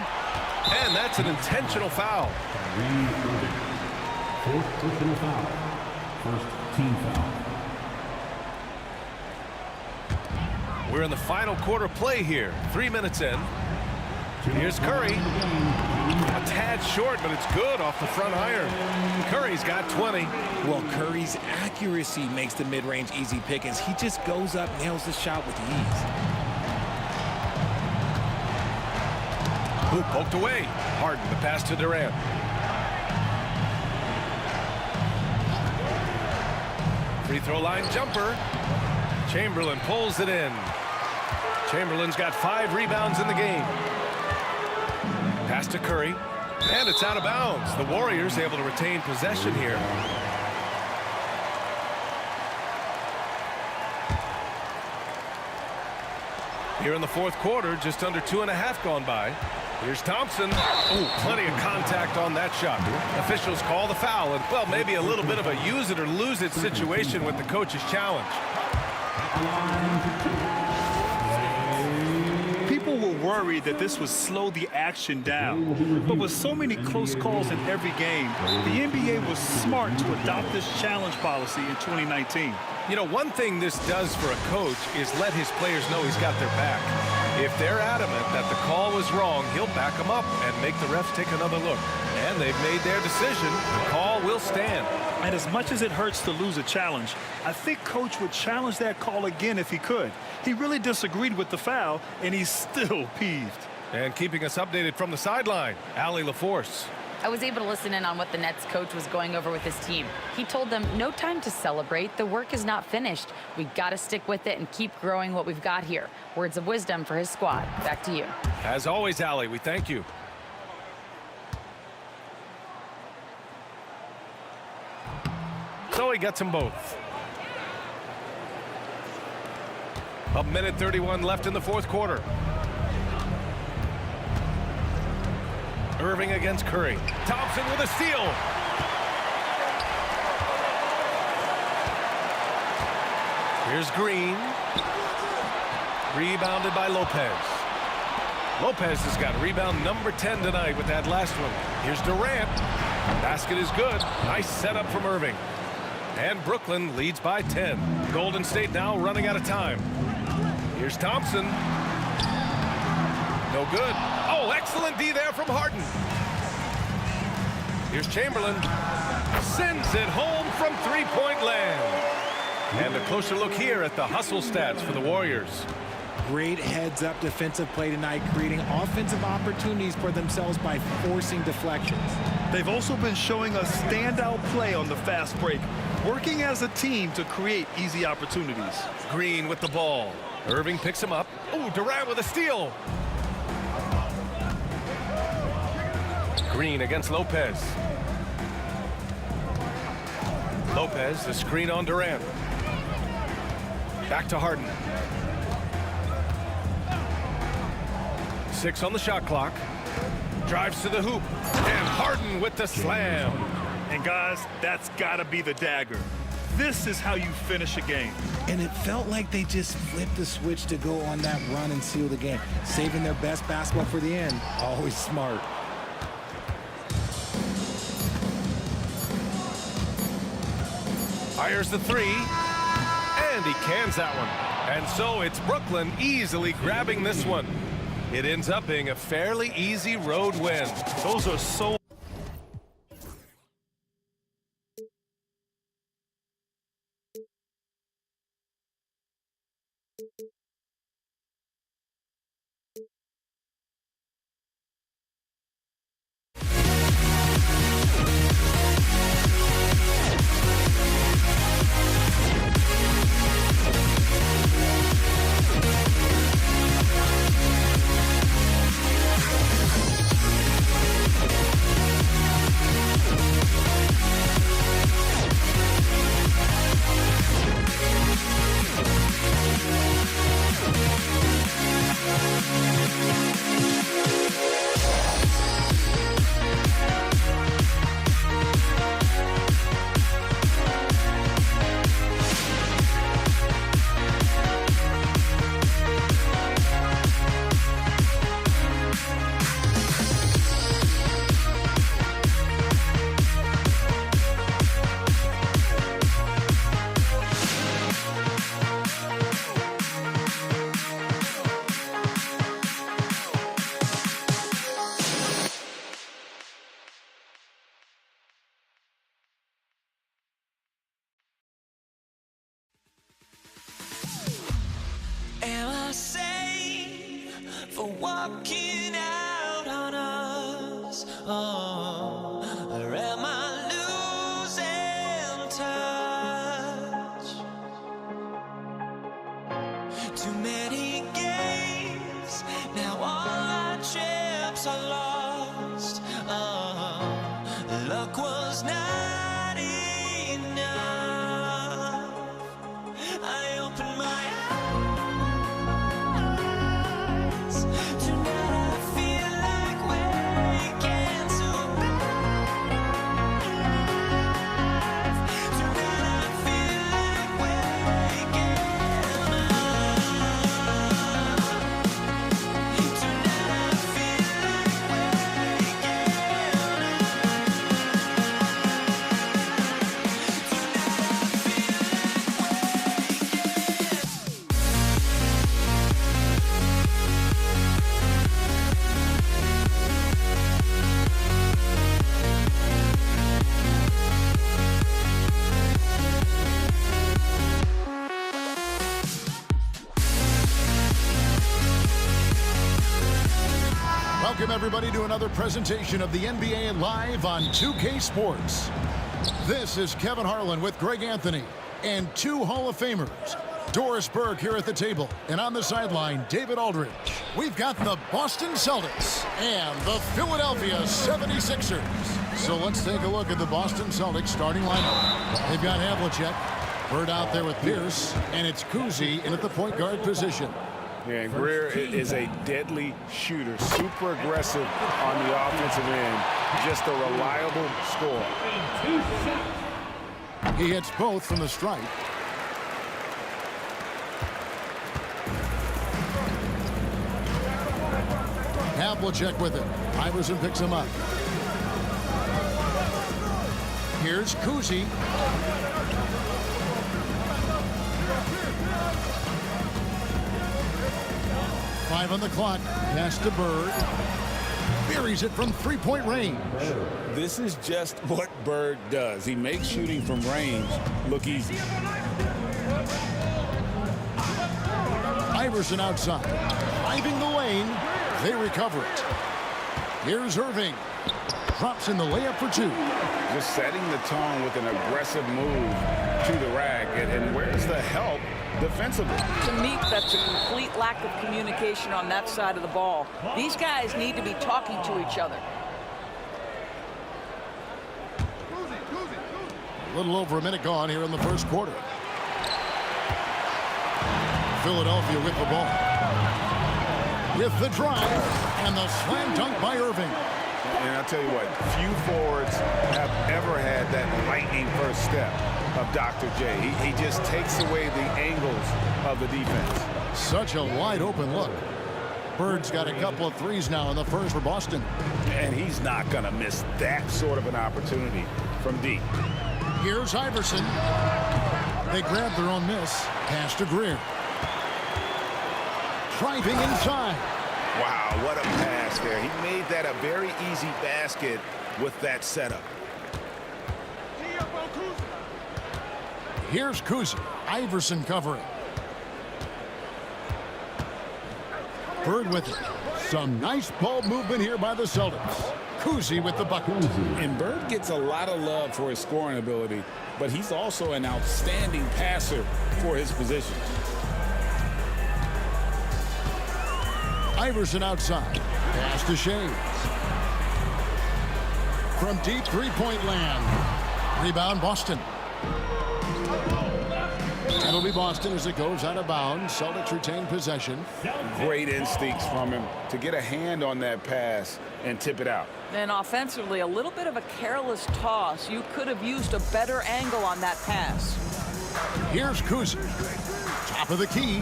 And that's an intentional foul. 4th personal foul. 1st team foul. We're in the final quarter play here. 3 minutes in. Here's Curry. A tad short, but it's good off the front iron. Curry's got 20. Well, Curry's accuracy makes the mid-range easy pickings. He just goes up, nails the shot with ease. Hoop poked away. Harden, the pass to Durant. Free throw line jumper. Chamberlain pulls it in. Chamberlain's got 5 rebounds in the game. Pass to Curry. And it's out of bounds. The Warriors able to retain possession here. Here in the fourth quarter, just under 2.5 gone by. Here's Thompson. Oh, plenty of contact on that shot. Officials call the foul, and, well, maybe a little bit of a use it or lose it situation with the coach's challenge. People were worried that this would slow the action down. But with so many close calls in every game, the NBA was smart to adopt this challenge policy in 2019. You know, one thing this does for a coach is let his players know he's got their back. If they're adamant that the call was wrong, he'll back them up and make the refs take another look. And they've made their decision. The call will stand. And as much as it hurts to lose a challenge, I think Coach would challenge that call again if he could. He really disagreed with the foul, and he's still peeved. And keeping us updated from the sideline, Allie LaForce. I was able to listen in on what the Nets coach was going over with his team. He told them, no time to celebrate. The work is not finished. We've got to stick with it and keep growing what we've got here. Words of wisdom for his squad. Back to you. As always, Allie, we thank you. So he gets them both. A minute 31 left in the fourth quarter. Irving against Curry. Thompson with a steal. Here's Green. Rebounded by Lopez. Lopez has got rebound number 10 tonight with that last one. Here's Durant. Basket is good. Nice setup from Irving. And Brooklyn leads by 10. Golden State now running out of time. Here's Thompson. No good. Oh, excellent D there from Harden. Here's Chamberlain. Sends it home from three-point land. And a closer look here at the hustle stats for the Warriors. Great heads-up defensive play tonight, creating offensive opportunities for themselves by forcing deflections. They've also been showing a standout play on the fast break, working as a team to create easy opportunities. Green with the ball. Irving picks him up. Oh, Durant with a steal. Green against Lopez. Lopez, the screen on Durant. Back to Harden. 6 on the shot clock. Drives to the hoop. And Harden with the slam. And guys, that's got to be the dagger. This is how you finish a game. And it felt like they just flipped the switch to go on that run and seal the game. Saving their best basketball for the end. Always smart. Fires the three. And he cans that one. And so it's Brooklyn easily grabbing this one. It ends up being a fairly easy road win. Those are so... walking out on us? Oh, or am I losing touch? Too many games, now all our chips are lost. Oh, luck was not enough. I opened my eyes. Tonight I feel like waking to life. Tonight I feel like waking up. Tonight I feel like Welcome, everybody, to another presentation of the NBA Live on 2K Sports. This is Kevin Harlan with Greg Anthony and two Hall of Famers. Doris Burke here at the table, and on the sideline, David Aldridge. We've got the Boston Celtics and the Philadelphia 76ers. So let's take a look at the Boston Celtics starting lineup. They've got Havlicek, Bird out there with Pierce, and it's Kuzi in at the point guard position. Yeah, and Greer is a deadly shooter, super aggressive on the offensive end, just a reliable scorer. He hits both from the stripe. Havlicek with it. Iverson picks him up. Here's Kuzi. Five on the clock. Pass to Bird. Buries it from three-point range. This is just what Bird does. He makes shooting from range look easy. Iverson outside. Driving the lane. They recover it. Here's Irving. Drops in the layup for two. Just setting the tone with an aggressive move to the rack. And where's the help defensively? To me, that's a complete lack of communication on that side of the ball. These guys need to be talking to each other. A little over a minute gone here in the first quarter. Philadelphia with the ball. With the drive and the slam dunk by Irving. And I'll tell you what, few forwards have ever had that lightning first step of Dr. J. He just takes away the angles of the defense. Such a wide open look. Bird's got a couple of threes now in the first for Boston. And he's not going to miss that sort of an opportunity from deep. Here's Iverson. They grab their own miss. Pass to Greer. Driving inside. Wow, what a pass there. He made that a very easy basket with that setup. Here's Kuzi. Iverson covering. Bird with it. Some nice ball movement here by the Celtics. Kuzi with the bucket. And Bird gets a lot of love for his scoring ability, but he's also an outstanding passer for his position. Iverson outside. Pass to Shea. From deep three-point land. Rebound Boston. It'll be Boston as it goes out of bounds. Celtics retain possession. Great instincts from him to get a hand on that pass and tip it out. And offensively, a little bit of a careless toss. You could have used a better angle on that pass. Here's Kuzi. Top of the key.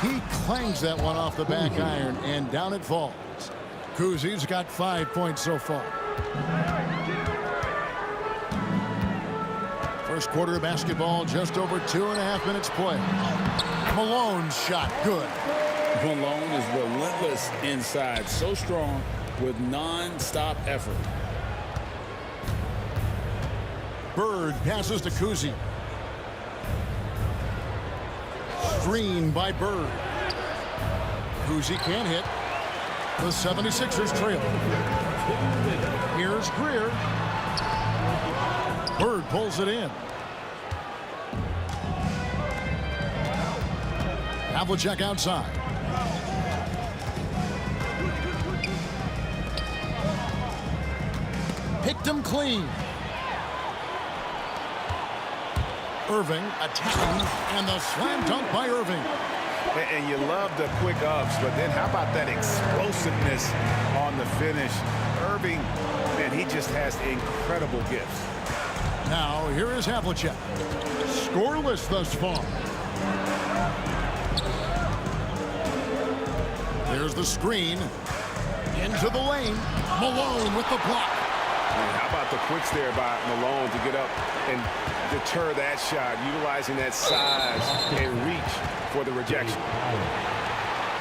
He clangs that one off the back iron, and down it falls. Kuzi's got 5 points so far. First quarter of basketball, just over 2.5 minutes play. Malone's shot, good. Malone is relentless inside, so strong with non-stop effort. Bird passes to Kuzi. Screen by Bird. Kuzi can't hit. The 76ers trail. Here's Greer. Bird pulls it in. Havlicek outside. Picked him clean. Irving attacking, and the slam dunk by Irving. And you love the quick ups, but then how about that explosiveness on the finish? Irving, man, he just has incredible gifts. Now, here is Havlicek. Scoreless thus far. There's the screen. Into the lane. Malone with the block. Man, how about the quicks there by Malone to get up and deter that shot, utilizing that size and reach for the rejection.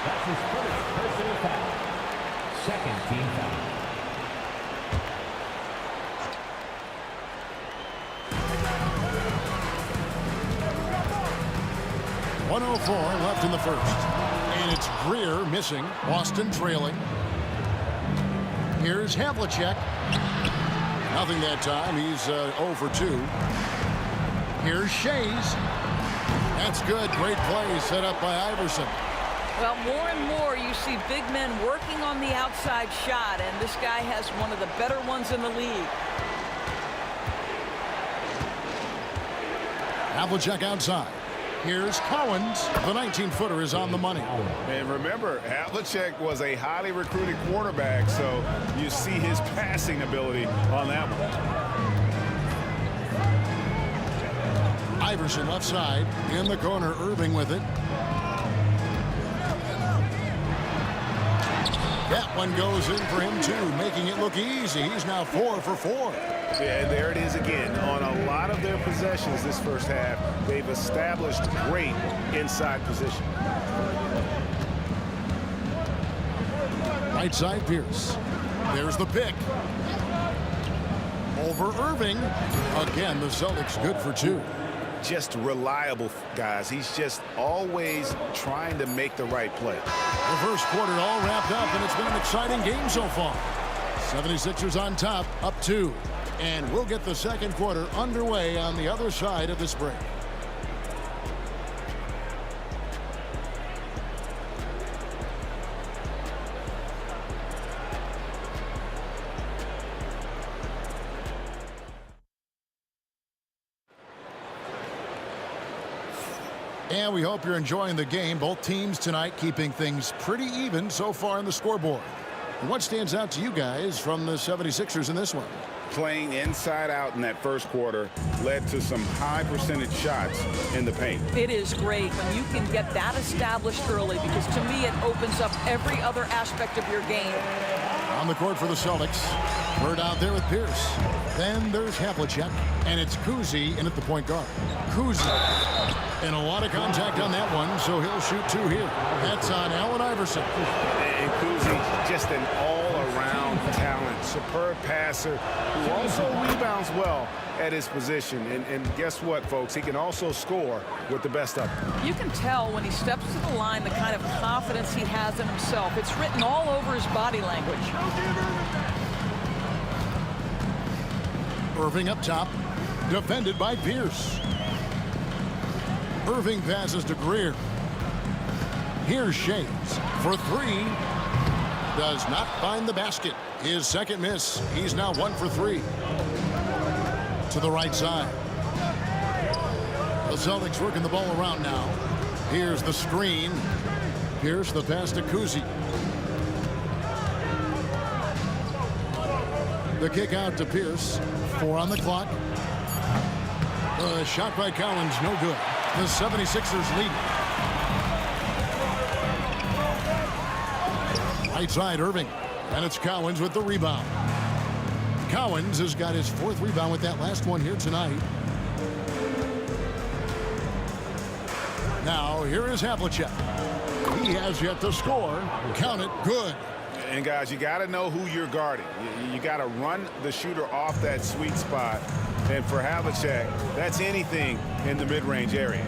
That's his first personal foul. Second team foul. .104 left in the first. And it's Greer missing. Boston trailing. Here's Havlicek. Nothing that time. He's 0 for 2. Here's Shays. That's good. Great play set up by Iverson. Well, more and more you see big men working on the outside shot, and this guy has one of the better ones in the league. Havlicek outside. Here's Collins. The 19-footer is on the money. And remember, Havlicek was a highly recruited quarterback, so you see his passing ability on that one. Iverson left side. In the corner, Irving with it. That one goes in for him, too, making it look easy. He's now 4 for 4. Yeah, there it is again. On a lot of their possessions this first half, they've established great inside position. Right side, Pierce. There's the pick. Over Irving. Again, the Celtics good for 2. Just reliable, guys. He's just always trying to make the right play. The first quarter all wrapped up, and it's been an exciting game so far. 76ers on top, up 2. And we'll get the second quarter underway on the other side of this break. And we hope you're enjoying the game. Both teams tonight keeping things pretty even so far on the scoreboard. And what stands out to you guys from the 76ers in this one? Playing inside out in that first quarter led to some high percentage shots in the paint. It is great when you can get that established early, because to me it opens up every other aspect of your game. On the court for the Celtics. Bird out there with Pierce. Then there's Havlicek, and it's Kuzi in at the point guard. Kuzi. And a lot of contact on that one, so he'll shoot 2 here. That's on Allen Iverson. And Kuzi, just an all-around talent, superb passer who also rebounds well at his position. And guess what, folks? He can also score with the best of them. You can tell when he steps to the line the kind of confidence he has in himself. It's written all over his body language. Irving up top, defended by Pierce. Irving passes to Greer. Here's Shades for 3. Does not find the basket. His second miss. He's now 1 for 3. To the right side. The Celtics working the ball around now. Here's the screen. Pierce the pass to Kuzi. The kick out to Pierce. 4 on the clock. Shot by Collins, no good. The 76ers lead. Right side, Irving. And it's Collins with the rebound. Collins has got his 4th rebound with that last one here tonight. Now, here is Havlicek. He has yet to score. Count it, good. And, guys, you got to know who you're guarding. You got to run the shooter off that sweet spot. And for Havlicek, that's anything in the mid-range area.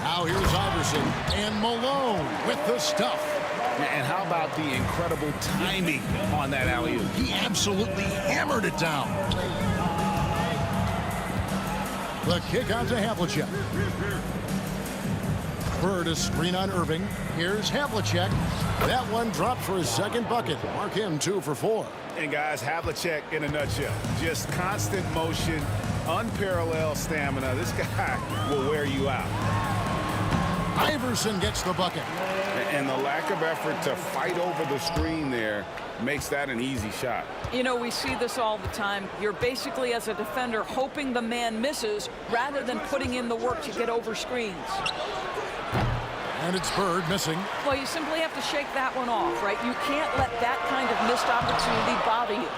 Now here's Iverson and Malone with the stuff. And how about the incredible timing on that alley-oop? He absolutely hammered it down. The kick out to Havlicek. Bird, a screen on Irving. Here's Havlicek. That one dropped for his second bucket. Mark him 2 for 4. And guys, Havlicek in a nutshell. Just constant motion, unparalleled stamina. This guy will wear you out. Iverson gets the bucket. And the lack of effort to fight over the screen there makes that an easy shot. You know, we see this all the time. You're basically, as a defender, hoping the man misses rather than putting in the work to get over screens. And it's Bird missing. Well, you simply have to shake that one off, right? You can't let that kind of missed opportunity bother you.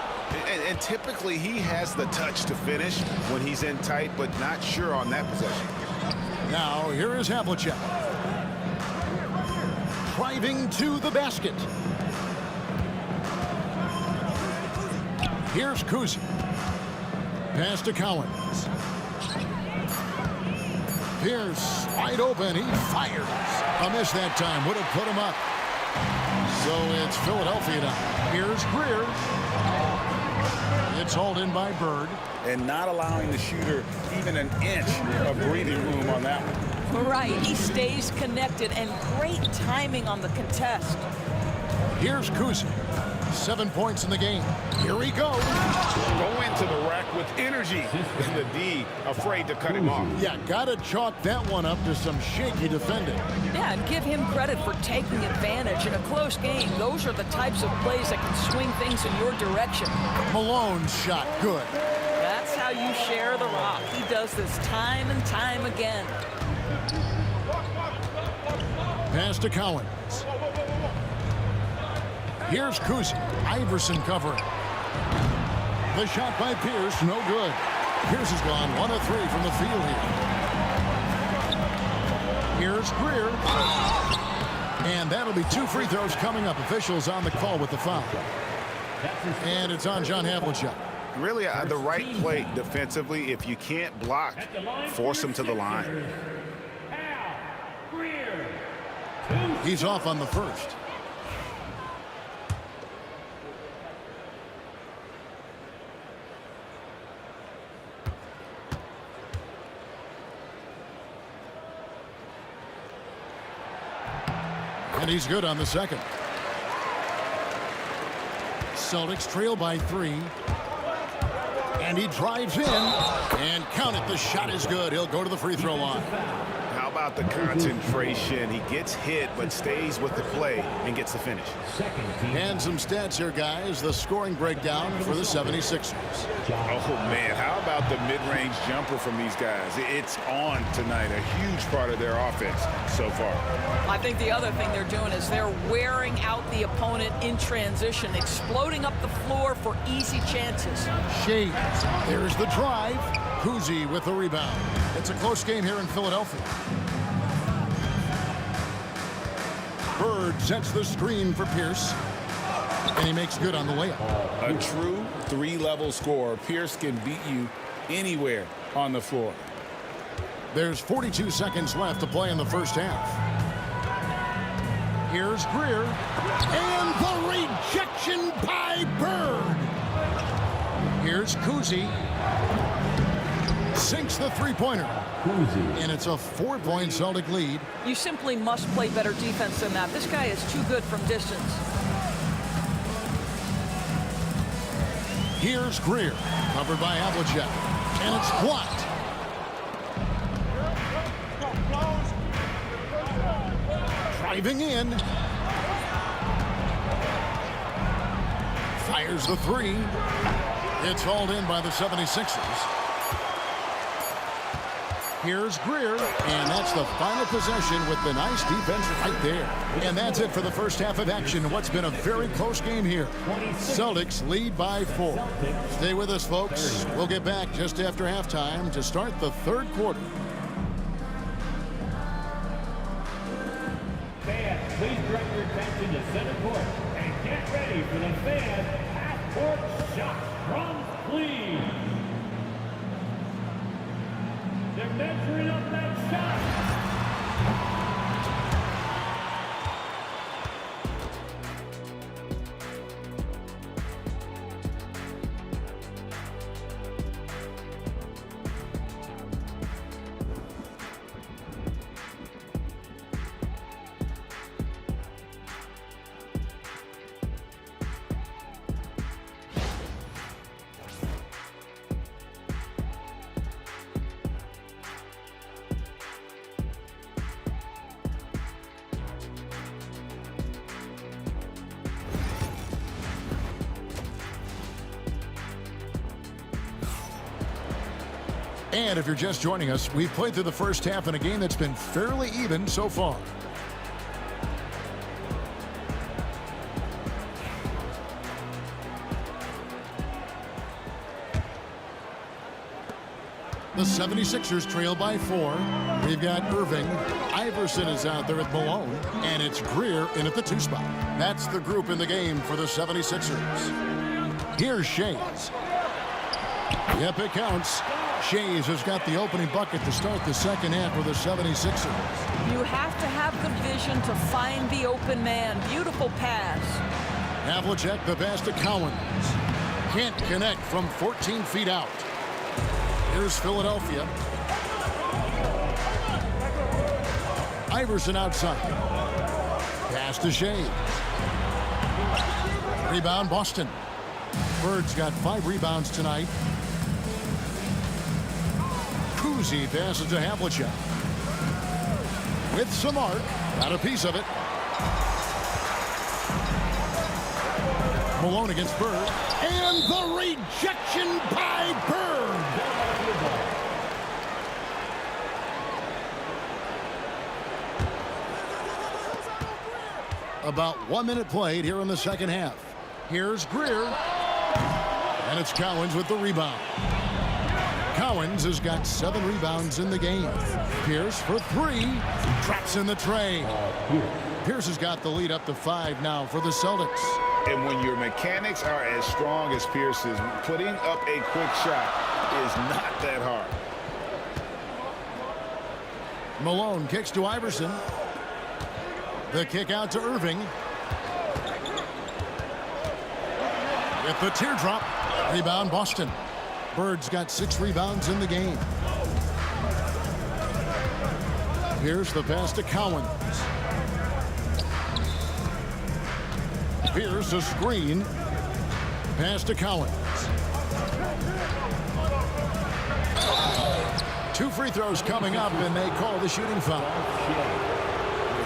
And typically he has the touch to finish when he's in tight, but not sure on that possession. Now here is Havlicek. Driving to the basket. Here's Kuzi. Pass to Collins. Pierce wide open. He fires. A miss that time. Would have put him up. So it's Philadelphia now. Here's Greer. It's hauled in by Bird. And not allowing the shooter even an inch of breathing room on that one. Right. He stays connected, and great timing on the contest. Here's Kuzi. 7 points in the game. Here he goes. Go into the rack with energy. And the D afraid to cut him off. Yeah, gotta chalk that one up to some shaky defending. Yeah, and give him credit for taking advantage in a close game. Those are the types of plays that can swing things in your direction. Malone's shot, good. That's how you share the rock. He does this time and time again. Pass to Collins. Here's Kuzi. Iverson covering. The shot by Pierce, no good. Pierce has gone 1 of 3 from the field here. Here's Greer. And that'll be 2 free throws coming up. Officials on the call with the foul. And it's on John Havlicek. Really, the right play defensively. If you can't block, force him to the line. He's off on the first. And he's good on the second. Celtics trail by 3. And he drives in. And count it, the shot is good. He'll go to the free throw line. How about the concentration? He gets hit, but stays with the play and gets the finish. And some stats here, guys. The scoring breakdown for the 76ers. Oh, man. How about the mid-range jumper from these guys? It's on tonight. A huge part of their offense so far. I think the other thing they're doing is they're wearing out the opponent in transition, exploding up the floor for easy chances. Shades. There's the drive. Kuzi with the rebound. It's a close game here in Philadelphia. Bird sets the screen for Pierce. And he makes good on the layup. A true 3-level scorer. Pierce can beat you anywhere on the floor. There's 42 seconds left to play in the first half. Here's Greer. And the rejection by Bird. Here's Kuzi. Sinks the three-pointer. And it's a 4-point Celtic lead. You simply must play better defense than that. This guy is too good from distance. Here's Greer. Covered by Havlicek. And it's blocked. Driving in. Fires the 3. It's hauled in by the 76ers. Here's Greer, and that's the final possession with the nice defense right there. And that's it for the first half of action. What's been a very close game here. Celtics lead by 4. Stay with us, folks. We'll get back just after halftime to start the third quarter. Fans, please direct your attention to center court and get ready for the fan half-court shots from Cleveland. They're measuring up that shot. And if you're just joining us, we've played through the first half in a game that's been fairly even so far. The 76ers trail by 4. We've got Irving. Iverson is out there at Malone. And it's Greer in at the 2 spot. That's the group in the game for the 76ers. Here's Shays. Yep, it counts. Shays has got the opening bucket to start the second half for the 76ers. You have to have the vision to find the open man. Beautiful pass. Havlicek, the pass to Cowens. Can't connect from 14 feet out. Here's Philadelphia. Iverson outside. Pass to Shays. Rebound, Boston. Bird's got 5 rebounds tonight. Kuzi passes to Havlicek. With some arc. Got a piece of it. Malone against Bird. And the rejection by Bird. About 1 minute played here in the second half. Here's Greer. And it's Cowens with the rebound. Cowens has got 7 rebounds in the game. Pierce for 3. Traps in the tray. Pierce has got the lead up to 5 now for the Celtics. And when your mechanics are as strong as Pierce's, putting up a quick shot is not that hard. Malone kicks to Iverson. The kick out to Irving. With the teardrop. Rebound, Boston. Bird's got 6 rebounds in the game. Here's the pass to Cowens. Here's a screen. Pass to Cowens. 2 free throws coming up, and they call the shooting foul.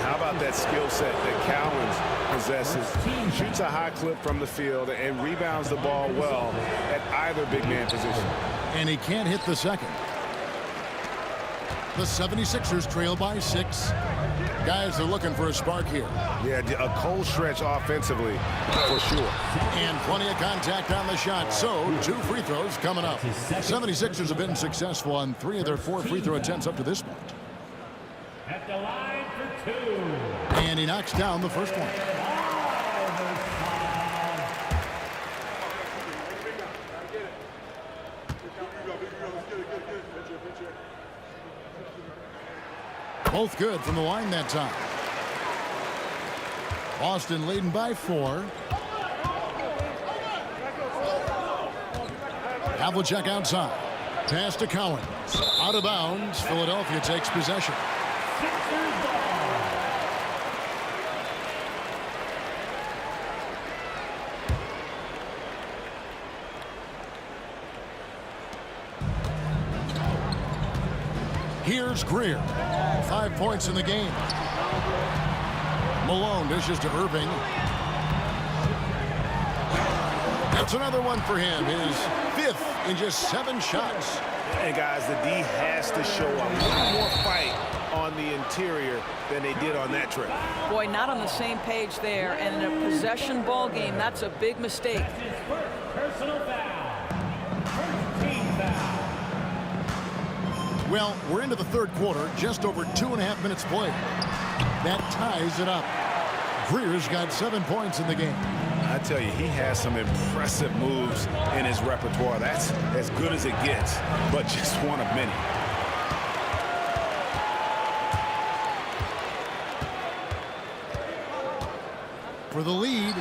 How about that skill set that Cowens possesses? Shoots a high clip from the field and rebounds the ball well at either big man position. And he can't hit the second. The 76ers trail by 6. Guys, they're looking for a spark here. Yeah, a cold stretch offensively, for sure. And plenty of contact on the shot. So, 2 free throws coming up. 76ers have been successful on 3 of their 4 free throw attempts up to this point. At the line for 2. And he knocks down the first one. Both good from the line that time. Boston leading by 4. Havlicek outside. Pass to Cowens. Out of bounds. Philadelphia takes possession. Here's Greer. 5 points in the game. Malone dishes to Irving. That's another one for him. His 5th in just 7 shots. And guys, the D has to show a little more fight on the interior than they did on that trip. Boy, not on the same page there. And in a possession ball game, that's a big mistake. Personal foul. Team foul. Well, we're into the 3rd quarter, just over 2.5 minutes played. That ties it up. Greer's got 7 points in the game. I tell you, he has some impressive moves in his repertoire. That's as good as it gets, but just one of many. For the lead,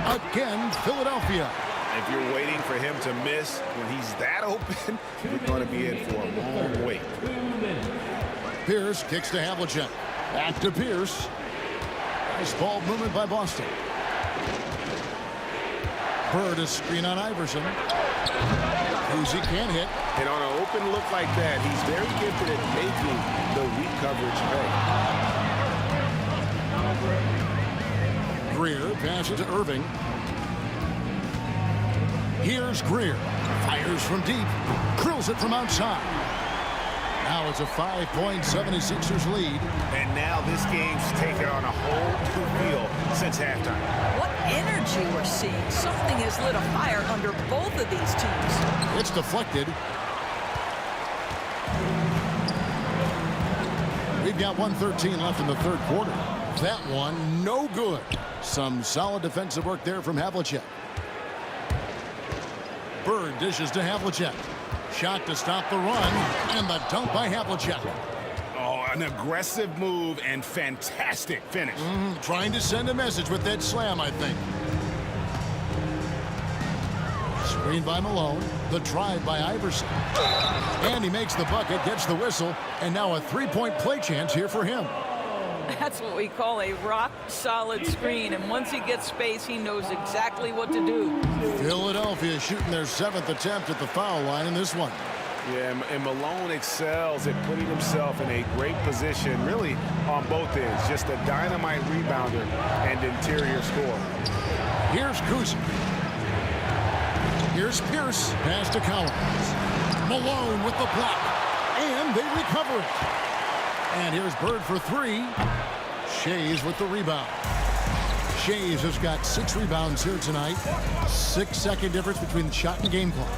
again, Philadelphia. If you're waiting for him to miss when he's that open, you're going to be in for a long wait. Pierce kicks to Havlicek. Back to Pierce. Nice ball movement by Boston. Bird is screen on Iverson. Kuzi can't hit. And on an open look like that, he's very gifted at making the weak coverage pay. Greer passes to Irving. Here's Greer. Fires from deep. Drills it from outside. Now it's a 5-point 76ers lead. And now this game's taken on a whole new feel since halftime. What energy we're seeing. Something has lit a fire under both of these teams. It's deflected. We've got 1:13 left in the third quarter. That one, no good. Some solid defensive work there from Havlicek. Bird dishes to Havlicek. Shot to stop the run, and the dunk by Havlicek. Oh, an aggressive move and fantastic finish. Trying to send a message with that slam, I think. Screen by Malone. The drive by Iverson. And he makes the bucket, gets the whistle, and now a three-point play chance here for him. That's what we call a rock-solid screen, and once he gets space, he knows exactly what to do. Philadelphia shooting their 7th attempt at the foul line in this one. Yeah, and Malone excels at putting himself in a great position, really on both ends. Just a dynamite rebounder and interior scorer. Here's Kuzma. Here's Pierce. Pass to Collins. Malone with the block. And they recover it. And here's Bird for three. Shays with the rebound. Shays has got 6 rebounds here tonight. 6-second difference between the shot and game clock.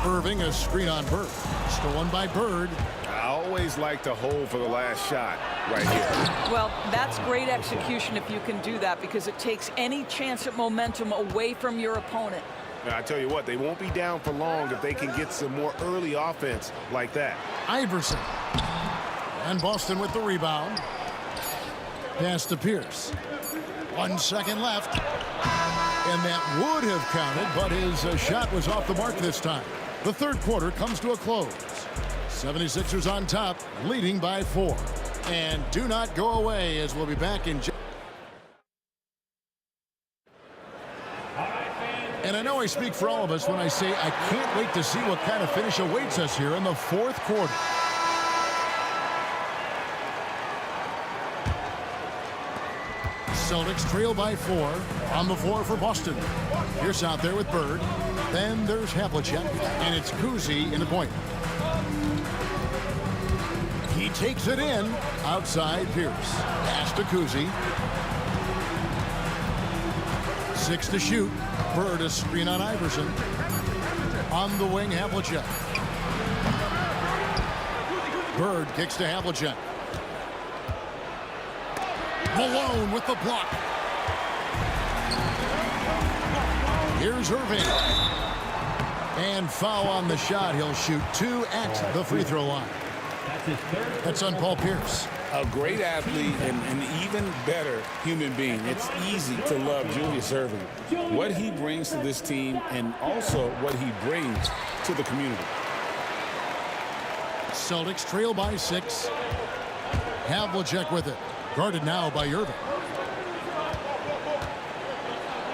Irving, a screen on Bird. Stolen by Bird. I always like to hold for the last shot right here. Well, that's great execution if you can do that, because it takes any chance at momentum away from your opponent. I tell you what, they won't be down for long if they can get some more early offense like that. Iverson. And Boston with the rebound. Pass to Pierce. 1 second left. And that would have counted, but his shot was off the mark this time. The third quarter comes to a close. 76ers on top, leading by 4. And do not go away, as we'll be back in just... And I know I speak for all of us when I say I can't wait to see what kind of finish awaits us here in the fourth quarter. Celtics trail by 4 on the floor for Boston. Pierce out there with Bird. Then there's Havlicek, and it's Kuzi in the point. He takes it in. Outside Pierce. Pass to Kuzi. 6 to shoot. Bird a screen on Iverson. On the wing, Havlicek. Bird kicks to Havlicek. Malone with the block. Here's Irving. And foul on the shot. He'll shoot 2 at the free throw line. That's on Paul Pierce. A great athlete and an even better human being. It's easy to love Julius Erving. What he brings to this team and also what he brings to the community. Celtics trail by 6. Havlicek with it. Guarded now by Irving.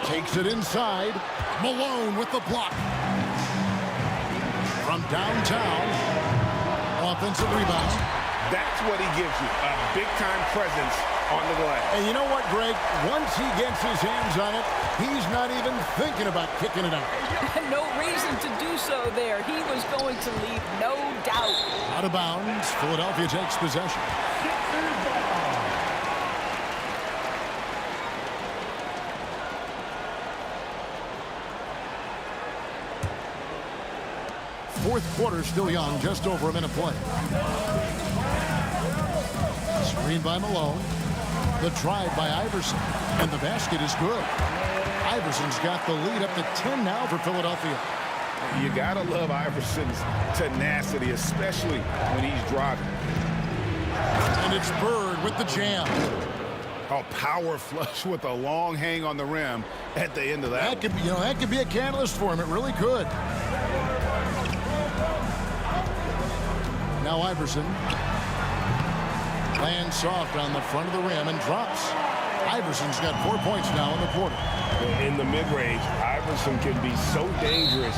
Takes it inside. Malone with the block. From downtown. Offensive rebound. That's what he gives you, a big-time presence on the glass. And you know what, Greg? Once he gets his hands on it, he's not even thinking about kicking it out. No reason to do so there. He was going to leave, no doubt. Out of bounds. Philadelphia takes possession. Fourth quarter still young, just over a minute play. Screen by Malone. The drive by Iverson. And the basket is good. Iverson's got the lead up to 10 now for Philadelphia. You got to love Iverson's tenacity, especially when he's driving. And it's Bird with the jam. A power flush with a long hang on the rim at the end of that. That could be a catalyst for him. It really could. Now Iverson lands soft on the front of the rim and drops. Iverson's got 4 points now in the quarter. In the mid-range, Iverson can be so dangerous.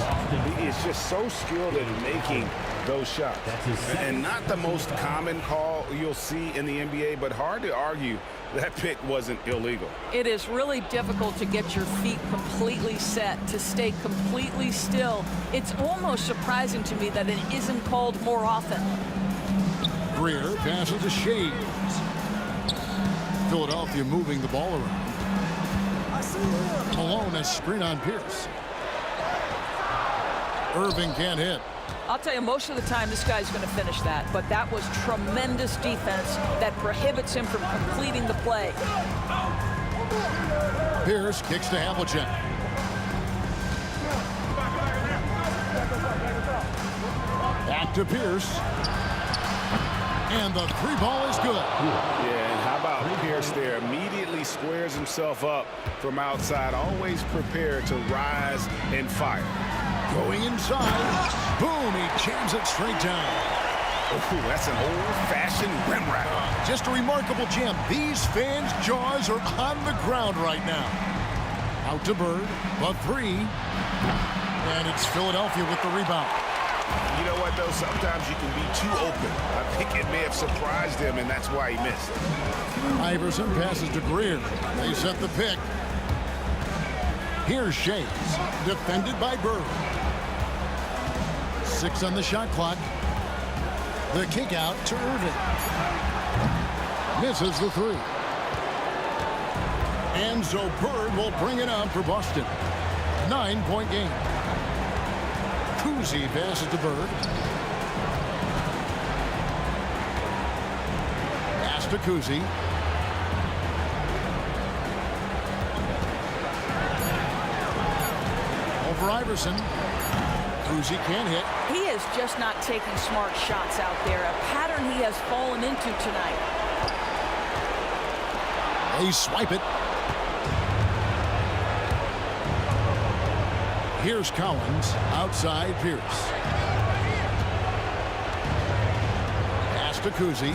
He is just so skilled at making those shots. And not the most common call you'll see in the NBA, but hard to argue that pick wasn't illegal. It is really difficult to get your feet completely set, to stay completely still. It's almost surprising to me that it isn't called more often. Greer passes to Shades. Philadelphia moving the ball around. Malone has screen on Pierce. Irving can't hit. I'll tell you, most of the time this guy's going to finish that, but that was tremendous defense that prohibits him from completing the play. Pierce kicks to Havlicek. Back to Pierce. And the three ball is good. Yeah, and how about Pierce there? Immediately squares himself up from outside, always prepared to rise and fire. Going inside. Boom, he jams it straight down. Ooh, that's an old-fashioned rim wrap. Just a remarkable jam. These fans' jaws are on the ground right now. Out to Bird, but three. And it's Philadelphia with the rebound. You know what, though? Sometimes you can be too open. I think it may have surprised him, and that's why he missed. Iverson passes to Greer. They set the pick. Here's Shades, defended by Bird. 6 on the shot clock. The kick out to Irving. Misses the three. And so Bird will bring it up for Boston. 9-point game. Kuzi passes to Bird. Pass to Kuzi. Over Iverson. Kuzi can't hit. He is just not taking smart shots out there, a pattern he has fallen into tonight. They swipe it. Here's Collins, outside Pierce. Pass to Kuzi.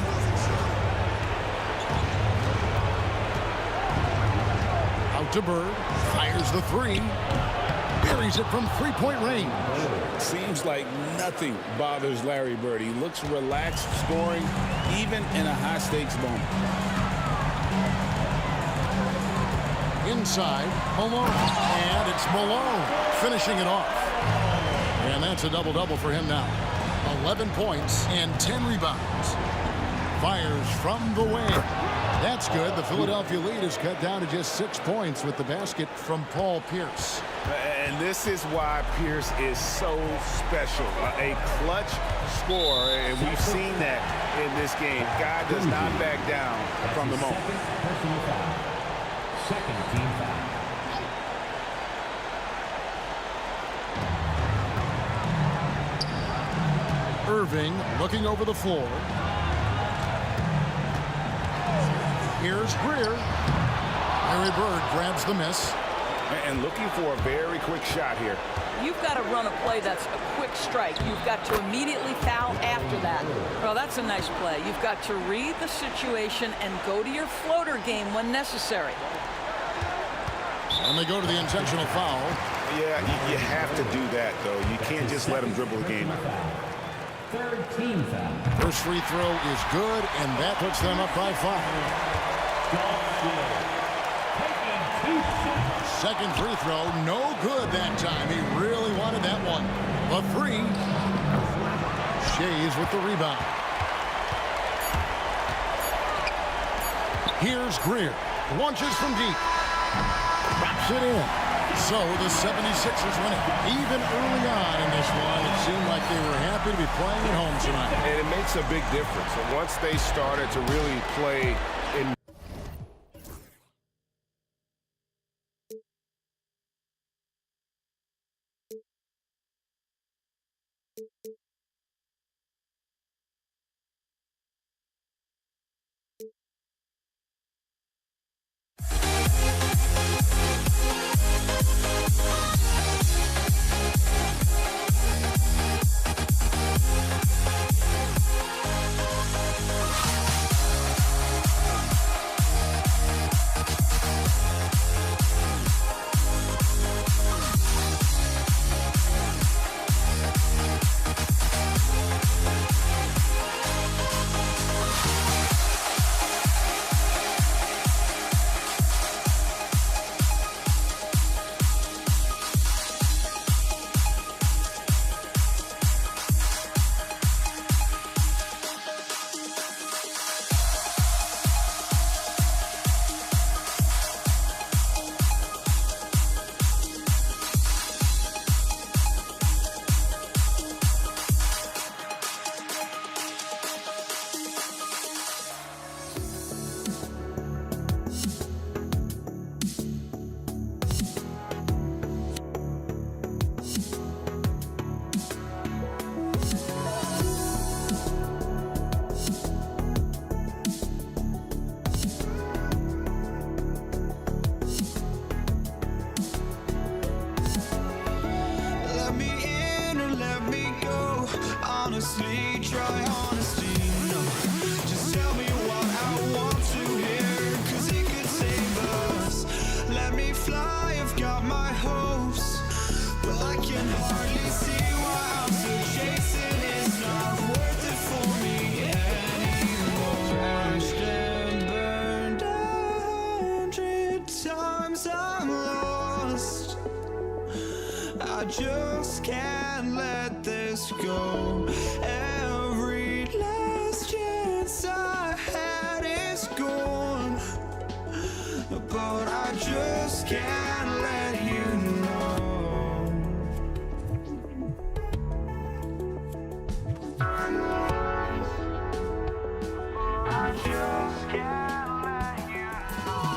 Out to Bird, fires the three. Buries it from three-point range. Seems like nothing bothers Larry Bird. He looks relaxed, scoring even in a high-stakes moment. Inside, Malone. And it's Malone finishing it off. And that's a double-double for him now. 11 points and 10 rebounds. Fires from the wing. That's good. The Philadelphia lead is cut down to just 6 points with the basket from Paul Pierce. And this is why Pierce is so special. A clutch scorer, and we've seen that in this game. Guy does not back down from the moment. Second team foul. Irving looking over the floor. Here's Greer. Larry Bird grabs the miss. And looking for a very quick shot here. You've got to run a play that's a quick strike. You've got to immediately foul after that. Well, that's a nice play. You've got to read the situation and go to your floater game when necessary. And they go to the intentional foul. Yeah, you have to do that, though. You can't just let him dribble the game. Third team foul. First free throw is good, and that puts them up by 5. Second free throw, no good that time. He really wanted that one. A three. Shays with the rebound. Here's Greer. Launches from deep. Drops it in. So the 76ers win it. Even early on in this one, it seemed like they were happy to be playing at home tonight. And it makes a big difference. And once they started to really play in honestly try honesty. No, just tell me what I want to hear, 'cause it could save us. Let me fly, I've got my hopes, but I can hardly see why I'm still chasing. It's not worth it for me anymore. Crashed and burned 100 times, I'm lost. I just can't let this go. Every last chance I had is gone, but I just can't let you know. I just can't let you know.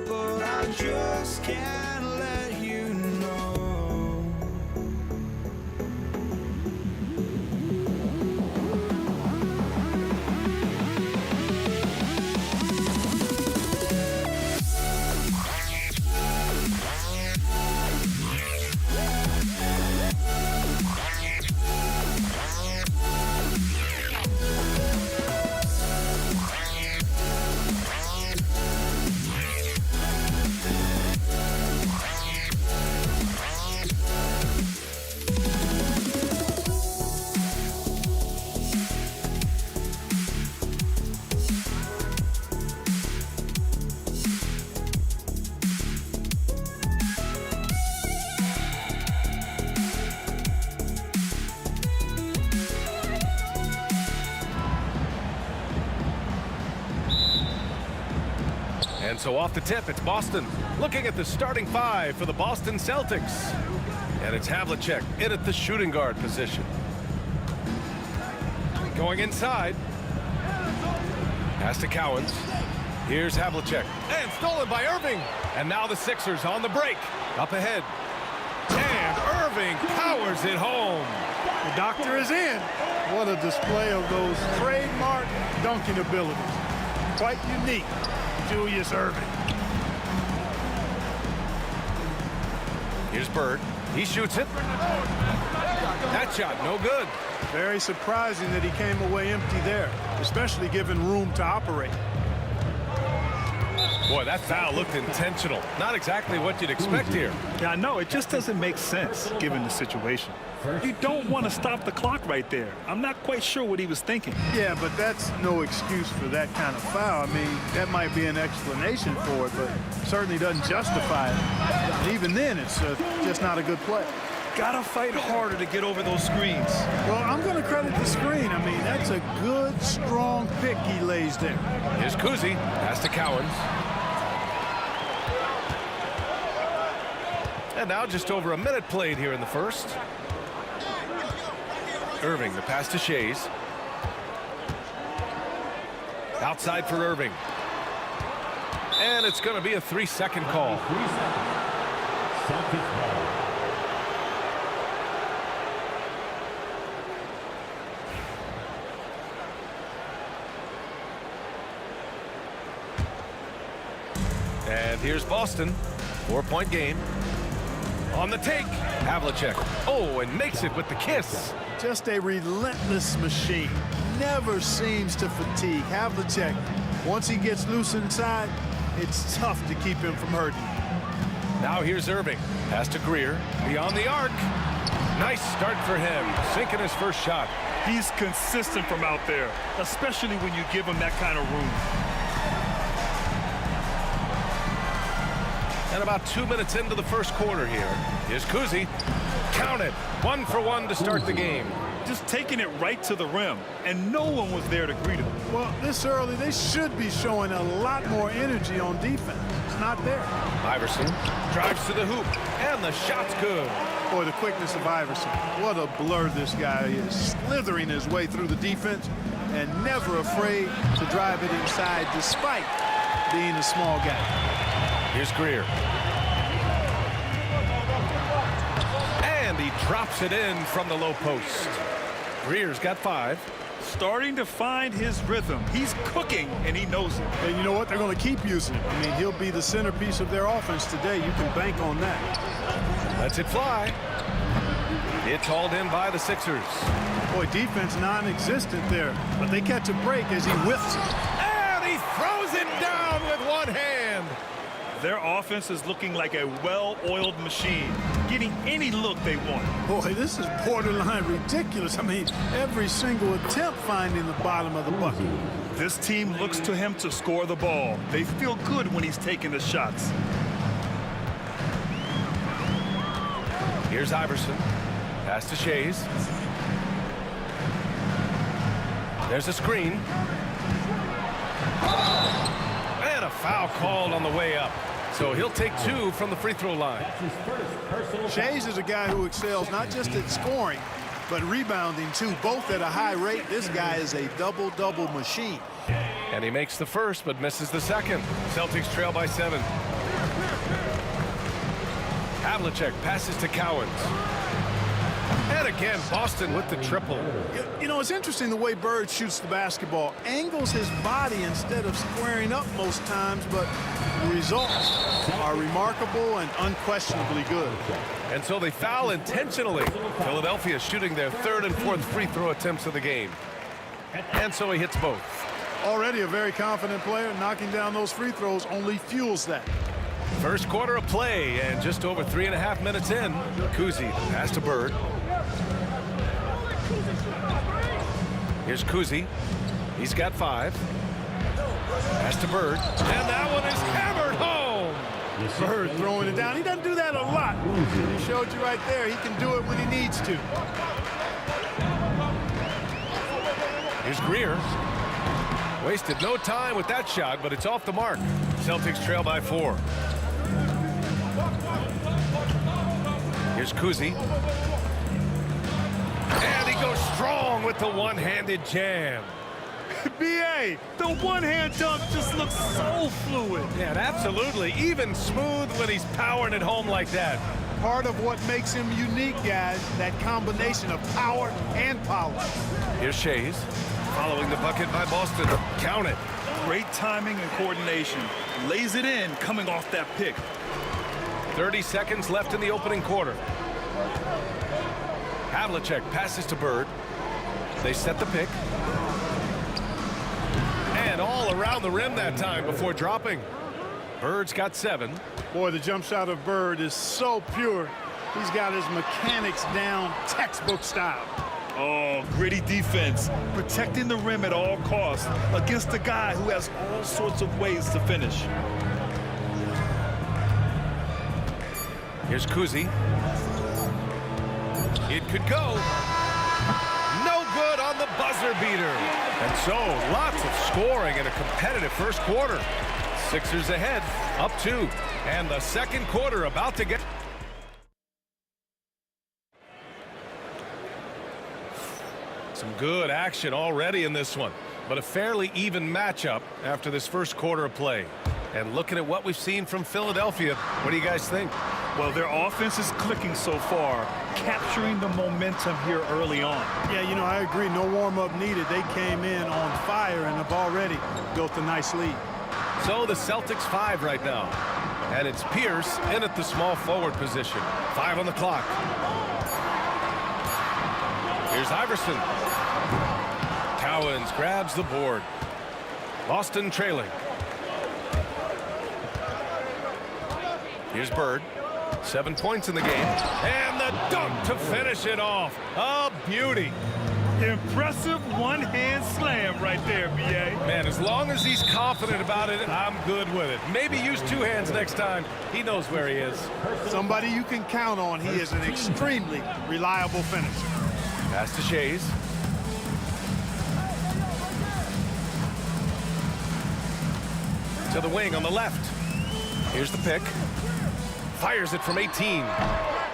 But I just can't let you know. And so off the tip, it's Boston. Looking at the starting five for the Boston Celtics. And it's Havlicek in at the shooting guard position. Going inside. Pass to Cowens. Here's Havlicek. And stolen by Irving. And now the Sixers on the break. Up ahead. And Irving powers it home. The doctor is in. What a display of those trademark dunking abilities. Quite unique. Julius Irving. Here's Bird. He shoots it. That shot, no good. Very surprising that he came away empty there, especially given room to operate. Boy, that foul looked intentional. Not exactly what you'd expect here. Yeah, I know. It just doesn't make sense given the situation. You don't want to stop the clock right there. I'm not quite sure what he was thinking. Yeah, but that's no excuse for that kind of foul. I mean, that might be an explanation for it, but certainly doesn't justify it. And even then, it's just not a good play. Gotta fight harder to get over those screens. Well, I'm going to credit the screen. I mean, that's a good, strong pick he lays there. Here's Kuzi. Pass to Cowens. And now just over a minute played here in the first. Irving, the pass to Shays. Outside for Irving. And it's going to be a 3-second call. And here's Boston. 4-point game. On the take, Havlicek. Oh, and makes it with the kiss. Just a relentless machine. Never seems to fatigue. Havlicek, once he gets loose inside, it's tough to keep him from hurting. Now here's Irving. Pass to Greer. Beyond the arc. Nice start for him. Sinking his first shot. He's consistent from out there, especially when you give him that kind of room. And about 2 minutes into the first quarter here. Here's Kuzi. Count it. 1 for 1 to start the game. Just taking it right to the rim, and no one was there to greet him. Well, this early, they should be showing a lot more energy on defense. It's not there. Iverson drives to the hoop, and the shot's good. Boy, the quickness of Iverson. What a blur this guy is. Slithering his way through the defense and never afraid to drive it inside despite being a small guy. Here's Greer. And he drops it in from the low post. Greer's got 5. Starting to find his rhythm. He's cooking, and he knows it. And you know what? They're going to keep using him. I mean, he'll be the centerpiece of their offense today. You can bank on that. Lets it fly. It's hauled in by the Sixers. Boy, defense non-existent there. But they catch a break as he whiffs it. And he throws it down with one hand. Their offense is looking like a well-oiled machine, getting any look they want. Boy, this is borderline ridiculous. I mean, every single attempt finding the bottom of the bucket. This team looks to him to score the ball. They feel good when he's taking the shots. Here's Iverson. Pass to Shays. There's a screen. And a foul called on the way up. So he'll take 2 from the free throw line. Shays is a guy who excels not just at scoring, but rebounding too, both at a high rate. This guy is a double-double machine. And he makes the first, but misses the second. Celtics trail by 7. Havlicek passes to Cowens. And again, Boston with the triple. You know, it's interesting the way Bird shoots the basketball. Angles his body instead of squaring up most times, but the results are remarkable and unquestionably good. And so they foul intentionally. Philadelphia shooting their 3rd and 4th free throw attempts of the game. And so he hits both. Already a very confident player. Knocking down those free throws only fuels that. First quarter of play, and just over 3.5 minutes in. Kuzi, pass to Bird. Here's Kuzi. He's got 5. Pass to Bird. And that one is hammered home. Bird throwing it down. He doesn't do that a lot. He showed you right there. He can do it when he needs to. Here's Greer. Wasted no time with that shot, but it's off the mark. Celtics trail by 4. Here's Kuzi. And he goes strong with the one-handed jam. B.A., the one-hand dunk just looks so fluid. Yeah, absolutely. Even smooth when he's powering it home like that. Part of what makes him unique, guys, that combination of power and polish. Here's Shays. Following the bucket by Boston. Count it. Great timing and coordination. Lays it in coming off that pick. 30 seconds left in the opening quarter. Havlicek passes to Bird. They set the pick. And all around the rim that time before dropping. Bird's got 7. Boy, the jump shot of Bird is so pure. He's got his mechanics down, textbook style. Oh, gritty defense. Protecting the rim at all costs against a guy who has all sorts of ways to finish. Here's Kuzi. It could go. No good on the buzzer beater. And so, lots of scoring in a competitive first quarter. Sixers ahead, up 2. And the second quarter about to get... Some good action already in this one, but a fairly even matchup after this first quarter of play. And looking at what we've seen from Philadelphia, what do you guys think? Well, their offense is clicking so far, capturing the momentum here early on. Yeah, you know, I agree. No warm-up needed. They came in on fire and have already built a nice lead. So the Celtics 5 right now. And it's Pierce in at the small forward position. 5 on the clock. Here's Iverson. Cowens grabs the board. Boston trailing. Here's Bird. 7 points in the game. And the dunk to finish it off. A beauty. Impressive one-hand slam right there, B.A. Man, as long as he's confident about it, I'm good with it. Maybe use 2 hands next time. He knows where he is. Somebody you can count on. He is an extremely reliable finisher. Pass to Shays. To the wing on the left. Here's the pick. Fires it from 18.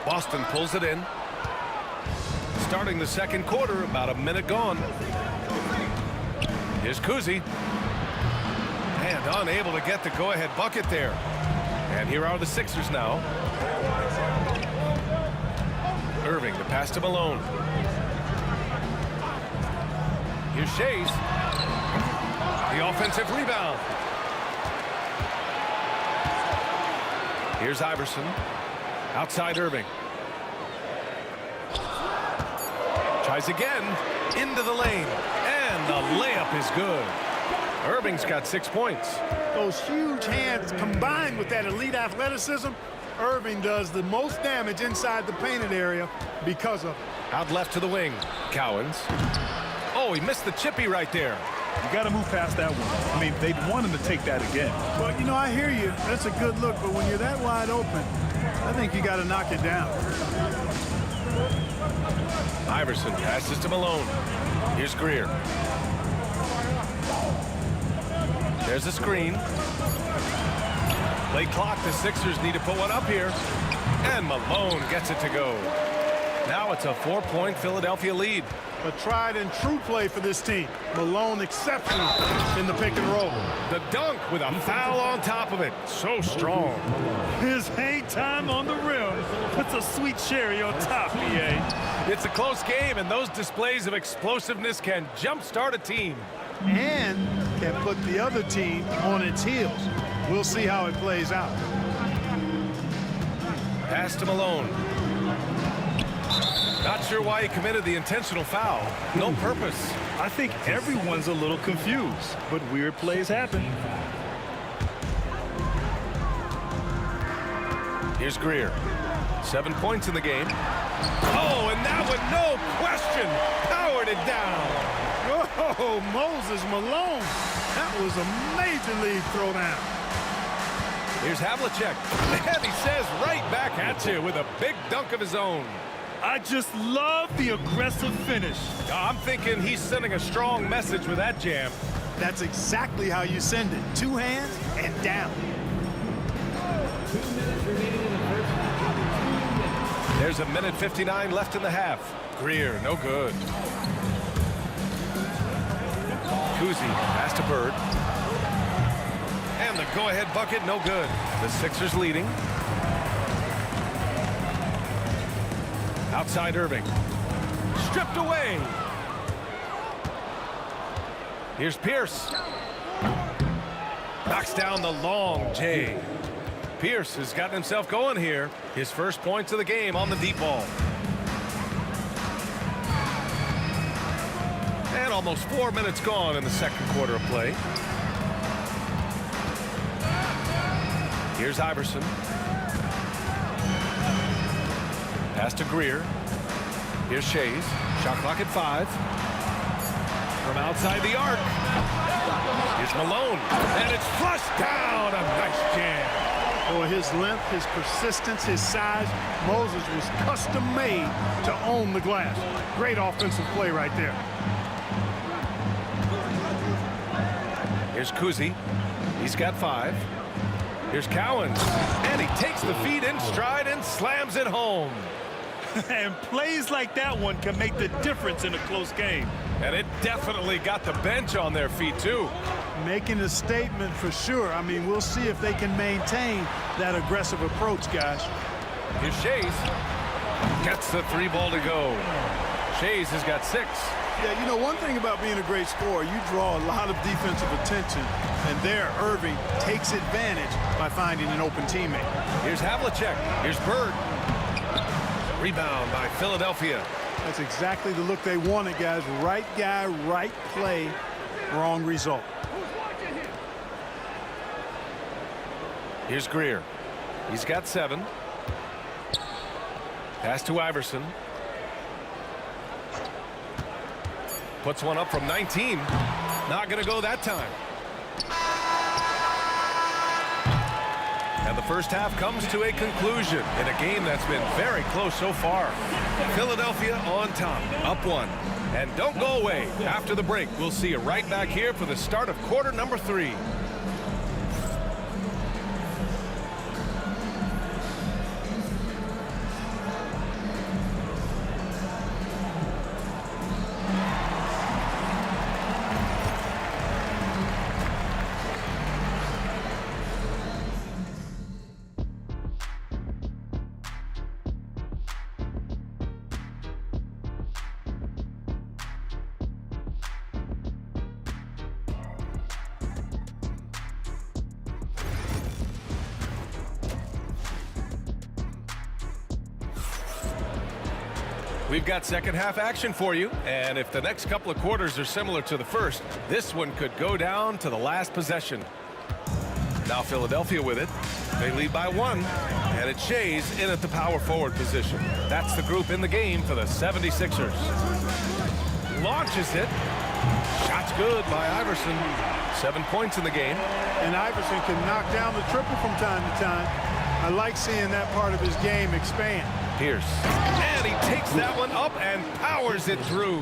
Boston pulls it in. Starting the second quarter, about a minute gone. Here's Kuzi. And unable to get the go-ahead bucket there. And here are the Sixers now. Irving, the pass to Malone. Here's Shays. The offensive rebound. Here's Iverson. Outside Irving. Tries again. Into the lane. And the layup is good. Irving's got 6 points. Those huge hands combined with that elite athleticism, Irving does the most damage inside the painted area because of it. Out left to the wing. Cowens. Oh, he missed the chippy right there. You got to move past that one. I mean, they'd want him to take that again. Well, you know, I hear you. That's a good look, but when you're that wide open, I think you got to knock it down. Iverson passes to Malone. Here's Greer. There's a screen. Late clock. The Sixers need to put one up here. And Malone gets it to go. Now it's a 4-point Philadelphia lead. A tried and true play for this team. Malone exceptional in the pick and roll. The dunk with a foul on top of it. So strong. His hang time on the rim puts a sweet cherry on top, EA. It's a close game, and those displays of explosiveness can jumpstart a team. And can put the other team on its heels. We'll see how it plays out. Pass to Malone. Not sure why he committed the intentional foul. No purpose. I think everyone's a little confused, but weird plays happen. Here's Greer. 7 points in the game. Oh, and that one, no question, powered it down. Oh, Moses Malone. That was a major league throwdown. Here's Havlicek. And he says right back at you with a big dunk of his own. I just love the aggressive finish. I'm thinking he's sending a strong message with that jam. That's exactly how you send it. 2 hands and down. There's a minute 59 left in the half. Greer, no good. Kuzi, pass to Bird. And the go-ahead bucket, no good. The Sixers leading. Outside Irving. Stripped away. Here's Pierce. Knocks down the long J. Pierce has gotten himself going here. His first points of the game on the deep ball. And almost 4 minutes gone in the second quarter of play. Here's Iverson. Pass to Greer. Here's Shays. Shot clock at 5. From outside the arc. Here's Malone. And it's flushed down. A nice jam. For his length, his persistence, his size, Moses was custom made to own the glass. Great offensive play right there. Here's Kuzi. He's got 5. Here's Cowens. And he takes the feed in stride and slams it home. And plays like that one can make the difference in a close game. And it definitely got the bench on their feet, too. Making a statement for sure. I mean, we'll see if they can maintain that aggressive approach, guys. Here's Shays. Gets the 3 ball to go. Shays has got 6. Yeah, you know, one thing about being a great scorer, you draw a lot of defensive attention. And there, Irving takes advantage by finding an open teammate. Here's Havlicek. Here's Bird. Rebound by Philadelphia. That's exactly the look they wanted, guys. Right guy, right play, wrong result. Here's Greer. He's got 7. Pass to Iverson. Puts one up from 19. Not going to go that time. And the first half comes to a conclusion in a game that's been very close so far. Philadelphia on top, up 1. And don't go away. After the break, we'll see you right back here for the start of quarter number 3. We've got second half action for you, and if the next couple of quarters are similar to the first, this one could go down to the last possession. Now Philadelphia with it. They lead by 1, and it's Shays in at the power forward position. That's the group in the game for the 76ers. Launches it. Shot's good by Iverson. 7 points in the game. And Iverson can knock down the triple from time to time. I like seeing that part of his game expand. Pierce. And he takes that one up and powers it through.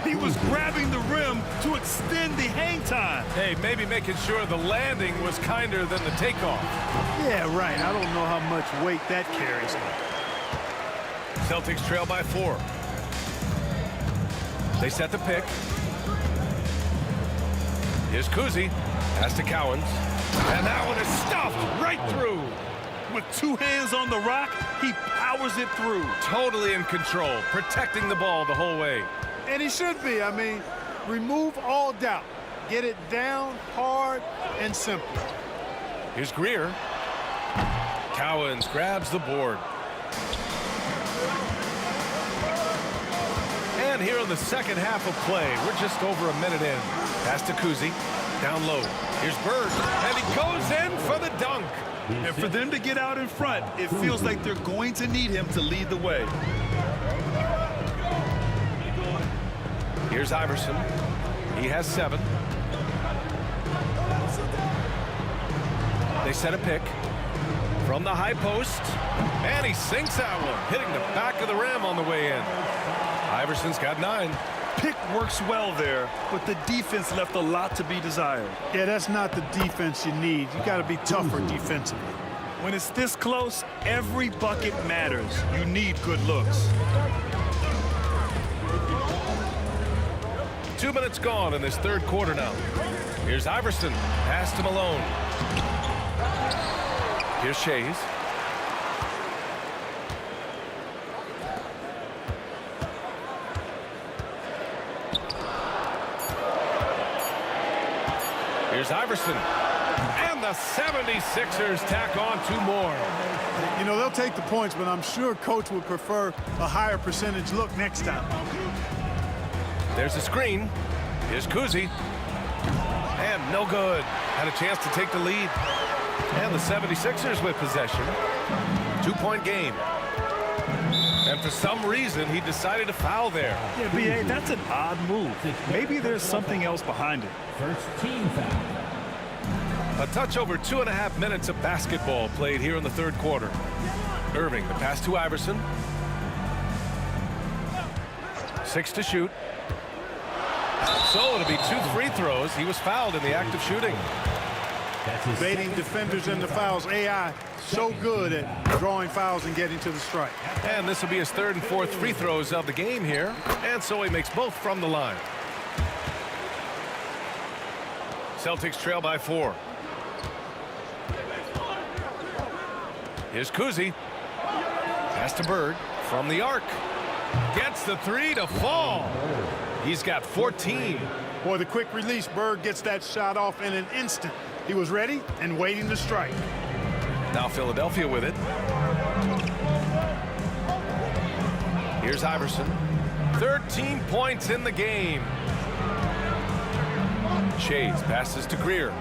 He was grabbing the rim to extend the hang time. Hey, maybe making sure the landing was kinder than the takeoff. Yeah, right. I don't know how much weight that carries. Celtics trail by 4. They set the pick. Here's Kuzi. Pass to Cowens. And that one is stuffed right through. With 2 hands on the rock, he powers it through. Totally in control, protecting the ball the whole way. And he should be. I mean, remove all doubt. Get it down, hard, and simple. Here's Greer. Cowens grabs the board. And here in the second half of play, we're just over a minute in. Pass to Kuzi. Down low. Here's Bird. And he goes in for the dunk. And for them to get out in front, it feels like they're going to need him to lead the way. Here's Iverson. He has 7. They set a pick from the high post. And he sinks that one, hitting the back of the rim on the way in. Iverson's got 9. Pick works well there, but the defense left a lot to be desired. Yeah, that's not the defense you need. You got to be tougher defensively. When it's this close, every bucket matters. You need good looks. 2 minutes gone in this third quarter now. Here's Iverson. Pass to Malone. Here's Shays. Here's Iverson. And the 76ers tack on 2 more. You know, they'll take the points, but I'm sure Coach would prefer a higher percentage look next time. There's a screen. Here's Kuzi. And no good. Had a chance to take the lead. And the 76ers with possession. 2-point game. And for some reason, he decided to foul there. Yeah, B.A., that's an odd move. Maybe there's something else behind it. First team foul. A touch over 2.5 minutes of basketball played here in the third quarter. Irving, the pass to Iverson. 6 to shoot. So it'll be 2 free throws. He was fouled in the act of shooting. Baiting defenders into fouls. AI so good at drawing fouls and getting to the strike. And this will be his 3rd and 4th free throws of the game here. And so he makes both from the line. Celtics trail by 4. Here's Kuzi. Pass to Bird from the arc. Gets the 3 to fall. He's got 14. Boy, the quick release. Bird gets that shot off in an instant. He was ready and waiting to strike. Now Philadelphia with it. Here's Iverson. 13 points in the game. Shays passes to Greer.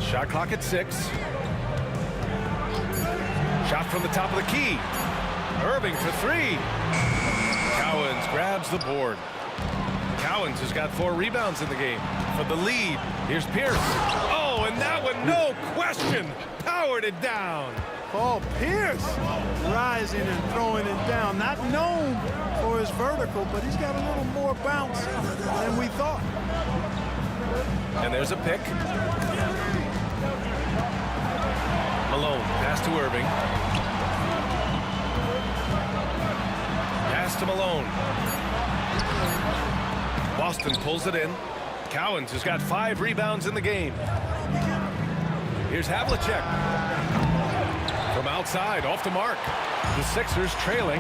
Shot clock at 6. Shot from the top of the key. Irving for 3. Cowens grabs the board. Cowens has got 4 rebounds in the game for the lead. Here's Pierce. Oh, and that one, no question, powered it down. Paul Pierce rising and throwing it down. Not known for his vertical, but he's got a little more bounce than we thought. And there's a pick. Malone, pass to Irving. Pass to Malone. Boston pulls it in. Cowens has got 5 rebounds in the game. Here's Havlicek. From outside, off the mark. The Sixers trailing.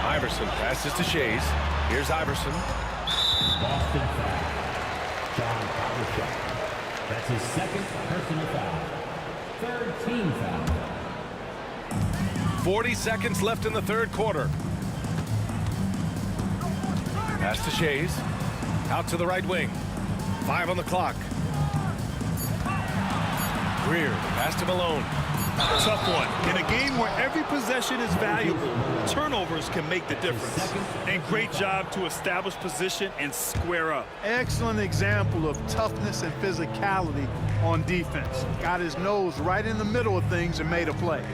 Iverson passes to Shays. Here's Iverson. Boston foul. John Havlicek. That's his 2nd personal foul. 3rd team foul. 40 seconds left in the third quarter. Pass to Shays. Out to the right wing. 5 on the clock. Greer. Pass to Malone. Tough one. In a game where every possession is valuable, turnovers can make the difference. And great job to establish position and square up. Excellent example of toughness and physicality on defense. Got his nose right in the middle of things and made a play.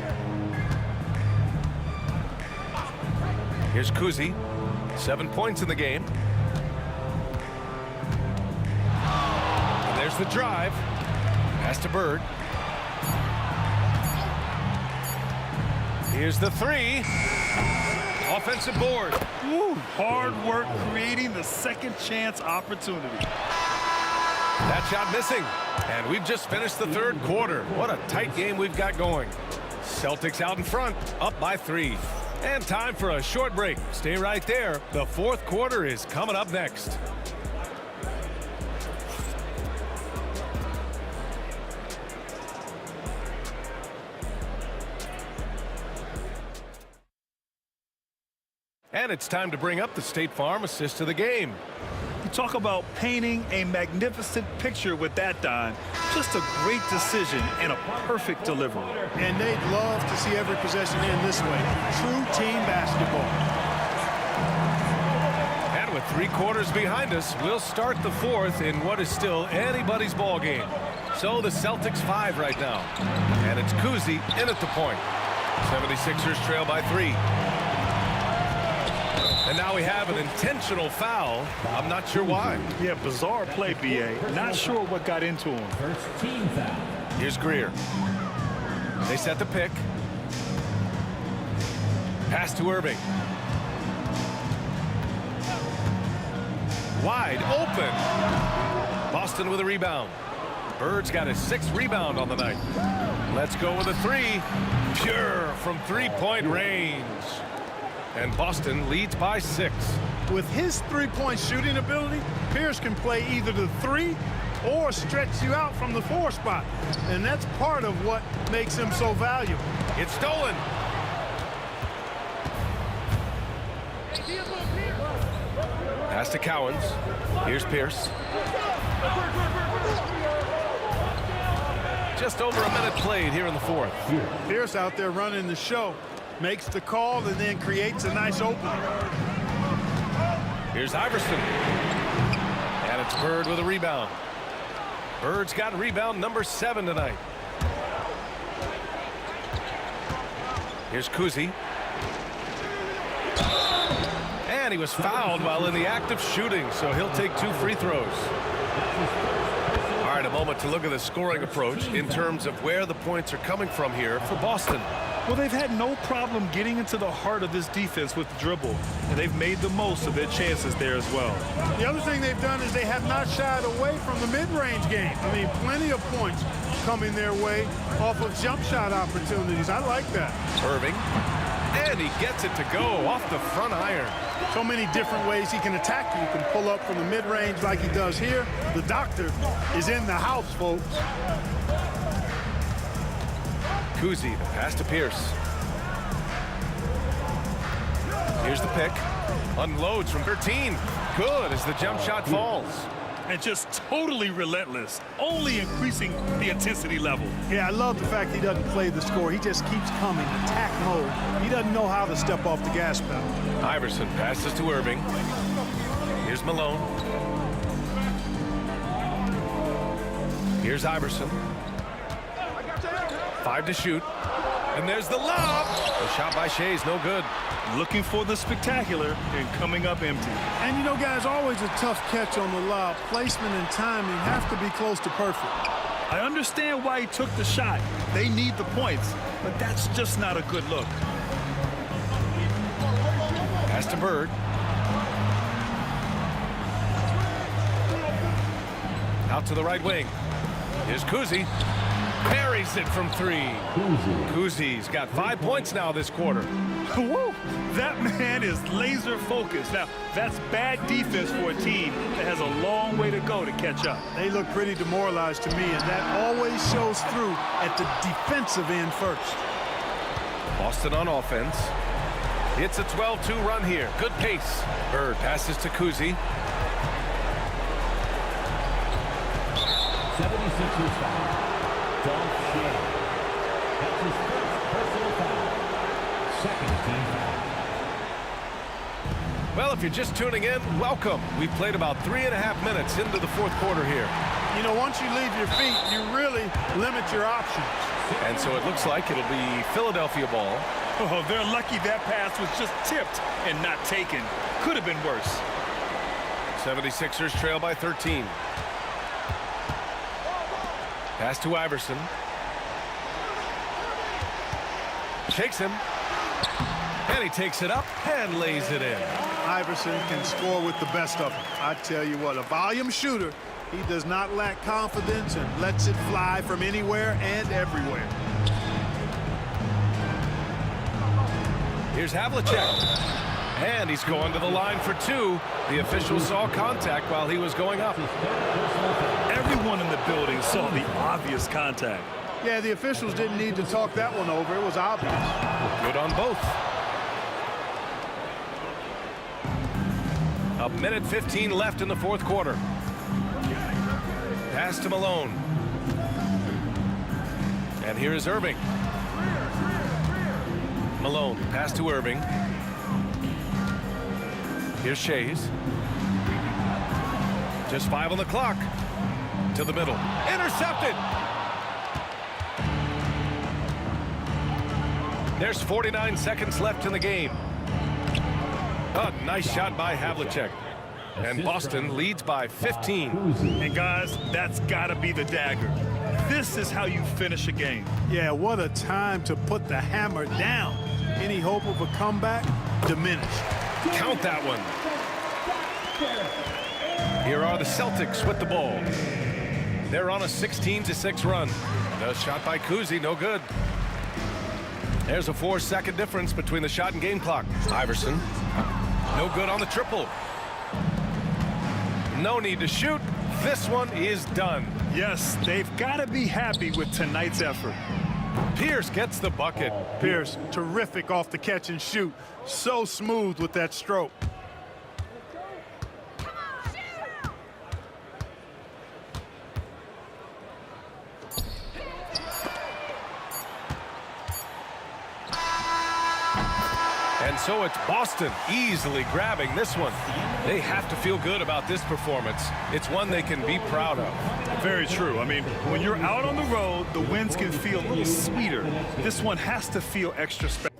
Here's Kuzi. 7 points in the game. And there's the drive. Pass to Bird. Here's the three. Offensive board. Woo, hard work creating the second chance opportunity. That shot missing. And we've just finished the third quarter. What a tight game we've got going. Celtics out in front, up by 3. And time for a short break. Stay right there. The fourth quarter is coming up next. And it's time to bring up the State Farm assist of the game. You talk about painting a magnificent picture with that, Don. Just a great decision and a perfect delivery. And they'd love to see every possession end this way. True team basketball. And with 3 quarters behind us, we'll start the fourth in what is still anybody's ball game. So the Celtics 5 right now. And it's Kuzi in at the point. 76ers trail by 3. And now we have an intentional foul. I'm not sure why. Yeah, bizarre play, B.A. Not sure what got into him. First team foul. Here's Greer. They set the pick. Pass to Irving. Wide open. Boston with a rebound. Bird's got his 6th rebound on the night. Let's go with a 3. Pure from 3-point range. And Boston leads by 6. With his three-point shooting ability, Pierce can play either the 3 or stretch you out from the 4 spot. And that's part of what makes him so valuable. It's stolen. Pass to Cowens. Here's Pierce. Just over a minute played here in the fourth. Pierce out there running the show. Makes the call and then creates a nice opening. Here's Iverson. And it's Bird with a rebound. Bird's got rebound number 7 tonight. Here's Kuzi. And he was fouled while in the act of shooting, so he'll take 2 free throws. All right, a moment to look at the scoring approach in terms of where the points are coming from here for Boston. Well, they've had no problem getting into the heart of this defense with the dribble, and they've made the most of their chances there as well. The other thing they've done is they have not shied away from the mid-range game. I mean, plenty of points coming their way off of jump shot opportunities. I like that. Irving, and he gets it to go off the front iron. So many different ways he can attack you. You can pull up from the mid-range like he does here. The doctor is in the house, folks. Kuzi, the pass to Pierce. Here's the pick. Unloads from 13. Good as the jump shot falls. And just totally relentless, only increasing the intensity level. Yeah, I love the fact he doesn't play the score. He just keeps coming, attack mode. He doesn't know how to step off the gas pedal. Iverson passes to Irving. Here's Malone. Here's Iverson. 5 to shoot. And there's the lob. The shot by Shea's no good. Looking for the spectacular and coming up empty. And you know, guys, always a tough catch on the lob. Placement and timing have to be close to perfect. I understand why he took the shot. They need the points, but that's just not a good look. Pass to Bird. Out to the right wing. Here's Kuzi. Parries it from 3. Kuzi's got 5 points now this quarter. Woo! That man is laser focused. Now, that's bad defense for a team that has a long way to go to catch up. They look pretty demoralized to me, and that always shows through at the defensive end first. Boston on offense. It's a 12-2 run here. Good pace. Bird passes to Kuzi. 76ers foul. Dolph Shea. That's his first personal foul. Second team foul. Well, if you're just tuning in, welcome. We've played about 3.5 minutes into the fourth quarter here. You know, once you leave your feet, you really limit your options. And so it looks like it'll be Philadelphia ball. Oh, they're lucky that pass was just tipped and not taken. Could have been worse. 76ers trail by 13. Pass to Iverson. Shakes him. And he takes it up and lays it in. Iverson can score with the best of them. I tell you what, a volume shooter. He does not lack confidence and lets it fly from anywhere and everywhere. Here's Havlicek. And he's going to the line for two. The official saw contact while he was going up. Everyone in the building saw the obvious contact. Yeah, the officials didn't need to talk that one over. It was obvious. Good on both. A minute 15 left in the fourth quarter. Pass to Malone. And here is Irving. Malone, pass to Irving. Here's Shays. Just 5 on the clock. To the middle. Intercepted! There's 49 seconds left in the game. A nice shot by Havlicek. And Boston leads by 15. And guys, that's got to be the dagger. This is how you finish a game. Yeah, what a time to put the hammer down. Any hope of a comeback? Diminished. Count that one. Here are the Celtics with the ball. They're on a 16-6 run. The shot by Kuzi, no good. There's a 4-second difference between the shot and game clock. Iverson, no good on the triple. No need to shoot. This one is done. Yes, they've got to be happy with tonight's effort. Pierce gets the bucket. Pierce, terrific off the catch and shoot. So smooth with that stroke. And so it's Boston easily grabbing this one. They have to feel good about this performance. It's one they can be proud of. Very true. I mean, when you're out on the road, the wins can feel a little sweeter. This one has to feel extra special.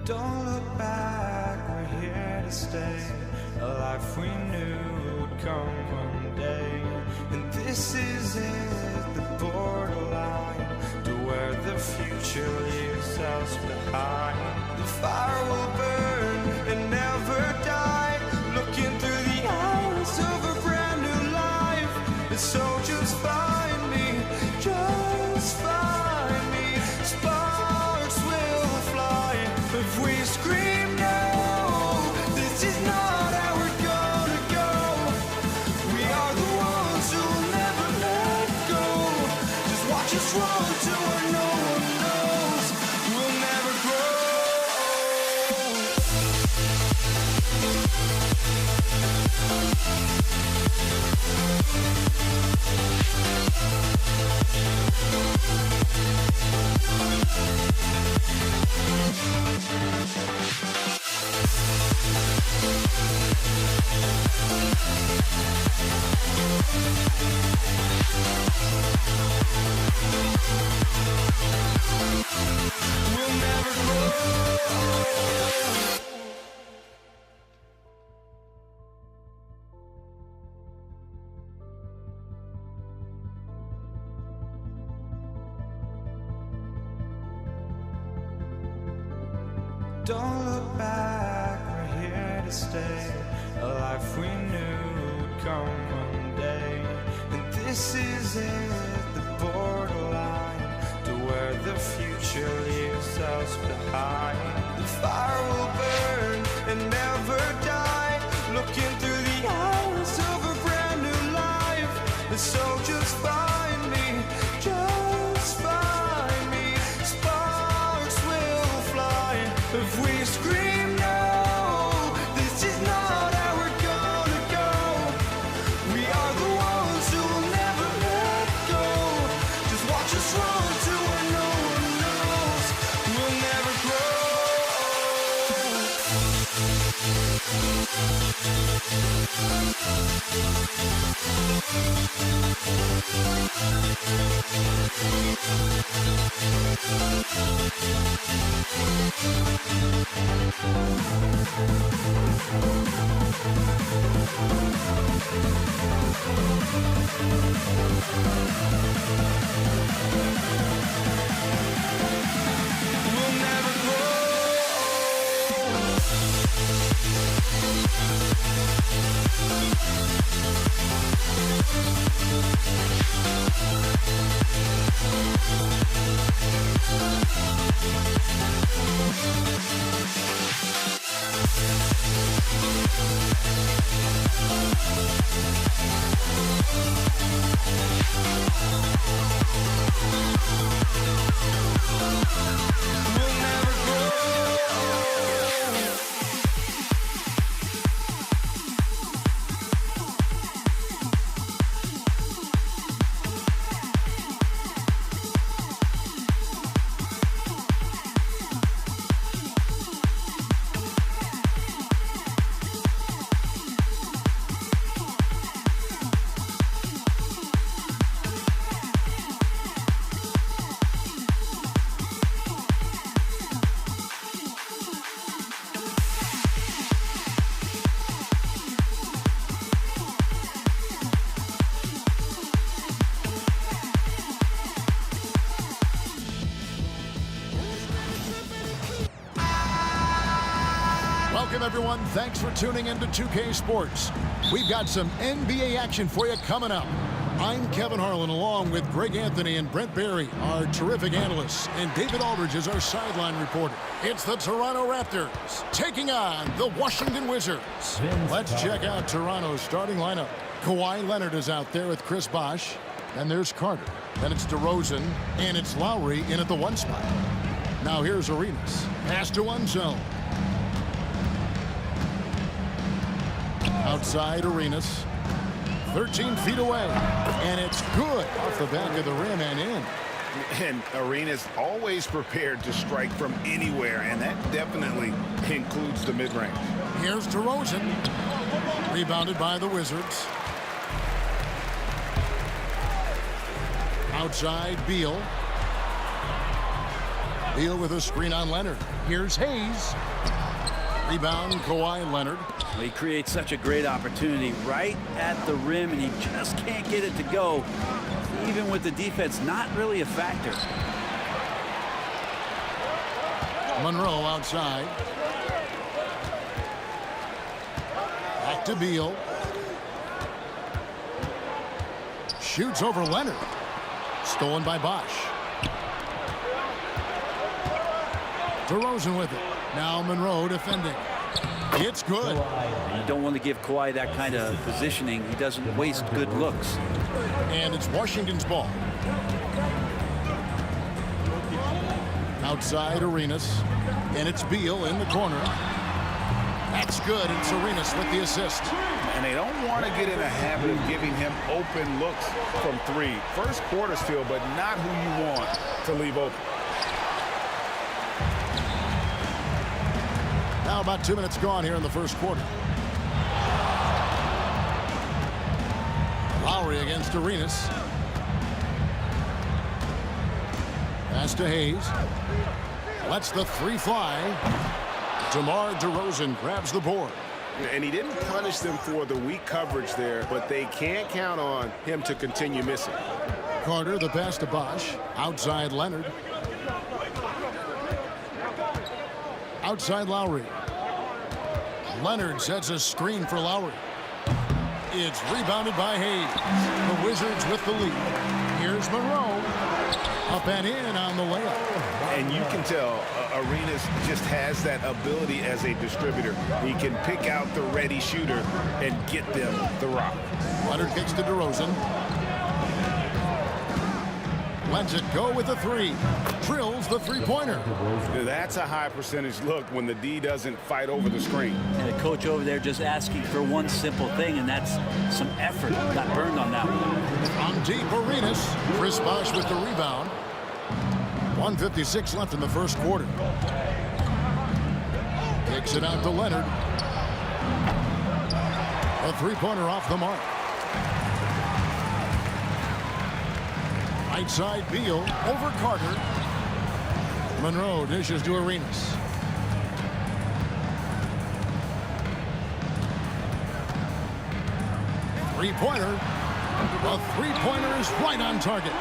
Don't look back, we're here to stay. A life we knew would would come one day. And this is it, the borderline, to where the future leaves us behind. The fire will burn and never die, looking through the eyes of a brand new life. And so just find me, just find me. Sparks will fly if we scream no. This is not how we're gonna go. We are the ones who will never let go. Just watch us run to where no one knows. We'll never grow. We'll never grow. Don't look back, we're here to stay. A life we knew would come one day. And this is it, the borderline, to where the future leaves us behind. The fire will burn and never die, looking through the eyes of a brand new life. And so just find me, just find me. Sparks will fly if we scream no. This is not how we're gonna go. We are the ones who will never let go. Just watch us run to where no one knows. We'll never grow. We'll never grow. We'll never grow. Welcome, everyone. Thanks for tuning into 2K Sports. We've got some NBA action for you coming up. I'm Kevin Harlan, along with Greg Anthony and Brent Barry, our terrific analysts, and David Aldridge is our sideline reporter. It's the Toronto Raptors taking on the Washington Wizards. Let's check out Toronto's starting lineup. Kawhi Leonard is out there with Chris Bosh. Then there's Carter. Then it's DeRozan, and it's Lowry in at the 1 spot. Now here's Arenas. Pass to one zone. Outside Arenas. 13 feet away. And it's good off the back of the rim and in. And Arenas always prepared to strike from anywhere, and that definitely includes the mid-range. Here's DeRozan. Rebounded by the Wizards. Outside Beal. Beal with a screen on Leonard. Here's Hayes. Rebound, Kawhi Leonard. Well, he creates such a great opportunity right at the rim, and he just can't get it to go. Even with the defense not really a factor. Monroe outside. Back to Beal. Shoots over Leonard. Stolen by Bosch. DeRozan with it. Now Monroe defending. It's good. You don't want to give Kawhi that kind of positioning. He doesn't waste good looks. And it's Washington's ball. Outside Arenas. And it's Beal in the corner. That's good. It's Arenas with the assist. And they don't want to get in a habit of giving him open looks from three. First quarter still, but not who you want to leave open. Now about 2 minutes gone here in the first quarter. Lowry against Arenas. Pass to Hayes. Lets the three fly. DeMar DeRozan grabs the board. And he didn't punish them for the weak coverage there, but they can't count on him to continue missing. Carter, the pass to Bosch. Outside Leonard. Outside Lowry. Leonard sets a screen for Lowry. It's rebounded by Hayes. The Wizards with the lead. Here's Monroe. Up and in on the layup. And you can tell Arenas just has that ability as a distributor. He can pick out the ready shooter and get them the rock. Leonard kicks to DeRozan. Lets it go with a three. Drills the three-pointer. That's a high percentage look when the D doesn't fight over the screen. And the coach over there just asking for one simple thing, and that's some effort. Got burned on that one. On deep, Arenas. Chris Bosh with the rebound. 1:56 left in the first quarter. Kicks it out to Leonard. A three-pointer off the mark. Right side, Beal over Carter. Monroe dishes to Arenas. Three-pointer. A three-pointer is right on target.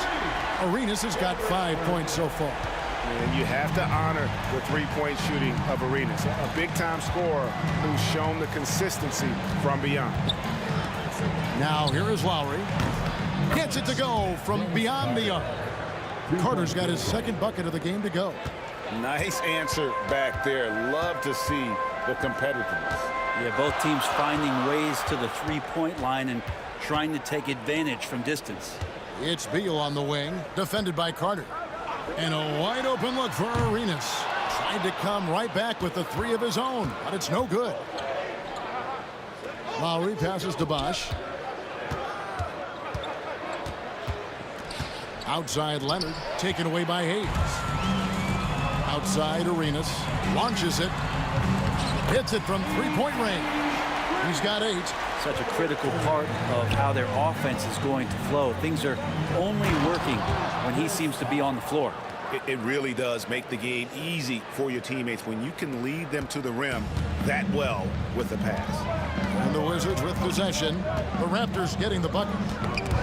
Arenas has got 5 points so far. And you have to honor the three-point shooting of Arenas. A big-time scorer who's shown the consistency from beyond. Now here is Lowry. Gets it to go from beyond the arc. Carter's got his second bucket of the game to go. Nice answer back there. Love to see the competitiveness. Yeah, both teams finding ways to the three-point line and trying to take advantage from distance. It's Beal on the wing, defended by Carter. And a wide open look for Arenas. Tried to come right back with the three of his own, but it's no good. Lowry passes to Bosch. Outside Leonard, taken away by Hayes. Outside Arenas, launches it. Hits it from three-point range. He's got 8. Such a critical part of how their offense is going to flow. Things are only working when he seems to be on the floor. It really does make the game easy for your teammates when you can lead them to the rim that well with the pass. And the Wizards with possession. The Raptors getting the bucket.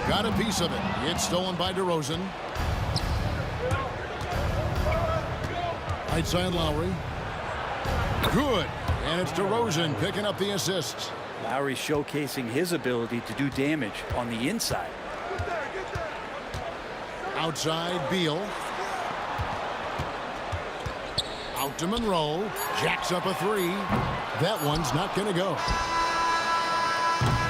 Got a piece of it. It's stolen by DeRozan. Right side Lowry. Good. And it's DeRozan picking up the assists. Lowry showcasing his ability to do damage on the inside. Outside Beal. Out to Monroe. Jacks up a three. That one's not going to go.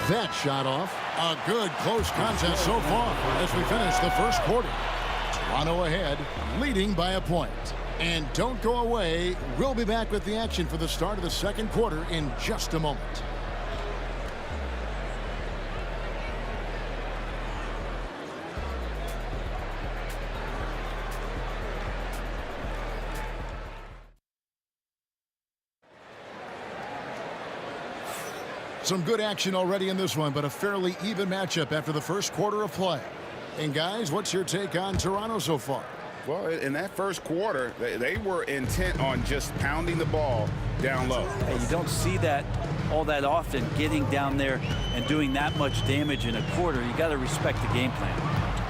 That shot off. A good close contest so far as we finish the first quarter. Toronto ahead, leading by a point. And don't go away. We'll be back with the action for the start of the second quarter in just a moment. Some good action already in this one, but a fairly even matchup after the first quarter of play. And guys, what's your take on Toronto so far? Well, in that first quarter, they were intent on just pounding the ball down low. Hey, you don't see that all that often, getting down there and doing that much damage in a quarter. You got to respect the game plan.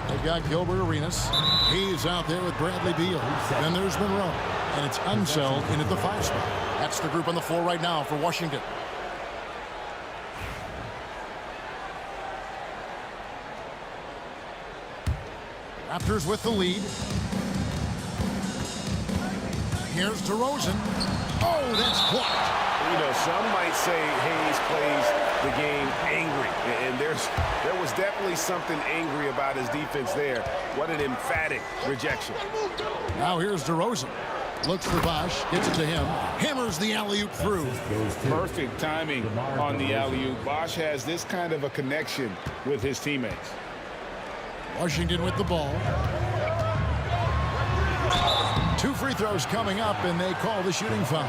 They've got Gilbert Arenas. He's out there with Bradley Beal. Then there's Monroe. And it's Unseld in at the 5 spot. That's the group on the floor right now for Washington. Raptors with the lead. Here's DeRozan. Oh, that's blocked. You know, some might say Hayes plays the game angry, and there was definitely something angry about his defense there. What an emphatic rejection. Now here's DeRozan. Looks for Bosh, gets it to him, hammers the alley-oop through. Perfect timing on the alley-oop. Bosh has this kind of a connection with his teammates. Washington with the ball. 2 free throws coming up, and they call the shooting foul.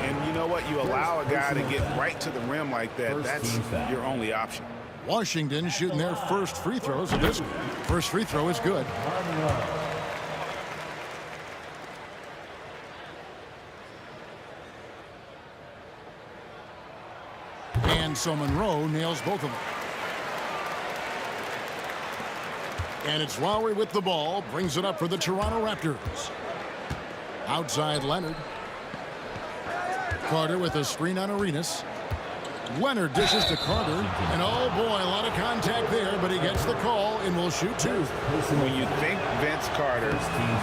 And you know what? You allow a guy to get right to the rim like that, that's your only option. Washington shooting their first free throws of this. First free throw is good. And so Monroe nails both of them. And it's Lowry with the ball, brings it up for the Toronto Raptors. Outside Leonard. Carter with a screen on Arenas. Leonard dishes to Carter. And oh boy, a lot of contact there, but he gets the call and will shoot 2. When you think Vince Carter,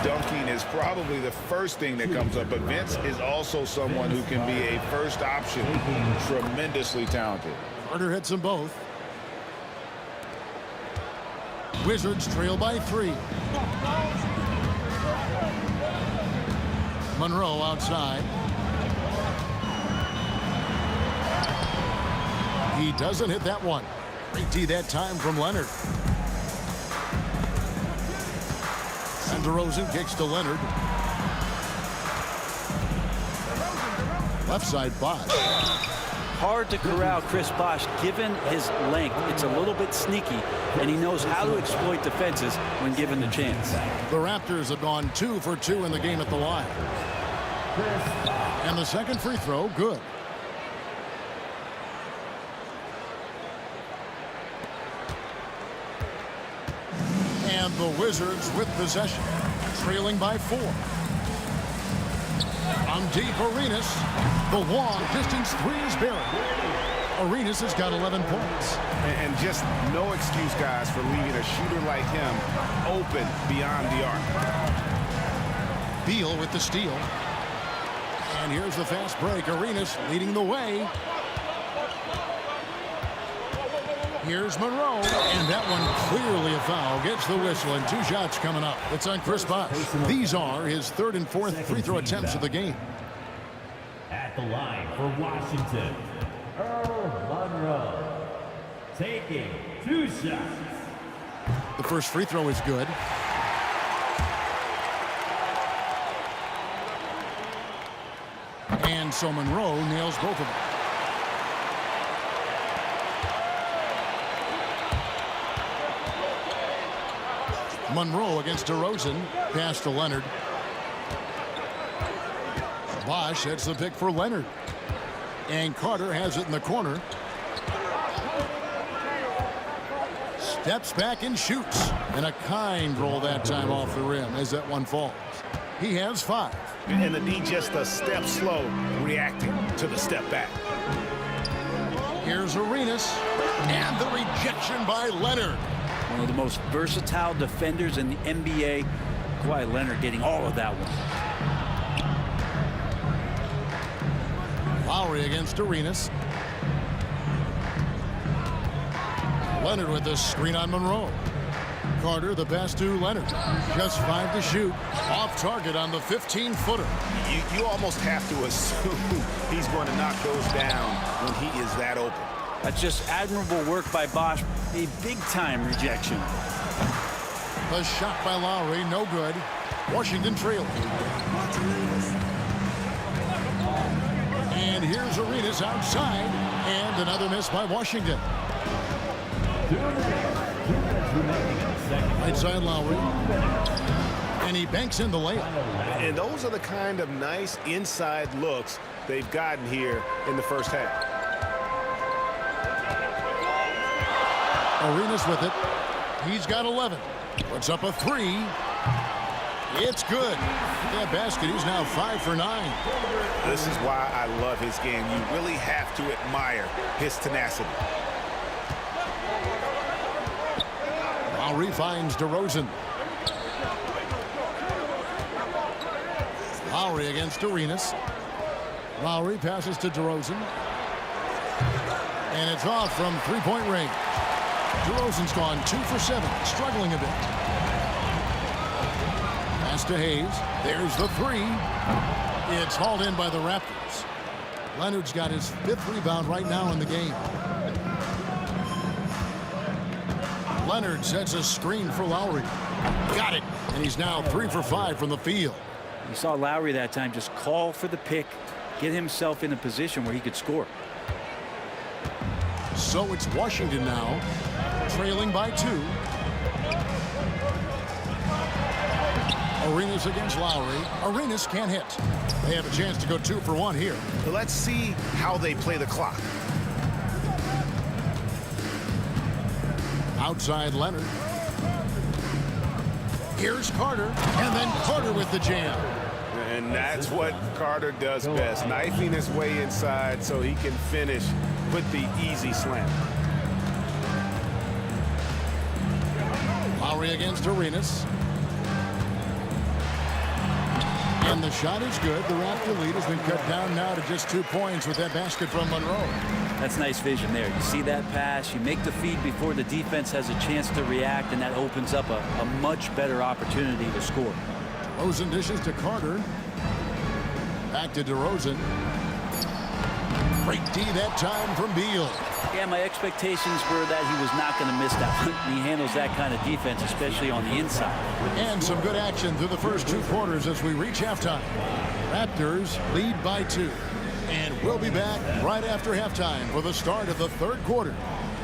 dunking is probably the first thing that comes up. But Vince is also someone who can be a first option. Tremendously talented. Carter hits them both. Wizards trail by 3. Monroe outside. He doesn't hit that one. Great D that time from Leonard. And DeRozan kicks to Leonard. Left side Bosh. Hard to corral Chris Bosh given his length. It's a little bit sneaky, and he knows how to exploit defenses when given the chance. The Raptors have gone 2 for 2 in the game at the line. And the second free throw, good. And the Wizards with possession, trailing by 4. On deep, Arenas. The long distance 3 is buried. Arenas has got 11 points. And just no excuse, guys, for leaving a shooter like him open beyond the arc. Beal with the steal. And here's the fast break. Arenas leading the way. Here's Monroe, and that one clearly a foul. Gets the whistle, and 2 shots coming up. It's on Chris Bosh. These are his 3rd and 4th free throw attempts of the game. At the line for Washington, Earl Monroe, taking 2 shots. The first free throw is good. And so Monroe nails both of them. Monroe against DeRozan. Pass to Leonard. Bosh hits the pick for Leonard. And Carter has it in the corner. Steps back and shoots. And a kind roll that time off the rim as that one falls. He has 5. And the D just a step slow, reacting to the step back. Here's Arenas. And the rejection by Leonard. One of the most versatile defenders in the NBA. Kawhi Leonard getting all of that one. Lowry against Arenas. Leonard with the screen on Monroe. Carter the pass to Leonard. Just 5 to shoot. Off target on the 15-footer. You almost have to assume he's going to knock those down when he is that open. That's just admirable work by Bosh. A big-time rejection. The shot by Lowry, no good. Washington trailing. And here's Arenas outside. And another miss by Washington. Right side Lowry. And And he banks in the layup. And those are the kind of nice inside looks they've gotten here in the first half. Arenas with it. He's got 11. Puts up a 3. It's good. That basket, he's now 5 for 9. This is why I love his game. You really have to admire his tenacity. Lowry finds DeRozan. Lowry against Arenas. Lowry passes to DeRozan. And it's off from three-point range. DeRozan's gone 2 for 7, struggling a bit. Pass to Hayes. There's the 3. It's hauled in by the Raptors. Leonard's got his 5th rebound right now in the game. Leonard sets a screen for Lowry. Got it. And he's now 3 for 5 from the field. You saw Lowry that time just call for the pick, get himself in a position where he could score. So it's Washington now, trailing by 2. Arenas against Lowry. Arenas can't hit. They have a chance to go 2 for 1 here. Let's see how they play the clock. Outside Leonard. Here's Carter, and then Carter with the jam. And that's what Carter does best, knifing his way inside so he can finish with the easy slam. Lowry against Arenas. And the shot is good. The Raptor lead has been cut down now to just 2 points with that basket from Monroe. That's nice vision there. You see that pass, you make the feed before the defense has a chance to react, and that opens up a much better opportunity to score. DeRozan dishes to Carter. Back to DeRozan. Great D that time from Beal. Yeah, my expectations were that he was not going to miss that one. He handles that kind of defense, especially on the inside. And some good action through the first 2 quarters as we reach halftime. Raptors lead by 2. And we'll be back right after halftime for the start of the 3rd quarter.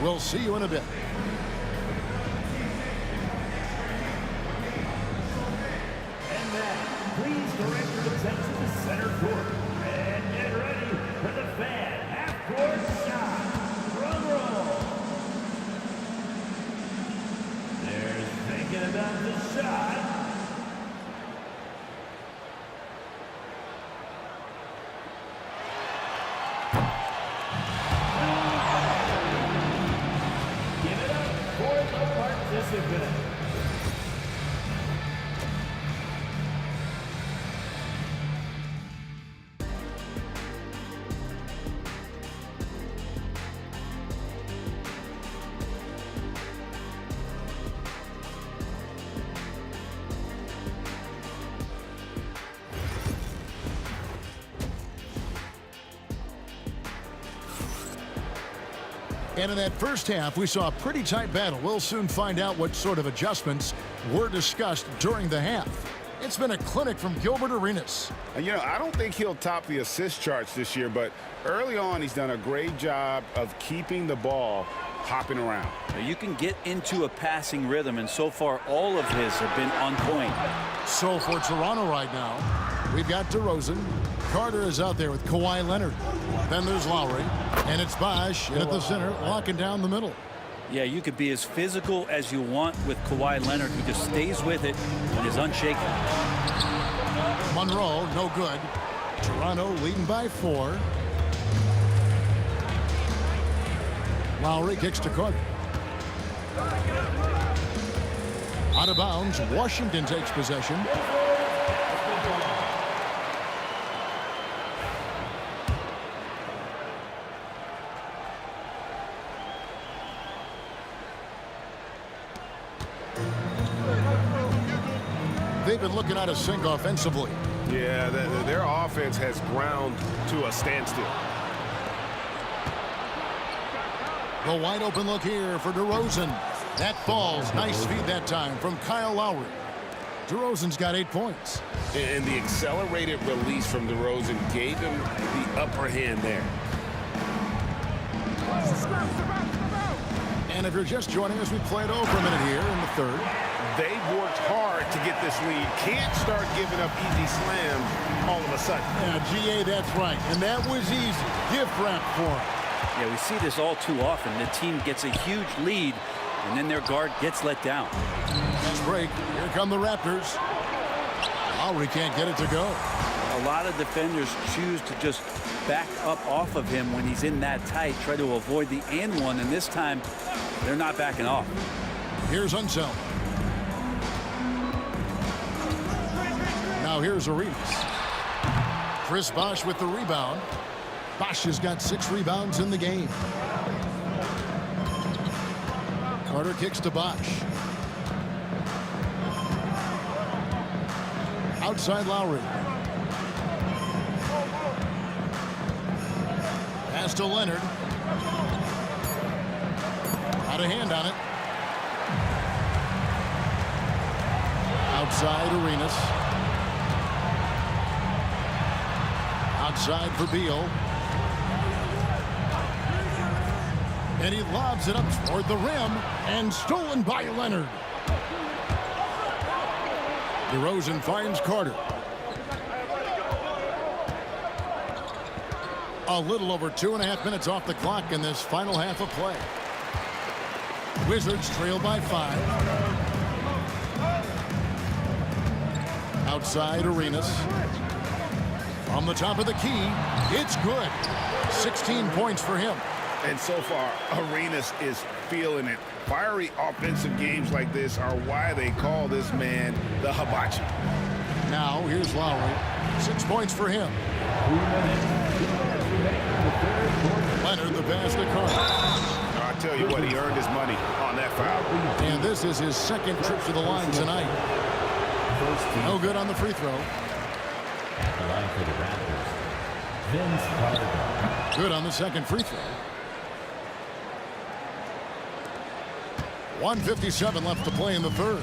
We'll see you in a bit. And now, please direct your attention to center court. And get ready for the fan half-court shot. Drum roll. They're thinking about the shot. Participant. And in that first half, we saw a pretty tight battle. We'll soon find out what sort of adjustments were discussed during the half. It's been a clinic from Gilbert Arenas. And, you know, I don't think he'll top the assist charts this year, but early on, he's done a great job of keeping the ball hopping around. You can get into a passing rhythm, and so far, all of his have been on point. So for Toronto right now, we've got DeRozan. Carter is out there with Kawhi Leonard. Then there's Lowry. And it's Bosh in at the center, locking down the middle. Yeah, you could be as physical as you want with Kawhi Leonard, who just stays with it and is unshaken. Monroe, no good. Toronto leading by 4. Lowry kicks to Carter. Out of bounds, Washington takes possession. They've been looking at a sink offensively. Yeah, their offense has ground to a standstill. The wide open look here for DeRozan. That falls. Nice feed that time from Kyle Lowry. DeRozan's got 8 points. And the accelerated release from DeRozan gave him the upper hand there. And if you're just joining us, we play it over a minute here in the third. They've worked hard to get this lead. Can't start giving up easy slams all of a sudden. Yeah, GA, that's right. And that was easy. Gift wrap for him. Yeah, we see this all too often. The team gets a huge lead, and then their guard gets let down. Next break. Here come the Raptors. Lowry can't get it to go. A lot of defenders choose to just back up off of him when he's in that tight, try to avoid the and one, and this time they're not backing off. Here's Unseld. Now here's Arenas. Chris Bosh with the rebound. Bosh has got 6 rebounds in the game. Carter kicks to Bosh. Outside Lowry. Pass to Leonard. Got a hand on it. Outside Arenas. Outside for Beal. And he lobs it up toward the rim and stolen by Leonard. DeRozan finds Carter. A little over 2.5 minutes off the clock in this final half of play. Wizards trail by 5. Outside Arenas. From the top of the key, it's good. 16 points for him. And so far, Arenas is feeling it. Fiery offensive games like this are why they call this man the hibachi. Now, here's Lowry. 6 points for him. Leonard, the pass to Carter. I tell you what, he earned his money on that foul. And this is his second trip to the line tonight. No good on the free throw. The line for the Raptors, Vince Carter. Good on the second free throw. 1:57 left to play in the third.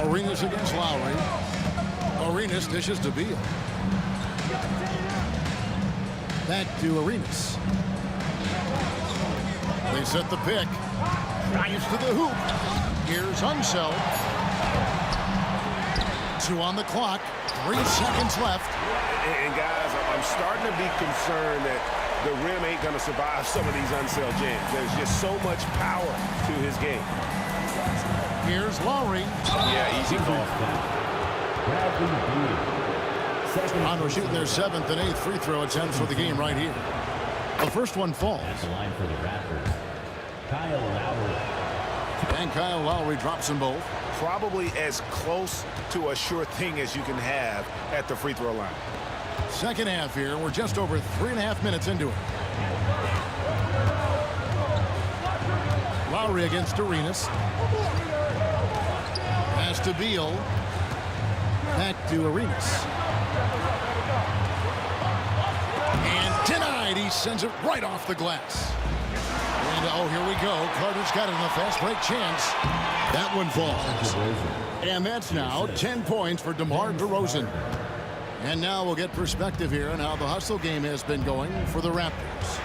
Arenas against Lowry. Arenas dishes to Beal. Back to Arenas. They set the pick. Drives to the hoop. Here's Unseld. 2 on the clock. 3 seconds left. And guys, I'm starting to be concerned that the rim ain't going to survive some of these Unseld jams. There's just so much power to his game. Here's Lowry. Yeah, easy call. Toronto shooting their 7th and 8th free throw attempts for the game right here. The first one falls. At the line for the Raptors, Kyle Lowry. And Kyle Lowry drops them both. Probably as close to a sure thing as you can have at the free throw line. Second half here. We're just over 3.5 minutes into it. Lowry against Arenas. Pass to Beal. Back to Arenas. And denied. He sends it right off the glass. And oh, here we go. Carter's got it in a fast break chance. That one falls. And that's now 10 points for DeMar DeRozan. And now we'll get perspective here on how the hustle game has been going for the Raptors.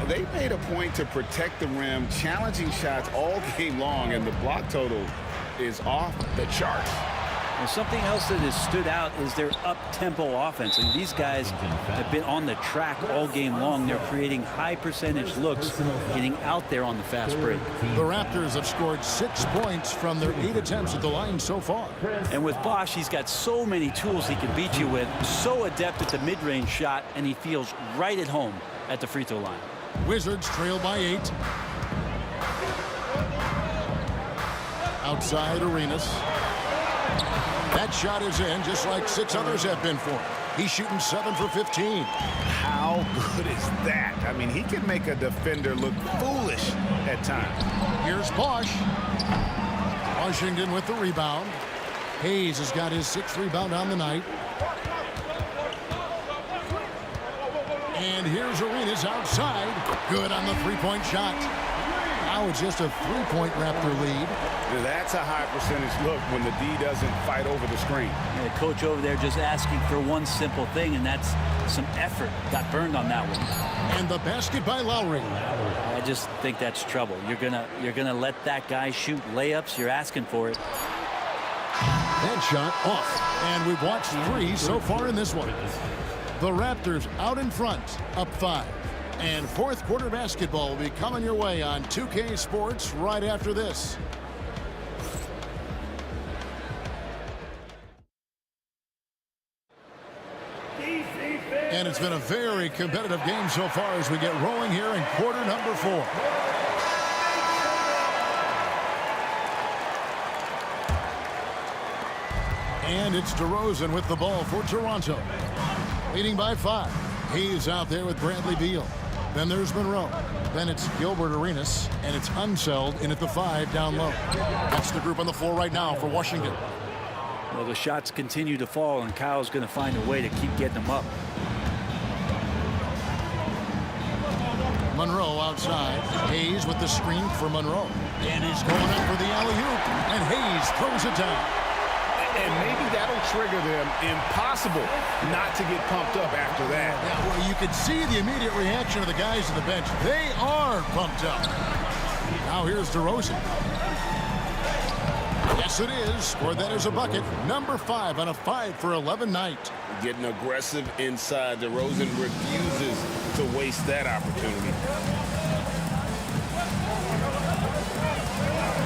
They made a point to protect the rim, challenging shots all game long, and the block total is off the charts. And something else that has stood out is their up-tempo offense. And these guys have been on the track all game long. They're creating high-percentage looks, getting out there on the fast break. The Raptors have scored 6 points from their 8 attempts at the line so far. And with Bosh, he's got so many tools he can beat you with. So adept at the mid-range shot, and he feels right at home at the free throw line. Wizards trail by 8. Outside Arenas. That shot is in, just like 6 others have been for him. He's shooting 7 for 15. How good is that? I mean, he can make a defender look foolish at times. Here's Bosh. Washington with the rebound. Hayes has got his 6th rebound on the night. And here's Arenas outside. Good on the 3-point shot. Now it's just a 3-point Raptor lead. That's a high percentage look when the D doesn't fight over the screen. The coach over there just asking for one simple thing, and that's some effort. Got burned on that one. And the basket by Lowry. I just think that's trouble. You're gonna let that guy shoot layups. You're asking for it. That shot off. And we've watched 3 so far in this one. The Raptors out in front, up 5. And fourth quarter basketball will be coming your way on 2K Sports right after this. And it's been a very competitive game so far as we get rolling here in quarter number 4. And it's DeRozan with the ball for Toronto. Leading by 5. He's out there with Bradley Beal. Then there's Monroe. Then it's Gilbert Arenas. And it's Unseld in at the 5 down low. That's the group on the floor right now for Washington. Well, the shots continue to fall, and Kyle's going to find a way to keep getting them up. Monroe outside. Hayes with the screen for Monroe. And he's going up for the alley-oop. And Hayes throws it down. And maybe that'll trigger them. Impossible not to get pumped up after that. Yeah, well, you can see the immediate reaction of the guys on the bench. They are pumped up. Now here's DeRozan. Yes, it is. Scored that as a bucket. Number 5 on a 5 for 11 night. Getting aggressive inside. DeRozan refuses to waste that opportunity.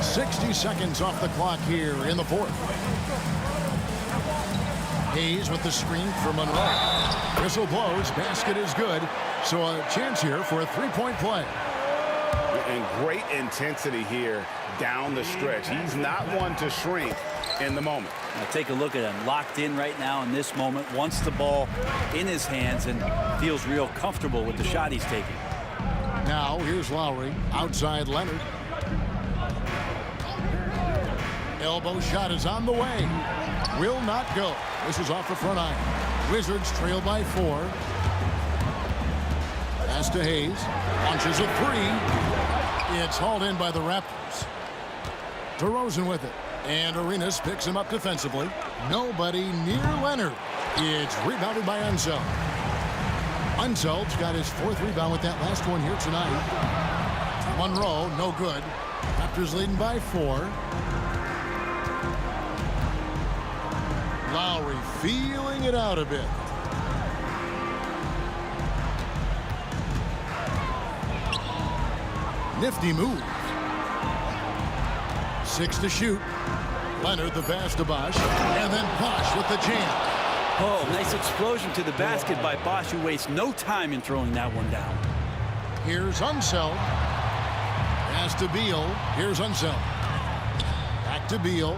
60 seconds off the clock here in the fourth. Hayes with the screen for Monroe. Whistle blows. Basket is good. So a chance here for a 3-point play. And great intensity here down the stretch. He's not one to shrink in the moment. Now take a look at him. Locked in right now in this moment. Wants the ball in his hands and feels real comfortable with the shot he's taking. Now here's Lowry. Outside Leonard. Elbow shot is on the way. Will not go. This is off the front iron. Wizards trail by 4. Pass to Hayes. Launches a 3. It's hauled in by the Raptors. DeRozan with it. And Arenas picks him up defensively. Nobody near Leonard. It's rebounded by Unseld. Unseld's got his 4th rebound with that last one here tonight. Monroe, no good. Raptors leading by 4. Lowry feeling it out a bit. Nifty move. 6 to shoot. Leonard the pass to Bosch. And then Bosch with the jam. Oh, nice explosion to the basket by Bosch, who wastes no time in throwing that one down. Here's Unseld. Pass to Beal. Here's Unseld. Back to Beal.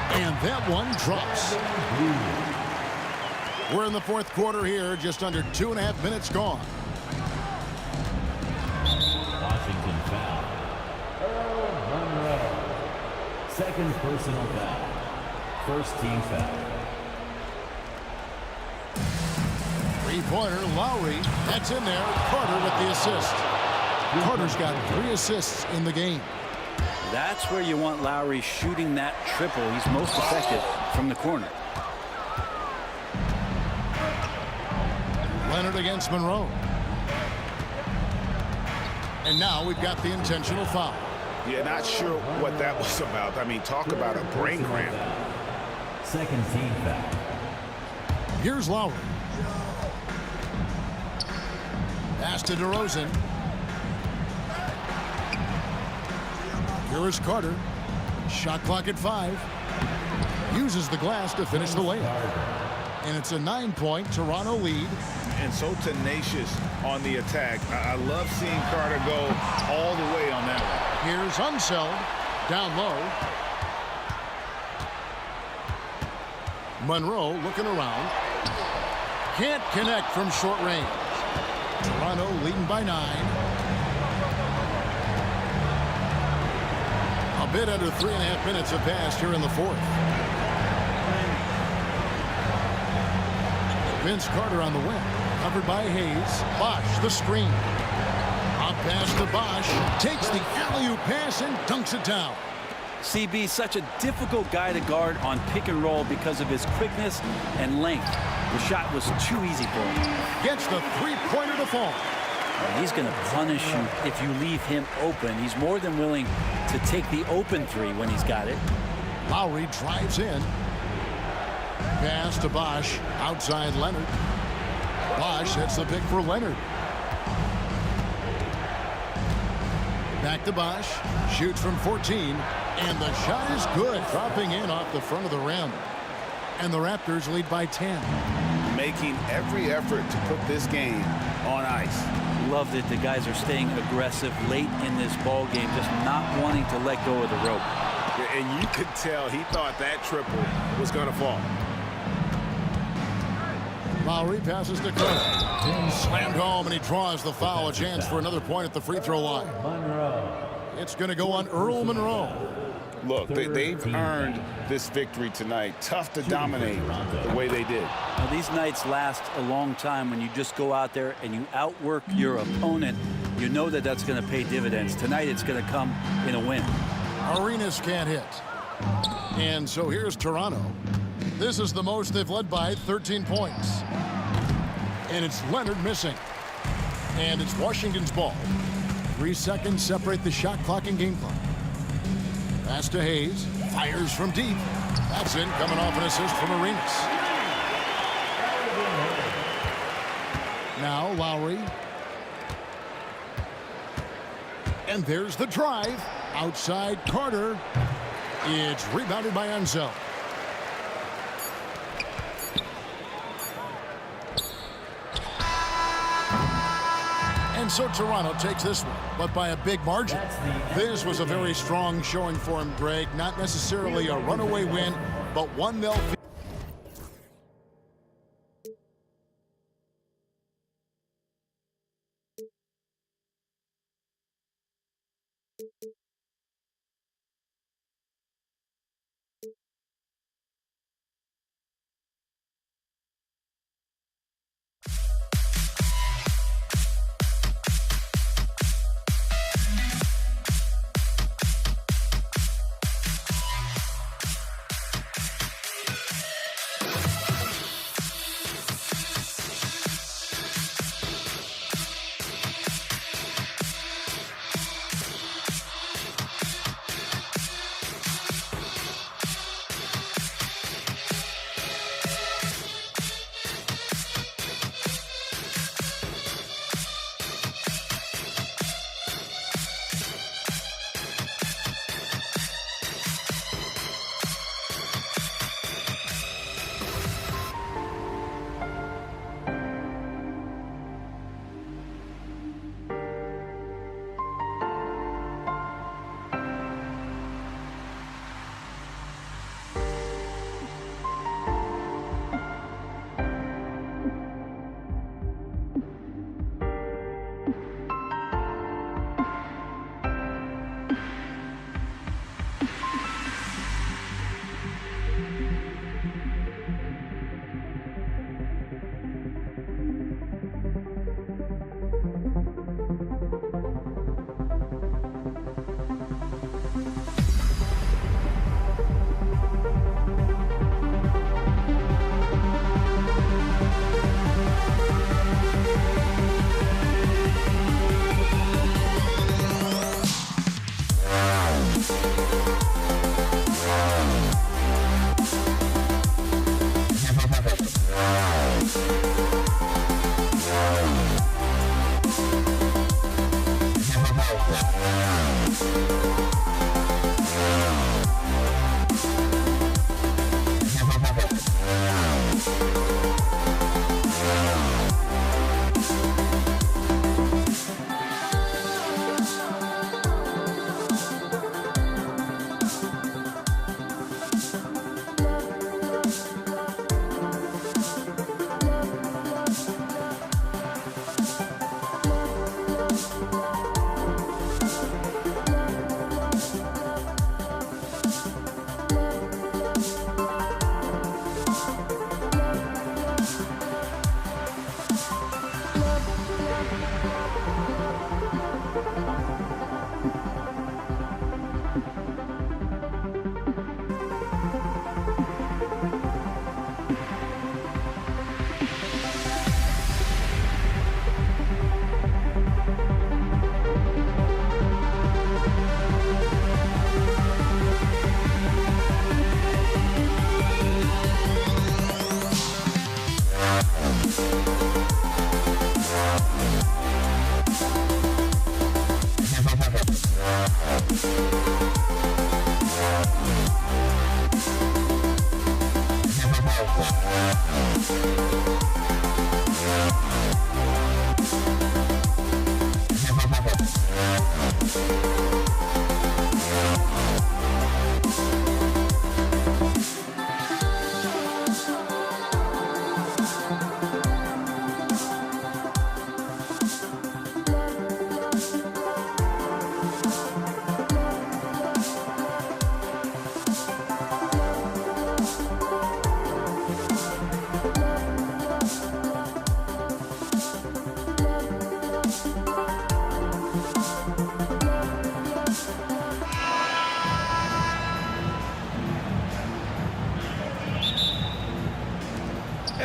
And that one drops. We're in the fourth quarter here, just under 2.5 minutes gone. Washington foul. Monroe. Second personal foul. First team foul. 3-pointer, Lowry. That's in there. Carter with the assist. Carter's got 3 assists in the game. That's where you want Lowry shooting that triple. He's most effective from the corner. Leonard against Monroe. And now we've got the intentional foul. Yeah, not sure what that was about. I mean, talk about a brain cramp. Second team foul. Here's Lowry. Pass to DeRozan. Here is Carter. Shot clock at 5. Uses the glass to finish the layup. And it's a 9-point Toronto lead. And so tenacious on the attack. I love seeing Carter go all the way on that one. Here's Unseld. Down low. Monroe looking around. Can't connect from short range. Toronto leading by 9. A bit under 3.5 minutes have passed here in the fourth. Vince Carter on the wing. Covered by Hayes. Bosch, the screen. Up pass to Bosch. Takes the alley-oop pass and dunks it down. CB, such a difficult guy to guard on pick and roll because of his quickness and length. The shot was too easy for him. Gets the three-pointer to fall. And he's going to punish you if you leave him open. He's more than willing to take the open three when he's got it. Lowry drives in. Pass to Bosch. Outside Leonard. Bosch hits the pick for Leonard. Back to Bosch. Shoots from 14. And the shot is good. Dropping in off the front of the rim. And the Raptors lead by 10. Making every effort to put this game on ice. Love that the guys are staying aggressive late in this ball game, just not wanting to let go of the rope. And you could tell he thought that triple was going to fall. Lowry passes to Curry. Slammed home, and he draws the foul. A chance for another point at the free throw line. It's going to go on Earl Monroe. Look, they've earned this victory tonight. Tough to dominate the way they did. Now, these nights last a long time when you just go out there and you outwork your opponent. You know that that's going to pay dividends. Tonight it's going to come in a win. Arenas can't hit. And so here's Toronto. This is the most they've led by 13 points. And it's Leonard missing. And it's Washington's ball. 3 seconds separate the shot clock and game clock. Pass to Hayes. Fires from deep. That's in, coming off an assist from Arenas. Now Lowry. And there's the drive. Outside Carter. It's rebounded by Enzo. And so Toronto takes this one, but by a big margin. This was a very strong showing for him, Greg. Not necessarily a runaway win, but one they'll feel.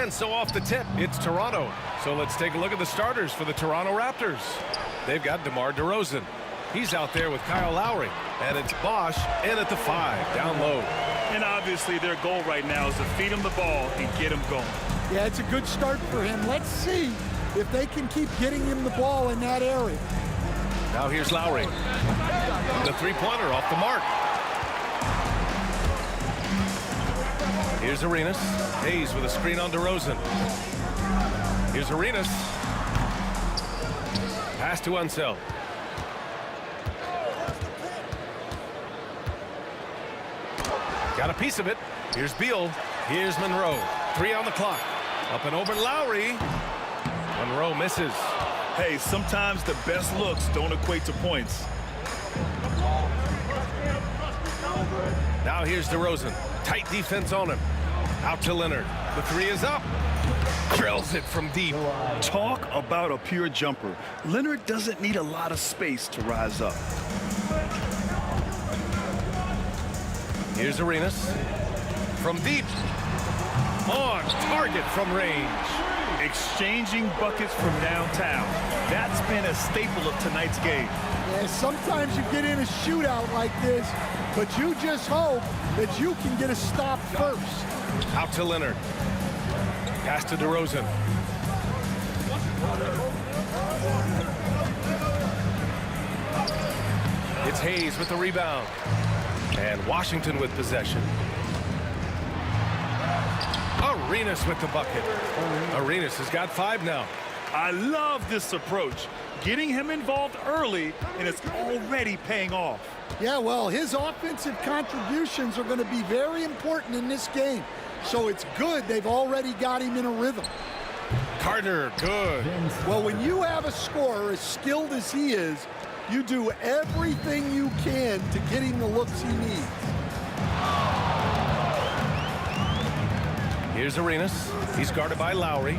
And so off the tip, it's Toronto. So let's take a look at the starters for the Toronto Raptors. They've got DeMar DeRozan. He's out there with Kyle Lowry. And it's Bosch in at the 5, down low. And obviously their goal right now is to feed him the ball and get him going. Yeah, it's a good start for him. Let's see if they can keep getting him the ball in that area. Now here's Lowry. The three-pointer off the mark. Here's Arenas. Hayes with a screen on DeRozan. Here's Arenas. Pass to Unseld. Got a piece of it. Here's Beal. Here's Monroe. 3 on the clock. Up and over Lowry. Monroe misses. Hey, sometimes the best looks don't equate to points. Now here's DeRozan. Tight defense on him. Out to Leonard. The 3 is up. Drills it from deep. Talk about a pure jumper. Leonard doesn't need a lot of space to rise up. Here's Arenas. From deep. On target from range. Exchanging buckets from downtown. That's been a staple of tonight's game. Yeah, sometimes you get in a shootout like this, but you just hope that you can get a stop first. Out to Leonard. Pass to DeRozan. It's Hayes with the rebound. And Washington with possession. Arenas with the bucket. Arenas has got 5 now. I love this approach. Getting him involved early, and it's already paying off. Yeah, well, his offensive contributions are going to be very important in this game. So it's good they've already got him in a rhythm. Carter, good. Well, when you have a scorer as skilled as he is, you do everything you can to get him the looks he needs. Here's Arenas. He's guarded by Lowry.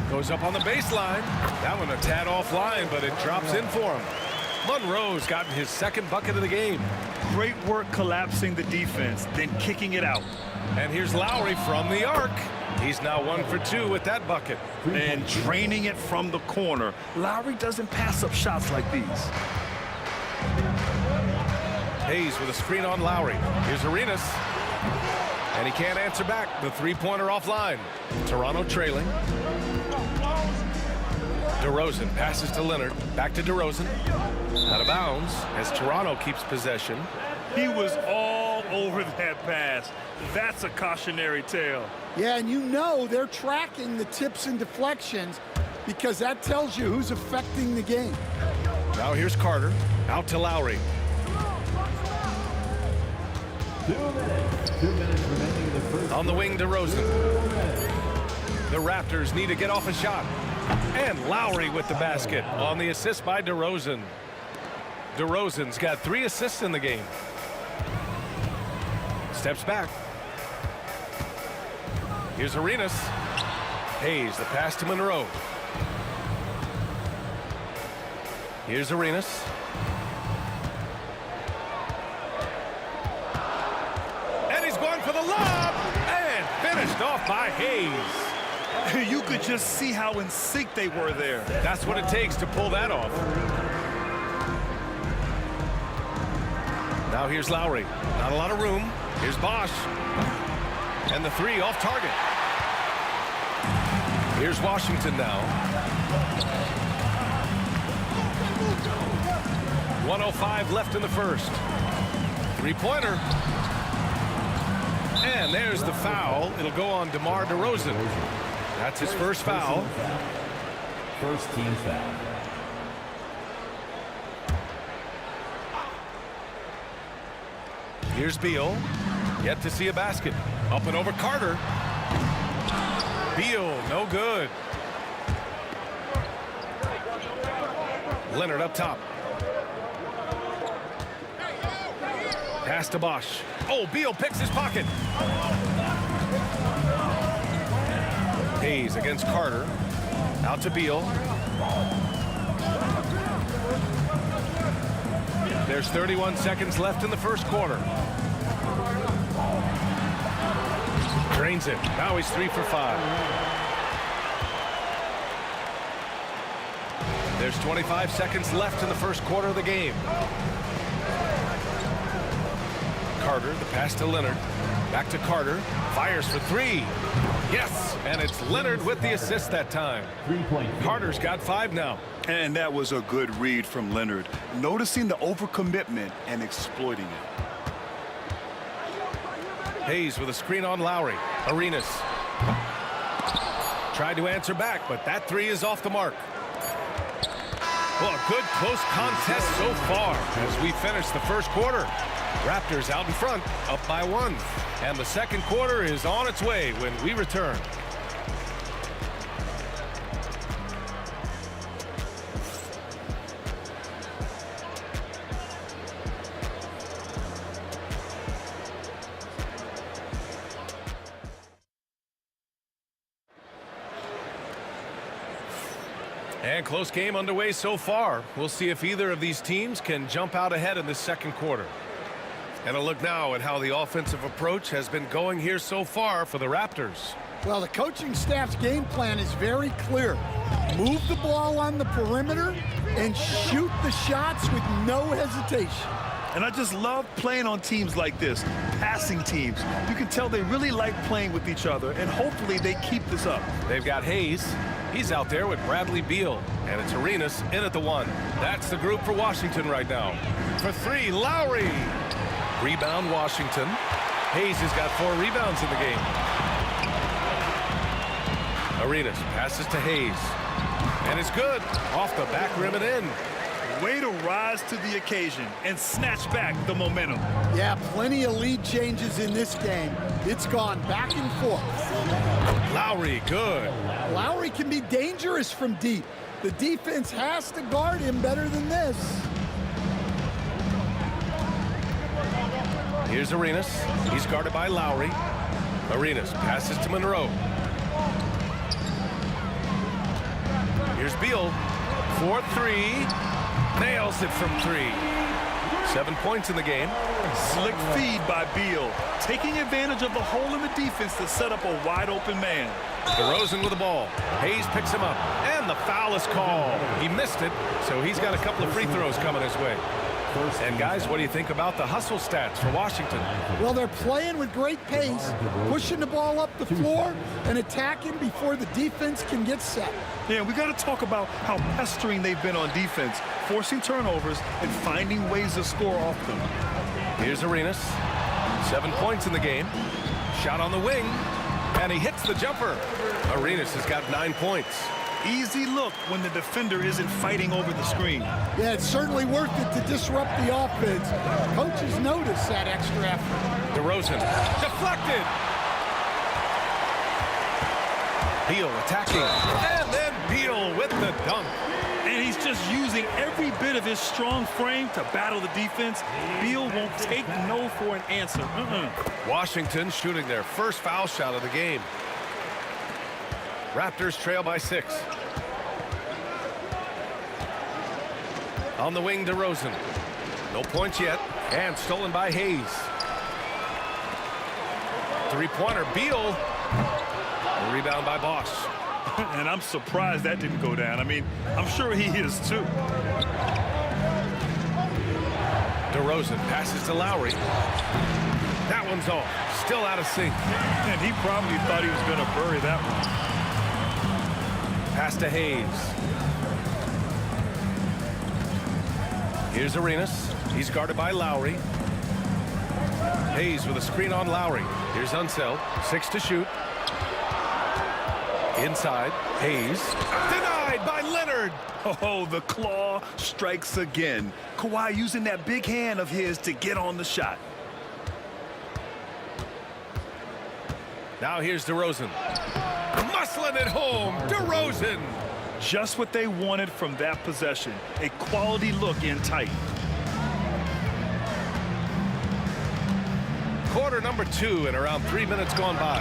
Goes up on the baseline. That one a tad offline, but it drops in for him. Monroe's gotten his 2nd bucket of the game. Great work collapsing the defense, then kicking it out. And here's Lowry from the arc. He's now 1 for 2 with that bucket. And draining it from the corner. Lowry doesn't pass up shots like these. Hayes with a screen on Lowry. Here's Arenas. And he can't answer back. The three-pointer offline. Toronto trailing. DeRozan passes to Leonard. Back to DeRozan. Out of bounds as Toronto keeps possession. He was all over that pass. That's a cautionary tale. Yeah, and you know they're tracking the tips and deflections because that tells you who's affecting the game. Now here's Carter. Out to Lowry. 2 minutes. 2 minutes remaining in the first. On the wing, DeRozan. The Raptors need to get off a shot. And Lowry with the basket on the assist by DeRozan. DeRozan's got 3 assists in the game. Steps back. Here's Arenas. Hayes, the pass to Monroe. Here's Arenas. And he's going for the lob. And finished off by Hayes. You could just see how in sync they were there. That's what it takes to pull that off. Now here's Lowry. Not a lot of room. Here's Bosch. And the 3 off target. Here's Washington now. 1:05 left in the first. Three-pointer. And there's the foul. It'll go on DeMar DeRozan. That's his first foul. First team foul. Here's Beal. Yet to see a basket. Up and over Carter. Beal, no good. Leonard up top. Pass to Bosch. Oh, Beal picks his pocket. Hayes against Carter. Out to Beal. There's 31 seconds left in the first quarter. Drains it. Now he's 3 for 5. There's 25 seconds left in the first quarter of the game. Carter, the pass to Leonard. Back to Carter. Fires for 3. Yes, and it's Leonard with the assist that time. Carter's got 5 now. And that was a good read from Leonard. Noticing the overcommitment and exploiting it. Hayes with a screen on Lowry. Arenas tried to answer back, but that 3 is off the mark. Well, a good close contest so far as we finish the first quarter. Raptors out in front, up by 1. And the second quarter is on its way when we return. And close game underway so far. We'll see if either of these teams can jump out ahead in the second quarter. And a look now at how the offensive approach has been going here so far for the Raptors. Well, the coaching staff's game plan is very clear. Move the ball on the perimeter and shoot the shots with no hesitation. And I just love playing on teams like this, passing teams. You can tell they really like playing with each other, and hopefully they keep this up. They've got Hayes. He's out there with Bradley Beal. And it's Arenas in at the 1. That's the group for Washington right now. For 3, Lowry. Rebound, Washington. Hayes has got 4 rebounds in the game. Arenas passes to Hayes. And it's good. Off the back rim and in. Way to rise to the occasion and snatch back the momentum. Yeah, plenty of lead changes in this game. It's gone back and forth. Lowry, good. Lowry can be dangerous from deep. The defense has to guard him better than this. Here's Arenas. He's guarded by Lowry. Arenas passes to Monroe. Here's Beal. 4-3. Nails it from 3. 7 points in the game. Slick feed by Beal. Taking advantage of the hole in the defense to set up a wide open man. DeRozan with the ball. Hayes picks him up. And the foul is called. He missed it, so he's got a couple of free throws coming his way. And guys, what do you think about the hustle stats for Washington? Well, they're playing with great pace, pushing the ball up the floor and attacking before the defense can get set. Yeah, we got to talk about how pestering they've been on defense, forcing turnovers and finding ways to score off them. Here's Arenas. 7 points in the game. Shot on the wing, and he hits the jumper. Arenas has got 9 points. Easy look when the defender isn't fighting over the screen. Yeah, it's certainly worth it to disrupt the offense. Coaches notice that extra effort. DeRozan deflected. Beal attacking. And then Beal with the dunk. And he's just using every bit of his strong frame to battle the defense. Beal won't take no for an answer. Washington shooting their first foul shot of the game. Raptors trail by 6. On the wing, DeRozan. No points yet. And stolen by Hayes. Three-pointer, Beal. A rebound by Bosch. And I'm surprised that didn't go down. I mean, I'm sure he is too. DeRozan passes to Lowry. That one's off. Still out of sync. And he probably thought he was going to bury that one. Pass to Hayes. Here's Arenas. He's guarded by Lowry. Hayes with a screen on Lowry. Here's Unseld. 6 to shoot. Inside. Hayes. Denied by Leonard. Oh, the claw strikes again. Kawhi using that big hand of his to get on the shot. Now here's DeRozan. Muscling it home. DeRozan. Just what they wanted from that possession. A quality look in tight. Quarter number 2 and around 3 minutes gone by.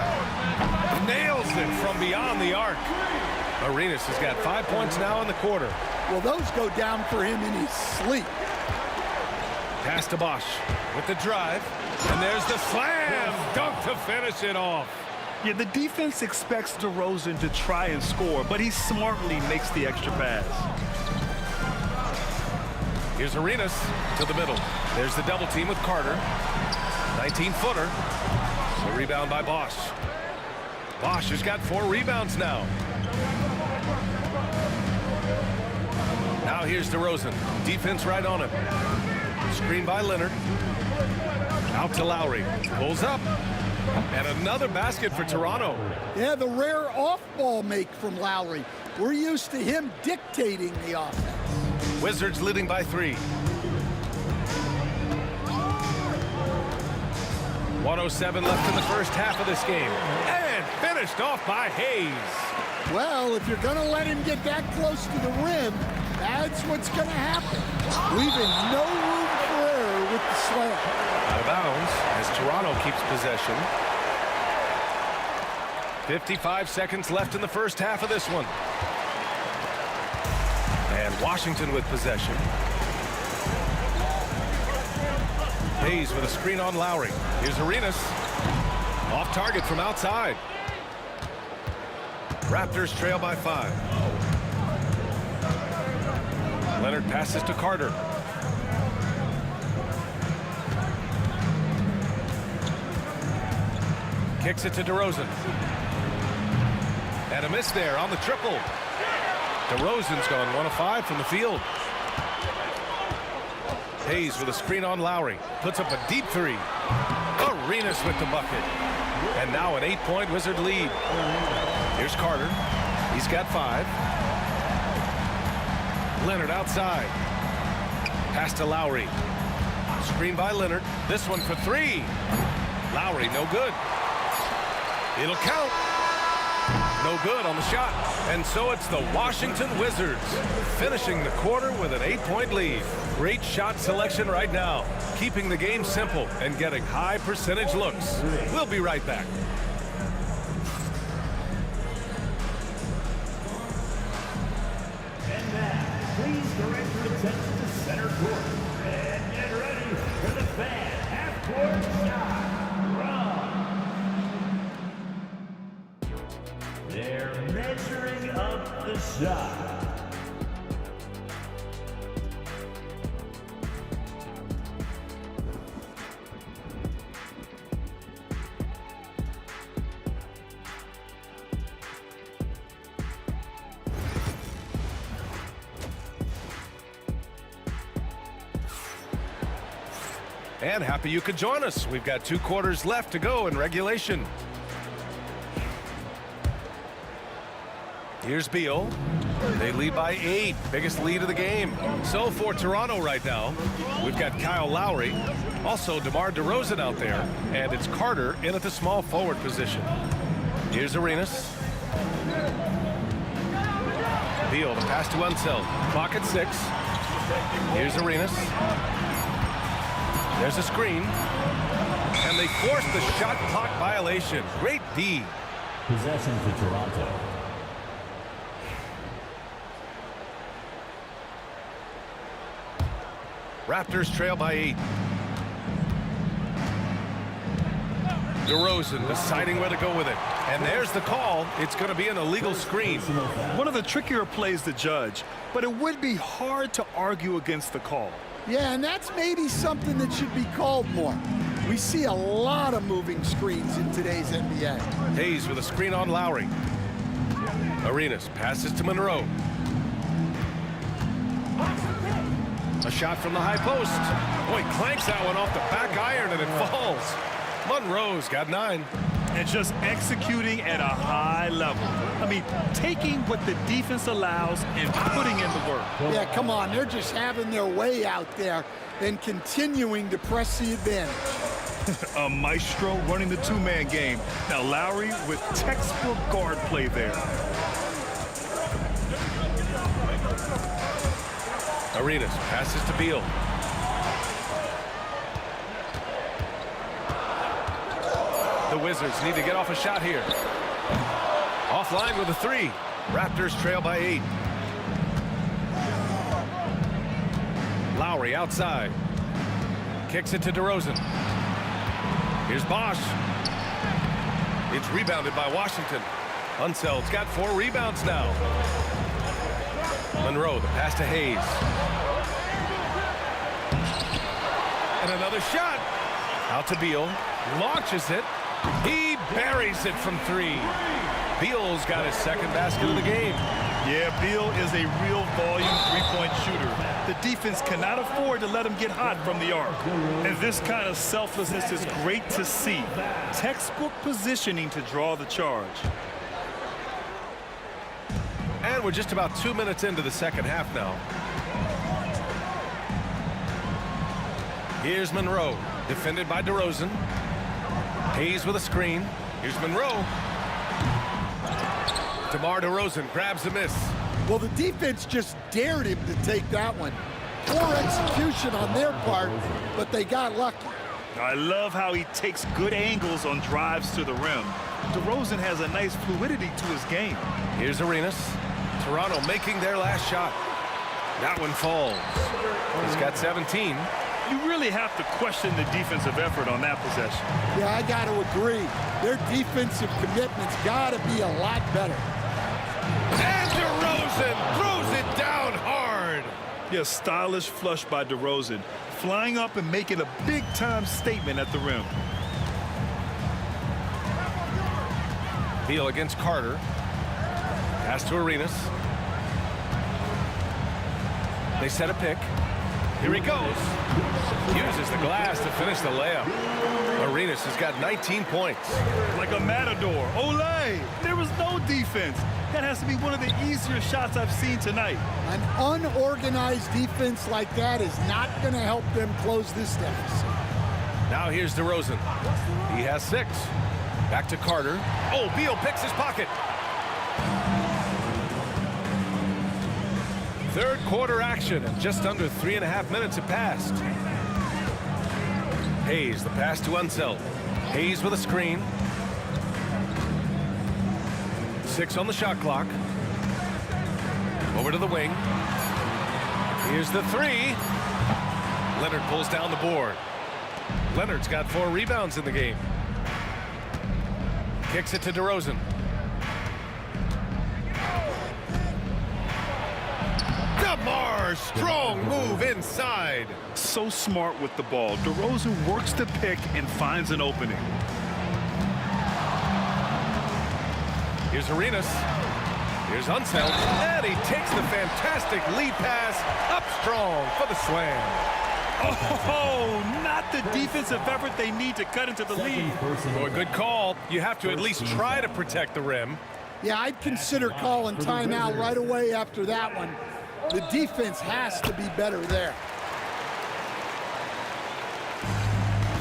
Nails it from beyond the arc. Arenas has got 5 points now in the quarter. Well, those go down for him in his sleep. Pass to Bosch with the drive. And there's the slam dunk to finish it off. Yeah, the defense expects DeRozan to try and score, but he smartly makes the extra pass. Here's Arenas to the middle. There's the double team with Carter. 19-footer. A rebound by Bosch. Bosch has got 4 rebounds now. Now here's DeRozan. Defense right on him. Screen by Leonard. Out to Lowry. Pulls up. And another basket for Toronto. Yeah, the rare off-ball make from Lowry. We're used to him dictating the offense. Wizards leading by 3. 1:07 left in the first half of this game. And finished off by Hayes. Well, if you're going to let him get that close to the rim, that's what's going to happen. Leaving no room for error with the slam. Out of bounds as Toronto keeps possession. 55 seconds left in the first half of this one. And Washington with possession. Hayes with a screen on Lowry. Here's Arenas. Off target from outside. Raptors trail by 5. Leonard passes to Carter. Kicks it to DeRozan. And a miss there on the triple. DeRozan's gone 1 of 5 from the field. Hayes with a screen on Lowry. Puts up a deep 3. Arenas with the bucket. And now an 8-point Wizard lead. Here's Carter. He's got 5. Leonard outside. Pass to Lowry. Screen by Leonard. This one for 3. Lowry no good. It'll count. No good on the shot. And so it's the Washington Wizards finishing the quarter with an 8-point lead. Great shot selection right now, keeping the game simple and getting high percentage looks. We'll be right back. And now, please direct your attention to center court. And get ready for the fan half-court shot. They're measuring up the shot. And happy you could join us. We've got 2 quarters left to go in regulation. Here's Beal. They lead by 8. Biggest lead of the game. So for Toronto right now, we've got Kyle Lowry. Also DeMar DeRozan out there. And it's Carter in at the small forward position. Here's Arenas. Beal, the pass to Unseld. Clock at 6. Here's Arenas. There's a screen. And they force the shot clock violation. Great D. Possession for Toronto. Raptors trail by 8. DeRozan deciding where to go with it. And there's the call. It's going to be an illegal screen. One of the trickier plays to judge, but it would be hard to argue against the call. Yeah, and that's maybe something that should be called more. We see a lot of moving screens in today's NBA. Hayes with a screen on Lowry. Arenas passes to Monroe. A shot from the high post. Boy, clanks that one off the back iron and it falls. Monroe's got 9. And just executing at a high level. I mean, taking what the defense allows and putting in the work. Yeah, come on. They're just having their way out there and continuing to press the advantage. A maestro running the 2-man game. Now Lowry with textbook guard play there. Arenas passes to Beal. The Wizards need to get off a shot here. Offline with a 3. Raptors trail by 8. Lowry outside. Kicks it to DeRozan. Here's Bosch. It's rebounded by Washington. Unseld's got 4 rebounds now. Monroe, the pass to Hayes. And another shot. Out to Beal. Launches it. He buries it from 3. Beal's got his second basket of the game. Yeah, Beal is a real volume three-point shooter. The defense cannot afford to let him get hot from the arc. And this kind of selflessness is great to see. Textbook positioning to draw the charge. And we're just about 2 minutes into the second half now. Here's Monroe, defended by DeRozan. Hayes with a screen. Here's Monroe. DeMar DeRozan grabs a miss. Well, the defense just dared him to take that one. Poor execution on their part, but they got lucky. I love how he takes good angles on drives to the rim. DeRozan has a nice fluidity to his game. Here's Arenas. Toronto making their last shot. That one falls. He's got 17. You really have to question the defensive effort on that possession. Yeah, I got to agree. Their defensive commitment's got to be a lot better. And DeRozan throws it down hard. Yeah, stylish flush by DeRozan, flying up and making a big-time statement at the rim. Beal against Carter. Pass to Arenas. They set a pick. Here he goes. Uses the glass to finish the layup. Arenas has got 19 points. Like a matador. Olé! There was no defense. That has to be one of the easier shots I've seen tonight. An unorganized defense like that is not going to help them close this deficit. Now here's DeRozan. He has 6. Back to Carter. Oh, Beal picks his pocket. Third quarter action, and just under 3.5 minutes have passed. Hayes, the pass to Unseld. Hayes with a screen. 6 on the shot clock. Over to the wing. Here's the 3. Leonard pulls down the board. Leonard's got 4 rebounds in the game. Kicks it to DeRozan. DeMar, strong move inside. So smart with the ball. DeRozan works the pick and finds an opening. Here's Arenas. Here's Unseld. And he takes the fantastic lead pass up strong for the slam. Oh, not the defensive effort they need to cut into the lead. Boy, good call. You have to at least try to protect the rim. Yeah, I'd consider calling timeout right away after that one. The defense has to be better there.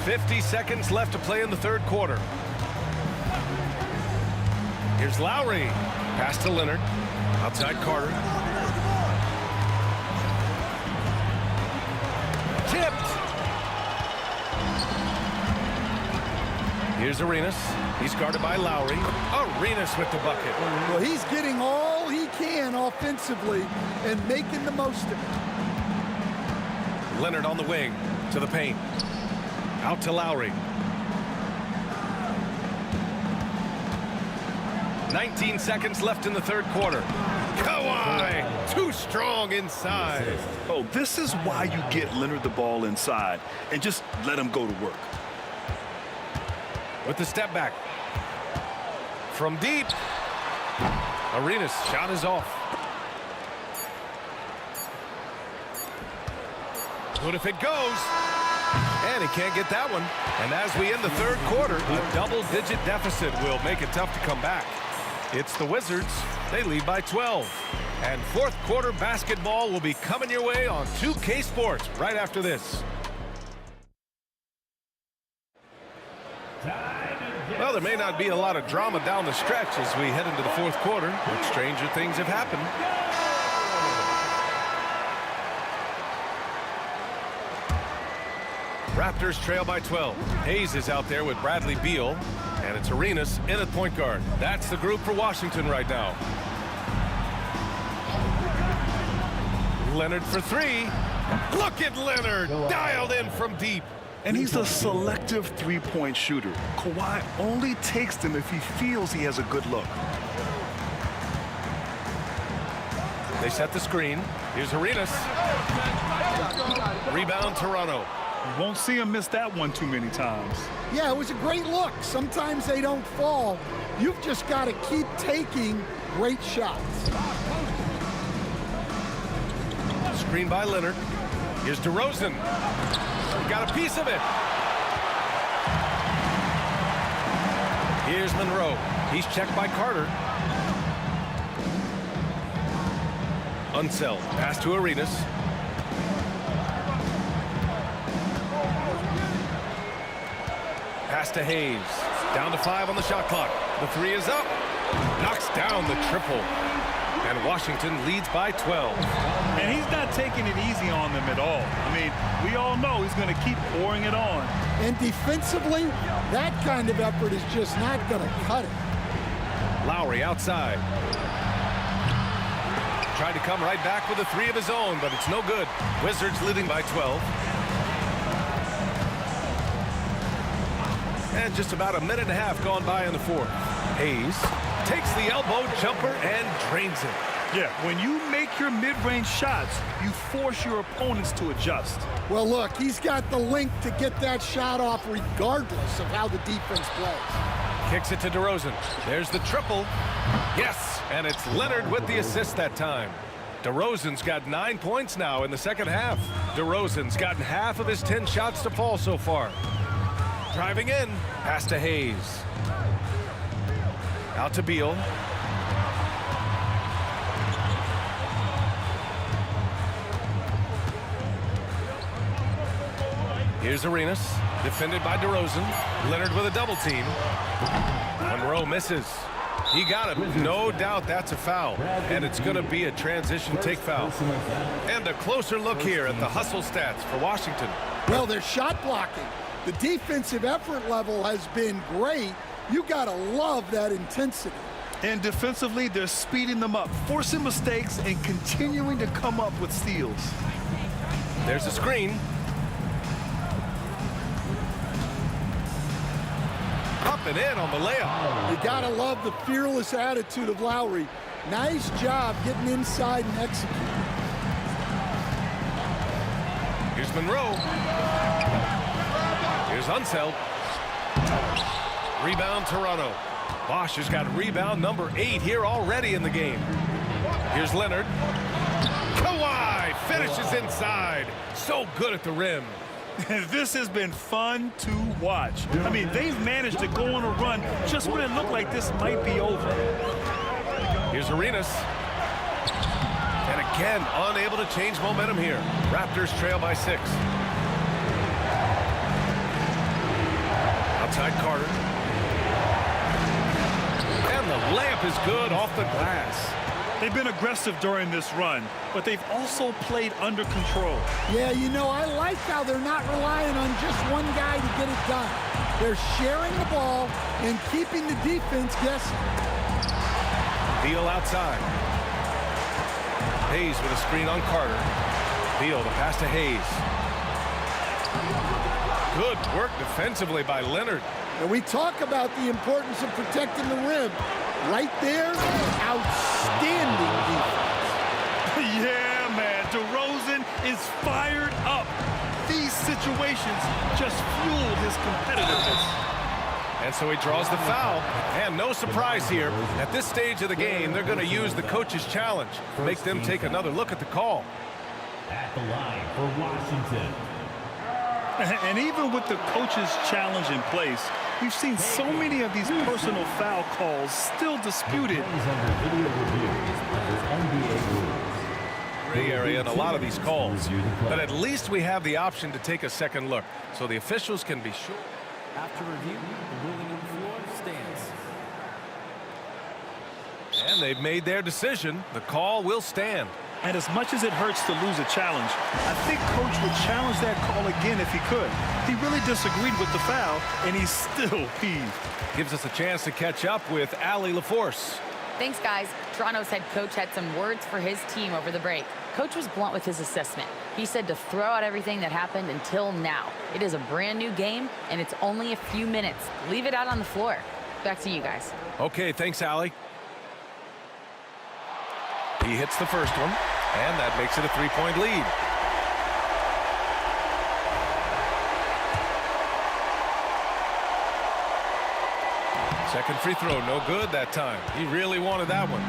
50 seconds left to play in the third quarter. Here's Lowry. Pass to Leonard. Outside Carter. Tipped. Here's Arenas. He's guarded by Lowry. Arenas with the bucket. Well, he's getting all he can offensively and making the most of it. Leonard on the wing to the paint. Out to Lowry. 19 seconds left in the third quarter. Kawhi, too strong inside. Oh, this is why you get Leonard the ball inside and just let him go to work. With the step back. From deep. Arenas' shot is off. What if it goes? And he can't get that one. And as we end the third quarter, a double-digit deficit will make it tough to come back. It's the Wizards. They lead by 12. And fourth quarter basketball will be coming your way on 2K Sports right after this. Well, there may not be a lot of drama down the stretch as we head into the fourth quarter, but stranger things have happened. Raptors trail by 12. Hayes is out there with Bradley Beal, and it's Arenas in at point guard. That's the group for Washington right now. Leonard for 3. Look at Leonard, dialed in from deep. And he's a selective three-point shooter. Kawhi only takes them if he feels he has a good look. They set the screen. Here's Arenas. Rebound, Toronto. You won't see him miss that one too many times. Yeah, it was a great look. Sometimes they don't fall. You've just got to keep taking great shots. Screen by Leonard. Here's DeRozan. Got a piece of it. Here's Monroe. He's checked by Carter. Unseld. Pass to Arenas. Pass to Hayes. Down to 5 on the shot clock. The 3 is up. Knocks down the triple. And Washington leads by 12. And he's not taking it easy on them at all. I mean, we all know he's going to keep pouring it on. And defensively, that kind of effort is just not going to cut it. Lowry outside. Tried to come right back with a 3 of his own, but it's no good. Wizards leading by 12. And just about a minute and a half gone by in the fourth. Hayes takes the elbow jumper and drains it. Yeah, when you make your mid-range shots, you force your opponents to adjust. Well, look, he's got the length to get that shot off regardless of how the defense plays. Kicks it to DeRozan. There's the triple. Yes, and it's Leonard with the assist that time. DeRozan's got 9 points now in the second half. DeRozan's gotten half of his 10 shots to fall so far. Driving in, pass to Hayes. Out to Beal. Here's Arenas, defended by DeRozan. Leonard with a double team. Monroe misses. He got him. No doubt that's a foul. And it's going to be a transition take foul. And a closer look here at the hustle stats for Washington. Well, they're shot blocking. The defensive effort level has been great. You got to love that intensity. And defensively, they're speeding them up, forcing mistakes and continuing to come up with steals. There's a screen. Up and in on the layup. You got to love the fearless attitude of Lowry. Nice job getting inside and executing. Here's Monroe. Here's Unseld. Rebound, Toronto. Bosch has got rebound number 8 here already in the game. Here's Leonard. Kawhi finishes inside. So good at the rim. This has been fun to watch. I mean, they've managed to go on a run just when it looked like this might be over. Here's Arenas. And again, unable to change momentum here. Raptors trail by 6. Outside Carter. And the layup is good off the glass. They've been aggressive during this run, but they've also played under control. Yeah, you know, I like how they're not relying on just one guy to get it done. They're sharing the ball and keeping the defense guessing. Beal outside. Hayes with a screen on Carter. Beal, the pass to Hayes. Good work defensively by Leonard. And we talk about the importance of protecting the rim. Right there, outstanding defense. Yeah, man, DeRozan is fired up. These situations just fuel his competitiveness. And so he draws the foul. And no surprise here. At this stage of the game, they're going to use the coach's challenge. Make them take another look at the call. At the line for Washington. And even with the coach's challenge in place, we've seen so many of these personal foul calls still disputed. Gray area in a lot of these calls. But at least we have the option to take a second look, so the officials can be sure. After review, the ruling on the floor stands. And they've made their decision. The call will stand. And as much as it hurts to lose a challenge, I think Coach would challenge that call again if he could. He really disagreed with the foul, and he's still peeved. Gives us a chance to catch up with Allie LaForce. Thanks, guys. Toronto's head coach had some words for his team over the break. Coach was blunt with his assessment. He said to throw out everything that happened until now. It is a brand new game, and it's only a few minutes. Leave it out on the floor. Back to you guys. Okay, thanks, Allie. He hits the first one, and that makes it a 3-point lead. Second free throw, no good that time. He really wanted that one.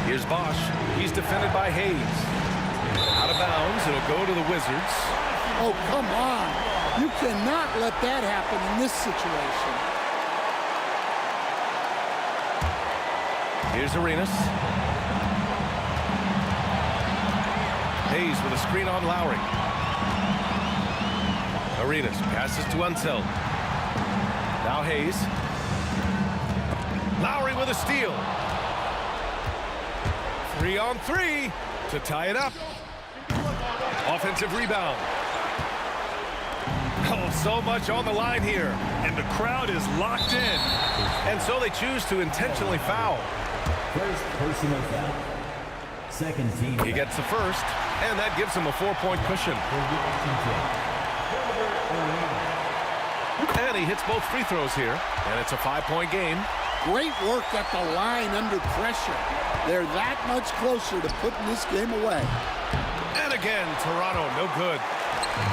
Here's Bosch. He's defended by Hayes. Out of bounds, it'll go to the Wizards. Oh, come on. You cannot let that happen in this situation. Here's Arenas. Hayes with a screen on Lowry. Arenas passes to Unseld. Now Hayes. Lowry with a steal. 3-on-3 to tie it up. Offensive rebound. Oh, so much on the line here. And the crowd is locked in. And so they choose to intentionally foul. First personal foul. Second team. He gets the first, and that gives him a 4-point cushion. And he hits both free throws here, and it's a 5-point game. Great work at the line under pressure. They're that much closer to putting this game away. And again, Toronto, no good.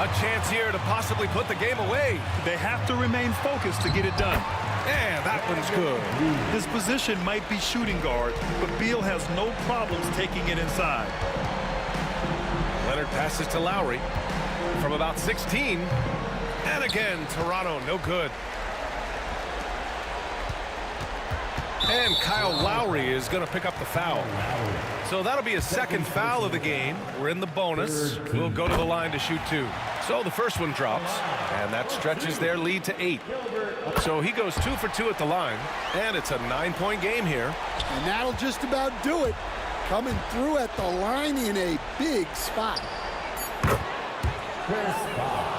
A chance here to possibly put the game away. They have to remain focused to get it done. And that one's good. His position might be shooting guard, but Beal has no problems taking it inside. Leonard passes to Lowry from about 16. And again, Toronto, no good. And Kyle Lowry is going to pick up the foul. So that'll be his second foul of the game. We're in the bonus. We'll go to the line to shoot 2. So the first one drops, and that stretches their lead to 8. So he goes 2 for 2 at the line, and it's a 9-point game here. And that'll just about do it. Coming through at the line in a big spot. First foul.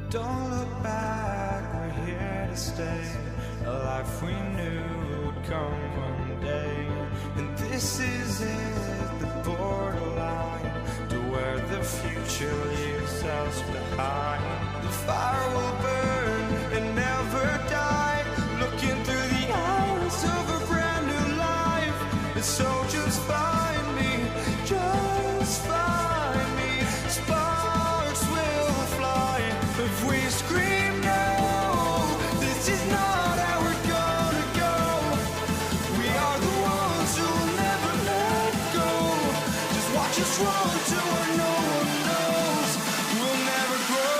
Don't look back, we're here to stay. A life we knew would come one day. And this is it, the borderline to where the future leaves us behind. The fire will burn and never die, looking through the eyes of a brand new life. And so just find me, just find me. Sparks will fly if we scream no. This is not how we're gonna go. We are the ones who will never let go. Just watch us run to where no one knows. We'll never grow.